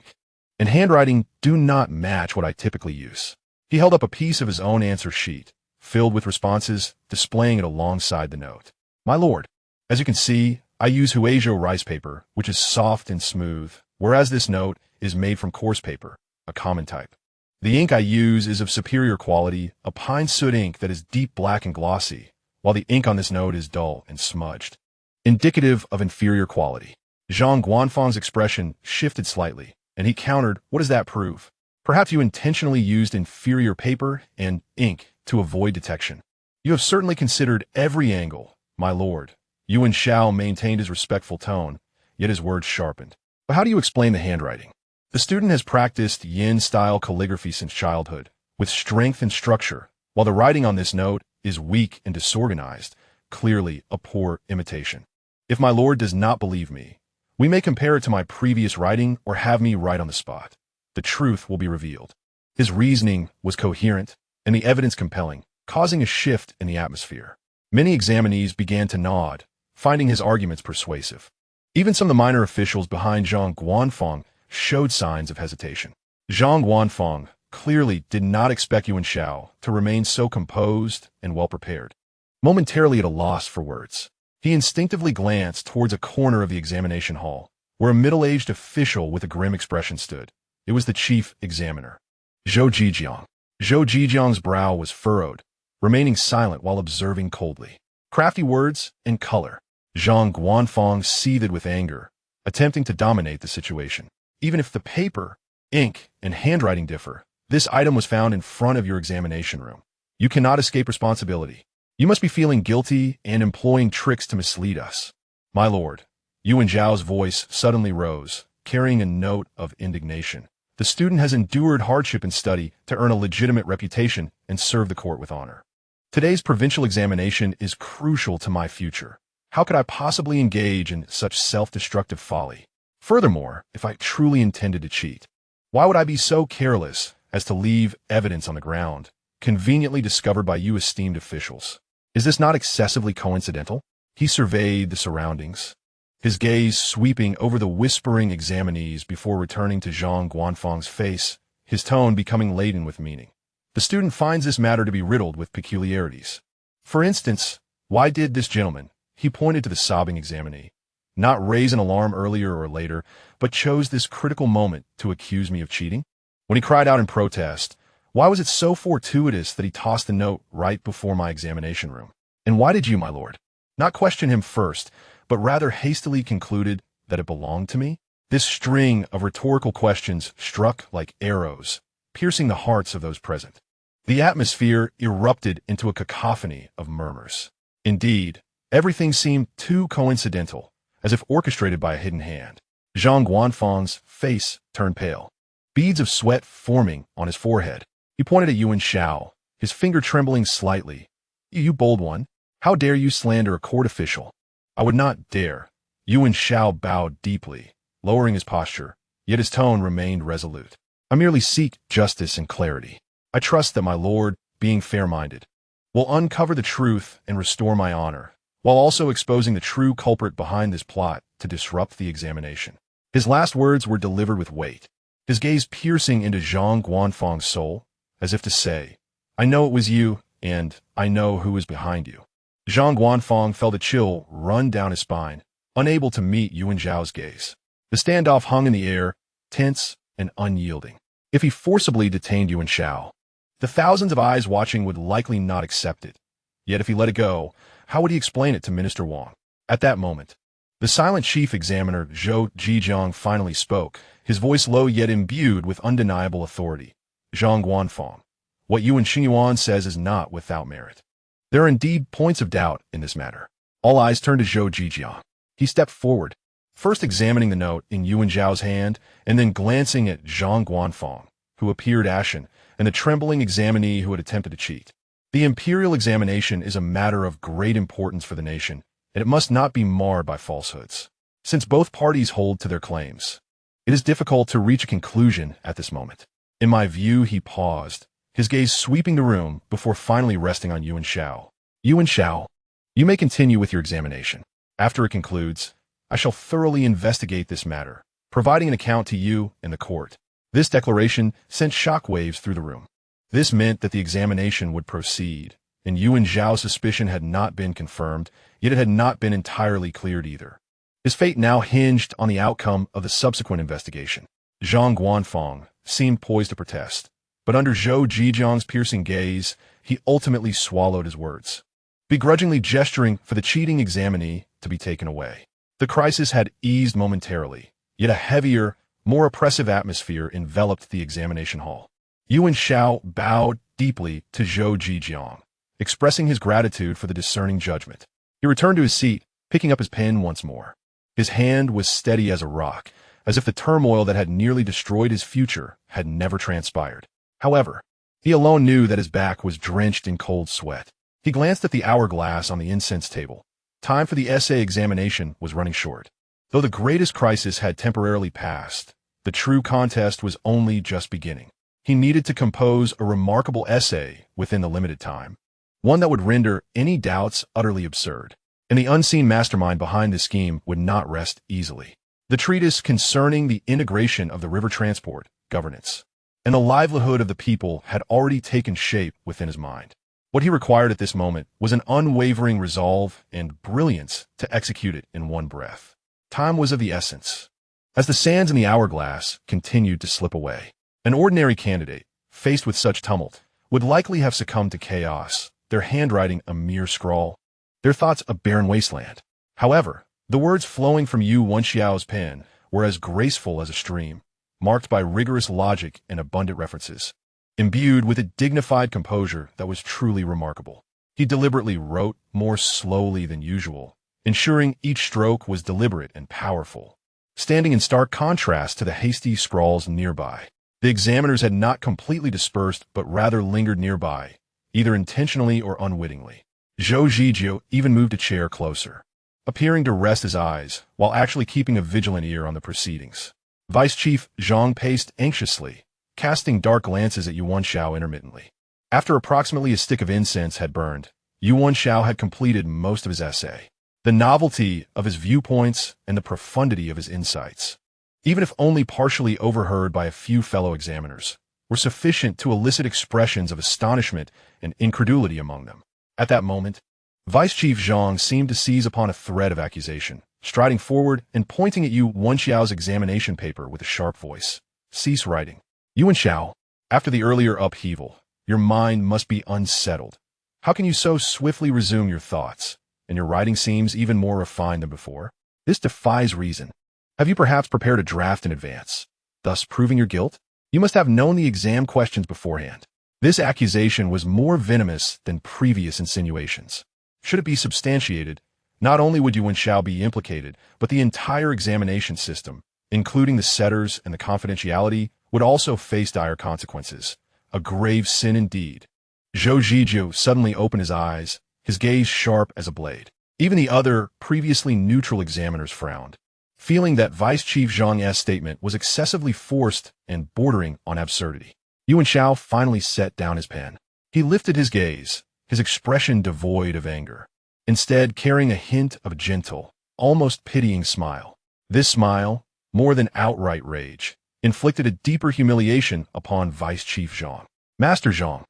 and handwriting do not match what I typically use. He held up a piece of his own answer sheet, filled with responses, displaying it alongside the note. My lord, as you can see, I use Huizhou rice paper, which is soft and smooth, whereas this note is made from coarse paper, a common type. The ink I use is of superior quality, a pine soot ink that is deep black and glossy, while the ink on this note is dull and smudged, indicative of inferior quality. Zhang Guanfang's expression shifted slightly, and he countered, what does that prove? Perhaps you intentionally used inferior paper and ink to avoid detection. You have certainly considered every angle, my lord. Yu Wenxiao maintained his respectful tone, yet his words sharpened. But how do you explain the handwriting? The student has practiced yin-style calligraphy since childhood, with strength and structure, while the writing on this note is weak and disorganized, clearly a poor imitation. If my lord does not believe me, we may compare it to my previous writing or have me write on the spot. The truth will be revealed. His reasoning was coherent, and the evidence compelling, causing a shift in the atmosphere. Many examinees began to nod, finding his arguments persuasive. Even some of the minor officials behind Zhang Guanfang showed signs of hesitation. Zhang Guanfang clearly did not expect Yu Wenxiao to remain so composed and well-prepared. Momentarily at a loss for words, he instinctively glanced towards a corner of the examination hall, where a middle-aged official with a grim expression stood. It was the chief examiner, Zhou Zhijiang. Zhou Zhijiang's brow was furrowed, remaining silent while observing coldly. Crafty words and color. Zhang Guanfang seethed with anger, attempting to dominate the situation. Even if the paper, ink, and handwriting differ, this item was found in front of your examination room. You cannot escape responsibility. You must be feeling guilty and employing tricks to mislead us. My lord, Yu Wenxiao's voice suddenly rose, carrying a note of indignation. The student has endured hardship in study to earn a legitimate reputation and serve the court with honor. Today's provincial examination is crucial to my future. How could I possibly engage in such self-destructive folly? Furthermore, if I truly intended to cheat, why would I be so careless as to leave evidence on the ground, conveniently discovered by you esteemed officials? Is this not excessively coincidental? He surveyed the surroundings, his gaze sweeping over the whispering examinees before returning to Zhang Guanfang's face, his tone becoming laden with meaning. The student finds this matter to be riddled with peculiarities. For instance, why did this gentleman, he pointed to the sobbing examinee, not raise an alarm earlier or later, but chose this critical moment to accuse me of cheating? When he cried out in protest, why was it so fortuitous that he tossed the note right before my examination room? And why did you, my lord, not question him first, but rather hastily concluded that it belonged to me? This string of rhetorical questions struck like arrows, piercing the hearts of those present. The atmosphere erupted into a cacophony of murmurs. Indeed, everything seemed too coincidental, as if orchestrated by a hidden hand. Zhang Guanfang's face turned pale, beads of sweat forming on his forehead. He pointed at Yu Wenxiao, his finger trembling slightly. "You bold one, how dare you slander a court official?" "I would not dare." Yu Wenxiao bowed deeply, lowering his posture, yet his tone remained resolute. "I merely seek justice and clarity. I trust that my lord, being fair-minded, will uncover the truth and restore my honor, while also exposing the true culprit behind this plot to disrupt the examination." His last words were delivered with weight, his gaze piercing into Zhang Guanfang's soul, as if to say, "I know it was you, and I know who is behind you." Zhang Guanfang felt a chill run down his spine, unable to meet Yu Wenxiao's gaze. The standoff hung in the air, tense and unyielding. If he forcibly detained Yu Wenxiao, the thousands of eyes watching would likely not accept it. Yet if he let it go, how would he explain it to Minister Wang? At that moment, the silent chief examiner Zhou Zhijiang finally spoke, his voice low yet imbued with undeniable authority. "Zhang Guanfang, what Yu Wenxiao says is not without merit. There are indeed points of doubt in this matter." All eyes turned to Zhou Zhijiang. He stepped forward, first examining the note in Yu Wenxiao's hand, and then glancing at Zhang Guanfang, who appeared ashen, and the trembling examinee who had attempted to cheat. The Imperial examination is a matter of great importance for the nation, and it must not be marred by falsehoods. Since both parties hold to their claims, it is difficult to reach a conclusion at this moment. In my view, he paused, his gaze sweeping the room before finally resting on Yu Wenxiao. "Yu Wenxiao, you may continue with your examination. After it concludes, I shall thoroughly investigate this matter, providing an account to you and the court." This declaration sent shockwaves through the room. This meant that the examination would proceed, and Yu Wenxiao's suspicion had not been confirmed, yet it had not been entirely cleared either. His fate now hinged on the outcome of the subsequent investigation. Zhang Guanfang seemed poised to protest, but under Zhou Zhijiang's piercing gaze, he ultimately swallowed his words, begrudgingly gesturing for the cheating examinee to be taken away. The crisis had eased momentarily, yet a heavier, more oppressive atmosphere enveloped the examination hall. Yu Wenxiao bowed deeply to Zhou Zhijiang, expressing his gratitude for the discerning judgment. He returned to his seat, picking up his pen once more. His hand was steady as a rock, as if the turmoil that had nearly destroyed his future had never transpired. However, he alone knew that his back was drenched in cold sweat. He glanced at the hourglass on the incense table. Time for the essay examination was running short. Though the greatest crisis had temporarily passed, the true contest was only just beginning. He needed to compose a remarkable essay within the limited time, one that would render any doubts utterly absurd. And the unseen mastermind behind this scheme would not rest easily. The treatise concerning the integration of the river transport, governance, and the livelihood of the people had already taken shape within his mind. What he required at this moment was an unwavering resolve and brilliance to execute it in one breath. Time was of the essence. As the sands in the hourglass continued to slip away, an ordinary candidate, faced with such tumult, would likely have succumbed to chaos, their handwriting a mere scrawl, their thoughts a barren wasteland. However, the words flowing from Yu Wenxiao's pen were as graceful as a stream, marked by rigorous logic and abundant references, imbued with a dignified composure that was truly remarkable. He deliberately wrote more slowly than usual, ensuring each stroke was deliberate and powerful, standing in stark contrast to the hasty scrawls nearby. The examiners had not completely dispersed but rather lingered nearby, either intentionally or unwittingly. Zhou Zhijiao even moved a chair closer, appearing to rest his eyes while actually keeping a vigilant ear on the proceedings. Vice Chief Zhang paced anxiously, casting dark glances at Yu Wenxiao intermittently. After approximately a stick of incense had burned, Yu Wenxiao had completed most of his essay. The novelty of his viewpoints and the profundity of his insights, even if only partially overheard by a few fellow examiners, were sufficient to elicit expressions of astonishment and incredulity among them. At that moment, Vice Chief Zhang seemed to seize upon a thread of accusation, striding forward and pointing at Yu Wenxiao's examination paper with a sharp voice. "Cease writing. Yu Wenxiao, after the earlier upheaval, your mind must be unsettled. How can you so swiftly resume your thoughts, and your writing seems even more refined than before? This defies reason." Have you perhaps prepared a draft in advance, thus proving your guilt? You must have known the exam questions beforehand. This accusation was more venomous than previous insinuations. Should it be substantiated, not only would Yu Wenxiao be implicated, but the entire examination system, including the setters and the confidentiality, would also face dire consequences. A grave sin indeed. Zhou Zhijiu suddenly opened his eyes, his gaze sharp as a blade. Even the other, previously neutral examiners frowned, feeling that Vice Chief Zhang's statement was excessively forced and bordering on absurdity. Yu Wenxiao finally set down his pen. He lifted his gaze, his expression devoid of anger, instead carrying a hint of a gentle, almost pitying smile. This smile, more than outright rage, inflicted a deeper humiliation upon Vice Chief Zhang. Master Zhang.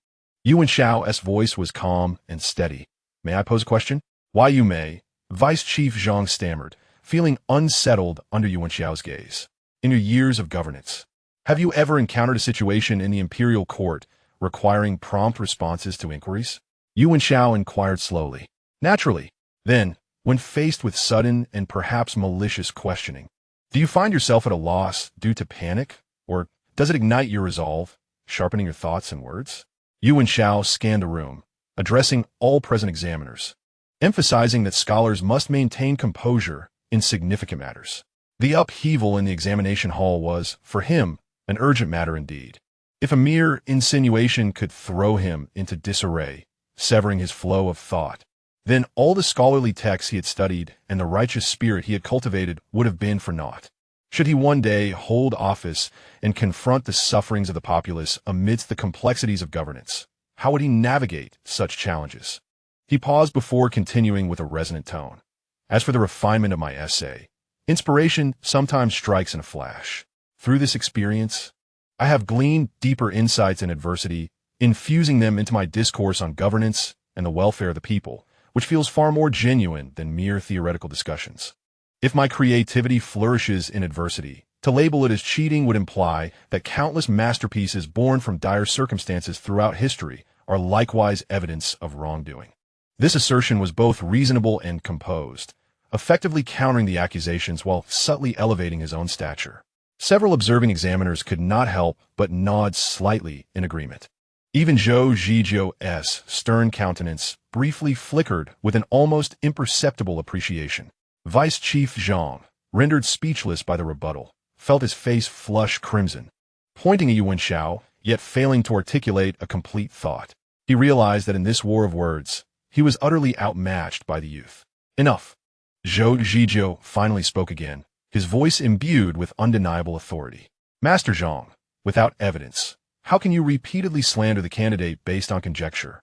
Yu Wenxiao's voice was calm and steady. May I pose a question? Why you may, Vice Chief Zhang stammered, feeling unsettled under Yu Wenxiao's gaze. In your years of governance, have you ever encountered a situation in the Imperial Court requiring prompt responses to inquiries? Yu Wenxiao inquired slowly. Naturally. Then, when faced with sudden and perhaps malicious questioning, do you find yourself at a loss due to panic, or does it ignite your resolve, sharpening your thoughts and words? Yu Wenxiao scanned the room, addressing all present examiners, emphasizing that scholars must maintain composure in significant matters. The upheaval in the examination hall was, for him, an urgent matter indeed. If a mere insinuation could throw him into disarray, severing his flow of thought, then all the scholarly texts he had studied and the righteous spirit he had cultivated would have been for naught. Should he one day hold office and confront the sufferings of the populace amidst the complexities of governance, how would he navigate such challenges? He paused before continuing with a resonant tone. As for the refinement of my essay, inspiration sometimes strikes in a flash. Through this experience, I have gleaned deeper insights in adversity, infusing them into my discourse on governance and the welfare of the people, which feels far more genuine than mere theoretical discussions. If my creativity flourishes in adversity, to label it as cheating would imply that countless masterpieces born from dire circumstances throughout history are likewise evidence of wrongdoing. This assertion was both reasonable and composed, effectively countering the accusations while subtly elevating his own stature. Several observing examiners could not help but nod slightly in agreement. Even Zhou Zhijiu's stern countenance briefly flickered with an almost imperceptible appreciation. Vice Chief Zhang, rendered speechless by the rebuttal, felt his face flush crimson. Pointing at Yu Wenxiao, yet failing to articulate a complete thought, he realized that in this war of words, he was utterly outmatched by the youth. Enough. Zhou Zhijiu finally spoke again, his voice imbued with undeniable authority. Master Zhang, without evidence, how can you repeatedly slander the candidate based on conjecture?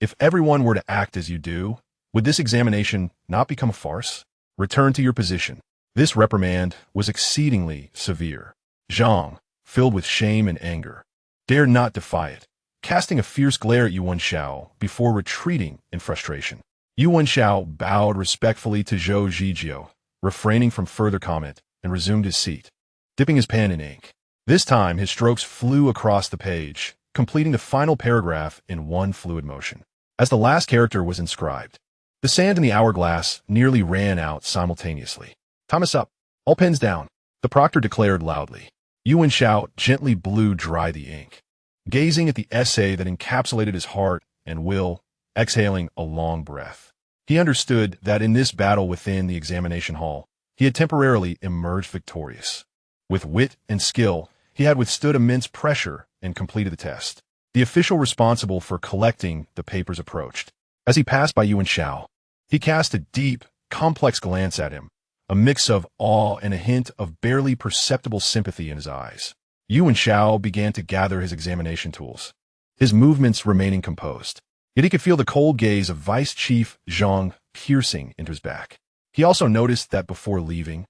If everyone were to act as you do, would this examination not become a farce? Return to your position. This reprimand was exceedingly severe. Zhang, filled with shame and anger, dared not defy it, casting a fierce glare at Yu Wenxiao before retreating in frustration. Yu Wenxiao bowed respectfully to Zhou Zhijiu, refraining from further comment, and resumed his seat, dipping his pen in ink. This time his strokes flew across the page, completing the final paragraph in one fluid motion. As the last character was inscribed, the sand in the hourglass nearly ran out simultaneously. Time is up. All pens down, the proctor declared loudly. Yu Wenxiao gently blew dry the ink, gazing at the essay that encapsulated his heart and will, exhaling a long breath. He understood that in this battle within the examination hall, he had temporarily emerged victorious. With wit and skill, he had withstood immense pressure and completed the test. The official responsible for collecting the papers approached. As he passed by Yu Wenxiao, he cast a deep, complex glance at him, a mix of awe and a hint of barely perceptible sympathy in his eyes. Yu Wenxiao began to gather his examination tools, his movements remaining composed. Yet he could feel the cold gaze of Vice Chief Zhang piercing into his back. He also noticed that before leaving,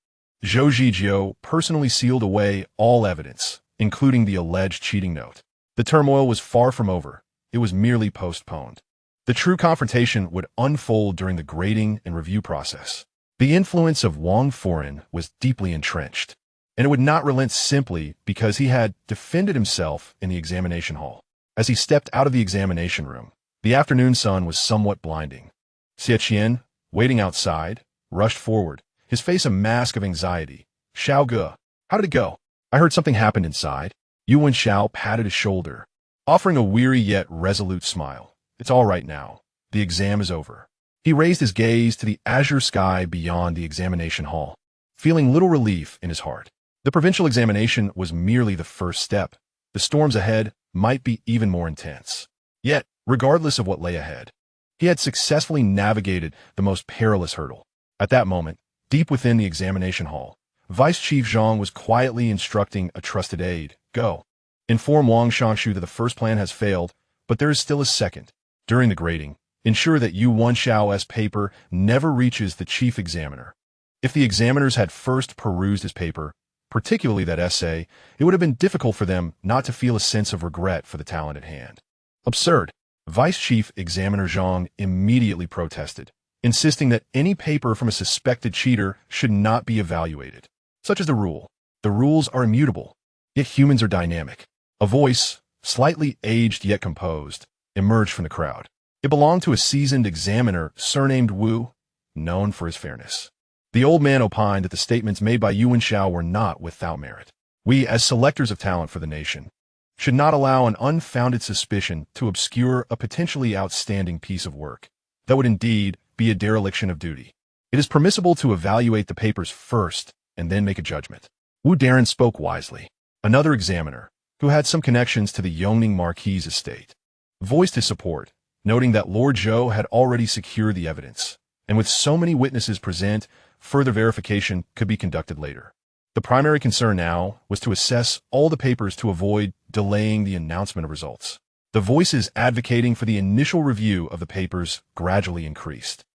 Zhou Zhijiu personally sealed away all evidence, including the alleged cheating note. The turmoil was far from over. It was merely postponed. The true confrontation would unfold during the grading and review process. The influence of Wang Foren was deeply entrenched, and it would not relent simply because he had defended himself in the examination hall. As he stepped out of the examination room, the afternoon sun was somewhat blinding. Xie Qian, waiting outside, rushed forward, his face a mask of anxiety, Xiao Ge, how did it go? I heard something happened inside. Yu Wenxiao patted his shoulder, offering a weary yet resolute smile. It's all right now. The exam is over. He raised his gaze to the azure sky beyond the examination hall, feeling little relief in his heart. The provincial examination was merely the first step. The storms ahead might be even more intense. Yet, regardless of what lay ahead, he had successfully navigated the most perilous hurdle. At that moment, deep within the examination hall, Vice Chief Zhang was quietly instructing a trusted aide, "Go. Inform Wang Shangshu that the first plan has failed, but there is still a second. During the grading, ensure that Yu Wenxiao's paper never reaches the chief examiner." If the examiners had first perused his paper, particularly that essay, it would have been difficult for them not to feel a sense of regret for the talent at hand. Absurd. Vice Chief Examiner Zhang immediately protested, insisting that any paper from a suspected cheater should not be evaluated. Such is the rule. The rules are immutable, yet humans are dynamic. A voice, slightly aged yet composed, emerged from the crowd. It belonged to a seasoned examiner surnamed Wu, known for his fairness. The old man opined that the statements made by Yu Wenxiao were not without merit. We, as selectors of talent for the nation, should not allow an unfounded suspicion to obscure a potentially outstanding piece of work. That would indeed be a dereliction of duty. It is permissible to evaluate the papers first and then make a judgment. Wu Darren spoke wisely. Another examiner, who had some connections to the Yongning Marquis' estate, voiced his support, noting that Lord Zhou had already secured the evidence, and with so many witnesses present, further verification could be conducted later. The primary concern now was to assess all the papers to avoid delaying the announcement of results. The voices advocating for the initial review of the papers gradually increased.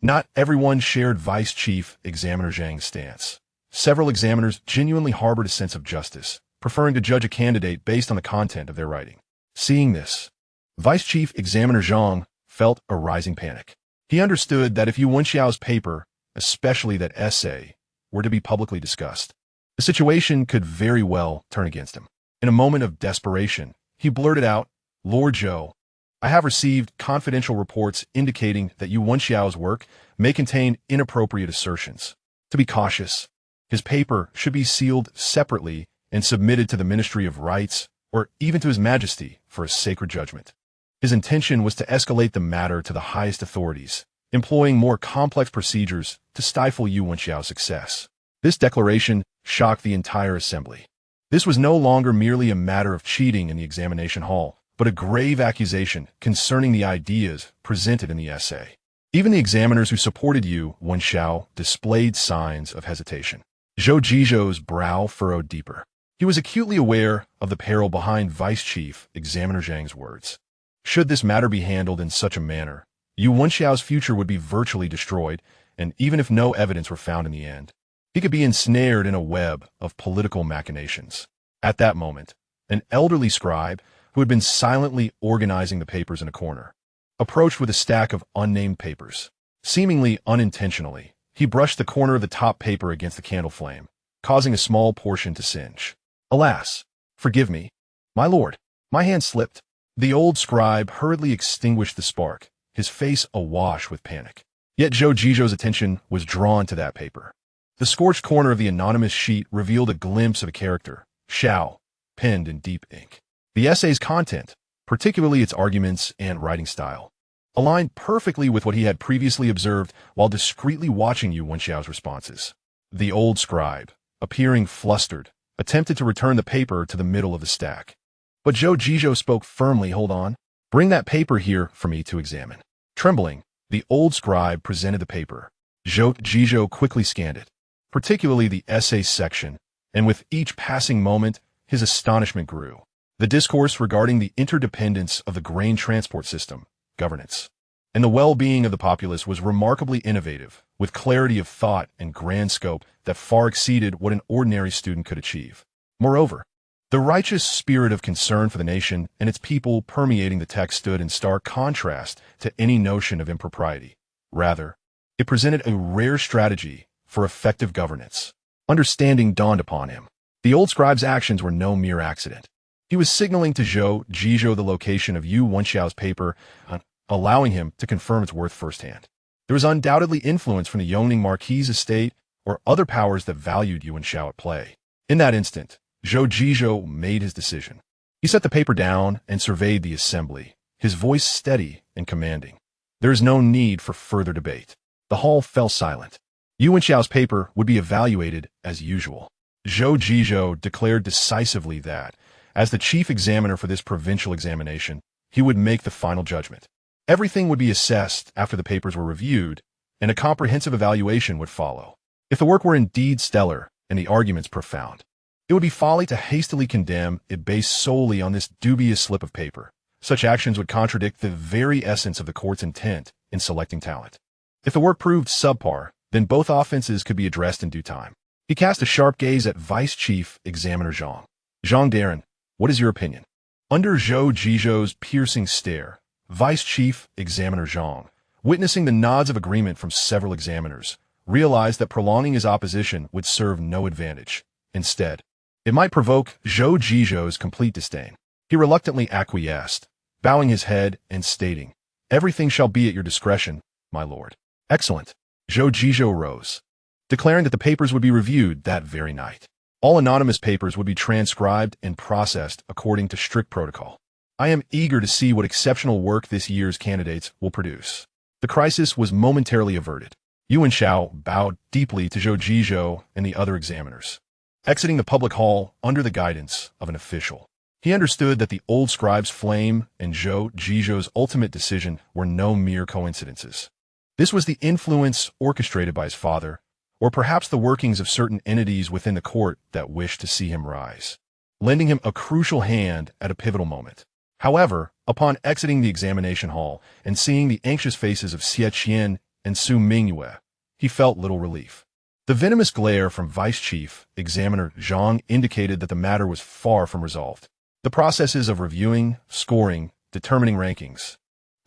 Not everyone shared Vice Chief Examiner Zhang's stance. Several examiners genuinely harbored a sense of justice, preferring to judge a candidate based on the content of their writing. Seeing this, Vice Chief Examiner Zhang felt a rising panic. He understood that if Yu Wenxiao's paper, especially that essay, were to be publicly discussed, the situation could very well turn against him. In a moment of desperation, he blurted out, "Lord Zhou, I have received confidential reports indicating that Yu Wenxiao's work may contain inappropriate assertions. To be cautious, his paper should be sealed separately and submitted to the Ministry of Rights or even to His Majesty for a sacred judgment." His intention was to escalate the matter to the highest authorities, employing more complex procedures to stifle Yu Wenxiao's success. This declaration shocked the entire assembly. This was no longer merely a matter of cheating in the examination hall, but a grave accusation concerning the ideas presented in the essay. Even the examiners who supported Yu Wenxiao displayed signs of hesitation. Zhou Jizhou's brow furrowed deeper. He was acutely aware of the peril behind Vice Chief Examiner Zhang's words. Should this matter be handled in such a manner, Yu Wenxiao's future would be virtually destroyed, and even if no evidence were found in the end, he could be ensnared in a web of political machinations. At that moment, an elderly scribe, who had been silently organizing the papers in a corner, approached with a stack of unnamed papers. Seemingly unintentionally, he brushed the corner of the top paper against the candle flame, causing a small portion to singe. "Alas, forgive me, my lord, my hand slipped." The old scribe hurriedly extinguished the spark, his face awash with panic. Yet Zhou Jizhou's attention was drawn to that paper. The scorched corner of the anonymous sheet revealed a glimpse of a character, Xiao, penned in deep ink. The essay's content, particularly its arguments and writing style, aligned perfectly with what he had previously observed while discreetly watching Yu Wenxiao's responses. The old scribe, appearing flustered, attempted to return the paper to the middle of the stack. But Zhou Jizhou spoke firmly. "Hold on. Bring that paper here for me to examine." Trembling, the old scribe presented the paper. Zhou Jizhou quickly scanned it, particularly the essay section, and with each passing moment, his astonishment grew. The discourse regarding the interdependence of the grain transport system, governance, and the well-being of the populace was remarkably innovative, with clarity of thought and grand scope that far exceeded what an ordinary student could achieve. Moreover, the righteous spirit of concern for the nation and its people permeating the text stood in stark contrast to any notion of impropriety. Rather, it presented a rare strategy for effective governance. Understanding dawned upon him. The old scribe's actions were no mere accident. He was signaling to Zhou Jizhou the location of Yu Wenxiao's paper, allowing him to confirm its worth firsthand. There was undoubtedly influence from the Yongning Marquis' estate or other powers that valued Yu Wenxiao at play. In that instant, Zhou Jizhou made his decision. He set the paper down and surveyed the assembly, his voice steady and commanding. There is no need for further debate. The hall fell silent. Yu Wenxiao's paper would be evaluated as usual. Zhou Jizhou declared decisively that, as the chief examiner for this provincial examination, he would make the final judgment. Everything would be assessed after the papers were reviewed, and a comprehensive evaluation would follow. If the work were indeed stellar and the arguments profound, it would be folly to hastily condemn it based solely on this dubious slip of paper. Such actions would contradict the very essence of the court's intent in selecting talent. If the work proved subpar, then both offenses could be addressed in due time. He cast a sharp gaze at Vice Chief Examiner Zhang. Zhang Darren, what is your opinion? Under Zhou Jizhou's piercing stare, Vice Chief Examiner Zhang, witnessing the nods of agreement from several examiners, realized that prolonging his opposition would serve no advantage. Instead, it might provoke Zhou Jizhou's complete disdain. He reluctantly acquiesced, bowing his head and stating, "Everything shall be at your discretion, my lord." Excellent. Zhou Jizhou rose, declaring that the papers would be reviewed that very night. All anonymous papers would be transcribed and processed according to strict protocol. I am eager to see what exceptional work this year's candidates will produce. The crisis was momentarily averted. Yu Wenxiao bowed deeply to Zhou Jizhou and the other examiners, exiting the public hall under the guidance of an official. He understood that the old scribe's flame and Zhou Jizhou's ultimate decision were no mere coincidences. This was the influence orchestrated by his father, or perhaps the workings of certain entities within the court that wished to see him rise, lending him a crucial hand at a pivotal moment. However, upon exiting the examination hall and seeing the anxious faces of Xie Qian and Su Mingyue, he felt little relief. The venomous glare from Vice Chief Examiner Zhang indicated that the matter was far from resolved. The processes of reviewing, scoring, determining rankings,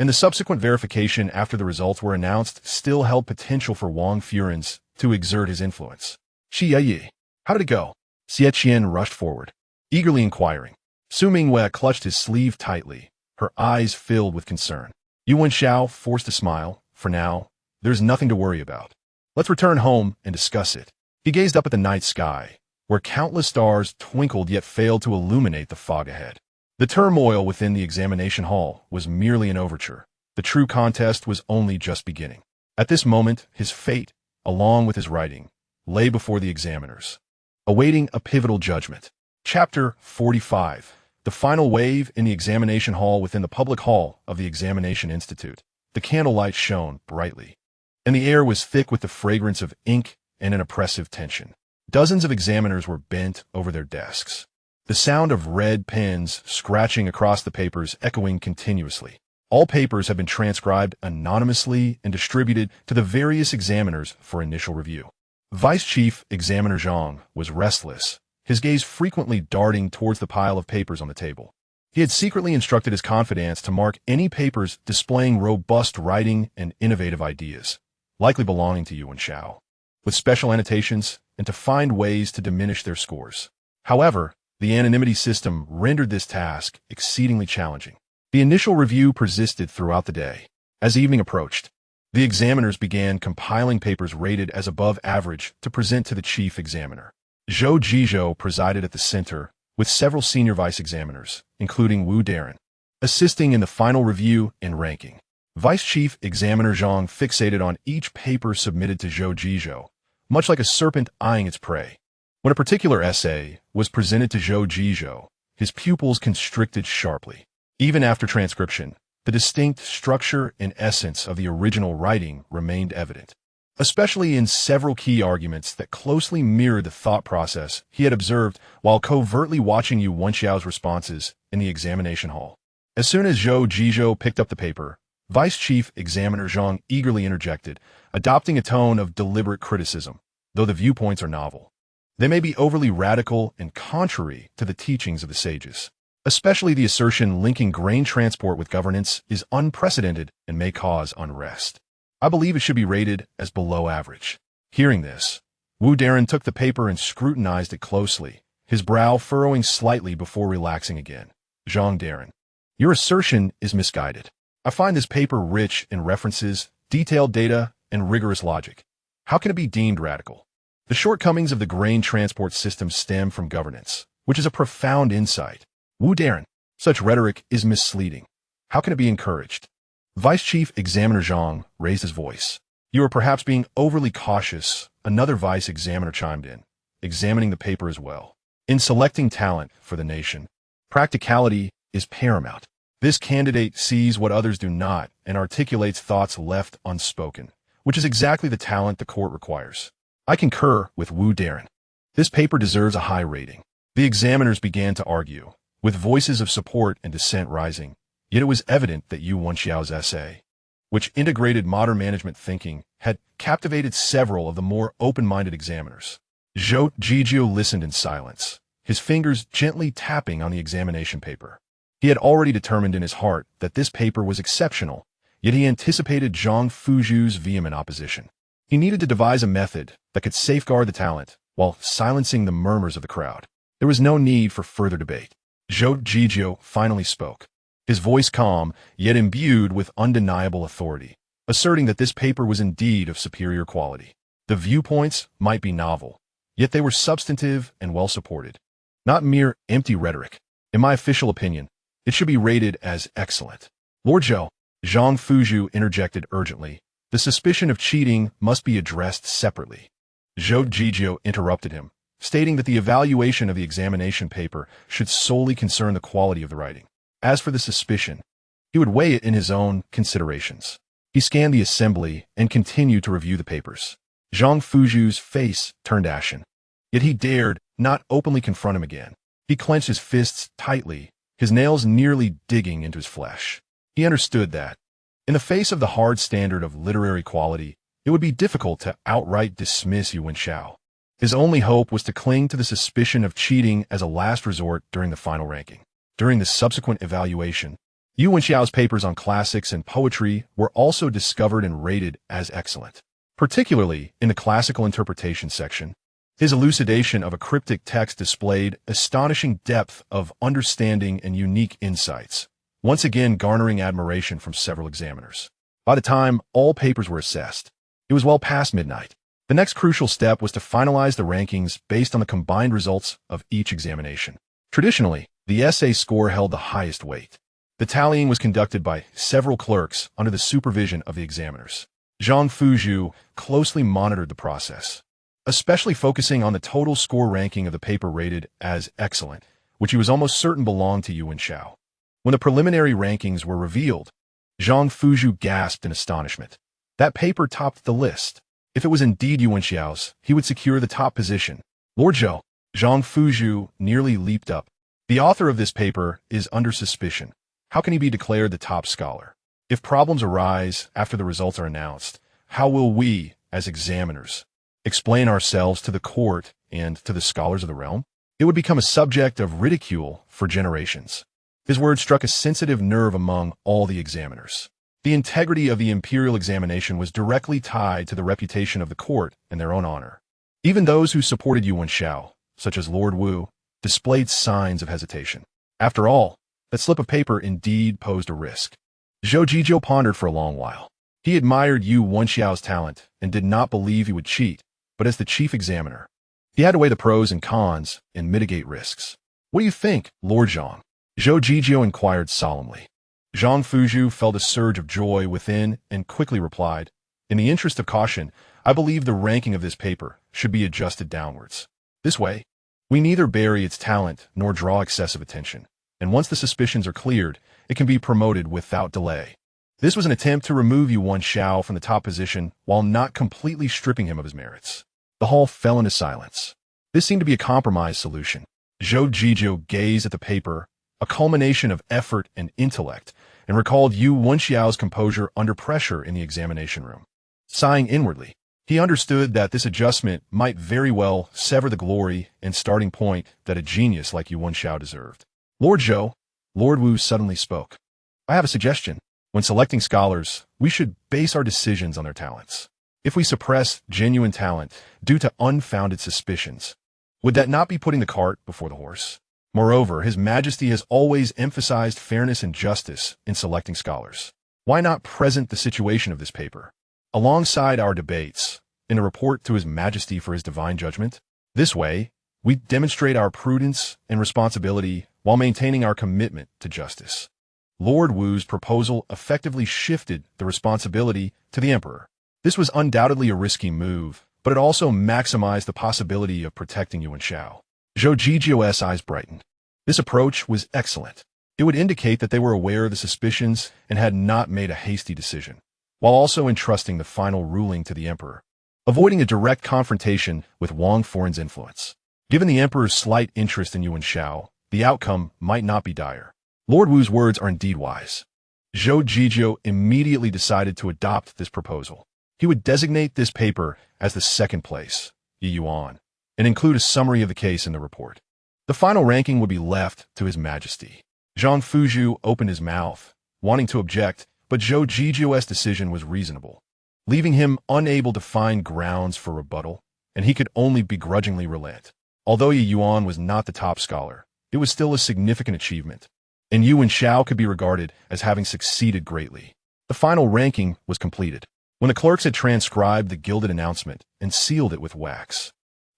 and the subsequent verification after the results were announced still held potential for Wang Furens to exert his influence. Xie, how did it go? Xie Qian rushed forward, eagerly inquiring. Su Mingyue clutched his sleeve tightly, her eyes filled with concern. Yu Wenxiao forced a smile. For now, there's nothing to worry about. Let's return home and discuss it. He gazed up at the night sky, where countless stars twinkled yet failed to illuminate the fog ahead. The turmoil within the examination hall was merely an overture. The true contest was only just beginning. At this moment, his fate, along with his writing, lay before the examiners, awaiting a pivotal judgment. Chapter 45. The final wave in the examination hall within the public hall of the Examination Institute. The candlelight shone brightly, and the air was thick with the fragrance of ink and an oppressive tension. Dozens of examiners were bent over their desks, the sound of red pens scratching across the papers echoing continuously. All papers have been transcribed anonymously and distributed to the various examiners for initial review. Vice Chief Examiner Zhang was restless, his gaze frequently darting towards the pile of papers on the table. He had secretly instructed his confidants to mark any papers displaying robust writing and innovative ideas, likely belonging to Yu Wenxiao, with special annotations and to find ways to diminish their scores. However, the anonymity system rendered this task exceedingly challenging. The initial review persisted throughout the day. As evening approached, the examiners began compiling papers rated as above average to present to the chief examiner. Zhou Jizhou presided at the center, with several senior vice examiners, including Wu Darren, assisting in the final review and ranking. Vice Chief Examiner Zhang fixated on each paper submitted to Zhou Jizhou, much like a serpent eyeing its prey. When a particular essay was presented to Zhou Jizhou, his pupils constricted sharply. Even after transcription, the distinct structure and essence of the original writing remained evident, especially in several key arguments that closely mirrored the thought process he had observed while covertly watching Yu Wenxiao's responses in the examination hall. As soon as Zhou Jizhou picked up the paper, Vice Chief Examiner Zhang eagerly interjected, adopting a tone of deliberate criticism. Though the viewpoints are novel, they may be overly radical and contrary to the teachings of the sages. Especially the assertion linking grain transport with governance is unprecedented and may cause unrest. I believe it should be rated as below average. Hearing this, Wu Darren took the paper and scrutinized it closely, his brow furrowing slightly before relaxing again. Zhang Darren, your assertion is misguided. I find this paper rich in references, detailed data, and rigorous logic. How can it be deemed radical? The shortcomings of the grain transport system stem from governance, which is a profound insight. Wu Darren, such rhetoric is misleading. How can it be encouraged? Vice Chief Examiner Zhang raised his voice. You are perhaps being overly cautious, another vice examiner chimed in, examining the paper as well. In selecting talent for the nation, practicality is paramount. This candidate sees what others do not and articulates thoughts left unspoken, which is exactly the talent the court requires. I concur with Wu Darren. This paper deserves a high rating. The examiners began to argue, with voices of support and dissent rising, yet it was evident that Yu Wenxiao's essay, which integrated modern management thinking, had captivated several of the more open-minded examiners. Zhou Zhizhou listened in silence, his fingers gently tapping on the examination paper. He had already determined in his heart that this paper was exceptional, yet he anticipated Zhang Fuzhu's vehement opposition. He needed to devise a method that could safeguard the talent while silencing the murmurs of the crowd. There was no need for further debate. Zhou Zhizhou finally spoke, his voice calm, yet imbued with undeniable authority, asserting that this paper was indeed of superior quality. The viewpoints might be novel, yet they were substantive and well-supported, not mere empty rhetoric. In my official opinion, it should be rated as excellent. Lord Zhou, Zhang Fuzhu interjected urgently, the suspicion of cheating must be addressed separately. Zhou Zhizhou interrupted him, stating that the evaluation of the examination paper should solely concern the quality of the writing. As for the suspicion, he would weigh it in his own considerations. He scanned the assembly and continued to review the papers. Zhang Fuzhu's face turned ashen, yet he dared not openly confront him again. He clenched his fists tightly, his nails nearly digging into his flesh. He understood that, in the face of the hard standard of literary quality, it would be difficult to outright dismiss Yu Wenxiao. His only hope was to cling to the suspicion of cheating as a last resort during the final ranking. During the subsequent evaluation, Yu Wenxiao's papers on classics and poetry were also discovered and rated as excellent. Particularly in the classical interpretation section, his elucidation of a cryptic text displayed astonishing depth of understanding and unique insights, once again garnering admiration from several examiners. By the time all papers were assessed, it was well past midnight. The next crucial step was to finalize the rankings based on the combined results of each examination. Traditionally, the essay score held the highest weight. The tallying was conducted by several clerks under the supervision of the examiners. Zhang Fuzhu closely monitored the process, especially focusing on the total score ranking of the paper rated as excellent, which he was almost certain belonged to Yu Wenxiao. When the preliminary rankings were revealed, Zhang Fuzhu gasped in astonishment. That paper topped the list. If it was indeed Yu Wenxiao's, he would secure the top position. Lord Zhou, Zhang Fuzhu nearly leaped up. The author of this paper is under suspicion. How can he be declared the top scholar? If problems arise after the results are announced, how will we, as examiners, explain ourselves to the court and to the scholars of the realm? It would become a subject of ridicule for generations. His words struck a sensitive nerve among all the examiners. The integrity of the imperial examination was directly tied to the reputation of the court and their own honor. Even those who supported Yu Wenxiao, such as Lord Wu, displayed signs of hesitation. After all, that slip of paper indeed posed a risk. Zhou Zhizhou pondered for a long while. He admired Yu Wenxiao's talent and did not believe he would cheat, but as the chief examiner, he had to weigh the pros and cons and mitigate risks. What do you think, Lord Zhang? Zhou Zhizhou inquired solemnly. Zhang Fuzhu felt a surge of joy within and quickly replied, in the interest of caution, I believe the ranking of this paper should be adjusted downwards. This way, we neither bury its talent nor draw excessive attention, and once the suspicions are cleared, it can be promoted without delay. This was an attempt to remove Yu Wenxiao from the top position while not completely stripping him of his merits. The hall fell into silence. This seemed to be a compromise solution. Zhou Zhizhou gazed at the paper, a culmination of effort and intellect, and recalled Yu Wenxiao's composure under pressure in the examination room. Sighing inwardly, he understood that this adjustment might very well sever the glory and starting point that a genius like Yu Wenxiao deserved. Lord Zhou, Lord Wu suddenly spoke. I have a suggestion. When selecting scholars, we should base our decisions on their talents. If we suppress genuine talent due to unfounded suspicions, would that not be putting the cart before the horse? Moreover, His Majesty has always emphasized fairness and justice in selecting scholars. Why not present the situation of this paper? Alongside our debates, in a report to His Majesty for his divine judgment. This way, we demonstrate our prudence and responsibility while maintaining our commitment to justice. Lord Wu's proposal effectively shifted the responsibility to the emperor. This was undoubtedly a risky move, but it also maximized the possibility of protecting Yu Wenxiao. Zhou Zhijio's eyes brightened. This approach was excellent. It would indicate that they were aware of the suspicions and had not made a hasty decision, while also entrusting the final ruling to the emperor, avoiding a direct confrontation with Wang Foren's influence. Given the emperor's slight interest in Yu Wenxiao, the outcome might not be dire. Lord Wu's words are indeed wise. Zhou Zhijio immediately decided to adopt this proposal. He would designate this paper as the second place, Yi Yuan, and include a summary of the case in the report. The final ranking would be left to His Majesty. Zhang Fuzhu opened his mouth, wanting to object, but Zhou Zhijio's decision was reasonable, leaving him unable to find grounds for rebuttal, and he could only begrudgingly relent. Although Yi Yuan was not the top scholar, it was still a significant achievement, and Yu Wenxiao could be regarded as having succeeded greatly. The final ranking was completed, when the clerks had transcribed the gilded announcement and sealed it with wax.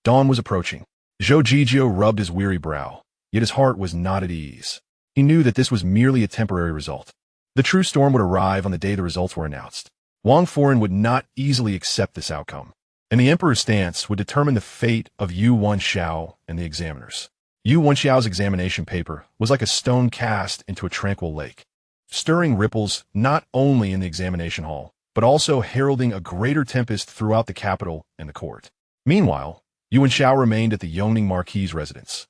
Dawn was approaching. Zhou Zhijio rubbed his weary brow, yet his heart was not at ease. He knew that this was merely a temporary result. The true storm would arrive on the day the results were announced. Wang Foren would not easily accept this outcome, and the emperor's stance would determine the fate of Yu Wenxiao and the examiners. Yu Wenxiao's examination paper was like a stone cast into a tranquil lake, stirring ripples not only in the examination hall, but also heralding a greater tempest throughout the capital and the court. Meanwhile, Yu Wenxiao remained at the Yongning Marquis' residence,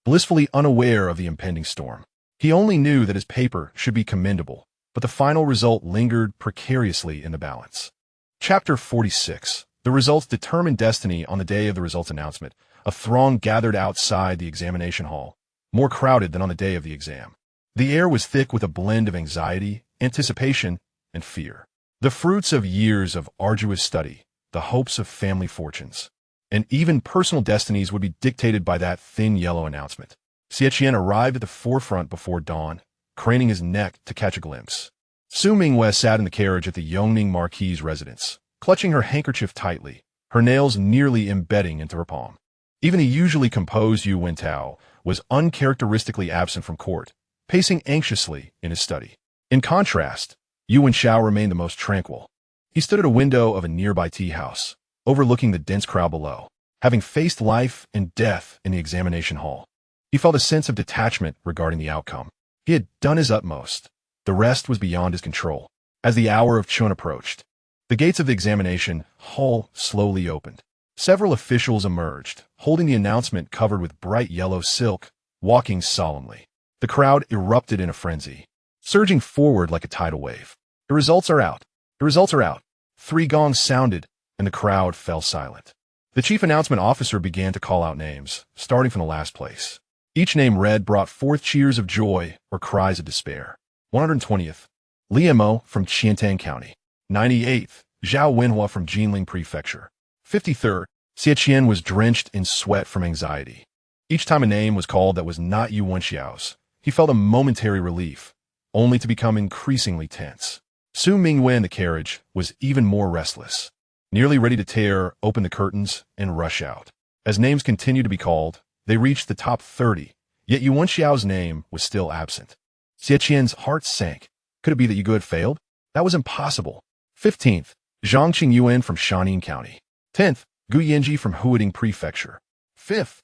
blissfully unaware of the impending storm. He only knew that his paper should be commendable, but the final result lingered precariously in the balance. Chapter 46. The results determined destiny. On the day of the results announcement, a throng gathered outside the examination hall, more crowded than on the day of the exam. The air was thick with a blend of anxiety, anticipation, and fear. The fruits of years of arduous study, the hopes of family fortunes, and even personal destinies would be dictated by that thin yellow announcement. Xie arrived at the forefront before dawn, craning his neck to catch a glimpse. Su Mingyue sat in the carriage at the Yongning Marquis' residence, clutching her handkerchief tightly, her nails nearly embedding into her palm. Even the usually composed Yu Wenxiao was uncharacteristically absent from court, pacing anxiously in his study. In contrast, Yu Wenxiao remained the most tranquil. He stood at a window of a nearby tea house, overlooking the dense crowd below. Having faced life and death in the examination hall, he felt a sense of detachment regarding the outcome. He had done his utmost. The rest was beyond his control. As the hour of Chun approached, the gates of the examination hall slowly opened. Several officials emerged, holding the announcement covered with bright yellow silk, walking solemnly. The crowd erupted in a frenzy, surging forward like a tidal wave. The results are out. The results are out. 3 gongs sounded, and the crowd fell silent. The chief announcement officer began to call out names, starting from the last place. Each name read brought forth cheers of joy or cries of despair. 120th, Li Mo from Qiantang County. 98th, Zhao Wenhua from Jinling Prefecture. 53rd, Xie was drenched in sweat from anxiety. Each time a name was called that was not Yu Wenxiao's, he felt a momentary relief, only to become increasingly tense. Su Mingyue in the carriage was even more restless, nearly ready to tear open the curtains and rush out. As names continued to be called, they reached the top 30, yet Yu Wenxiao's name was still absent. Xie heart sank. Could it be that Yu Gu had failed? That was impossible. 15th, Zhang Qingyuan from Shanin County. 10th, Gu Yanji from Huading Prefecture. 5th.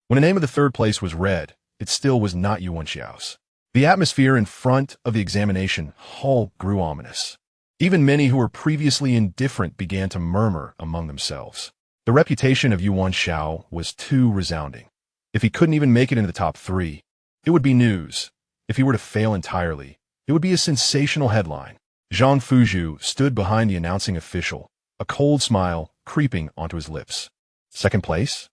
When the name of the third place was read, it still was not Yu Wenxiao's. The atmosphere in front of the examination hall grew ominous. Even many who were previously indifferent began to murmur among themselves. The reputation of Yu Wenxiao was too resounding. If he couldn't even make it into the top 3, it would be news. If he were to fail entirely, it would be a sensational headline. Zhang Fuzhu stood behind the announcing official, a cold smile creeping onto his lips. Second place?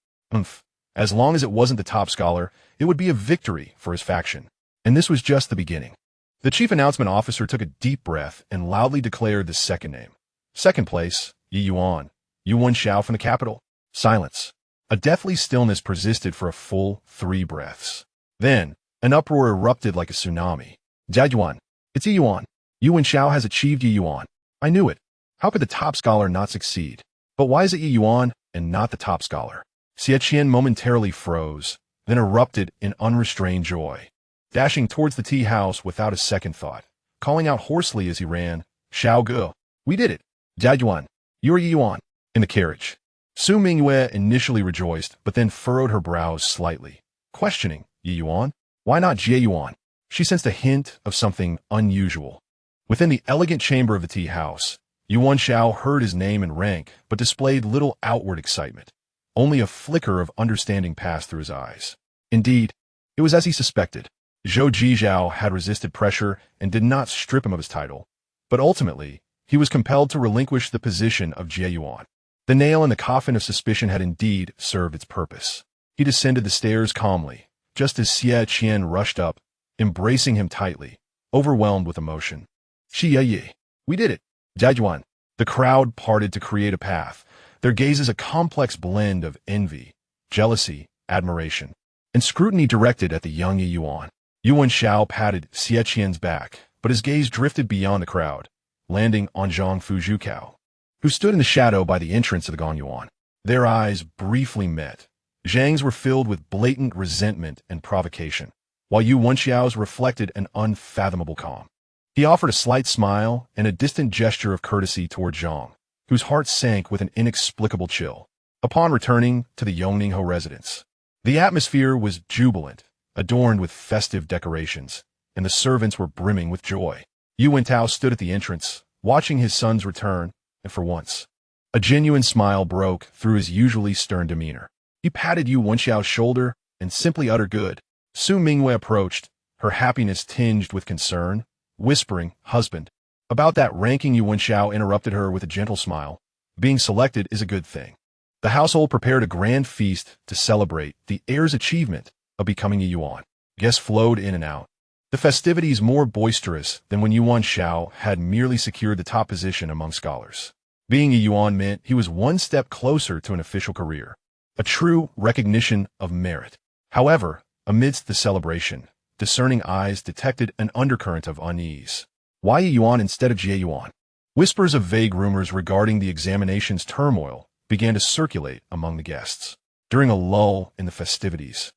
As long as it wasn't the top scholar, it would be a victory for his faction. And this was just the beginning. The chief announcement officer took a deep breath and loudly declared the second name. Second place, Yi Yuan, Yu Wenxiao from the capital. Silence. A deathly stillness persisted for a full 3 breaths. Then, an uproar erupted like a tsunami. Jia Yuan. It's Yi Yuan. Yu Wenxiao has achieved Yi Yuan. I knew it. How could the top scholar not succeed? But why is it Yi Yuan and not the top scholar? Xie Qian momentarily froze, then erupted in unrestrained joy, dashing towards the tea house without a second thought, calling out hoarsely as he ran, "Xiao Ge, we did it! Jia Yuan, you are Yi Yuan." In the carriage, Su Mingyue initially rejoiced, but then furrowed her brows slightly, questioning, "Yi Yuan? Why not Jie Yuan?" She sensed a hint of something unusual. Within the elegant chamber of the tea house, Yu Wenxiao heard his name and rank, but displayed little outward excitement. Only a flicker of understanding passed through his eyes. Indeed, it was as he suspected. Zhou Jizhao had resisted pressure and did not strip him of his title, but ultimately, he was compelled to relinquish the position of Jie Yuan. The nail in the coffin of suspicion had indeed served its purpose. He descended the stairs calmly, just as Xie Qian rushed up, embracing him tightly, overwhelmed with emotion. "Xie Yi, we did it! Jia Yuan." The crowd parted to create a path, their gazes a complex blend of envy, jealousy, admiration, and scrutiny directed at the young Yi Yuan. Yu Wenxiao patted Xie Qian's back, but his gaze drifted beyond the crowd, landing on Zhang Fuzhuqiao, who stood in the shadow by the entrance of the Gongyuan. Their eyes briefly met. Zhang's were filled with blatant resentment and provocation, while Yu Wenxiao's reflected an unfathomable calm. He offered a slight smile and a distant gesture of courtesy toward Zhang, whose heart sank with an inexplicable chill. Upon returning to the Yongningho residence, the atmosphere was jubilant, adorned with festive decorations, and the servants were brimming with joy. Yu Wentao stood at the entrance, watching his son's return, and for once, a genuine smile broke through his usually stern demeanor. He patted Yu Wenxiao's shoulder and simply uttered good. Su Mingyue approached, her happiness tinged with concern, whispering, "Husband." About that ranking, Yu Wenxiao interrupted her with a gentle smile. "Being selected is a good thing." The household prepared a grand feast to celebrate the heir's achievement of becoming a Yuan. Guests flowed in and out, the festivities more boisterous than when Yu Wenxiao had merely secured the top position among scholars. Being a Yuan meant he was one step closer to an official career, a true recognition of merit. However, amidst the celebration, discerning eyes detected an undercurrent of unease. Why Yi Yuan instead of Jie Yuan? Whispers of vague rumors regarding the examination's turmoil began to circulate among the guests. During a lull in the festivities,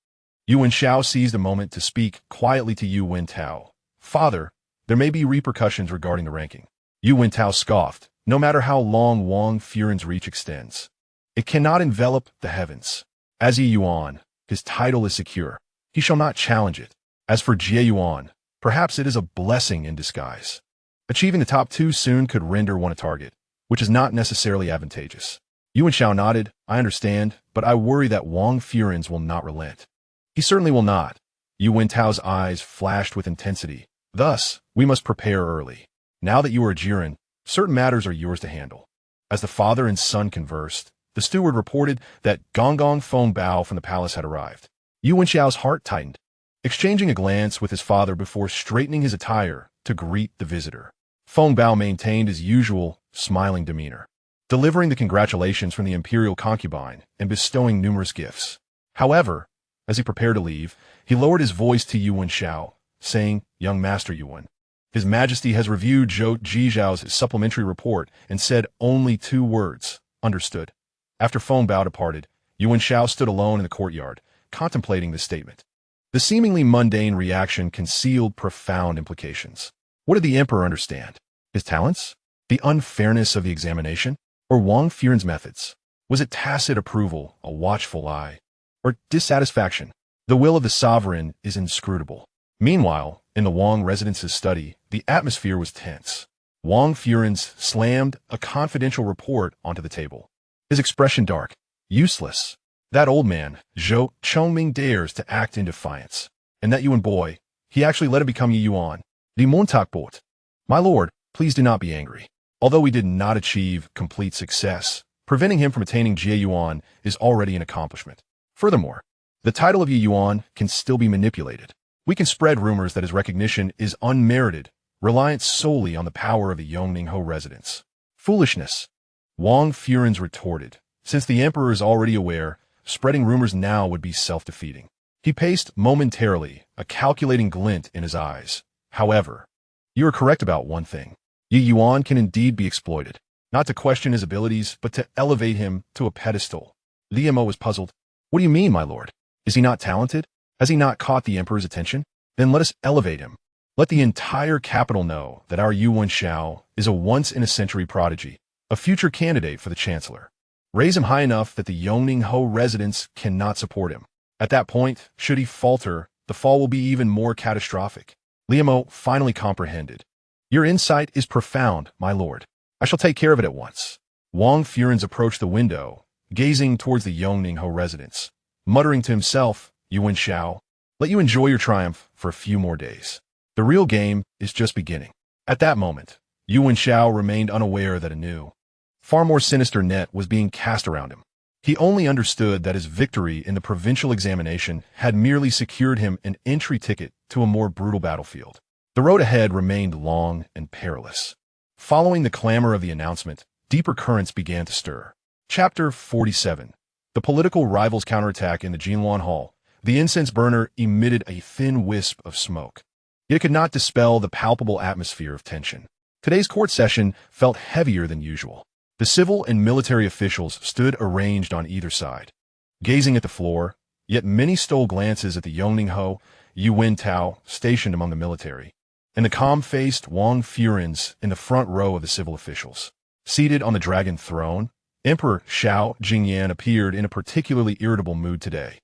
Yu Wenxiao seized a moment to speak quietly to Yu Wentao. "Father, there may be repercussions regarding the ranking." Yu Wentao scoffed. "No matter how long Wang Furin's reach extends, it cannot envelop the heavens. As Yi Yuan, his title is secure. He shall not challenge it. As for Jie Yuan, perhaps it is a blessing in disguise. Achieving the top two soon could render one a target, which is not necessarily advantageous." Yu Wenxiao nodded. "I understand, but I worry that Wang Furin's will not relent." "He certainly will not." Yu Wentao's eyes flashed with intensity. "Thus, we must prepare early. Now that you are a Jiren, certain matters are yours to handle." As the father and son conversed, the steward reported that Gong Feng Bao from the palace had arrived. Yu Wenxiao's heart tightened, exchanging a glance with his father before straightening his attire to greet the visitor. Feng Bao maintained his usual, smiling demeanor, delivering the congratulations from the Imperial concubine and bestowing numerous gifts. However, as he prepared to leave, he lowered his voice to Yu Wenxiao, saying, "Young Master Yuan, His Majesty has reviewed Zhou Jizhao's supplementary report and said only 2 words, 'Understood.'" After Feng Bao departed, Yu Wenxiao stood alone in the courtyard, contemplating this statement. The seemingly mundane reaction concealed profound implications. What did the emperor understand? His talents? The unfairness of the examination? Or Wang Furin's methods? Was it tacit approval, a watchful eye? Or dissatisfaction? The will of the sovereign is inscrutable. Meanwhile, in the Wang residence's study, the atmosphere was tense. Wang Furin's slammed a confidential report onto the table, his expression dark, useless. That old man, Zhou Chongming, dares to act in defiance. And that Yuan boy, he actually let him become Yi Yuan. The Montakbot. My lord, please do not be angry. Although we did not achieve complete success, preventing him from attaining Jie Yuan is already an accomplishment. Furthermore, the title of Yi Yuan can still be manipulated. We can spread rumors that his recognition is unmerited, reliant solely on the power of the Yongningho residence. Foolishness. Wang Furin's retorted. Since the emperor is already aware, spreading rumors now would be self-defeating. He paced momentarily, a calculating glint in his eyes. However, you are correct about one thing. Yi Yuan can indeed be exploited. not to question his abilities, but to elevate him to a pedestal. Liemo was puzzled. What do you mean, my lord? Is he not talented? Has he not caught the emperor's attention? Then let us elevate him. Let the entire capital know that our Yu Wenxiao is a once-in-a-century prodigy, a future candidate for the chancellor. Raise him high enough that the Yongning-ho residents cannot support him. At that point, should he falter, the fall will be even more catastrophic. Liemo finally comprehended. Your insight is profound, my lord. I shall take care of it at once. Wang Furens approached the window, gazing towards the Yongning-ho residence, muttering to himself, Yu Wenxiao, let you enjoy your triumph for a few more days. The real game is just beginning. At that moment, Yu Wenxiao remained unaware that a new, far more sinister net was being cast around him. He only understood that his victory in the provincial examination had merely secured him an entry ticket to a more brutal battlefield. The road ahead remained long and perilous. Following the clamor of the announcement, deeper currents began to stir. Chapter 47. The political rivals counterattack in the Jinluan Hall. The incense burner emitted a thin wisp of smoke. It could not dispel the palpable atmosphere of tension. Today's court session felt heavier than usual. The civil and military officials stood arranged on either side, gazing at the floor, yet many stole glances at the Yongning-ho, Yu Wenxiao, stationed among the military, and the calm-faced Wang Furens in the front row of the civil officials. Seated on the dragon throne, Emperor Xiao Jingyan appeared in a particularly irritable mood today.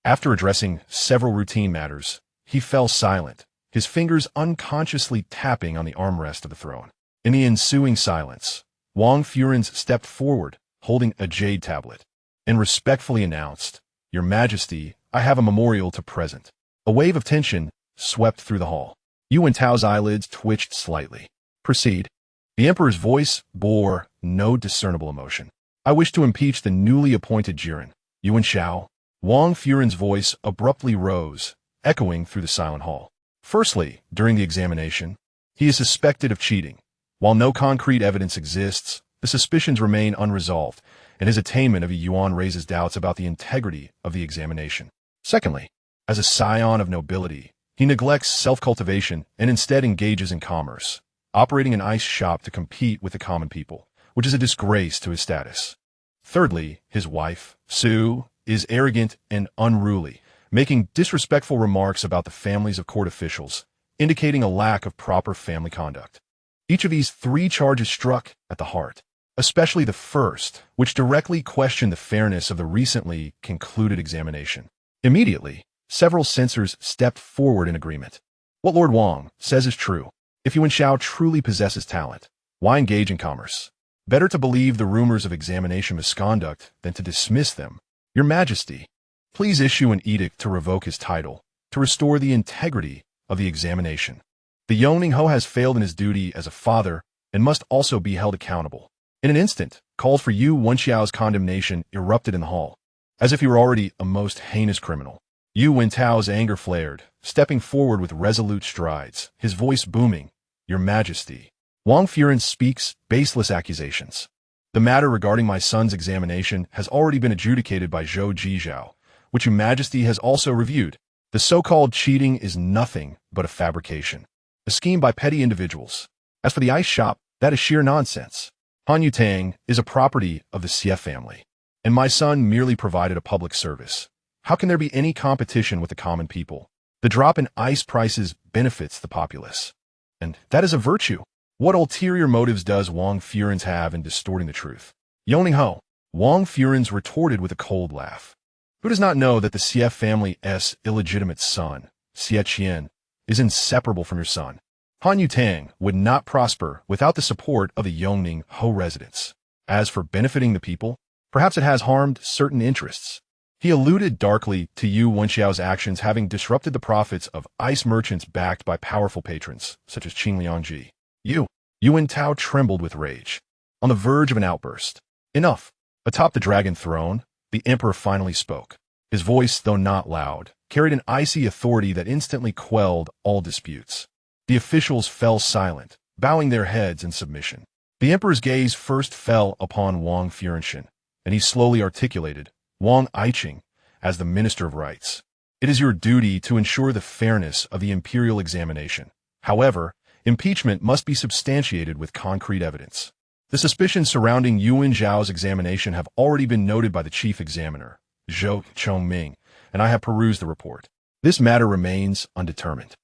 After addressing several routine matters, he fell silent, his fingers unconsciously tapping on the armrest of the throne. In the ensuing silence, Wang Furens stepped forward, holding a jade tablet, and respectfully announced, Your Majesty, I have a memorial to present. A wave of tension swept through the hall. Yu Wenxiao's eyelids twitched slightly. Proceed. The emperor's voice bore no discernible emotion. I wish to impeach the newly appointed Jiren, Yu Wenxiao. Wang Furens' voice abruptly rose, echoing through the silent hall. Firstly, during the examination, he is suspected of cheating. While no concrete evidence exists, the suspicions remain unresolved, and his attainment of a yuan raises doubts about the integrity of the examination. Secondly, as a scion of nobility, he neglects self-cultivation and instead engages in commerce, operating an ice shop to compete with the common people, which is a disgrace to his status. Thirdly, his wife, Su, is arrogant and unruly, making disrespectful remarks about the families of court officials, indicating a lack of proper family conduct. Each of these three charges struck at the heart, especially the first, which directly questioned the fairness of the recently concluded examination. Immediately, several censors stepped forward in agreement. What Lord Wang says is true. If Yu Wenxiao truly possesses talent, why engage in commerce? Better to believe the rumors of examination misconduct than to dismiss them. Your Majesty, please issue an edict to revoke his title, to restore the integrity of the examination. The Yongning-ho has failed in his duty as a father and must also be held accountable. In an instant, calls for Yu Wenxiao's condemnation erupted in the hall, as if he were already a most heinous criminal. Yu Wenxiao's anger flared, stepping forward with resolute strides, his voice booming, Your Majesty. Wang Furens speaks baseless accusations. The matter regarding my son's examination has already been adjudicated by Zhou Jizhao, which Your Majesty has also reviewed. The so-called cheating is nothing but a fabrication, a scheme by petty individuals. As for the ice shop, that is sheer nonsense. Han Yutang is a property of the Xie family, and my son merely provided a public service. How can there be any competition with the common people? The drop in ice prices benefits the populace, and that is a virtue. What ulterior motives does Wang Furens have in distorting the truth? Yongning-ho, Wang Furens retorted with a cold laugh. Who does not know that the Xie family's illegitimate son, Xie Qian, is inseparable from your son? Han Yutang would not prosper without the support of the Yongning-ho residents. As for benefiting the people, perhaps it has harmed certain interests. He alluded darkly to Yu Wenxiao's actions having disrupted the profits of ice merchants backed by powerful patrons, such as Qing Liangji. Yu Wenxiao trembled with rage, on the verge of an outburst. Enough. Atop the dragon throne, the emperor finally spoke. His voice, though not loud, carried an icy authority that instantly quelled all disputes. The officials fell silent, bowing their heads in submission. The emperor's gaze first fell upon Wang Furenshin, and he slowly articulated, Wang Aiqing, as the Minister of Rights. It is your duty to ensure the fairness of the imperial examination. However, impeachment must be substantiated with concrete evidence. The suspicions surrounding Yu Wenxiao's examination have already been noted by the chief examiner, Zhou Chongming, and I have perused the report. This matter remains undetermined.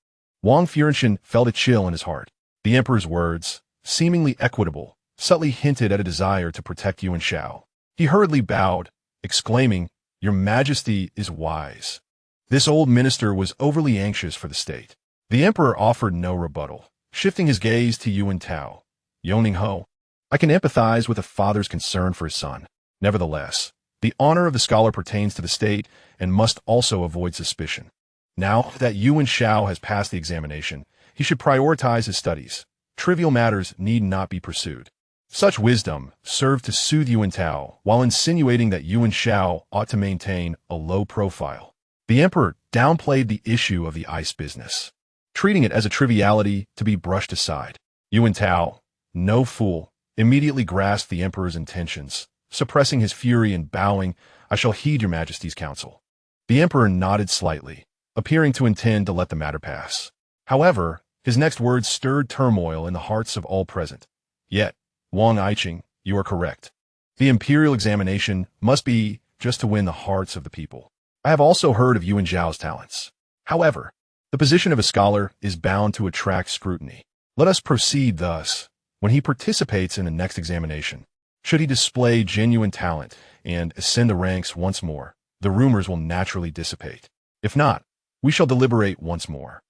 Wang Furenchen felt a chill in his heart. The emperor's words, seemingly equitable, subtly hinted at a desire to protect Yu Wenxiao. He hurriedly bowed, exclaiming, "Your Majesty is wise." This old minister was overly anxious for the state. The emperor offered no rebuttal, shifting his gaze to Yu Wenxiao. Yoning Ho, I can empathize with a father's concern for his son. Nevertheless, the honor of the scholar pertains to the state and must also avoid suspicion. Now that Yu Wenxiao has passed the examination, he should prioritize his studies. Trivial matters need not be pursued. Such wisdom served to soothe Yu Wenxiao while insinuating that Yu Wenxiao ought to maintain a low profile. The emperor downplayed the issue of the ice business, treating it as a triviality to be brushed aside. Yu Wenxiao, no fool, immediately grasped the emperor's intentions, suppressing his fury and bowing, "I shall heed your Majesty's counsel." The emperor nodded slightly, appearing to intend to let the matter pass. However, his next words stirred turmoil in the hearts of all present. "Yet, Wang Aiqing, you are correct. The imperial examination must be just to win the hearts of the people. I have also heard of Yu Wenxiao's talents. However, the position of a scholar is bound to attract scrutiny. Let us proceed thus. When he participates in the next examination, should he display genuine talent and ascend the ranks once more, the rumors will naturally dissipate. If not, we shall deliberate once more."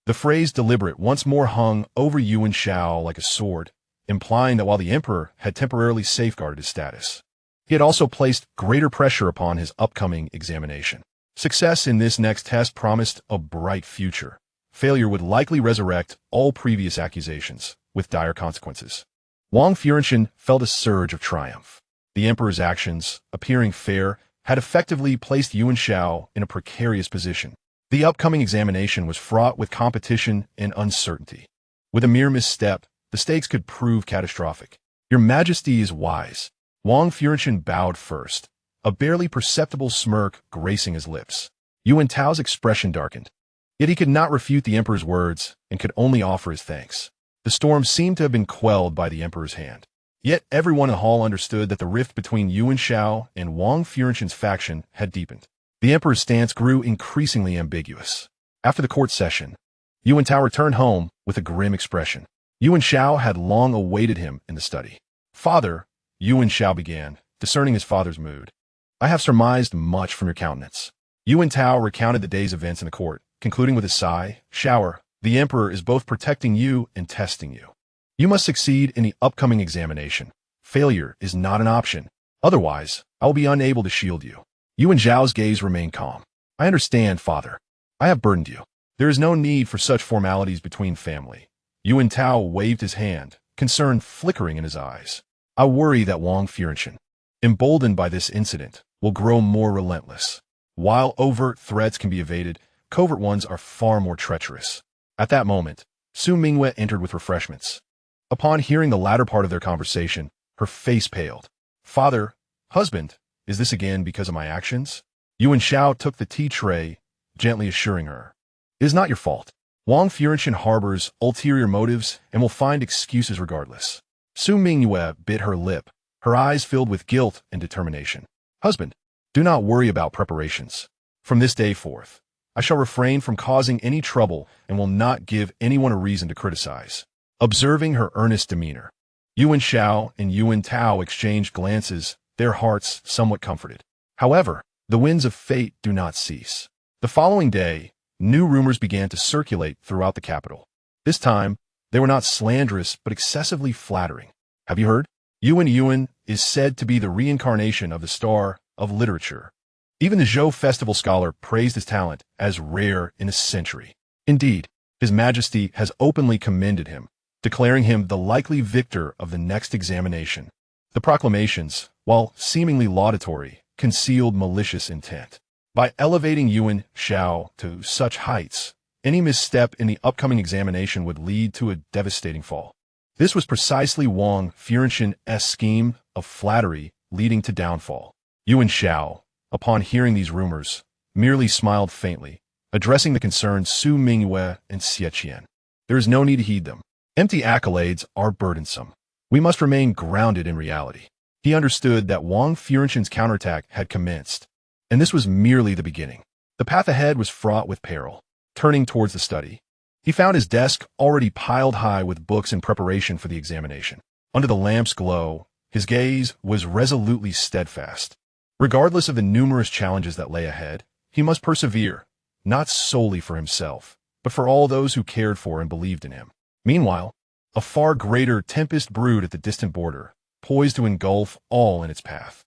The phrase "deliberate" once more hung over Yu Wenxiao like a sword, implying that while the emperor had temporarily safeguarded his status, he had also placed greater pressure upon his upcoming examination. Success in this next test promised a bright future. Failure would likely resurrect all previous accusations, with dire consequences. Wang Furenchen felt a surge of triumph. The emperor's actions, appearing fair, had effectively placed Yu Wenxiao in a precarious position. The upcoming examination was fraught with competition and uncertainty. With a mere misstep, the stakes could prove catastrophic. "Your Majesty is wise." Wang Furenchen bowed first, a barely perceptible smirk gracing his lips. Yu Wenxiao's expression darkened. Yet he could not refute the emperor's words and could only offer his thanks. The storm seemed to have been quelled by the emperor's hand. Yet everyone in the hall understood that the rift between Yu Wenxiao and Wang Furenchen's faction had deepened. The emperor's stance grew increasingly ambiguous. After the court session, Yu Wenxiao returned home with a grim expression. Yu Wenxiao had long awaited him in the study. "Father," Yu Wenxiao began, discerning his father's mood, "I have surmised much from your countenance." Yu Wenxiao recounted the day's events in the court, concluding with a sigh, "Shower, the emperor is both protecting you and testing you. You must succeed in the upcoming examination. Failure is not an option. Otherwise, I will be unable to shield you." Yu Wenxiao's gaze remained calm. "I understand, father. I have burdened you. There is no need for such formalities between family." Yu Wenxiao waved his hand, concern flickering in his eyes. "I worry that Wang Furenchen, emboldened by this incident, will grow more relentless. While overt threats can be evaded, covert ones are far more treacherous." At that moment, Su Mingyue entered with refreshments. Upon hearing the latter part of their conversation, her face paled. "Father, husband, is this again because of my actions?" Yu Wenxiao took the tea tray, gently assuring her, "It is not your fault. Wang Furenchen harbors ulterior motives and will find excuses regardless." Su Mingyue bit her lip, her eyes filled with guilt and determination. "Husband, do not worry about preparations. From this day forth, I shall refrain from causing any trouble and will not give anyone a reason to criticize." Observing her earnest demeanor, Yu Wenxiao and Yu Wenxiao exchanged glances, their hearts somewhat comforted. However, the winds of fate do not cease. The following day, new rumors began to circulate throughout the capital. This time, they were not slanderous but excessively flattering. "Have you heard? Yuan is said to be the reincarnation of the star of literature. Even the Zhou festival scholar praised his talent as rare in a century. Indeed, His Majesty has openly commended him, declaring him the likely victor of the next examination." The proclamations, while seemingly laudatory, concealed malicious intent. By elevating Yu Wenxiao to such heights, any misstep in the upcoming examination would lead to a devastating fall. This was precisely Wang Furenchen's scheme of flattery leading to downfall. Yu Wenxiao, upon hearing these rumors, merely smiled faintly, addressing the concerned Su Mingyue and Xie Qian. "There is no need to heed them. Empty accolades are burdensome. We must remain grounded in reality. He understood that Wang Furenqian's counterattack had commenced, and this was merely the beginning. The path ahead was fraught with peril. Turning towards the study, he found his desk already piled high with books in preparation for the examination. Under the lamp's glow, his gaze was resolutely steadfast. Regardless of the numerous challenges that lay ahead, he must persevere, not solely for himself, but for all those who cared for and believed in him. Meanwhile, a far greater tempest brewed at the distant border, poised to engulf all in its path.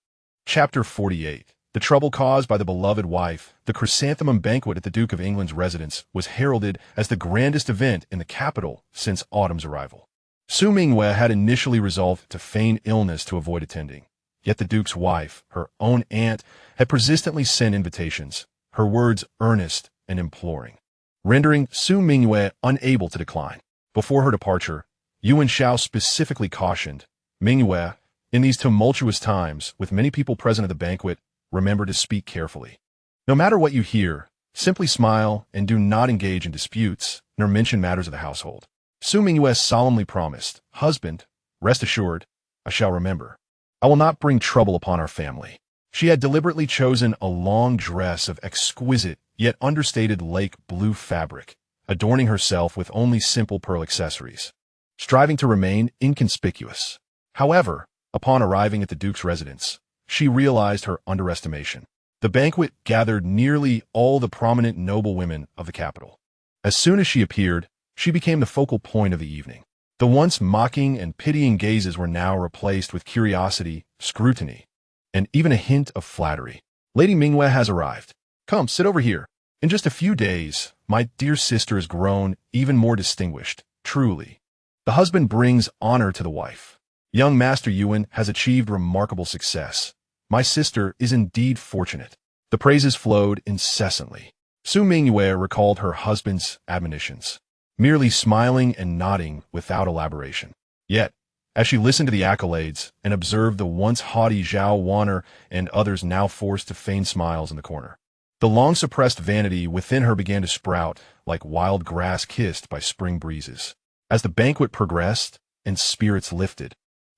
Chapter 48. The trouble caused by the beloved wife. The chrysanthemum banquet at the Duke of England's residence was heralded as the grandest event in the capital since autumn's arrival. Su Mingyue had initially resolved to feign illness to avoid attending. Yet the Duke's wife, her own aunt, had persistently sent invitations, her words earnest and imploring, rendering Su Mingyue unable to decline. Before her departure, Yu Wenxiao specifically cautioned, "Mingyue, in these tumultuous times, with many people present at the banquet, remember to speak carefully. No matter what you hear, simply smile and do not engage in disputes, nor mention matters of the household." Su Mingyue solemnly promised, "Husband, rest assured, I shall remember. I will not bring trouble upon our family." She had deliberately chosen a long dress of exquisite yet understated lake blue fabric, adorning herself with only simple pearl accessories, striving to remain inconspicuous. However, upon arriving at the Duke's residence, she realized her underestimation. The banquet gathered nearly all the prominent noblewomen of the capital. As soon as she appeared, she became the focal point of the evening. The once mocking and pitying gazes were now replaced with curiosity, scrutiny, and even a hint of flattery. "Lady Mingyue has arrived. Come, sit over here. In just a few days, my dear sister has grown even more distinguished, truly. The husband brings honor to the wife. Young Master Yuan has achieved remarkable success. My sister is indeed fortunate." The praises flowed incessantly. Su Mingyue recalled her husband's admonitions, merely smiling and nodding without elaboration. Yet, as she listened to the accolades and observed the once haughty Zhao Whiner and others now forced to feign smiles in the corner, the long-suppressed vanity within her began to sprout like wild grass kissed by spring breezes. As the banquet progressed and spirits lifted,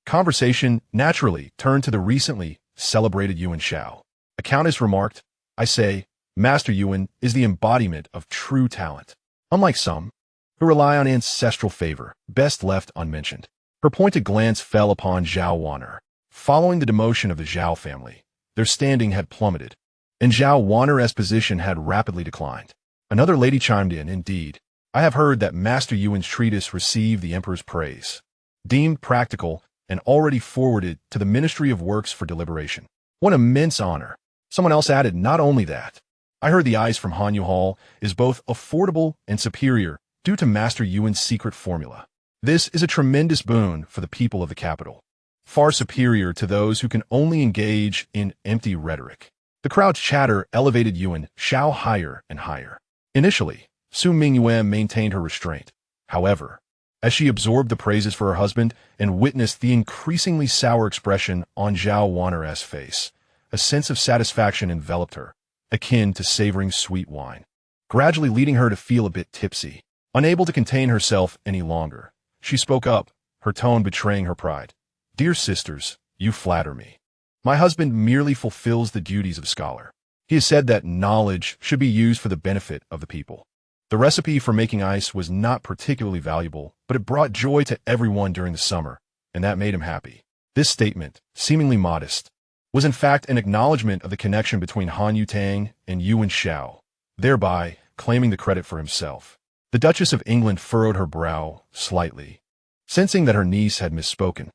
conversation naturally turned to the recently celebrated Yu Wenxiao. A countess remarked, "I say, Master Yuan is the embodiment of true talent. Unlike some, who rely on ancestral favor, best left unmentioned." Her pointed glance fell upon Zhao Whiner. Following the demotion of the Zhao family, their standing had plummeted, and Zhao Whiner's position had rapidly declined. Another lady chimed in, "Indeed, I have heard that Master Yuan's treatise received the emperor's praise, deemed practical, and already forwarded to the Ministry of Works for deliberation. What immense honor." Someone else added, "Not only that, I heard the ice from Hanyu Hall is both affordable and superior due to Master Yuan's secret formula. This is a tremendous boon for the people of the capital, far superior to those who can only engage in empty rhetoric." The crowd's chatter elevated Yu Wenxiao higher and higher. Initially, Su Mingyue maintained her restraint. However, as she absorbed the praises for her husband and witnessed the increasingly sour expression on Zhao Whiner's face, a sense of satisfaction enveloped her, akin to savoring sweet wine, gradually leading her to feel a bit tipsy. Unable to contain herself any longer, she spoke up, her tone betraying her pride. "Dear sisters, you flatter me. My husband merely fulfills the duties of a scholar. He has said that knowledge should be used for the benefit of the people. The recipe for making ice was not particularly valuable, but it brought joy to everyone during the summer, and that made him happy." This statement, seemingly modest, was in fact an acknowledgement of the connection between Han Yutang and Yu Wenxiao, thereby claiming the credit for himself. The Duchess of England furrowed her brow slightly, sensing that her niece had misspoken,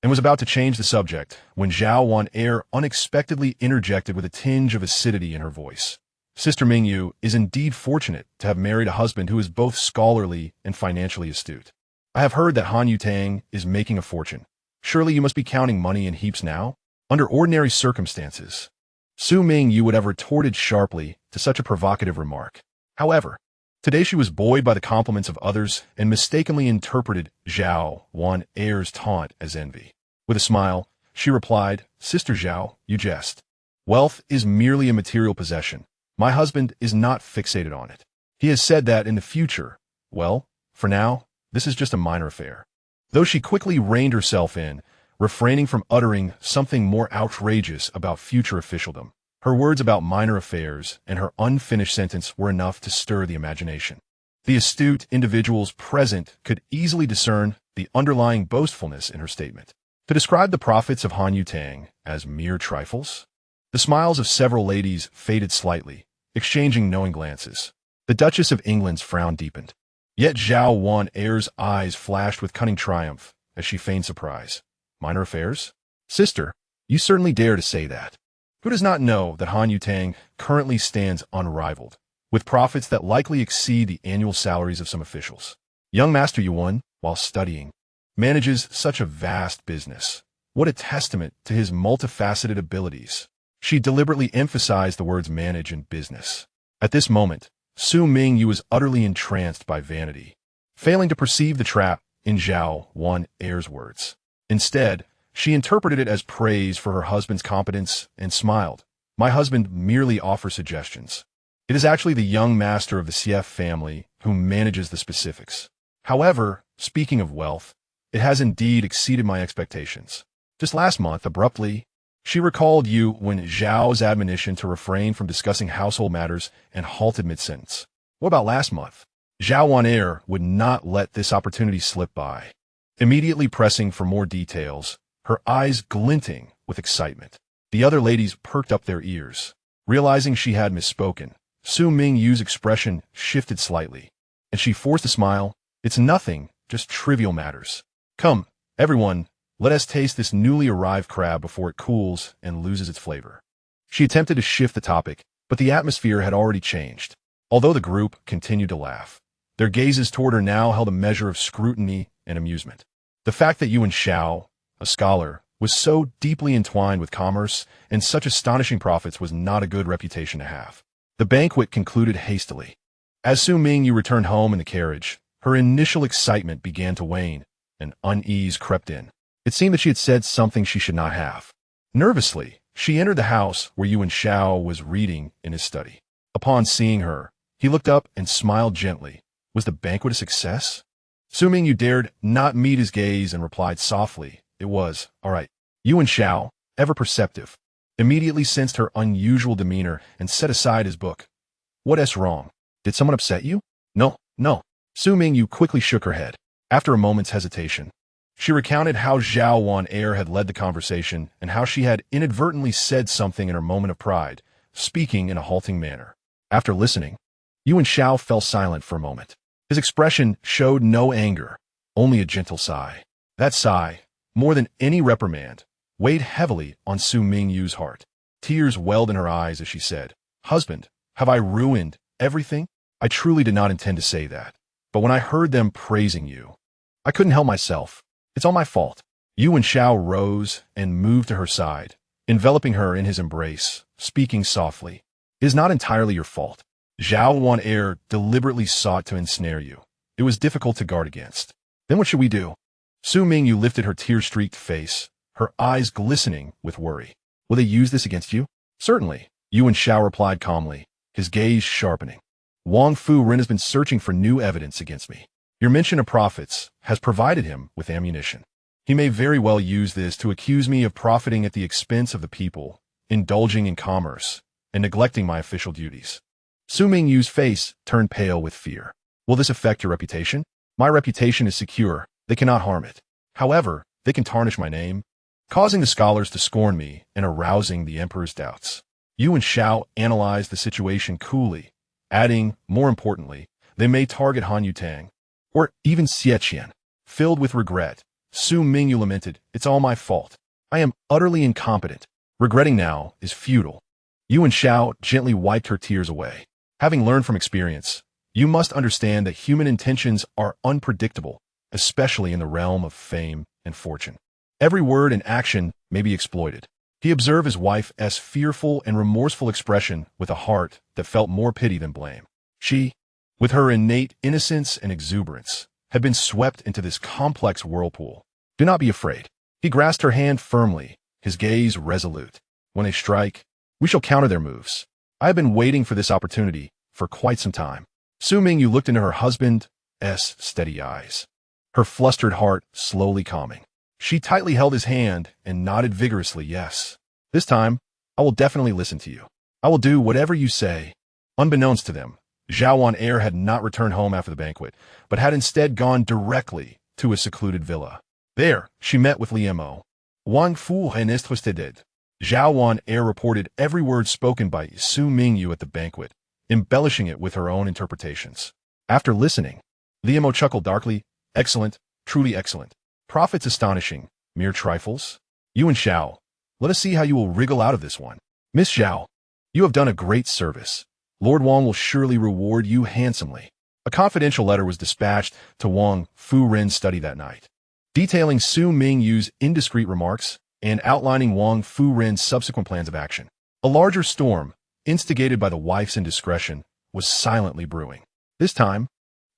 and was about to change the subject when Zhao Whiner unexpectedly interjected with a tinge of acidity in her voice. "Sister Mingyue is indeed fortunate to have married a husband who is both scholarly and financially astute. I have heard that Han Yutang is making a fortune. Surely you must be counting money in heaps now?" Under ordinary circumstances, Su Mingyue would have retorted sharply to such a provocative remark. However, today she was buoyed by the compliments of others and mistakenly interpreted Zhao Whiner's taunt as envy. With a smile, she replied, "Sister Zhao, you jest. Wealth is merely a material possession. My husband is not fixated on it. He has said that in the future, well, for now, this is just a minor affair." though she quickly reined herself in, refraining from uttering something more outrageous about future officialdom. Her words about minor affairs and her unfinished sentence were enough to stir the imagination. The astute individuals present could easily discern the underlying boastfulness in her statement. To describe the profits of Han Yutang as mere trifles? The smiles of several ladies faded slightly, exchanging knowing glances. The Duchess of England's frown deepened. Yet Zhao Wan Heir's eyes flashed with cunning triumph as she feigned surprise. Minor affairs? Sister, you certainly dare to say that. Who does not know that Han Yutang currently stands unrivaled, with profits that likely exceed the annual salaries of some officials? Young Master Yuan, while studying, manages such a vast business. What a testament to his multifaceted abilities. She deliberately emphasized the words manage and business. At this moment, Su Mingyue was utterly entranced by vanity, failing to perceive the trap in Zhao Wan Heir's words. Instead, she interpreted it as praise for her husband's competence and smiled. My husband merely offers suggestions. It is actually the young master of the CF family who manages the specifics. However, speaking of wealth, it has indeed exceeded my expectations. Just last month, abruptly, she recalled Yu Wenxiao's admonition to refrain from discussing household matters and halted mid-sentence. What about last month? Zhao Wan Heir would not let this opportunity slip by. Immediately pressing for more details, her eyes glinting with excitement. The other ladies perked up their ears. Realizing she had misspoken, Su Mingyue's expression shifted slightly, and she forced a smile. It's nothing, just trivial matters. Come, everyone, let us taste this newly arrived crab before it cools and loses its flavor. She attempted to shift the topic, but the atmosphere had already changed. Although the group continued to laugh, their gazes toward her now held a measure of scrutiny and amusement. The fact that Yu Wenxiao, a scholar, was so deeply entwined with commerce and such astonishing profits was not a good reputation to have. The banquet concluded hastily. As Su Mingyue returned home in the carriage, her initial excitement began to wane, and unease crept in. It seemed that she had said something she should not have. Nervously, she entered the house where Yu Wenxiao was reading in his study. Upon seeing her, he looked up and smiled gently. Was the banquet a success? Su Mingyue dared not meet his gaze and replied softly, it was, all right. Yu Wenxiao, ever perceptive, immediately sensed her unusual demeanor and set aside his book. What's wrong? Did someone upset you? No. Su Mingyue quickly shook her head. After a moment's hesitation, she recounted how Zhao Wan Heir had led the conversation and how she had inadvertently said something in her moment of pride, speaking in a halting manner. After listening, Yu Wenxiao fell silent for a moment. His expression showed no anger, only a gentle sigh. That sigh, more than any reprimand, weighed heavily on Su Mingyue's heart. Tears welled in her eyes as she said, Husband, have I ruined everything? I truly did not intend to say that. But when I heard them praising you, I couldn't help myself. It's all my fault. Yu Wenxiao rose and moved to her side, enveloping her in his embrace, speaking softly. It is not entirely your fault. Zhao Wan Heir deliberately sought to ensnare you. It was difficult to guard against. Then what should we do? Su Mingyue lifted her tear-streaked face, her eyes glistening with worry. Will they use this against you? Certainly, Yu Wenxiao replied calmly, his gaze sharpening. Wang Fu Ren has been searching for new evidence against me. Your mention of profits has provided him with ammunition. He may very well use this to accuse me of profiting at the expense of the people, indulging in commerce, and neglecting my official duties. Su Mingyue's face turned pale with fear. Will this affect your reputation? My reputation is secure. They cannot harm it. However, they can tarnish my name, causing the scholars to scorn me and arousing the emperor's doubts. Yu Wenxiao analyzed the situation coolly, adding, more importantly, they may target Han Yutang, or even Xieqian. Filled with regret, Su Mingyue lamented, it's all my fault. I am utterly incompetent. Regretting now is futile. Yu Wenxiao gently wiped her tears away. Having learned from experience, you must understand that human intentions are unpredictable, especially in the realm of fame and fortune. Every word and action may be exploited. He observed his wife's fearful and remorseful expression with a heart that felt more pity than blame. She, with her innate innocence and exuberance, had been swept into this complex whirlpool. Do not be afraid. He grasped her hand firmly, his gaze resolute. When they strike, we shall counter their moves. I have been waiting for this opportunity for quite some time. Su Mingyue looked into her husband's steady eyes. her flustered heart slowly calming. She tightly held his hand and nodded vigorously, yes. This time, I will definitely listen to you. I will do whatever you say. Unbeknownst to them, Zhao Wan had not returned home after the banquet, but had instead gone directly to a secluded villa. There, she met with Liemo. Wang Fu and Istwasteded. Zhao Wan reported every word spoken by Su Mingyue at the banquet, embellishing it with her own interpretations. After listening, Liemo chuckled darkly, excellent, truly excellent. Profits astonishing, mere trifles. Yu Wenxiao, let us see how you will wriggle out of this one. Miss Zhao, you have done a great service. Lord Wang will surely reward you handsomely. A confidential letter was dispatched to Wang Fu Ren's study that night, detailing Su Mingyue's indiscreet remarks and outlining Wang Fu Ren's subsequent plans of action. A larger storm, instigated by the wife's indiscretion, was silently brewing. This time,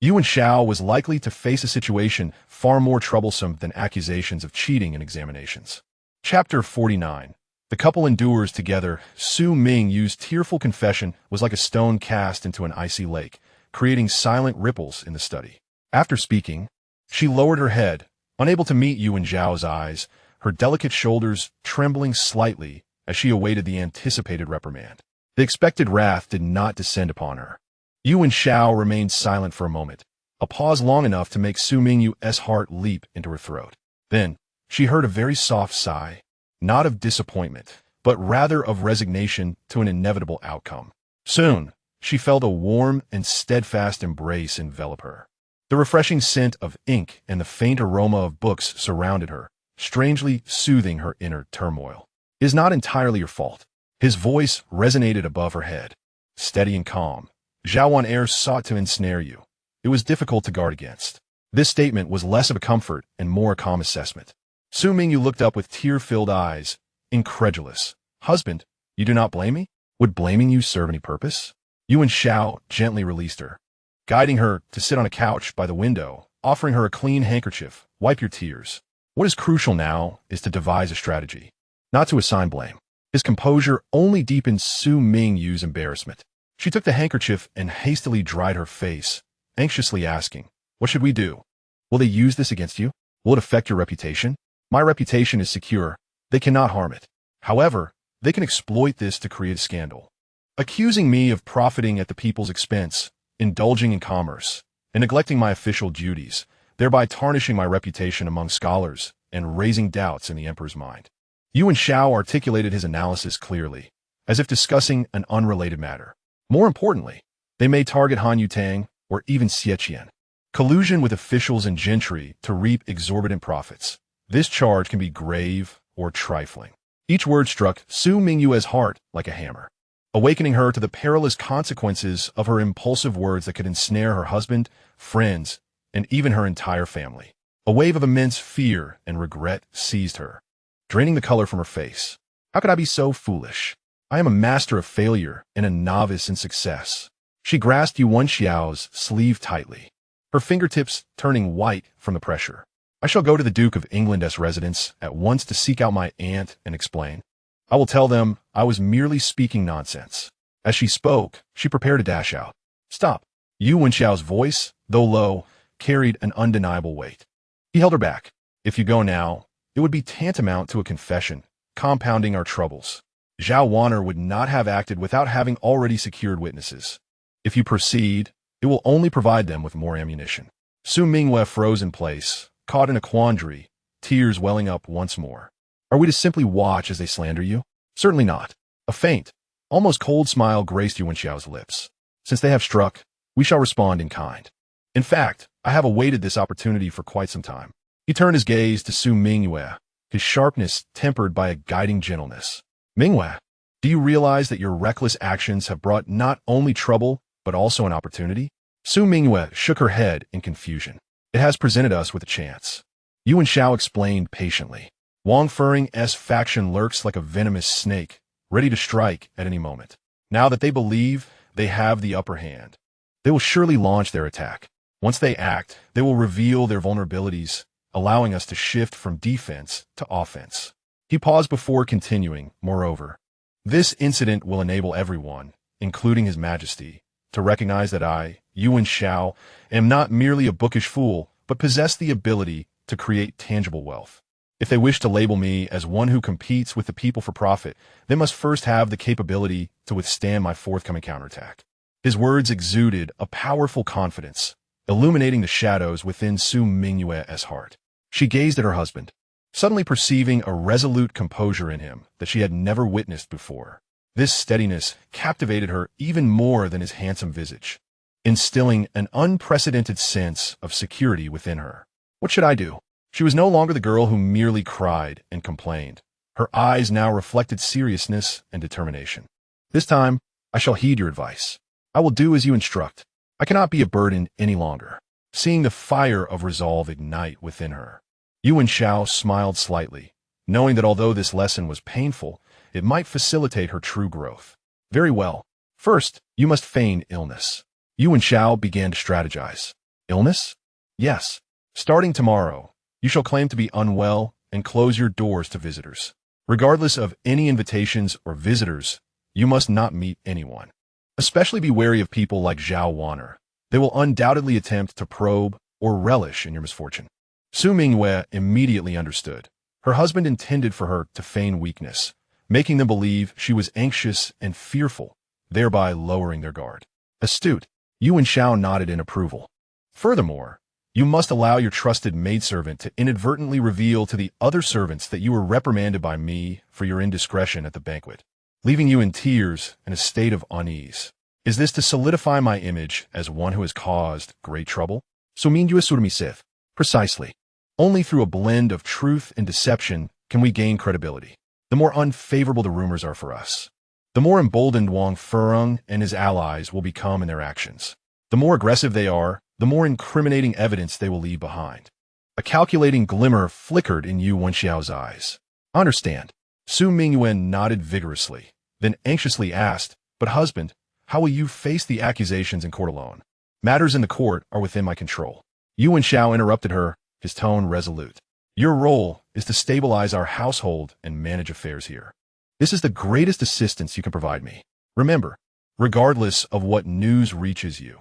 Yu Wenxiao was likely to face a situation far more troublesome than accusations of cheating in examinations. Chapter 49. The couple endures together. Su Mingyue's tearful confession was like a stone cast into an icy lake, creating silent ripples in the study. After speaking, she lowered her head, unable to meet Yu Wenxiao's eyes, her delicate shoulders trembling slightly as she awaited the anticipated reprimand. The expected wrath did not descend upon her. Yu Wenxiao remained silent for a moment, a pause long enough to make Su Mingyue's heart leap into her throat. Then, she heard a very soft sigh, not of disappointment, but rather of resignation to an inevitable outcome. Soon, she felt a warm and steadfast embrace envelop her. The refreshing scent of ink and the faint aroma of books surrounded her, strangely soothing her inner turmoil. It is not entirely your fault. His voice resonated above her head. Steady and calm, Zhao Wan sought to ensnare you. It was difficult to guard against. This statement was less of a comfort and more a calm assessment. Su Mingyue looked up with tear-filled eyes, incredulous. Husband, you do not blame me? Would blaming you serve any purpose? Yu Wenxiao gently released her, guiding her to sit on a couch by the window, offering her a clean handkerchief. Wipe your tears. What is crucial now is to devise a strategy, not to assign blame. His composure only deepened Su Mingyue's embarrassment. She took the handkerchief and hastily dried her face, anxiously asking, what should we do? Will they use this against you? Will it affect your reputation? My reputation is secure. They cannot harm it. However, they can exploit this to create a scandal, accusing me of profiting at the people's expense, indulging in commerce, and neglecting my official duties, thereby tarnishing my reputation among scholars and raising doubts in the emperor's mind. Yu Wenxiao articulated his analysis clearly, as if discussing an unrelated matter. More importantly, they may target Han Yutang or even Xieqian. Collusion with officials and gentry to reap exorbitant profits. This charge can be grave or trifling. Each word struck Su Mingyue's heart like a hammer, awakening her to the perilous consequences of her impulsive words that could ensnare her husband, friends, and even her entire family. A wave of immense fear and regret seized her, draining the color from her face. How could I be so foolish? I am a master of failure and a novice in success. She grasped Yu Wenxiao's sleeve tightly, her fingertips turning white from the pressure. I shall go to the Duke of England's residence at once to seek out my aunt and explain. I will tell them I was merely speaking nonsense. As she spoke, she prepared to dash out. Stop. Yu Wenxiao's voice, though low, carried an undeniable weight. He held her back. If you go now, it would be tantamount to a confession, compounding our troubles. Zhao Wan would not have acted without having already secured witnesses. If you proceed, it will only provide them with more ammunition. Su Mingyue froze in place, caught in a quandary, tears welling up once more. Are we to simply watch as they slander you? Certainly not. A faint, almost cold smile graced Yu Wenxiao's lips. Since they have struck, we shall respond in kind. In fact, I have awaited this opportunity for quite some time. He turned his gaze to Su Mingyue, his sharpness tempered by a guiding gentleness. Mingyue, do you realize that your reckless actions have brought not only trouble, but also an opportunity? Su Mingyue shook her head in confusion. It has presented us with a chance. Yu Wenxiao explained patiently. Wang Furing's faction lurks like a venomous snake, ready to strike at any moment. Now that they believe they have the upper hand, they will surely launch their attack. Once they act, they will reveal their vulnerabilities, allowing us to shift from defense to offense. He paused before continuing, moreover. This incident will enable everyone, including His Majesty, to recognize that I, Yu Wenxiao, am not merely a bookish fool, but possess the ability to create tangible wealth. If they wish to label me as one who competes with the people for profit, they must first have the capability to withstand my forthcoming counterattack. His words exuded a powerful confidence, illuminating the shadows within Su Mingyue's heart. She gazed at her husband, suddenly perceiving a resolute composure in him that she had never witnessed before. This steadiness captivated her even more than his handsome visage, instilling an unprecedented sense of security within her. What should I do? She was no longer the girl who merely cried and complained. Her eyes now reflected seriousness and determination. This time, I shall heed your advice. I will do as you instruct. I cannot be a burden any longer. Seeing the fire of resolve ignite within her, Yu Wenxiao smiled slightly, knowing that although this lesson was painful, it might facilitate her true growth. Very well. First, you must feign illness. Yu Wenxiao began to strategize. Illness? Yes. Starting tomorrow, you shall claim to be unwell and close your doors to visitors. Regardless of any invitations or visitors, you must not meet anyone. Especially be wary of people like Zhao Whiner. They will undoubtedly attempt to probe or relish in your misfortune. Su Mingyue immediately understood. Her husband intended for her to feign weakness, making them believe she was anxious and fearful, thereby lowering their guard. Astute, Yu Wenxiao nodded in approval. Furthermore, you must allow your trusted maidservant to inadvertently reveal to the other servants that you were reprimanded by me for your indiscretion at the banquet, leaving you in tears and a state of unease. Is this to solidify my image as one who has caused great trouble? So Mingyue surmisif. Precisely. Only through a blend of truth and deception can we gain credibility. The more unfavorable the rumors are for us, the more emboldened Wang Furong and his allies will become in their actions. The more aggressive they are, the more incriminating evidence they will leave behind. A calculating glimmer flickered in Yu Wenxiao's eyes. Understand. Su Mingyue nodded vigorously, then anxiously asked, But husband, how will you face the accusations in court alone? Matters in the court are within my control. Yu Wenxiao interrupted her, his tone resolute. Your role is to stabilize our household and manage affairs here. This is the greatest assistance you can provide me. Remember, regardless of what news reaches you,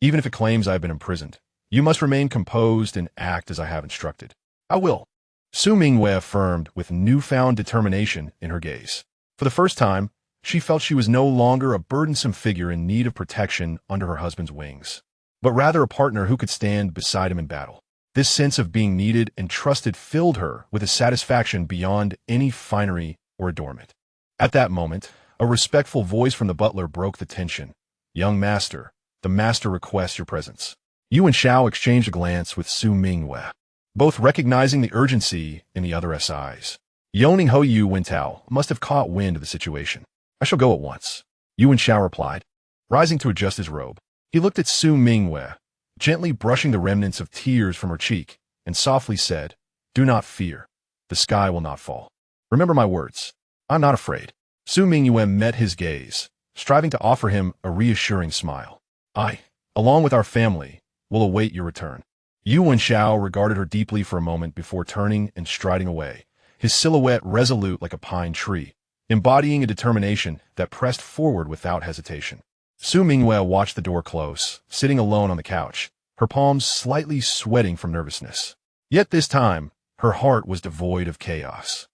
even if it claims I have been imprisoned, you must remain composed and act as I have instructed. I will. Su Mingyue affirmed with newfound determination in her gaze. For the first time, she felt she was no longer a burdensome figure in need of protection under her husband's wings, but rather a partner who could stand beside him in battle. This sense of being needed and trusted filled her with a satisfaction beyond any finery or adornment. At that moment, a respectful voice from the butler broke the tension. Young master, the master requests your presence. Yu Wenxiao exchanged a glance with Su Mingyue, both recognizing the urgency in the other's eyes. Yoning Ho Yu Wenxiao must have caught wind of the situation. I shall go at once, Yu Wenxiao replied. Rising to adjust his robe, he looked at Su Mingyue, gently brushing the remnants of tears from her cheek, and softly said, Do not fear. The sky will not fall. Remember my words. I'm not afraid. Su Mingyue met his gaze, striving to offer him a reassuring smile. I, along with our family, will await your return. Yu Wenxiao regarded her deeply for a moment before turning and striding away, his silhouette resolute like a pine tree, embodying a determination that pressed forward without hesitation. Su Mingyue watched the door close, sitting alone on the couch, her palms slightly sweating from nervousness. Yet this time, her heart was devoid of chaos,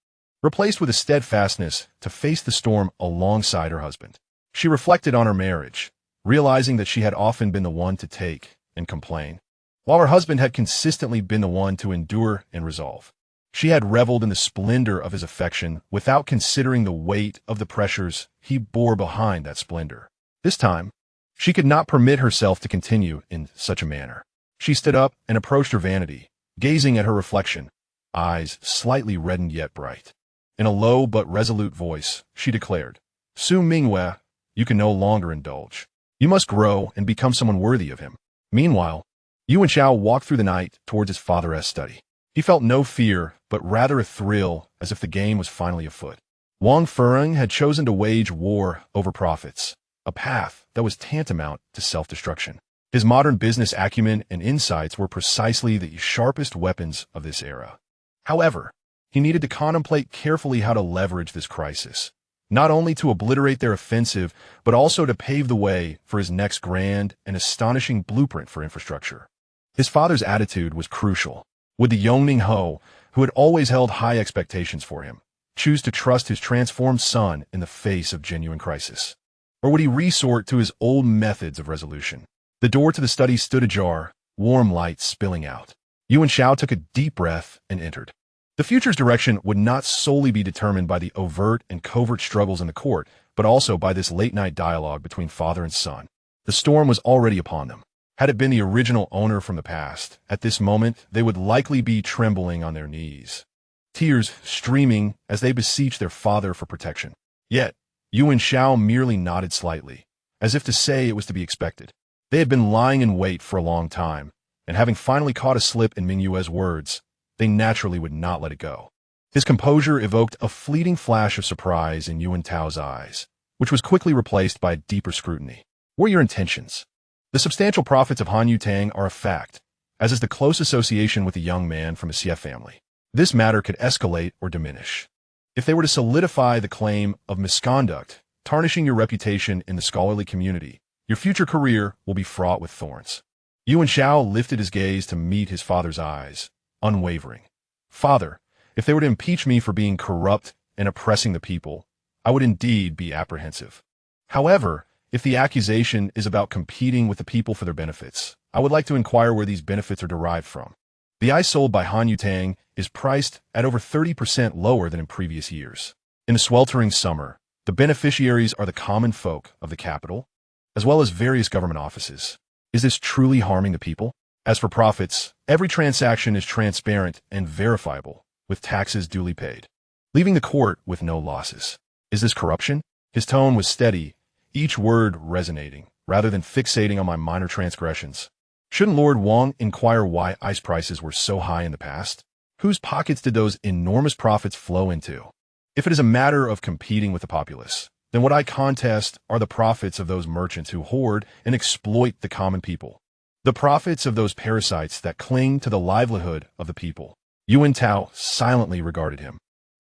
replaced with a steadfastness to face the storm alongside her husband. She reflected on her marriage, realizing that she had often been the one to take and complain, while her husband had consistently been the one to endure and resolve. She had reveled in the splendor of his affection without considering the weight of the pressures he bore behind that splendor. This time, she could not permit herself to continue in such a manner. She stood up and approached her vanity, gazing at her reflection, eyes slightly reddened yet bright. In a low but resolute voice, she declared, Su Mingyue, you can no longer indulge. You must grow and become someone worthy of him. Meanwhile, Yu Wenxiao walked through the night towards his father's study. He felt no fear, but rather a thrill, as if the game was finally afoot. Wang Furong had chosen to wage war over profits, a path that was tantamount to self-destruction. His modern business acumen and insights were precisely the sharpest weapons of this era. However, he needed to contemplate carefully how to leverage this crisis, not only to obliterate their offensive, but also to pave the way for his next grand and astonishing blueprint for infrastructure. His father's attitude was crucial. Would the Yongning Ho, who had always held high expectations for him, choose to trust his transformed son in the face of genuine crisis? Or would he resort to his old methods of resolution? The door to the study stood ajar, warm light spilling out. Yu Wenxiao took a deep breath and entered. The future's direction would not solely be determined by the overt and covert struggles in the court, but also by this late-night dialogue between father and son. The storm was already upon them. Had it been the original owner from the past, at this moment they would likely be trembling on their knees, tears streaming as they beseeched their father for protection. Yet, Yu Wenxiao merely nodded slightly, as if to say it was to be expected. They had been lying in wait for a long time, and having finally caught a slip in Mingyue's words, they naturally would not let it go. His composure evoked a fleeting flash of surprise in Yu Wenxiao's eyes, which was quickly replaced by a deeper scrutiny. What are your intentions? The substantial profits of Han Yutang are a fact, as is the close association with the young man from his Xie family. This matter could escalate or diminish. If they were to solidify the claim of misconduct, tarnishing your reputation in the scholarly community, your future career will be fraught with thorns. Yu Wenxiao lifted his gaze to meet his father's eyes, unwavering. Father, if they were to impeach me for being corrupt and oppressing the people, I would indeed be apprehensive. However, if the accusation is about competing with the people for their benefits, I would like to inquire where these benefits are derived from. The ice sold by Han Yutang is priced at over 30% lower than in previous years. In the sweltering summer, the beneficiaries are the common folk of the capital, as well as various government offices. Is this truly harming the people? As for profits, every transaction is transparent and verifiable, with taxes duly paid, leaving the court with no losses. Is this corruption? His tone was steady, each word resonating, rather than fixating on my minor transgressions. Shouldn't Lord Wang inquire why ice prices were so high in the past? Whose pockets did those enormous profits flow into? If it is a matter of competing with the populace, then what I contest are the profits of those merchants who hoard and exploit the common people. The profits of those parasites that cling to the livelihood of the people. Yu Wenxiao silently regarded him,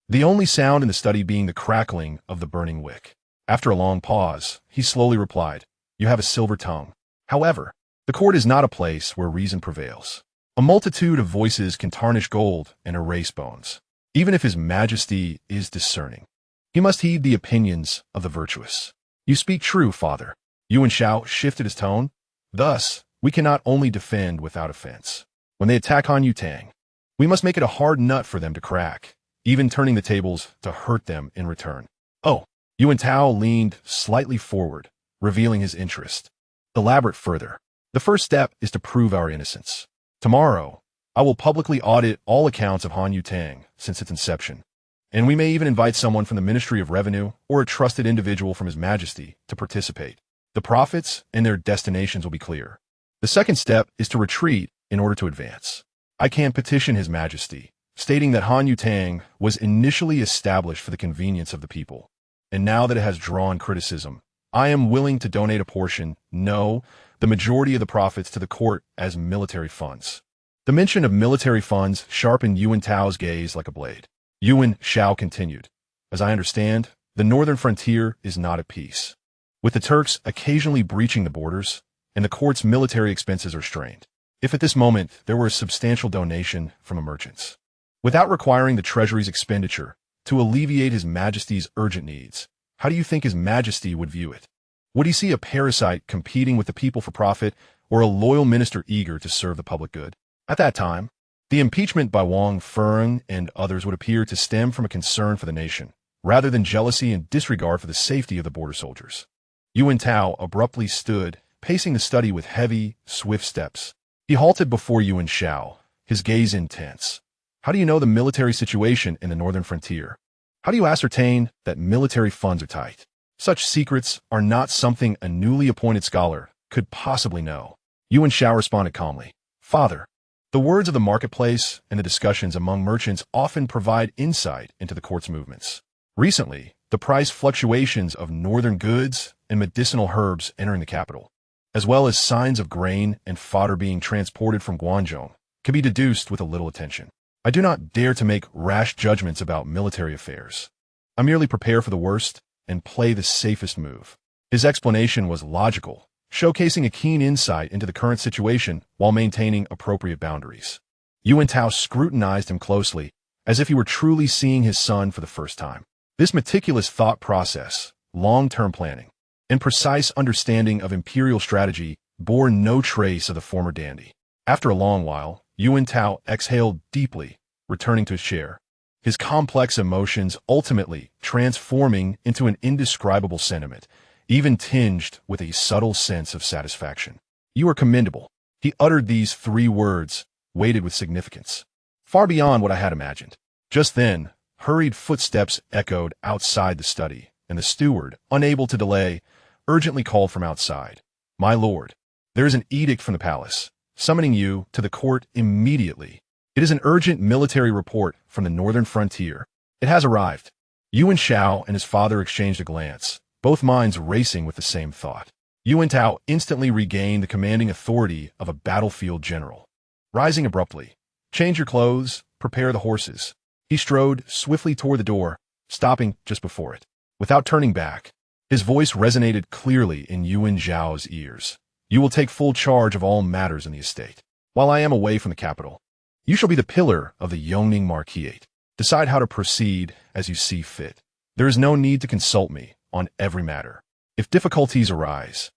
the only sound in the study being the crackling of the burning wick. After a long pause, he slowly replied, "You have a silver tongue. However, the court is not a place where reason prevails. A multitude of voices can tarnish gold and erase bones. Even if His Majesty is discerning, he must heed the opinions of the virtuous." "You speak true, father." Yu Wenxiao shifted his tone. "Thus, we cannot only defend without offense. When they attack Han Yutang, we must make it a hard nut for them to crack, even turning the tables to hurt them in return." "Oh." Yu Wenxiao leaned slightly forward, revealing his interest. "Elaborate further." "The first step is to prove our innocence. Tomorrow, I will publicly audit all accounts of Han Yutang since its inception, and we may even invite someone from the Ministry of Revenue or a trusted individual from His Majesty to participate. The profits and their destinations will be clear. The second step is to retreat in order to advance. I can petition His Majesty, stating that Han Yutang was initially established for the convenience of the people, and now that it has drawn criticism, I am willing to donate a portion, no, the majority of the profits to the court as military funds." The mention of military funds sharpened Yu Wenxiao's gaze like a blade. Yu Wenxiao continued, "As I understand, the northern frontier is not at peace, with the Turks occasionally breaching the borders, and the court's military expenses are strained. If at this moment there were a substantial donation from the merchants, without requiring the treasury's expenditure, to alleviate His Majesty's urgent needs, how do you think His Majesty would view it? Would he see a parasite competing with the people for profit, or a loyal minister eager to serve the public good? At that time, the impeachment by Wang Feng and others would appear to stem from a concern for the nation, rather than jealousy and disregard for the safety of the border soldiers." Yu Wenxiao abruptly stood, pacing the study with heavy, swift steps. He halted before Yu Wenxiao, his gaze intense. "How do you know the military situation in the northern frontier? How do you ascertain that military funds are tight? Such secrets are not something a newly appointed scholar could possibly know." Yu Wenxiao responded calmly, "Father, the words of the marketplace and the discussions among merchants often provide insight into the court's movements. Recently, the price fluctuations of northern goods and medicinal herbs entering the capital, as well as signs of grain and fodder being transported from Guangzhou, can be deduced with a little attention. I do not dare to make rash judgments about military affairs. I merely prepare for the worst and play the safest move." His explanation was logical, showcasing a keen insight into the current situation while maintaining appropriate boundaries. Yu Wenxiao scrutinized him closely, as if he were truly seeing his son for the first time. This meticulous thought process, long-term planning, and precise understanding of Imperial strategy bore no trace of the former dandy. After a long while, Yu Wenxiao exhaled deeply, returning to his chair, his complex emotions ultimately transforming into an indescribable sentiment, even tinged with a subtle sense of satisfaction. "You are commendable." He uttered these 3 words, weighted with significance, far beyond what I had imagined. Just then, hurried footsteps echoed outside the study, and the steward, unable to delay, urgently called from outside. "My lord, there is an edict from the palace, summoning you to the court immediately. It is an urgent military report from the northern frontier. It has arrived." Yu Wenxiao and his father exchanged a glance, both minds racing with the same thought. Yu Wenxiao instantly regained the commanding authority of a battlefield general. Rising abruptly, "Change your clothes, prepare the horses." He strode swiftly toward the door, stopping just before it. Without turning back, his voice resonated clearly in Yu Wenxiao's ears. "You will take full charge of all matters in the estate, while I am away from the capital. You shall be the pillar of the Yongning Marquisate. Decide how to proceed as you see fit. There is no need to consult me on every matter. If difficulties arise,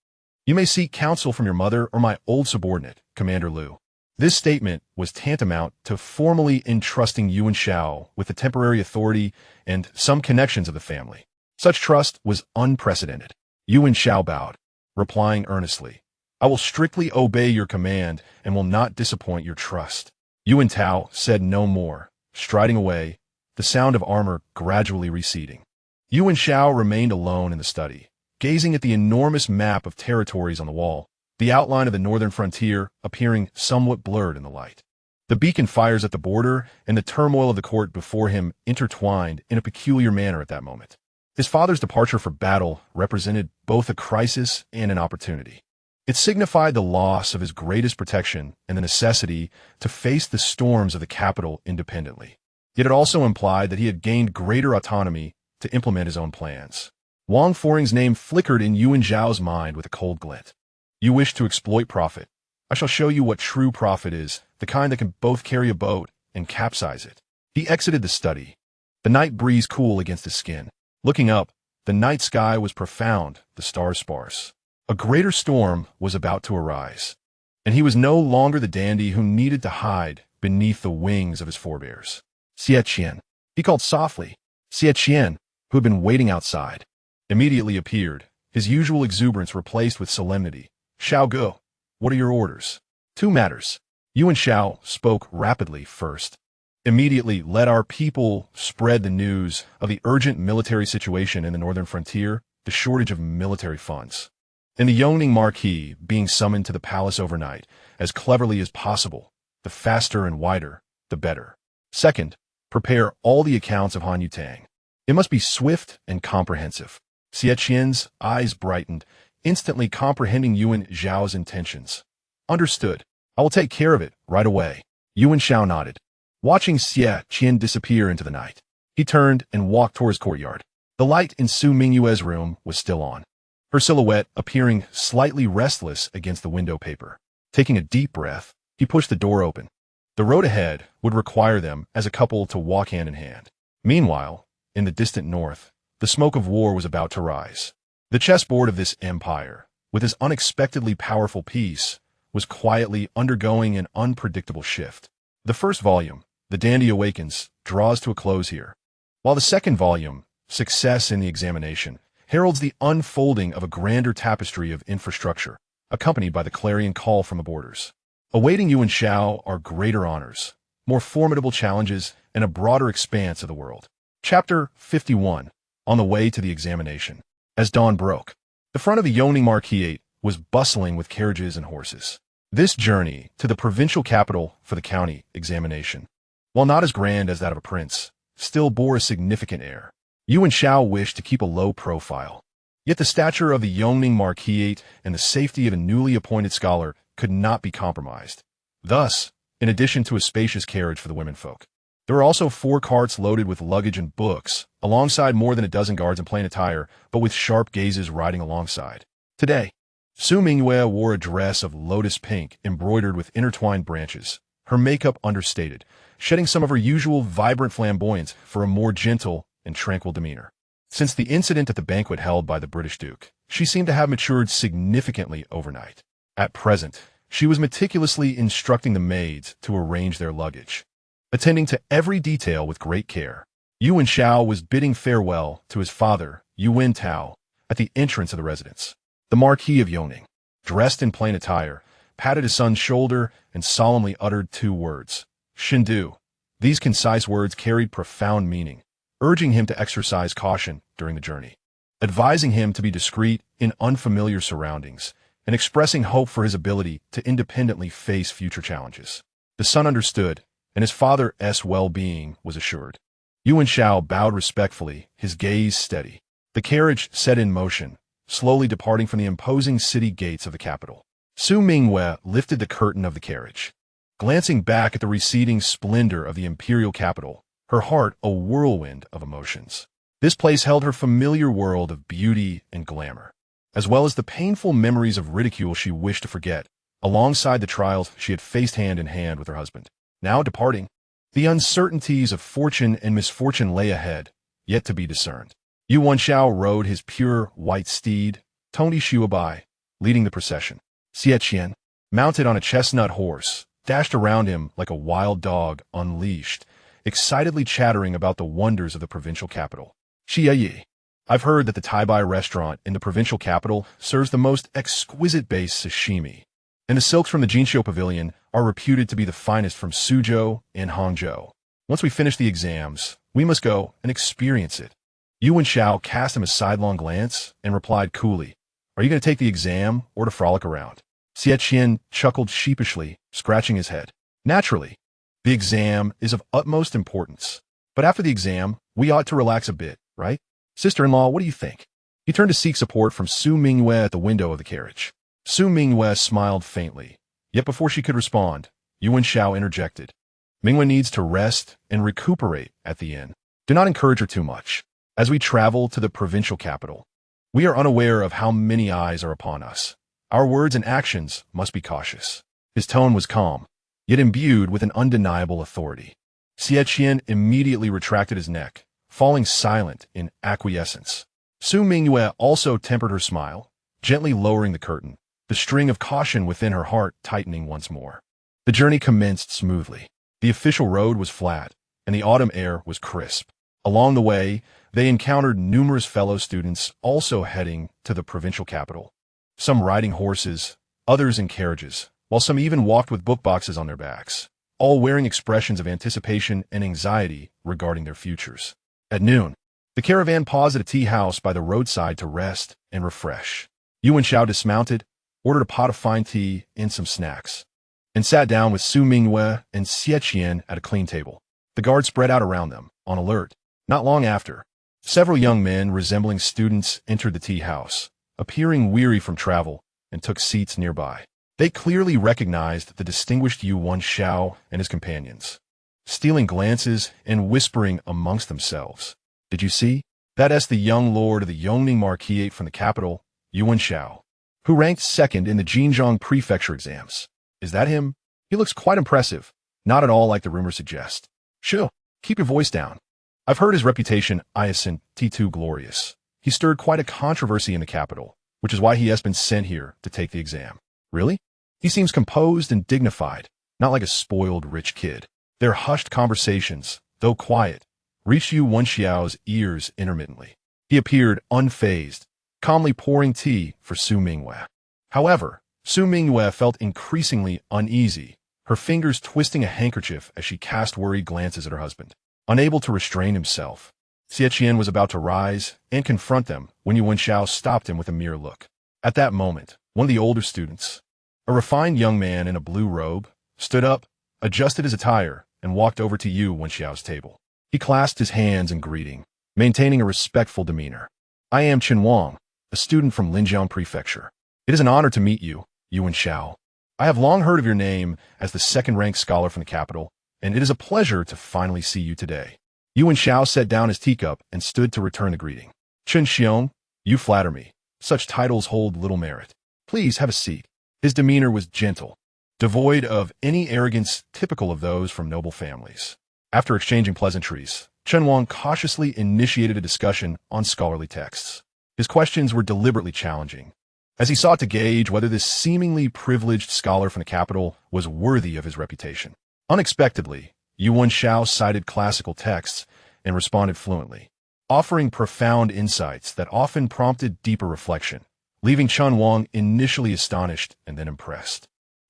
you may seek counsel from your mother or my old subordinate, Commander Liu." This statement was tantamount to formally entrusting Yu Wenxiao with the temporary authority and some connections of the family. Such trust was unprecedented. Yu Wenxiao bowed, replying earnestly, "I will strictly obey your command and will not disappoint your trust." Yu Wenxiao said no more, striding away, the sound of armor gradually receding. Yu Wenxiao remained alone in the study, gazing at the enormous map of territories on the wall, the outline of the northern frontier appearing somewhat blurred in the light. The beacon fires at the border and the turmoil of the court before him intertwined in a peculiar manner at that moment. His father's departure for battle represented both a crisis and an opportunity. It signified the loss of his greatest protection and the necessity to face the storms of the capital independently. Yet it also implied that he had gained greater autonomy to implement his own plans. Wang Foring's name flickered in Yu Wenxiao's mind with a cold glint. "You wish to exploit profit. I shall show you what true profit is, the kind that can both carry a boat and capsize it." He exited the study, the night breeze cool against his skin. Looking up, the night sky was profound, the stars sparse. A greater storm was about to arise, and he was no longer the dandy who needed to hide beneath the wings of his forebears. "Xie Qian," he called softly. Xie Qian, who had been waiting outside, immediately appeared, his usual exuberance replaced with solemnity. "Xiao Ge, what are your orders?" "2 matters." Yu Wenxiao spoke rapidly first. "Immediately let our people spread the news of the urgent military situation in the northern frontier, the shortage of military funds, and the Yongning Marquis being summoned to the palace overnight as cleverly as possible. The faster and wider, the better. Second, prepare all the accounts of Han Yutang. It must be swift and comprehensive." Xie Qian's eyes brightened, instantly comprehending Yu Wenxiao's intentions. "Understood. I will take care of it right away." Yu Wenxiao nodded, watching Xie Qian disappear into the night. He turned and walked toward his courtyard. The light in Su Mingyue's room was still on, her silhouette appearing slightly restless against the window paper. Taking a deep breath, he pushed the door open. The road ahead would require them as a couple to walk hand in hand. Meanwhile, in the distant north, the smoke of war was about to rise. The chessboard of this empire, with its unexpectedly powerful piece, was quietly undergoing an unpredictable shift. The first volume, The Dandy Awakens, draws to a close here, while the second volume, Success in the Examination, heralds the unfolding of a grander tapestry of infrastructure, accompanied by the clarion call from the borders. Awaiting Yu Wenxiao are greater honors, more formidable challenges, and a broader expanse of the world. Chapter 51, On the Way to the Examination. As dawn broke, the front of the Yongning Marquisate was bustling with carriages and horses. This journey to the provincial capital for the county examination, while not as grand as that of a prince, still bore a significant air. Yu Wenxiao wished to keep a low profile. Yet the stature of the Yongning Marquisate and the safety of a newly appointed scholar could not be compromised. Thus, in addition to a spacious carriage for the womenfolk, there were also 4 carts loaded with luggage and books, alongside more than a dozen guards in plain attire, but with sharp gazes riding alongside. Today, Su Mingyue wore a dress of lotus pink embroidered with intertwined branches, her makeup understated, shedding some of her usual vibrant flamboyance for a more gentle and tranquil demeanor. Since the incident at the banquet held by the British Duke, she seemed to have matured significantly overnight. At present, she was meticulously instructing the maids to arrange their luggage, attending to every detail with great care. Yu Wenxiao was bidding farewell to his father, Yu Wenxiao, at the entrance of the residence. The Marquis of Yongning, dressed in plain attire, patted his son's shoulder and solemnly uttered 2 words, Shindu. These concise words carried profound meaning, urging him to exercise caution during the journey, advising him to be discreet in unfamiliar surroundings, and expressing hope for his ability to independently face future challenges. The son understood, and his father's well-being was assured. Yu Wenxiao bowed respectfully, his gaze steady. The carriage set in motion, slowly departing from the imposing city gates of the capital. Su Mingyue lifted the curtain of the carriage. Glancing back at the receding splendor of the imperial capital, her heart a whirlwind of emotions. This place held her familiar world of beauty and glamour, as well as the painful memories of ridicule she wished to forget, alongside the trials she had faced hand in hand with her husband. Now departing, the uncertainties of fortune and misfortune lay ahead, yet to be discerned. Yu Wenxiao rode his pure white steed, Tony Shuabai, leading the procession. Xie Qian, mounted on a chestnut horse, dashed around him like a wild dog unleashed, excitedly chattering about the wonders of the provincial capital. Xie Yi, I've heard that the Taibai restaurant in the provincial capital serves the most exquisite base sashimi, and the silks from the Jinqiu Pavilion are reputed to be the finest from Suzhou and Hangzhou. Once we finish the exams, we must go and experience it. Yu Wenxiao cast him a sidelong glance and replied coolly, Are you going to take the exam or to frolic around? Xie Qian chuckled sheepishly, scratching his head. Naturally, the exam is of utmost importance. But after the exam, we ought to relax a bit, right? Sister-in-law, what do you think? He turned to seek support from Su Mingyue at the window of the carriage. Su Mingyue smiled faintly. Yet before she could respond, Yu Wenxiao interjected. Mingyue needs to rest and recuperate at the inn. Do not encourage her too much. As we travel to the provincial capital, we are unaware of how many eyes are upon us. Our words and actions must be cautious. His tone was calm, yet imbued with an undeniable authority. Xie Qian immediately retracted his neck, falling silent in acquiescence. Su Mingyue also tempered her smile, gently lowering the curtain, the string of caution within her heart tightening once more. The journey commenced smoothly. The official road was flat, and the autumn air was crisp. Along the way, they encountered numerous fellow students also heading to the provincial capital. Some riding horses, others in carriages, while some even walked with book boxes on their backs, all wearing expressions of anticipation and anxiety regarding their futures. At noon, the caravan paused at a tea house by the roadside to rest and refresh. Yu Wenxiao dismounted, ordered a pot of fine tea and some snacks, and sat down with Su Mingyue and Xie Qian at a clean table. The guard spread out around them, on alert. Not long after, several young men resembling students entered the tea house, appearing weary from travel, and took seats nearby. They clearly recognized the distinguished Yu Wenxiao and his companions, stealing glances and whispering amongst themselves. Did you see? That's the young lord of the Yongning Marquisate from the capital, Yu Wenxiao, who ranked second in the Jinjiang prefecture exams. Is that him? He looks quite impressive, not at all like the rumors suggest. Shoo, keep your voice down. I've heard his reputation isn't too glorious. He stirred quite a controversy in the capital, which is why he has been sent here to take the exam. Really? He seems composed and dignified, not like a spoiled rich kid. Their hushed conversations, though quiet, reached Yu Wenxiao's ears intermittently. He appeared unfazed, calmly pouring tea for Su Mingyue. However, Su Mingyue felt increasingly uneasy, her fingers twisting a handkerchief as she cast worried glances at her husband. Unable to restrain himself, Xie Qian was about to rise and confront them when Yu Wenxiao stopped him with a mere look. At that moment, one of the older students, a refined young man in a blue robe, stood up, adjusted his attire, and walked over to Yu Wenxiao's table. He clasped his hands in greeting, maintaining a respectful demeanor. I am Chen Wang, a student from Linjiang Prefecture. It is an honor to meet you, Yu Wenxiao. I have long heard of your name as the second-ranked scholar from the capital, and it is a pleasure to finally see you today. Yu Wenxiao set down his teacup and stood to return the greeting. Chen Xiong, you flatter me. Such titles hold little merit. Please have a seat. His demeanor was gentle, devoid of any arrogance typical of those from noble families. After exchanging pleasantries, Chen Wang cautiously initiated a discussion on scholarly texts. His questions were deliberately challenging, as he sought to gauge whether this seemingly privileged scholar from the capital was worthy of his reputation. Unexpectedly, Yu Wenxiao cited classical texts and responded fluently, offering profound insights that often prompted deeper reflection, leaving Chen Wang initially astonished and then impressed.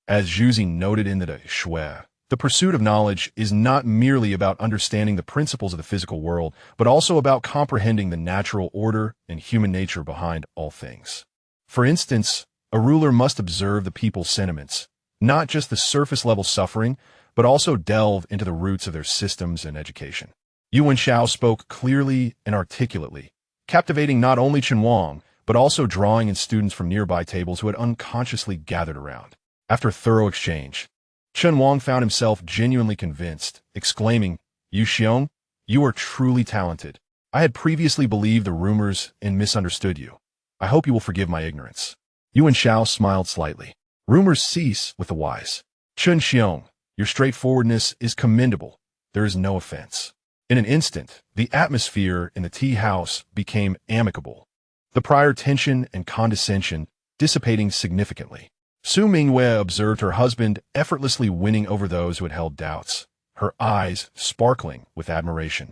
As Zhuzi noted in the Shui, the pursuit of knowledge is not merely about understanding the principles of the physical world, but also about comprehending the natural order and human nature behind all things. For instance, a ruler must observe the people's sentiments, not just the surface-level suffering, but also delve into the roots of their systems and education. Yu Wenxiao spoke clearly and articulately, captivating not only Chen Wang, but also drawing in students from nearby tables who had unconsciously gathered around. After a thorough exchange, Chen Wang found himself genuinely convinced, exclaiming, "Yu Xiong, you are truly talented. I had previously believed the rumors and misunderstood you. I hope you will forgive my ignorance." Yu Wenxiao smiled slightly. "Rumors cease with the wise. Chen Xiong, your straightforwardness is commendable. There is no offense." In an instant, the atmosphere in the tea house became amicable, the prior tension and condescension dissipating significantly. Su Mingyue observed her husband effortlessly winning over those who had held doubts, her eyes sparkling with admiration,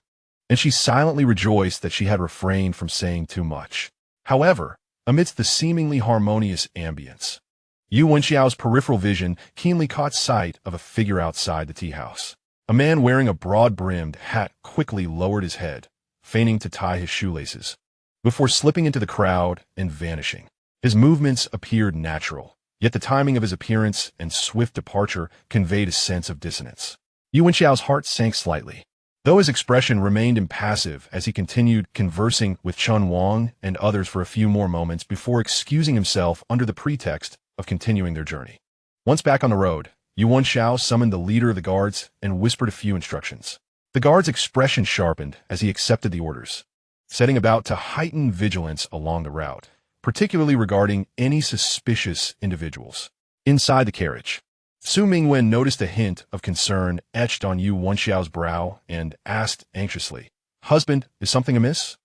and she silently rejoiced that she had refrained from saying too much. However, amidst the seemingly harmonious ambience, Yu Wenxiao's peripheral vision keenly caught sight of a figure outside the tea house. A man wearing a broad-brimmed hat quickly lowered his head, feigning to tie his shoelaces, before slipping into the crowd and vanishing. His movements appeared natural, yet the timing of his appearance and swift departure conveyed a sense of dissonance. Yu Wenxiao's heart sank slightly, though his expression remained impassive as he continued conversing with Chen Wang and others for a few more moments before excusing himself under the pretext of continuing their journey. Once back on the road, Yu Wenxiao summoned the leader of the guards and whispered a few instructions. The guard's expression sharpened as he accepted the orders, setting about to heighten vigilance along the route, particularly regarding any suspicious individuals. Inside the carriage, Su Mingyue noticed a hint of concern etched on Yu Wenxiao's brow and asked anxiously, "Husband, is something amiss?"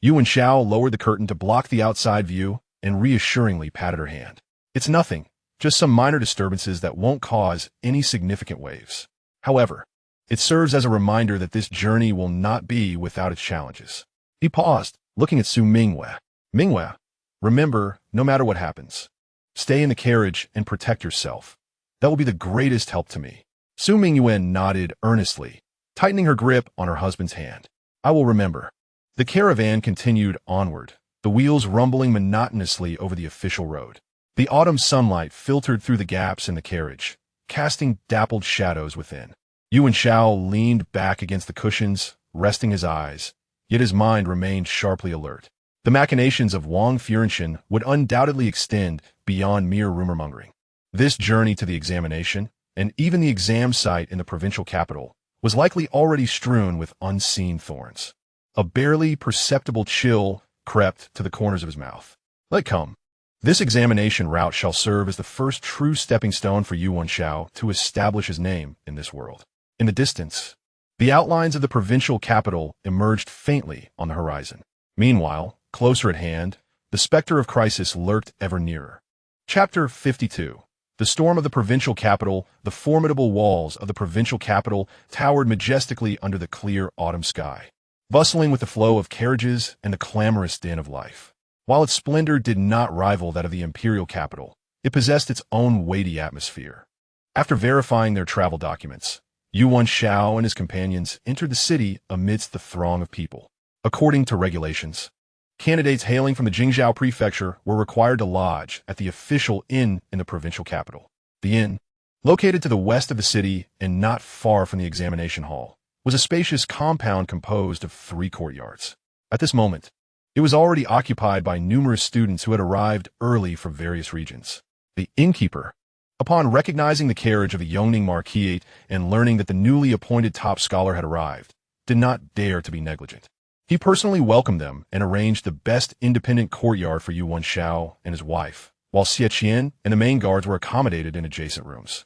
Yu Wenxiao lowered the curtain to block the outside view and reassuringly patted her hand. "It's nothing, just some minor disturbances that won't cause any significant waves. However, it serves as a reminder that this journey will not be without its challenges." He paused, looking at Su Mingyue. "Mingyue, remember, no matter what happens, stay in the carriage and protect yourself. That will be the greatest help to me." Su Mingyue nodded earnestly, tightening her grip on her husband's hand. "I will remember." The caravan continued onward, the wheels rumbling monotonously over the official road. The autumn sunlight filtered through the gaps in the carriage, casting dappled shadows within. Yu Wenxiao leaned back against the cushions, resting his eyes, yet his mind remained sharply alert. The machinations of Wang Furenchen would undoubtedly extend beyond mere rumor-mongering. This journey to the examination, and even the exam site in the provincial capital, was likely already strewn with unseen thorns. A barely perceptible chill crept to the corners of his mouth. "Let come. This examination route shall serve as the first true stepping stone for Yu Wenxiao to establish his name in this world." In the distance, the outlines of the provincial capital emerged faintly on the horizon. Meanwhile, closer at hand, the specter of crisis lurked ever nearer. Chapter 52. The storm of the provincial capital. The formidable walls of the provincial capital towered majestically under the clear autumn sky, bustling with the flow of carriages and the clamorous din of life. While its splendor did not rival that of the Imperial capital, it possessed its own weighty atmosphere. After verifying their travel documents, Yu Wenxiao and his companions entered the city amidst the throng of people. According to regulations, candidates hailing from the Jingzhou prefecture were required to lodge at the official inn in the provincial capital. The inn, located to the west of the city and not far from the examination hall, was a spacious compound composed of 3 courtyards. At this moment, it was already occupied by numerous students who had arrived early from various regions. The innkeeper, upon recognizing the carriage of the Yongning Marquis and learning that the newly appointed top scholar had arrived, did not dare to be negligent. He personally welcomed them and arranged the best independent courtyard for Yu Wenxiao and his wife, while Xie Qian and the main guards were accommodated in adjacent rooms.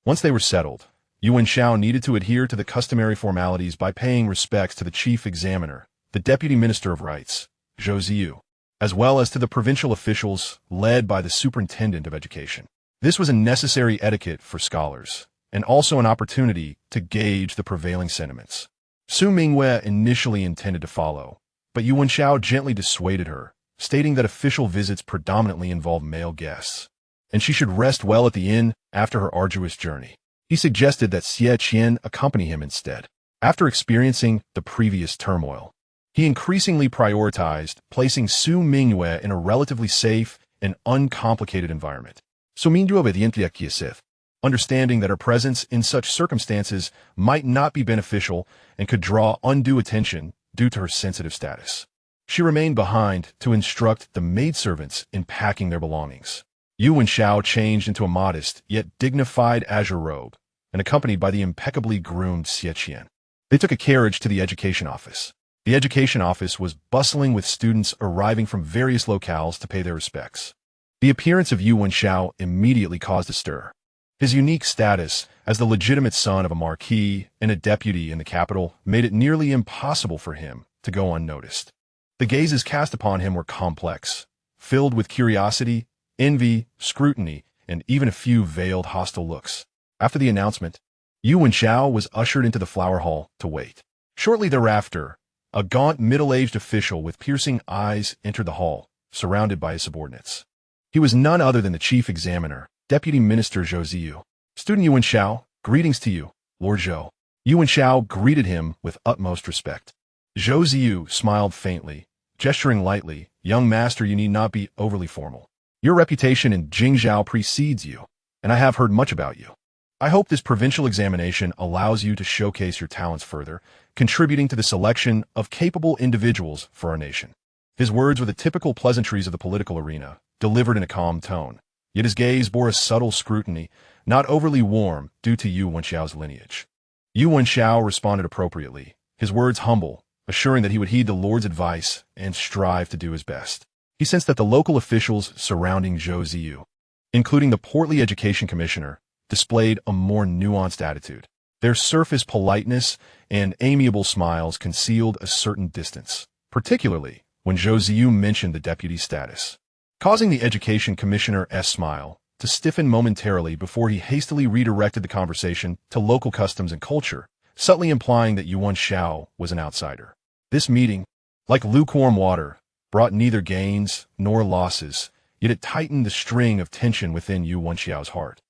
Once they were settled, Yu Wenxiao needed to adhere to the customary formalities by paying respects to the chief examiner, the deputy minister of rights, Zhou Ziyu, as well as to the provincial officials led by the superintendent of education. This was a necessary etiquette for scholars, and also an opportunity to gauge the prevailing sentiments. Su Mingyue initially intended to follow, but Yu Wenxiao gently dissuaded her, stating that official visits predominantly involve male guests, and she should rest well at the inn after her arduous journey. He suggested that Xie Qian accompany him instead. After experiencing the previous turmoil, he increasingly prioritized placing Su Mingyue in a relatively safe and uncomplicated environment. Su Mingyue obediently acquiesced, understanding that her presence in such circumstances might not be beneficial and could draw undue attention due to her sensitive status. She remained behind to instruct the maidservants in packing their belongings. Yu Wenxiao changed into a modest yet dignified azure robe and accompanied by the impeccably groomed Xie Qian. They took a carriage to the education office. The education office was bustling with students arriving from various locales to pay their respects. The appearance of Yu Wenxiao immediately caused a stir. His unique status as the legitimate son of a marquis and a deputy in the capital made it nearly impossible for him to go unnoticed. The gazes cast upon him were complex, filled with curiosity, envy, scrutiny, and even a few veiled hostile looks. After the announcement, Yu Wenxiao was ushered into the flower hall to wait. Shortly thereafter, a gaunt middle-aged official with piercing eyes entered the hall, surrounded by his subordinates. He was none other than the chief examiner, Deputy Minister Zhou Ziyu. Student Yu Wenxiao, greetings to you, Lord Zhou. Yu Wenxiao greeted him with utmost respect. Zhou Ziyu smiled faintly, gesturing lightly. Young master, you need not be overly formal. Your reputation in Jingzhou precedes you, and I have heard much about you. I hope this provincial examination allows you to showcase your talents further, contributing to the selection of capable individuals for our nation. His words were the typical pleasantries of the political arena, delivered in a calm tone, yet his gaze bore a subtle scrutiny, not overly warm due to Yu Wenxiao's lineage. Yu Wenxiao responded appropriately, his words humble, assuring that he would heed the Lord's advice and strive to do his best. He sensed that the local officials surrounding Zhou Ziyu, including the portly education commissioner, displayed a more nuanced attitude. Their surface politeness and amiable smiles concealed a certain distance, particularly when Zhou Ziyu mentioned the deputy's status, causing the education commissioner's smile to stiffen momentarily before he hastily redirected the conversation to local customs and culture, subtly implying that Yu Wenxiao was an outsider. This meeting, like lukewarm water, brought neither gains nor losses, yet it tightened the string of tension within Yu Wenxiao's heart.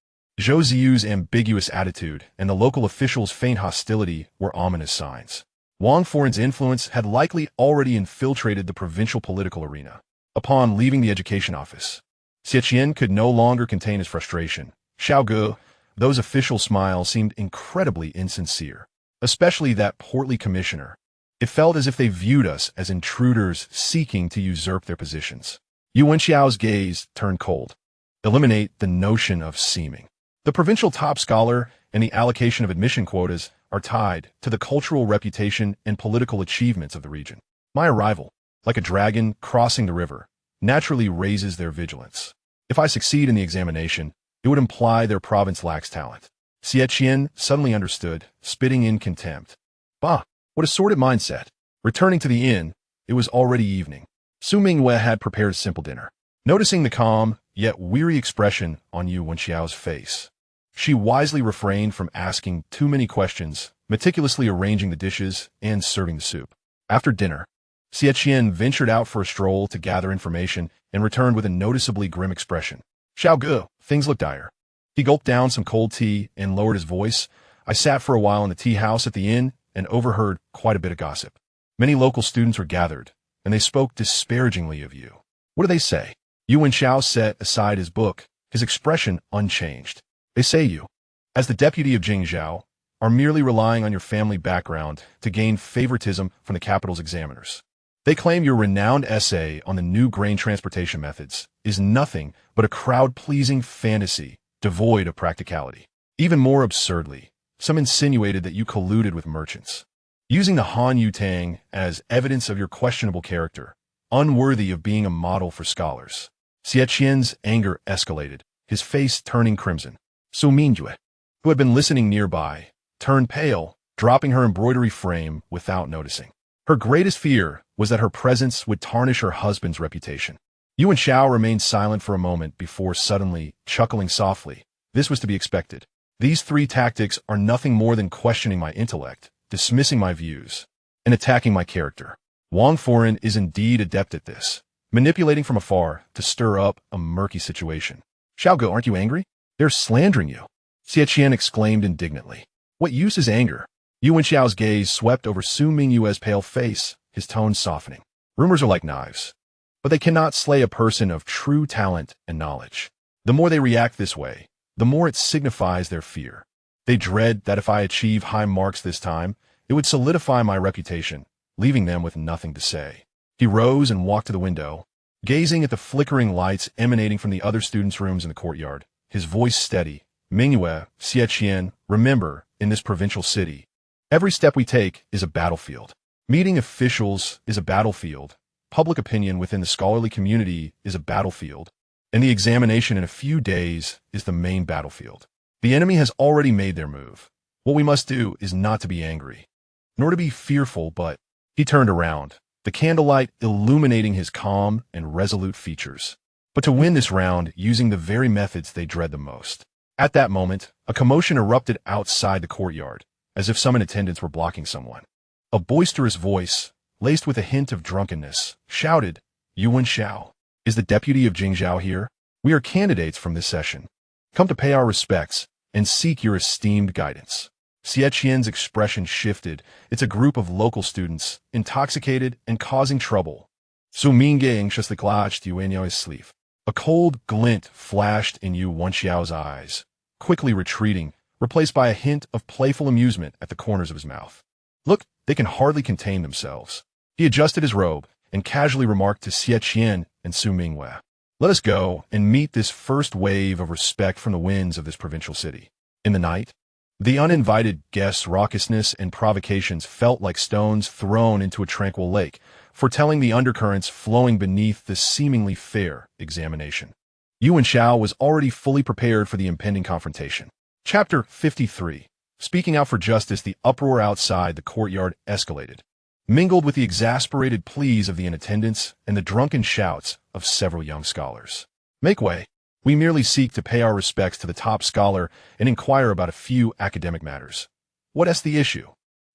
Zhou Ziyu's ambiguous attitude and the local officials' faint hostility were ominous signs. Wang Foren's influence had likely already infiltrated the provincial political arena. Upon leaving the education office, Xie Qian could no longer contain his frustration. Xiaogu, those official smiles seemed incredibly insincere, especially that portly commissioner. It felt as if they viewed us as intruders seeking to usurp their positions. Yu Wenxiao's gaze turned cold. Eliminate the notion of seeming. The provincial top scholar and the allocation of admission quotas are tied to the cultural reputation and political achievements of the region. My arrival, like a dragon crossing the river, naturally raises their vigilance. If I succeed in the examination, it would imply their province lacks talent. Xie Qian suddenly understood, spitting in contempt. Bah! What a sordid mindset. Returning to the inn, it was already evening. Su Mingyue had prepared a simple dinner. Noticing the calm, yet weary expression on Yu Wenxiao's face, she wisely refrained from asking too many questions, meticulously arranging the dishes and serving the soup. After dinner, Xie Qian ventured out for a stroll to gather information and returned with a noticeably grim expression. Xiaogu, things look dire. He gulped down some cold tea and lowered his voice. I sat for a while in the tea house at the inn and overheard quite a bit of gossip. Many local students were gathered, and they spoke disparagingly of you. What do they say? Yu Wenxiao set aside his book, his expression unchanged. They say you, as the deputy of Jingzhou, are merely relying on your family background to gain favoritism from the capital's examiners. They claim your renowned essay on the new grain transportation methods is nothing but a crowd-pleasing fantasy devoid of practicality. Even more absurdly, some insinuated that you colluded with merchants, using the Han Yutang as evidence of your questionable character, unworthy of being a model for scholars. Xiaqian's anger escalated, his face turning crimson. So Mingyue, who had been listening nearby, turned pale, dropping her embroidery frame without noticing. Her greatest fear was that her presence would tarnish her husband's reputation. Yu Wenxiao remained silent for a moment before suddenly chuckling softly. This was to be expected. These three tactics are nothing more than questioning my intellect, dismissing my views, and attacking my character. Wang Foran is indeed adept at this, manipulating from afar to stir up a murky situation. Xiaoge, aren't you angry? They're slandering you. Xiaqian exclaimed indignantly. What use is anger? Yu Wenxiao's gaze swept over Su Mingyue's pale face, his tone softening. Rumors are like knives, but they cannot slay a person of true talent and knowledge. The more they react this way, the more it signifies their fear. They dread that if I achieve high marks this time, it would solidify my reputation, leaving them with nothing to say. He rose and walked to the window, gazing at the flickering lights emanating from the other students' rooms in the courtyard, his voice steady. Mingyue, Xiaqian, remember, in this provincial city, every step we take is a battlefield. Meeting officials is a battlefield. Public opinion within the scholarly community is a battlefield. And the examination in a few days is the main battlefield. The enemy has already made their move. What we must do is not to be angry, nor to be fearful, but... He turned around, the candlelight illuminating his calm and resolute features. But to win this round using the very methods they dread the most. At that moment, a commotion erupted outside the courtyard, as if some in attendance were blocking someone. A boisterous voice, laced with a hint of drunkenness, shouted, Yu Wenxiao, is the deputy of Jingzhou here? We are candidates from this session. Come to pay our respects and seek your esteemed guidance. Xiaqian's expression shifted. It's a group of local students, intoxicated and causing trouble. Su Mingyue anxiously clutched Yu Wenxiao's sleeve. A cold glint flashed in Yu Wenxiao's eyes, quickly retreating, replaced by a hint of playful amusement at the corners of his mouth. Look, they can hardly contain themselves. He adjusted his robe and casually remarked to Xiaqian and Su Mingyue, let us go and meet this first wave of respect from the winds of this provincial city. In the night, the uninvited guests' raucousness and provocations felt like stones thrown into a tranquil lake, foretelling the undercurrents flowing beneath this seemingly fair examination. Yu Wenxiao was already fully prepared for the impending confrontation. Chapter 53. Speaking out for justice, the uproar outside the courtyard escalated, mingled with the exasperated pleas of the in attendance and the drunken shouts of several young scholars. Make way. We merely seek to pay our respects to the top scholar and inquire about a few academic matters. What is the issue?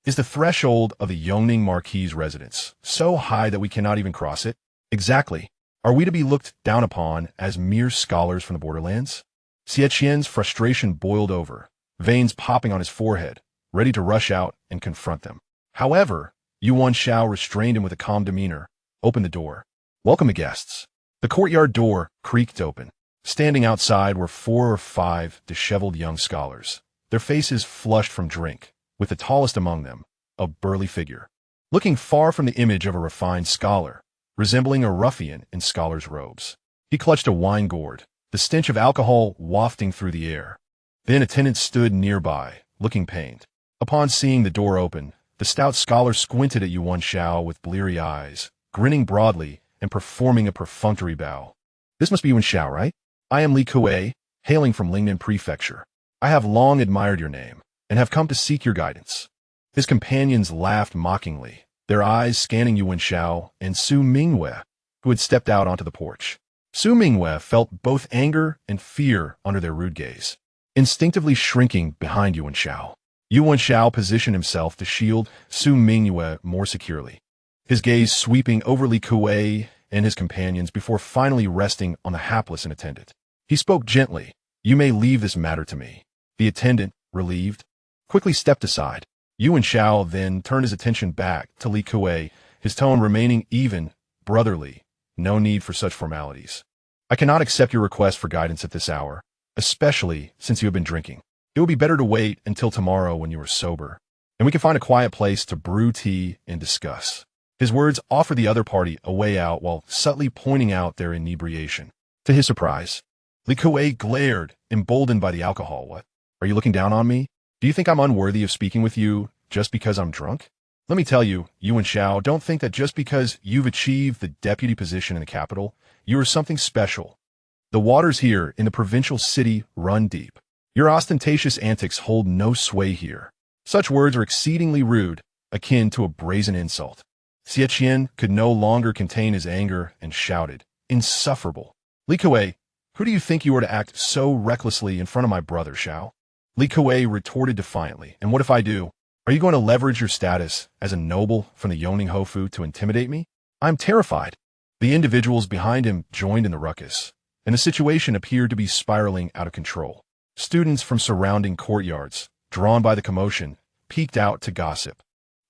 Is the threshold of the Yongning Marquis' residence so high that we cannot even cross it? Exactly. Are we to be looked down upon as mere scholars from the borderlands? Xiaqian's frustration boiled over, veins popping on his forehead, ready to rush out and confront them. However, Yu Wenxiao restrained him with a calm demeanor. Open the door. Welcome the guests. The courtyard door creaked open. Standing outside were 4 or 5 disheveled young scholars, their faces flushed from drink, with the tallest among them, a burly figure, looking far from the image of a refined scholar, resembling a ruffian in scholar's robes. He clutched a wine gourd, the stench of alcohol wafting through the air. The attendant stood nearby, looking pained. Upon seeing the door open, the stout scholar squinted at Yu Wenxiao with bleary eyes, grinning broadly and performing a perfunctory bow. This must be Yu Wenxiao, right? I am Li Kue, hailing from Lingnan Prefecture. I have long admired your name, and have come to seek your guidance. His companions laughed mockingly, their eyes scanning Yu Wenxiao and Su Mingyue, who had stepped out onto the porch. Su Mingyue felt both anger and fear under their rude gaze, instinctively shrinking behind Yu Wenxiao. Yu Wenxiao positioned himself to shield Su Mingyue more securely, his gaze sweeping over Li Kue and his companions before finally resting on the hapless attendant. He spoke gently. You may leave this matter to me. The attendant, relieved, quickly stepped aside. Yu Wenxiao then turned his attention back to Li Kue, his tone remaining even, brotherly. No need for such formalities. I cannot accept your request for guidance at this hour, especially since you have been drinking. It would be better to wait until tomorrow when you are sober, and we can find a quiet place to brew tea and discuss. His words offered the other party a way out while subtly pointing out their inebriation. To his surprise, Li Kue glared, emboldened by the alcohol. What? Are you looking down on me? Do you think I'm unworthy of speaking with you just because I'm drunk? Let me tell you, Yu Wenxiao, don't think that just because you've achieved the deputy position in the capital, you are something special The waters here in the provincial city run deep. Your ostentatious antics hold no sway here. Such words are exceedingly rude, akin to a brazen insult. Xie could no longer contain his anger and shouted, "Insufferable! Li Kuei, who do you think you are to act so recklessly in front of my brother, Xiao?" Li Kuei retorted defiantly, "And what if I do? Are you going to leverage your status as a noble from the Yongning Hofu to intimidate me? I'm terrified." The individuals behind him joined in the ruckus, and the situation appeared to be spiraling out of control. Students from surrounding courtyards, drawn by the commotion, peeked out to gossip.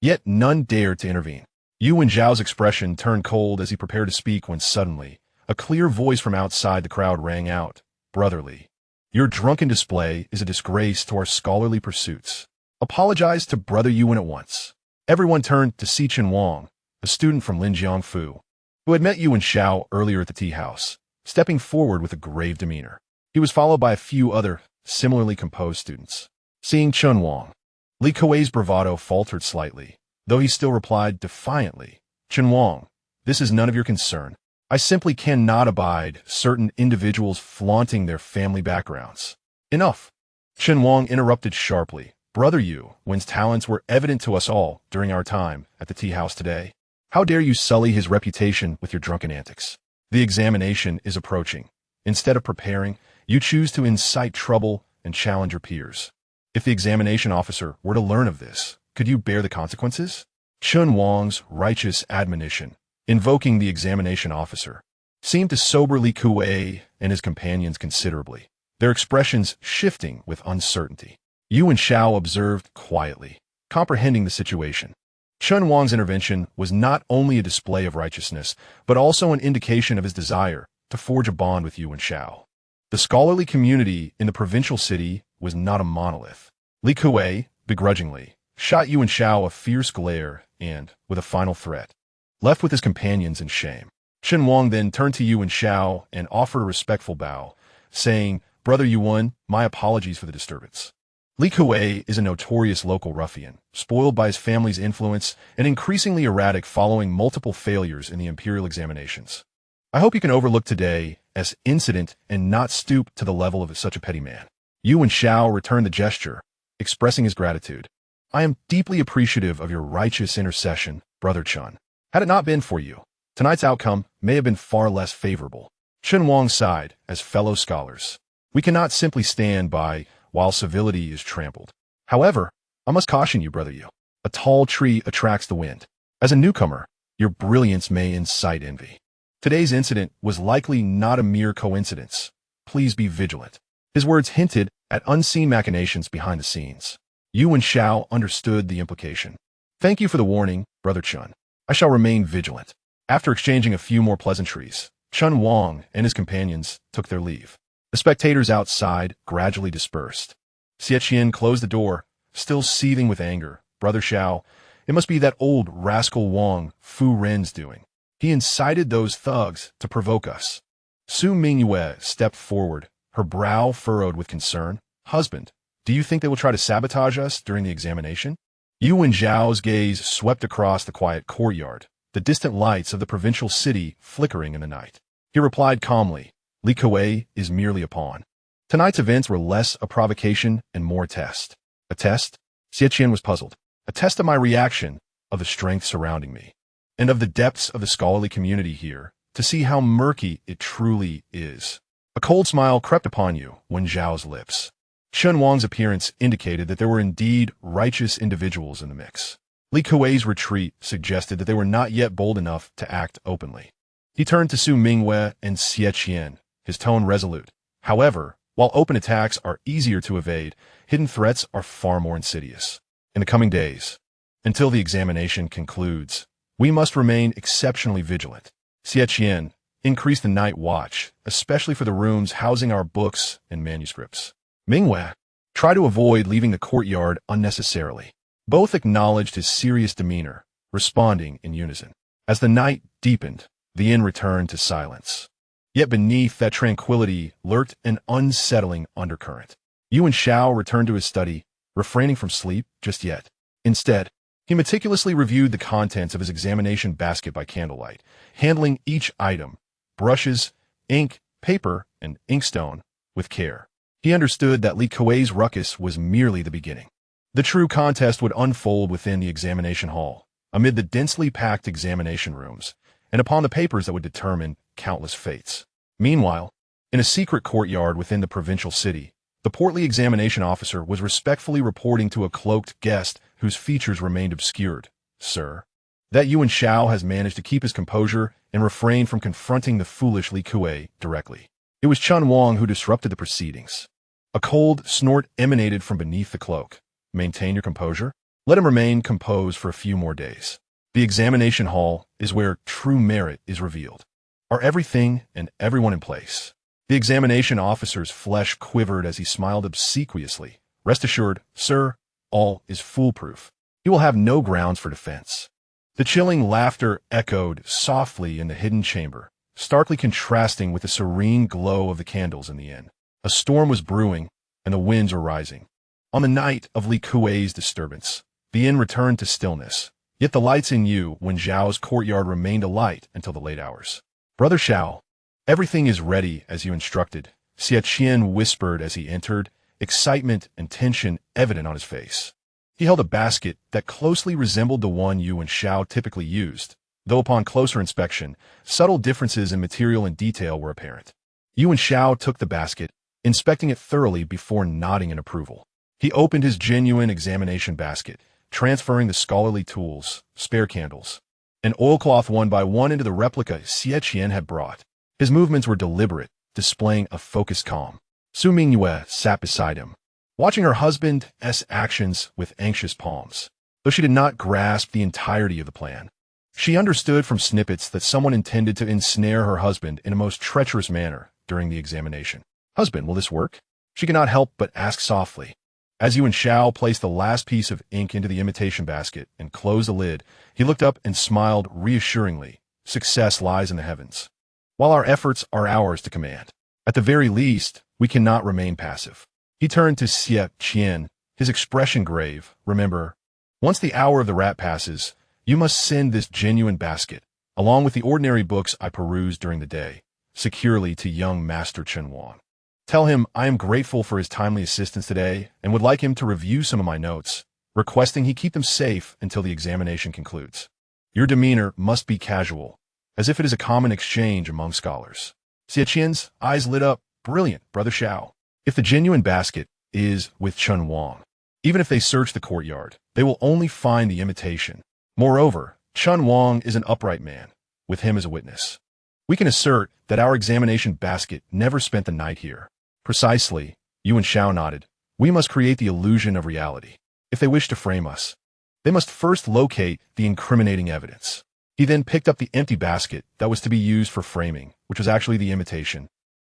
Yet none dared to intervene. Yu Wenxiao's expression turned cold as he prepared to speak when suddenly, a clear voice from outside the crowd rang out, "Brotherly, your drunken display is a disgrace to our scholarly pursuits. Apologize to Brother Yuan at once." Everyone turned to Xichen Wang, a student from Linjiangfu, who had met Yu Wenxiao earlier at the tea house, stepping forward with a grave demeanor. He was followed by a few other, similarly composed students. Seeing Chen Wang, Li Kuei's bravado faltered slightly, though he still replied defiantly, "Chen Wang, this is none of your concern. I simply cannot abide certain individuals flaunting their family backgrounds." "Enough!" Chen Wang interrupted sharply. "Brother Yu, Wen's talents were evident to us all during our time at the tea house today. How dare you sully his reputation with your drunken antics? The examination is approaching. Instead of preparing, you choose to incite trouble and challenge your peers. If the examination officer were to learn of this, could you bear the consequences?" Chen Wang's righteous admonition, invoking the examination officer, seemed to sober Li Kuei and his companions considerably, their expressions shifting with uncertainty. Yu Wenxiao observed quietly, comprehending the situation. Chen Wang's intervention was not only a display of righteousness, but also an indication of his desire to forge a bond with Yu Wenxiao. The scholarly community in the provincial city was not a monolith. Li Kuei, begrudgingly, shot Yu Wenxiao a fierce glare and, with a final threat, left with his companions in shame. Chen Wang then turned to Yu Wenxiao and offered a respectful bow, saying, "Brother Yuan, my apologies for the disturbance." Li Kuei is a notorious local ruffian, spoiled by his family's influence and increasingly erratic following multiple failures in the Imperial examinations. I hope you can overlook today as incident and not stoop to the level of such a petty man. Yu Wenxiao returned the gesture, expressing his gratitude. "I am deeply appreciative of your righteous intercession, Brother Chen. Had it not been for you, tonight's outcome may have been far less favorable." Chen Wang sighed as fellow scholars. "We cannot simply stand by while civility is trampled. However, I must caution you, Brother Yu. A tall tree attracts the wind. As a newcomer, your brilliance may incite envy. Today's incident was likely not a mere coincidence. Please be vigilant." His words hinted at unseen machinations behind the scenes. Yu Wenxiao understood the implication. "Thank you for the warning, Brother Chen. I shall remain vigilant." After exchanging a few more pleasantries, Chen Wang and his companions took their leave. The spectators outside gradually dispersed. Xie closed the door, still seething with anger. "Brother Xiao, it must be that old rascal Wang Fu Ren's doing. He incited those thugs to provoke us." Su Mingyue stepped forward, her brow furrowed with concern. "Husband, do you think they will try to sabotage us during the examination?" Yu Wenxiao's gaze swept across the quiet courtyard, the distant lights of the provincial city flickering in the night. He replied calmly, "Li Kuei is merely a pawn. Tonight's events were less a provocation and more a test." "A test?" Xie was puzzled. "A test of my reaction, of the strength surrounding me, and of the depths of the scholarly community here, to see how murky it truly is." A cold smile crept upon Yu Wenxiao's lips. Chen Wang's appearance indicated that there were indeed righteous individuals in the mix. Li Kuei's retreat suggested that they were not yet bold enough to act openly. He turned to Su Mingyue and Xie, his tone resolute. "However, while open attacks are easier to evade, hidden threats are far more insidious. In the coming days, until the examination concludes, we must remain exceptionally vigilant. Xie, increase the night watch, especially for the rooms housing our books and manuscripts. Mingyue, try to avoid leaving the courtyard unnecessarily." Both acknowledged his serious demeanor, responding in unison. As the night deepened, the inn returned to silence. Yet beneath that tranquility lurked an unsettling undercurrent. Yu Wenxiao returned to his study, refraining from sleep just yet. Instead, he meticulously reviewed the contents of his examination basket by candlelight, handling each item: brushes, ink, paper, and inkstone with care. He understood that Li Kuei's ruckus was merely the beginning. The true contest would unfold within the examination hall, amid the densely packed examination rooms, and upon the papers that would determine countless fates. Meanwhile, in a secret courtyard within the provincial city, the portly examination officer was respectfully reporting to a cloaked guest whose features remained obscured. "Sir, that Yu Wenxiao has managed to keep his composure and refrain from confronting the foolish Li Kuei directly. It was Chun Wang who disrupted the proceedings." A cold snort emanated from beneath the cloak. "Maintain your composure? Let him remain composed for a few more days. The examination hall is where true merit is revealed. Are everything and everyone in place?" The examination officer's flesh quivered as he smiled obsequiously. "Rest assured, sir, all is foolproof. He will have no grounds for defense." The chilling laughter echoed softly in the hidden chamber, starkly contrasting with the serene glow of the candles in the inn. A storm was brewing, and the winds were rising. On the night of Li Kuei's disturbance, the inn returned to stillness, yet the lights in Yu Wenxiao's courtyard remained alight until the late hours. "Brother Xiao, everything is ready as you instructed," Xie Qian whispered as he entered, excitement and tension evident on his face. He held a basket that closely resembled the one Yu Wenxiao typically used, though upon closer inspection, subtle differences in material and detail were apparent. Yu Wenxiao took the basket, inspecting it thoroughly before nodding in approval. He opened his genuine examination basket, transferring the scholarly tools, spare candles, and oilcloth one by one into the replica Xie Qian had brought. His movements were deliberate, displaying a focused calm. Su Mingyue sat beside him, watching her husband's actions with anxious palms. Though she did not grasp the entirety of the plan, she understood from snippets that someone intended to ensnare her husband in a most treacherous manner during the examination. "Husband, will this work?" she could not help but ask softly. As Yu Wenxiao placed the last piece of ink into the imitation basket and closed the lid, he looked up and smiled reassuringly. "Success lies in the heavens, while our efforts are ours to command. At the very least, we cannot remain passive." He turned to Xie Qian, his expression grave. "Remember, once the hour of the rat passes, you must send this genuine basket, along with the ordinary books I perused during the day, securely to young Master Chun Wang. Tell him I am grateful for his timely assistance today and would like him to review some of my notes, requesting he keep them safe until the examination concludes. Your demeanor must be casual, as if it is a common exchange among scholars." Xie Qian's eyes lit up. "Brilliant, Brother Xiao. If the genuine basket is with Chun Wang, even if they search the courtyard, they will only find the imitation. Moreover, Chun Wang is an upright man, with him as a witness. We can assert that our examination basket never spent the night here." "Precisely," Yu Wenxiao nodded. "We must create the illusion of reality. If they wish to frame us, they must first locate the incriminating evidence." He then picked up the empty basket that was to be used for framing, which was actually the imitation,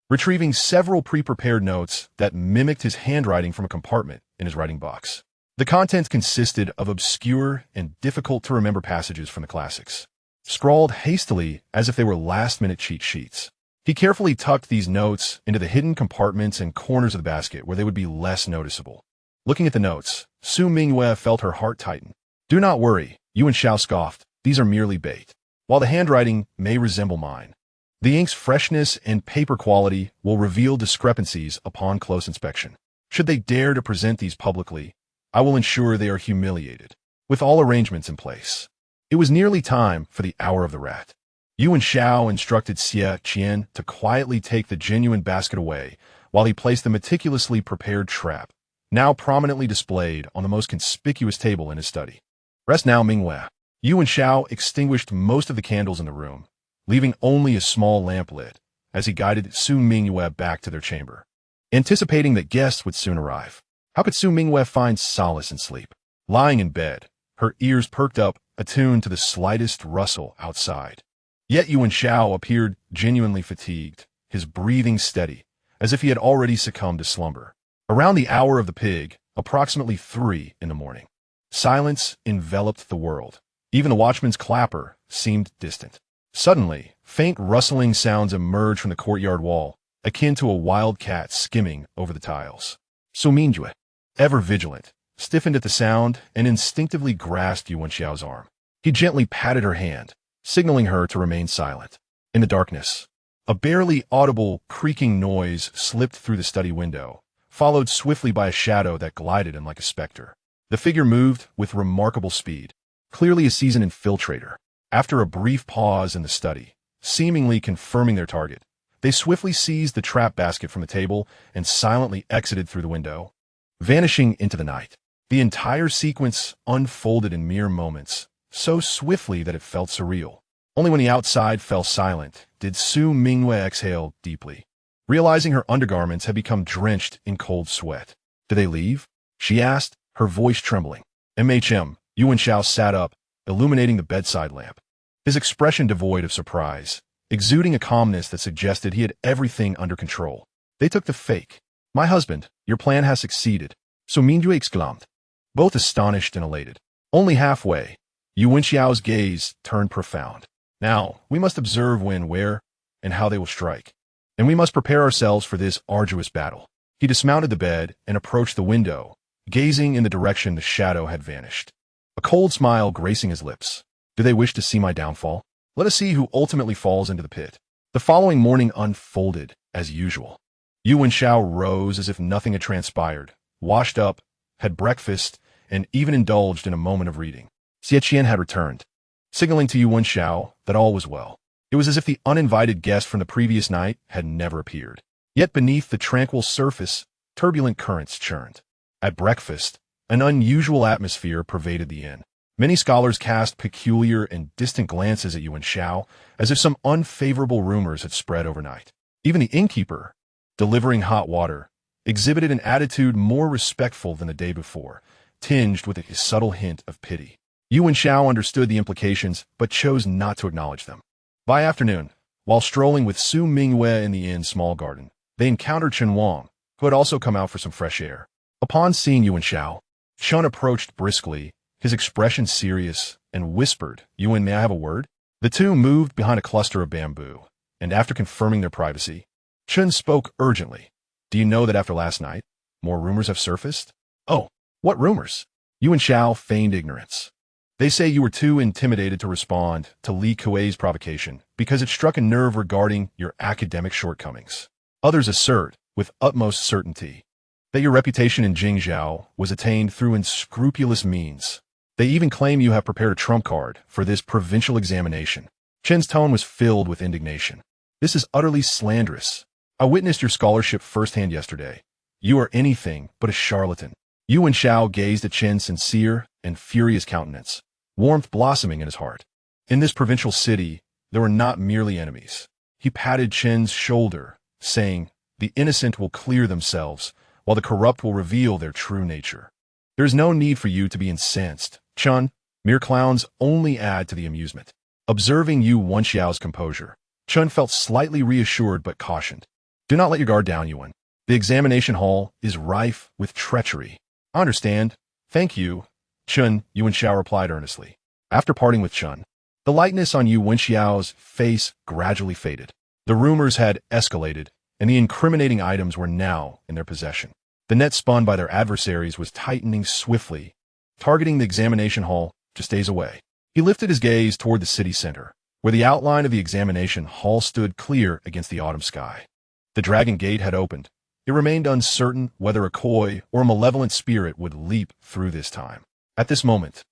retrieving several pre-prepared notes that mimicked his handwriting from a compartment in his writing box. The contents consisted of obscure and difficult-to-remember passages from the classics, scrawled hastily as if they were last-minute cheat sheets. He carefully tucked these notes into the hidden compartments and corners of the basket where they would be less noticeable. Looking at the notes, Su Mingyue felt her heart tighten. "Do not worry," Yu Wenxiao scoffed. "These are merely bait. While the handwriting may resemble mine, the ink's freshness and paper quality will reveal discrepancies upon close inspection. Should they dare to present these publicly, I will ensure they are humiliated, with all arrangements in place." It was nearly time for the hour of the rat. Yu Wenxiao instructed Xie Qian to quietly take the genuine basket away while he placed the meticulously prepared trap, now prominently displayed on the most conspicuous table in his study. "Rest now, Mingyue." Yu Wenxiao extinguished most of the candles in the room, leaving only a small lamp lit, as he guided Su Mingyue back to their chamber. Anticipating that guests would soon arrive, how could Su Mingyue find solace in sleep? Lying in bed, her ears perked up, attuned to the slightest rustle outside. Yet Yu Wenxiao appeared genuinely fatigued, his breathing steady, as if he had already succumbed to slumber. Around the hour of the pig, approximately 3 in the morning, silence enveloped the world. Even the watchman's clapper seemed distant. Suddenly, faint rustling sounds emerged from the courtyard wall, akin to a wild cat skimming over the tiles. Su Mingyue, ever vigilant, stiffened at the sound and instinctively grasped Yu Wenxiao's arm. He gently patted her hand, signaling her to remain silent. In the darkness, A barely audible creaking noise slipped through the study window, followed swiftly by a shadow that glided in like a specter. The figure moved with remarkable speed, clearly a seasoned infiltrator. After a brief pause in the study, seemingly confirming their target, they swiftly seized the trap basket from the table and silently exited through the window, vanishing into the night. The entire sequence unfolded in mere moments, so swiftly that it felt surreal. Only when the outside fell silent did Su Mingyue exhale deeply, realizing her undergarments had become drenched in cold sweat. "Did they leave?" she asked, her voice trembling. Yu Wenxiao sat up, illuminating the bedside lamp, his expression devoid of surprise, exuding a calmness that suggested he had everything under control. "They took the fake. My husband, your plan has succeeded," so Mingyue exclaimed, both astonished and elated. Only halfway, Yu Wenxiao's gaze turned profound. "Now, we must observe when, where, and how they will strike. And we must prepare ourselves for this arduous battle." He dismounted the bed and approached the window, gazing in the direction the shadow had vanished, a cold smile gracing his lips. "Do they wish to see my downfall? Let us see who ultimately falls into the pit." The following morning unfolded as usual. Yu Wenxiao rose as if nothing had transpired, washed up, had breakfast, and even indulged in a moment of reading. Xie Qian had returned, signaling to Yu Wenxiao that all was well. It was as if the uninvited guest from the previous night had never appeared. Yet beneath the tranquil surface, turbulent currents churned. At breakfast, an unusual atmosphere pervaded the inn. Many scholars cast peculiar and distant glances at Yu Wenxiao, as if some unfavorable rumors had spread overnight. Even the innkeeper, delivering hot water, exhibited an attitude more respectful than the day before, tinged with a subtle hint of pity. Yu Wenxiao understood the implications, but chose not to acknowledge them. By afternoon, while strolling with Su Mingyue in the inn's small garden, they encountered Chen Wang, who had also come out for some fresh air. Upon seeing Yu Wenxiao, Chen approached briskly, his expression serious, and whispered, "Yuan, may I have a word?" The two moved behind a cluster of bamboo, and after confirming their privacy, Chen spoke urgently. "Do you know that after last night, more rumors have surfaced?" "Oh, what rumors?" Yu Wenxiao feigned ignorance. "They say you were too intimidated to respond to Li Kuei's provocation because it struck a nerve regarding your academic shortcomings. Others assert, with utmost certainty, that your reputation in Jingzhou was attained through unscrupulous means. They even claim you have prepared a trump card for this provincial examination." Chen's tone was filled with indignation. "This is utterly slanderous. I witnessed your scholarship firsthand yesterday. You are anything but a charlatan." Yu Wenxiao gazed at Chen's sincere and furious countenance, warmth blossoming in his heart. In this provincial city, there were not merely enemies. He patted Chen's shoulder, saying, "The innocent will clear themselves, while the corrupt will reveal their true nature. There is no need for you to be incensed, Chen. Mere clowns only add to the amusement." Observing Yu Wenxiao's composure, Chen felt slightly reassured but cautioned. "Do not let your guard down, Yuan. The examination hall is rife with treachery." "I understand. Thank you, Chen," Yu Wenxiao replied earnestly. After parting with Chen, the lightness on Yu Wenxiao's face gradually faded. The rumors had escalated, and the incriminating items were now in their possession. The net spun by their adversaries was tightening swiftly, targeting the examination hall just days away. He lifted his gaze toward the city center, where the outline of the examination hall stood clear against the autumn sky. The dragon gate had opened. It remained uncertain whether a coy or a malevolent spirit would leap through this time. At this moment,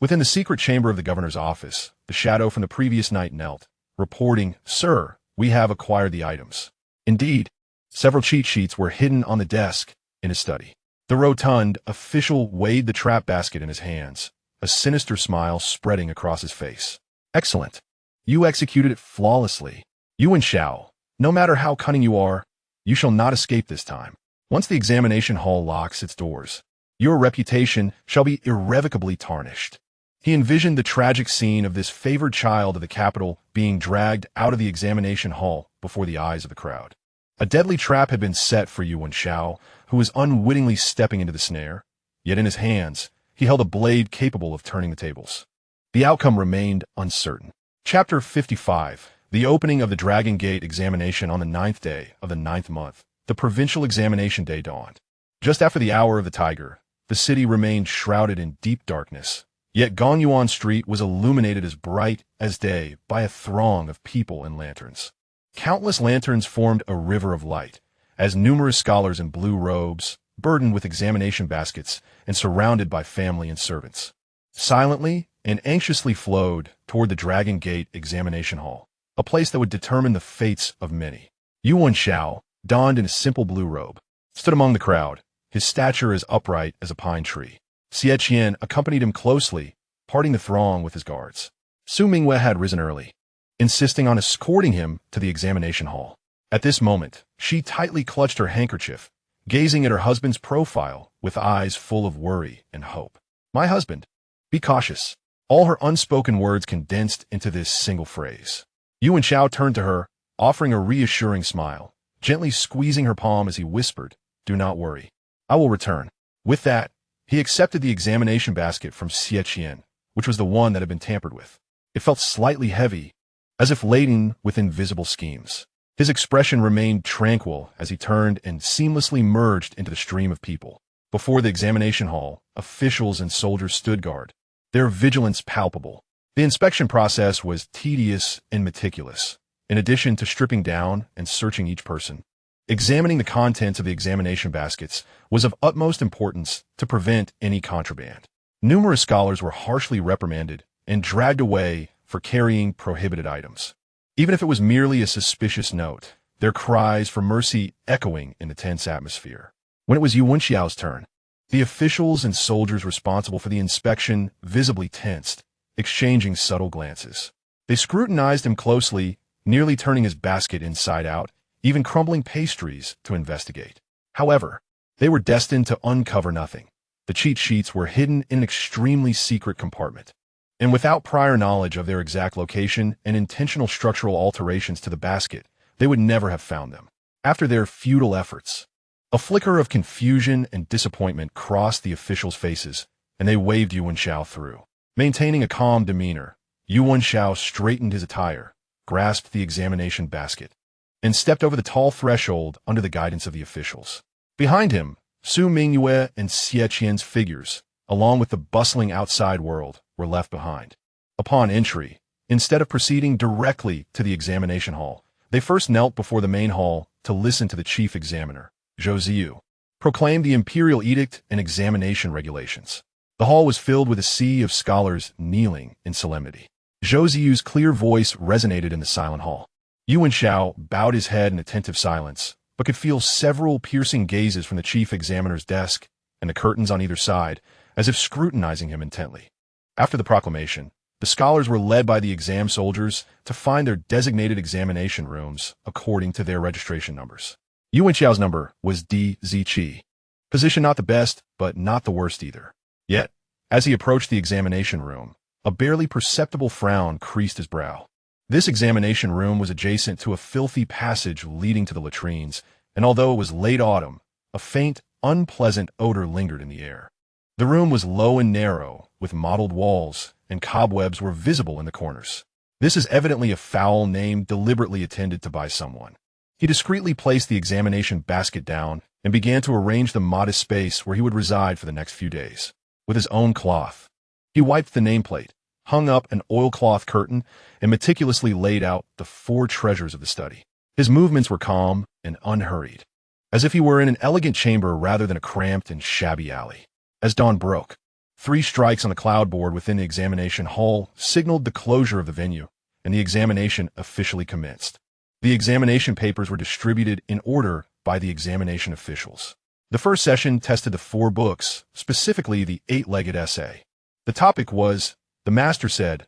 within the secret chamber of the governor's office, the shadow from the previous night knelt, reporting, "Sir, we have acquired the items." Indeed, several cheat sheets were hidden on the desk in his study. The rotund official weighed the trap basket in his hands, a sinister smile spreading across his face. "Excellent. You executed it flawlessly. Yu Wenxiao, no matter how cunning you are, you shall not escape this time. Once the examination hall locks its doors, your reputation shall be irrevocably tarnished." He envisioned the tragic scene of this favored child of the capital being dragged out of the examination hall before the eyes of the crowd. A deadly trap had been set for Yu Wenxiao, who was unwittingly stepping into the snare, yet in his hands he held a blade capable of turning the tables. The outcome remained uncertain. Chapter 55. The opening of the Dragon Gate examination on the 9th day of the 9th month. The provincial examination day dawned. Just after the hour of the tiger, the city remained shrouded in deep darkness, yet Gongyuan Street was illuminated as bright as day by a throng of people and lanterns. Countless lanterns formed a river of light, as numerous scholars in blue robes, burdened with examination baskets and surrounded by family and servants, silently and anxiously flowed toward the Dragon Gate examination hall, a place that would determine the fates of many. Yu Wenxiao, donned in a simple blue robe, stood among the crowd, his stature as upright as a pine tree. Xie Qian accompanied him closely, parting the throng with his guards. Su Mingyue had risen early, insisting on escorting him to the examination hall. At this moment, she tightly clutched her handkerchief, gazing at her husband's profile with eyes full of worry and hope. "My husband, be cautious." All her unspoken words condensed into this single phrase. Yu Wenxiao turned to her, offering a reassuring smile, gently squeezing her palm as he whispered, "Do not worry. I will return." With that, he accepted the examination basket from Xie Qian, which was the one that had been tampered with. It felt slightly heavy, as if laden with invisible schemes. His expression remained tranquil as he turned and seamlessly merged into the stream of people. Before the examination hall, officials and soldiers stood guard, their vigilance palpable. The inspection process was tedious and meticulous. In addition to stripping down and searching each person, examining the contents of the examination baskets was of utmost importance to prevent any contraband. Numerous scholars were harshly reprimanded and dragged away for carrying prohibited items. Even if it was merely a suspicious note, their cries for mercy echoing in the tense atmosphere. When it was Yu Wenxiao's turn, the officials and soldiers responsible for the inspection visibly tensed, exchanging subtle glances. They scrutinized him closely, nearly turning his basket inside out, even crumbling pastries to investigate. However, they were destined to uncover nothing. The cheat sheets were hidden in an extremely secret compartment, and without prior knowledge of their exact location and intentional structural alterations to the basket, they would never have found them. After their futile efforts, a flicker of confusion and disappointment crossed the officials' faces, and they waved Yu Wenxiao through. Maintaining a calm demeanor, Yu Wenxiao straightened his attire, grasped the examination basket, and stepped over the tall threshold under the guidance of the officials. Behind him, Su Mingyue and Xie Qian's figures, along with the bustling outside world, were left behind. Upon entry, instead of proceeding directly to the examination hall, they first knelt before the main hall to listen to the chief examiner, Zhou Ziyu, proclaim the Imperial edict and examination regulations. The hall was filled with a sea of scholars kneeling in solemnity. Zhou Ziyu's clear voice resonated in the silent hall. Yu Wenxiao bowed his head in attentive silence, but could feel several piercing gazes from the chief examiner's desk and the curtains on either side, as if scrutinizing him intently. After the proclamation, the scholars were led by the exam soldiers to find their designated examination rooms according to their registration numbers. Yu Wenxiao's number was D Ziqi. Position not the best, but not the worst either. Yet, as he approached the examination room, a barely perceptible frown creased his brow. This examination room was adjacent to a filthy passage leading to the latrines, and although it was late autumn, a faint, unpleasant odor lingered in the air. The room was low and narrow, with mottled walls, and cobwebs were visible in the corners. This is evidently a foul name deliberately attended to by someone. He discreetly placed the examination basket down and began to arrange the modest space where he would reside for the next few days. With his own cloth, he wiped the nameplate, hung up an oilcloth curtain, and meticulously laid out the 4 treasures of the study. His movements were calm and unhurried, as if he were in an elegant chamber rather than a cramped and shabby alley. As dawn broke, 3 strikes on the cloudboard within the examination hall signaled the closure of the venue, and the examination officially commenced. The examination papers were distributed in order by the examination officials. The first session tested the 4 books, specifically the 8-legged essay. The topic was, the master said,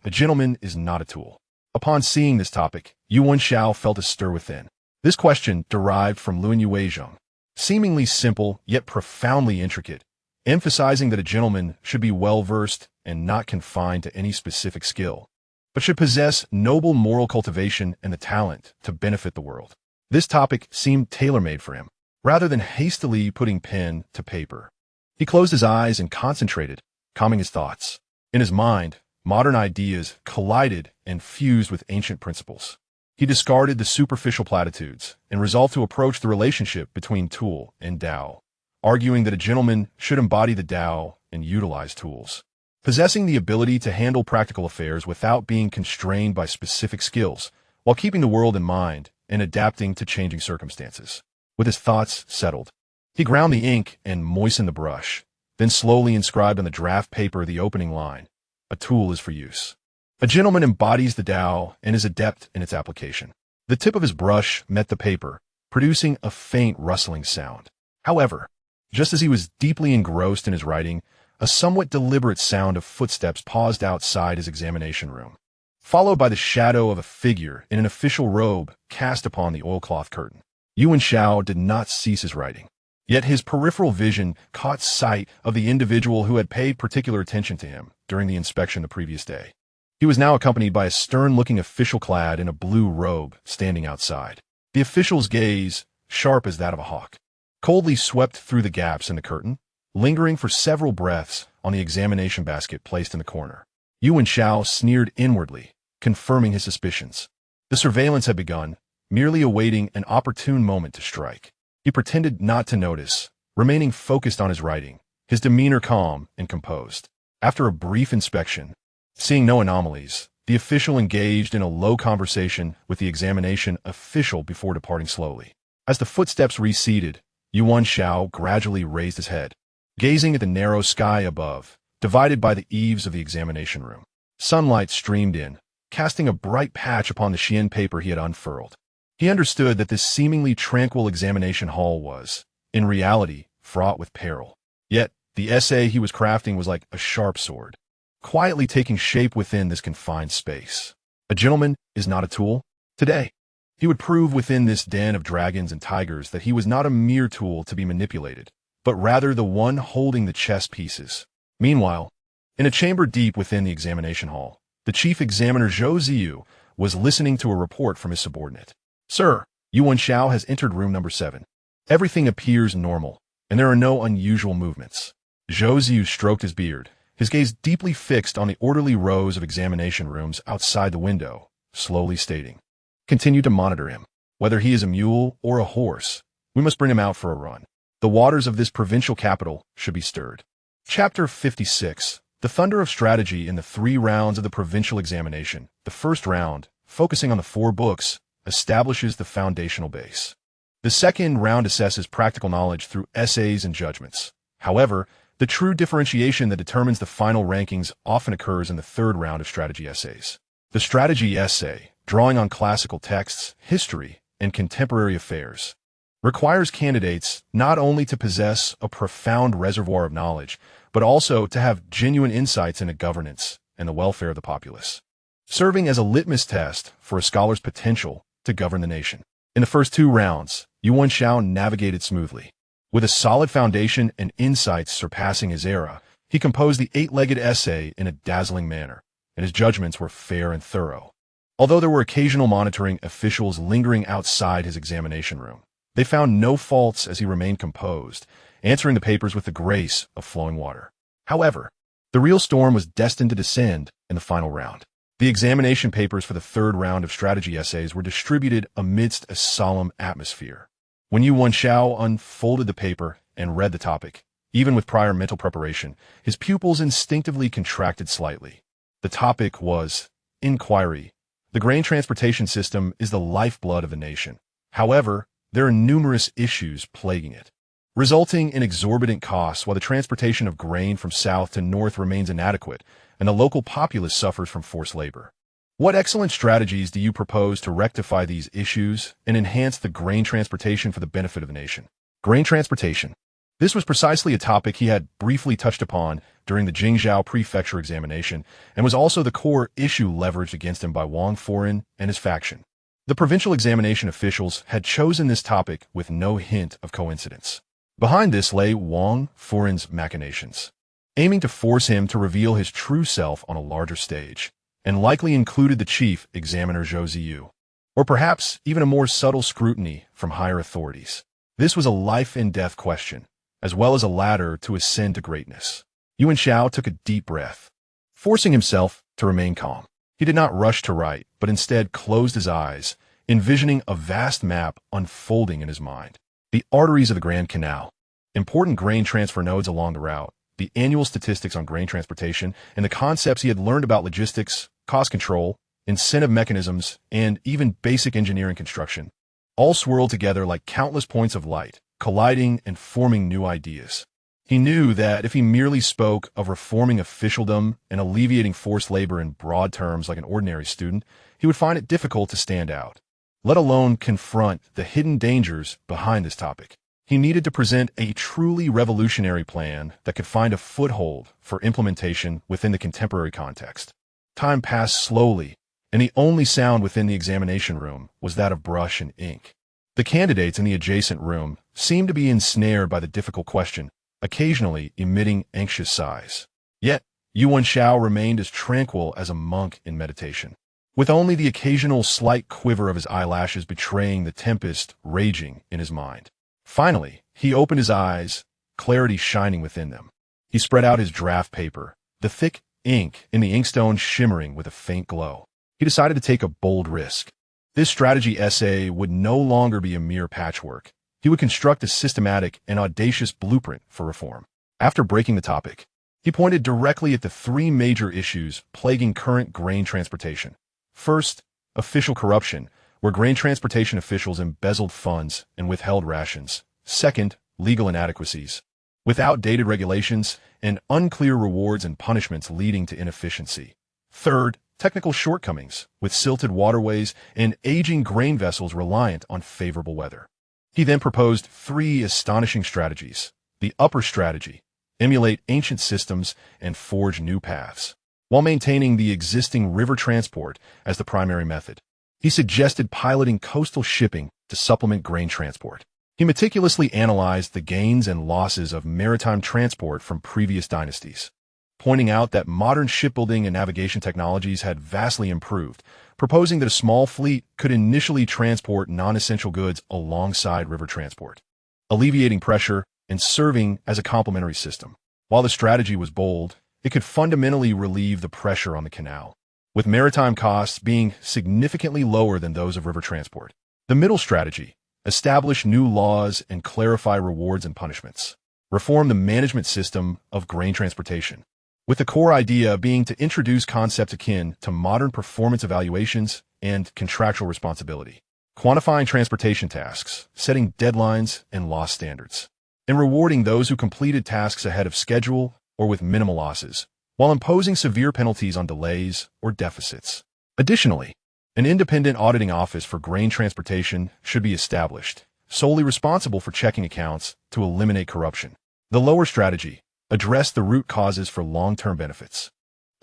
"A gentleman is not a tool." Upon seeing this topic, Yu Wenxiao felt a stir within. This question derived from Luan Yuezheng, seemingly simple yet profoundly intricate, emphasizing that a gentleman should be well-versed and not confined to any specific skill, but should possess noble moral cultivation and the talent to benefit the world. This topic seemed tailor-made for him, rather than hastily putting pen to paper. He closed his eyes and concentrated, calming his thoughts. In his mind, modern ideas collided and fused with ancient principles. He discarded the superficial platitudes and resolved to approach the relationship between tool and Tao, arguing that a gentleman should embody the Tao and utilize tools. Possessing the ability to handle practical affairs without being constrained by specific skills while keeping the world in mind and adapting to changing circumstances. With his thoughts settled, he ground the ink and moistened the brush, then slowly inscribed on the draft paper the opening line, "A tool is for use. A gentleman embodies the Tao and is adept in its application." The tip of his brush met the paper, producing a faint rustling sound. However, just as he was deeply engrossed in his writing, a somewhat deliberate sound of footsteps paused outside his examination room, followed by the shadow of a figure in an official robe cast upon the oilcloth curtain. Yu Wenxiao did not cease his writing, yet his peripheral vision caught sight of the individual who had paid particular attention to him during the inspection the previous day. He was now accompanied by a stern-looking official clad in a blue robe standing outside. The official's gaze, sharp as that of a hawk, coldly swept through the gaps in the curtain, lingering for several breaths on the examination basket placed in the corner. Yu Wenxiao sneered inwardly, confirming his suspicions. The surveillance had begun, merely awaiting an opportune moment to strike. He pretended not to notice, remaining focused on his writing, his demeanor calm and composed. After a brief inspection, seeing no anomalies, the official engaged in a low conversation with the examination official before departing slowly. As the footsteps receded, Yu Wenxiao gradually raised his head, gazing at the narrow sky above, divided by the eaves of the examination room. Sunlight streamed in, casting a bright patch upon the Xian paper he had unfurled. He understood that this seemingly tranquil examination hall was, in reality, fraught with peril. Yet, the essay he was crafting was like a sharp sword, quietly taking shape within this confined space. A gentleman is not a tool. Today, he would prove within this den of dragons and tigers that he was not a mere tool to be manipulated, but rather the one holding the chess pieces. Meanwhile, in a chamber deep within the examination hall, the chief examiner Zhou Ziyu was listening to a report from his subordinate. "Sir, Yu Wenxiao has entered room number 7. Everything appears normal, and there are no unusual movements." Zhou Ziyu stroked his beard, his gaze deeply fixed on the orderly rows of examination rooms outside the window, slowly stating, "Continue to monitor him. Whether he is a mule or a horse, we must bring him out for a run. The waters of this provincial capital should be stirred." Chapter 56. The Thunder of Strategy in the 3 rounds of the provincial examination. The first round, focusing on the 4 books, establishes the foundational base. The second round assesses practical knowledge through essays and judgments. However, the true differentiation that determines the final rankings often occurs in the 3rd round of strategy essays. The strategy essay, drawing on classical texts, history, and contemporary affairs, requires candidates not only to possess a profound reservoir of knowledge, but also to have genuine insights into governance and the welfare of the populace, serving as a litmus test for a scholar's potential to govern the nation. In the first 2 rounds, Yu Wenxiao navigated smoothly. With a solid foundation and insights surpassing his era, he composed the 8-legged essay in a dazzling manner, and his judgments were fair and thorough. Although there were occasional monitoring officials lingering outside his examination room, they found no faults as he remained composed, answering the papers with the grace of flowing water. However, the real storm was destined to descend in the final round. The examination papers for the 3rd round of strategy essays were distributed amidst a solemn atmosphere. When Yu Wenxiao unfolded the paper and read the topic, even with prior mental preparation, his pupils instinctively contracted slightly. The topic was inquiry. The grain transportation system is the lifeblood of the nation. However, there are numerous issues plaguing it, resulting in exorbitant costs while the transportation of grain from south to north remains inadequate, and the local populace suffers from forced labor. What excellent strategies do you propose to rectify these issues and enhance the grain transportation for the benefit of the nation? Grain transportation. This was precisely a topic he had briefly touched upon during the Jingzhou prefecture examination and was also the core issue leveraged against him by Wang Foren and his faction. The provincial examination officials had chosen this topic with no hint of coincidence. Behind this lay Wang Foren's machinations, aiming to force him to reveal his true self on a larger stage, and likely included the chief examiner Zhou Ziyu, or perhaps even a more subtle scrutiny from higher authorities. This was a life-and-death question, as well as a ladder to ascend to greatness. Yu Wenxiao took a deep breath, forcing himself to remain calm. He did not rush to write, but instead closed his eyes, envisioning a vast map unfolding in his mind. The arteries of the Grand Canal, important grain transfer nodes along the route, the annual statistics on grain transportation, and the concepts he had learned about logistics, cost control, incentive mechanisms, and even basic engineering construction, all swirled together like countless points of light, colliding and forming new ideas. He knew that if he merely spoke of reforming officialdom and alleviating forced labor in broad terms like an ordinary student, he would find it difficult to stand out, let alone confront the hidden dangers behind this topic. He needed to present a truly revolutionary plan that could find a foothold for implementation within the contemporary context. Time passed slowly, and the only sound within the examination room was that of brush and ink. The candidates in the adjacent room seemed to be ensnared by the difficult question, occasionally emitting anxious sighs. Yet, Yu Wenxiao remained as tranquil as a monk in meditation, with only the occasional slight quiver of his eyelashes betraying the tempest raging in his mind. Finally, he opened his eyes, clarity shining within them. He spread out his draft paper, the thick ink in the inkstone shimmering with a faint glow. He decided to take a bold risk. This strategy essay would no longer be a mere patchwork. He would construct a systematic and audacious blueprint for reform. After breaking the topic, he pointed directly at the three major issues plaguing current grain transportation. First, official corruption, where grain transportation officials embezzled funds and withheld rations. Second, legal inadequacies, with outdated regulations and unclear rewards and punishments leading to inefficiency. Third, technical shortcomings, with silted waterways and aging grain vessels reliant on favorable weather. He then proposed three astonishing strategies. The upper strategy, emulate ancient systems and forge new paths, while maintaining the existing river transport as the primary method. He suggested piloting coastal shipping to supplement grain transport. He meticulously analyzed the gains and losses of maritime transport from previous dynasties, pointing out that modern shipbuilding and navigation technologies had vastly improved, proposing that a small fleet could initially transport non-essential goods alongside river transport, alleviating pressure and serving as a complementary system. While the strategy was bold, it could fundamentally relieve the pressure on the canal, with maritime costs being significantly lower than those of river transport. The middle strategy, establish new laws and clarify rewards and punishments, reform the management system of grain transportation, with the core idea being to introduce concepts akin to modern performance evaluations and contractual responsibility, quantifying transportation tasks, setting deadlines and loss standards, and rewarding those who completed tasks ahead of schedule or with minimal losses, while imposing severe penalties on delays or deficits. Additionally, an independent auditing office for grain transportation should be established, solely responsible for checking accounts to eliminate corruption. The lower strategy, address the root causes for long-term benefits.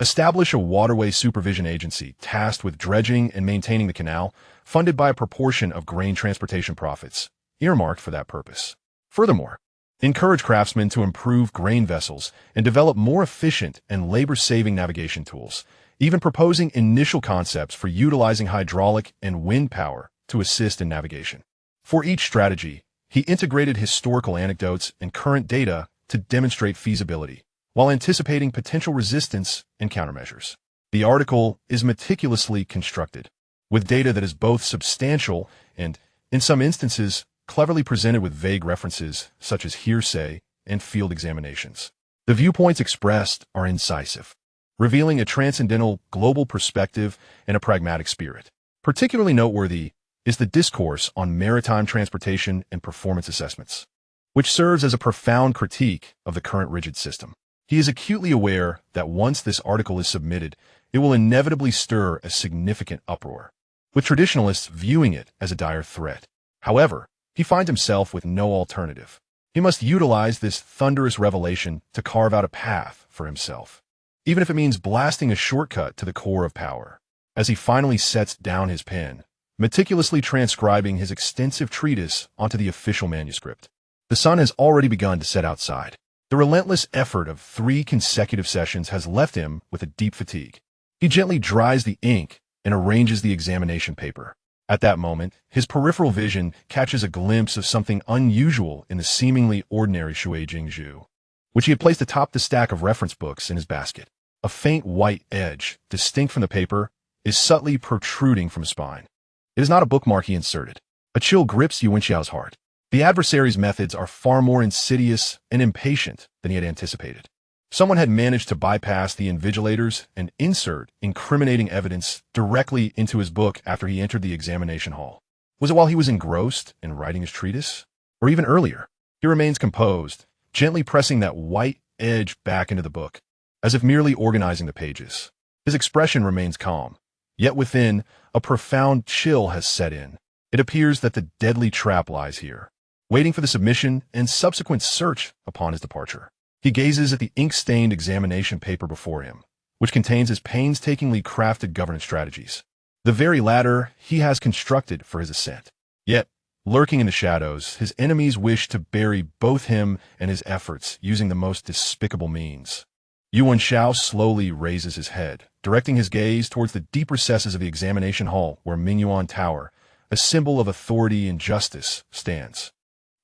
Establish a waterway supervision agency tasked with dredging and maintaining the canal, funded by a proportion of grain transportation profits, earmarked for that purpose. Furthermore, encourage craftsmen to improve grain vessels and develop more efficient and labor-saving navigation tools, even proposing initial concepts for utilizing hydraulic and wind power to assist in navigation. For each strategy, he integrated historical anecdotes and current data to demonstrate feasibility, while anticipating potential resistance and countermeasures. The article is meticulously constructed, with data that is both substantial and, in some instances, cleverly presented with vague references such as hearsay and field examinations. The viewpoints expressed are incisive, revealing a transcendental global perspective and a pragmatic spirit. Particularly noteworthy is the discourse on maritime transportation and performance assessments, which serves as a profound critique of the current rigid system. He is acutely aware that once this article is submitted, it will inevitably stir a significant uproar, with traditionalists viewing it as a dire threat. However, he finds himself with no alternative. He must utilize this thunderous revelation to carve out a path for himself, even if it means blasting a shortcut to the core of power. As he finally sets down his pen, meticulously transcribing his extensive treatise onto the official manuscript, the sun has already begun to set outside. The relentless effort of 3 consecutive sessions has left him with a deep fatigue. He gently dries the ink and arranges the examination paper. At that moment, his peripheral vision catches a glimpse of something unusual in the seemingly ordinary Shui Jingzhu, which he had placed atop the stack of reference books in his basket. A faint white edge, distinct from the paper, is subtly protruding from his spine. It is not a bookmark he inserted. A chill grips Yu Wenxiao's heart. The adversary's methods are far more insidious and impatient than he had anticipated. Someone had managed to bypass the invigilators and insert incriminating evidence directly into his book after he entered the examination hall. Was it while he was engrossed in writing his treatise? Or even earlier? He remains composed, gently pressing that white edge back into the book, as if merely organizing the pages. His expression remains calm, yet within, a profound chill has set in. It appears that the deadly trap lies here, waiting for the submission and subsequent search upon his departure. He gazes at the ink-stained examination paper before him, which contains his painstakingly crafted governance strategies. The very ladder he has constructed for his ascent. Yet, lurking in the shadows, his enemies wish to bury both him and his efforts using the most despicable means. Yu Wenxiao slowly raises his head, directing his gaze towards the deep recesses of the examination hall where Mingyue Tower, a symbol of authority and justice, stands.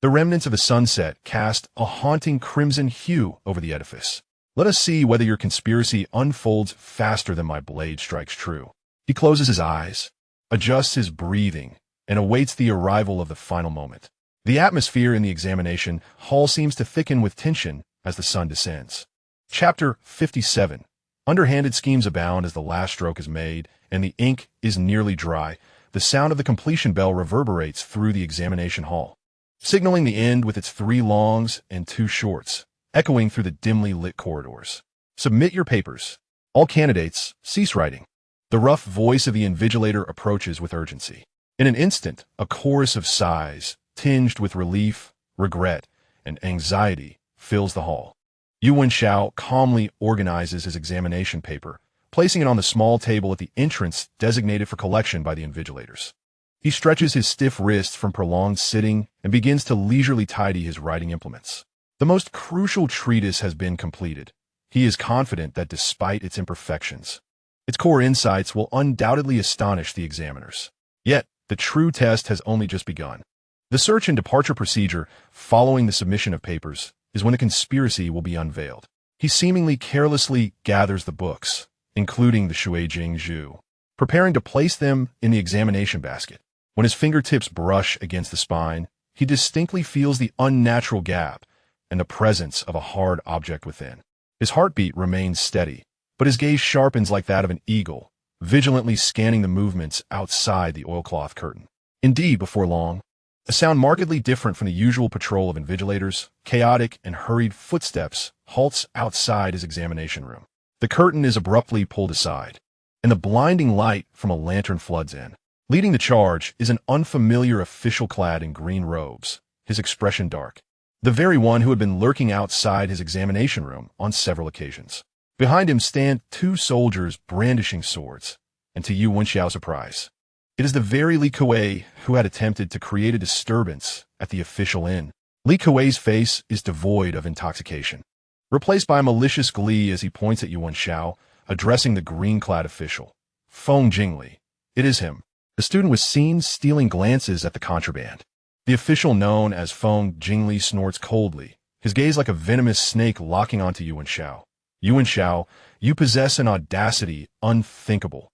The remnants of the sunset cast a haunting crimson hue over the edifice. Let us see whether your conspiracy unfolds faster than my blade strikes true. He closes his eyes, adjusts his breathing, and awaits the arrival of the final moment. The atmosphere in the examination hall seems to thicken with tension as the sun descends. Chapter 57. Underhanded schemes abound as the last stroke is made, and the ink is nearly dry. The sound of the completion bell reverberates through the examination hall, signaling the end with its 3 longs and 2 shorts, echoing through the dimly lit corridors. Submit your papers. All candidates, cease writing. The rough voice of the invigilator approaches with urgency. In an instant, a chorus of sighs, tinged with relief, regret, and anxiety, fills the hall. Yu Wenxiao calmly organizes his examination paper, placing it on the small table at the entrance designated for collection by the invigilators. He stretches his stiff wrists from prolonged sitting and begins to leisurely tidy his writing implements. The most crucial treatise has been completed. He is confident that despite its imperfections, its core insights will undoubtedly astonish the examiners. Yet, the true test has only just begun. The search and departure procedure following the submission of papers is when the conspiracy will be unveiled. He seemingly carelessly gathers the books, including the Shui Jing Zhu, preparing to place them in the examination basket. When his fingertips brush against the spine, he distinctly feels the unnatural gap and the presence of a hard object within. His heartbeat remains steady, but his gaze sharpens like that of an eagle, vigilantly scanning the movements outside the oilcloth curtain. Indeed, before long, a sound markedly different from the usual patrol of invigilators, chaotic and hurried footsteps, halts outside his examination room. The curtain is abruptly pulled aside, and the blinding light from a lantern floods in. Leading the charge is an unfamiliar official clad in green robes, his expression dark. The very one who had been lurking outside his examination room on several occasions. Behind him stand 2 soldiers brandishing swords, and to Yu Wenxiao's surprise, it is the very Li Kuei who had attempted to create a disturbance at the official inn. Li Kuei's face is devoid of intoxication, replaced by malicious glee as he points at Yu Wenxiao, addressing the green-clad official. Feng Jingli. It is him. The student was seen stealing glances at the contraband. The official known as Feng Jingli snorts coldly, his gaze like a venomous snake locking onto Yu Wenxiao. Yu Wenxiao, you possess an audacity unthinkable.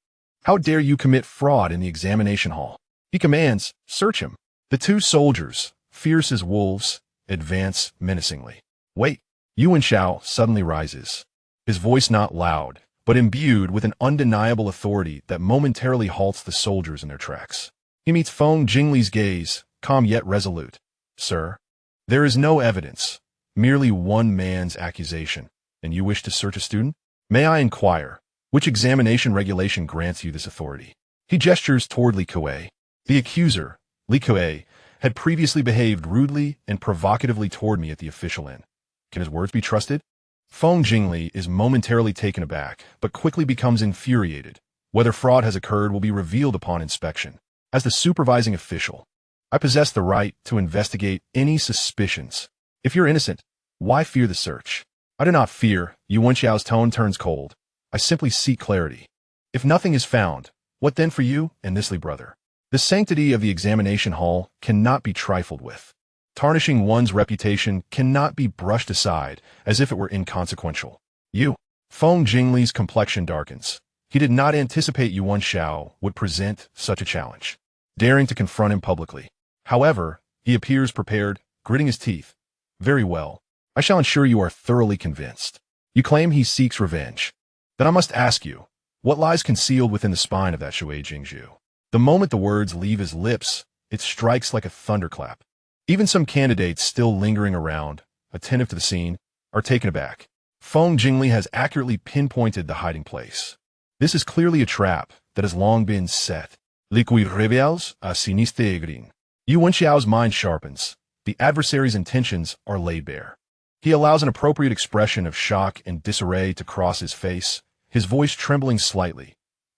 How dare you commit fraud in the examination hall? He commands, search him. The 2 soldiers, fierce as wolves, advance menacingly. Wait. Yu Wenxiao suddenly rises, his voice not loud, but imbued with an undeniable authority that momentarily halts the soldiers in their tracks. He meets Feng Jingli's gaze, calm yet resolute. Sir, there is no evidence, merely one man's accusation, and you wish to search a student? May I inquire, which examination regulation grants you this authority? He gestures toward Li Kuei. The accuser, Li Kuei, had previously behaved rudely and provocatively toward me at the official inn. Can his words be trusted? Feng Jingli is momentarily taken aback, but quickly becomes infuriated. Whether fraud has occurred will be revealed upon inspection. As the supervising official, I possess the right to investigate any suspicions. If you're innocent, why fear the search? I do not fear. Yu Wenxiao's tone turns cold. I simply seek clarity. If nothing is found, what then for you and this Li brother? The sanctity of the examination hall cannot be trifled with. Tarnishing one's reputation cannot be brushed aside as if it were inconsequential. Feng Jingli's complexion darkens. He did not anticipate Yu Wenxiao would present such a challenge, daring to confront him publicly. However, he appears prepared, gritting his teeth. Very well. I shall ensure you are thoroughly convinced. You claim he seeks revenge. Then I must ask you, what lies concealed within the spine of that Shui Jingzhu? The moment the words leave his lips, it strikes like a thunderclap. Even some candidates still lingering around, attentive to the scene, are taken aback. Feng Jingli has accurately pinpointed the hiding place. This is clearly a trap that has long been set. Liqui revels a siniste green. Yu Wenxiao's mind sharpens. The adversary's intentions are laid bare. He allows an appropriate expression of shock and disarray to cross his face, his voice trembling slightly.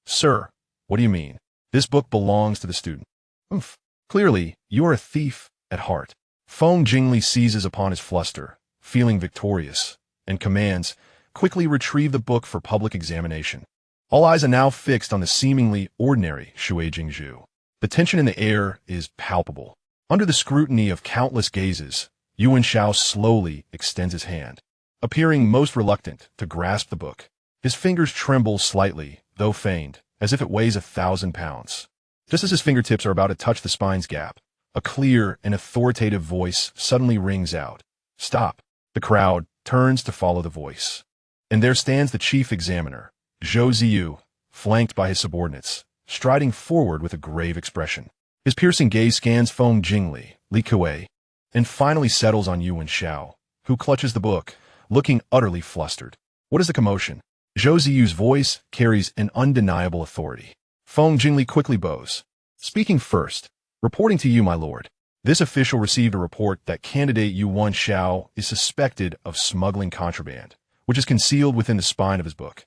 Sir, what do you mean? This book belongs to the student. Oomph. Clearly, you are a thief at heart. Feng Jingli seizes upon his fluster, feeling victorious, and commands, quickly retrieve the book for public examination. All eyes are now fixed on the seemingly ordinary Shui Jingzhu. The tension in the air is palpable. Under the scrutiny of countless gazes, Yu Wenxiao slowly extends his hand, appearing most reluctant to grasp the book. His fingers tremble slightly, though feigned, as if it weighs 1,000 pounds. Just as his fingertips are about to touch the spine's gap, a clear and authoritative voice suddenly rings out. Stop. The crowd turns to follow the voice. And there stands the chief examiner, Zhou Ziyu, flanked by his subordinates, striding forward with a grave expression. His piercing gaze scans Feng Jingli, Li Kuei, and finally settles on Yu Wenxiao, who clutches the book, looking utterly flustered. What is the commotion? Zhou Ziyu's voice carries an undeniable authority. Feng Jingli quickly bows. Speaking first, reporting to you, my lord. This official received a report that candidate Yu Wenxiao is suspected of smuggling contraband, which is concealed within the spine of his book.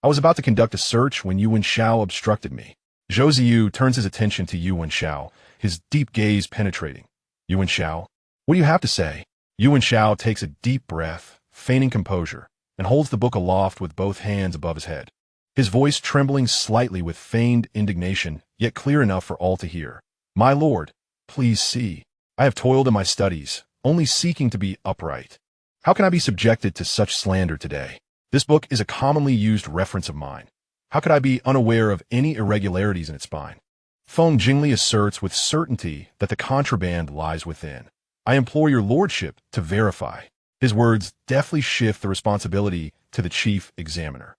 I was about to conduct a search when Yu Wenxiao obstructed me. Zhou Ziyu turns his attention to Yu Wenxiao, his deep gaze penetrating. Yu Wenxiao, what do you have to say? Yu Wenxiao takes a deep breath, feigning composure, and holds the book aloft with both hands above his head. His voice trembling slightly with feigned indignation, yet clear enough for all to hear. My lord, please see. I have toiled in my studies, only seeking to be upright. How can I be subjected to such slander today? This book is a commonly used reference of mine. How could I be unaware of any irregularities in its spine? Feng Jingli asserts with certainty that the contraband lies within. I implore your lordship to verify. His words deftly shift the responsibility to the chief examiner,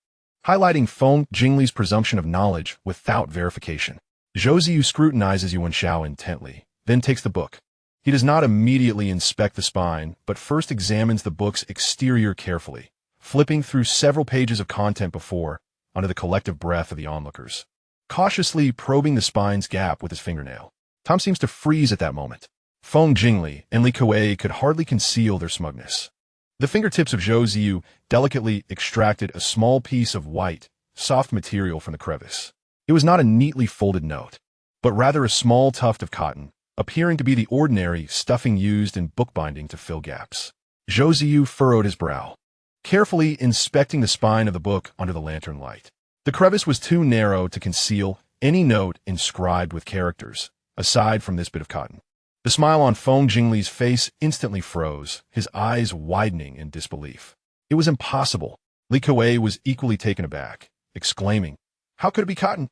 highlighting Feng Jingli's presumption of knowledge without verification. Zhou Ziyu scrutinizes Yu Wenxiao intently, then takes the book. He does not immediately inspect the spine, but first examines the book's exterior carefully, flipping through several pages of content before, under the collective breath of the onlookers, cautiously probing the spine's gap with his fingernail. Time seems to freeze at that moment. Feng Jingli and Li Kuei could hardly conceal their smugness. The fingertips of Zhou Ziyu delicately extracted a small piece of white, soft material from the crevice. It was not a neatly folded note, but rather a small tuft of cotton, appearing to be the ordinary stuffing used in bookbinding to fill gaps. Zhou Ziyu furrowed his brow, carefully inspecting the spine of the book under the lantern light. The crevice was too narrow to conceal any note inscribed with characters, aside from this bit of cotton. The smile on Feng Jingli's face instantly froze, his eyes widening in disbelief. It was impossible. Li Kuei was equally taken aback, exclaiming, How could it be cotton?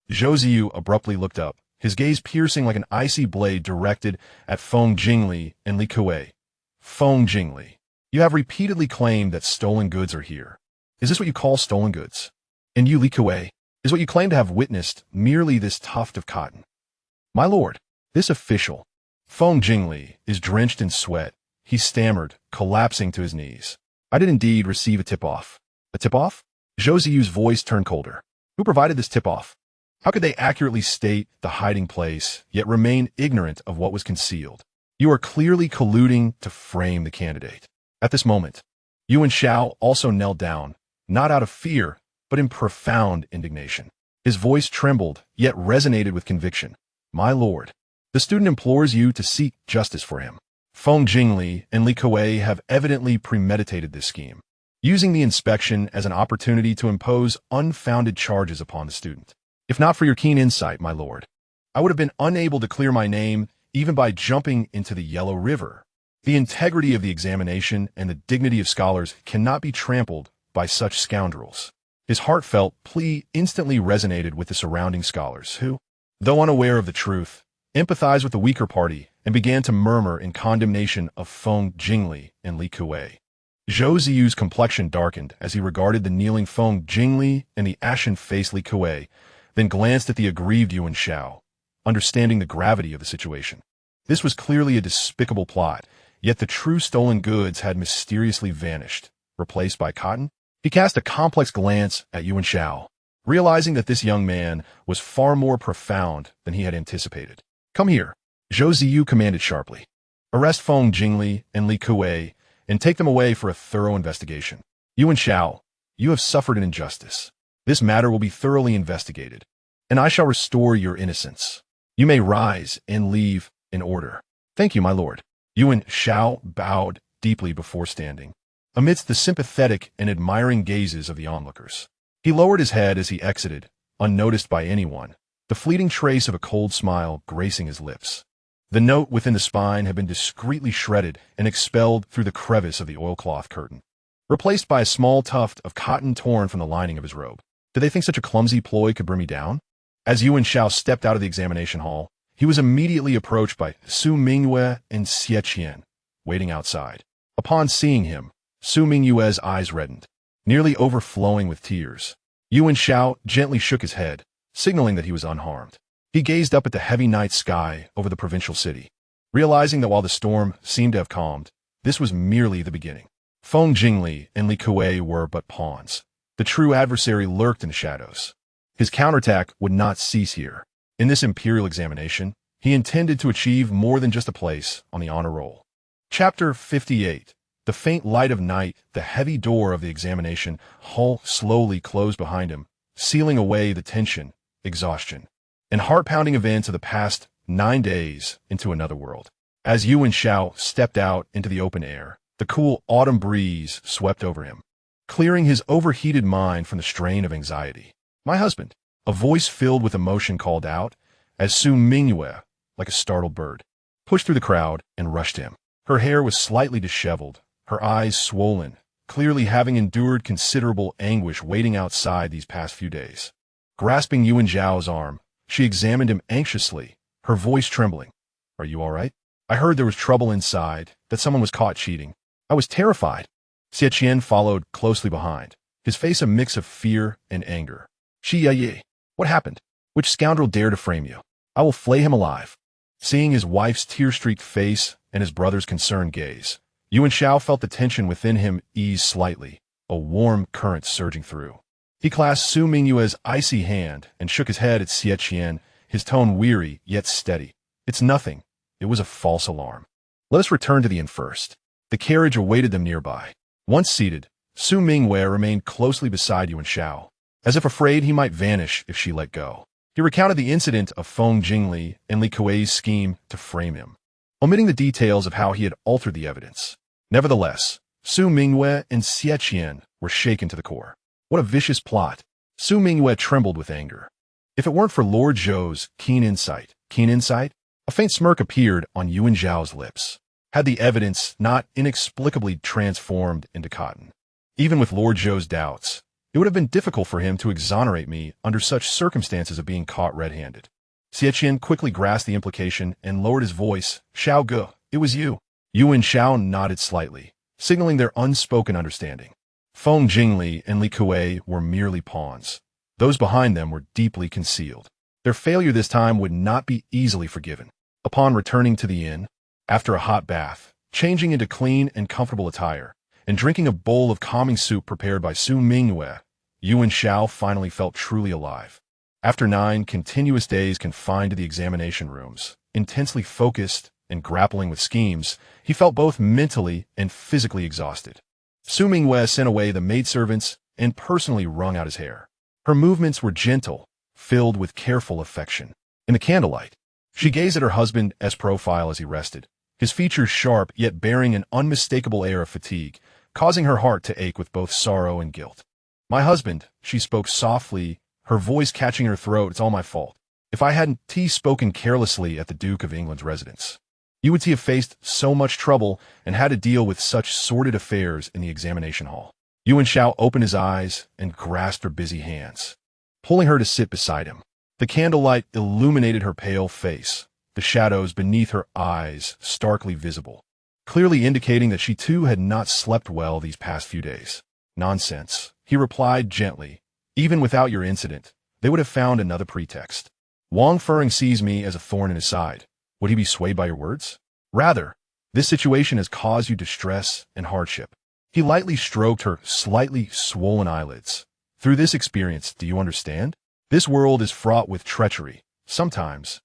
Zhou Ziyu abruptly looked up, his gaze piercing like an icy blade directed at Feng Jingli and Li Kuei. Feng Jingli, you have repeatedly claimed that stolen goods are here. Is this what you call stolen goods? And you, Li Kuei, is what you claim to have witnessed merely this tuft of cotton? My lord, this official, Feng Jingli, is drenched in sweat. He stammered, collapsing to his knees. I did indeed receive a tip-off. A tip-off? Zhou Ziyu's voice turned colder. Who provided this tip-off? How could they accurately state the hiding place, yet remain ignorant of what was concealed? You are clearly colluding to frame the candidate. At this moment, Yu Wenxiao also knelt down, not out of fear, but in profound indignation. His voice trembled, yet resonated with conviction. My lord, the student implores you to seek justice for him. Feng Jingli and Li Kuei have evidently premeditated this scheme, using the inspection as an opportunity to impose unfounded charges upon the student. If not for your keen insight, my lord, I would have been unable to clear my name even by jumping into the Yellow River. The integrity of the examination and the dignity of scholars cannot be trampled by such scoundrels. His heartfelt plea instantly resonated with the surrounding scholars who, though unaware of the truth, empathized with the weaker party and began to murmur in condemnation of Feng Jingli and Li Kuei. Zhou Ziyu's complexion darkened as he regarded the kneeling Feng Jingli and the ashen-faced Li Kuei, then glanced at the aggrieved Yu Wenxiao, understanding the gravity of the situation. This was clearly a despicable plot, yet the true stolen goods had mysteriously vanished, replaced by cotton. He cast a complex glance at Yu Wenxiao, realizing that this young man was far more profound than he had anticipated. "Come here," Zhou Ziyu commanded sharply. "Arrest Feng Jingli and Li Kuei and take them away for a thorough investigation. Yu Wenxiao, you have suffered an injustice. This matter will be thoroughly investigated, and I shall restore your innocence. You may rise and leave in order." "Thank you, my lord." Yu Wenxiao bowed deeply before standing, amidst the sympathetic and admiring gazes of the onlookers. He lowered his head as he exited, unnoticed by anyone, the fleeting trace of a cold smile gracing his lips. The note within the spine had been discreetly shredded and expelled through the crevice of the oilcloth curtain, replaced by a small tuft of cotton torn from the lining of his robe. Did they think such a clumsy ploy could bring me down? As Yu Wenxiao stepped out of the examination hall, he was immediately approached by Su Mingyue and Xie Qian, waiting outside. Upon seeing him, Su Mingyue's eyes reddened, nearly overflowing with tears. Yu Wenxiao gently shook his head, signaling that he was unharmed. He gazed up at the heavy night sky over the provincial city, realizing that while the storm seemed to have calmed, this was merely the beginning. Feng Jingli and Li Kuei were but pawns. The true adversary lurked in the shadows. His counterattack would not cease here. In this Imperial examination, he intended to achieve more than just a place on the honor roll. Chapter 58. The faint light of night, the heavy door of the examination hall slowly closed behind him, sealing away the tension, exhaustion, and heart-pounding events of the past 9 days into another world. As Yu Wenxiao stepped out into the open air, the cool autumn breeze swept over him, clearing his overheated mind from the strain of anxiety. "My husband," a voice filled with emotion called out, as Su Mingyue, like a startled bird, pushed through the crowd and rushed to him. Her hair was slightly disheveled, her eyes swollen, clearly having endured considerable anguish waiting outside these past few days. Grasping Yu Wenxiao's arm, she examined him anxiously, her voice trembling. "Are you all right? I heard there was trouble inside, that someone was caught cheating. I was terrified." Xie Qian followed closely behind, his face a mix of fear and anger. "Yi, what happened? Which scoundrel dared to frame you? I will flay him alive." Seeing his wife's tear-streaked face and his brother's concerned gaze, Yu Wenxiao felt the tension within him ease slightly, a warm current surging through. He clasped Su Mingyue's icy hand and shook his head at Xie Qian, his tone weary yet steady. "It's nothing. It was a false alarm. Let us return to the inn first." The carriage awaited them nearby. Once seated, Su Mingyue remained closely beside Yu Wenxiao, as if afraid he might vanish if she let go. He recounted the incident of Feng Jingli and Li Kuei's scheme to frame him, omitting the details of how he had altered the evidence. Nevertheless, Su Mingyue and Xie Qian were shaken to the core. What a vicious plot! Su Mingyue trembled with anger. If it weren't for Lord Zhou's keen insight, a faint smirk appeared on Yu Wenxiao's lips. Had the evidence not inexplicably transformed into cotton? Even with Lord Zhou's doubts, it would have been difficult for him to exonerate me under such circumstances of being caught red-handed. Xie Qian quickly grasped the implication and lowered his voice. "Xiao Ge, it was you." Yu Wenxiao nodded slightly, signaling their unspoken understanding. Feng Jingli and Li Kuei were merely pawns. Those behind them were deeply concealed. Their failure this time would not be easily forgiven. Upon returning to the inn, after a hot bath, changing into clean and comfortable attire, and drinking a bowl of calming soup prepared by Su Mingyue, Yu Wenxiao finally felt truly alive. After 9 continuous days confined to the examination rooms, intensely focused and grappling with schemes, he felt both mentally and physically exhausted. Su Mingyue sent away the maidservants and personally wrung out his hair. Her movements were gentle, filled with careful affection. In the candlelight, she gazed at her husband's profile as he rested, his features sharp yet bearing an unmistakable air of fatigue, causing her heart to ache with both sorrow and guilt. "My husband," she spoke softly, her voice catching her throat. "It's all my fault. If I hadn't spoken carelessly at the Duke of England's residence, you would have faced so much trouble and had to deal with such sordid affairs in the examination hall." Yu Wenxiao opened his eyes and grasped her busy hands, pulling her to sit beside him. The candlelight illuminated her pale face, the shadows beneath her eyes starkly visible. clearly indicating that she too had not slept well these past few days. Nonsense, he replied gently. Even without your incident, they would have found another pretext. Wang Feng sees me as a thorn in his side. Would he be swayed by your words? Rather, this situation has caused you distress and hardship. He lightly stroked her slightly swollen eyelids. Through this experience, do you understand? This world is fraught with treachery. Sometimes,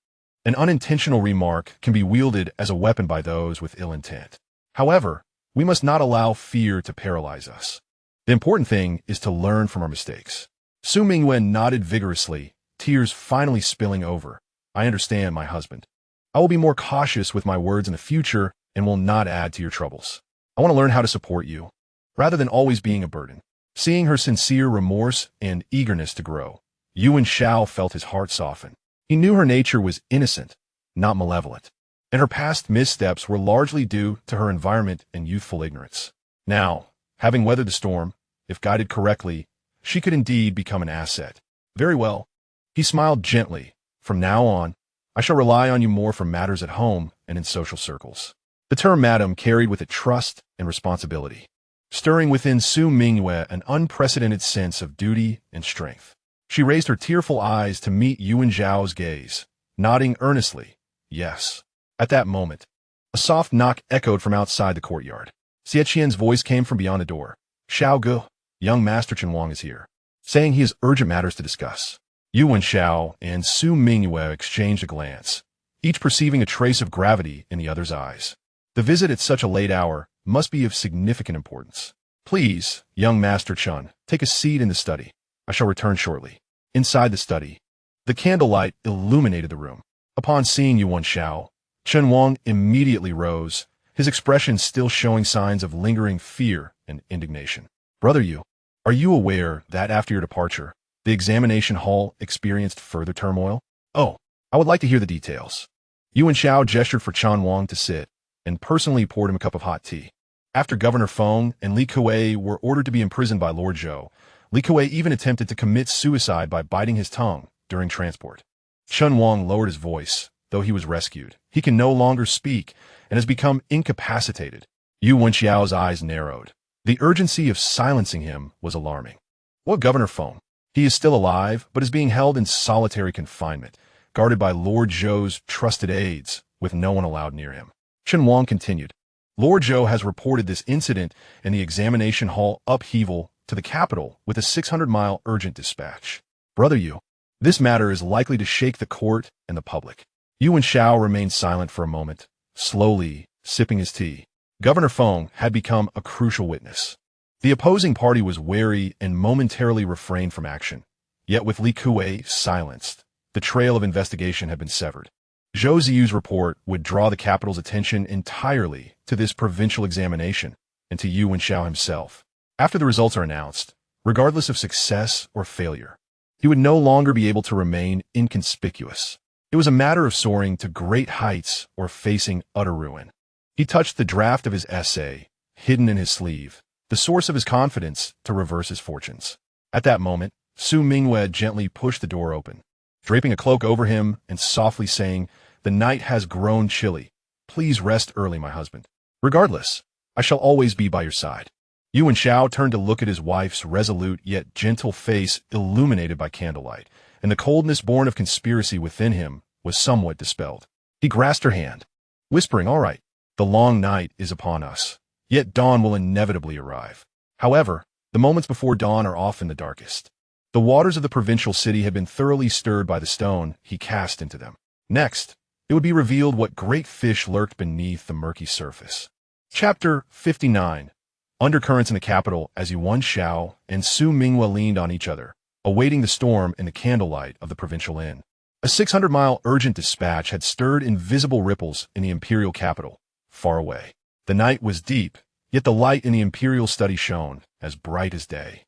an unintentional remark can be wielded as a weapon by those with ill intent. However, we must not allow fear to paralyze us. The important thing is to learn from our mistakes. Su Mingyue nodded vigorously, tears finally spilling over. I understand, my husband. I will be more cautious with my words in the future and will not add to your troubles. I want to learn how to support you, rather than always being a burden. Seeing her sincere remorse and eagerness to grow, Yu Wenxiao felt his heart soften. He knew her nature was innocent, not malevolent, and her past missteps were largely due to her environment and youthful ignorance. Now, having weathered the storm, if guided correctly, she could indeed become an asset. Very well. He smiled gently. From now on, I shall rely on you more for matters at home and in social circles. The term madam carried with it trust and responsibility, stirring within Su Mingyue an unprecedented sense of duty and strength. She raised her tearful eyes to meet Yu Wenxiao's gaze, nodding earnestly, yes. At that moment, a soft knock echoed from outside the courtyard. Xie Qian's voice came from beyond the door. Xiao Gu, young Master Chen Wang is here, saying he has urgent matters to discuss. Yu Wenxiao and Su Mingyue exchanged a glance, each perceiving a trace of gravity in the other's eyes. The visit at such a late hour must be of significant importance. Please, young Master Chen, take a seat in the study. I shall return shortly. Inside the study, the candlelight illuminated the room. Upon seeing Yu Wenxiao, Chen Wang immediately rose, his expression still showing signs of lingering fear and indignation. Brother Yu, are you aware that after your departure, the examination hall experienced further turmoil? Oh, I would like to hear the details. Yu Wenxiao gestured for Chen Wang to sit, and personally poured him a cup of hot tea. After Governor Feng and Li Kuei were ordered to be imprisoned by Lord Zhou, Li Kuei even attempted to commit suicide by biting his tongue during transport. Chen Wang lowered his voice, though he was rescued. He can no longer speak and has become incapacitated. Yu Wenxiao's eyes narrowed. The urgency of silencing him was alarming. What Governor Feng? He is still alive, but is being held in solitary confinement, guarded by Lord Zhou's trusted aides, with no one allowed near him. Chen Wang continued. Lord Zhou has reported this incident in the examination hall upheaval to the capital with a 600-mile urgent dispatch. Brother Yu, this matter is likely to shake the court and the public. Yu Wenxiao remained silent for a moment, slowly sipping his tea. Governor Feng had become a crucial witness. The opposing party was wary and momentarily refrained from action. Yet with Li Kuei silenced, the trail of investigation had been severed. Zhou Ziyu's report would draw the capital's attention entirely to this provincial examination and to Yu Wenxiao himself. After the results are announced, regardless of success or failure, he would no longer be able to remain inconspicuous. It was a matter of soaring to great heights or facing utter ruin. He touched the draft of his essay, hidden in his sleeve, the source of his confidence to reverse his fortunes. At that moment, Su Mingyue gently pushed the door open, draping a cloak over him and softly saying, "The night has grown chilly. Please rest early, my husband. Regardless, I shall always be by your side." Yu Wenxiao turned to look at his wife's resolute yet gentle face illuminated by candlelight, and the coldness born of conspiracy within him was somewhat dispelled. He grasped her hand, whispering, "All right, the long night is upon us, yet dawn will inevitably arrive. However, the moments before dawn are often the darkest." The waters of the provincial city had been thoroughly stirred by the stone he cast into them. Next, it would be revealed what great fish lurked beneath the murky surface. Chapter 59. Undercurrents in the capital as Yu Wenxiao and Su Mingyue leaned on each other, awaiting the storm in the candlelight of the provincial inn. A 600-mile urgent dispatch had stirred invisible ripples in the imperial capital, far away. The night was deep, yet the light in the imperial study shone, as bright as day.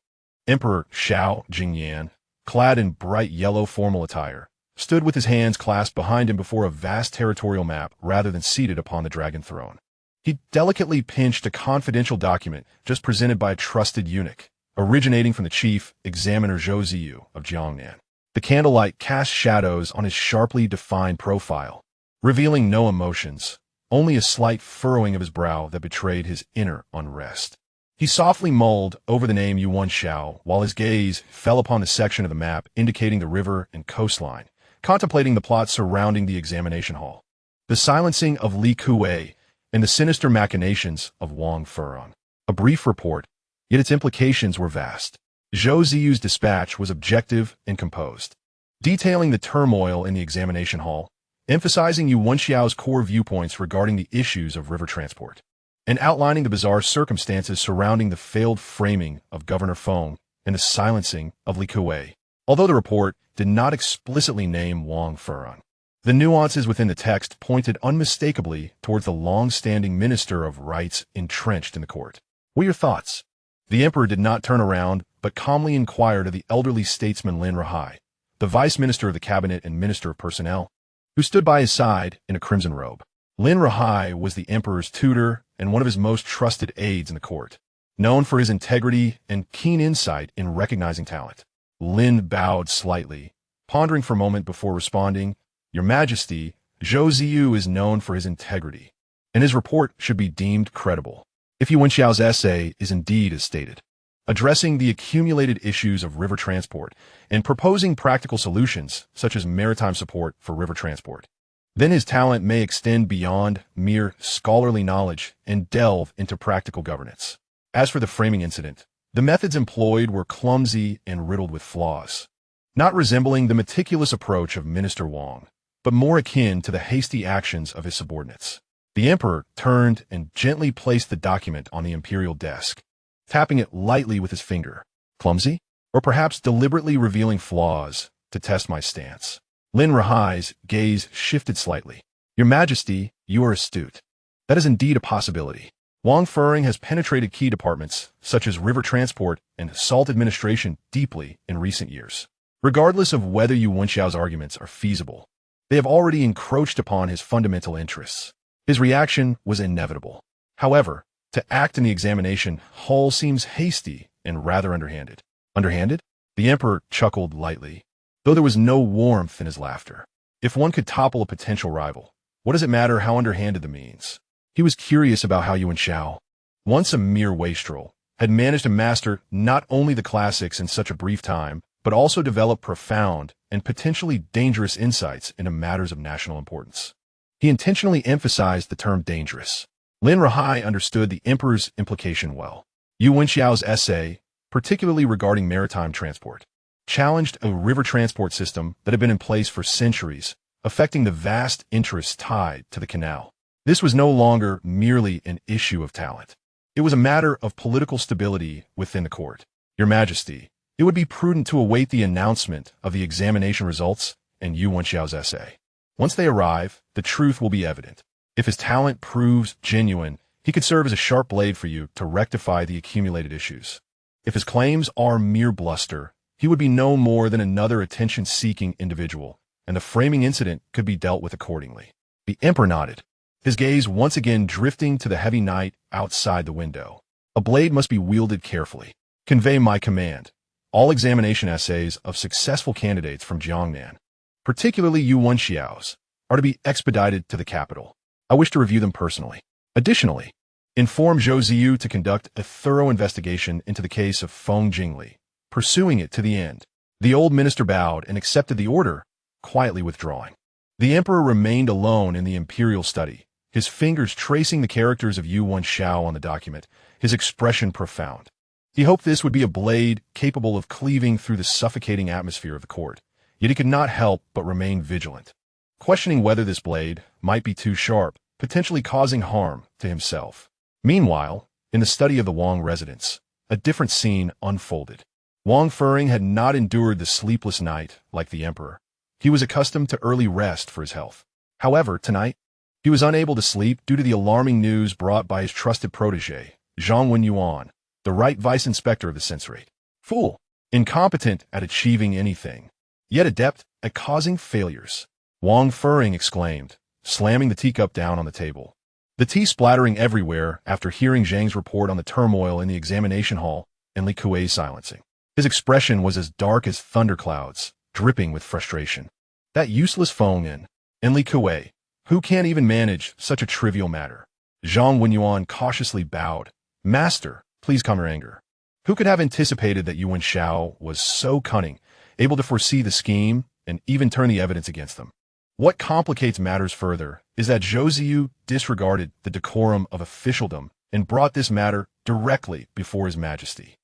Emperor Xiao Jingyan, clad in bright yellow formal attire, stood with his hands clasped behind him before a vast territorial map rather than seated upon the dragon throne. He delicately pinched a confidential document just presented by a trusted eunuch, originating from the chief examiner Zhou Ziyu of Jiangnan. The candlelight cast shadows on his sharply defined profile, revealing no emotions, only a slight furrowing of his brow that betrayed his inner unrest. He softly mulled over the name Yu Wenxiao while his gaze fell upon the section of the map indicating the river and coastline, contemplating the plot surrounding the examination hall. The silencing of Li Kuei and the sinister machinations of Wang Furong. A brief report, yet its implications were vast. Zhou Ziyu's dispatch was objective and composed, detailing the turmoil in the examination hall, emphasizing Yu Wenxiao's core viewpoints regarding the issues of river transport, and outlining the bizarre circumstances surrounding the failed framing of Governor Feng and the silencing of Li Kuei. Although the report did not explicitly name Wang Furong, the nuances within the text pointed unmistakably towards the long-standing Minister of Rights entrenched in the court. What are your thoughts? The emperor did not turn around, but calmly inquired of the elderly statesman Lin Rahai, the vice minister of the cabinet and minister of personnel, who stood by his side in a crimson robe. Lin Rahai was the emperor's tutor and one of his most trusted aides in the court, known for his integrity and keen insight in recognizing talent. Lin bowed slightly, pondering for a moment before responding, "Your Majesty, Zhou Ziyu is known for his integrity, and his report should be deemed credible. If Yu Wenxiao's essay is indeed as stated, addressing the accumulated issues of river transport and proposing practical solutions such as maritime support for river transport, then his talent may extend beyond mere scholarly knowledge and delve into practical governance." As for the framing incident, the methods employed were clumsy and riddled with flaws, not resembling the meticulous approach of Minister Wang, but more akin to the hasty actions of his subordinates. The emperor turned and gently placed the document on the imperial desk, tapping it lightly with his finger. Clumsy? Or perhaps deliberately revealing flaws to test my stance? Lin Rahai's gaze shifted slightly. "Your Majesty, you are astute. That is indeed a possibility. Wang Furong has penetrated key departments, such as river transport and salt administration, deeply in recent years. Regardless of whether Yu Wenxiao's arguments are feasible, they have already encroached upon his fundamental interests." His reaction was inevitable. However, to act in the examination hall seems hasty and rather underhanded. Underhanded? The emperor chuckled lightly, though there was no warmth in his laughter. If one could topple a potential rival, what does it matter how underhanded the means? He was curious about how Yu Wenxiao, once a mere wastrel, had managed to master not only the classics in such a brief time, but also develop profound and potentially dangerous insights into matters of national importance. He intentionally emphasized the term dangerous. Lin Rahai understood the emperor's implication well. Yu Wenxiao's essay, particularly regarding maritime transport, challenged a river transport system that had been in place for centuries, affecting the vast interests tied to the canal. This was no longer merely an issue of talent. It was a matter of political stability within the court. "Your Majesty, it would be prudent to await the announcement of the examination results and Yu Wenxiao's essay. Once they arrive, the truth will be evident. If his talent proves genuine, he could serve as a sharp blade for you to rectify the accumulated issues. If his claims are mere bluster, he would be no more than another attention-seeking individual, and the framing incident could be dealt with accordingly." The emperor nodded, his gaze once again drifting to the heavy night outside the window. "A blade must be wielded carefully. Convey my command. All examination essays of successful candidates from Jiangnan, particularly Yu Wenxiao's, are to be expedited to the capital. I wish to review them personally. Additionally, inform Zhou Ziyu to conduct a thorough investigation into the case of Feng Jingli, pursuing it to the end." The old minister bowed and accepted the order, quietly withdrawing. The emperor remained alone in the imperial study, his fingers tracing the characters of Yu Wenxiao on the document, his expression profound. He hoped this would be a blade capable of cleaving through the suffocating atmosphere of the court, yet he could not help but remain vigilant, questioning whether this blade might be too sharp, potentially causing harm to himself. Meanwhile, in the study of the Wang residence, a different scene unfolded. Wang Furong had not endured the sleepless night like the emperor. He was accustomed to early rest for his health. However, tonight, he was unable to sleep due to the alarming news brought by his trusted protégé, Zhang Wenyuan, the right vice inspector of the censorate. Fool, incompetent at achieving anything, yet adept at causing failures, Wang Furong exclaimed, slamming the teacup down on the table, the tea splattering everywhere after hearing Zhang's report on the turmoil in the examination hall and Li Kuei's silencing. His expression was as dark as thunderclouds, dripping with frustration. That useless Feng and Li Kuei, Who can't even manage such a trivial matter? Zhang Wenyuan cautiously bowed. Master, please calm your anger. Who could have anticipated that Yu Wenxiao was so cunning, able to foresee the scheme and even turn the evidence against them? What complicates matters further is that Zhou Ziyu disregarded the decorum of officialdom and brought this matter directly before His Majesty.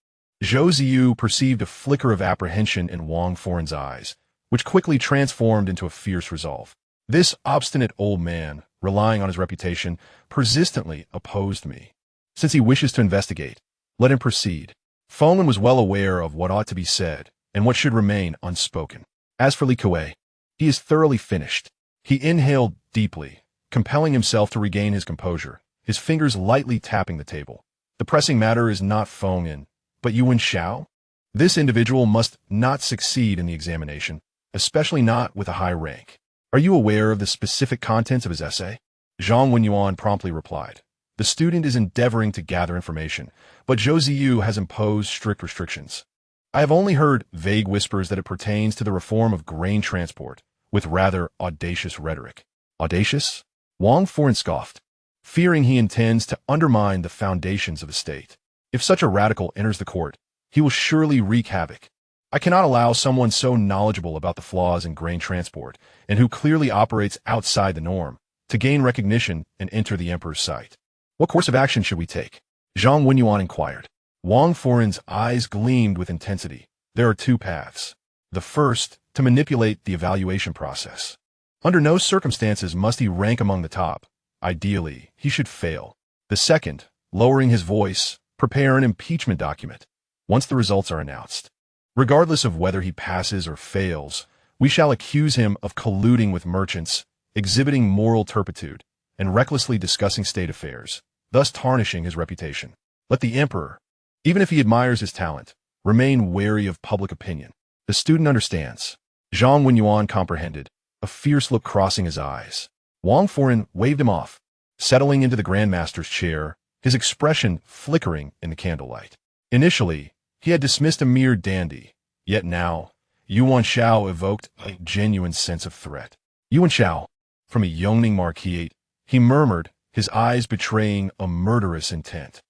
Zhou Ziyu perceived a flicker of apprehension in Wang Foren's eyes, which quickly transformed into a fierce resolve. This obstinate old man, relying on his reputation, persistently opposed me. Since he wishes to investigate, let him proceed. Fengwen was well aware of what ought to be said and what should remain unspoken. As for Li Kuei, he is thoroughly finished. He inhaled deeply, compelling himself to regain his composure, his fingers lightly tapping the table. The pressing matter is not Fengwen, but Yu Wenxiao? This individual must not succeed in the examination, especially not with a high rank. Are you aware of the specific contents of his essay? Zhang Wenyuan promptly replied. The student is endeavoring to gather information, but Zhou Ziyu has imposed strict restrictions. I have only heard vague whispers that it pertains to the reform of grain transport, with rather audacious rhetoric. Audacious? Wang Foren scoffed, fearing he intends to undermine the foundations of the state. If such a radical enters the court, he will surely wreak havoc. I cannot allow someone so knowledgeable about the flaws in grain transport, and who clearly operates outside the norm, to gain recognition and enter the emperor's sight. What course of action should we take? Zhang Wenyuan inquired. Wang Foren's eyes gleamed with intensity. There are two paths. The first, to manipulate the evaluation process. Under no circumstances must he rank among the top. Ideally, he should fail. The second, lowering his voice, prepare an impeachment document. Once the results are announced, regardless of whether he passes or fails, we shall accuse him of colluding with merchants, exhibiting moral turpitude, and recklessly discussing state affairs, thus tarnishing his reputation. Let the emperor, even if he admires his talent, remain wary of public opinion. The student understands. Zhang Wenyuan comprehended, a fierce look crossing his eyes. Wang Foren waved him off, settling into the Grandmaster's chair, his expression flickering in the candlelight. Initially, he had dismissed a mere dandy, yet now, Yu Wenxiao evoked a genuine sense of threat. Yu Wenxiao, from a Yongning marquise, he murmured, his eyes betraying a murderous intent.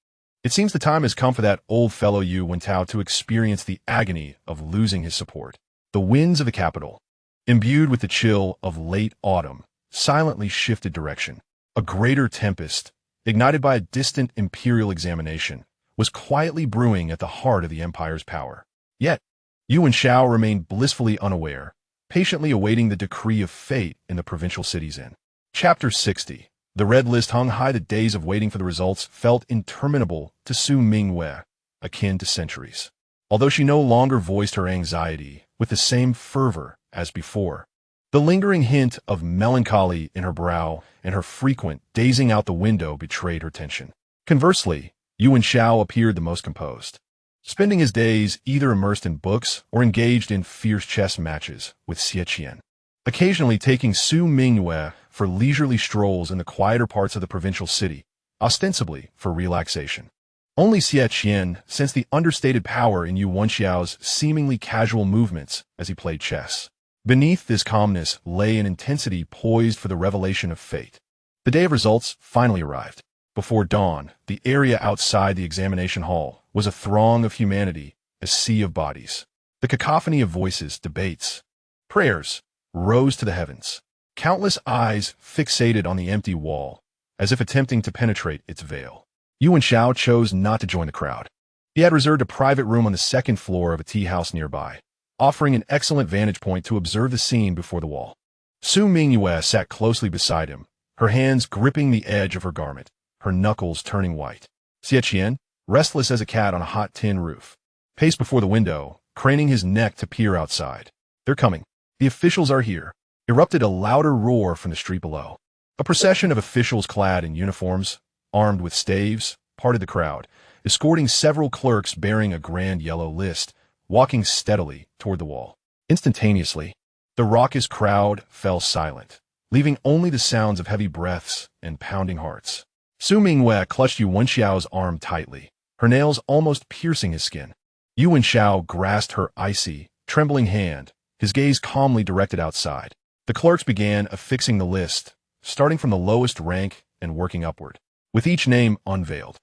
It seems the time has come for that old fellow Yu Wenxiao to experience the agony of losing his support. The winds of the capital, imbued with the chill of late autumn, silently shifted direction. A greater tempest, ignited by a distant imperial examination, was quietly brewing at the heart of the empire's power. Yet, Yu Wenxiao remained blissfully unaware, patiently awaiting the decree of fate in the provincial city's inn. Chapter 60. The red list hung high. The days of waiting for the results felt interminable to Su Mingyue, akin to centuries. Although she no longer voiced her anxiety with the same fervor as before, the lingering hint of melancholy in her brow and her frequent gazing out the window betrayed her tension. Conversely, Yu Wenxiao appeared the most composed, spending his days either immersed in books or engaged in fierce chess matches with Xie Qian, occasionally taking Su Mingyue for leisurely strolls in the quieter parts of the provincial city, ostensibly for relaxation. Only Xie Qian sensed the understated power in Yu Wenxiao's seemingly casual movements as he played chess. Beneath this calmness lay an intensity poised for the revelation of fate. The day of results finally arrived. Before dawn, the area outside the examination hall was a throng of humanity, a sea of bodies. The cacophony of voices, debates, prayers, rose to the heavens. Countless eyes fixated on the empty wall, as if attempting to penetrate its veil. Yu Wenxiao chose not to join the crowd. He had reserved a private room on the second floor of a tea house nearby, offering an excellent vantage point to observe the scene before the wall. Su Mingyue sat closely beside him, her hands gripping the edge of her garment, her knuckles turning white. Xie Qian, restless as a cat on a hot tin roof, paced before the window, craning his neck to peer outside. They're coming. The officials are here. Erupted a louder roar from the street below. A procession of officials clad in uniforms, armed with staves, parted the crowd, escorting several clerks bearing a grand yellow list, walking steadily toward the wall. Instantaneously, the raucous crowd fell silent, leaving only the sounds of heavy breaths and pounding hearts. Su Mingyue clutched Yu Wenxiao's arm tightly, her nails almost piercing his skin. Yu Wenxiao grasped her icy, trembling hand, his gaze calmly directed outside. The clerks began affixing the list, starting from the lowest rank and working upward. With each name unveiled,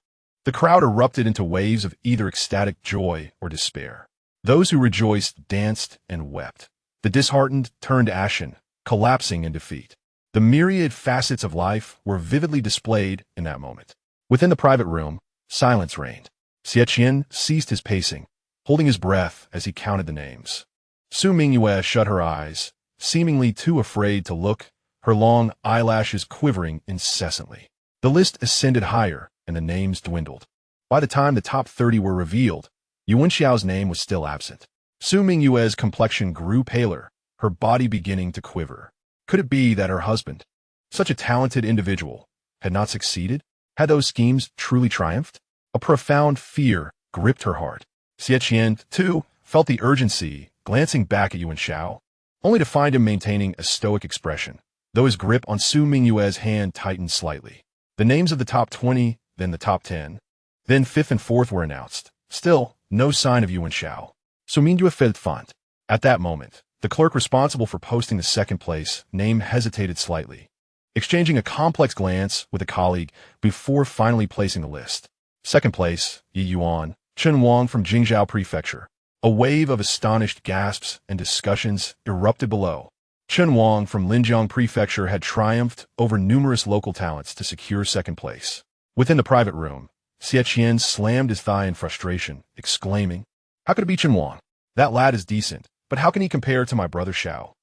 the crowd erupted into waves of either ecstatic joy or despair. Those who rejoiced danced and wept. The disheartened turned ashen, collapsing in defeat. The myriad facets of life were vividly displayed in that moment. Within the private room, silence reigned. Xie ceased his pacing, holding his breath as he counted the names. Su Mingyue shut her eyes, seemingly too afraid to look, her long eyelashes quivering incessantly. The list ascended higher, and the names dwindled. By the time the top 30 were revealed, Yu Wenxiao's name was still absent. Su Mingyue's complexion grew paler, her body beginning to quiver. Could it be that her husband, such a talented individual, had not succeeded? Had those schemes truly triumphed? A profound fear gripped her heart. Xie, too, felt the urgency, glancing back at Yu Wenxiao, only to find him maintaining a stoic expression, though his grip on Su Mingyue's hand tightened slightly. The names of the top 20, then the top 10, then 5th and 4th were announced. Still, no sign of Yu Wenxiao. Su Mingyue felt faint. At that moment, the clerk responsible for posting the second place name hesitated slightly, exchanging a complex glance with a colleague before finally placing the list. Second place, Yi Yuan, Chen Wang from Jingzhou Prefecture. A wave of astonished gasps and discussions erupted below. Chen Wang from Linjiang Prefecture had triumphed over numerous local talents to secure second place. Within the private room, Xie slammed his thigh in frustration, exclaiming, "How could it be Chen Wang? That lad is decent, but how can he compare to my brother Xiao?"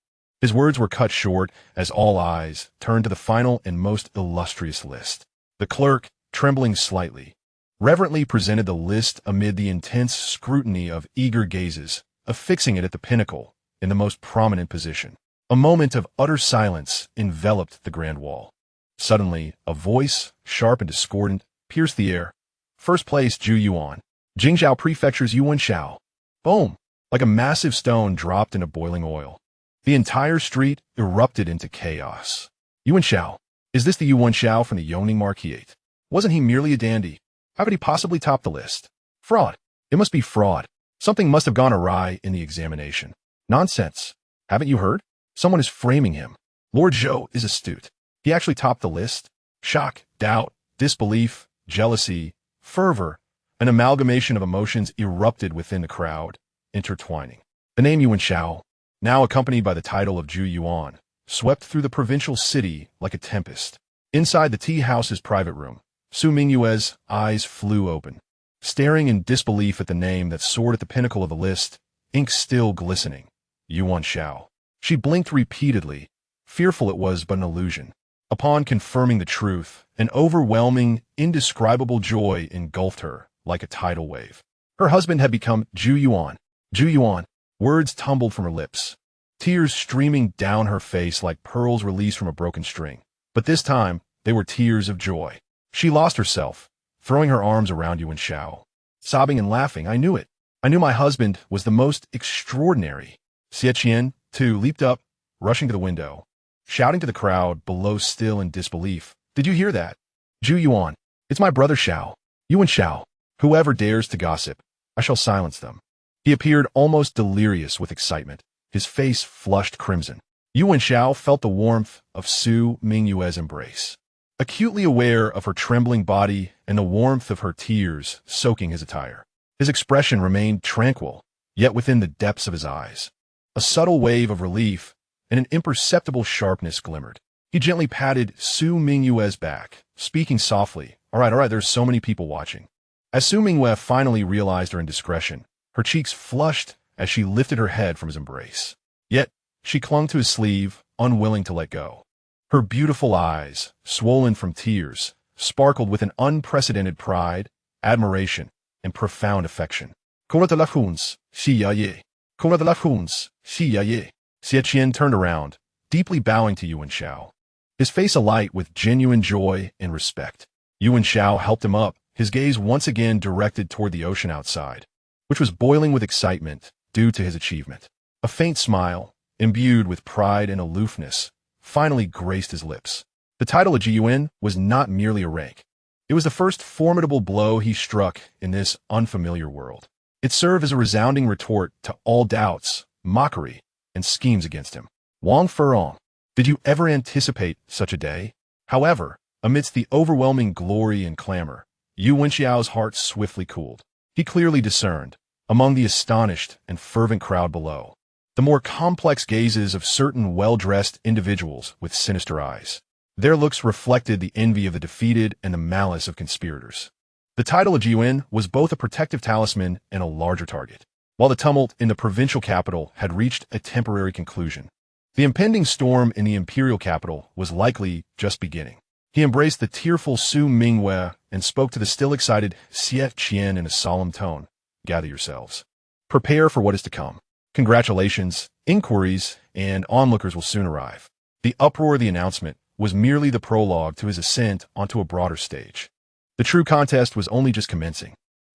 His words were cut short as all eyes turned to the final and most illustrious list. The clerk, trembling slightly, reverently presented the list amid the intense scrutiny of eager gazes, affixing it at the pinnacle, in the most prominent position. A moment of utter silence enveloped the grand wall. Suddenly, a voice, sharp and discordant, pierced the air. "First place, Zhu Yuan, Jingzhou Prefecture's Yu Wenxiao." Boom! Like a massive stone dropped into boiling oil. The entire street erupted into chaos. Yu Wenxiao? Is this the Yu Wenxiao from the Yongning Marquisate? Wasn't he merely a dandy? How could he possibly top the list? Fraud. It must be fraud. Something must have gone awry in the examination. Nonsense. Haven't you heard? Someone is framing him. Lord Zhou is astute. He actually topped the list. Shock, doubt, disbelief, jealousy, fervor, an amalgamation of emotions erupted within the crowd, intertwining. The name Yu Wenxiao, now accompanied by the title of Zhu Yuan, swept through the provincial city like a tempest. Inside the tea house's private room, Su Mingyue's eyes flew open, staring in disbelief at the name that soared at the pinnacle of the list, ink still glistening. Yu Wenxiao. She blinked repeatedly, fearful it was but an illusion. Upon confirming the truth, an overwhelming, indescribable joy engulfed her like a tidal wave. Her husband had become Zhu Yuan. Zhu Yuan. Words tumbled from her lips, tears streaming down her face like pearls released from a broken string. But this time, they were tears of joy. She lost herself, throwing her arms around Yu Wenxiao, sobbing and laughing. "I knew it. I knew my husband was the most extraordinary." Xie, too, leaped up, rushing to the window, shouting to the crowd below still in disbelief. "Did you hear that? Zhu Yuan, it's my brother Xiao. Yu Wenxiao. Whoever dares to gossip, I shall silence them." He appeared almost delirious with excitement, his face flushed crimson. Yu Wenxiao felt the warmth of Su Mingyue's embrace, acutely aware of her trembling body and the warmth of her tears soaking his attire. His expression remained tranquil, yet within the depths of his eyes, a subtle wave of relief and an imperceptible sharpness glimmered. He gently patted Su Mingyue's back, speaking softly, All right, there's so many people watching." As Su Mingyue finally realized her indiscretion, her cheeks flushed as she lifted her head from his embrace. Yet, she clung to his sleeve, unwilling to let go. Her beautiful eyes, swollen from tears, sparkled with an unprecedented pride, admiration, and profound affection. "Comment de la France, Xie. Comment de la France, Xie." Xie turned around, deeply bowing to Yu Wenxiao, his face alight with genuine joy and respect. Yu Wenxiao helped him up, his gaze once again directed toward the ocean outside, which was boiling with excitement due to his achievement. A faint smile, imbued with pride and aloofness, finally graced his lips. The title of Jiyuan was not merely a rank. It was the first formidable blow he struck in this unfamiliar world. It served as a resounding retort to all doubts, mockery, and schemes against him. Wang Furong. Did you ever anticipate such a day? However, amidst the overwhelming glory and clamor, Yu Wenxiao's heart swiftly cooled. He clearly discerned, among the astonished and fervent crowd below, the more complex gazes of certain well-dressed individuals with sinister eyes. Their looks reflected the envy of the defeated and the malice of conspirators. The title of Jiwen was both a protective talisman and a larger target. While the tumult in the provincial capital had reached a temporary conclusion, the impending storm in the imperial capital was likely just beginning. He embraced the tearful Su Mingyue and spoke to the still excited Xie Qian in a solemn tone. Gather yourselves. Prepare for what is to come. Congratulations, inquiries, and onlookers will soon arrive. The uproar of the announcement was merely the prologue to his ascent onto a broader stage. The true contest was only just commencing.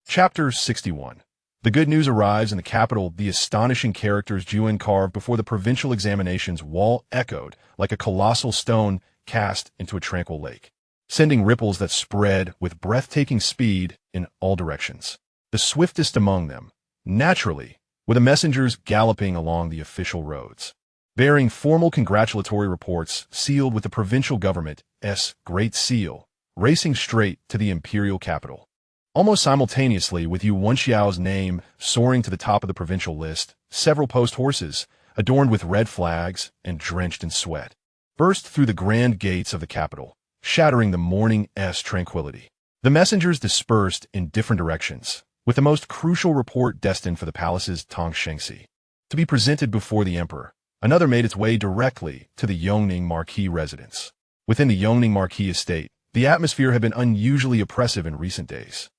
Chapter 61. The good news arrives in the capital. The astonishing characters Jiwen carved before the provincial examinations wall echoed like a colossal stone cast into a tranquil lake, sending ripples that spread with breathtaking speed in all directions. The swiftest among them, naturally, were the messengers galloping along the official roads, bearing formal congratulatory reports sealed with the provincial government's Great Seal, racing straight to the imperial capital. Almost simultaneously with Yu Wenxiao's name soaring to the top of the provincial list, several post horses, adorned with red flags and drenched in sweat, burst through the grand gates of the capital, shattering the morning's tranquility. The messengers dispersed in different directions, with the most crucial report destined for the palace's Tongshengxi. To be presented before the emperor, another made its way directly to the Yongning Marquis residence. Within the Yongning Marquis estate, the atmosphere had been unusually oppressive in recent days.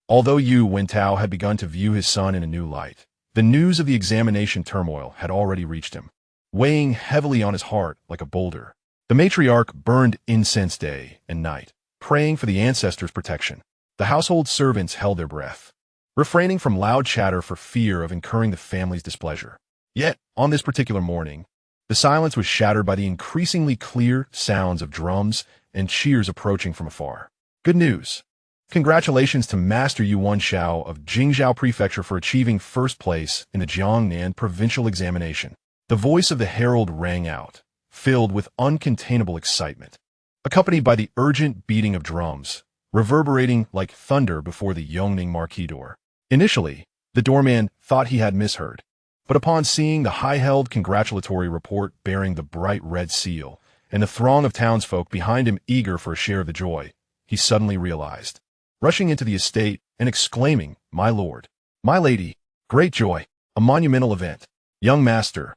Although Yu Wenxiao had begun to view his son in a new light, the news of the examination turmoil had already reached him, weighing heavily on his heart like a boulder. The matriarch burned incense day and night, praying for the ancestors' protection. The household servants held their breath, refraining from loud chatter for fear of incurring the family's displeasure. Yet, on this particular morning, the silence was shattered by the increasingly clear sounds of drums and cheers approaching from afar. Good news! Congratulations to Master Yu Wenxiao of Jingzhou Prefecture for achieving first place in the Jiangnan provincial examination. The voice of the herald rang out, filled with uncontainable excitement, accompanied by the urgent beating of drums, reverberating like thunder before the Yongning Marquis door. Initially, the doorman thought he had misheard, but upon seeing the high-held congratulatory report bearing the bright red seal, and the throng of townsfolk behind him eager for a share of the joy, he suddenly realized, rushing into the estate and exclaiming, "My lord, my lady, great joy, a monumental event. Young master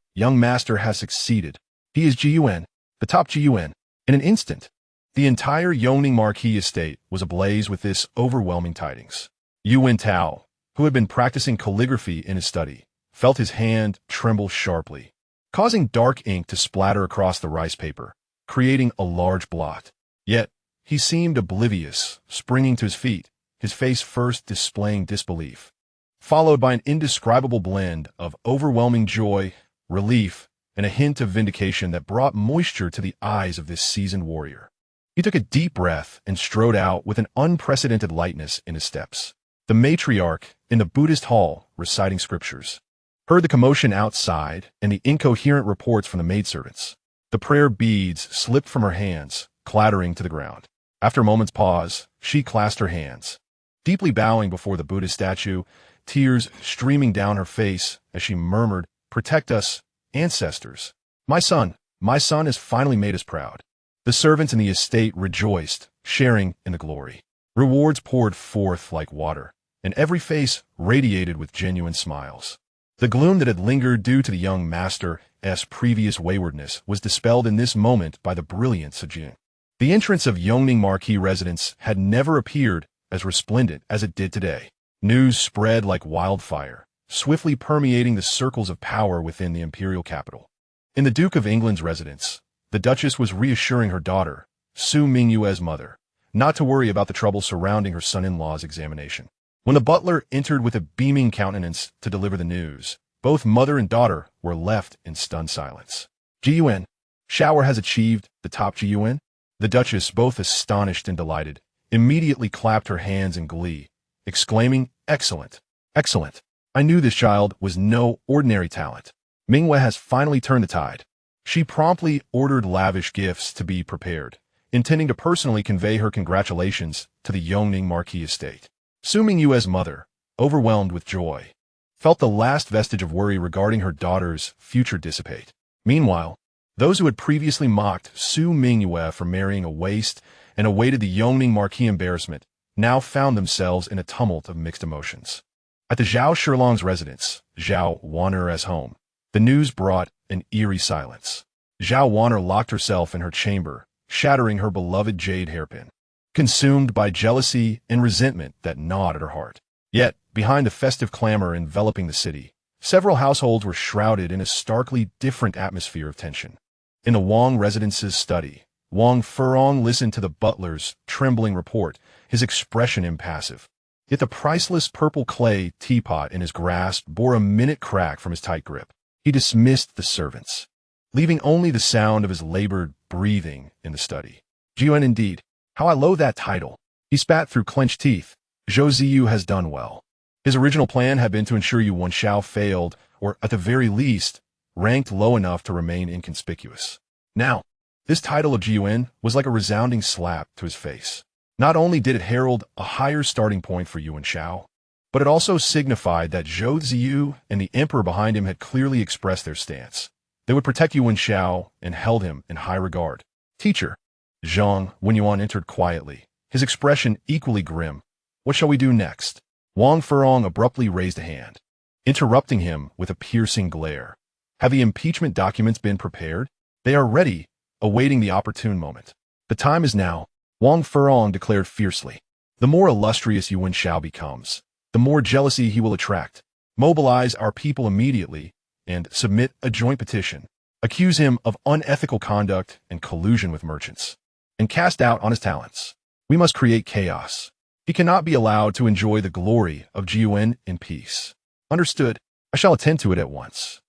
has succeeded. He is Jiwen, the top Jiwen." In an instant, the entire Yongning Marquis estate was ablaze with this overwhelming tidings. Yu Wenxiao, who had been practicing calligraphy in his study, felt his hand tremble sharply, causing dark ink to splatter across the rice paper, creating a large blot. Yet, he seemed oblivious, springing to his feet, his face first displaying disbelief, followed by an indescribable blend of overwhelming joy, relief, and a hint of vindication that brought moisture to the eyes of this seasoned warrior. He took a deep breath and strode out with an unprecedented lightness in his steps. The matriarch, in the Buddhist hall, reciting scriptures, heard the commotion outside and the incoherent reports from the maidservants. The prayer beads slipped from her hands, clattering to the ground. After a moment's pause, she clasped her hands, deeply bowing before the Buddhist statue, tears streaming down her face as she murmured, "Protect us, ancestors. My son has finally made us proud." The servants in the estate rejoiced, sharing in the glory. Rewards poured forth like water, and every face radiated with genuine smiles. The gloom that had lingered due to the young master's previous waywardness was dispelled in this moment by the brilliance of June. The entrance of Yongning Marquis residence had never appeared as resplendent as it did today. News spread like wildfire, swiftly permeating the circles of power within the imperial capital. In the Duke of England's residence, the Duchess was reassuring her daughter, Su Mingyue's mother, not to worry about the trouble surrounding her son-in-law's examination. When the butler entered with a beaming countenance to deliver the news, both mother and daughter were left in stunned silence. "Jiwen, Shower has achieved the top Jiwen?" The Duchess, both astonished and delighted, immediately clapped her hands in glee, exclaiming, "Excellent! Excellent! I knew this child was no ordinary talent. Mingyue has finally turned the tide." She promptly ordered lavish gifts to be prepared, intending to personally convey her congratulations to the Yongning Marquis estate. Su Mingyue's mother, overwhelmed with joy, felt the last vestige of worry regarding her daughter's future dissipate. Meanwhile, those who had previously mocked Su Mingyue for marrying a waste and awaited the Yongning Marquis embarrassment now found themselves in a tumult of mixed emotions. At the Zhao Shilong's residence, Zhao Whiner's home, the news brought an eerie silence. Zhao Whiner locked herself in her chamber, shattering her beloved jade hairpin, consumed by jealousy and resentment that gnawed at her heart. Yet, behind the festive clamor enveloping the city, several households were shrouded in a starkly different atmosphere of tension. In the Wang residence's study, Wang Furong listened to the butler's trembling report, his expression impassive. Yet the priceless purple clay teapot in his grasp bore a minute crack from his tight grip. He dismissed the servants, leaving only the sound of his labored breathing in the study. Jiuan indeed. How I loathe that title. He spat through clenched teeth. Zhou Ziyu has done well. His original plan had been to ensure Yu Wenxiao failed, or at the very least, ranked low enough to remain inconspicuous. Now, this title of Jiuan was like a resounding slap to his face. Not only did it herald a higher starting point for Yu Wenxiao, but it also signified that Zhou Ziyu and the emperor behind him had clearly expressed their stance. They would protect Yu Wenxiao and held him in high regard. Teacher, Zhang Wenyuan entered quietly, his expression equally grim. What shall we do next? Wang Furong abruptly raised a hand, interrupting him with a piercing glare. Have the impeachment documents been prepared? They are ready, awaiting the opportune moment. The time is now, Wang Furong declared fiercely. The more illustrious Yu Wenxiao becomes, the more jealousy he will attract. Mobilize our people immediately and submit a joint petition. Accuse him of unethical conduct and collusion with merchants, and cast doubt on his talents. We must create chaos. He cannot be allowed to enjoy the glory of Jiuan in peace. Understood. I shall attend to it at once.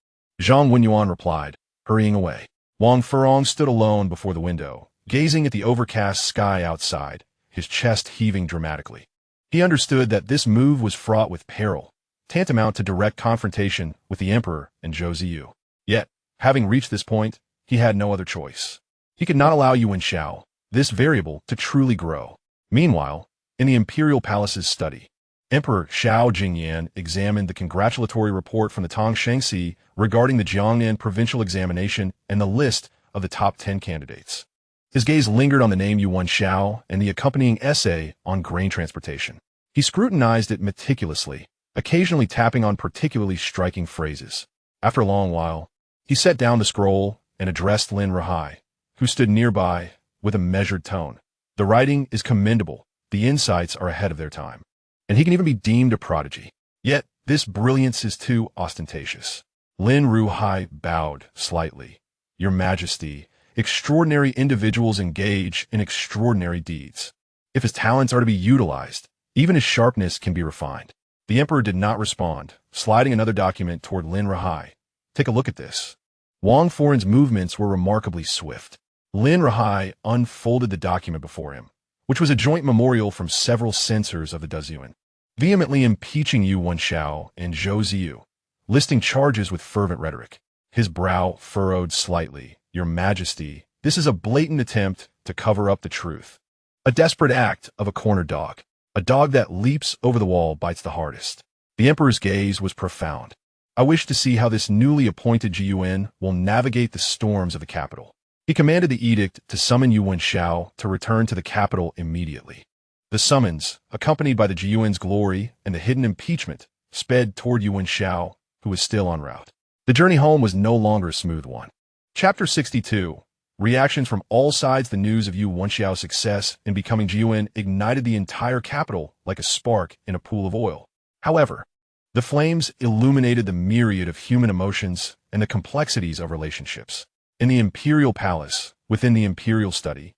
Zhang Wenyuan replied, hurrying away. Wang Furong stood alone before the window, gazing at the overcast sky outside, his chest heaving dramatically. He understood that this move was fraught with peril, tantamount to direct confrontation with the emperor and Zhou Ziyu. Yet, having reached this point, he had no other choice. He could not allow Yu Wenxiao, this variable, to truly grow. Meanwhile, in the Imperial Palace's study, Emperor Xiao Jingyan examined the congratulatory report from the Tong Shangxi regarding the Jiangnan provincial examination and the list of the top 10 candidates. His gaze lingered on the name Yu Wenxiao and the accompanying essay on grain transportation. He scrutinized it meticulously, occasionally tapping on particularly striking phrases. After a long while, he set down the scroll and addressed Lin Rahai, who stood nearby, with a measured tone. The writing is commendable. The insights are ahead of their time, and he can even be deemed a prodigy. Yet, this brilliance is too ostentatious. Lin Ruhai bowed slightly. Your Majesty, extraordinary individuals engage in extraordinary deeds. If his talents are to be utilized, even his sharpness can be refined. The emperor did not respond, sliding another document toward Lin Rahai. Take a look at this. Wang Foran's movements were remarkably swift. Lin Rahai unfolded the document before him, which was a joint memorial from several censors of the Dazuan, vehemently impeaching Yu Wenxiao and Zhou Ziyu, listing charges with fervent rhetoric. His brow furrowed slightly. Your Majesty, this is a blatant attempt to cover up the truth. A desperate act of a cornered dog. A dog that leaps over the wall bites the hardest. The emperor's gaze was profound. I wish to see how this newly appointed Jiuan will navigate the storms of the capital. He commanded the edict to summon Yu Wenxiao to return to the capital immediately. The summons, accompanied by the Jiuan's glory and the hidden impeachment, sped toward Yu Wenxiao, who was still en route. The journey home was no longer a smooth one. Chapter 62. Reactions from all sides. The news of Yu Wenxiao's success in becoming Jiuan ignited the entire capital like a spark in a pool of oil. However, the flames illuminated the myriad of human emotions and the complexities of relationships. In the Imperial Palace, within the Imperial study,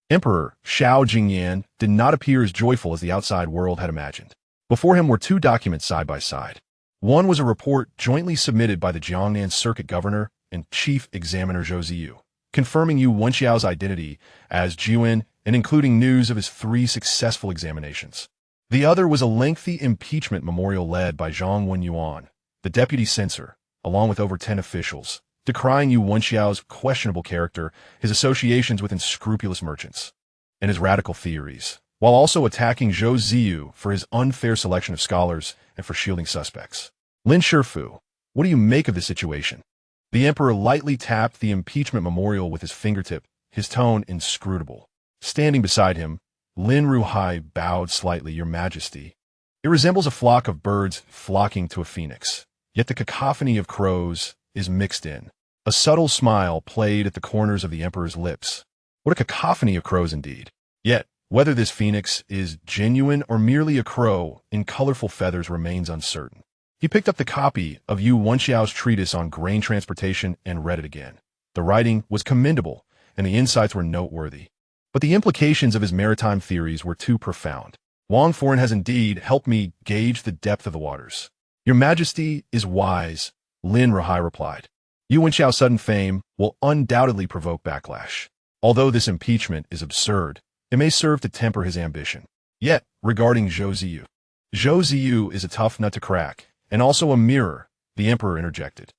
Emperor Xiao Jingyan did not appear as joyful as the outside world had imagined. Before him were two documents side by side. One was a report jointly submitted by the Jiangnan Circuit Governor and Chief Examiner Zhou Ziyu, confirming Yu Wenxiao's identity as Jiuan and including news of his 3 successful examinations. The other was a lengthy impeachment memorial led by Zhang Wenyuan, the deputy censor, along with over 10 officials, decrying Yu Wenxiao's questionable character, his associations with unscrupulous merchants, and his radical theories, while also attacking Zhou Ziyu for his unfair selection of scholars and for shielding suspects. Lin Shifu, what do you make of this situation? The emperor lightly tapped the impeachment memorial with his fingertip, his tone inscrutable. Standing beside him, Lin Ruhai bowed slightly. Your Majesty. It resembles a flock of birds flocking to a phoenix, yet the cacophony of crows is mixed in. A subtle smile played at the corners of the emperor's lips. What a cacophony of crows indeed. Yet, whether this phoenix is genuine or merely a crow in colorful feathers remains uncertain. He picked up the copy of Yu Wenxiao's treatise on grain transportation and read it again. The writing was commendable, and the insights were noteworthy. But the implications of his maritime theories were too profound. Wang Foreign has indeed helped me gauge the depth of the waters. Your Majesty is wise, Lin Ruhai replied. Yu Wenxiao's sudden fame will undoubtedly provoke backlash. Although this impeachment is absurd, it may serve to temper his ambition. Yet, regarding Zhou Ziyu is a tough nut to crack, and also a mirror, the emperor interjected.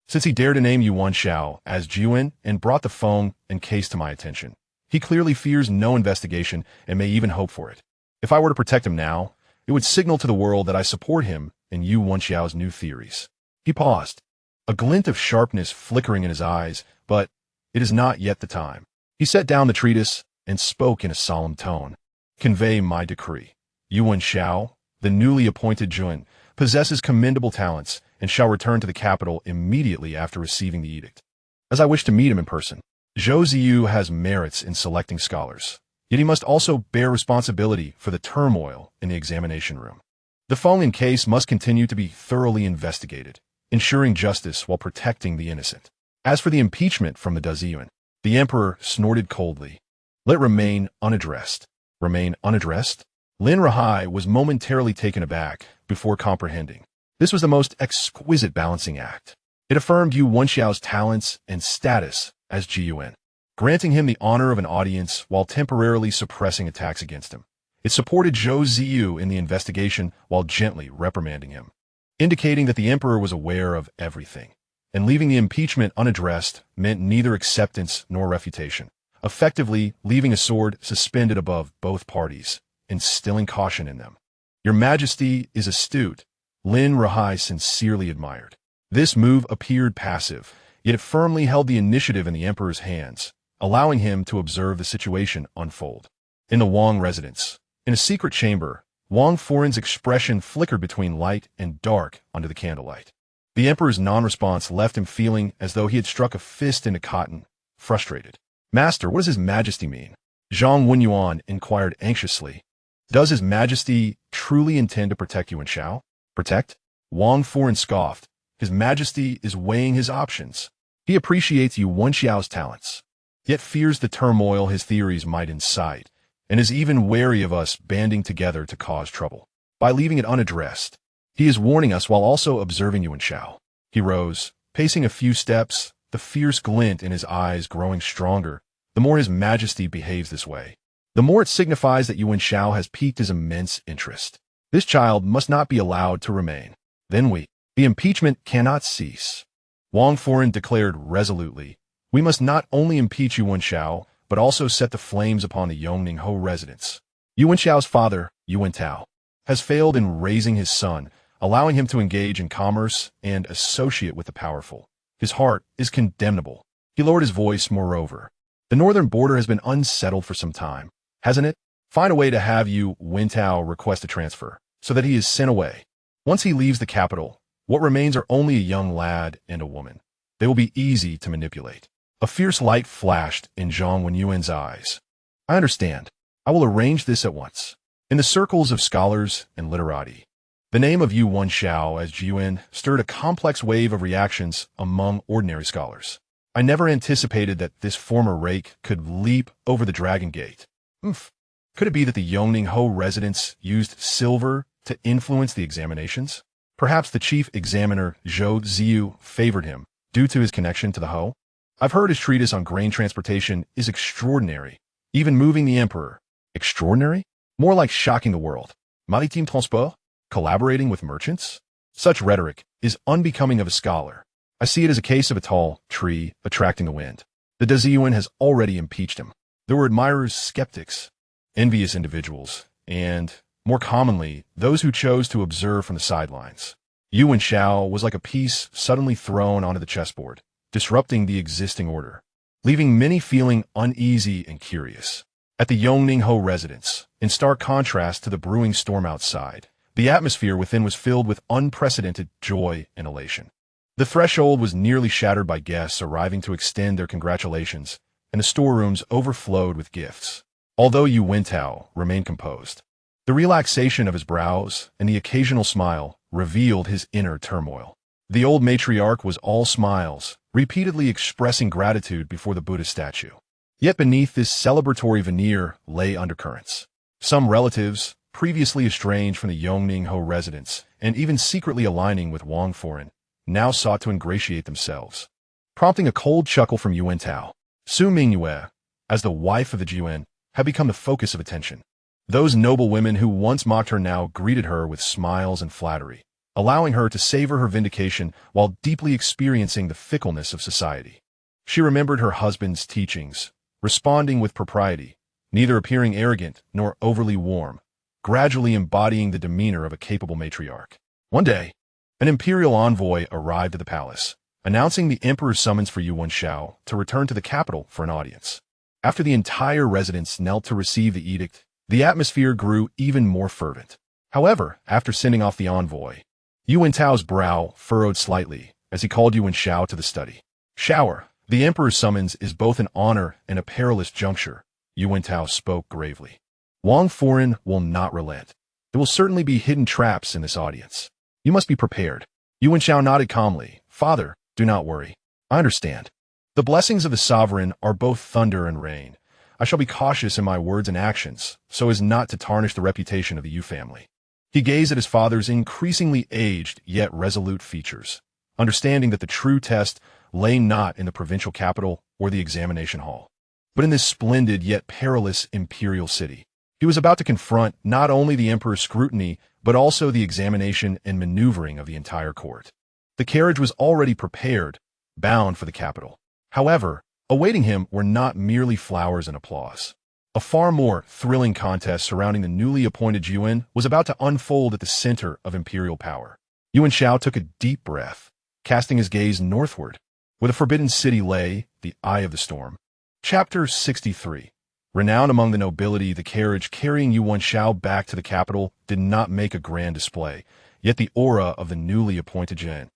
Since he dared to name Yu Wenxiao as Jiuan and brought the phone and case to my attention, he clearly fears no investigation and may even hope for it. If I were to protect him now, it would signal to the world that I support him in Yu Wenxiao's new theories. He paused, a glint of sharpness flickering in his eyes, but it is not yet the time. He set down the treatise and spoke in a solemn tone. Convey my decree. Yu Wenxiao, the newly appointed Jiuan, possesses commendable talents and shall return to the capital immediately after receiving the edict. As I wish to meet him in person. Zhou Ziyu has merits in selecting scholars, yet he must also bear responsibility for the turmoil in the examination room. The following case must continue to be thoroughly investigated, ensuring justice while protecting the innocent. As for the impeachment from the Daziyuan, the emperor snorted coldly. Let it remain unaddressed. Remain unaddressed? Lin Ruhai was momentarily taken aback before comprehending. This was the most exquisite balancing act. It affirmed Yu Wenxiao's talents and status as Jiyuan, granting him the honor of an audience while temporarily suppressing attacks against him. It supported Zhou Ziyu in the investigation while gently reprimanding him, indicating that the emperor was aware of everything, and leaving the impeachment unaddressed meant neither acceptance nor refutation, effectively leaving a sword suspended above both parties, instilling caution in them. Your Majesty is astute, Lin Ruhai sincerely admired. This move appeared passive, yet it firmly held the initiative in the emperor's hands, allowing him to observe the situation unfold. In the Wang residence, in a secret chamber, Wang Foreign's expression flickered between light and dark under the candlelight. The emperor's non-response left him feeling as though he had struck a fist into cotton, frustrated. Master, what does His Majesty mean? Zhang Wenyuan inquired anxiously. Does His Majesty truly intend to protect Yu Wenxiao? Protect? Wang Foreign scoffed. His Majesty is weighing his options. He appreciates Yu Wenxiao's talents, yet fears the turmoil his theories might incite, and is even wary of us banding together to cause trouble. By leaving it unaddressed, he is warning us while also observing Yu Wenxiao. He rose, pacing a few steps, the fierce glint in his eyes growing stronger. The more His Majesty behaves this way, the more it signifies that Yu Wenxiao has piqued his immense interest. This child must not be allowed to remain. Then the impeachment cannot cease. Wang Foreign declared resolutely, we must not only impeach Yu Wenxiao, but also set the flames upon the Yongning-ho residence. Yu Wenxiao's father, Yu Wentao, has failed in raising his son, allowing him to engage in commerce and associate with the powerful. His heart is condemnable. He lowered his voice, moreover. The northern border has been unsettled for some time, hasn't it? Find a way to have Yu Wentao request a transfer, so that he is sent away. Once he leaves the capital, what remains are only a young lad and a woman. They will be easy to manipulate. A fierce light flashed in Zhang Wenyuan's eyes. I understand. I will arrange this at once. In the circles of scholars and literati, the name of Yu Wenxiao as Jiuan stirred a complex wave of reactions among ordinary scholars. I never anticipated that this former rake could leap over the Dragon Gate. Could it be that the Yongning-ho residents used silver to influence the examinations? Perhaps the chief examiner, Zhou Ziyu, favored him, due to his connection to the Ho? I've heard his treatise on grain transportation is extraordinary, even moving the emperor. Extraordinary? More like shocking the world. Maritime transport? Collaborating with merchants? Such rhetoric is unbecoming of a scholar. I see it as a case of a tall tree attracting the wind. The Ziyuan has already impeached him. There were admirers, skeptics, envious individuals, and, more commonly, those who chose to observe from the sidelines. Yu Wenxiao was like a piece suddenly thrown onto the chessboard, disrupting the existing order, leaving many feeling uneasy and curious. At the Yongningho residence, in stark contrast to the brewing storm outside, the atmosphere within was filled with unprecedented joy and elation. The threshold was nearly shattered by guests arriving to extend their congratulations, and the storerooms overflowed with gifts. Although Yu Wenxiao remained composed, the relaxation of his brows and the occasional smile revealed his inner turmoil. The old matriarch was all smiles, repeatedly expressing gratitude before the Buddha statue. Yet beneath this celebratory veneer lay undercurrents. Some relatives, previously estranged from the Yongningho residence and even secretly aligning with Wang Foreign, now sought to ingratiate themselves, prompting a cold chuckle from Yu Wenxiao. Su Mingyue, as the wife of the Jiuan, had become the focus of attention. Those noble women who once mocked her now greeted her with smiles and flattery, allowing her to savor her vindication while deeply experiencing the fickleness of society. She remembered her husband's teachings, responding with propriety, neither appearing arrogant nor overly warm, gradually embodying the demeanor of a capable matriarch. One day, an imperial envoy arrived at the palace, announcing the emperor's summons for Yu Wenxiao to return to the capital for an audience. After the entire residence knelt to receive the edict, the atmosphere grew even more fervent. However, after sending off the envoy, Yu Wenxiao's brow furrowed slightly as he called Yu Wenxiao to the study. "Shower, the emperor's summons is both an honor and a perilous juncture," Yu Wenxiao spoke gravely. "Wang Foreign will not relent. There will certainly be hidden traps in this audience. You must be prepared." Yu Wenxiao nodded calmly. "Father, do not worry. I understand. The blessings of the sovereign are both thunder and rain. I shall be cautious in my words and actions, so as not to tarnish the reputation of the Yu family." He gazed at his father's increasingly aged yet resolute features, understanding that the true test lay not in the provincial capital or the examination hall, but in this splendid yet perilous imperial city. He was about to confront not only the emperor's scrutiny, but also the examination and maneuvering of the entire court. The carriage was already prepared, bound for the capital. However, awaiting him were not merely flowers and applause. A far more thrilling contest surrounding the newly appointed Jiuan was about to unfold at the center of imperial power. Yu Wenxiao took a deep breath, casting his gaze northward. Where the forbidden city lay, the eye of the storm. Chapter 63. Renowned among the nobility, the carriage carrying Yu Wenxiao back to the capital did not make a grand display, yet the aura of the newly appointed Jian,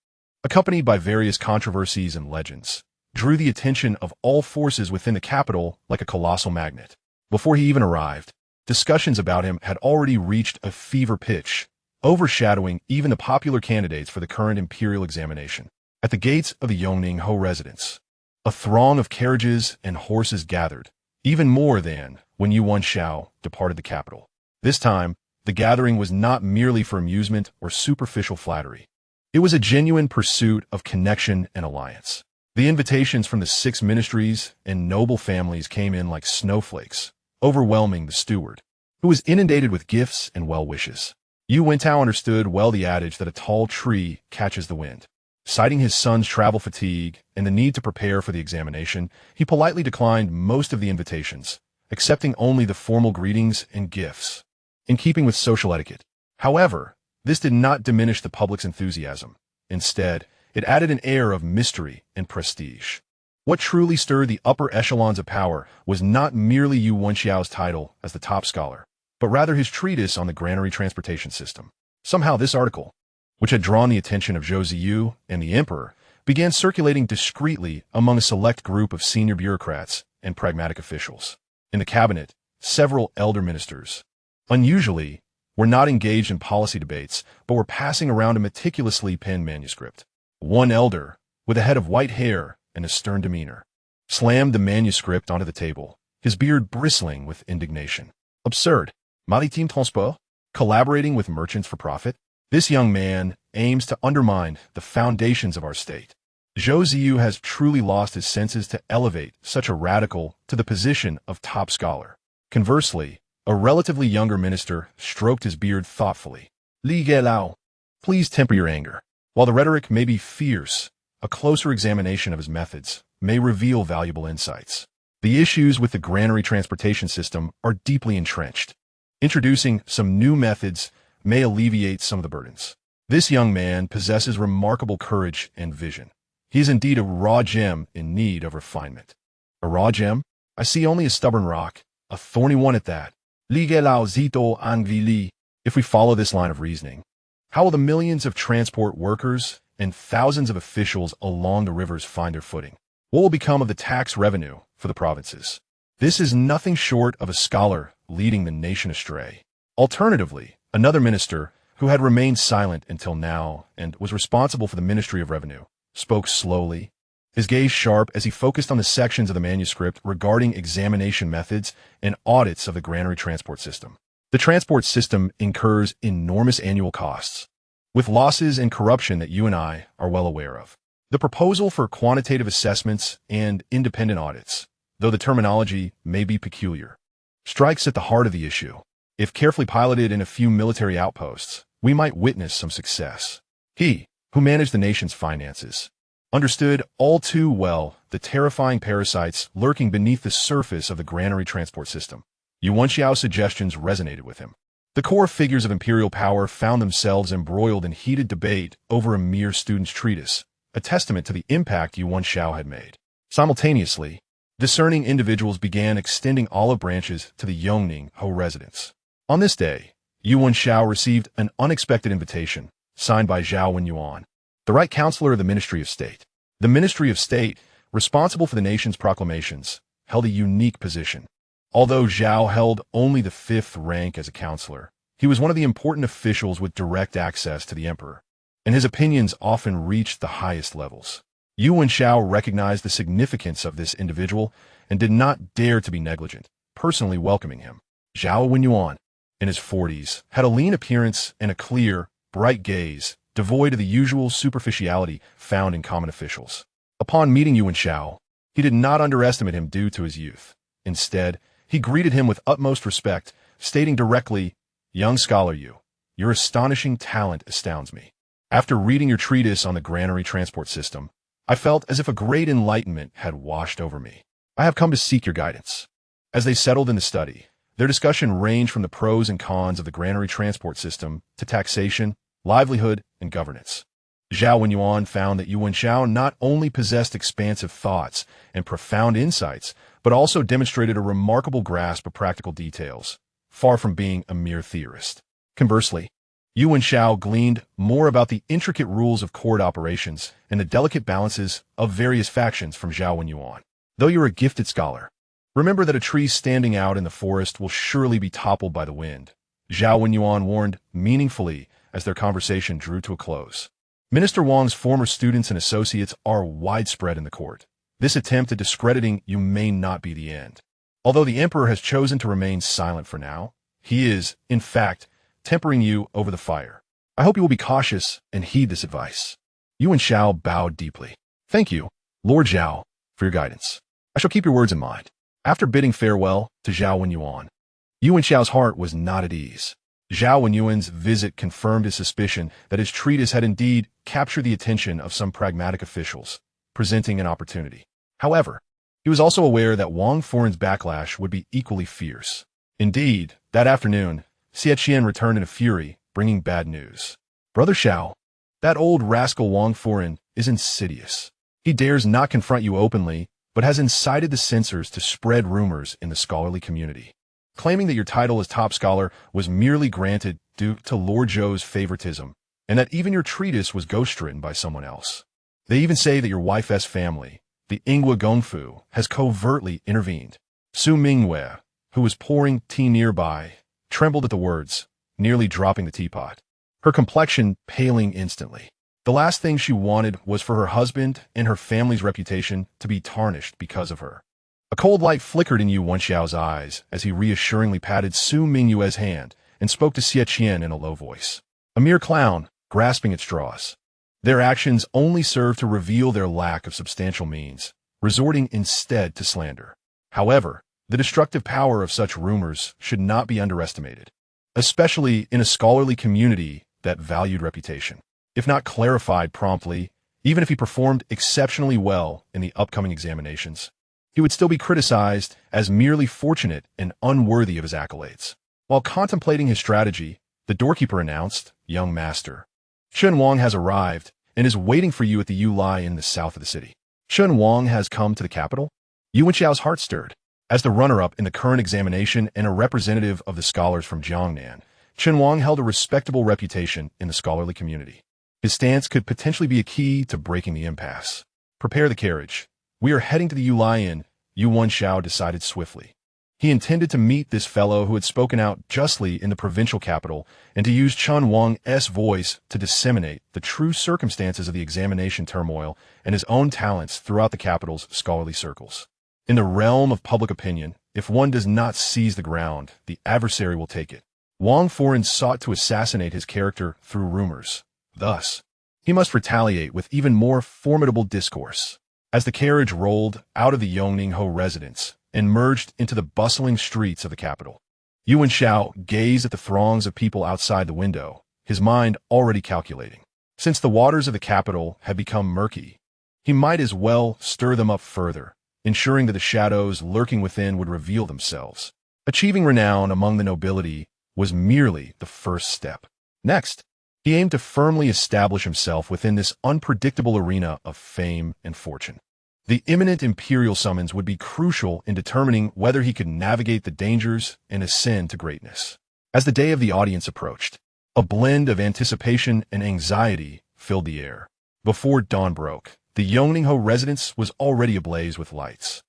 accompanied by various controversies and legends, drew the attention of all forces within the capital like a colossal magnet. Before he even arrived, discussions about him had already reached a fever pitch, overshadowing even the popular candidates for the current imperial examination. At the gates of the Yongningho residence, a throng of carriages and horses gathered, even more than when Yu Wenxiao departed the capital. This time, the gathering was not merely for amusement or superficial flattery. It was a genuine pursuit of connection and alliance. The invitations from the 6 ministries and noble families came in like snowflakes, overwhelming the steward, who was inundated with gifts and well wishes. Yu Wenxiao understood well the adage that a tall tree catches the wind. Citing his son's travel fatigue and the need to prepare for the examination, he politely declined most of the invitations, accepting only the formal greetings and gifts, in keeping with social etiquette. However, this did not diminish the public's enthusiasm. Instead, it added an air of mystery and prestige. What truly stirred the upper echelons of power was not merely Yu Wenxiao's title as the top scholar, but rather his treatise on the granary transportation system. Somehow this article, which had drawn the attention of Zhou Ziyu and the emperor, began circulating discreetly among a select group of senior bureaucrats and pragmatic officials. In the cabinet, several elder ministers, unusually, were not engaged in policy debates, but were passing around a meticulously penned manuscript. One elder, with a head of white hair and a stern demeanor, slammed the manuscript onto the table, his beard bristling with indignation. "Absurd. Maritime transport? Collaborating with merchants for profit? This young man aims to undermine the foundations of our state." Zhou Ziyu has truly lost his senses to elevate such a radical to the position of top scholar. Conversely, a relatively younger minister stroked his beard thoughtfully. "Li Ge Lao, please temper your anger. While the rhetoric may be fierce, a closer examination of his methods may reveal valuable insights. The issues with the granary transportation system are deeply entrenched. Introducing some new methods may alleviate some of the burdens. This young man possesses remarkable courage and vision. He is indeed a raw gem in need of refinement. A raw gem? I see only a stubborn rock, a thorny one at that. If we follow this line of reasoning, how will the millions of transport workers and thousands of officials along the rivers find their footing? What will become of the tax revenue for the provinces? This is nothing short of a scholar leading the nation astray. Alternatively, another minister, who had remained silent until now and was responsible for the Ministry of Revenue, spoke slowly, his gaze sharp as he focused on the sections of the manuscript regarding examination methods and audits of the granary transport system. The transport system incurs enormous annual costs, with losses and corruption that you and I are well aware of. The proposal for quantitative assessments and independent audits, though the terminology may be peculiar, strikes at the heart of the issue. If carefully piloted in a few military outposts, we might witness some success. He, who managed the nation's finances, understood all too well the terrifying parasites lurking beneath the surface of the granary transport system. Yu Wenxiao's suggestions resonated with him. The core figures of imperial power found themselves embroiled in heated debate over a mere student's treatise, a testament to the impact Yu Wenxiao had made. Simultaneously, discerning individuals began extending olive branches to the Yongning Ho residence. On this day, Yu Wenxiao received an unexpected invitation, signed by Zhao Wenyuan, the right counselor of the Ministry of State. The Ministry of State, responsible for the nation's proclamations, held a unique position. Although Zhao held only the 5th rank as a counselor, he was one of the important officials with direct access to the emperor, and his opinions often reached the highest levels. Yu Wenxiao recognized the significance of this individual and did not dare to be negligent, personally welcoming him. Zhao Wenyuan, in his 40s, had a lean appearance and a clear, bright gaze, devoid of the usual superficiality found in common officials. Upon meeting Yu Wenxiao, he did not underestimate him due to his youth. Instead, he greeted him with utmost respect, stating directly, "Young scholar Yu, your astonishing talent astounds me. After reading your treatise on the granary transport system, I felt as if a great enlightenment had washed over me. I have come to seek your guidance." As they settled in the study, their discussion ranged from the pros and cons of the granary transport system to taxation, livelihood, and governance. Zhao Wenyuan found that Yu Wenxiao not only possessed expansive thoughts and profound insights, but also demonstrated a remarkable grasp of practical details, far from being a mere theorist. Conversely, Yu Wenxiao gleaned more about the intricate rules of court operations and the delicate balances of various factions from Zhao Wenyuan. Though you're a gifted scholar, remember that a tree standing out in the forest will surely be toppled by the wind. Zhao Wenyuan warned meaningfully as their conversation drew to a close. Minister Wang's former students and associates are widespread in the court. This attempt at discrediting you may not be the end. Although the emperor has chosen to remain silent for now, he is, in fact, tempering you over the fire. I hope you will be cautious and heed this advice. Yu Wenxiao bowed deeply. Thank you, Lord Zhao, for your guidance. I shall keep your words in mind. After bidding farewell to Zhao Wenyuan, Yu Wenxiao's heart was not at ease. Zhao Wenyuan's visit confirmed his suspicion that his treatise had indeed captured the attention of some pragmatic officials, presenting an opportunity. However, he was also aware that Wang Foran's backlash would be equally fierce. Indeed, that afternoon, Xie Qian returned in a fury, bringing bad news. Brother Xiao, that old rascal Wang Foran is insidious. He dares not confront you openly, but has incited the censors to spread rumors in the scholarly community, claiming that your title as top scholar was merely granted due to Lord Zhou's favoritism, and that even your treatise was ghostwritten by someone else. They even say that your wife's family, the Ingwa Gongfu, has covertly intervened. Su Mingyue, who was pouring tea nearby, trembled at the words, nearly dropping the teapot, her complexion paling instantly. The last thing she wanted was for her husband and her family's reputation to be tarnished because of her. A cold light flickered in Yu Wenxiao's eyes as he reassuringly patted Su Mingyue's hand and spoke to Xie Qian in a low voice. A mere clown, grasping at straws. Their actions only serve to reveal their lack of substantial means, resorting instead to slander. However, the destructive power of such rumors should not be underestimated, especially in a scholarly community that valued reputation. If not clarified promptly, Even if he performed exceptionally well in the upcoming examinations, he would still be criticized as merely fortunate and unworthy of his accolades. While contemplating his strategy, the doorkeeper announced, "Young master, Shen Wang has arrived and is waiting for you at the Yu Lai in the south of the city." Shen Wang has come to the capital? Yu Wenxiao's heart stirred. As the runner-up in the current examination and a representative of the scholars from Jiangnan, Shen Wang held a respectable reputation in the scholarly community. His stance could potentially be a key to breaking the impasse. "Prepare the carriage. We are heading to the Yu Lai Inn," Yu Wenxiao decided swiftly. He intended to meet this fellow who had spoken out justly in the provincial capital and to use Chen Wang's voice to disseminate the true circumstances of the examination turmoil and his own talents throughout the capital's scholarly circles. In the realm of public opinion, if one does not seize the ground, the adversary will take it. Wang Foren sought to assassinate his character through rumors. Thus, he must retaliate with even more formidable discourse. As the carriage rolled out of the Yongningho residence and merged into the bustling streets of the capital, Yu Wenxiao gazed at the throngs of people outside the window, his mind already calculating. Since the waters of the capital had become murky, he might as well stir them up further, ensuring that the shadows lurking within would reveal themselves. Achieving renown among the nobility was merely the first step. Next, he aimed to firmly establish himself within this unpredictable arena of fame and fortune. The imminent imperial summons would be crucial in determining whether he could navigate the dangers and ascend to greatness. As the day of the audience approached, a blend of anticipation and anxiety filled the air. Before dawn broke, the Yongningho residence was already ablaze with lights.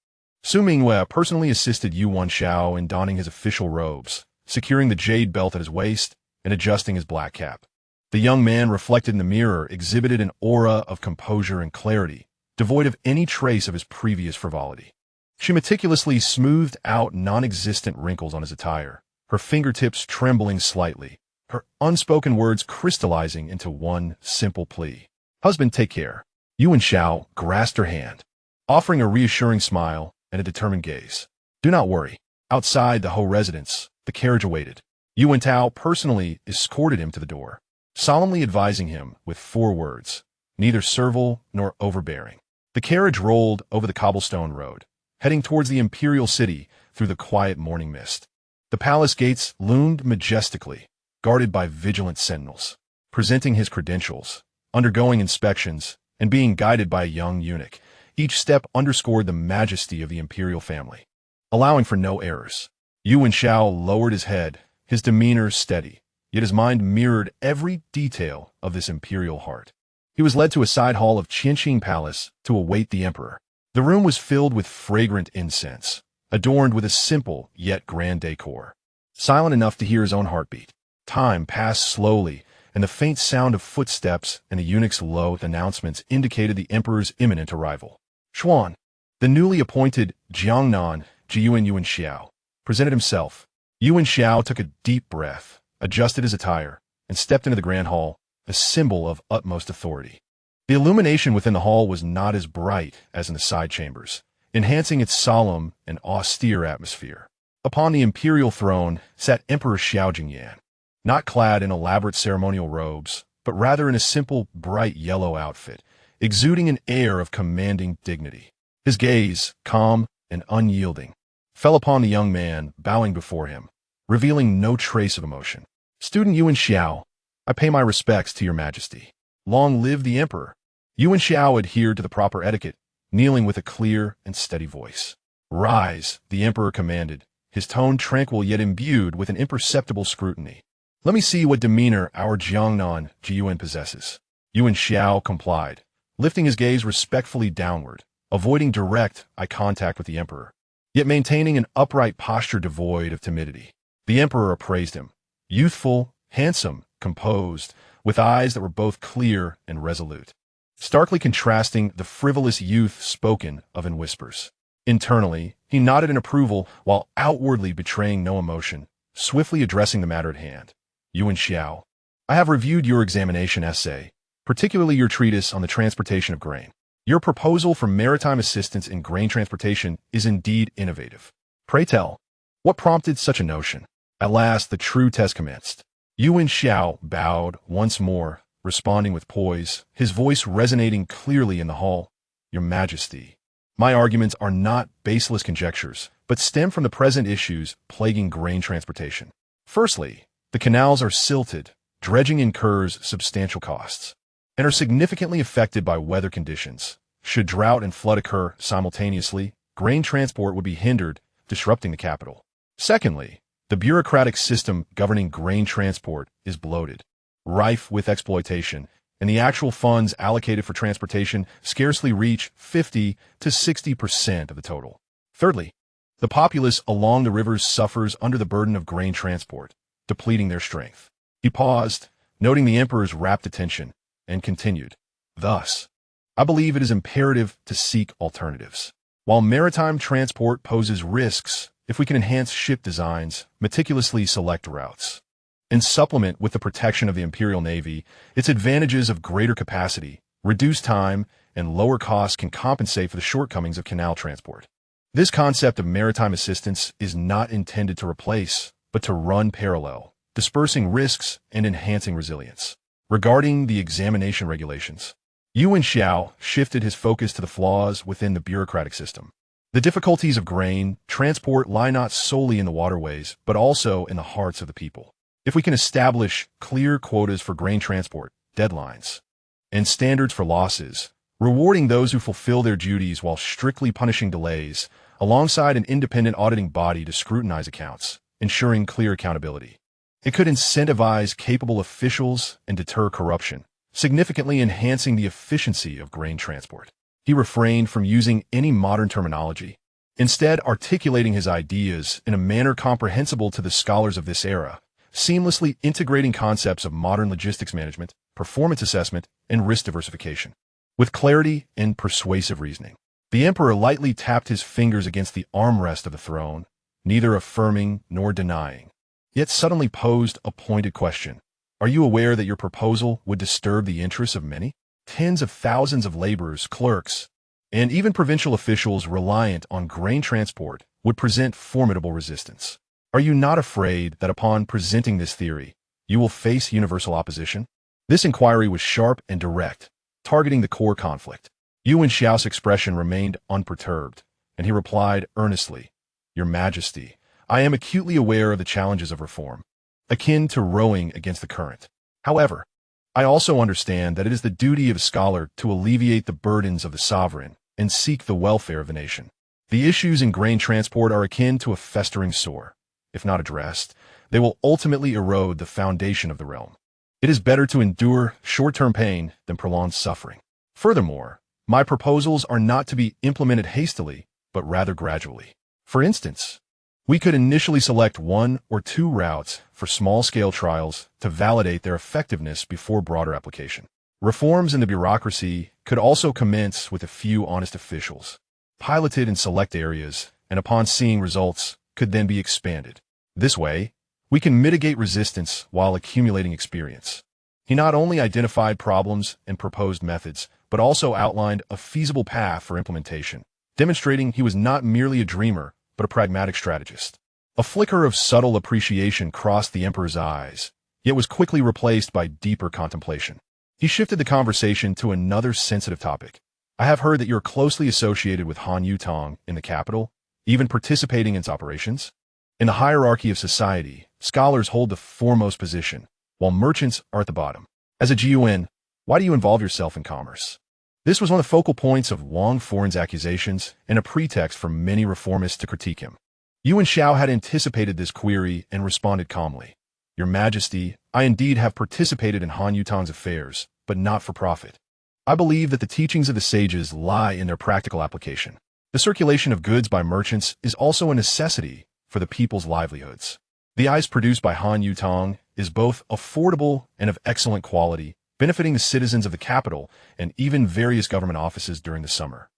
Su Mingyue personally assisted Yu Wenxiao in donning his official robes, securing the jade belt at his waist and adjusting his black cap. The young man, reflected in the mirror, exhibited an aura of composure and clarity, devoid of any trace of his previous frivolity. She meticulously smoothed out non-existent wrinkles on his attire, her fingertips trembling slightly, her unspoken words crystallizing into one simple plea. "Husband, take care." Yu Wenxiao grasped her hand, offering a reassuring smile and a determined gaze. "Do not worry." Outside the Ho residence, the carriage awaited. Yu Wenxiao personally escorted him to the door, solemnly advising him with 4 words, neither servile nor overbearing. The carriage rolled over the cobblestone road, heading towards the Imperial city through the quiet morning mist. The palace gates loomed majestically, guarded by vigilant sentinels. Presenting his credentials, undergoing inspections, and being guided by a young eunuch, each step underscored the majesty of the imperial family. Allowing for no errors, Yu Wenxiao lowered his head, his demeanor steady, yet his mind mirrored every detail of this imperial heart. He was led to a side hall of Qianqing Palace to await the emperor. The room was filled with fragrant incense, adorned with a simple yet grand decor. Silent enough to hear his own heartbeat, time passed slowly, and the faint sound of footsteps and the eunuch's low announcements indicated the emperor's imminent arrival. Xuan, the newly appointed Jiangnan Yu Wenxiao, presented himself. Yu Wenxiao took a deep breath, adjusted his attire, and stepped into the grand hall, a symbol of utmost authority. The illumination within the hall was not as bright as in the side chambers, enhancing its solemn and austere atmosphere. Upon the imperial throne sat Emperor Xiao Jingyan, not clad in elaborate ceremonial robes, but rather in a simple, bright yellow outfit, exuding an air of commanding dignity. His gaze, calm and unyielding, fell upon the young man bowing before him, revealing no trace of emotion. "Student Yu Wenxiao, I pay my respects to your majesty." "Long live the emperor." Yu Wenxiao adhered to the proper etiquette, kneeling with a clear and steady voice. "Rise," the emperor commanded, his tone tranquil yet imbued with an imperceptible scrutiny. "Let me see what demeanor our Jiangnan Jiyuan possesses." Yu Wenxiao complied, lifting his gaze respectfully downward, avoiding direct eye contact with the emperor, yet maintaining an upright posture devoid of timidity. The emperor appraised him, youthful, handsome, composed, with eyes that were both clear and resolute, starkly contrasting the frivolous youth spoken of in whispers. Internally, he nodded in approval while outwardly betraying no emotion, swiftly addressing the matter at hand. "Yu Wenxiao, I have reviewed your examination essay, particularly your treatise on the transportation of grain. Your proposal for maritime assistance in grain transportation is indeed innovative. Pray tell, what prompted such a notion?" At last, the true test commenced. Yu Wenxiao bowed once more, responding with poise, his voice resonating clearly in the hall. Your Majesty, my arguments are not baseless conjectures, but stem from the present issues plaguing grain transportation. Firstly, the canals are silted, dredging incurs substantial costs, and are significantly affected by weather conditions. Should drought and flood occur simultaneously, grain transport would be hindered, disrupting the capital. Secondly, the bureaucratic system governing grain transport is bloated, rife with exploitation, and the actual funds allocated for transportation scarcely reach 50 to 60% of the total. Thirdly, the populace along the rivers suffers under the burden of grain transport, depleting their strength. He paused, noting the emperor's rapt attention, and continued. Thus, I believe it is imperative to seek alternatives. While maritime transport poses risks, if we can enhance ship designs, meticulously select routes, and supplement with the protection of the Imperial Navy, its advantages of greater capacity, reduced time, and lower costs can compensate for the shortcomings of canal transport. This concept of maritime assistance is not intended to replace, but to run parallel, dispersing risks and enhancing resilience. Regarding the examination regulations, Yu Wenxiao shifted his focus to the flaws within the bureaucratic system. The difficulties of grain transport lie not solely in the waterways, but also in the hearts of the people. If we can establish clear quotas for grain transport, deadlines, and standards for losses, rewarding those who fulfill their duties while strictly punishing delays, alongside an independent auditing body to scrutinize accounts, ensuring clear accountability, it could incentivize capable officials and deter corruption, significantly enhancing the efficiency of grain transport. He refrained from using any modern terminology, instead articulating his ideas in a manner comprehensible to the scholars of this era, seamlessly integrating concepts of modern logistics management, performance assessment, and risk diversification. With clarity and persuasive reasoning, the emperor lightly tapped his fingers against the armrest of the throne, neither affirming nor denying, yet suddenly posed a pointed question. Are you aware that your proposal would disturb the interests of many? Tens of thousands of laborers, clerks, and even provincial officials reliant on grain transport would present formidable resistance. Are you not afraid that upon presenting this theory, you will face universal opposition? This inquiry was sharp and direct, targeting the core conflict. Yu Wenxiao's expression remained unperturbed, and he replied earnestly, Your Majesty, I am acutely aware of the challenges of reform, akin to rowing against the current. However, I also understand that it is the duty of a scholar to alleviate the burdens of the sovereign and seek the welfare of the nation. The issues in grain transport are akin to a festering sore. If not addressed, they will ultimately erode the foundation of the realm. It is better to endure short-term pain than prolonged suffering. Furthermore, my proposals are not to be implemented hastily, but rather gradually. For instance, we could initially select 1 or 2 routes for small-scale trials to validate their effectiveness before broader application. Reforms in the bureaucracy could also commence with a few honest officials, piloted in select areas, and upon seeing results, could then be expanded. This way, we can mitigate resistance while accumulating experience. He not only identified problems and proposed methods, but also outlined a feasible path for implementation, demonstrating he was not merely a dreamer, but a pragmatic strategist. A flicker of subtle appreciation crossed the emperor's eyes, yet was quickly replaced by deeper contemplation. He shifted the conversation to another sensitive topic. I have heard that you're closely associated with Han Yutong in the capital, even participating in its operations. In the hierarchy of society, scholars hold the foremost position, while merchants are at the bottom. As a GUN, why do you involve yourself in commerce? This was one of the focal points of Wang Foreign's accusations and a pretext for many reformists to critique him. Yu Wenxiao had anticipated this query and responded calmly. Your Majesty, I indeed have participated in Han Yutong's affairs, but not for profit. I believe that the teachings of the sages lie in their practical application. The circulation of goods by merchants is also a necessity for the people's livelihoods. The ice produced by Han Yutong is both affordable and of excellent quality, benefiting the citizens of the capital and even various government offices during the summer.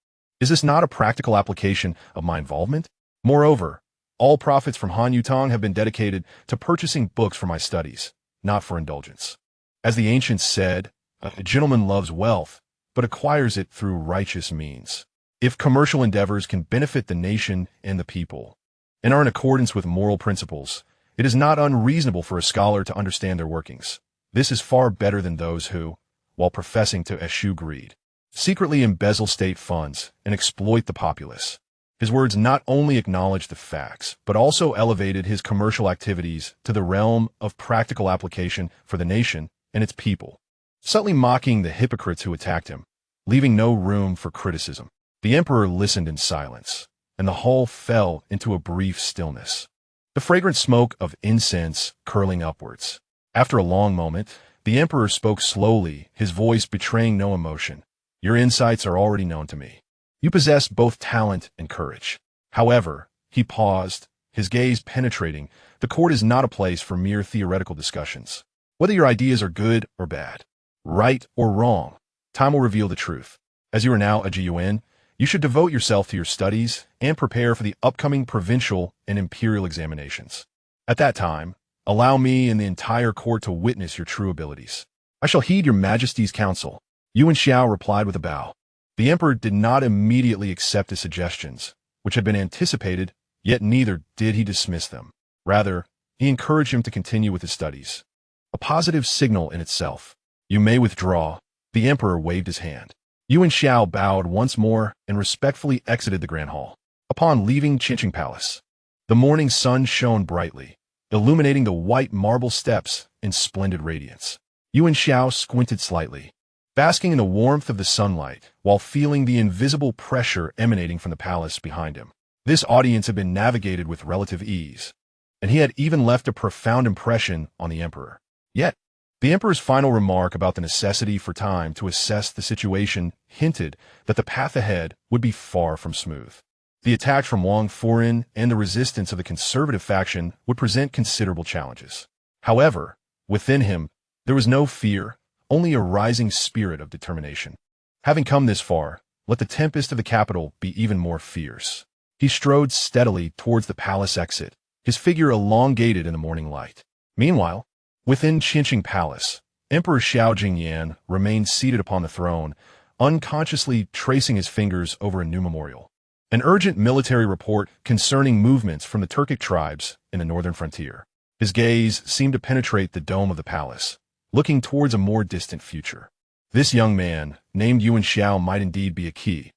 Is this not a practical application of my involvement? Moreover, all profits from Han Yutong have been dedicated to purchasing books for my studies, not for indulgence. As the ancients said, a gentleman loves wealth, but acquires it through righteous means. If commercial endeavors can benefit the nation and the people, and are in accordance with moral principles, it is not unreasonable for a scholar to understand their workings. This is far better than those who, while professing to eschew greed, secretly embezzle state funds and exploit the populace. His words not only acknowledged the facts, but also elevated his commercial activities to the realm of practical application for the nation and its people, subtly mocking the hypocrites who attacked him, leaving no room for criticism. The emperor listened in silence, and the hall fell into a brief stillness, the fragrant smoke of incense curling upwards. After a long moment, the emperor spoke slowly, his voice betraying no emotion. Your insights are already known to me. You possess both talent and courage. However, he paused, his gaze penetrating. The court is not a place for mere theoretical discussions. Whether your ideas are good or bad, right or wrong, time will reveal the truth. As you are now a Jiyuan, you should devote yourself to your studies and prepare for the upcoming provincial and imperial examinations. At that time, allow me and the entire court to witness your true abilities. I shall heed your majesty's counsel. Yu Wenxiao replied with a bow. The emperor did not immediately accept his suggestions, which had been anticipated, yet neither did he dismiss them. Rather, he encouraged him to continue with his studies. A positive signal in itself. You may withdraw. The emperor waved his hand. Yu Wenxiao bowed once more and respectfully exited the grand hall. Upon leaving Qingqing Palace, the morning sun shone brightly, illuminating the white marble steps in splendid radiance. Yu Wenxiao squinted slightly, basking in the warmth of the sunlight while feeling the invisible pressure emanating from the palace behind him. This audience had been navigated with relative ease, and he had even left a profound impression on the emperor. Yet, the emperor's final remark about the necessity for time to assess the situation hinted that the path ahead would be far from smooth. The attacks from Wang Furin and the resistance of the conservative faction would present considerable challenges. However, within him, there was no fear, only a rising spirit of determination. Having come this far, let the tempest of the capital be even more fierce. He strode steadily towards the palace exit, his figure elongated in the morning light. Meanwhile, within Qingqing Palace, Emperor Xiao Jingyan remained seated upon the throne, unconsciously tracing his fingers over a new memorial. An urgent military report concerning movements from the Turkic tribes in the northern frontier. His gaze seemed to penetrate the dome of the palace, looking towards a more distant future. This young man, named Yu Wenxiao, might indeed be a key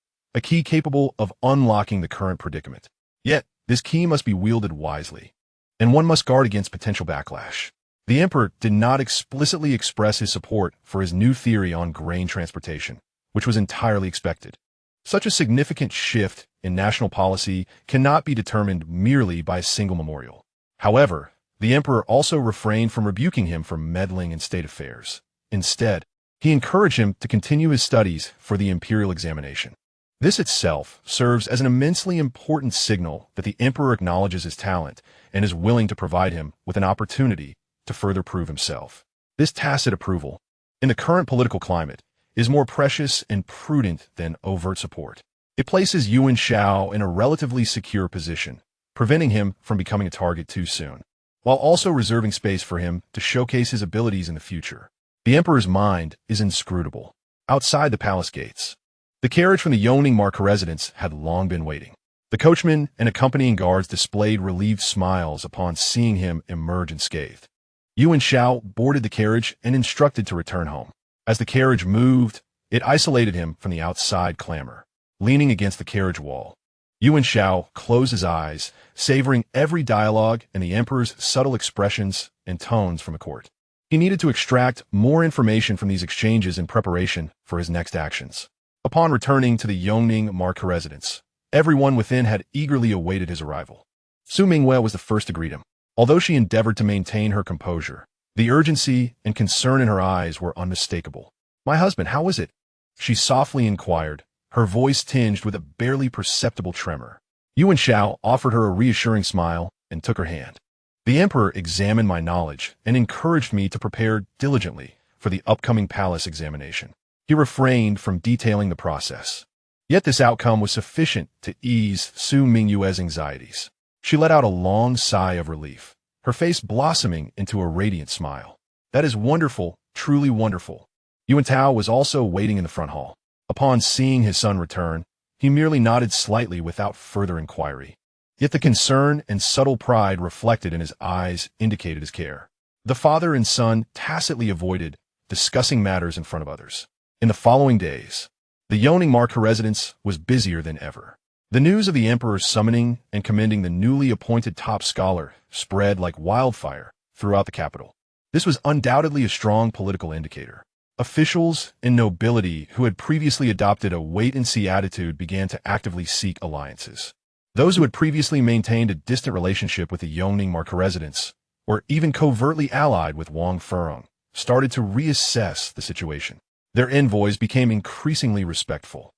capable of unlocking the current predicament. Yet, this key must be wielded wisely, and one must guard against potential backlash. The emperor did not explicitly express his support for his new theory on grain transportation, which was entirely expected. Such a significant shift in national policy cannot be determined merely by a single memorial. However, the emperor also refrained from rebuking him for meddling in state affairs. Instead, he encouraged him to continue his studies for the imperial examination. This itself serves as an immensely important signal that the emperor acknowledges his talent and is willing to provide him with an opportunity to further prove himself. This tacit approval, in the current political climate, is more precious and prudent than overt support. It places Yu Wenxiao in a relatively secure position, preventing him from becoming a target too soon, while also reserving space for him to showcase his abilities in the future. The emperor's mind is inscrutable. Outside the palace gates, the carriage from the Yongning Marca residence had long been waiting. The coachman and accompanying guards displayed relieved smiles upon seeing him emerge unscathed. Yu Wenxiao boarded the carriage and instructed to return home. As the carriage moved, it isolated him from the outside clamor. Leaning against the carriage wall, Yu Wenxiao closed his eyes, savoring every dialogue and the emperor's subtle expressions and tones from the court. He needed to extract more information from these exchanges in preparation for his next actions. Upon returning to the Yongning Marca residence, everyone within had eagerly awaited his arrival. Su Mingyue was the first to greet him. Although she endeavored to maintain her composure, the urgency and concern in her eyes were unmistakable. "My husband, how is it?" she softly inquired, her voice tinged with a barely perceptible tremor. Yu Wenxiao offered her a reassuring smile and took her hand. "The emperor examined my knowledge and encouraged me to prepare diligently for the upcoming palace examination. He refrained from detailing the process. Yet this outcome was sufficient to ease Su Mingyue's anxieties. She let out a long sigh of relief, her face blossoming into a radiant smile. "That is wonderful, truly wonderful." Yu Wenxiao was also waiting in the front hall. Upon seeing his son return, he merely nodded slightly without further inquiry. Yet the concern and subtle pride reflected in his eyes indicated his care. The father and son tacitly avoided discussing matters in front of others. In the following days, the Yongning marker residence was busier than ever. The news of the emperor's summoning and commending the newly appointed top scholar spread like wildfire throughout the capital. This was undoubtedly a strong political indicator. Officials and nobility who had previously adopted a wait-and-see attitude began to actively seek alliances. Those who had previously maintained a distant relationship with the Yongning marker residence, or even covertly allied with Wang Furong, started to reassess the situation. Their envoys became increasingly respectful,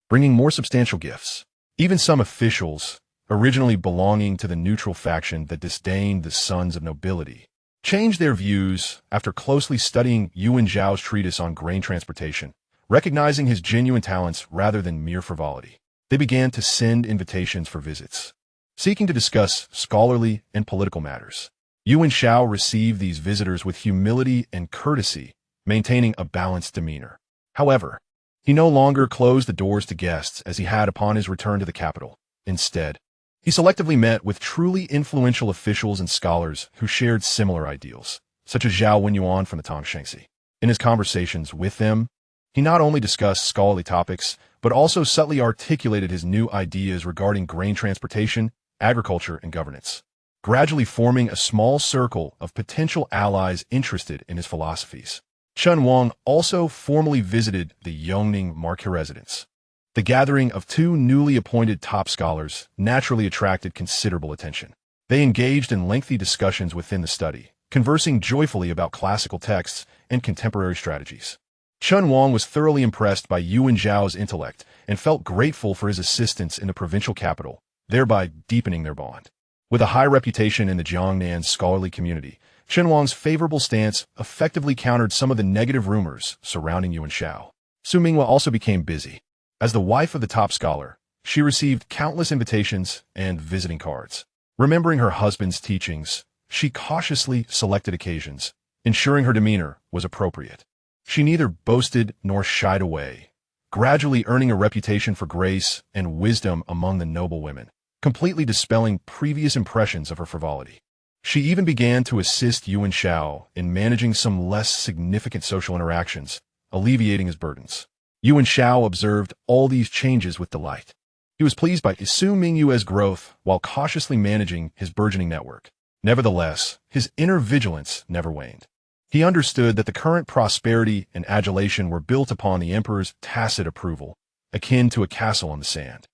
bringing more substantial gifts. Even some officials, originally belonging to the neutral faction that disdained the sons of nobility, changed their views after closely studying Yu Wenxiao's treatise on grain transportation, recognizing his genuine talents rather than mere frivolity. They began to send invitations for visits, seeking to discuss scholarly and political matters. Yu Wenxiao received these visitors with humility and courtesy, maintaining a balanced demeanor. However, he no longer closed the doors to guests as he had upon his return to the capital. Instead, he selectively met with truly influential officials and scholars who shared similar ideals, such as Zhao Wenyuan from the Tongshengsi. In his conversations with them, he not only discussed scholarly topics, but also subtly articulated his new ideas regarding grain transportation, agriculture, and governance, gradually forming a small circle of potential allies interested in his philosophies. Chen Wang also formally visited the Yongning marker residence. The gathering of two newly appointed top scholars naturally attracted considerable attention. They engaged in lengthy discussions within the study, conversing joyfully about classical texts and contemporary strategies. Chen Wang was thoroughly impressed by Yu Wenxiao's intellect and felt grateful for his assistance in the provincial capital, thereby deepening their bond. With a high reputation in the Jiangnan scholarly community, Chen Wang's favorable stance effectively countered some of the negative rumors surrounding Yu Wenxiao. Su Mingyue also became busy. As the wife of the top scholar, she received countless invitations and visiting cards. Remembering her husband's teachings, she cautiously selected occasions, ensuring her demeanor was appropriate. She neither boasted nor shied away, gradually earning a reputation for grace and wisdom among the noble women, completely dispelling previous impressions of her frivolity. She even began to assist Yu Wenxiao in managing some less significant social interactions, alleviating his burdens. Yu Wenxiao observed all these changes with delight. He was pleased by Su Mingyue's growth while cautiously managing his burgeoning network. Nevertheless, his inner vigilance never waned. He understood that the current prosperity and adulation were built upon the emperor's tacit approval, akin to a castle on the sand.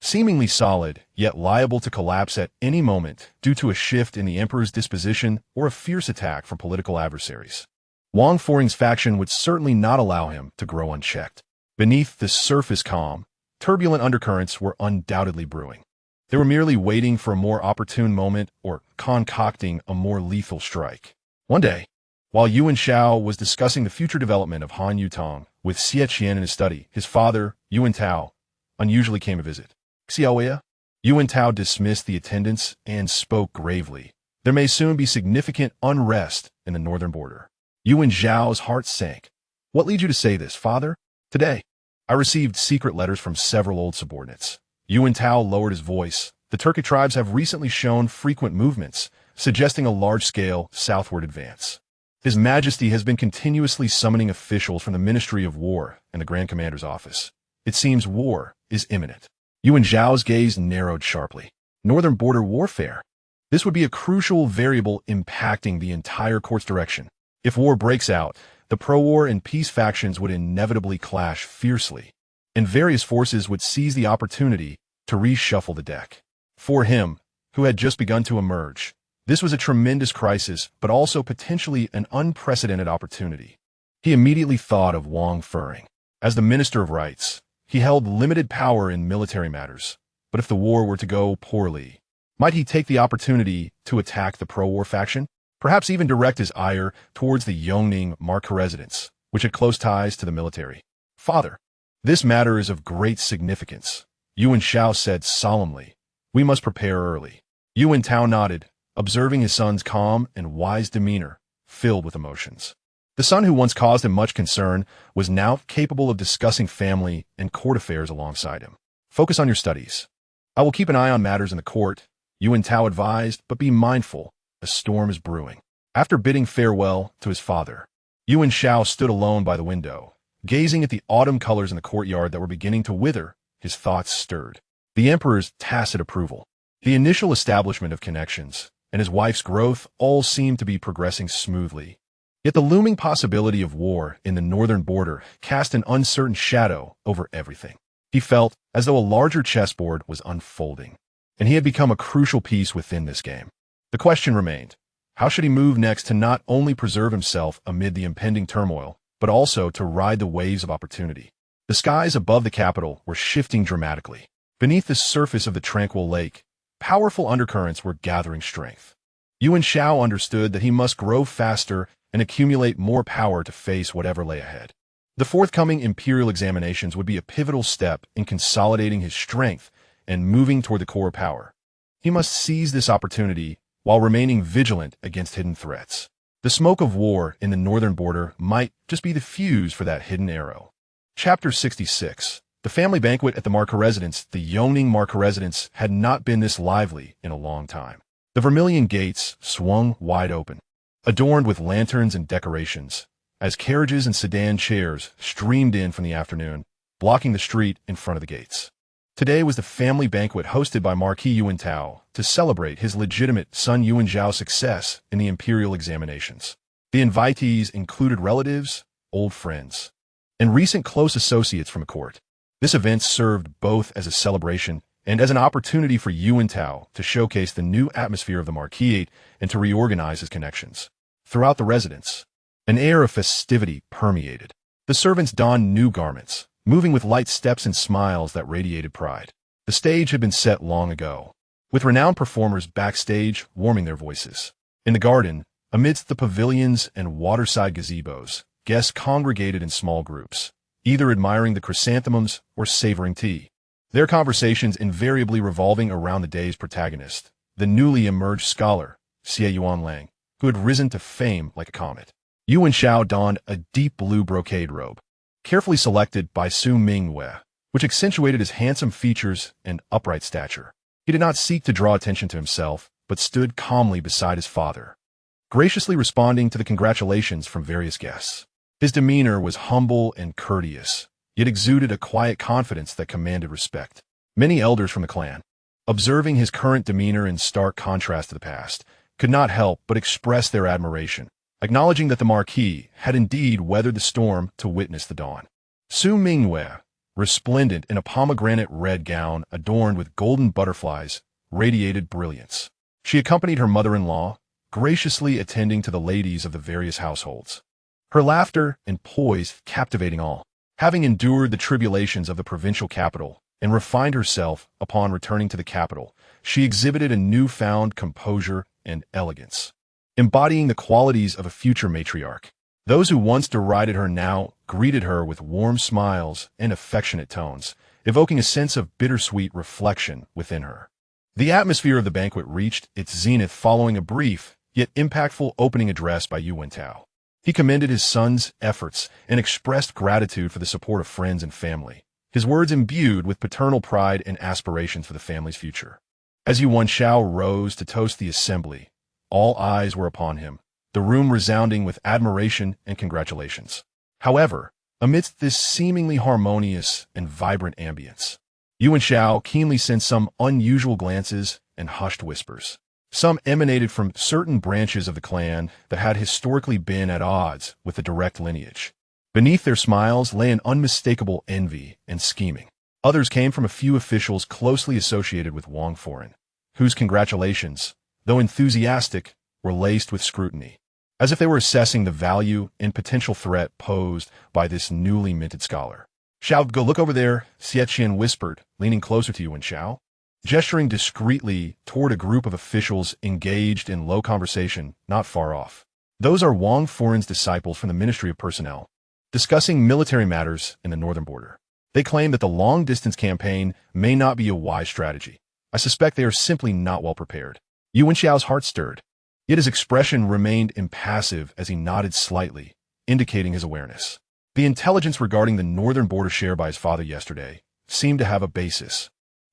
Seemingly solid, yet liable to collapse at any moment due to a shift in the emperor's disposition or a fierce attack from political adversaries. Wang Furong's faction would certainly not allow him to grow unchecked. Beneath the surface calm, turbulent undercurrents were undoubtedly brewing. They were merely waiting for a more opportune moment or concocting a more lethal strike. One day, while Yu Wenxiao was discussing the future development of Han Yutong with Xie Qian in his study, his father, Yu Wentao, unusually came to visit. Xiaoya? Yu Wentao dismissed the attendants and spoke gravely. There may soon be significant unrest in the northern border. Yu Wenxiao's heart sank. What leads you to say this, father? Today, I received secret letters from several old subordinates. Yu Wentao lowered his voice. The Turkic tribes have recently shown frequent movements, suggesting a large-scale southward advance. His Majesty has been continuously summoning officials from the Ministry of War and the Grand Commander's office. It seems war is imminent. Yu Wenxiao's gaze narrowed sharply. Northern border warfare. This would be a crucial variable impacting the entire court's direction. If war breaks out, the pro-war and peace factions would inevitably clash fiercely, and various forces would seize the opportunity to reshuffle the deck. For him, who had just begun to emerge, this was a tremendous crisis, but also potentially an unprecedented opportunity. He immediately thought of Wang Furong. As the Minister of Rights, he held limited power in military matters, but if the war were to go poorly, might he take the opportunity to attack the pro-war faction? Perhaps even direct his ire towards the Yongning marker residence, which had close ties to the military. Father, this matter is of great significance, Yu Wenxiao said solemnly. We must prepare early. Yu Wentao nodded, observing his son's calm and wise demeanor, filled with emotions. The son who once caused him much concern was now capable of discussing family and court affairs alongside him. Focus on your studies. I will keep an eye on matters in the court, Yu Wentao advised, but be mindful. A storm is brewing. After bidding farewell to his father, Yu Wenxiao stood alone by the window, gazing at the autumn colors in the courtyard that were beginning to wither. His thoughts stirred. The emperor's tacit approval, the initial establishment of connections, and his wife's growth all seemed to be progressing smoothly. Yet the looming possibility of war in the northern border cast an uncertain shadow over everything. He felt as though a larger chessboard was unfolding, and he had become a crucial piece within this game. The question remained, how should he move next to not only preserve himself amid the impending turmoil, but also to ride the waves of opportunity? The skies above the capital were shifting dramatically. Beneath the surface of the tranquil lake, powerful undercurrents were gathering strength. Yu Wenxiao understood that he must grow faster and accumulate more power to face whatever lay ahead. The forthcoming Imperial examinations would be a pivotal step in consolidating his strength and moving toward the core power. He must seize this opportunity while remaining vigilant against hidden threats. The smoke of war in the northern border might just be the fuse for that hidden arrow. Chapter 66. The family banquet at the Marca residence. The Yoning Marca residence had not been this lively in a long time. The vermilion gates swung wide open, adorned with lanterns and decorations, as carriages and sedan chairs streamed in from the afternoon, blocking the street in front of the gates. Today was the family banquet hosted by Marquis Yu Wenxiao to celebrate his legitimate son Yu Wenxiao's success in the Imperial examinations. The invitees included relatives, old friends, and recent close associates from the court. This event served both as a celebration and as an opportunity for Yu Wenxiao to showcase the new atmosphere of the Marquisate and to reorganize his connections. Throughout the residence, an air of festivity permeated. The servants donned new garments, moving with light steps and smiles that radiated pride. The stage had been set long ago, with renowned performers backstage warming their voices. In the garden, amidst the pavilions and waterside gazebos, guests congregated in small groups, either admiring the chrysanthemums or savoring tea. Their conversations invariably revolving around the day's protagonist, the newly emerged scholar, Xie Yuanlang, who had risen to fame like a comet. Yu Wenxiao donned a deep blue brocade robe, carefully selected by Mingyue, which accentuated his handsome features and upright stature. He did not seek to draw attention to himself, but stood calmly beside his father, graciously responding to the congratulations from various guests. His demeanor was humble and courteous, yet exuded a quiet confidence that commanded respect. Many elders from the clan, observing his current demeanor in stark contrast to the past, could not help but express their admiration, acknowledging that the Marquis had indeed weathered the storm to witness the dawn. Mingyue, resplendent in a pomegranate red gown adorned with golden butterflies, radiated brilliance. She accompanied her mother-in-law, graciously attending to the ladies of the various households. Her laughter and poise captivating all. Having endured the tribulations of the provincial capital and refined herself upon returning to the capital, she exhibited a newfound composure and elegance, embodying the qualities of a future matriarch. Those who once derided her now greeted her with warm smiles and affectionate tones, evoking a sense of bittersweet reflection within her. The atmosphere of the banquet reached its zenith following a brief, yet impactful opening address by Yu Wenxiao. He commended his son's efforts and expressed gratitude for the support of friends and family, his words imbued with paternal pride and aspirations for the family's future. As Yu Wenxiao rose to toast the assembly, all eyes were upon him, the room resounding with admiration and congratulations. However, amidst this seemingly harmonious and vibrant ambience, Yu Wenxiao keenly sensed some unusual glances and hushed whispers. Some emanated from certain branches of the clan that had historically been at odds with the direct lineage. Beneath their smiles lay an unmistakable envy and scheming. Others came from a few officials closely associated with Wang Foreign, whose congratulations, though enthusiastic, were laced with scrutiny, as if they were assessing the value and potential threat posed by this newly minted scholar. "Shall go look over there," Xietian whispered, leaning closer to Yu Wenxiao, gesturing discreetly toward a group of officials engaged in low conversation not far off. Those are Wang Foreign's disciples from the Ministry of Personnel, discussing military matters in the northern border. They claim that the long-distance campaign may not be a wise strategy. I suspect they are simply not well prepared. Yu Wenxiao's heart stirred, yet his expression remained impassive as he nodded slightly, indicating his awareness. The intelligence regarding the northern border shared by his father yesterday seemed to have a basis,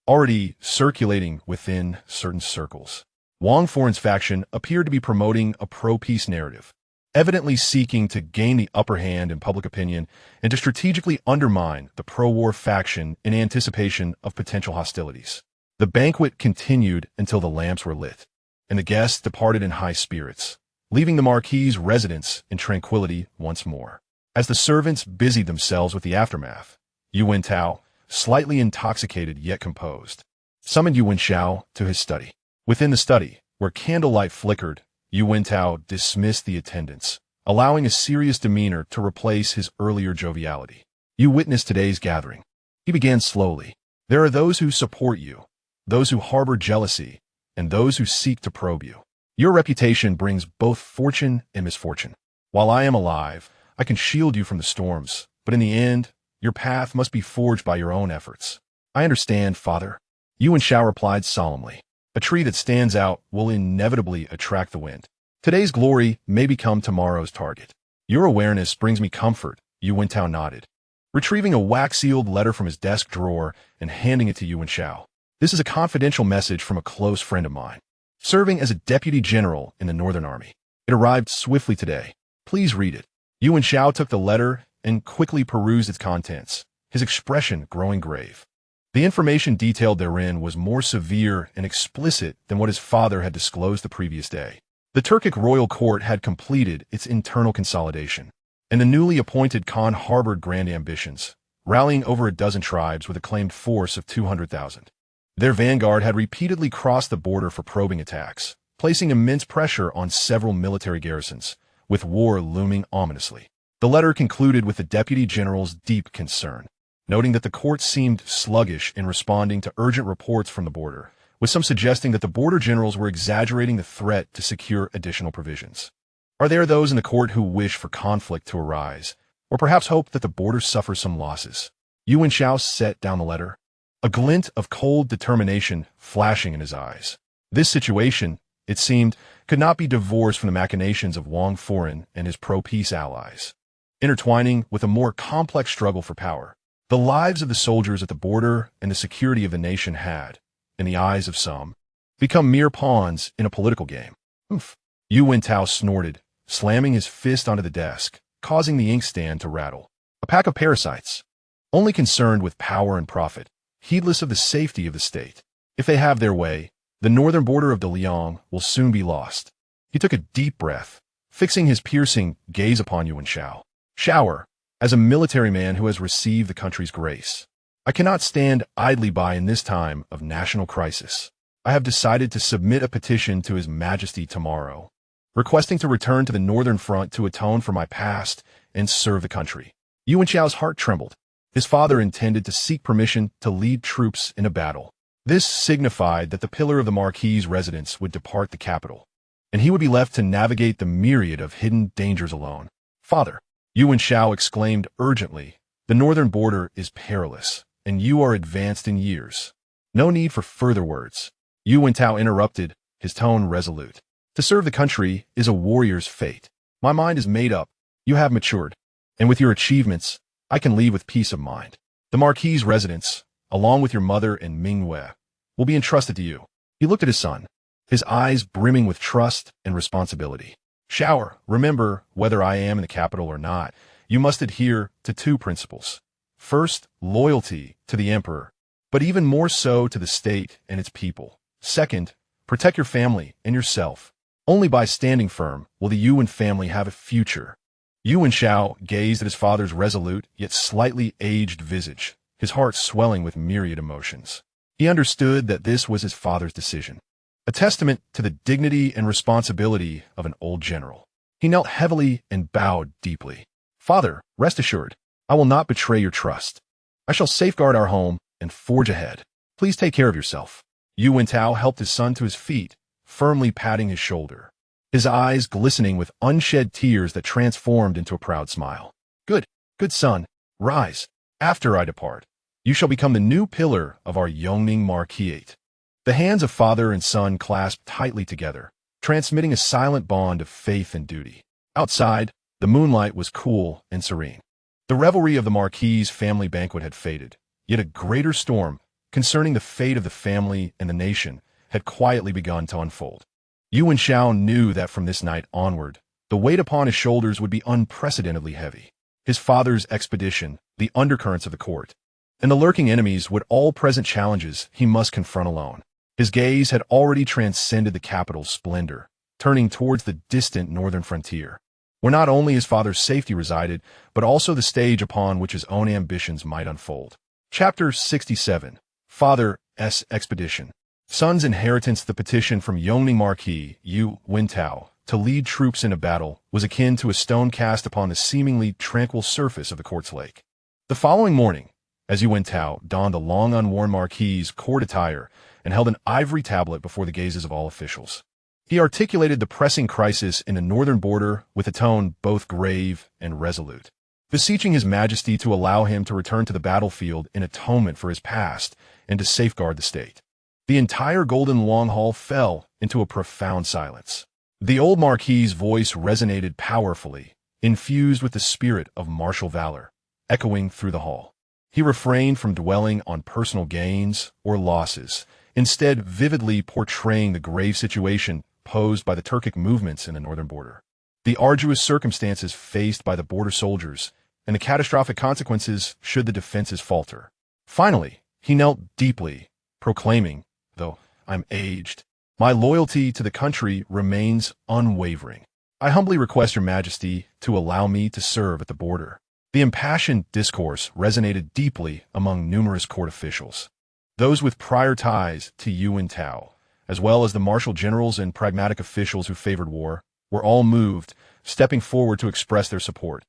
already circulating within certain circles. Wang Foreign's faction appeared to be promoting a pro-peace narrative, evidently seeking to gain the upper hand in public opinion and to strategically undermine the pro-war faction in anticipation of potential hostilities. The banquet continued until the lamps were lit, and the guests departed in high spirits, leaving the Marquis's residence in tranquility once more. As the servants busied themselves with the aftermath, Yu Wenxiao, slightly intoxicated yet composed, summoned Yu Wenxiao to his study. Within the study, where candlelight flickered, Yu Wenxiao dismissed the attendants, allowing a serious demeanor to replace his earlier joviality. You witnessed today's gathering. He began slowly. There are those who support you, those who harbor jealousy, and those who seek to probe you. Your reputation brings both fortune and misfortune. While I am alive, I can shield you from the storms, but in the end, your path must be forged by your own efforts. I understand, Father. Yu Wenxiao replied solemnly. A tree that stands out will inevitably attract the wind. Today's glory may become tomorrow's target. Your awareness brings me comfort, Yu Wenxiao nodded, retrieving a wax-sealed letter from his desk drawer and handing it to Yu Wenxiao. This is a confidential message from a close friend of mine, serving as a deputy general in the Northern Army. It arrived swiftly today. Please read it. Yu Wenxiao took the letter and quickly perused its contents, his expression growing grave. The information detailed therein was more severe and explicit than what his father had disclosed the previous day. The Turkic royal court had completed its internal consolidation, and the newly appointed Khan harbored grand ambitions, rallying over a dozen tribes with a claimed force of 200,000. Their vanguard had repeatedly crossed the border for probing attacks, placing immense pressure on several military garrisons, with war looming ominously. The letter concluded with the deputy general's deep concern, noting that the court seemed sluggish in responding to urgent reports from the border, with some suggesting that the border generals were exaggerating the threat to secure additional provisions. Are there those in the court who wish for conflict to arise, or perhaps hope that the border suffers some losses? Yu Wenxiao set down the letter, a glint of cold determination flashing in his eyes. This situation, it seemed, could not be divorced from the machinations of Wang Foreign and his pro-peace allies, intertwining with a more complex struggle for power. The lives of the soldiers at the border and the security of the nation had, in the eyes of some, become mere pawns in a political game. Oof. Yu Wenxiao snorted, slamming his fist onto the desk, causing the inkstand to rattle. A pack of parasites, only concerned with power and profit, heedless of the safety of the state. If they have their way, the northern border of Daliang will soon be lost. He took a deep breath, fixing his piercing gaze upon Yu Wenxiao. Shower. As a military man who has received the country's grace, I cannot stand idly by in this time of national crisis. I have decided to submit a petition to His Majesty tomorrow, requesting to return to the Northern Front to atone for my past and serve the country. Yu Wenxiao's heart trembled. His father intended to seek permission to lead troops in a battle. This signified that the pillar of the Marquis's residence would depart the capital, and he would be left to navigate the myriad of hidden dangers alone. Father, Yu Wenxiao exclaimed urgently, the northern border is perilous, and you are advanced in years. No need for further words. Yu Wenxiao interrupted, his tone resolute. To serve the country is a warrior's fate. My mind is made up. You have matured, and with your achievements, I can leave with peace of mind. The Marquis's residence, along with your mother and Mingyue, will be entrusted to you. He looked at his son, his eyes brimming with trust and responsibility. Shower, remember, whether I am in the capital or not, you must adhere to two principles. First, loyalty to the emperor, but even more so to the state and its people. Second, protect your family and yourself. Only by standing firm will the Yuan family have a future. Yu Wenxiao gazed at his father's resolute yet slightly aged visage, his heart swelling with myriad emotions. He understood that this was his father's decision, a testament to the dignity and responsibility of an old general. He knelt heavily and bowed deeply. Father, rest assured, I will not betray your trust. I shall safeguard our home and forge ahead. Please take care of yourself. Yu Wenxiao helped his son to his feet, firmly patting his shoulder, his eyes glistening with unshed tears that transformed into a proud smile. Good son, rise. After I depart, you shall become the new pillar of our Yongning Marquisate. The hands of father and son clasped tightly together, transmitting a silent bond of faith and duty. Outside, the moonlight was cool and serene. The revelry of the Marquis's family banquet had faded, yet a greater storm concerning the fate of the family and the nation had quietly begun to unfold. Yu Wenxiao knew that from this night onward, the weight upon his shoulders would be unprecedentedly heavy. His father's expedition, the undercurrents of the court, and the lurking enemies would all present challenges he must confront alone. His gaze had already transcended the capital's splendor, turning towards the distant northern frontier, where not only his father's safety resided, but also the stage upon which his own ambitions might unfold. Chapter 67. Father's Expedition. Son's inheritance. The petition from Yongning Marquis Yu Wenxiao to lead troops in a battle was akin to a stone cast upon the seemingly tranquil surface of the court's lake. The following morning, as Yu Wenxiao donned the long unworn Marquis's court attire and held an ivory tablet before the gazes of all officials, he articulated the pressing crisis in the northern border with a tone both grave and resolute, beseeching His Majesty to allow him to return to the battlefield in atonement for his past and to safeguard the state. The entire Golden Long Hall fell into a profound silence. The old Marquis's voice resonated powerfully, infused with the spirit of martial valor, echoing through the hall. He refrained from dwelling on personal gains or losses, instead vividly portraying the grave situation posed by the Turkic movements in the northern border, the arduous circumstances faced by the border soldiers, and the catastrophic consequences should the defenses falter. Finally, he knelt deeply, proclaiming, "Though I'm aged, my loyalty to the country remains unwavering. I humbly request Your Majesty to allow me to serve at the border." The impassioned discourse resonated deeply among numerous court officials. Those with prior ties to Yu Wenxiao, as well as the martial generals and pragmatic officials who favored war, were all moved, stepping forward to express their support,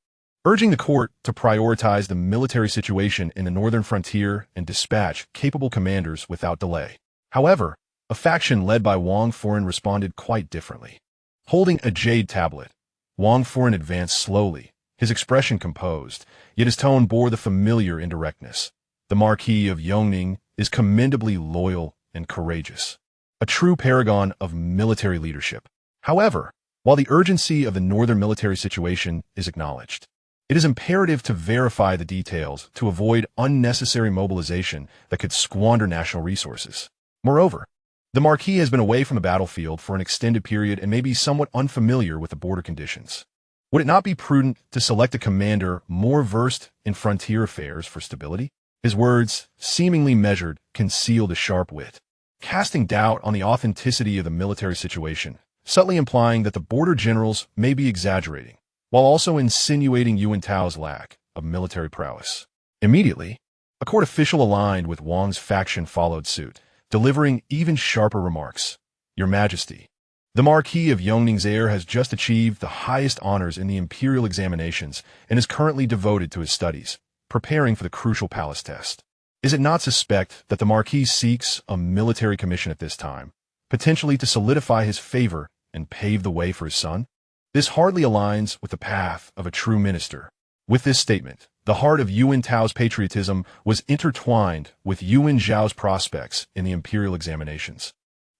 urging the court to prioritize the military situation in the northern frontier and dispatch capable commanders without delay. However, a faction led by Wang Furen responded quite differently. Holding a jade tablet, Wang Furen advanced slowly, his expression composed, yet his tone bore the familiar indirectness. The Marquis of Yongning is commendably loyal and courageous, a true paragon of military leadership. However, while the urgency of the northern military situation is acknowledged, it is imperative to verify the details to avoid unnecessary mobilization that could squander national resources. Moreover, the Marquis has been away from the battlefield for an extended period and may be somewhat unfamiliar with the border conditions. Would it not be prudent to select a commander more versed in frontier affairs for stability? His words, seemingly measured, concealed a sharp wit, casting doubt on the authenticity of the military situation, subtly implying that the border generals may be exaggerating, while also insinuating Yu Wenxiao's lack of military prowess. Immediately, a court official aligned with Wang's faction followed suit, delivering even sharper remarks. "Your Majesty, the Marquis of Yongning's heir has just achieved the highest honors in the Imperial examinations and is currently devoted to his studies, preparing for the crucial palace test. Is it not suspect that the Marquis seeks a military commission at this time, potentially to solidify his favor and pave the way for his son? This hardly aligns with the path of a true minister." With this statement, the heart of Yu Wenxiao's patriotism was intertwined with Yu Wenxiao's prospects in the Imperial examinations,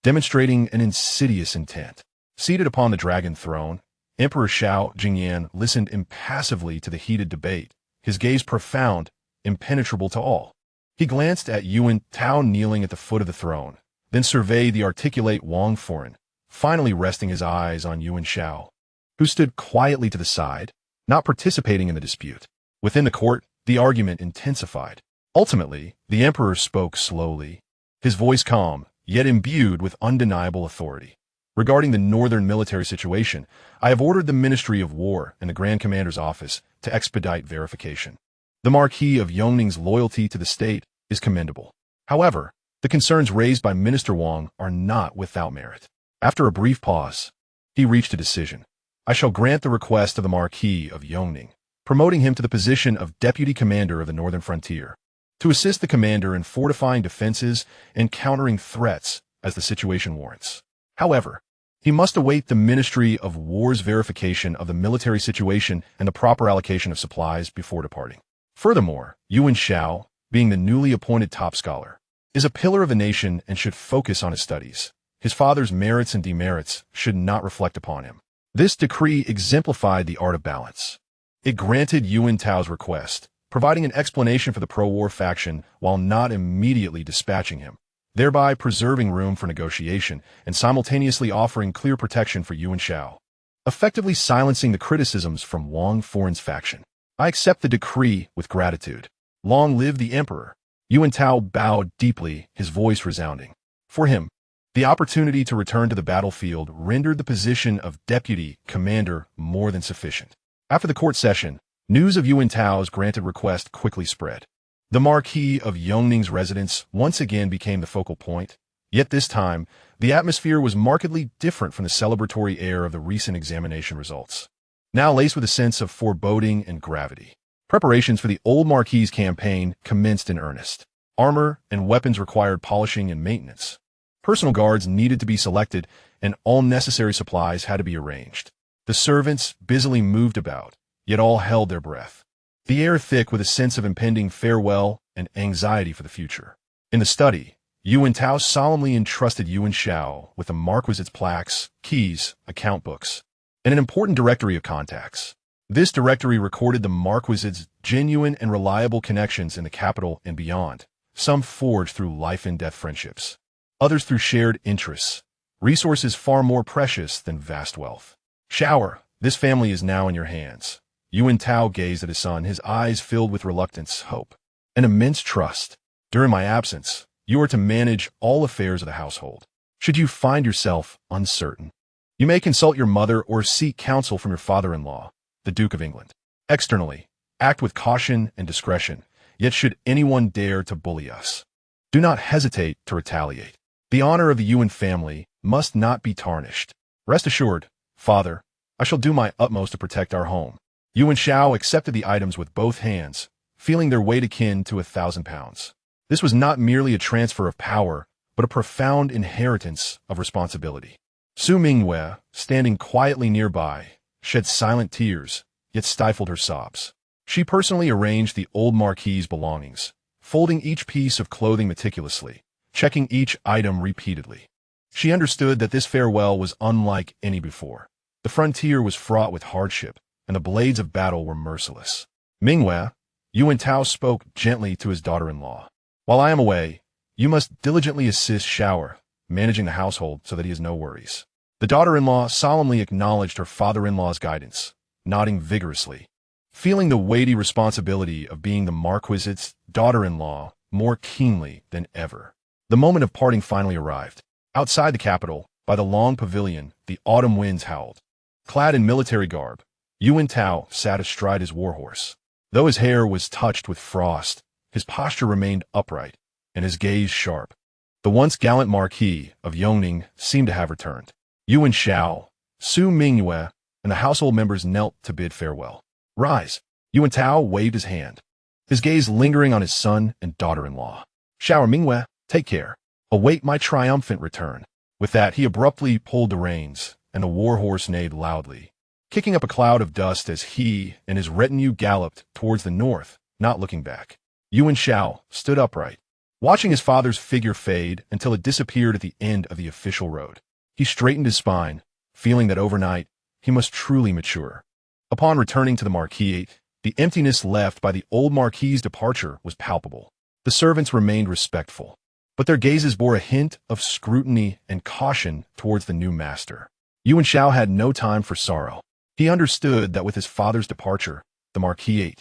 demonstrating an insidious intent. Seated upon the dragon throne, Emperor Xiao Jingyan listened impassively to the heated debate, his gaze profound, impenetrable to all. He glanced at Yu Wenxiao kneeling at the foot of the throne, then surveyed the articulate Wang Furen, finally resting his eyes on Yu Wenxiao, who stood quietly to the side, not participating in the dispute. Within the court, the argument intensified. Ultimately, the emperor spoke slowly, his voice calm, yet imbued with undeniable authority. "Regarding the northern military situation, I have ordered the Ministry of War and the Grand Commander's office to expedite verification. The Marquis of Yongning's loyalty to the state is commendable. However, the concerns raised by Minister Wang are not without merit." After a brief pause, he reached a decision. "I shall grant the request of the Marquis of Yongning, promoting him to the position of Deputy Commander of the Northern Frontier, to assist the commander in fortifying defenses and countering threats as the situation warrants. However, he must await the Ministry of War's verification of the military situation and the proper allocation of supplies before departing. Furthermore, Yu Wenxiao, being the newly appointed top scholar, is a pillar of the nation and should focus on his studies. His father's merits and demerits should not reflect upon him." This decree exemplified the art of balance. It granted Yu Wenxiao's request, providing an explanation for the pro-war faction while not immediately dispatching him, thereby preserving room for negotiation and simultaneously offering clear protection for Yu Wenxiao, effectively silencing the criticisms from Wang Foreign's faction. I accept the decree with gratitude. Long live the emperor. Yu Wenxiao bowed deeply, his voice resounding. For him, the opportunity to return to the battlefield rendered the position of deputy commander more than sufficient. After the court session, news of Yu Wenxiao's granted request quickly spread. The Marquis of Yongning's residence once again became the focal point, yet this time, the atmosphere was markedly different from the celebratory air of the recent examination results. Now laced with a sense of foreboding and gravity. Preparations for the old Marquis's campaign commenced in earnest. Armor and weapons required polishing and maintenance. Personal guards needed to be selected, and all necessary supplies had to be arranged. The servants busily moved about, yet all held their breath. The air thick with a sense of impending farewell and anxiety for the future. In the study, Yu Wenxiao solemnly entrusted Yu Wenxiao with the Marquis's plaques, keys, account books, and an important directory of contacts. This directory recorded the Marquis's genuine and reliable connections in the capital and beyond, some forged through life-and-death friendships, others through shared interests, resources far more precious than vast wealth. Shower, this family is now in your hands. Yu Wenxiao gazed at his son, his eyes filled with reluctance, hope, and immense trust. During my absence, you are to manage all affairs of the household. Should you find yourself uncertain, you may consult your mother or seek counsel from your father-in-law, the Duke of England. Externally, act with caution and discretion, yet should anyone dare to bully us, do not hesitate to retaliate. The honor of the Yuan family must not be tarnished. Rest assured, father, I shall do my utmost to protect our home. Yu Wenxiao accepted the items with both hands, feeling their weight akin to 1,000 pounds. This was not merely a transfer of power, but a profound inheritance of responsibility. Su Mingyue, standing quietly nearby, shed silent tears, yet stifled her sobs. She personally arranged the old Marquis's belongings, folding each piece of clothing meticulously, checking each item repeatedly. She understood that this farewell was unlike any before. The frontier was fraught with hardship, and the blades of battle were merciless. Mingyue, Yu Wenxiao spoke gently to his daughter-in-law. While I am away, you must diligently assist Shower, managing the household so that he has no worries. The daughter-in-law solemnly acknowledged her father-in-law's guidance, nodding vigorously, feeling the weighty responsibility of being the Marquis's daughter-in-law more keenly than ever. The moment of parting finally arrived. Outside the capital, by the long pavilion, the autumn winds howled. Clad in military garb, Yu Wenxiao sat astride his warhorse. Though his hair was touched with frost, his posture remained upright, and his gaze sharp. The once gallant Marquis of Yongning seemed to have returned. Yu Wenxiao, Su Mingyue, and the household members knelt to bid farewell. Rise! Yu Wenxiao waved his hand, his gaze lingering on his son and daughter-in-law. Shower Mingyue, take care. Await my triumphant return. With that, he abruptly pulled the reins, and the warhorse neighed loudly, kicking up a cloud of dust as he and his retinue galloped towards the north, not looking back. Yu Wenxiao stood upright, watching his father's figure fade until it disappeared at the end of the official road. He straightened his spine, feeling that overnight he must truly mature. Upon returning to the Marquis, the emptiness left by the old Marquis's departure was palpable. The servants remained respectful, but their gazes bore a hint of scrutiny and caution towards the new master. Yu Wenxiao had no time for sorrow. He understood that with his father's departure, the Marquis,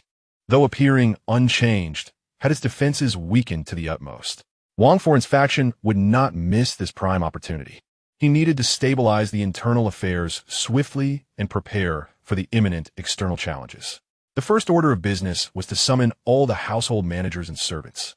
though appearing unchanged, had its defenses weakened to the utmost. Wang Foreign's faction would not miss this prime opportunity. He needed to stabilize the internal affairs swiftly and prepare for the imminent external challenges. The first order of business was to summon all the household managers and servants,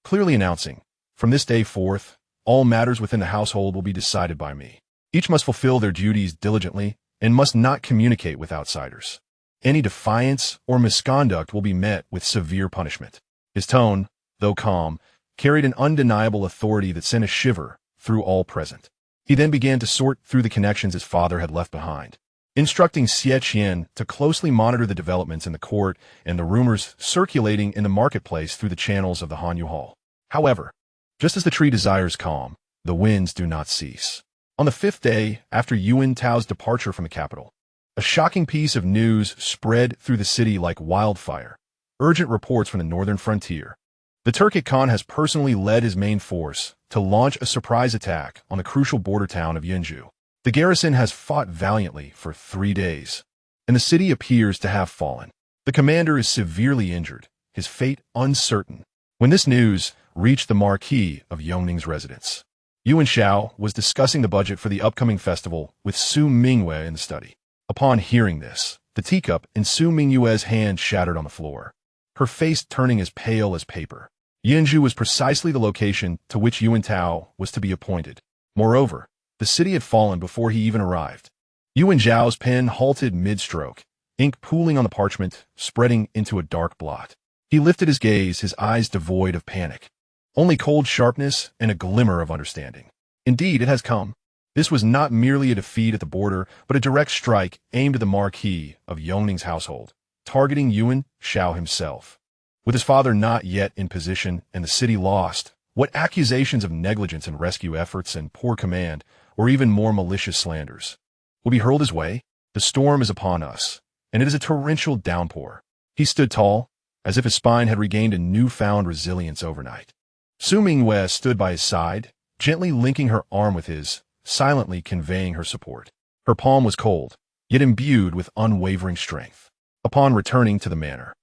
clearly announcing, from this day forth, all matters within the household will be decided by me. Each must fulfill their duties diligently and must not communicate with outsiders. Any defiance or misconduct will be met with severe punishment. His tone, though calm, carried an undeniable authority that sent a shiver through all present. He then began to sort through the connections his father had left behind, instructing Xie Qian to closely monitor the developments in the court and the rumors circulating in the marketplace through the channels of the Hanyu Hall. However, just as the tree desires calm, the winds do not cease. On the 5th day after Yu Wenxiao's departure from the capital, a shocking piece of news spread through the city like wildfire. Urgent reports from the northern frontier, The Turkic Khan has personally led his main force to launch a surprise attack on the crucial border town of Yunju. The garrison has fought valiantly for 3 days, and the city appears to have fallen. The commander is severely injured, his fate uncertain. When this news reached the Marquis of Yongning's residence, Yu Wenxiao was discussing the budget for the upcoming festival with Su Mingyue in the study. Upon hearing this, the teacup in Su Mingyue's hand shattered on the floor, her face turning as pale as paper. Yunju was precisely the location to which Yu Wenxiao was to be appointed. Moreover, the city had fallen before he even arrived. Yu Wenxiao's pen halted mid-stroke, ink pooling on the parchment, spreading into a dark blot. He lifted his gaze, his eyes devoid of panic. Only cold sharpness and a glimmer of understanding. Indeed, it has come. This was not merely a defeat at the border, but a direct strike aimed at the Marquis of Yongning's household, targeting Yu Wenxiao himself. With his father not yet in position and the city lost, what accusations of negligence in rescue efforts and poor command, or even more malicious slanders, will be hurled his way? The storm is upon us, and it is a torrential downpour. He stood tall, as if his spine had regained a newfound resilience overnight. Su Mingyue stood by his side, gently linking her arm with his, silently conveying her support. Her palm was cold, yet imbued with unwavering strength. Upon returning to the manor,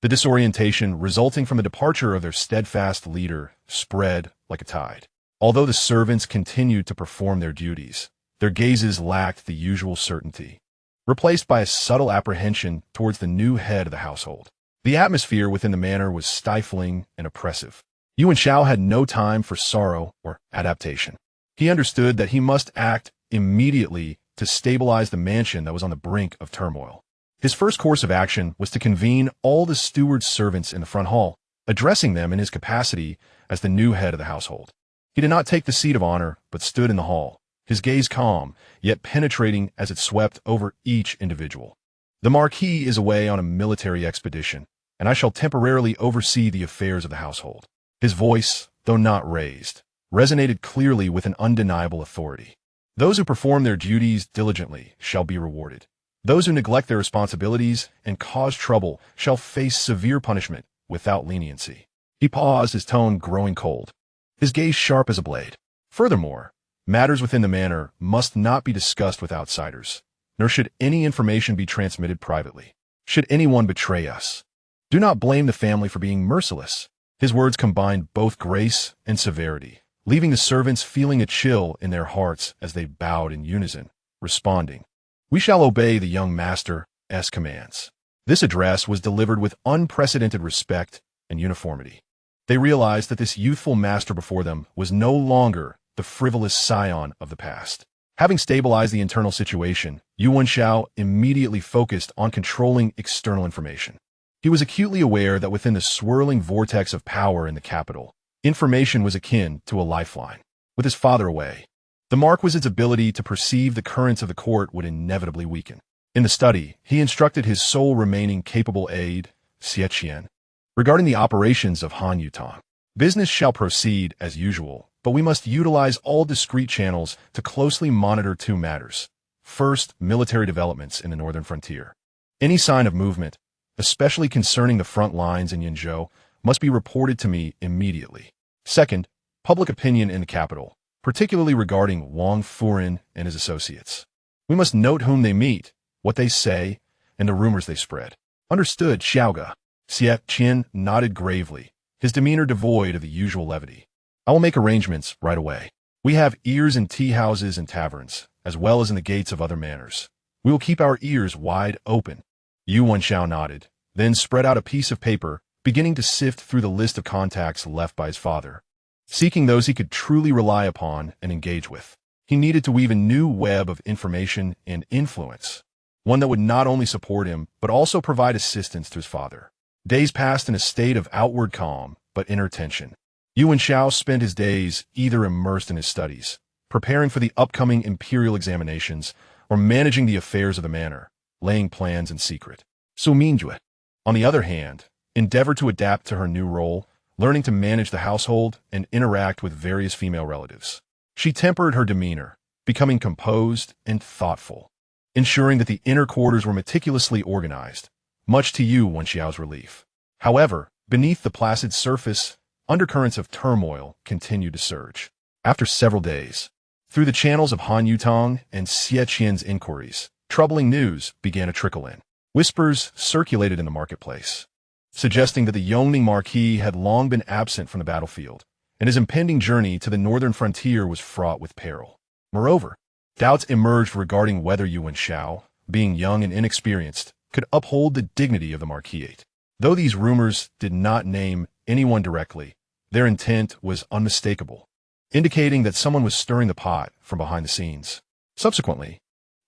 the disorientation resulting from the departure of their steadfast leader spread like a tide. Although the servants continued to perform their duties, their gazes lacked the usual certainty, replaced by a subtle apprehension towards the new head of the household. The atmosphere within the manor was stifling and oppressive. Yu Wenxiao had no time for sorrow or adaptation. He understood that he must act immediately to stabilize the mansion that was on the brink of turmoil. His first course of action was to convene all the steward's servants in the front hall, addressing them in his capacity as the new head of the household. He did not take the seat of honor, but stood in the hall, his gaze calm, yet penetrating as it swept over each individual. The Marquis is away on a military expedition, and I shall temporarily oversee the affairs of the household. His voice, though not raised, resonated clearly with an undeniable authority. Those who perform their duties diligently shall be rewarded. Those who neglect their responsibilities and cause trouble shall face severe punishment without leniency. He paused, his tone growing cold, his gaze sharp as a blade. Furthermore, matters within the manor must not be discussed with outsiders, nor should any information be transmitted privately. Should anyone betray us, do not blame the family for being merciless. His words combined both grace and severity, leaving the servants feeling a chill in their hearts as they bowed in unison, responding, "We shall obey the young master's commands." This address was delivered with unprecedented respect and uniformity. They realized that this youthful master before them was no longer the frivolous scion of the past. Having stabilized the internal situation, Yu Wenxiao immediately focused on controlling external information. He was acutely aware that within the swirling vortex of power in the capital, information was akin to a lifeline. With his father away, the Marquis's ability to perceive the currents of the court would inevitably weaken. In the study, he instructed his sole remaining capable aide, Xie regarding the operations of Han Yutang. Business shall proceed as usual, but we must utilize all discrete channels to closely monitor 2 matters. First, military developments in the northern frontier. Any sign of movement, especially concerning the front lines in Yunzhou, must be reported to me immediately. Second, public opinion in the capital, particularly regarding Wang Furin and his associates. We must note whom they meet, what they say, and the rumors they spread. Understood, Xiaoga. Xie Qin nodded gravely, his demeanor devoid of the usual levity. I will make arrangements right away. We have ears in tea houses and taverns, as well as in the gates of other manors. We will keep our ears wide open. Yu Wenxiao nodded, then spread out a piece of paper, beginning to sift through the list of contacts left by his father, seeking those he could truly rely upon and engage with. He needed to weave a new web of information and influence, one that would not only support him, but also provide assistance to his father. Days passed in a state of outward calm, but inner tension. Yu Wenxiao spent his days either immersed in his studies, preparing for the upcoming Imperial examinations, or managing the affairs of the manor, laying plans in secret. Su Mingyue, on the other hand, endeavored to adapt to her new role, learning to manage the household and interact with various female relatives. She tempered her demeanor, becoming composed and thoughtful, ensuring that the inner quarters were meticulously organized, much to Yu Wenxiao's relief. However, beneath the placid surface, undercurrents of turmoil continued to surge. After several days, through the channels of Han Yutong and Xie Qian's inquiries, troubling news began to trickle in. Whispers circulated in the marketplace, suggesting that the Yongning Marquis had long been absent from the battlefield, and his impending journey to the northern frontier was fraught with peril. Moreover, doubts emerged regarding whether Yu Wenxiao, being young and inexperienced, could uphold the dignity of the Marquisate. Though these rumors did not name anyone directly, their intent was unmistakable, indicating that someone was stirring the pot from behind the scenes. Subsequently,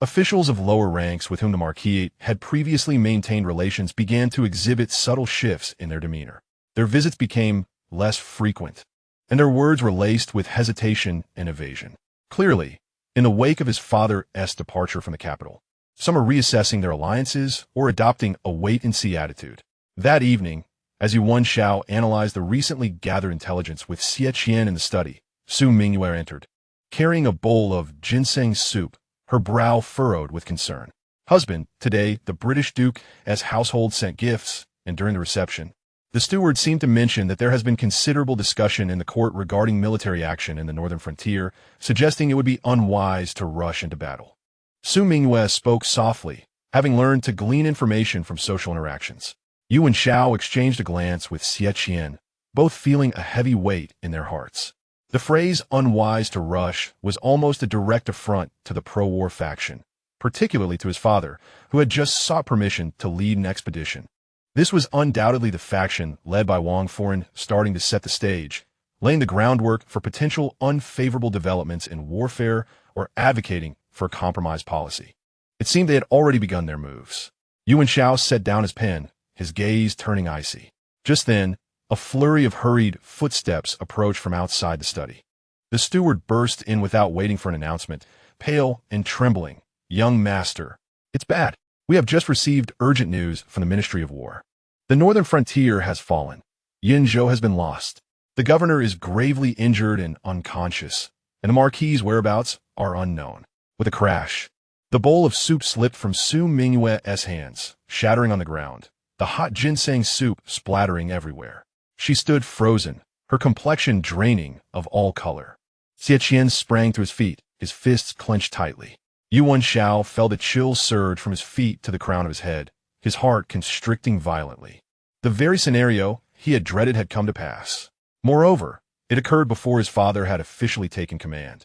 officials of lower ranks with whom the Marquisate had previously maintained relations began to exhibit subtle shifts in their demeanor. Their visits became less frequent, and their words were laced with hesitation and evasion. Clearly, in the wake of his father's departure from the capital, some are reassessing their alliances or adopting a wait-and-see attitude. That evening, as Yu Wenxiao analyzed the recently gathered intelligence with Xie Qian in the study, Su Mingyue entered, carrying a bowl of ginseng soup, her brow furrowed with concern. Husband, today, the British Duke's household sent gifts, and during the reception, the steward seemed to mention that there has been considerable discussion in the court regarding military action in the northern frontier, suggesting it would be unwise to rush into battle. Su Mingyue spoke softly, having learned to glean information from social interactions. Yu Wenxiao exchanged a glance with Xie Qian, both feeling a heavy weight in their hearts. The phrase unwise to rush was almost a direct affront to the pro-war faction, particularly to his father, who had just sought permission to lead an expedition. This was undoubtedly the faction led by Wang Foren starting to set the stage, laying the groundwork for potential unfavorable developments in warfare or advocating for a compromise policy. It seemed they had already begun their moves. Yu Wenxiao set down his pen, his gaze turning icy. Just then, a flurry of hurried footsteps approached from outside the study. The steward burst in without waiting for an announcement, pale and trembling. "Young master, it's bad. We have just received urgent news from the Ministry of War. The northern frontier has fallen. Yinzhou has been lost. The governor is gravely injured and unconscious, and the Marquis's whereabouts are unknown." With a crash, the bowl of soup slipped from Su Mingyue's hands, shattering on the ground, the hot ginseng soup splattering everywhere. She stood frozen, her complexion draining of all color. Xie Qian sprang to his feet, his fists clenched tightly. Yu Wenxiao felt a chill surge from his feet to the crown of his head, his heart constricting violently. The very scenario he had dreaded had come to pass. Moreover, it occurred before his father had officially taken command,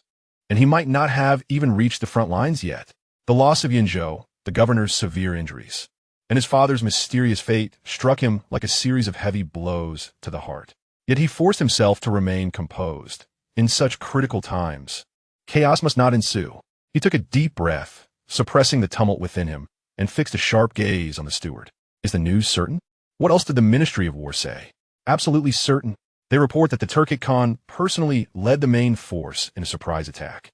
and he might not have even reached the front lines yet. The loss of Yinzhou, the governor's severe injuries, and his father's mysterious fate struck him like a series of heavy blows to the heart. Yet he forced himself to remain composed. In such critical times, chaos must not ensue. He took a deep breath, suppressing the tumult within him, and fixed a sharp gaze on the steward. "Is the news certain?" "What else did the Ministry of War say?" "Absolutely certain. They report that the Turkic Khan personally led the main force in a surprise attack.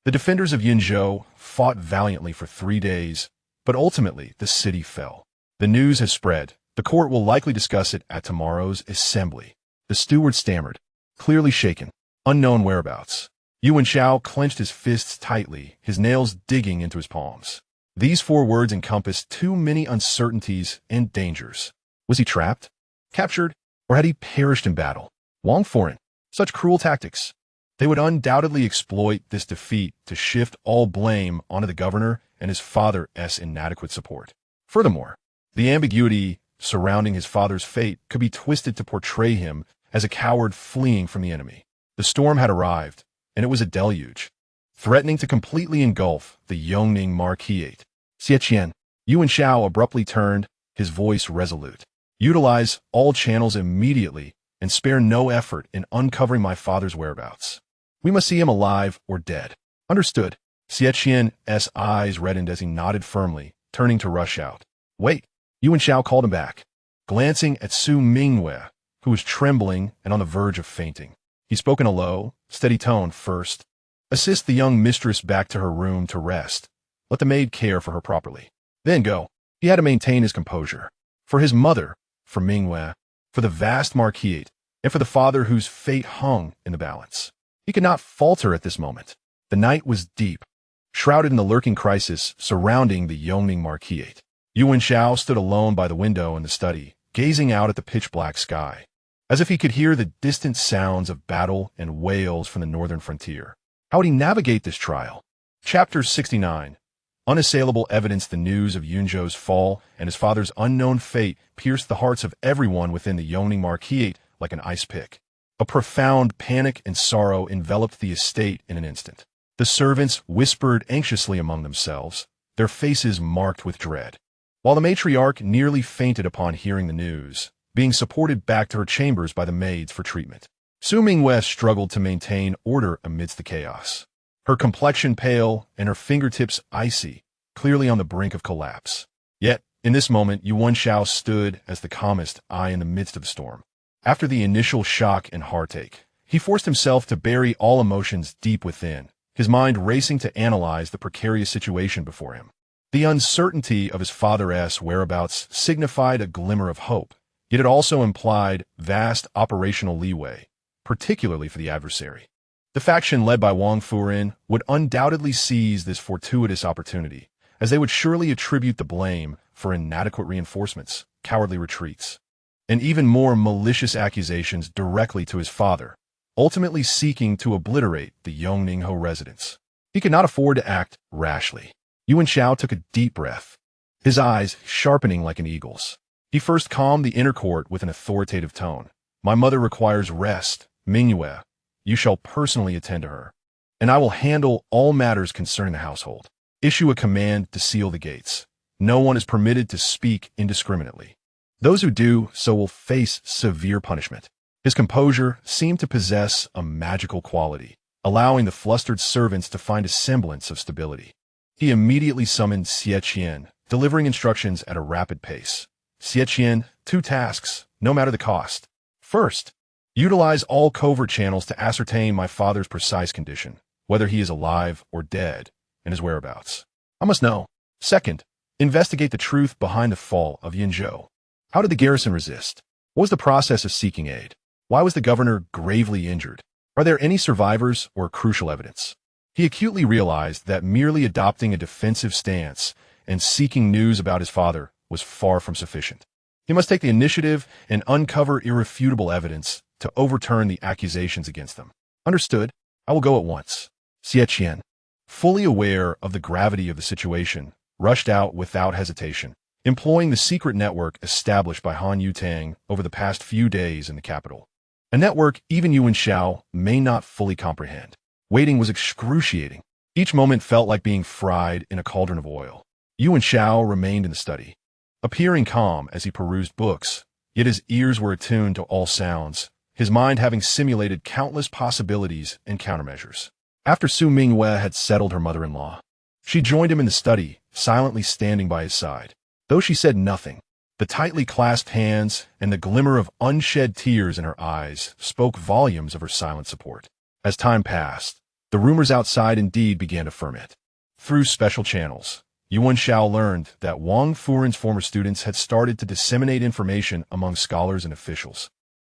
The defenders of Yinzhou fought valiantly for 3 days, but ultimately the city fell. The news has spread. The court will likely discuss it at tomorrow's assembly." The steward stammered, clearly shaken. "Unknown whereabouts." Yu Wenxiao clenched his fists tightly, his nails digging into his palms. These 4 words encompassed too many uncertainties and dangers. Was he trapped, captured, or had he perished in battle? Wang Foren, such cruel tactics. They would undoubtedly exploit this defeat to shift all blame onto the governor and his father's inadequate support. Furthermore, the ambiguity surrounding his father's fate could be twisted to portray him as a coward fleeing from the enemy. The storm had arrived, and it was a deluge, threatening to completely engulf the Yongning Marquisate. "Xie Qian," Yu Wenxiao abruptly turned, his voice resolute. "Utilize all channels immediately and spare no effort in uncovering my father's whereabouts. We must see him alive or dead." "Understood." Xie Qian's eyes reddened as he nodded firmly, turning to rush out. "Wait." Yu Wenxiao called him back, glancing at Su Mingyue, who was trembling and on the verge of fainting. He spoke in a low, steady tone. "First, assist the young mistress back to her room to rest. Let the maid care for her properly. Then go." He had to maintain his composure. For his mother, for Mingyue, for the vast Marquisate, and for the father whose fate hung in the balance. He could not falter at this moment. The night was deep, shrouded in the lurking crisis surrounding the Yongning Marquisate. Yu Wenxiao stood alone by the window in the study, gazing out at the pitch-black sky. as if he could hear the distant sounds of battle and wails from the northern frontier. How would he navigate this trial? Chapter 69. Unassailable evidence. The news of Yunzhou's fall and his father's unknown fate pierced the hearts of everyone within the Yongning Marquisate like an ice pick. A profound panic and sorrow enveloped the estate in an instant. The servants whispered anxiously among themselves, their faces marked with dread, while the matriarch nearly fainted upon hearing the news, being supported back to her chambers by the maids for treatment. Su Mingyue struggled to maintain order amidst the chaos, her complexion pale and her fingertips icy, clearly on the brink of collapse. Yet, in this moment, Yu Wenxiao stood as the calmest eye in the midst of the storm. After the initial shock and heartache, he forced himself to bury all emotions deep within, his mind racing to analyze the precarious situation before him. The uncertainty of his father's whereabouts signified a glimmer of hope, yet it also implied vast operational leeway, particularly for the adversary. The faction led by Wang Furin would undoubtedly seize this fortuitous opportunity, as they would surely attribute the blame for inadequate reinforcements, cowardly retreats, and even more malicious accusations directly to his father, ultimately seeking to obliterate the Yongningho residents. He could not afford to act rashly. Yu Wenxiao took a deep breath, his eyes sharpening like an eagle's. He first calmed the inner court with an authoritative tone. "My mother requires rest, Mingyue. You shall personally attend to her, and I will handle all matters concerning the household. Issue a command to seal the gates. No one is permitted to speak indiscriminately. Those who do so will face severe punishment." His composure seemed to possess a magical quality, allowing the flustered servants to find a semblance of stability. He immediately summoned Xie Qian, delivering instructions at a rapid pace. "Xie Qian, 2 tasks, no matter the cost. First, utilize all covert channels to ascertain my father's precise condition, whether he is alive or dead, and his whereabouts. I must know. Second, investigate the truth behind the fall of Yunzhou. How did the garrison resist? What was the process of seeking aid? Why was the governor gravely injured? Are there any survivors or crucial evidence?" He acutely realized that merely adopting a defensive stance and seeking news about his father was far from sufficient. He must take the initiative and uncover irrefutable evidence to overturn the accusations against them. "Understood. I will go at once." Xie Qian, fully aware of the gravity of the situation, rushed out without hesitation, employing the secret network established by Han Yutang over the past few days in the capital. A network even Yu Wenxiao may not fully comprehend. Waiting was excruciating. Each moment felt like being fried in a cauldron of oil. Yu Wenxiao remained in the study, appearing calm as he perused books, yet his ears were attuned to all sounds, his mind having simulated countless possibilities and countermeasures. After Su Mingyue had settled her mother-in-law, she joined him in the study, silently standing by his side. Though she said nothing, the tightly clasped hands and the glimmer of unshed tears in her eyes spoke volumes of her silent support. As time passed, the rumors outside indeed began to ferment. Through special channels, Yu Wenxiao learned that Wang Furin's former students had started to disseminate information among scholars and officials,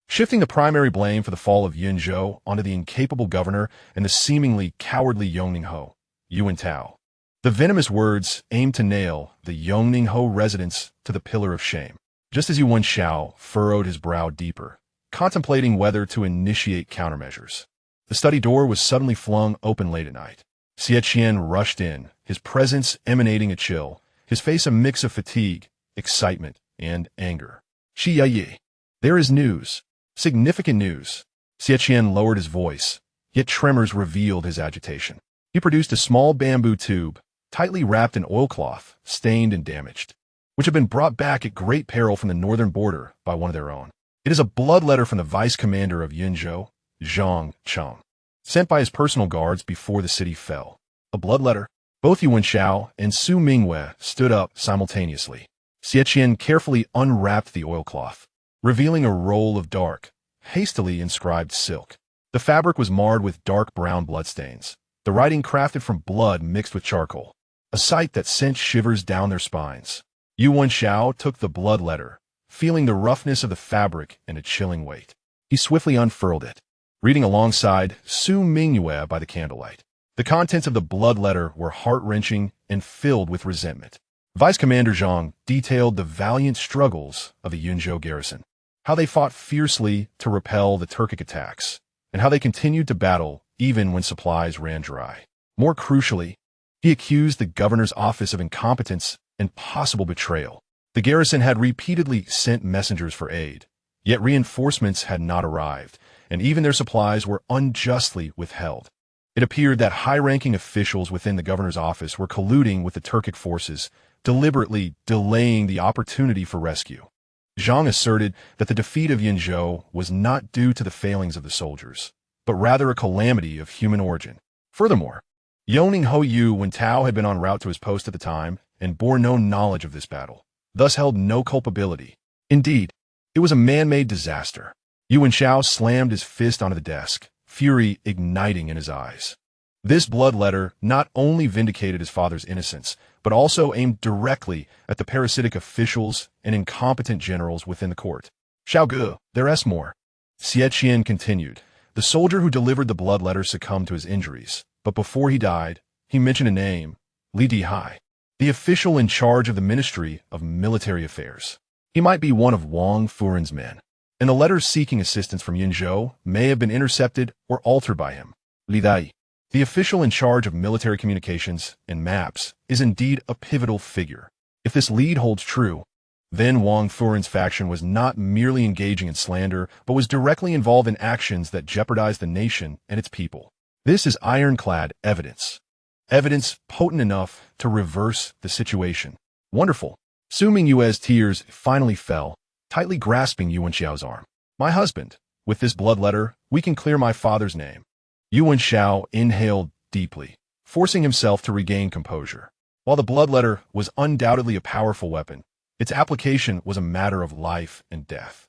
shifting the primary blame for the fall of Yunzhou onto the incapable governor and the seemingly cowardly Yongningho, Yu Wenxiao. The venomous words aimed to nail the Yongningho residents to the pillar of shame. Just as Yu Wenxiao furrowed his brow deeper, contemplating whether to initiate countermeasures, the study door was suddenly flung open late at night. Xie Qian rushed in, his presence emanating a chill, his face a mix of fatigue, excitement, and anger. "Shi Yi, there is news. Significant news." Xie Qian lowered his voice, yet tremors revealed his agitation. He produced a small bamboo tube, tightly wrapped in oilcloth, stained and damaged, which had been brought back at great peril from the northern border by one of their own. "It is a blood letter from the vice commander of Yunzhou, Zhang Cheng, sent by his personal guards before the city fell." A blood letter? Both Yu Wenxiao and Su Mingyue stood up simultaneously. Xie Qian carefully unwrapped the oilcloth, revealing a roll of dark, hastily inscribed silk. The fabric was marred with dark brown bloodstains, the writing crafted from blood mixed with charcoal, a sight that sent shivers down their spines. Yu Wenxiao took the blood letter, feeling the roughness of the fabric and a chilling weight. He swiftly unfurled it, reading alongside Su Mingyue by the candlelight. The contents of the blood letter were heart-wrenching and filled with resentment. Vice Commander Zhang detailed the valiant struggles of the Yunzhou garrison, how they fought fiercely to repel the Turkic attacks, and how they continued to battle even when supplies ran dry. More crucially, he accused the governor's office of incompetence and possible betrayal. The garrison had repeatedly sent messengers for aid, yet reinforcements had not arrived, and even their supplies were unjustly withheld. It appeared that high-ranking officials within the governor's office were colluding with the Turkic forces, deliberately delaying the opportunity for rescue. Zhang asserted that the defeat of Yinzhou was not due to the failings of the soldiers, but rather a calamity of human origin. Furthermore, Yu Wenxiao had been en route to his post at the time and bore no knowledge of this battle, thus held no culpability. Indeed, it was a man-made disaster. Yu Wenxiao slammed his fist onto the desk, fury igniting in his eyes. This blood letter not only vindicated his father's innocence, but also aimed directly at the parasitic officials and incompetent generals within the court. Xiaoge, there's more. Xie Qian continued. The soldier who delivered the blood letter succumbed to his injuries, but before he died, he mentioned a name, Li Dihai, the official in charge of the Ministry of Military Affairs. He might be one of Wang Furen's men, and the letters seeking assistance from Yinzhou may have been intercepted or altered by him. Li Dai, the official in charge of military communications and maps, is indeed a pivotal figure. If this lead holds true, then Wang Furen's faction was not merely engaging in slander, but was directly involved in actions that jeopardized the nation and its people. This is ironclad evidence. Evidence potent enough to reverse the situation. Wonderful. Su Mingyue's tears finally fell, tightly grasping Yu Wenxiao's arm. My husband, with this blood letter, we can clear my father's name. Yu Wenxiao inhaled deeply, forcing himself to regain composure. While the blood letter was undoubtedly a powerful weapon, its application was a matter of life and death.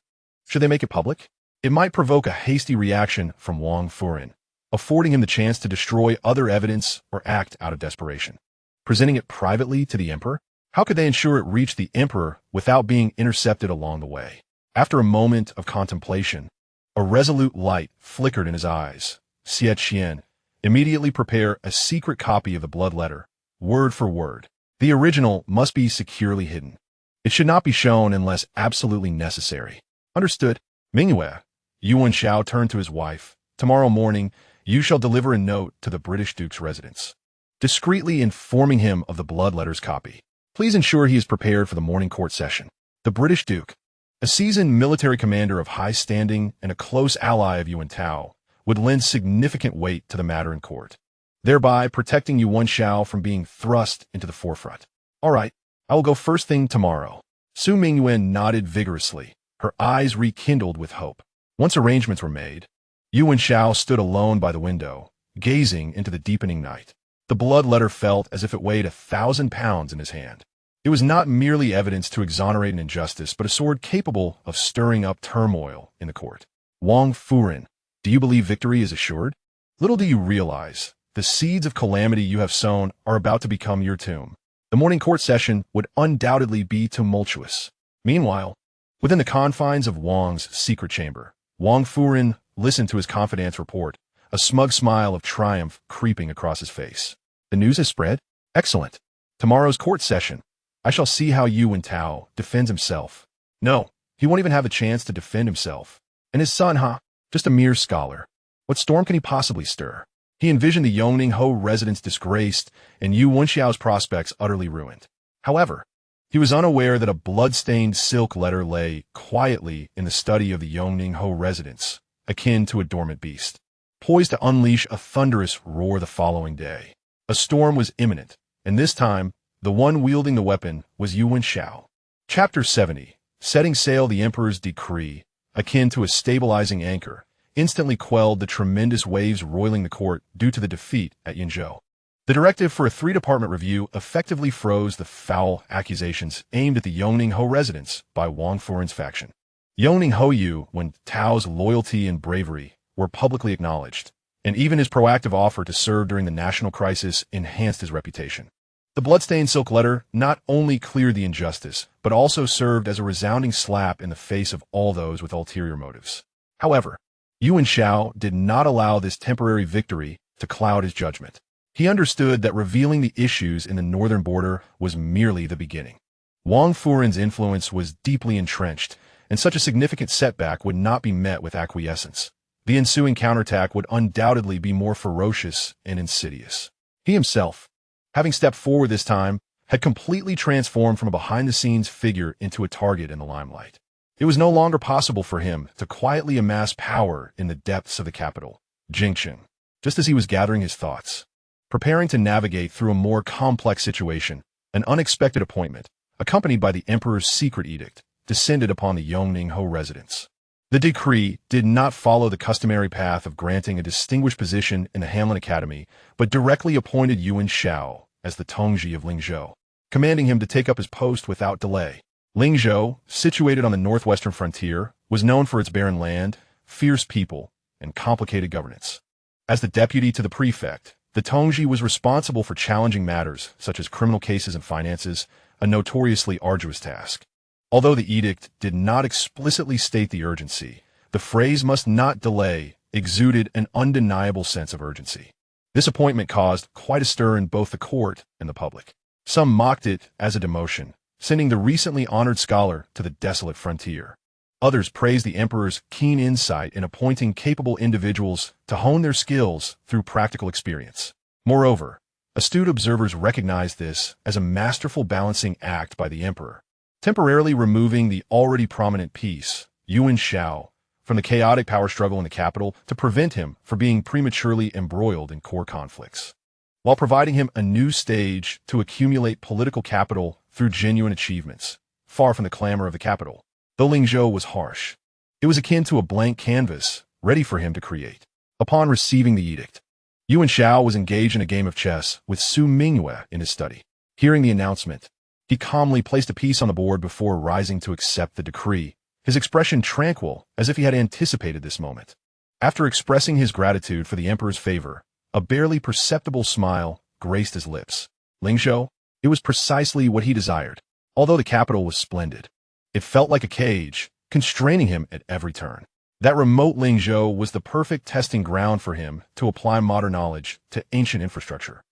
Should they make it public? It might provoke a hasty reaction from Wang Furen, affording him the chance to destroy other evidence or act out of desperation. Presenting it privately to the emperor? How could they ensure it reached the emperor without being intercepted along the way? After a moment of contemplation, a resolute light flickered in his eyes. Xie Qian, immediately prepare a secret copy of the blood letter, word for word. The original must be securely hidden. It should not be shown unless absolutely necessary. Understood. Mingyue. Yu Wenxiao turned to his wife. Tomorrow morning, you shall deliver a note to the British Duke's residence, discreetly informing him of the blood letter's copy. Please ensure he is prepared for the morning court session. The British Duke, a seasoned military commander of high standing and a close ally of Yu Wenxiao, would lend significant weight to the matter in court, thereby protecting Yu Wenxiao from being thrust into the forefront. All right, I will go first thing tomorrow. Su Mingyue nodded vigorously, her eyes rekindled with hope. Once arrangements were made, Yu Wenxiao stood alone by the window, gazing into the deepening night. The blood letter felt as if it weighed 1,000 pounds in his hand. It was not merely evidence to exonerate an injustice, but a sword capable of stirring up turmoil in the court. Wang Furen, do you believe victory is assured? Little do you realize, the seeds of calamity you have sown are about to become your tomb. The morning court session would undoubtedly be tumultuous. Meanwhile, within the confines of Wang's secret chamber, Wang Furen listened to his confidant's report, a smug smile of triumph creeping across his face. The news has spread? Excellent. Tomorrow's court session. I shall see how Yu Wenxiao defends himself. No, he won't even have a chance to defend himself. And his son, just a mere scholar. What storm can he possibly stir? He envisioned the Yongning-ho residence disgraced and Yu Wenxiao's prospects utterly ruined. However, he was unaware that a blood-stained silk letter lay quietly in the study of the Yongning-ho residence, akin to a dormant beast, poised to unleash a thunderous roar the following day. A storm was imminent, and this time, the one wielding the weapon was Yu Wenxiao. Chapter 70. Setting sail. The Emperor's decree, akin to a stabilizing anchor, instantly quelled the tremendous waves roiling the court due to the defeat at Yinzhou. The directive for a 3-department review effectively froze the foul accusations aimed at the Yongning-ho residence by Wang Furen's faction. Yongning-ho Yu Wentao's loyalty and bravery were publicly acknowledged, and even his proactive offer to serve during the national crisis enhanced his reputation. The bloodstained silk letter not only cleared the injustice, but also served as a resounding slap in the face of all those with ulterior motives. However, Yu Wenxiao did not allow this temporary victory to cloud his judgment. He understood that revealing the issues in the northern border was merely the beginning. Wang Furen's influence was deeply entrenched, and such a significant setback would not be met with acquiescence. The ensuing counterattack would undoubtedly be more ferocious and insidious. He himself, having stepped forward this time, had completely transformed from a behind-the-scenes figure into a target in the limelight. It was no longer possible for him to quietly amass power in the depths of the capital, Jingqing, just as he was gathering his thoughts. Preparing to navigate through a more complex situation, an unexpected appointment, accompanied by the emperor's secret edict, descended upon the Yongning-ho residence. The decree did not follow the customary path of granting a distinguished position in the Hanlin Academy, but directly appointed Yu Wenxiao as the Tongji of Lingzhou, commanding him to take up his post without delay. Lingzhou, situated on the northwestern frontier, was known for its barren land, fierce people, and complicated governance. As the deputy to the prefect, the Tongji was responsible for challenging matters such as criminal cases and finances, a notoriously arduous task. Although the edict did not explicitly state the urgency, the phrase "must not delay" exuded an undeniable sense of urgency. This appointment caused quite a stir in both the court and the public. Some mocked it as a demotion, sending the recently honored scholar to the desolate frontier. Others praised the emperor's keen insight in appointing capable individuals to hone their skills through practical experience. Moreover, astute observers recognized this as a masterful balancing act by the emperor, temporarily removing the already prominent piece, Yu Wenxiao, from the chaotic power struggle in the capital to prevent him from being prematurely embroiled in core conflicts, while providing him a new stage to accumulate political capital through genuine achievements, far from the clamor of the capital. Though Lingzhou was harsh, it was akin to a blank canvas, ready for him to create. Upon receiving the edict, Yu Wenxiao was engaged in a game of chess with Su Mingyue in his study. Hearing the announcement, he calmly placed a piece on the board before rising to accept the decree, his expression tranquil as if he had anticipated this moment. After expressing his gratitude for the emperor's favor, a barely perceptible smile graced his lips. Lingzhou, it was precisely what he desired. Although the capital was splendid, it felt like a cage, constraining him at every turn. That remote Lingzhou was the perfect testing ground for him to apply modern knowledge to ancient infrastructure.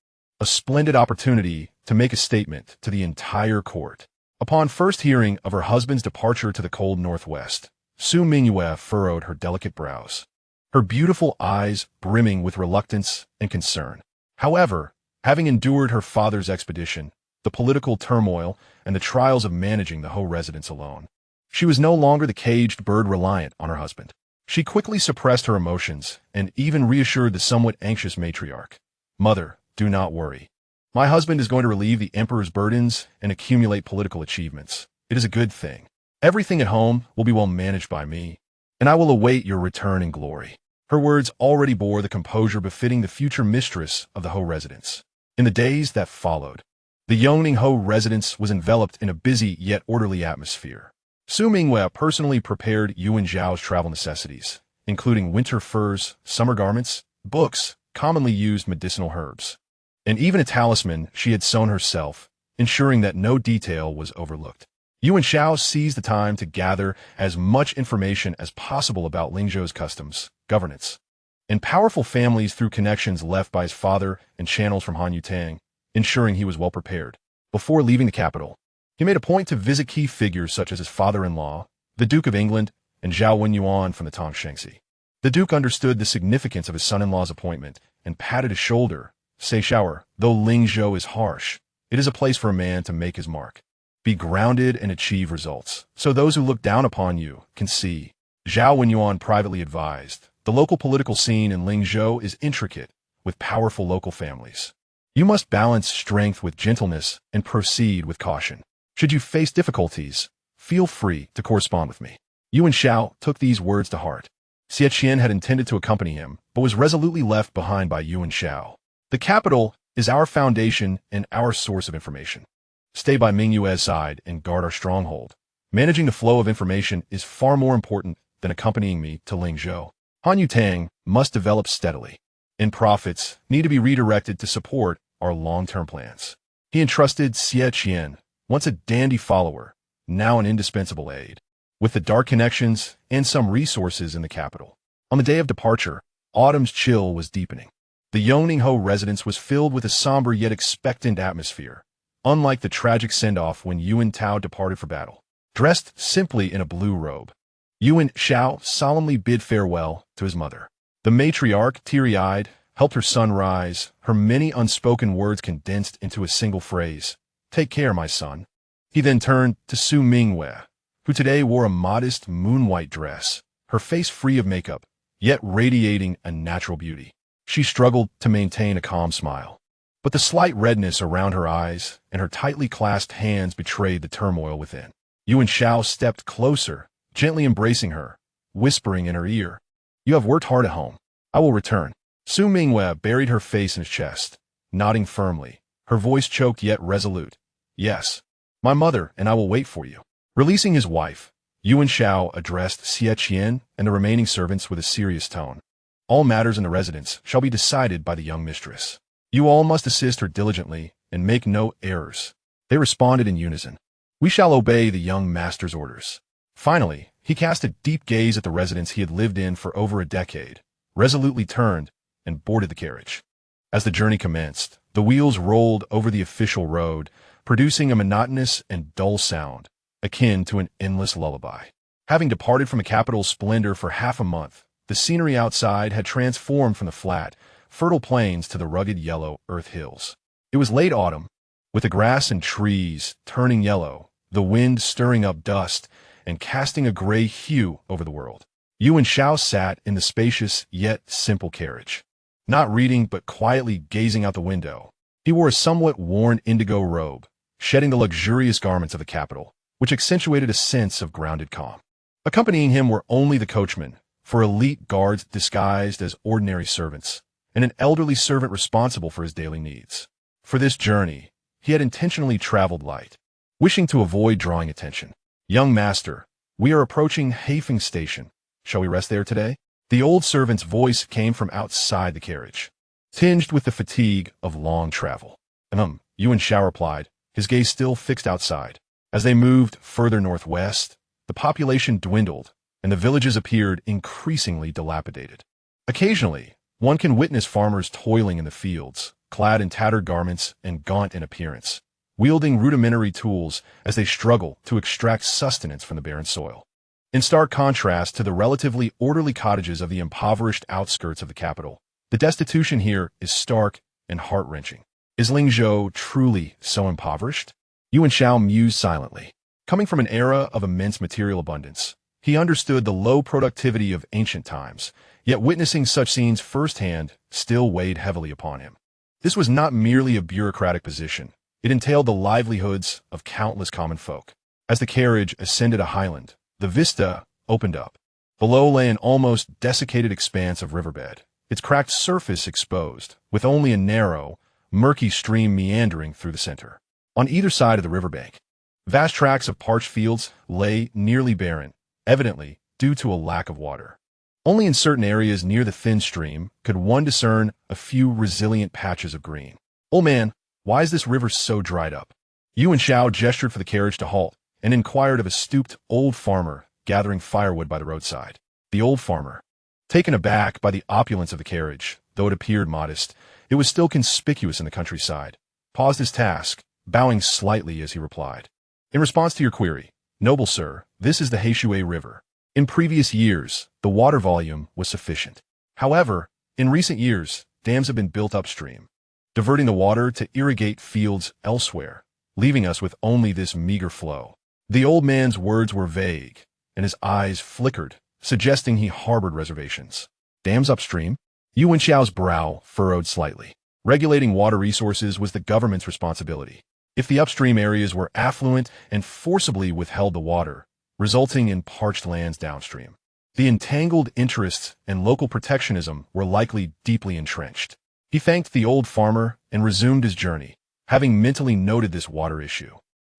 A splendid opportunity to make a statement to the entire court. Upon first hearing of her husband's departure to the cold northwest, Su Mingyue furrowed her delicate brows, her beautiful eyes brimming with reluctance and concern. However, having endured her father's expedition, the political turmoil, and the trials of managing the Ho residence alone, she was no longer the caged bird reliant on her husband. She quickly suppressed her emotions and even reassured the somewhat anxious matriarch. "Mother, do not worry. My husband is going to relieve the emperor's burdens and accumulate political achievements. It is a good thing. Everything at home will be well managed by me, and I will await your return in glory." Her words already bore the composure befitting the future mistress of the Ho residence. In the days that followed, the Yongning Ho residence was enveloped in a busy yet orderly atmosphere. Su Mingyue personally prepared Yu Wenxiao's travel necessities, including winter furs, summer garments, books, commonly used medicinal herbs, and even a talisman she had sewn herself, ensuring that no detail was overlooked. Yu Wenxiao seized the time to gather as much information as possible about Lingzhou's customs, governance, and powerful families through connections left by his father and channels from Han Yutang, ensuring he was well prepared. Before leaving the capital, he made a point to visit key figures such as his father-in-law, the Duke of England, and Zhao Wenyuan from the Tongshengsi. The Duke understood the significance of his son-in-law's appointment and patted his shoulder, "Say, Shower, though Lingzhou is harsh, it is a place for a man to make his mark. Be grounded and achieve results, so those who look down upon you can see." Zhao Wenyuan privately advised, "The local political scene in Lingzhou is intricate, with powerful local families. You must balance strength with gentleness and proceed with caution. Should you face difficulties, feel free to correspond with me." Yu Wenxiao took these words to heart. Xie Qian had intended to accompany him, but was resolutely left behind by Yu Wenxiao. "The capital is our foundation and our source of information. Stay by Mingyue's side and guard our stronghold. Managing the flow of information is far more important than accompanying me to Lingzhou. Han Yutang must develop steadily, and profits need to be redirected to support our long-term plans." He entrusted Xie Qian, once a dandy follower, now an indispensable aide, with the dark connections and some resources in the capital. On the day of departure, autumn's chill was deepening. The Yongning Ho residence was filled with a somber yet expectant atmosphere, unlike the tragic send-off when Yuan Tao departed for battle. dressed simply in a blue robe. Yu Wenxiao solemnly bid farewell to his mother. The matriarch, teary-eyed, helped her son rise, her many unspoken words condensed into a single phrase. "Take care, my son." He then turned to Su Mingyue, who today wore a modest moon-white dress, her face free of makeup, yet radiating a natural beauty. She struggled to maintain a calm smile, but the slight redness around her eyes and her tightly clasped hands betrayed the turmoil within. Yu Wenxiao stepped closer, gently embracing her, whispering in her ear, "You have worked hard at home. I will return." Su Mingyue buried her face in his chest, nodding firmly, her voice choked yet resolute. "Yes, my mother and I will wait for you." Releasing his wife, Yu Wenxiao addressed Xie Qian and the remaining servants with a serious tone. "All matters in the residence shall be decided by the young mistress. You all must assist her diligently and make no errors." They responded in unison. "We shall obey the young master's orders." Finally, he cast a deep gaze at the residence he had lived in for over a decade, resolutely turned, and boarded the carriage. As the journey commenced, the wheels rolled over the official road, producing a monotonous and dull sound, akin to an endless lullaby. Having departed from the capital's splendor for half a month, the scenery outside had transformed from the flat, fertile plains to the rugged yellow earth hills. It was late autumn, with the grass and trees turning yellow, the wind stirring up dust and casting a gray hue over the world. Yu Wenxiao sat in the spacious yet simple carriage, not reading but quietly gazing out the window. He wore a somewhat worn indigo robe, shedding the luxurious garments of the capital, which accentuated a sense of grounded calm. Accompanying him were only the coachmen, for elite guards disguised as ordinary servants, and an elderly servant responsible for his daily needs. For this journey, he had intentionally traveled light, wishing to avoid drawing attention. "Young master, we are approaching Haifeng Station. Shall we rest there today?" The old servant's voice came from outside the carriage, tinged with the fatigue of long travel. Yu Wenxiao replied, his gaze still fixed outside. As they moved further northwest, the population dwindled, and the villages appeared increasingly dilapidated. Occasionally, one can witness farmers toiling in the fields, clad in tattered garments and gaunt in appearance, wielding rudimentary tools as they struggle to extract sustenance from the barren soil. In stark contrast to the relatively orderly cottages of the impoverished outskirts of the capital, the destitution here is stark and heart-wrenching. Is Lingzhou truly so impoverished? Yu Wenxiao mused silently. Coming from an era of immense material abundance, he understood the low productivity of ancient times, yet witnessing such scenes firsthand still weighed heavily upon him. This was not merely a bureaucratic position. It entailed the livelihoods of countless common folk. As the carriage ascended a highland, the vista opened up. Below lay an almost desiccated expanse of riverbed, its cracked surface exposed, with only a narrow, murky stream meandering through the center. On either side of the riverbank, vast tracts of parched fields lay nearly barren, evidently due to a lack of water. Only in certain areas near the thin stream could one discern a few resilient patches of green. "Old man, why is this river so dried up?" Yu Wenxiao gestured for the carriage to halt and inquired of a stooped old farmer gathering firewood by the roadside. The old farmer, taken aback by the opulence of the carriage, though it appeared modest, it was still conspicuous in the countryside, paused his task, bowing slightly as he replied. "In response to your query, noble sir, this is the Heishui River. In previous years, the water volume was sufficient. However, in recent years, dams have been built upstream, diverting the water to irrigate fields elsewhere, leaving us with only this meager flow." The old man's words were vague, and his eyes flickered, suggesting he harbored reservations. Dams upstream? Yu Wenxiao's brow furrowed slightly. Regulating water resources was the government's responsibility. If the upstream areas were affluent and forcibly withheld the water, resulting in parched lands downstream, the entangled interests and local protectionism were likely deeply entrenched. He thanked the old farmer and resumed his journey, having mentally noted this water issue.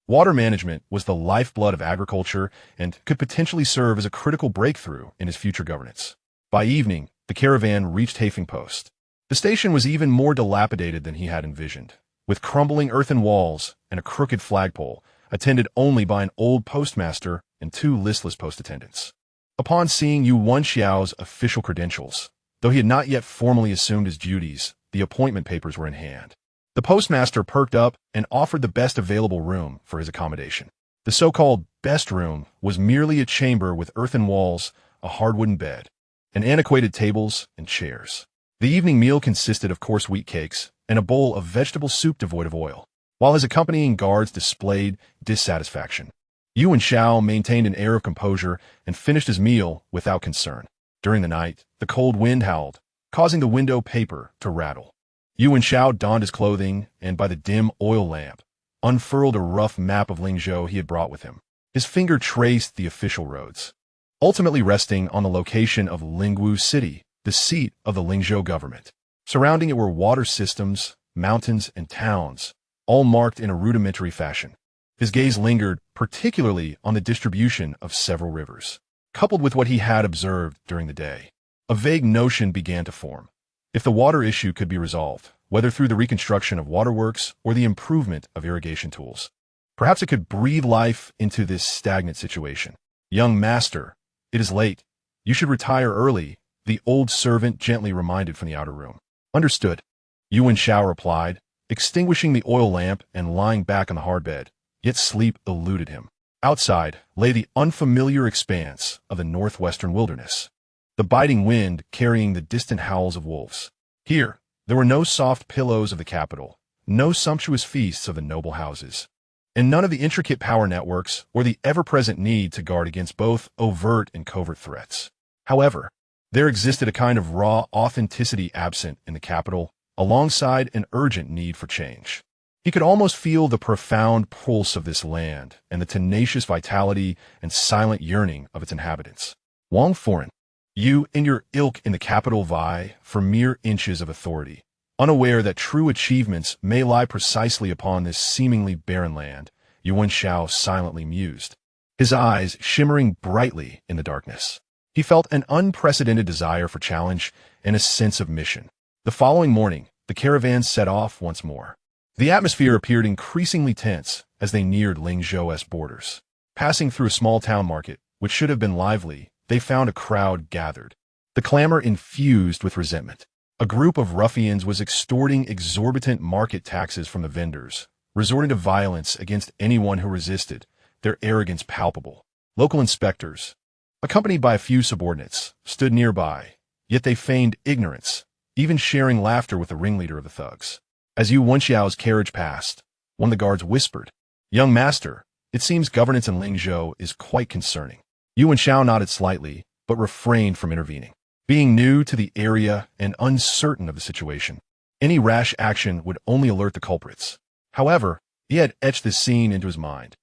Water management was the lifeblood of agriculture and could potentially serve as a critical breakthrough in his future governance. By evening, the caravan reached Haifeng Post. The station was even more dilapidated than he had envisioned, with crumbling earthen walls and a crooked flagpole, attended only by an old postmaster and two listless post attendants. Upon seeing Yu Wenxiao's official credentials, though he had not yet formally assumed his duties, the appointment papers were in hand. The postmaster perked up and offered the best available room for his accommodation. The so-called best room was merely a chamber with earthen walls, a hard wooden bed, and antiquated tables and chairs. The evening meal consisted of coarse wheat cakes and a bowl of vegetable soup devoid of oil, while his accompanying guards displayed dissatisfaction. Yu Wenxiao maintained an air of composure and finished his meal without concern. During the night, the cold wind howled, causing the window paper to rattle. Yu Wenxiao donned his clothing and, by the dim oil lamp, unfurled a rough map of Lingzhou he had brought with him. His finger traced the official roads, ultimately resting on the location of Mingyue City, the seat of the Lingzhou government. Surrounding it were water systems, mountains, and towns, all marked in a rudimentary fashion. His gaze lingered particularly on the distribution of several rivers. Coupled with what he had observed during the day, a vague notion began to form. If the water issue could be resolved, whether through the reconstruction of waterworks or the improvement of irrigation tools, perhaps it could breathe life into this stagnant situation. "Young master, it is late. You should retire early," the old servant gently reminded from the outer room. "Understood," Yu Wenxiao replied, extinguishing the oil lamp and lying back on the hard bed. Yet sleep eluded him. Outside lay the unfamiliar expanse of the northwestern wilderness, the biting wind carrying the distant howls of wolves. Here, there were no soft pillows of the capital, no sumptuous feasts of the noble houses, and none of the intricate power networks or the ever-present need to guard against both overt and covert threats. However, there existed a kind of raw authenticity absent in the capital, alongside an urgent need for change. He could almost feel the profound pulse of this land and the tenacious vitality and silent yearning of its inhabitants. "Wang Foreign, you and your ilk in the capital vie for mere inches of authority, unaware that true achievements may lie precisely upon this seemingly barren land," Yu Wenxiao silently mused, his eyes shimmering brightly in the darkness. He felt an unprecedented desire for challenge and a sense of mission. The following morning, the caravan set off once more. The atmosphere appeared increasingly tense as they neared Lingzhou's borders. Passing through a small town market, which should have been lively, they found a crowd gathered, the clamor infused with resentment. A group of ruffians was extorting exorbitant market taxes from the vendors, resorting to violence against anyone who resisted, their arrogance palpable. Local inspectors, accompanied by a few subordinates, stood nearby, yet they feigned ignorance, even sharing laughter with the ringleader of the thugs. As Yu Wenxiao's carriage passed, one of the guards whispered, "Young master, it seems governance in Lingzhou is quite concerning." Yu Wenxiao nodded slightly, but refrained from intervening. Being new to the area and uncertain of the situation, any rash action would only alert the culprits. However, he had etched this scene into his mind.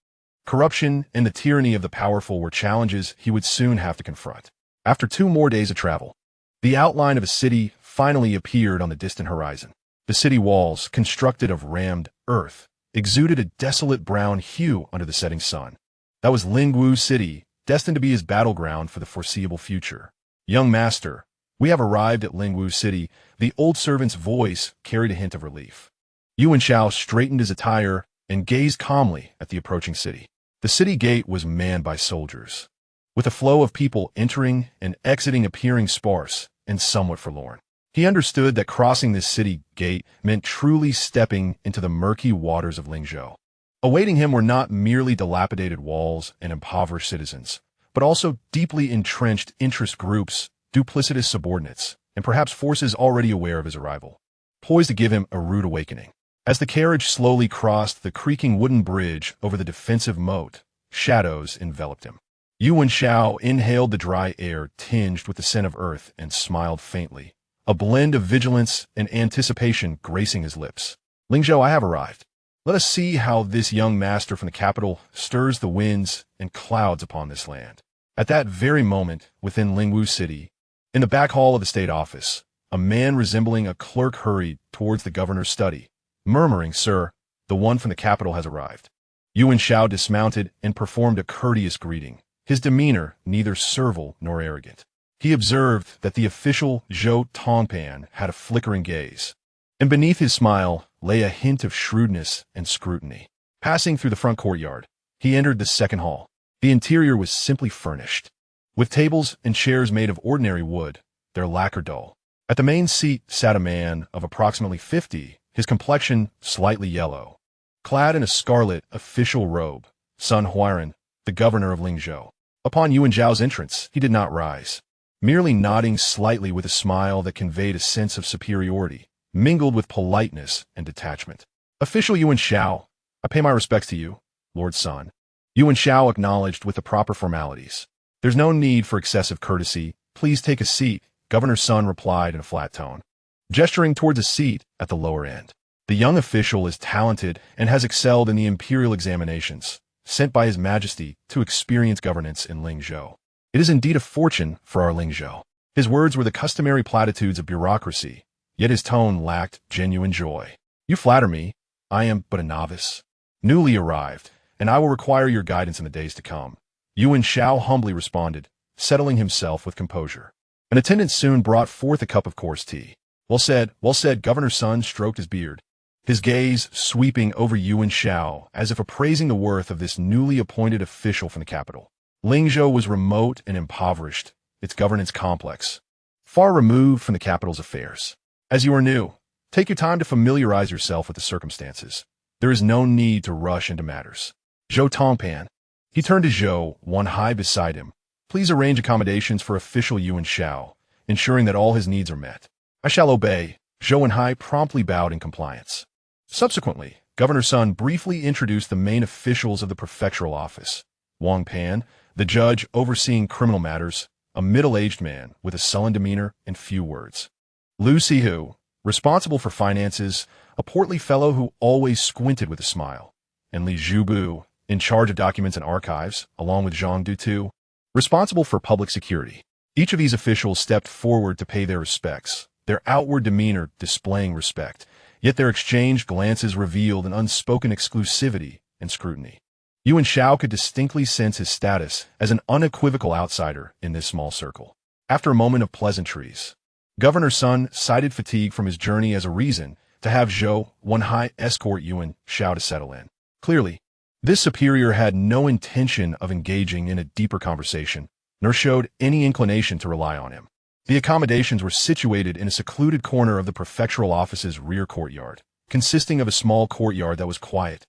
Corruption and the tyranny of the powerful were challenges he would soon have to confront. After 2 more days of travel, the outline of a city finally appeared on the distant horizon. The city walls, constructed of rammed earth, exuded a desolate brown hue under the setting sun. That was Mingyue City, destined to be his battleground for the foreseeable future. "Young master, we have arrived at Mingyue City," the old servant's voice carried a hint of relief. Yu Wenxiao straightened his attire and gazed calmly at the approaching city. The city gate was manned by soldiers, with a flow of people entering and exiting appearing sparse and somewhat forlorn. He understood that crossing this city gate meant truly stepping into the murky waters of Lingzhou. Awaiting him were not merely dilapidated walls and impoverished citizens, but also deeply entrenched interest groups, duplicitous subordinates, and perhaps forces already aware of his arrival, poised to give him a rude awakening. As the carriage slowly crossed the creaking wooden bridge over the defensive moat, shadows enveloped him. Yu Wenxiao inhaled the dry air tinged with the scent of earth and smiled faintly, a blend of vigilance and anticipation gracing his lips. "Lingzhou, I have arrived. Let us see how this young master from the capital stirs the winds and clouds upon this land." At that very moment, within Mingyue City, in the back hall of the state office, a man resembling a clerk hurried towards the governor's study, murmuring, "Sir, the one from the capital has arrived." Yu Wenxiao dismounted and performed a courteous greeting, his demeanor neither servile nor arrogant. He observed that the official Zhou Tongpan had a flickering gaze, and beneath his smile lay a hint of shrewdness and scrutiny. Passing through the front courtyard, he entered the second hall. The interior was simply furnished, with tables and chairs made of ordinary wood, their lacquer dull. At the main seat sat a man of approximately 50, his complexion slightly yellow, clad in a scarlet official robe. "Sun Huiran, the governor of Lingzhou. Upon Yu Wenxiao's entrance, he did not rise, merely nodding slightly with a smile that conveyed a sense of superiority, mingled with politeness and detachment. Official Yu Wenxiao, I pay my respects to you, Lord Sun. Yu Wenxiao acknowledged with the proper formalities. There's no need for excessive courtesy. Please take a seat, Governor Sun replied in a flat tone, gesturing towards a seat at the lower end. The young official is talented and has excelled in the Imperial examinations, sent by His Majesty to experience governance in Lingzhou. It is indeed a fortune for our Lingzhou. His words were the customary platitudes of bureaucracy, yet his tone lacked genuine joy. You flatter me. I am but a novice, newly arrived, and I will require your guidance in the days to come. Yu Wenxiao humbly responded, settling himself with composure. An attendant soon brought forth a cup of coarse tea. Well said, Governor Sun stroked his beard, his gaze sweeping over Yu Wenxiao as if appraising the worth of this newly appointed official from the capital. Lingzhou was remote and impoverished, its governance complex, far removed from the capital's affairs. As you are new, take your time to familiarize yourself with the circumstances. There is no need to rush into matters. Zhou Tongpan. He turned to Zhou Wenhai beside him. Please arrange accommodations for official Yu Wenxiao, ensuring that all his needs are met. I shall obey. Zhou Wenhai promptly bowed in compliance. Subsequently, Governor Sun briefly introduced the main officials of the prefectural office. Wang Pan, the judge overseeing criminal matters, a middle-aged man with a sullen demeanor and few words. Lu Sihu, responsible for finances, a portly fellow who always squinted with a smile. And Li Zhubu, in charge of documents and archives, along with Zhang Dutu, responsible for public security. Each of these officials stepped forward to pay their respects, their outward demeanor displaying respect, yet their exchanged glances revealed an unspoken exclusivity and scrutiny. Yu Wenxiao could distinctly sense his status as an unequivocal outsider in this small circle. After a moment of pleasantries, Governor Sun cited fatigue from his journey as a reason to have Zhou Wenhai escort Yu Wenxiao to settle in. Clearly, this superior had no intention of engaging in a deeper conversation, nor showed any inclination to rely on him. The accommodations were situated in a secluded corner of the prefectural office's rear courtyard, consisting of a small courtyard that was quiet,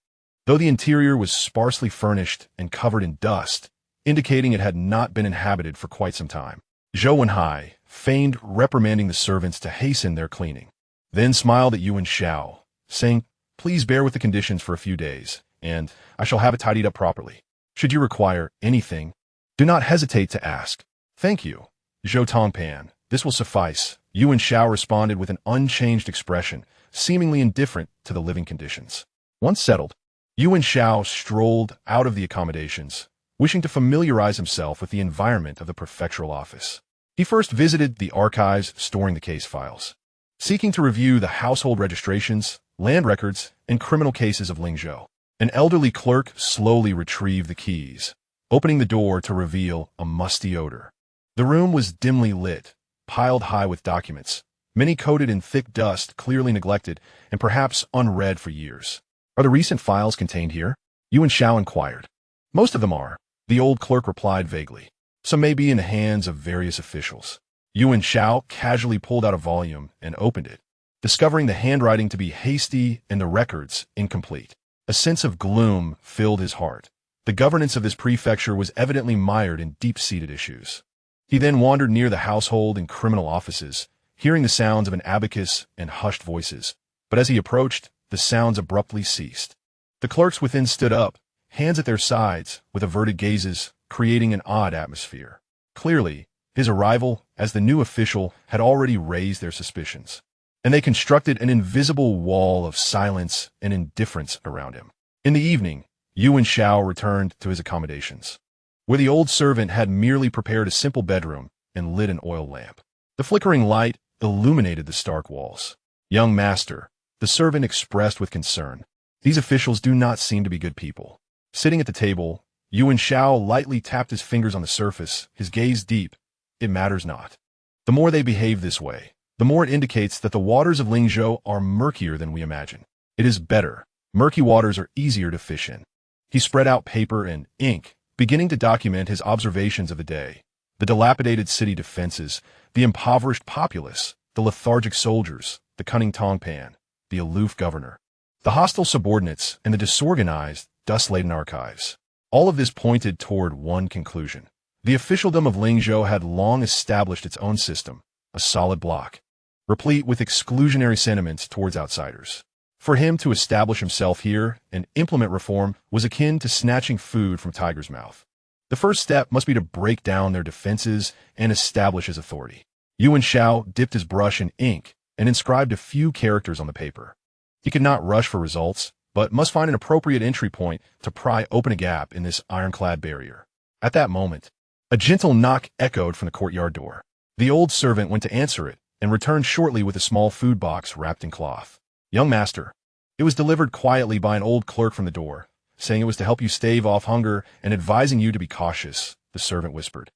though the interior was sparsely furnished and covered in dust, indicating it had not been inhabited for quite some time. Zhou Wenhai feigned reprimanding the servants to hasten their cleaning, then smiled at Yu Wenxiao, saying, Please bear with the conditions for a few days, and I shall have it tidied up properly. Should you require anything, do not hesitate to ask. Thank you, Zhou Tongpan. This will suffice. Yu Wenxiao responded with an unchanged expression, seemingly indifferent to the living conditions. Once settled, Yu Wenxiao strolled out of the accommodations, wishing to familiarize himself with the environment of the prefectural office. He first visited the archives storing the case files, seeking to review the household registrations, land records, and criminal cases of Lingzhou. An elderly clerk slowly retrieved the keys, opening the door to reveal a musty odor. The room was dimly lit, piled high with documents, many coated in thick dust, clearly neglected and perhaps unread for years. Are the recent files contained here? Yu Wenxiao inquired. Most of them are, the old clerk replied vaguely. Some may be in the hands of various officials. Yu Wenxiao casually pulled out a volume and opened it, discovering the handwriting to be hasty and the records incomplete. A sense of gloom filled his heart. The governance of this prefecture was evidently mired in deep-seated issues. He then wandered near the household and criminal offices, hearing the sounds of an abacus and hushed voices. But as he approached, the sounds abruptly ceased. The clerks within stood up, hands at their sides, with averted gazes, creating an odd atmosphere. Clearly, his arrival as the new official had already raised their suspicions, and they constructed an invisible wall of silence and indifference around him. In the evening, Yu Wenxiao returned to his accommodations, where the old servant had merely prepared a simple bedroom and lit an oil lamp. The flickering light illuminated the stark walls. Young master, the servant expressed with concern, these officials do not seem to be good people. Sitting at the table, Yu Wenxiao lightly tapped his fingers on the surface, his gaze deep. It matters not. The more they behave this way, the more it indicates that the waters of Lingzhou are murkier than we imagine. It is better. Murky waters are easier to fish in. He spread out paper and ink, beginning to document his observations of the day. The dilapidated city defenses, the impoverished populace, the lethargic soldiers, the cunning Tongpan, the aloof governor, the hostile subordinates, and the disorganized, dust-laden archives. All of this pointed toward one conclusion. The officialdom of Lingzhou had long established its own system, a solid block, replete with exclusionary sentiments towards outsiders. For him to establish himself here and implement reform was akin to snatching food from tiger's mouth. The first step must be to break down their defenses and establish his authority. Yu Wenxiao dipped his brush in ink and inscribed a few characters on the paper. He could not rush for results, but must find an appropriate entry point to pry open a gap in this ironclad barrier. At that moment, a gentle knock echoed from the courtyard door. The old servant went to answer it and returned shortly with a small food box wrapped in cloth. "Young master." It was delivered quietly by an old clerk from the door, saying it was to help you stave off hunger and advising you to be cautious, the servant whispered.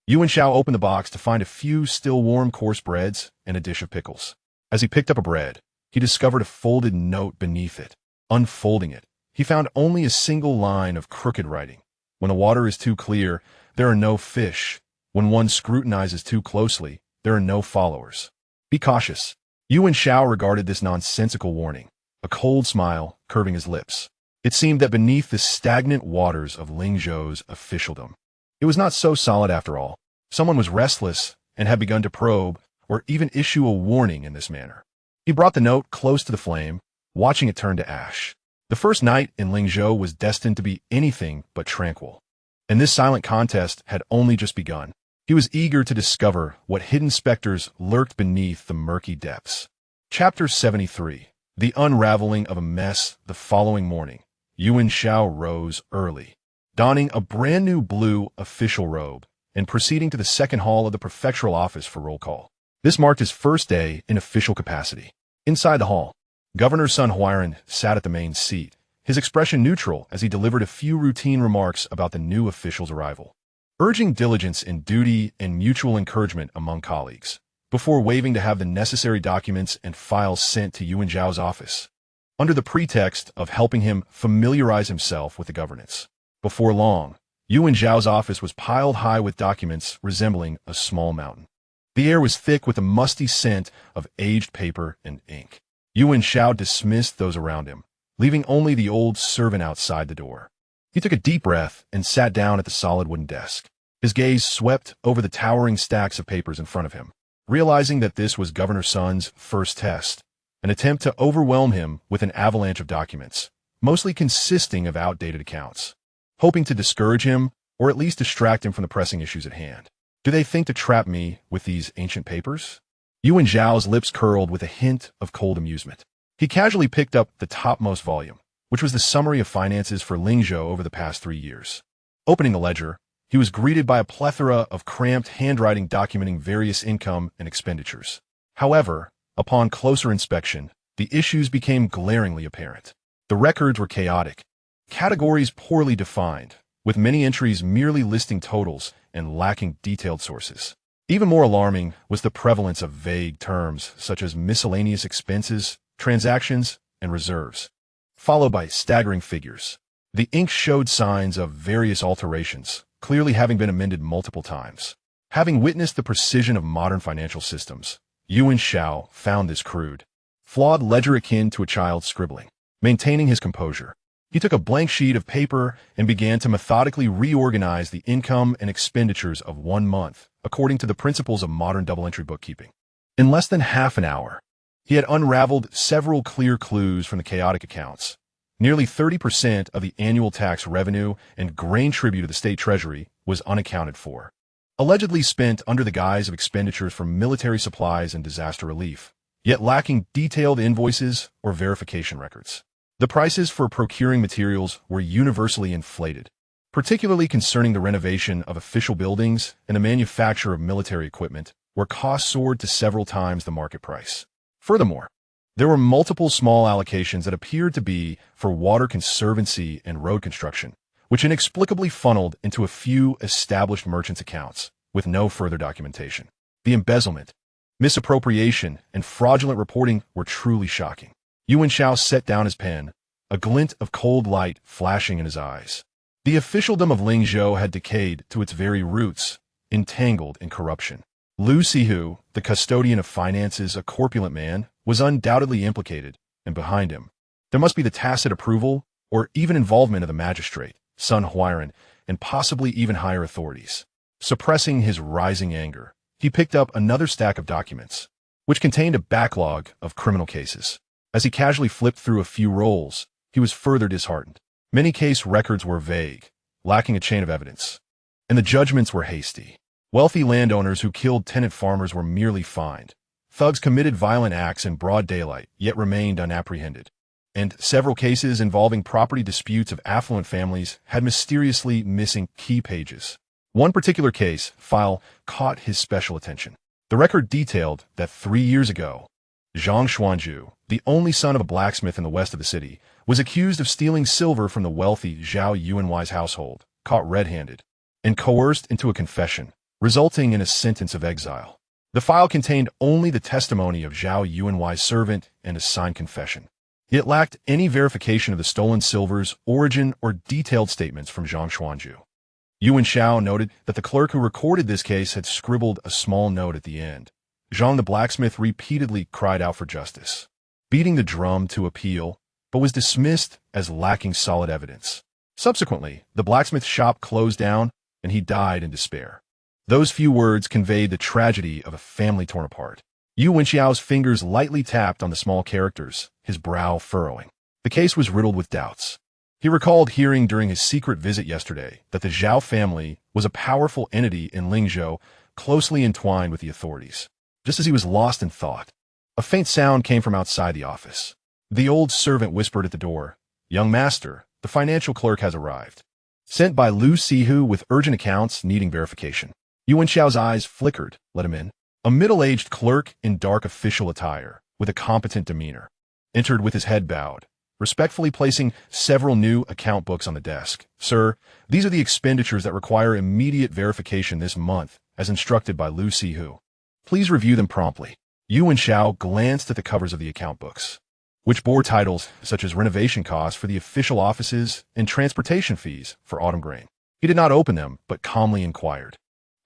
Yu Wenxiao opened the box to find a few still warm coarse breads and a dish of pickles. As he picked up a bread, he discovered a folded note beneath it. Unfolding it, he found only a single line of crooked writing. When the water is too clear, there are no fish. When one scrutinizes too closely, there are no followers. Be cautious. Yu Wenxiao regarded this nonsensical warning, a cold smile curving his lips. It seemed that beneath the stagnant waters of Lingzhou's officialdom, it was not so solid after all. Someone was restless and had begun to probe or even issue a warning in this manner. He brought the note close to the flame, watching it turn to ash. The first night in Lingzhou was destined to be anything but tranquil, and this silent contest had only just begun. He was eager to discover what hidden specters lurked beneath the murky depths. Chapter 73. The Unraveling of a Mess. The following morning, Yu Wenxiao rose early, donning a brand new blue official robe and proceeding to the second hall of the prefectural office for roll call. This marked his first day in official capacity. Inside the hall, Governor Sun Huairan sat at the main seat, his expression neutral as he delivered a few routine remarks about the new official's arrival, urging diligence in duty and mutual encouragement among colleagues, before waving to have the necessary documents and files sent to Yu Wenxiao's office, under the pretext of helping him familiarize himself with the governance. Before long, Yu Wenxiao's office was piled high with documents resembling a small mountain. The air was thick with the musty scent of aged paper and ink. Yu Wenxiao dismissed those around him, leaving only the old servant outside the door. He took a deep breath and sat down at the solid wooden desk. His gaze swept over the towering stacks of papers in front of him, realizing that this was Governor Sun's first test, an attempt to overwhelm him with an avalanche of documents, mostly consisting of outdated accounts, hoping to discourage him or at least distract him from the pressing issues at hand. Do they think to trap me with these ancient papers? Yu Wenxiao's lips curled with a hint of cold amusement. He casually picked up the topmost volume, which was the summary of finances for Lingzhou over the past 3 years. Opening the ledger, he was greeted by a plethora of cramped handwriting documenting various income and expenditures. However, upon closer inspection, the issues became glaringly apparent. The records were chaotic, categories poorly defined, with many entries merely listing totals and lacking detailed sources. Even more alarming was the prevalence of vague terms such as miscellaneous expenses, transactions, and reserves, followed by staggering figures. The ink showed signs of various alterations, clearly having been amended multiple times. Having witnessed the precision of modern financial systems, Yu Wenxiao found this crude, flawed ledger akin to a child scribbling. Maintaining his composure, he took a blank sheet of paper and began to methodically reorganize the income and expenditures of 1 month, according to the principles of modern double-entry bookkeeping. In less than half an hour, he had unraveled several clear clues from the chaotic accounts. Nearly 30% of the annual tax revenue and grain tribute of the state treasury was unaccounted for, allegedly spent under the guise of expenditures for military supplies and disaster relief, yet lacking detailed invoices or verification records. The prices for procuring materials were universally inflated, particularly concerning the renovation of official buildings and the manufacture of military equipment, where costs soared to several times the market price. Furthermore, there were multiple small allocations that appeared to be for water conservancy and road construction, which inexplicably funneled into a few established merchants' accounts, with no further documentation. The embezzlement, misappropriation, and fraudulent reporting were truly shocking. Yu Wenxiao set down his pen, a glint of cold light flashing in his eyes. The officialdom of Lingzhou had decayed to its very roots, entangled in corruption. Lu Sihu, the custodian of finances, a corpulent man, was undoubtedly implicated, and behind him, there must be the tacit approval or even involvement of the magistrate, Sun Huiran, and possibly even higher authorities. Suppressing his rising anger, he picked up another stack of documents, which contained a backlog of criminal cases. As he casually flipped through a few rolls, he was further disheartened. Many case records were vague, lacking a chain of evidence, and the judgments were hasty. Wealthy landowners who killed tenant farmers were merely fined. Thugs committed violent acts in broad daylight, yet remained unapprehended. And several cases involving property disputes of affluent families had mysteriously missing key pages. One particular file caught his special attention. The record detailed that 3 years ago, Zhang Xuanju, the only son of a blacksmith in the west of the city, was accused of stealing silver from the wealthy Zhao Yuanwei's household, caught red-handed, and coerced into a confession, resulting in a sentence of exile. The file contained only the testimony of Zhao Yuanwei's servant and a signed confession. It lacked any verification of the stolen silver's origin or detailed statements from Zhang Xuanju. Yu Wenxiao noted that the clerk who recorded this case had scribbled a small note at the end. Zhang the blacksmith repeatedly cried out for justice, beating the drum to appeal, but was dismissed as lacking solid evidence. Subsequently, the blacksmith shop closed down, and he died in despair. Those few words conveyed the tragedy of a family torn apart. Yu Wenxiao's fingers lightly tapped on the small characters, his brow furrowing. The case was riddled with doubts. He recalled hearing during his secret visit yesterday that the Zhao family was a powerful entity in Lingzhou, closely entwined with the authorities. Just as he was lost in thought, a faint sound came from outside the office. The old servant whispered at the door, "Young master, the financial clerk has arrived. Sent by Lu Sihu with urgent accounts needing verification." Yu Wenxiao's eyes flickered. "Let him in." A middle-aged clerk in dark official attire, with a competent demeanor, entered with his head bowed, respectfully placing several new account books on the desk. "Sir, these are the expenditures that require immediate verification this month, as instructed by Lu Sihu. Please review them promptly." Yu Wenxiao glanced at the covers of the account books, which bore titles such as renovation costs for the official offices and transportation fees for autumn grain. He did not open them, but calmly inquired,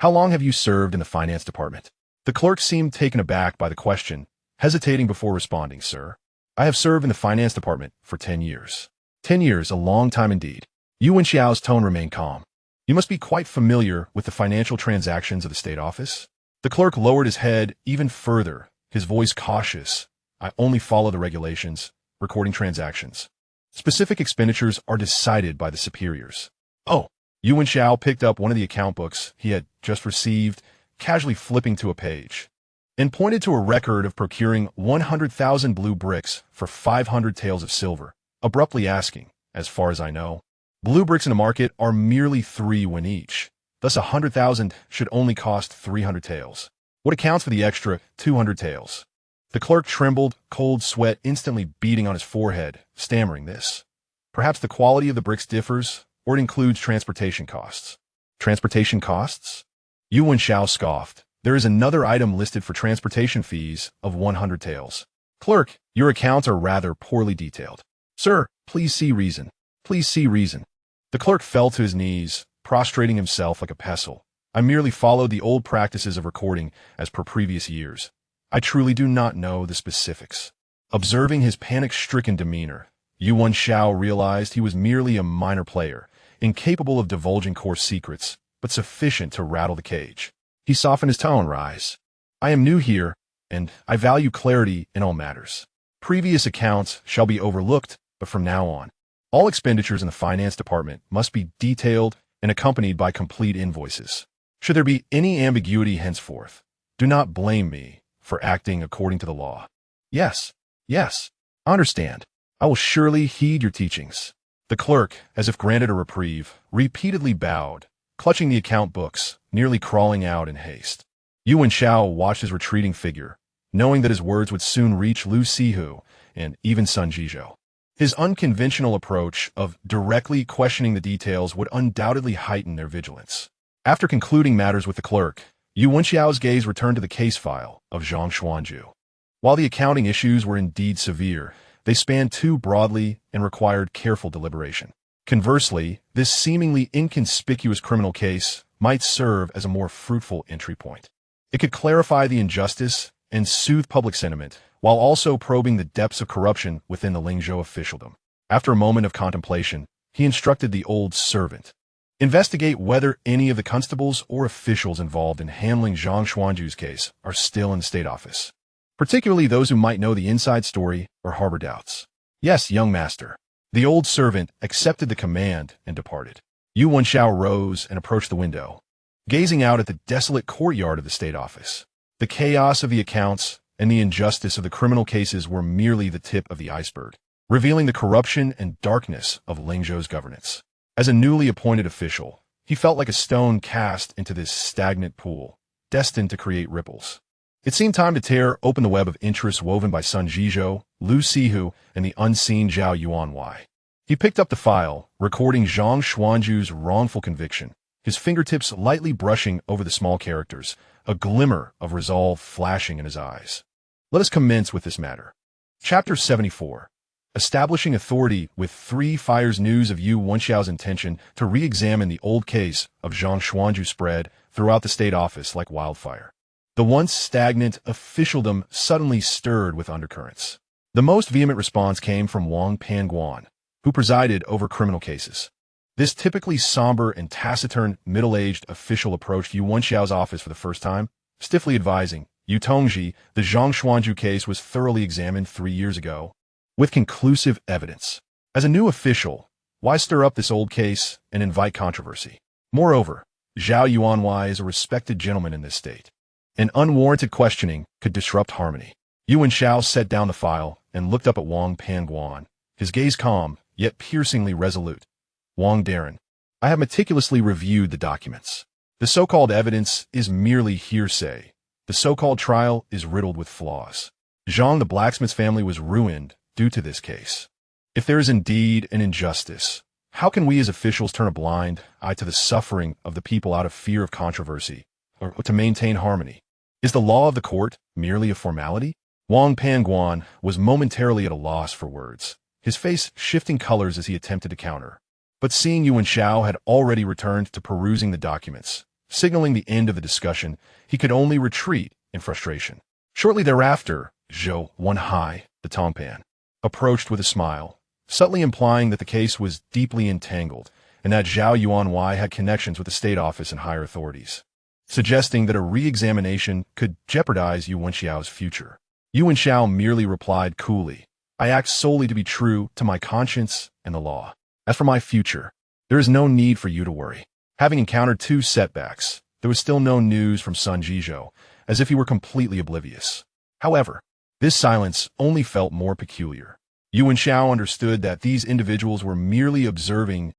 "How long have you served in the finance department?" The clerk seemed taken aback by the question, hesitating before responding. "Sir, I have served in the finance department for 10 years. 10 years, a long time indeed." Yu Wenxiao's tone remained calm. "You must be quite familiar with the financial transactions of the state office?" The clerk lowered his head even further, his voice cautious. "I only follow the regulations, recording transactions. Specific expenditures are decided by the superiors." "Oh." Yu Wenxiao picked up one of the account books he had just received, casually flipping to a page, and pointed to a record of procuring 100,000 blue bricks for 500 taels of silver, abruptly asking, "As far as I know, blue bricks in the market are merely 3 when each. Thus 100,000 should only cost 300 taels. What accounts for the extra 200 taels?" The clerk trembled, cold sweat instantly beating on his forehead, stammering this. "Perhaps the quality of the bricks differs, or it includes transportation costs." "Transportation costs?" Yu Wenxiao scoffed. "There is another item listed for transportation fees of 100 taels. Clerk, your accounts are rather poorly detailed. Sir, please see reason. Please see reason." The clerk fell to his knees, prostrating himself like a pestle. "I merely followed the old practices of recording as per previous years. I truly do not know the specifics." Observing his panic-stricken demeanor, Yu Wenxiao realized he was merely a minor player, incapable of divulging coarse secrets, but sufficient to rattle the cage. He softened his tone. "Rise. I am new here, and I value clarity in all matters. Previous accounts shall be overlooked, but from now on, all expenditures in the finance department must be detailed and accompanied by complete invoices. Should there be any ambiguity henceforth, do not blame me for acting according to the law." Yes, I understand. I will surely heed your teachings." The clerk, as if granted a reprieve, repeatedly bowed, clutching the account books, nearly crawling out in haste. Yu Wenxiao watched his retreating figure, knowing that his words would soon reach Lu Sihu and even Sun Jizhou. His unconventional approach of directly questioning the details would undoubtedly heighten their vigilance. After concluding matters with the clerk, Yu Wenxiao's gaze returned to the case file of Zhang Xuanju. While the accounting issues were indeed severe, they spanned too broadly and required careful deliberation. Conversely, this seemingly inconspicuous criminal case might serve as a more fruitful entry point. It could clarify the injustice and soothe public sentiment, while also probing the depths of corruption within the Lingzhou officialdom. After a moment of contemplation, he instructed the old servant. Investigate whether any of the constables or officials involved in handling Zhang Xuanju's case are still in the state office, particularly those who might know the inside story or harbor doubts. Yes, young master. The old servant accepted the command and departed. Yu Wenxiao rose and approached the window, gazing out at the desolate courtyard of the state office. The chaos of the accounts and the injustice of the criminal cases were merely the tip of the iceberg, revealing the corruption and darkness of Lingzhou's governance. As a newly appointed official, he felt like a stone cast into this stagnant pool, destined to create ripples. It seemed time to tear open the web of interests woven by Sun Zhizhou, Lu Sihu, and the unseen Zhao Yuanwei. He picked up the file, recording Zhang Xuanju's wrongful conviction, his fingertips lightly brushing over the small characters, a glimmer of resolve flashing in his eyes. Let us commence with this matter. Chapter 74. Establishing authority with 3 fires. News of Yu Wenxiao's intention to re-examine the old case of Zhang Xuanju spread throughout the state office like wildfire. The once stagnant officialdom suddenly stirred with undercurrents. The most vehement response came from Wang Panguan, who presided over criminal cases. This typically somber and taciturn middle-aged official approached Yu Wenxiao's office for the first time, stiffly advising, Yu Tongji, the Zhang Xuanju case was thoroughly examined 3 years ago, with conclusive evidence. As a new official, why stir up this old case and invite controversy? Moreover, Zhao Yuanwei is a respected gentleman in this state. An unwarranted questioning could disrupt harmony. Yu Wenxiao set down the file and looked up at Wang Panguan, his gaze calm, yet piercingly resolute. Wang Darren, I have meticulously reviewed the documents. The so-called evidence is merely hearsay. The so-called trial is riddled with flaws. Zhang the blacksmith's family was ruined due to this case. If there is indeed an injustice, how can we as officials turn a blind eye to the suffering of the people out of fear of controversy, or to maintain harmony? Is the law of the court merely a formality? Wang Panguan was momentarily at a loss for words, his face shifting colors as he attempted to counter. But seeing Yu Wenxiao had already returned to perusing the documents, signaling the end of the discussion, he could only retreat in frustration. Shortly thereafter, Zhou Wenhai, the Tongpan, approached with a smile, subtly implying that the case was deeply entangled and that Zhao Yuanwei had connections with the state office and higher authorities, suggesting that a re-examination could jeopardize Yu Wenxiao's future. Yu Wenxiao merely replied coolly, I act solely to be true to my conscience and the law. As for my future, there is no need for you to worry. Having encountered 2 setbacks, there was still no news from Sun Zhizhou, as if he were completely oblivious. However, this silence only felt more peculiar. Yu Wenxiao understood that these individuals were merely observing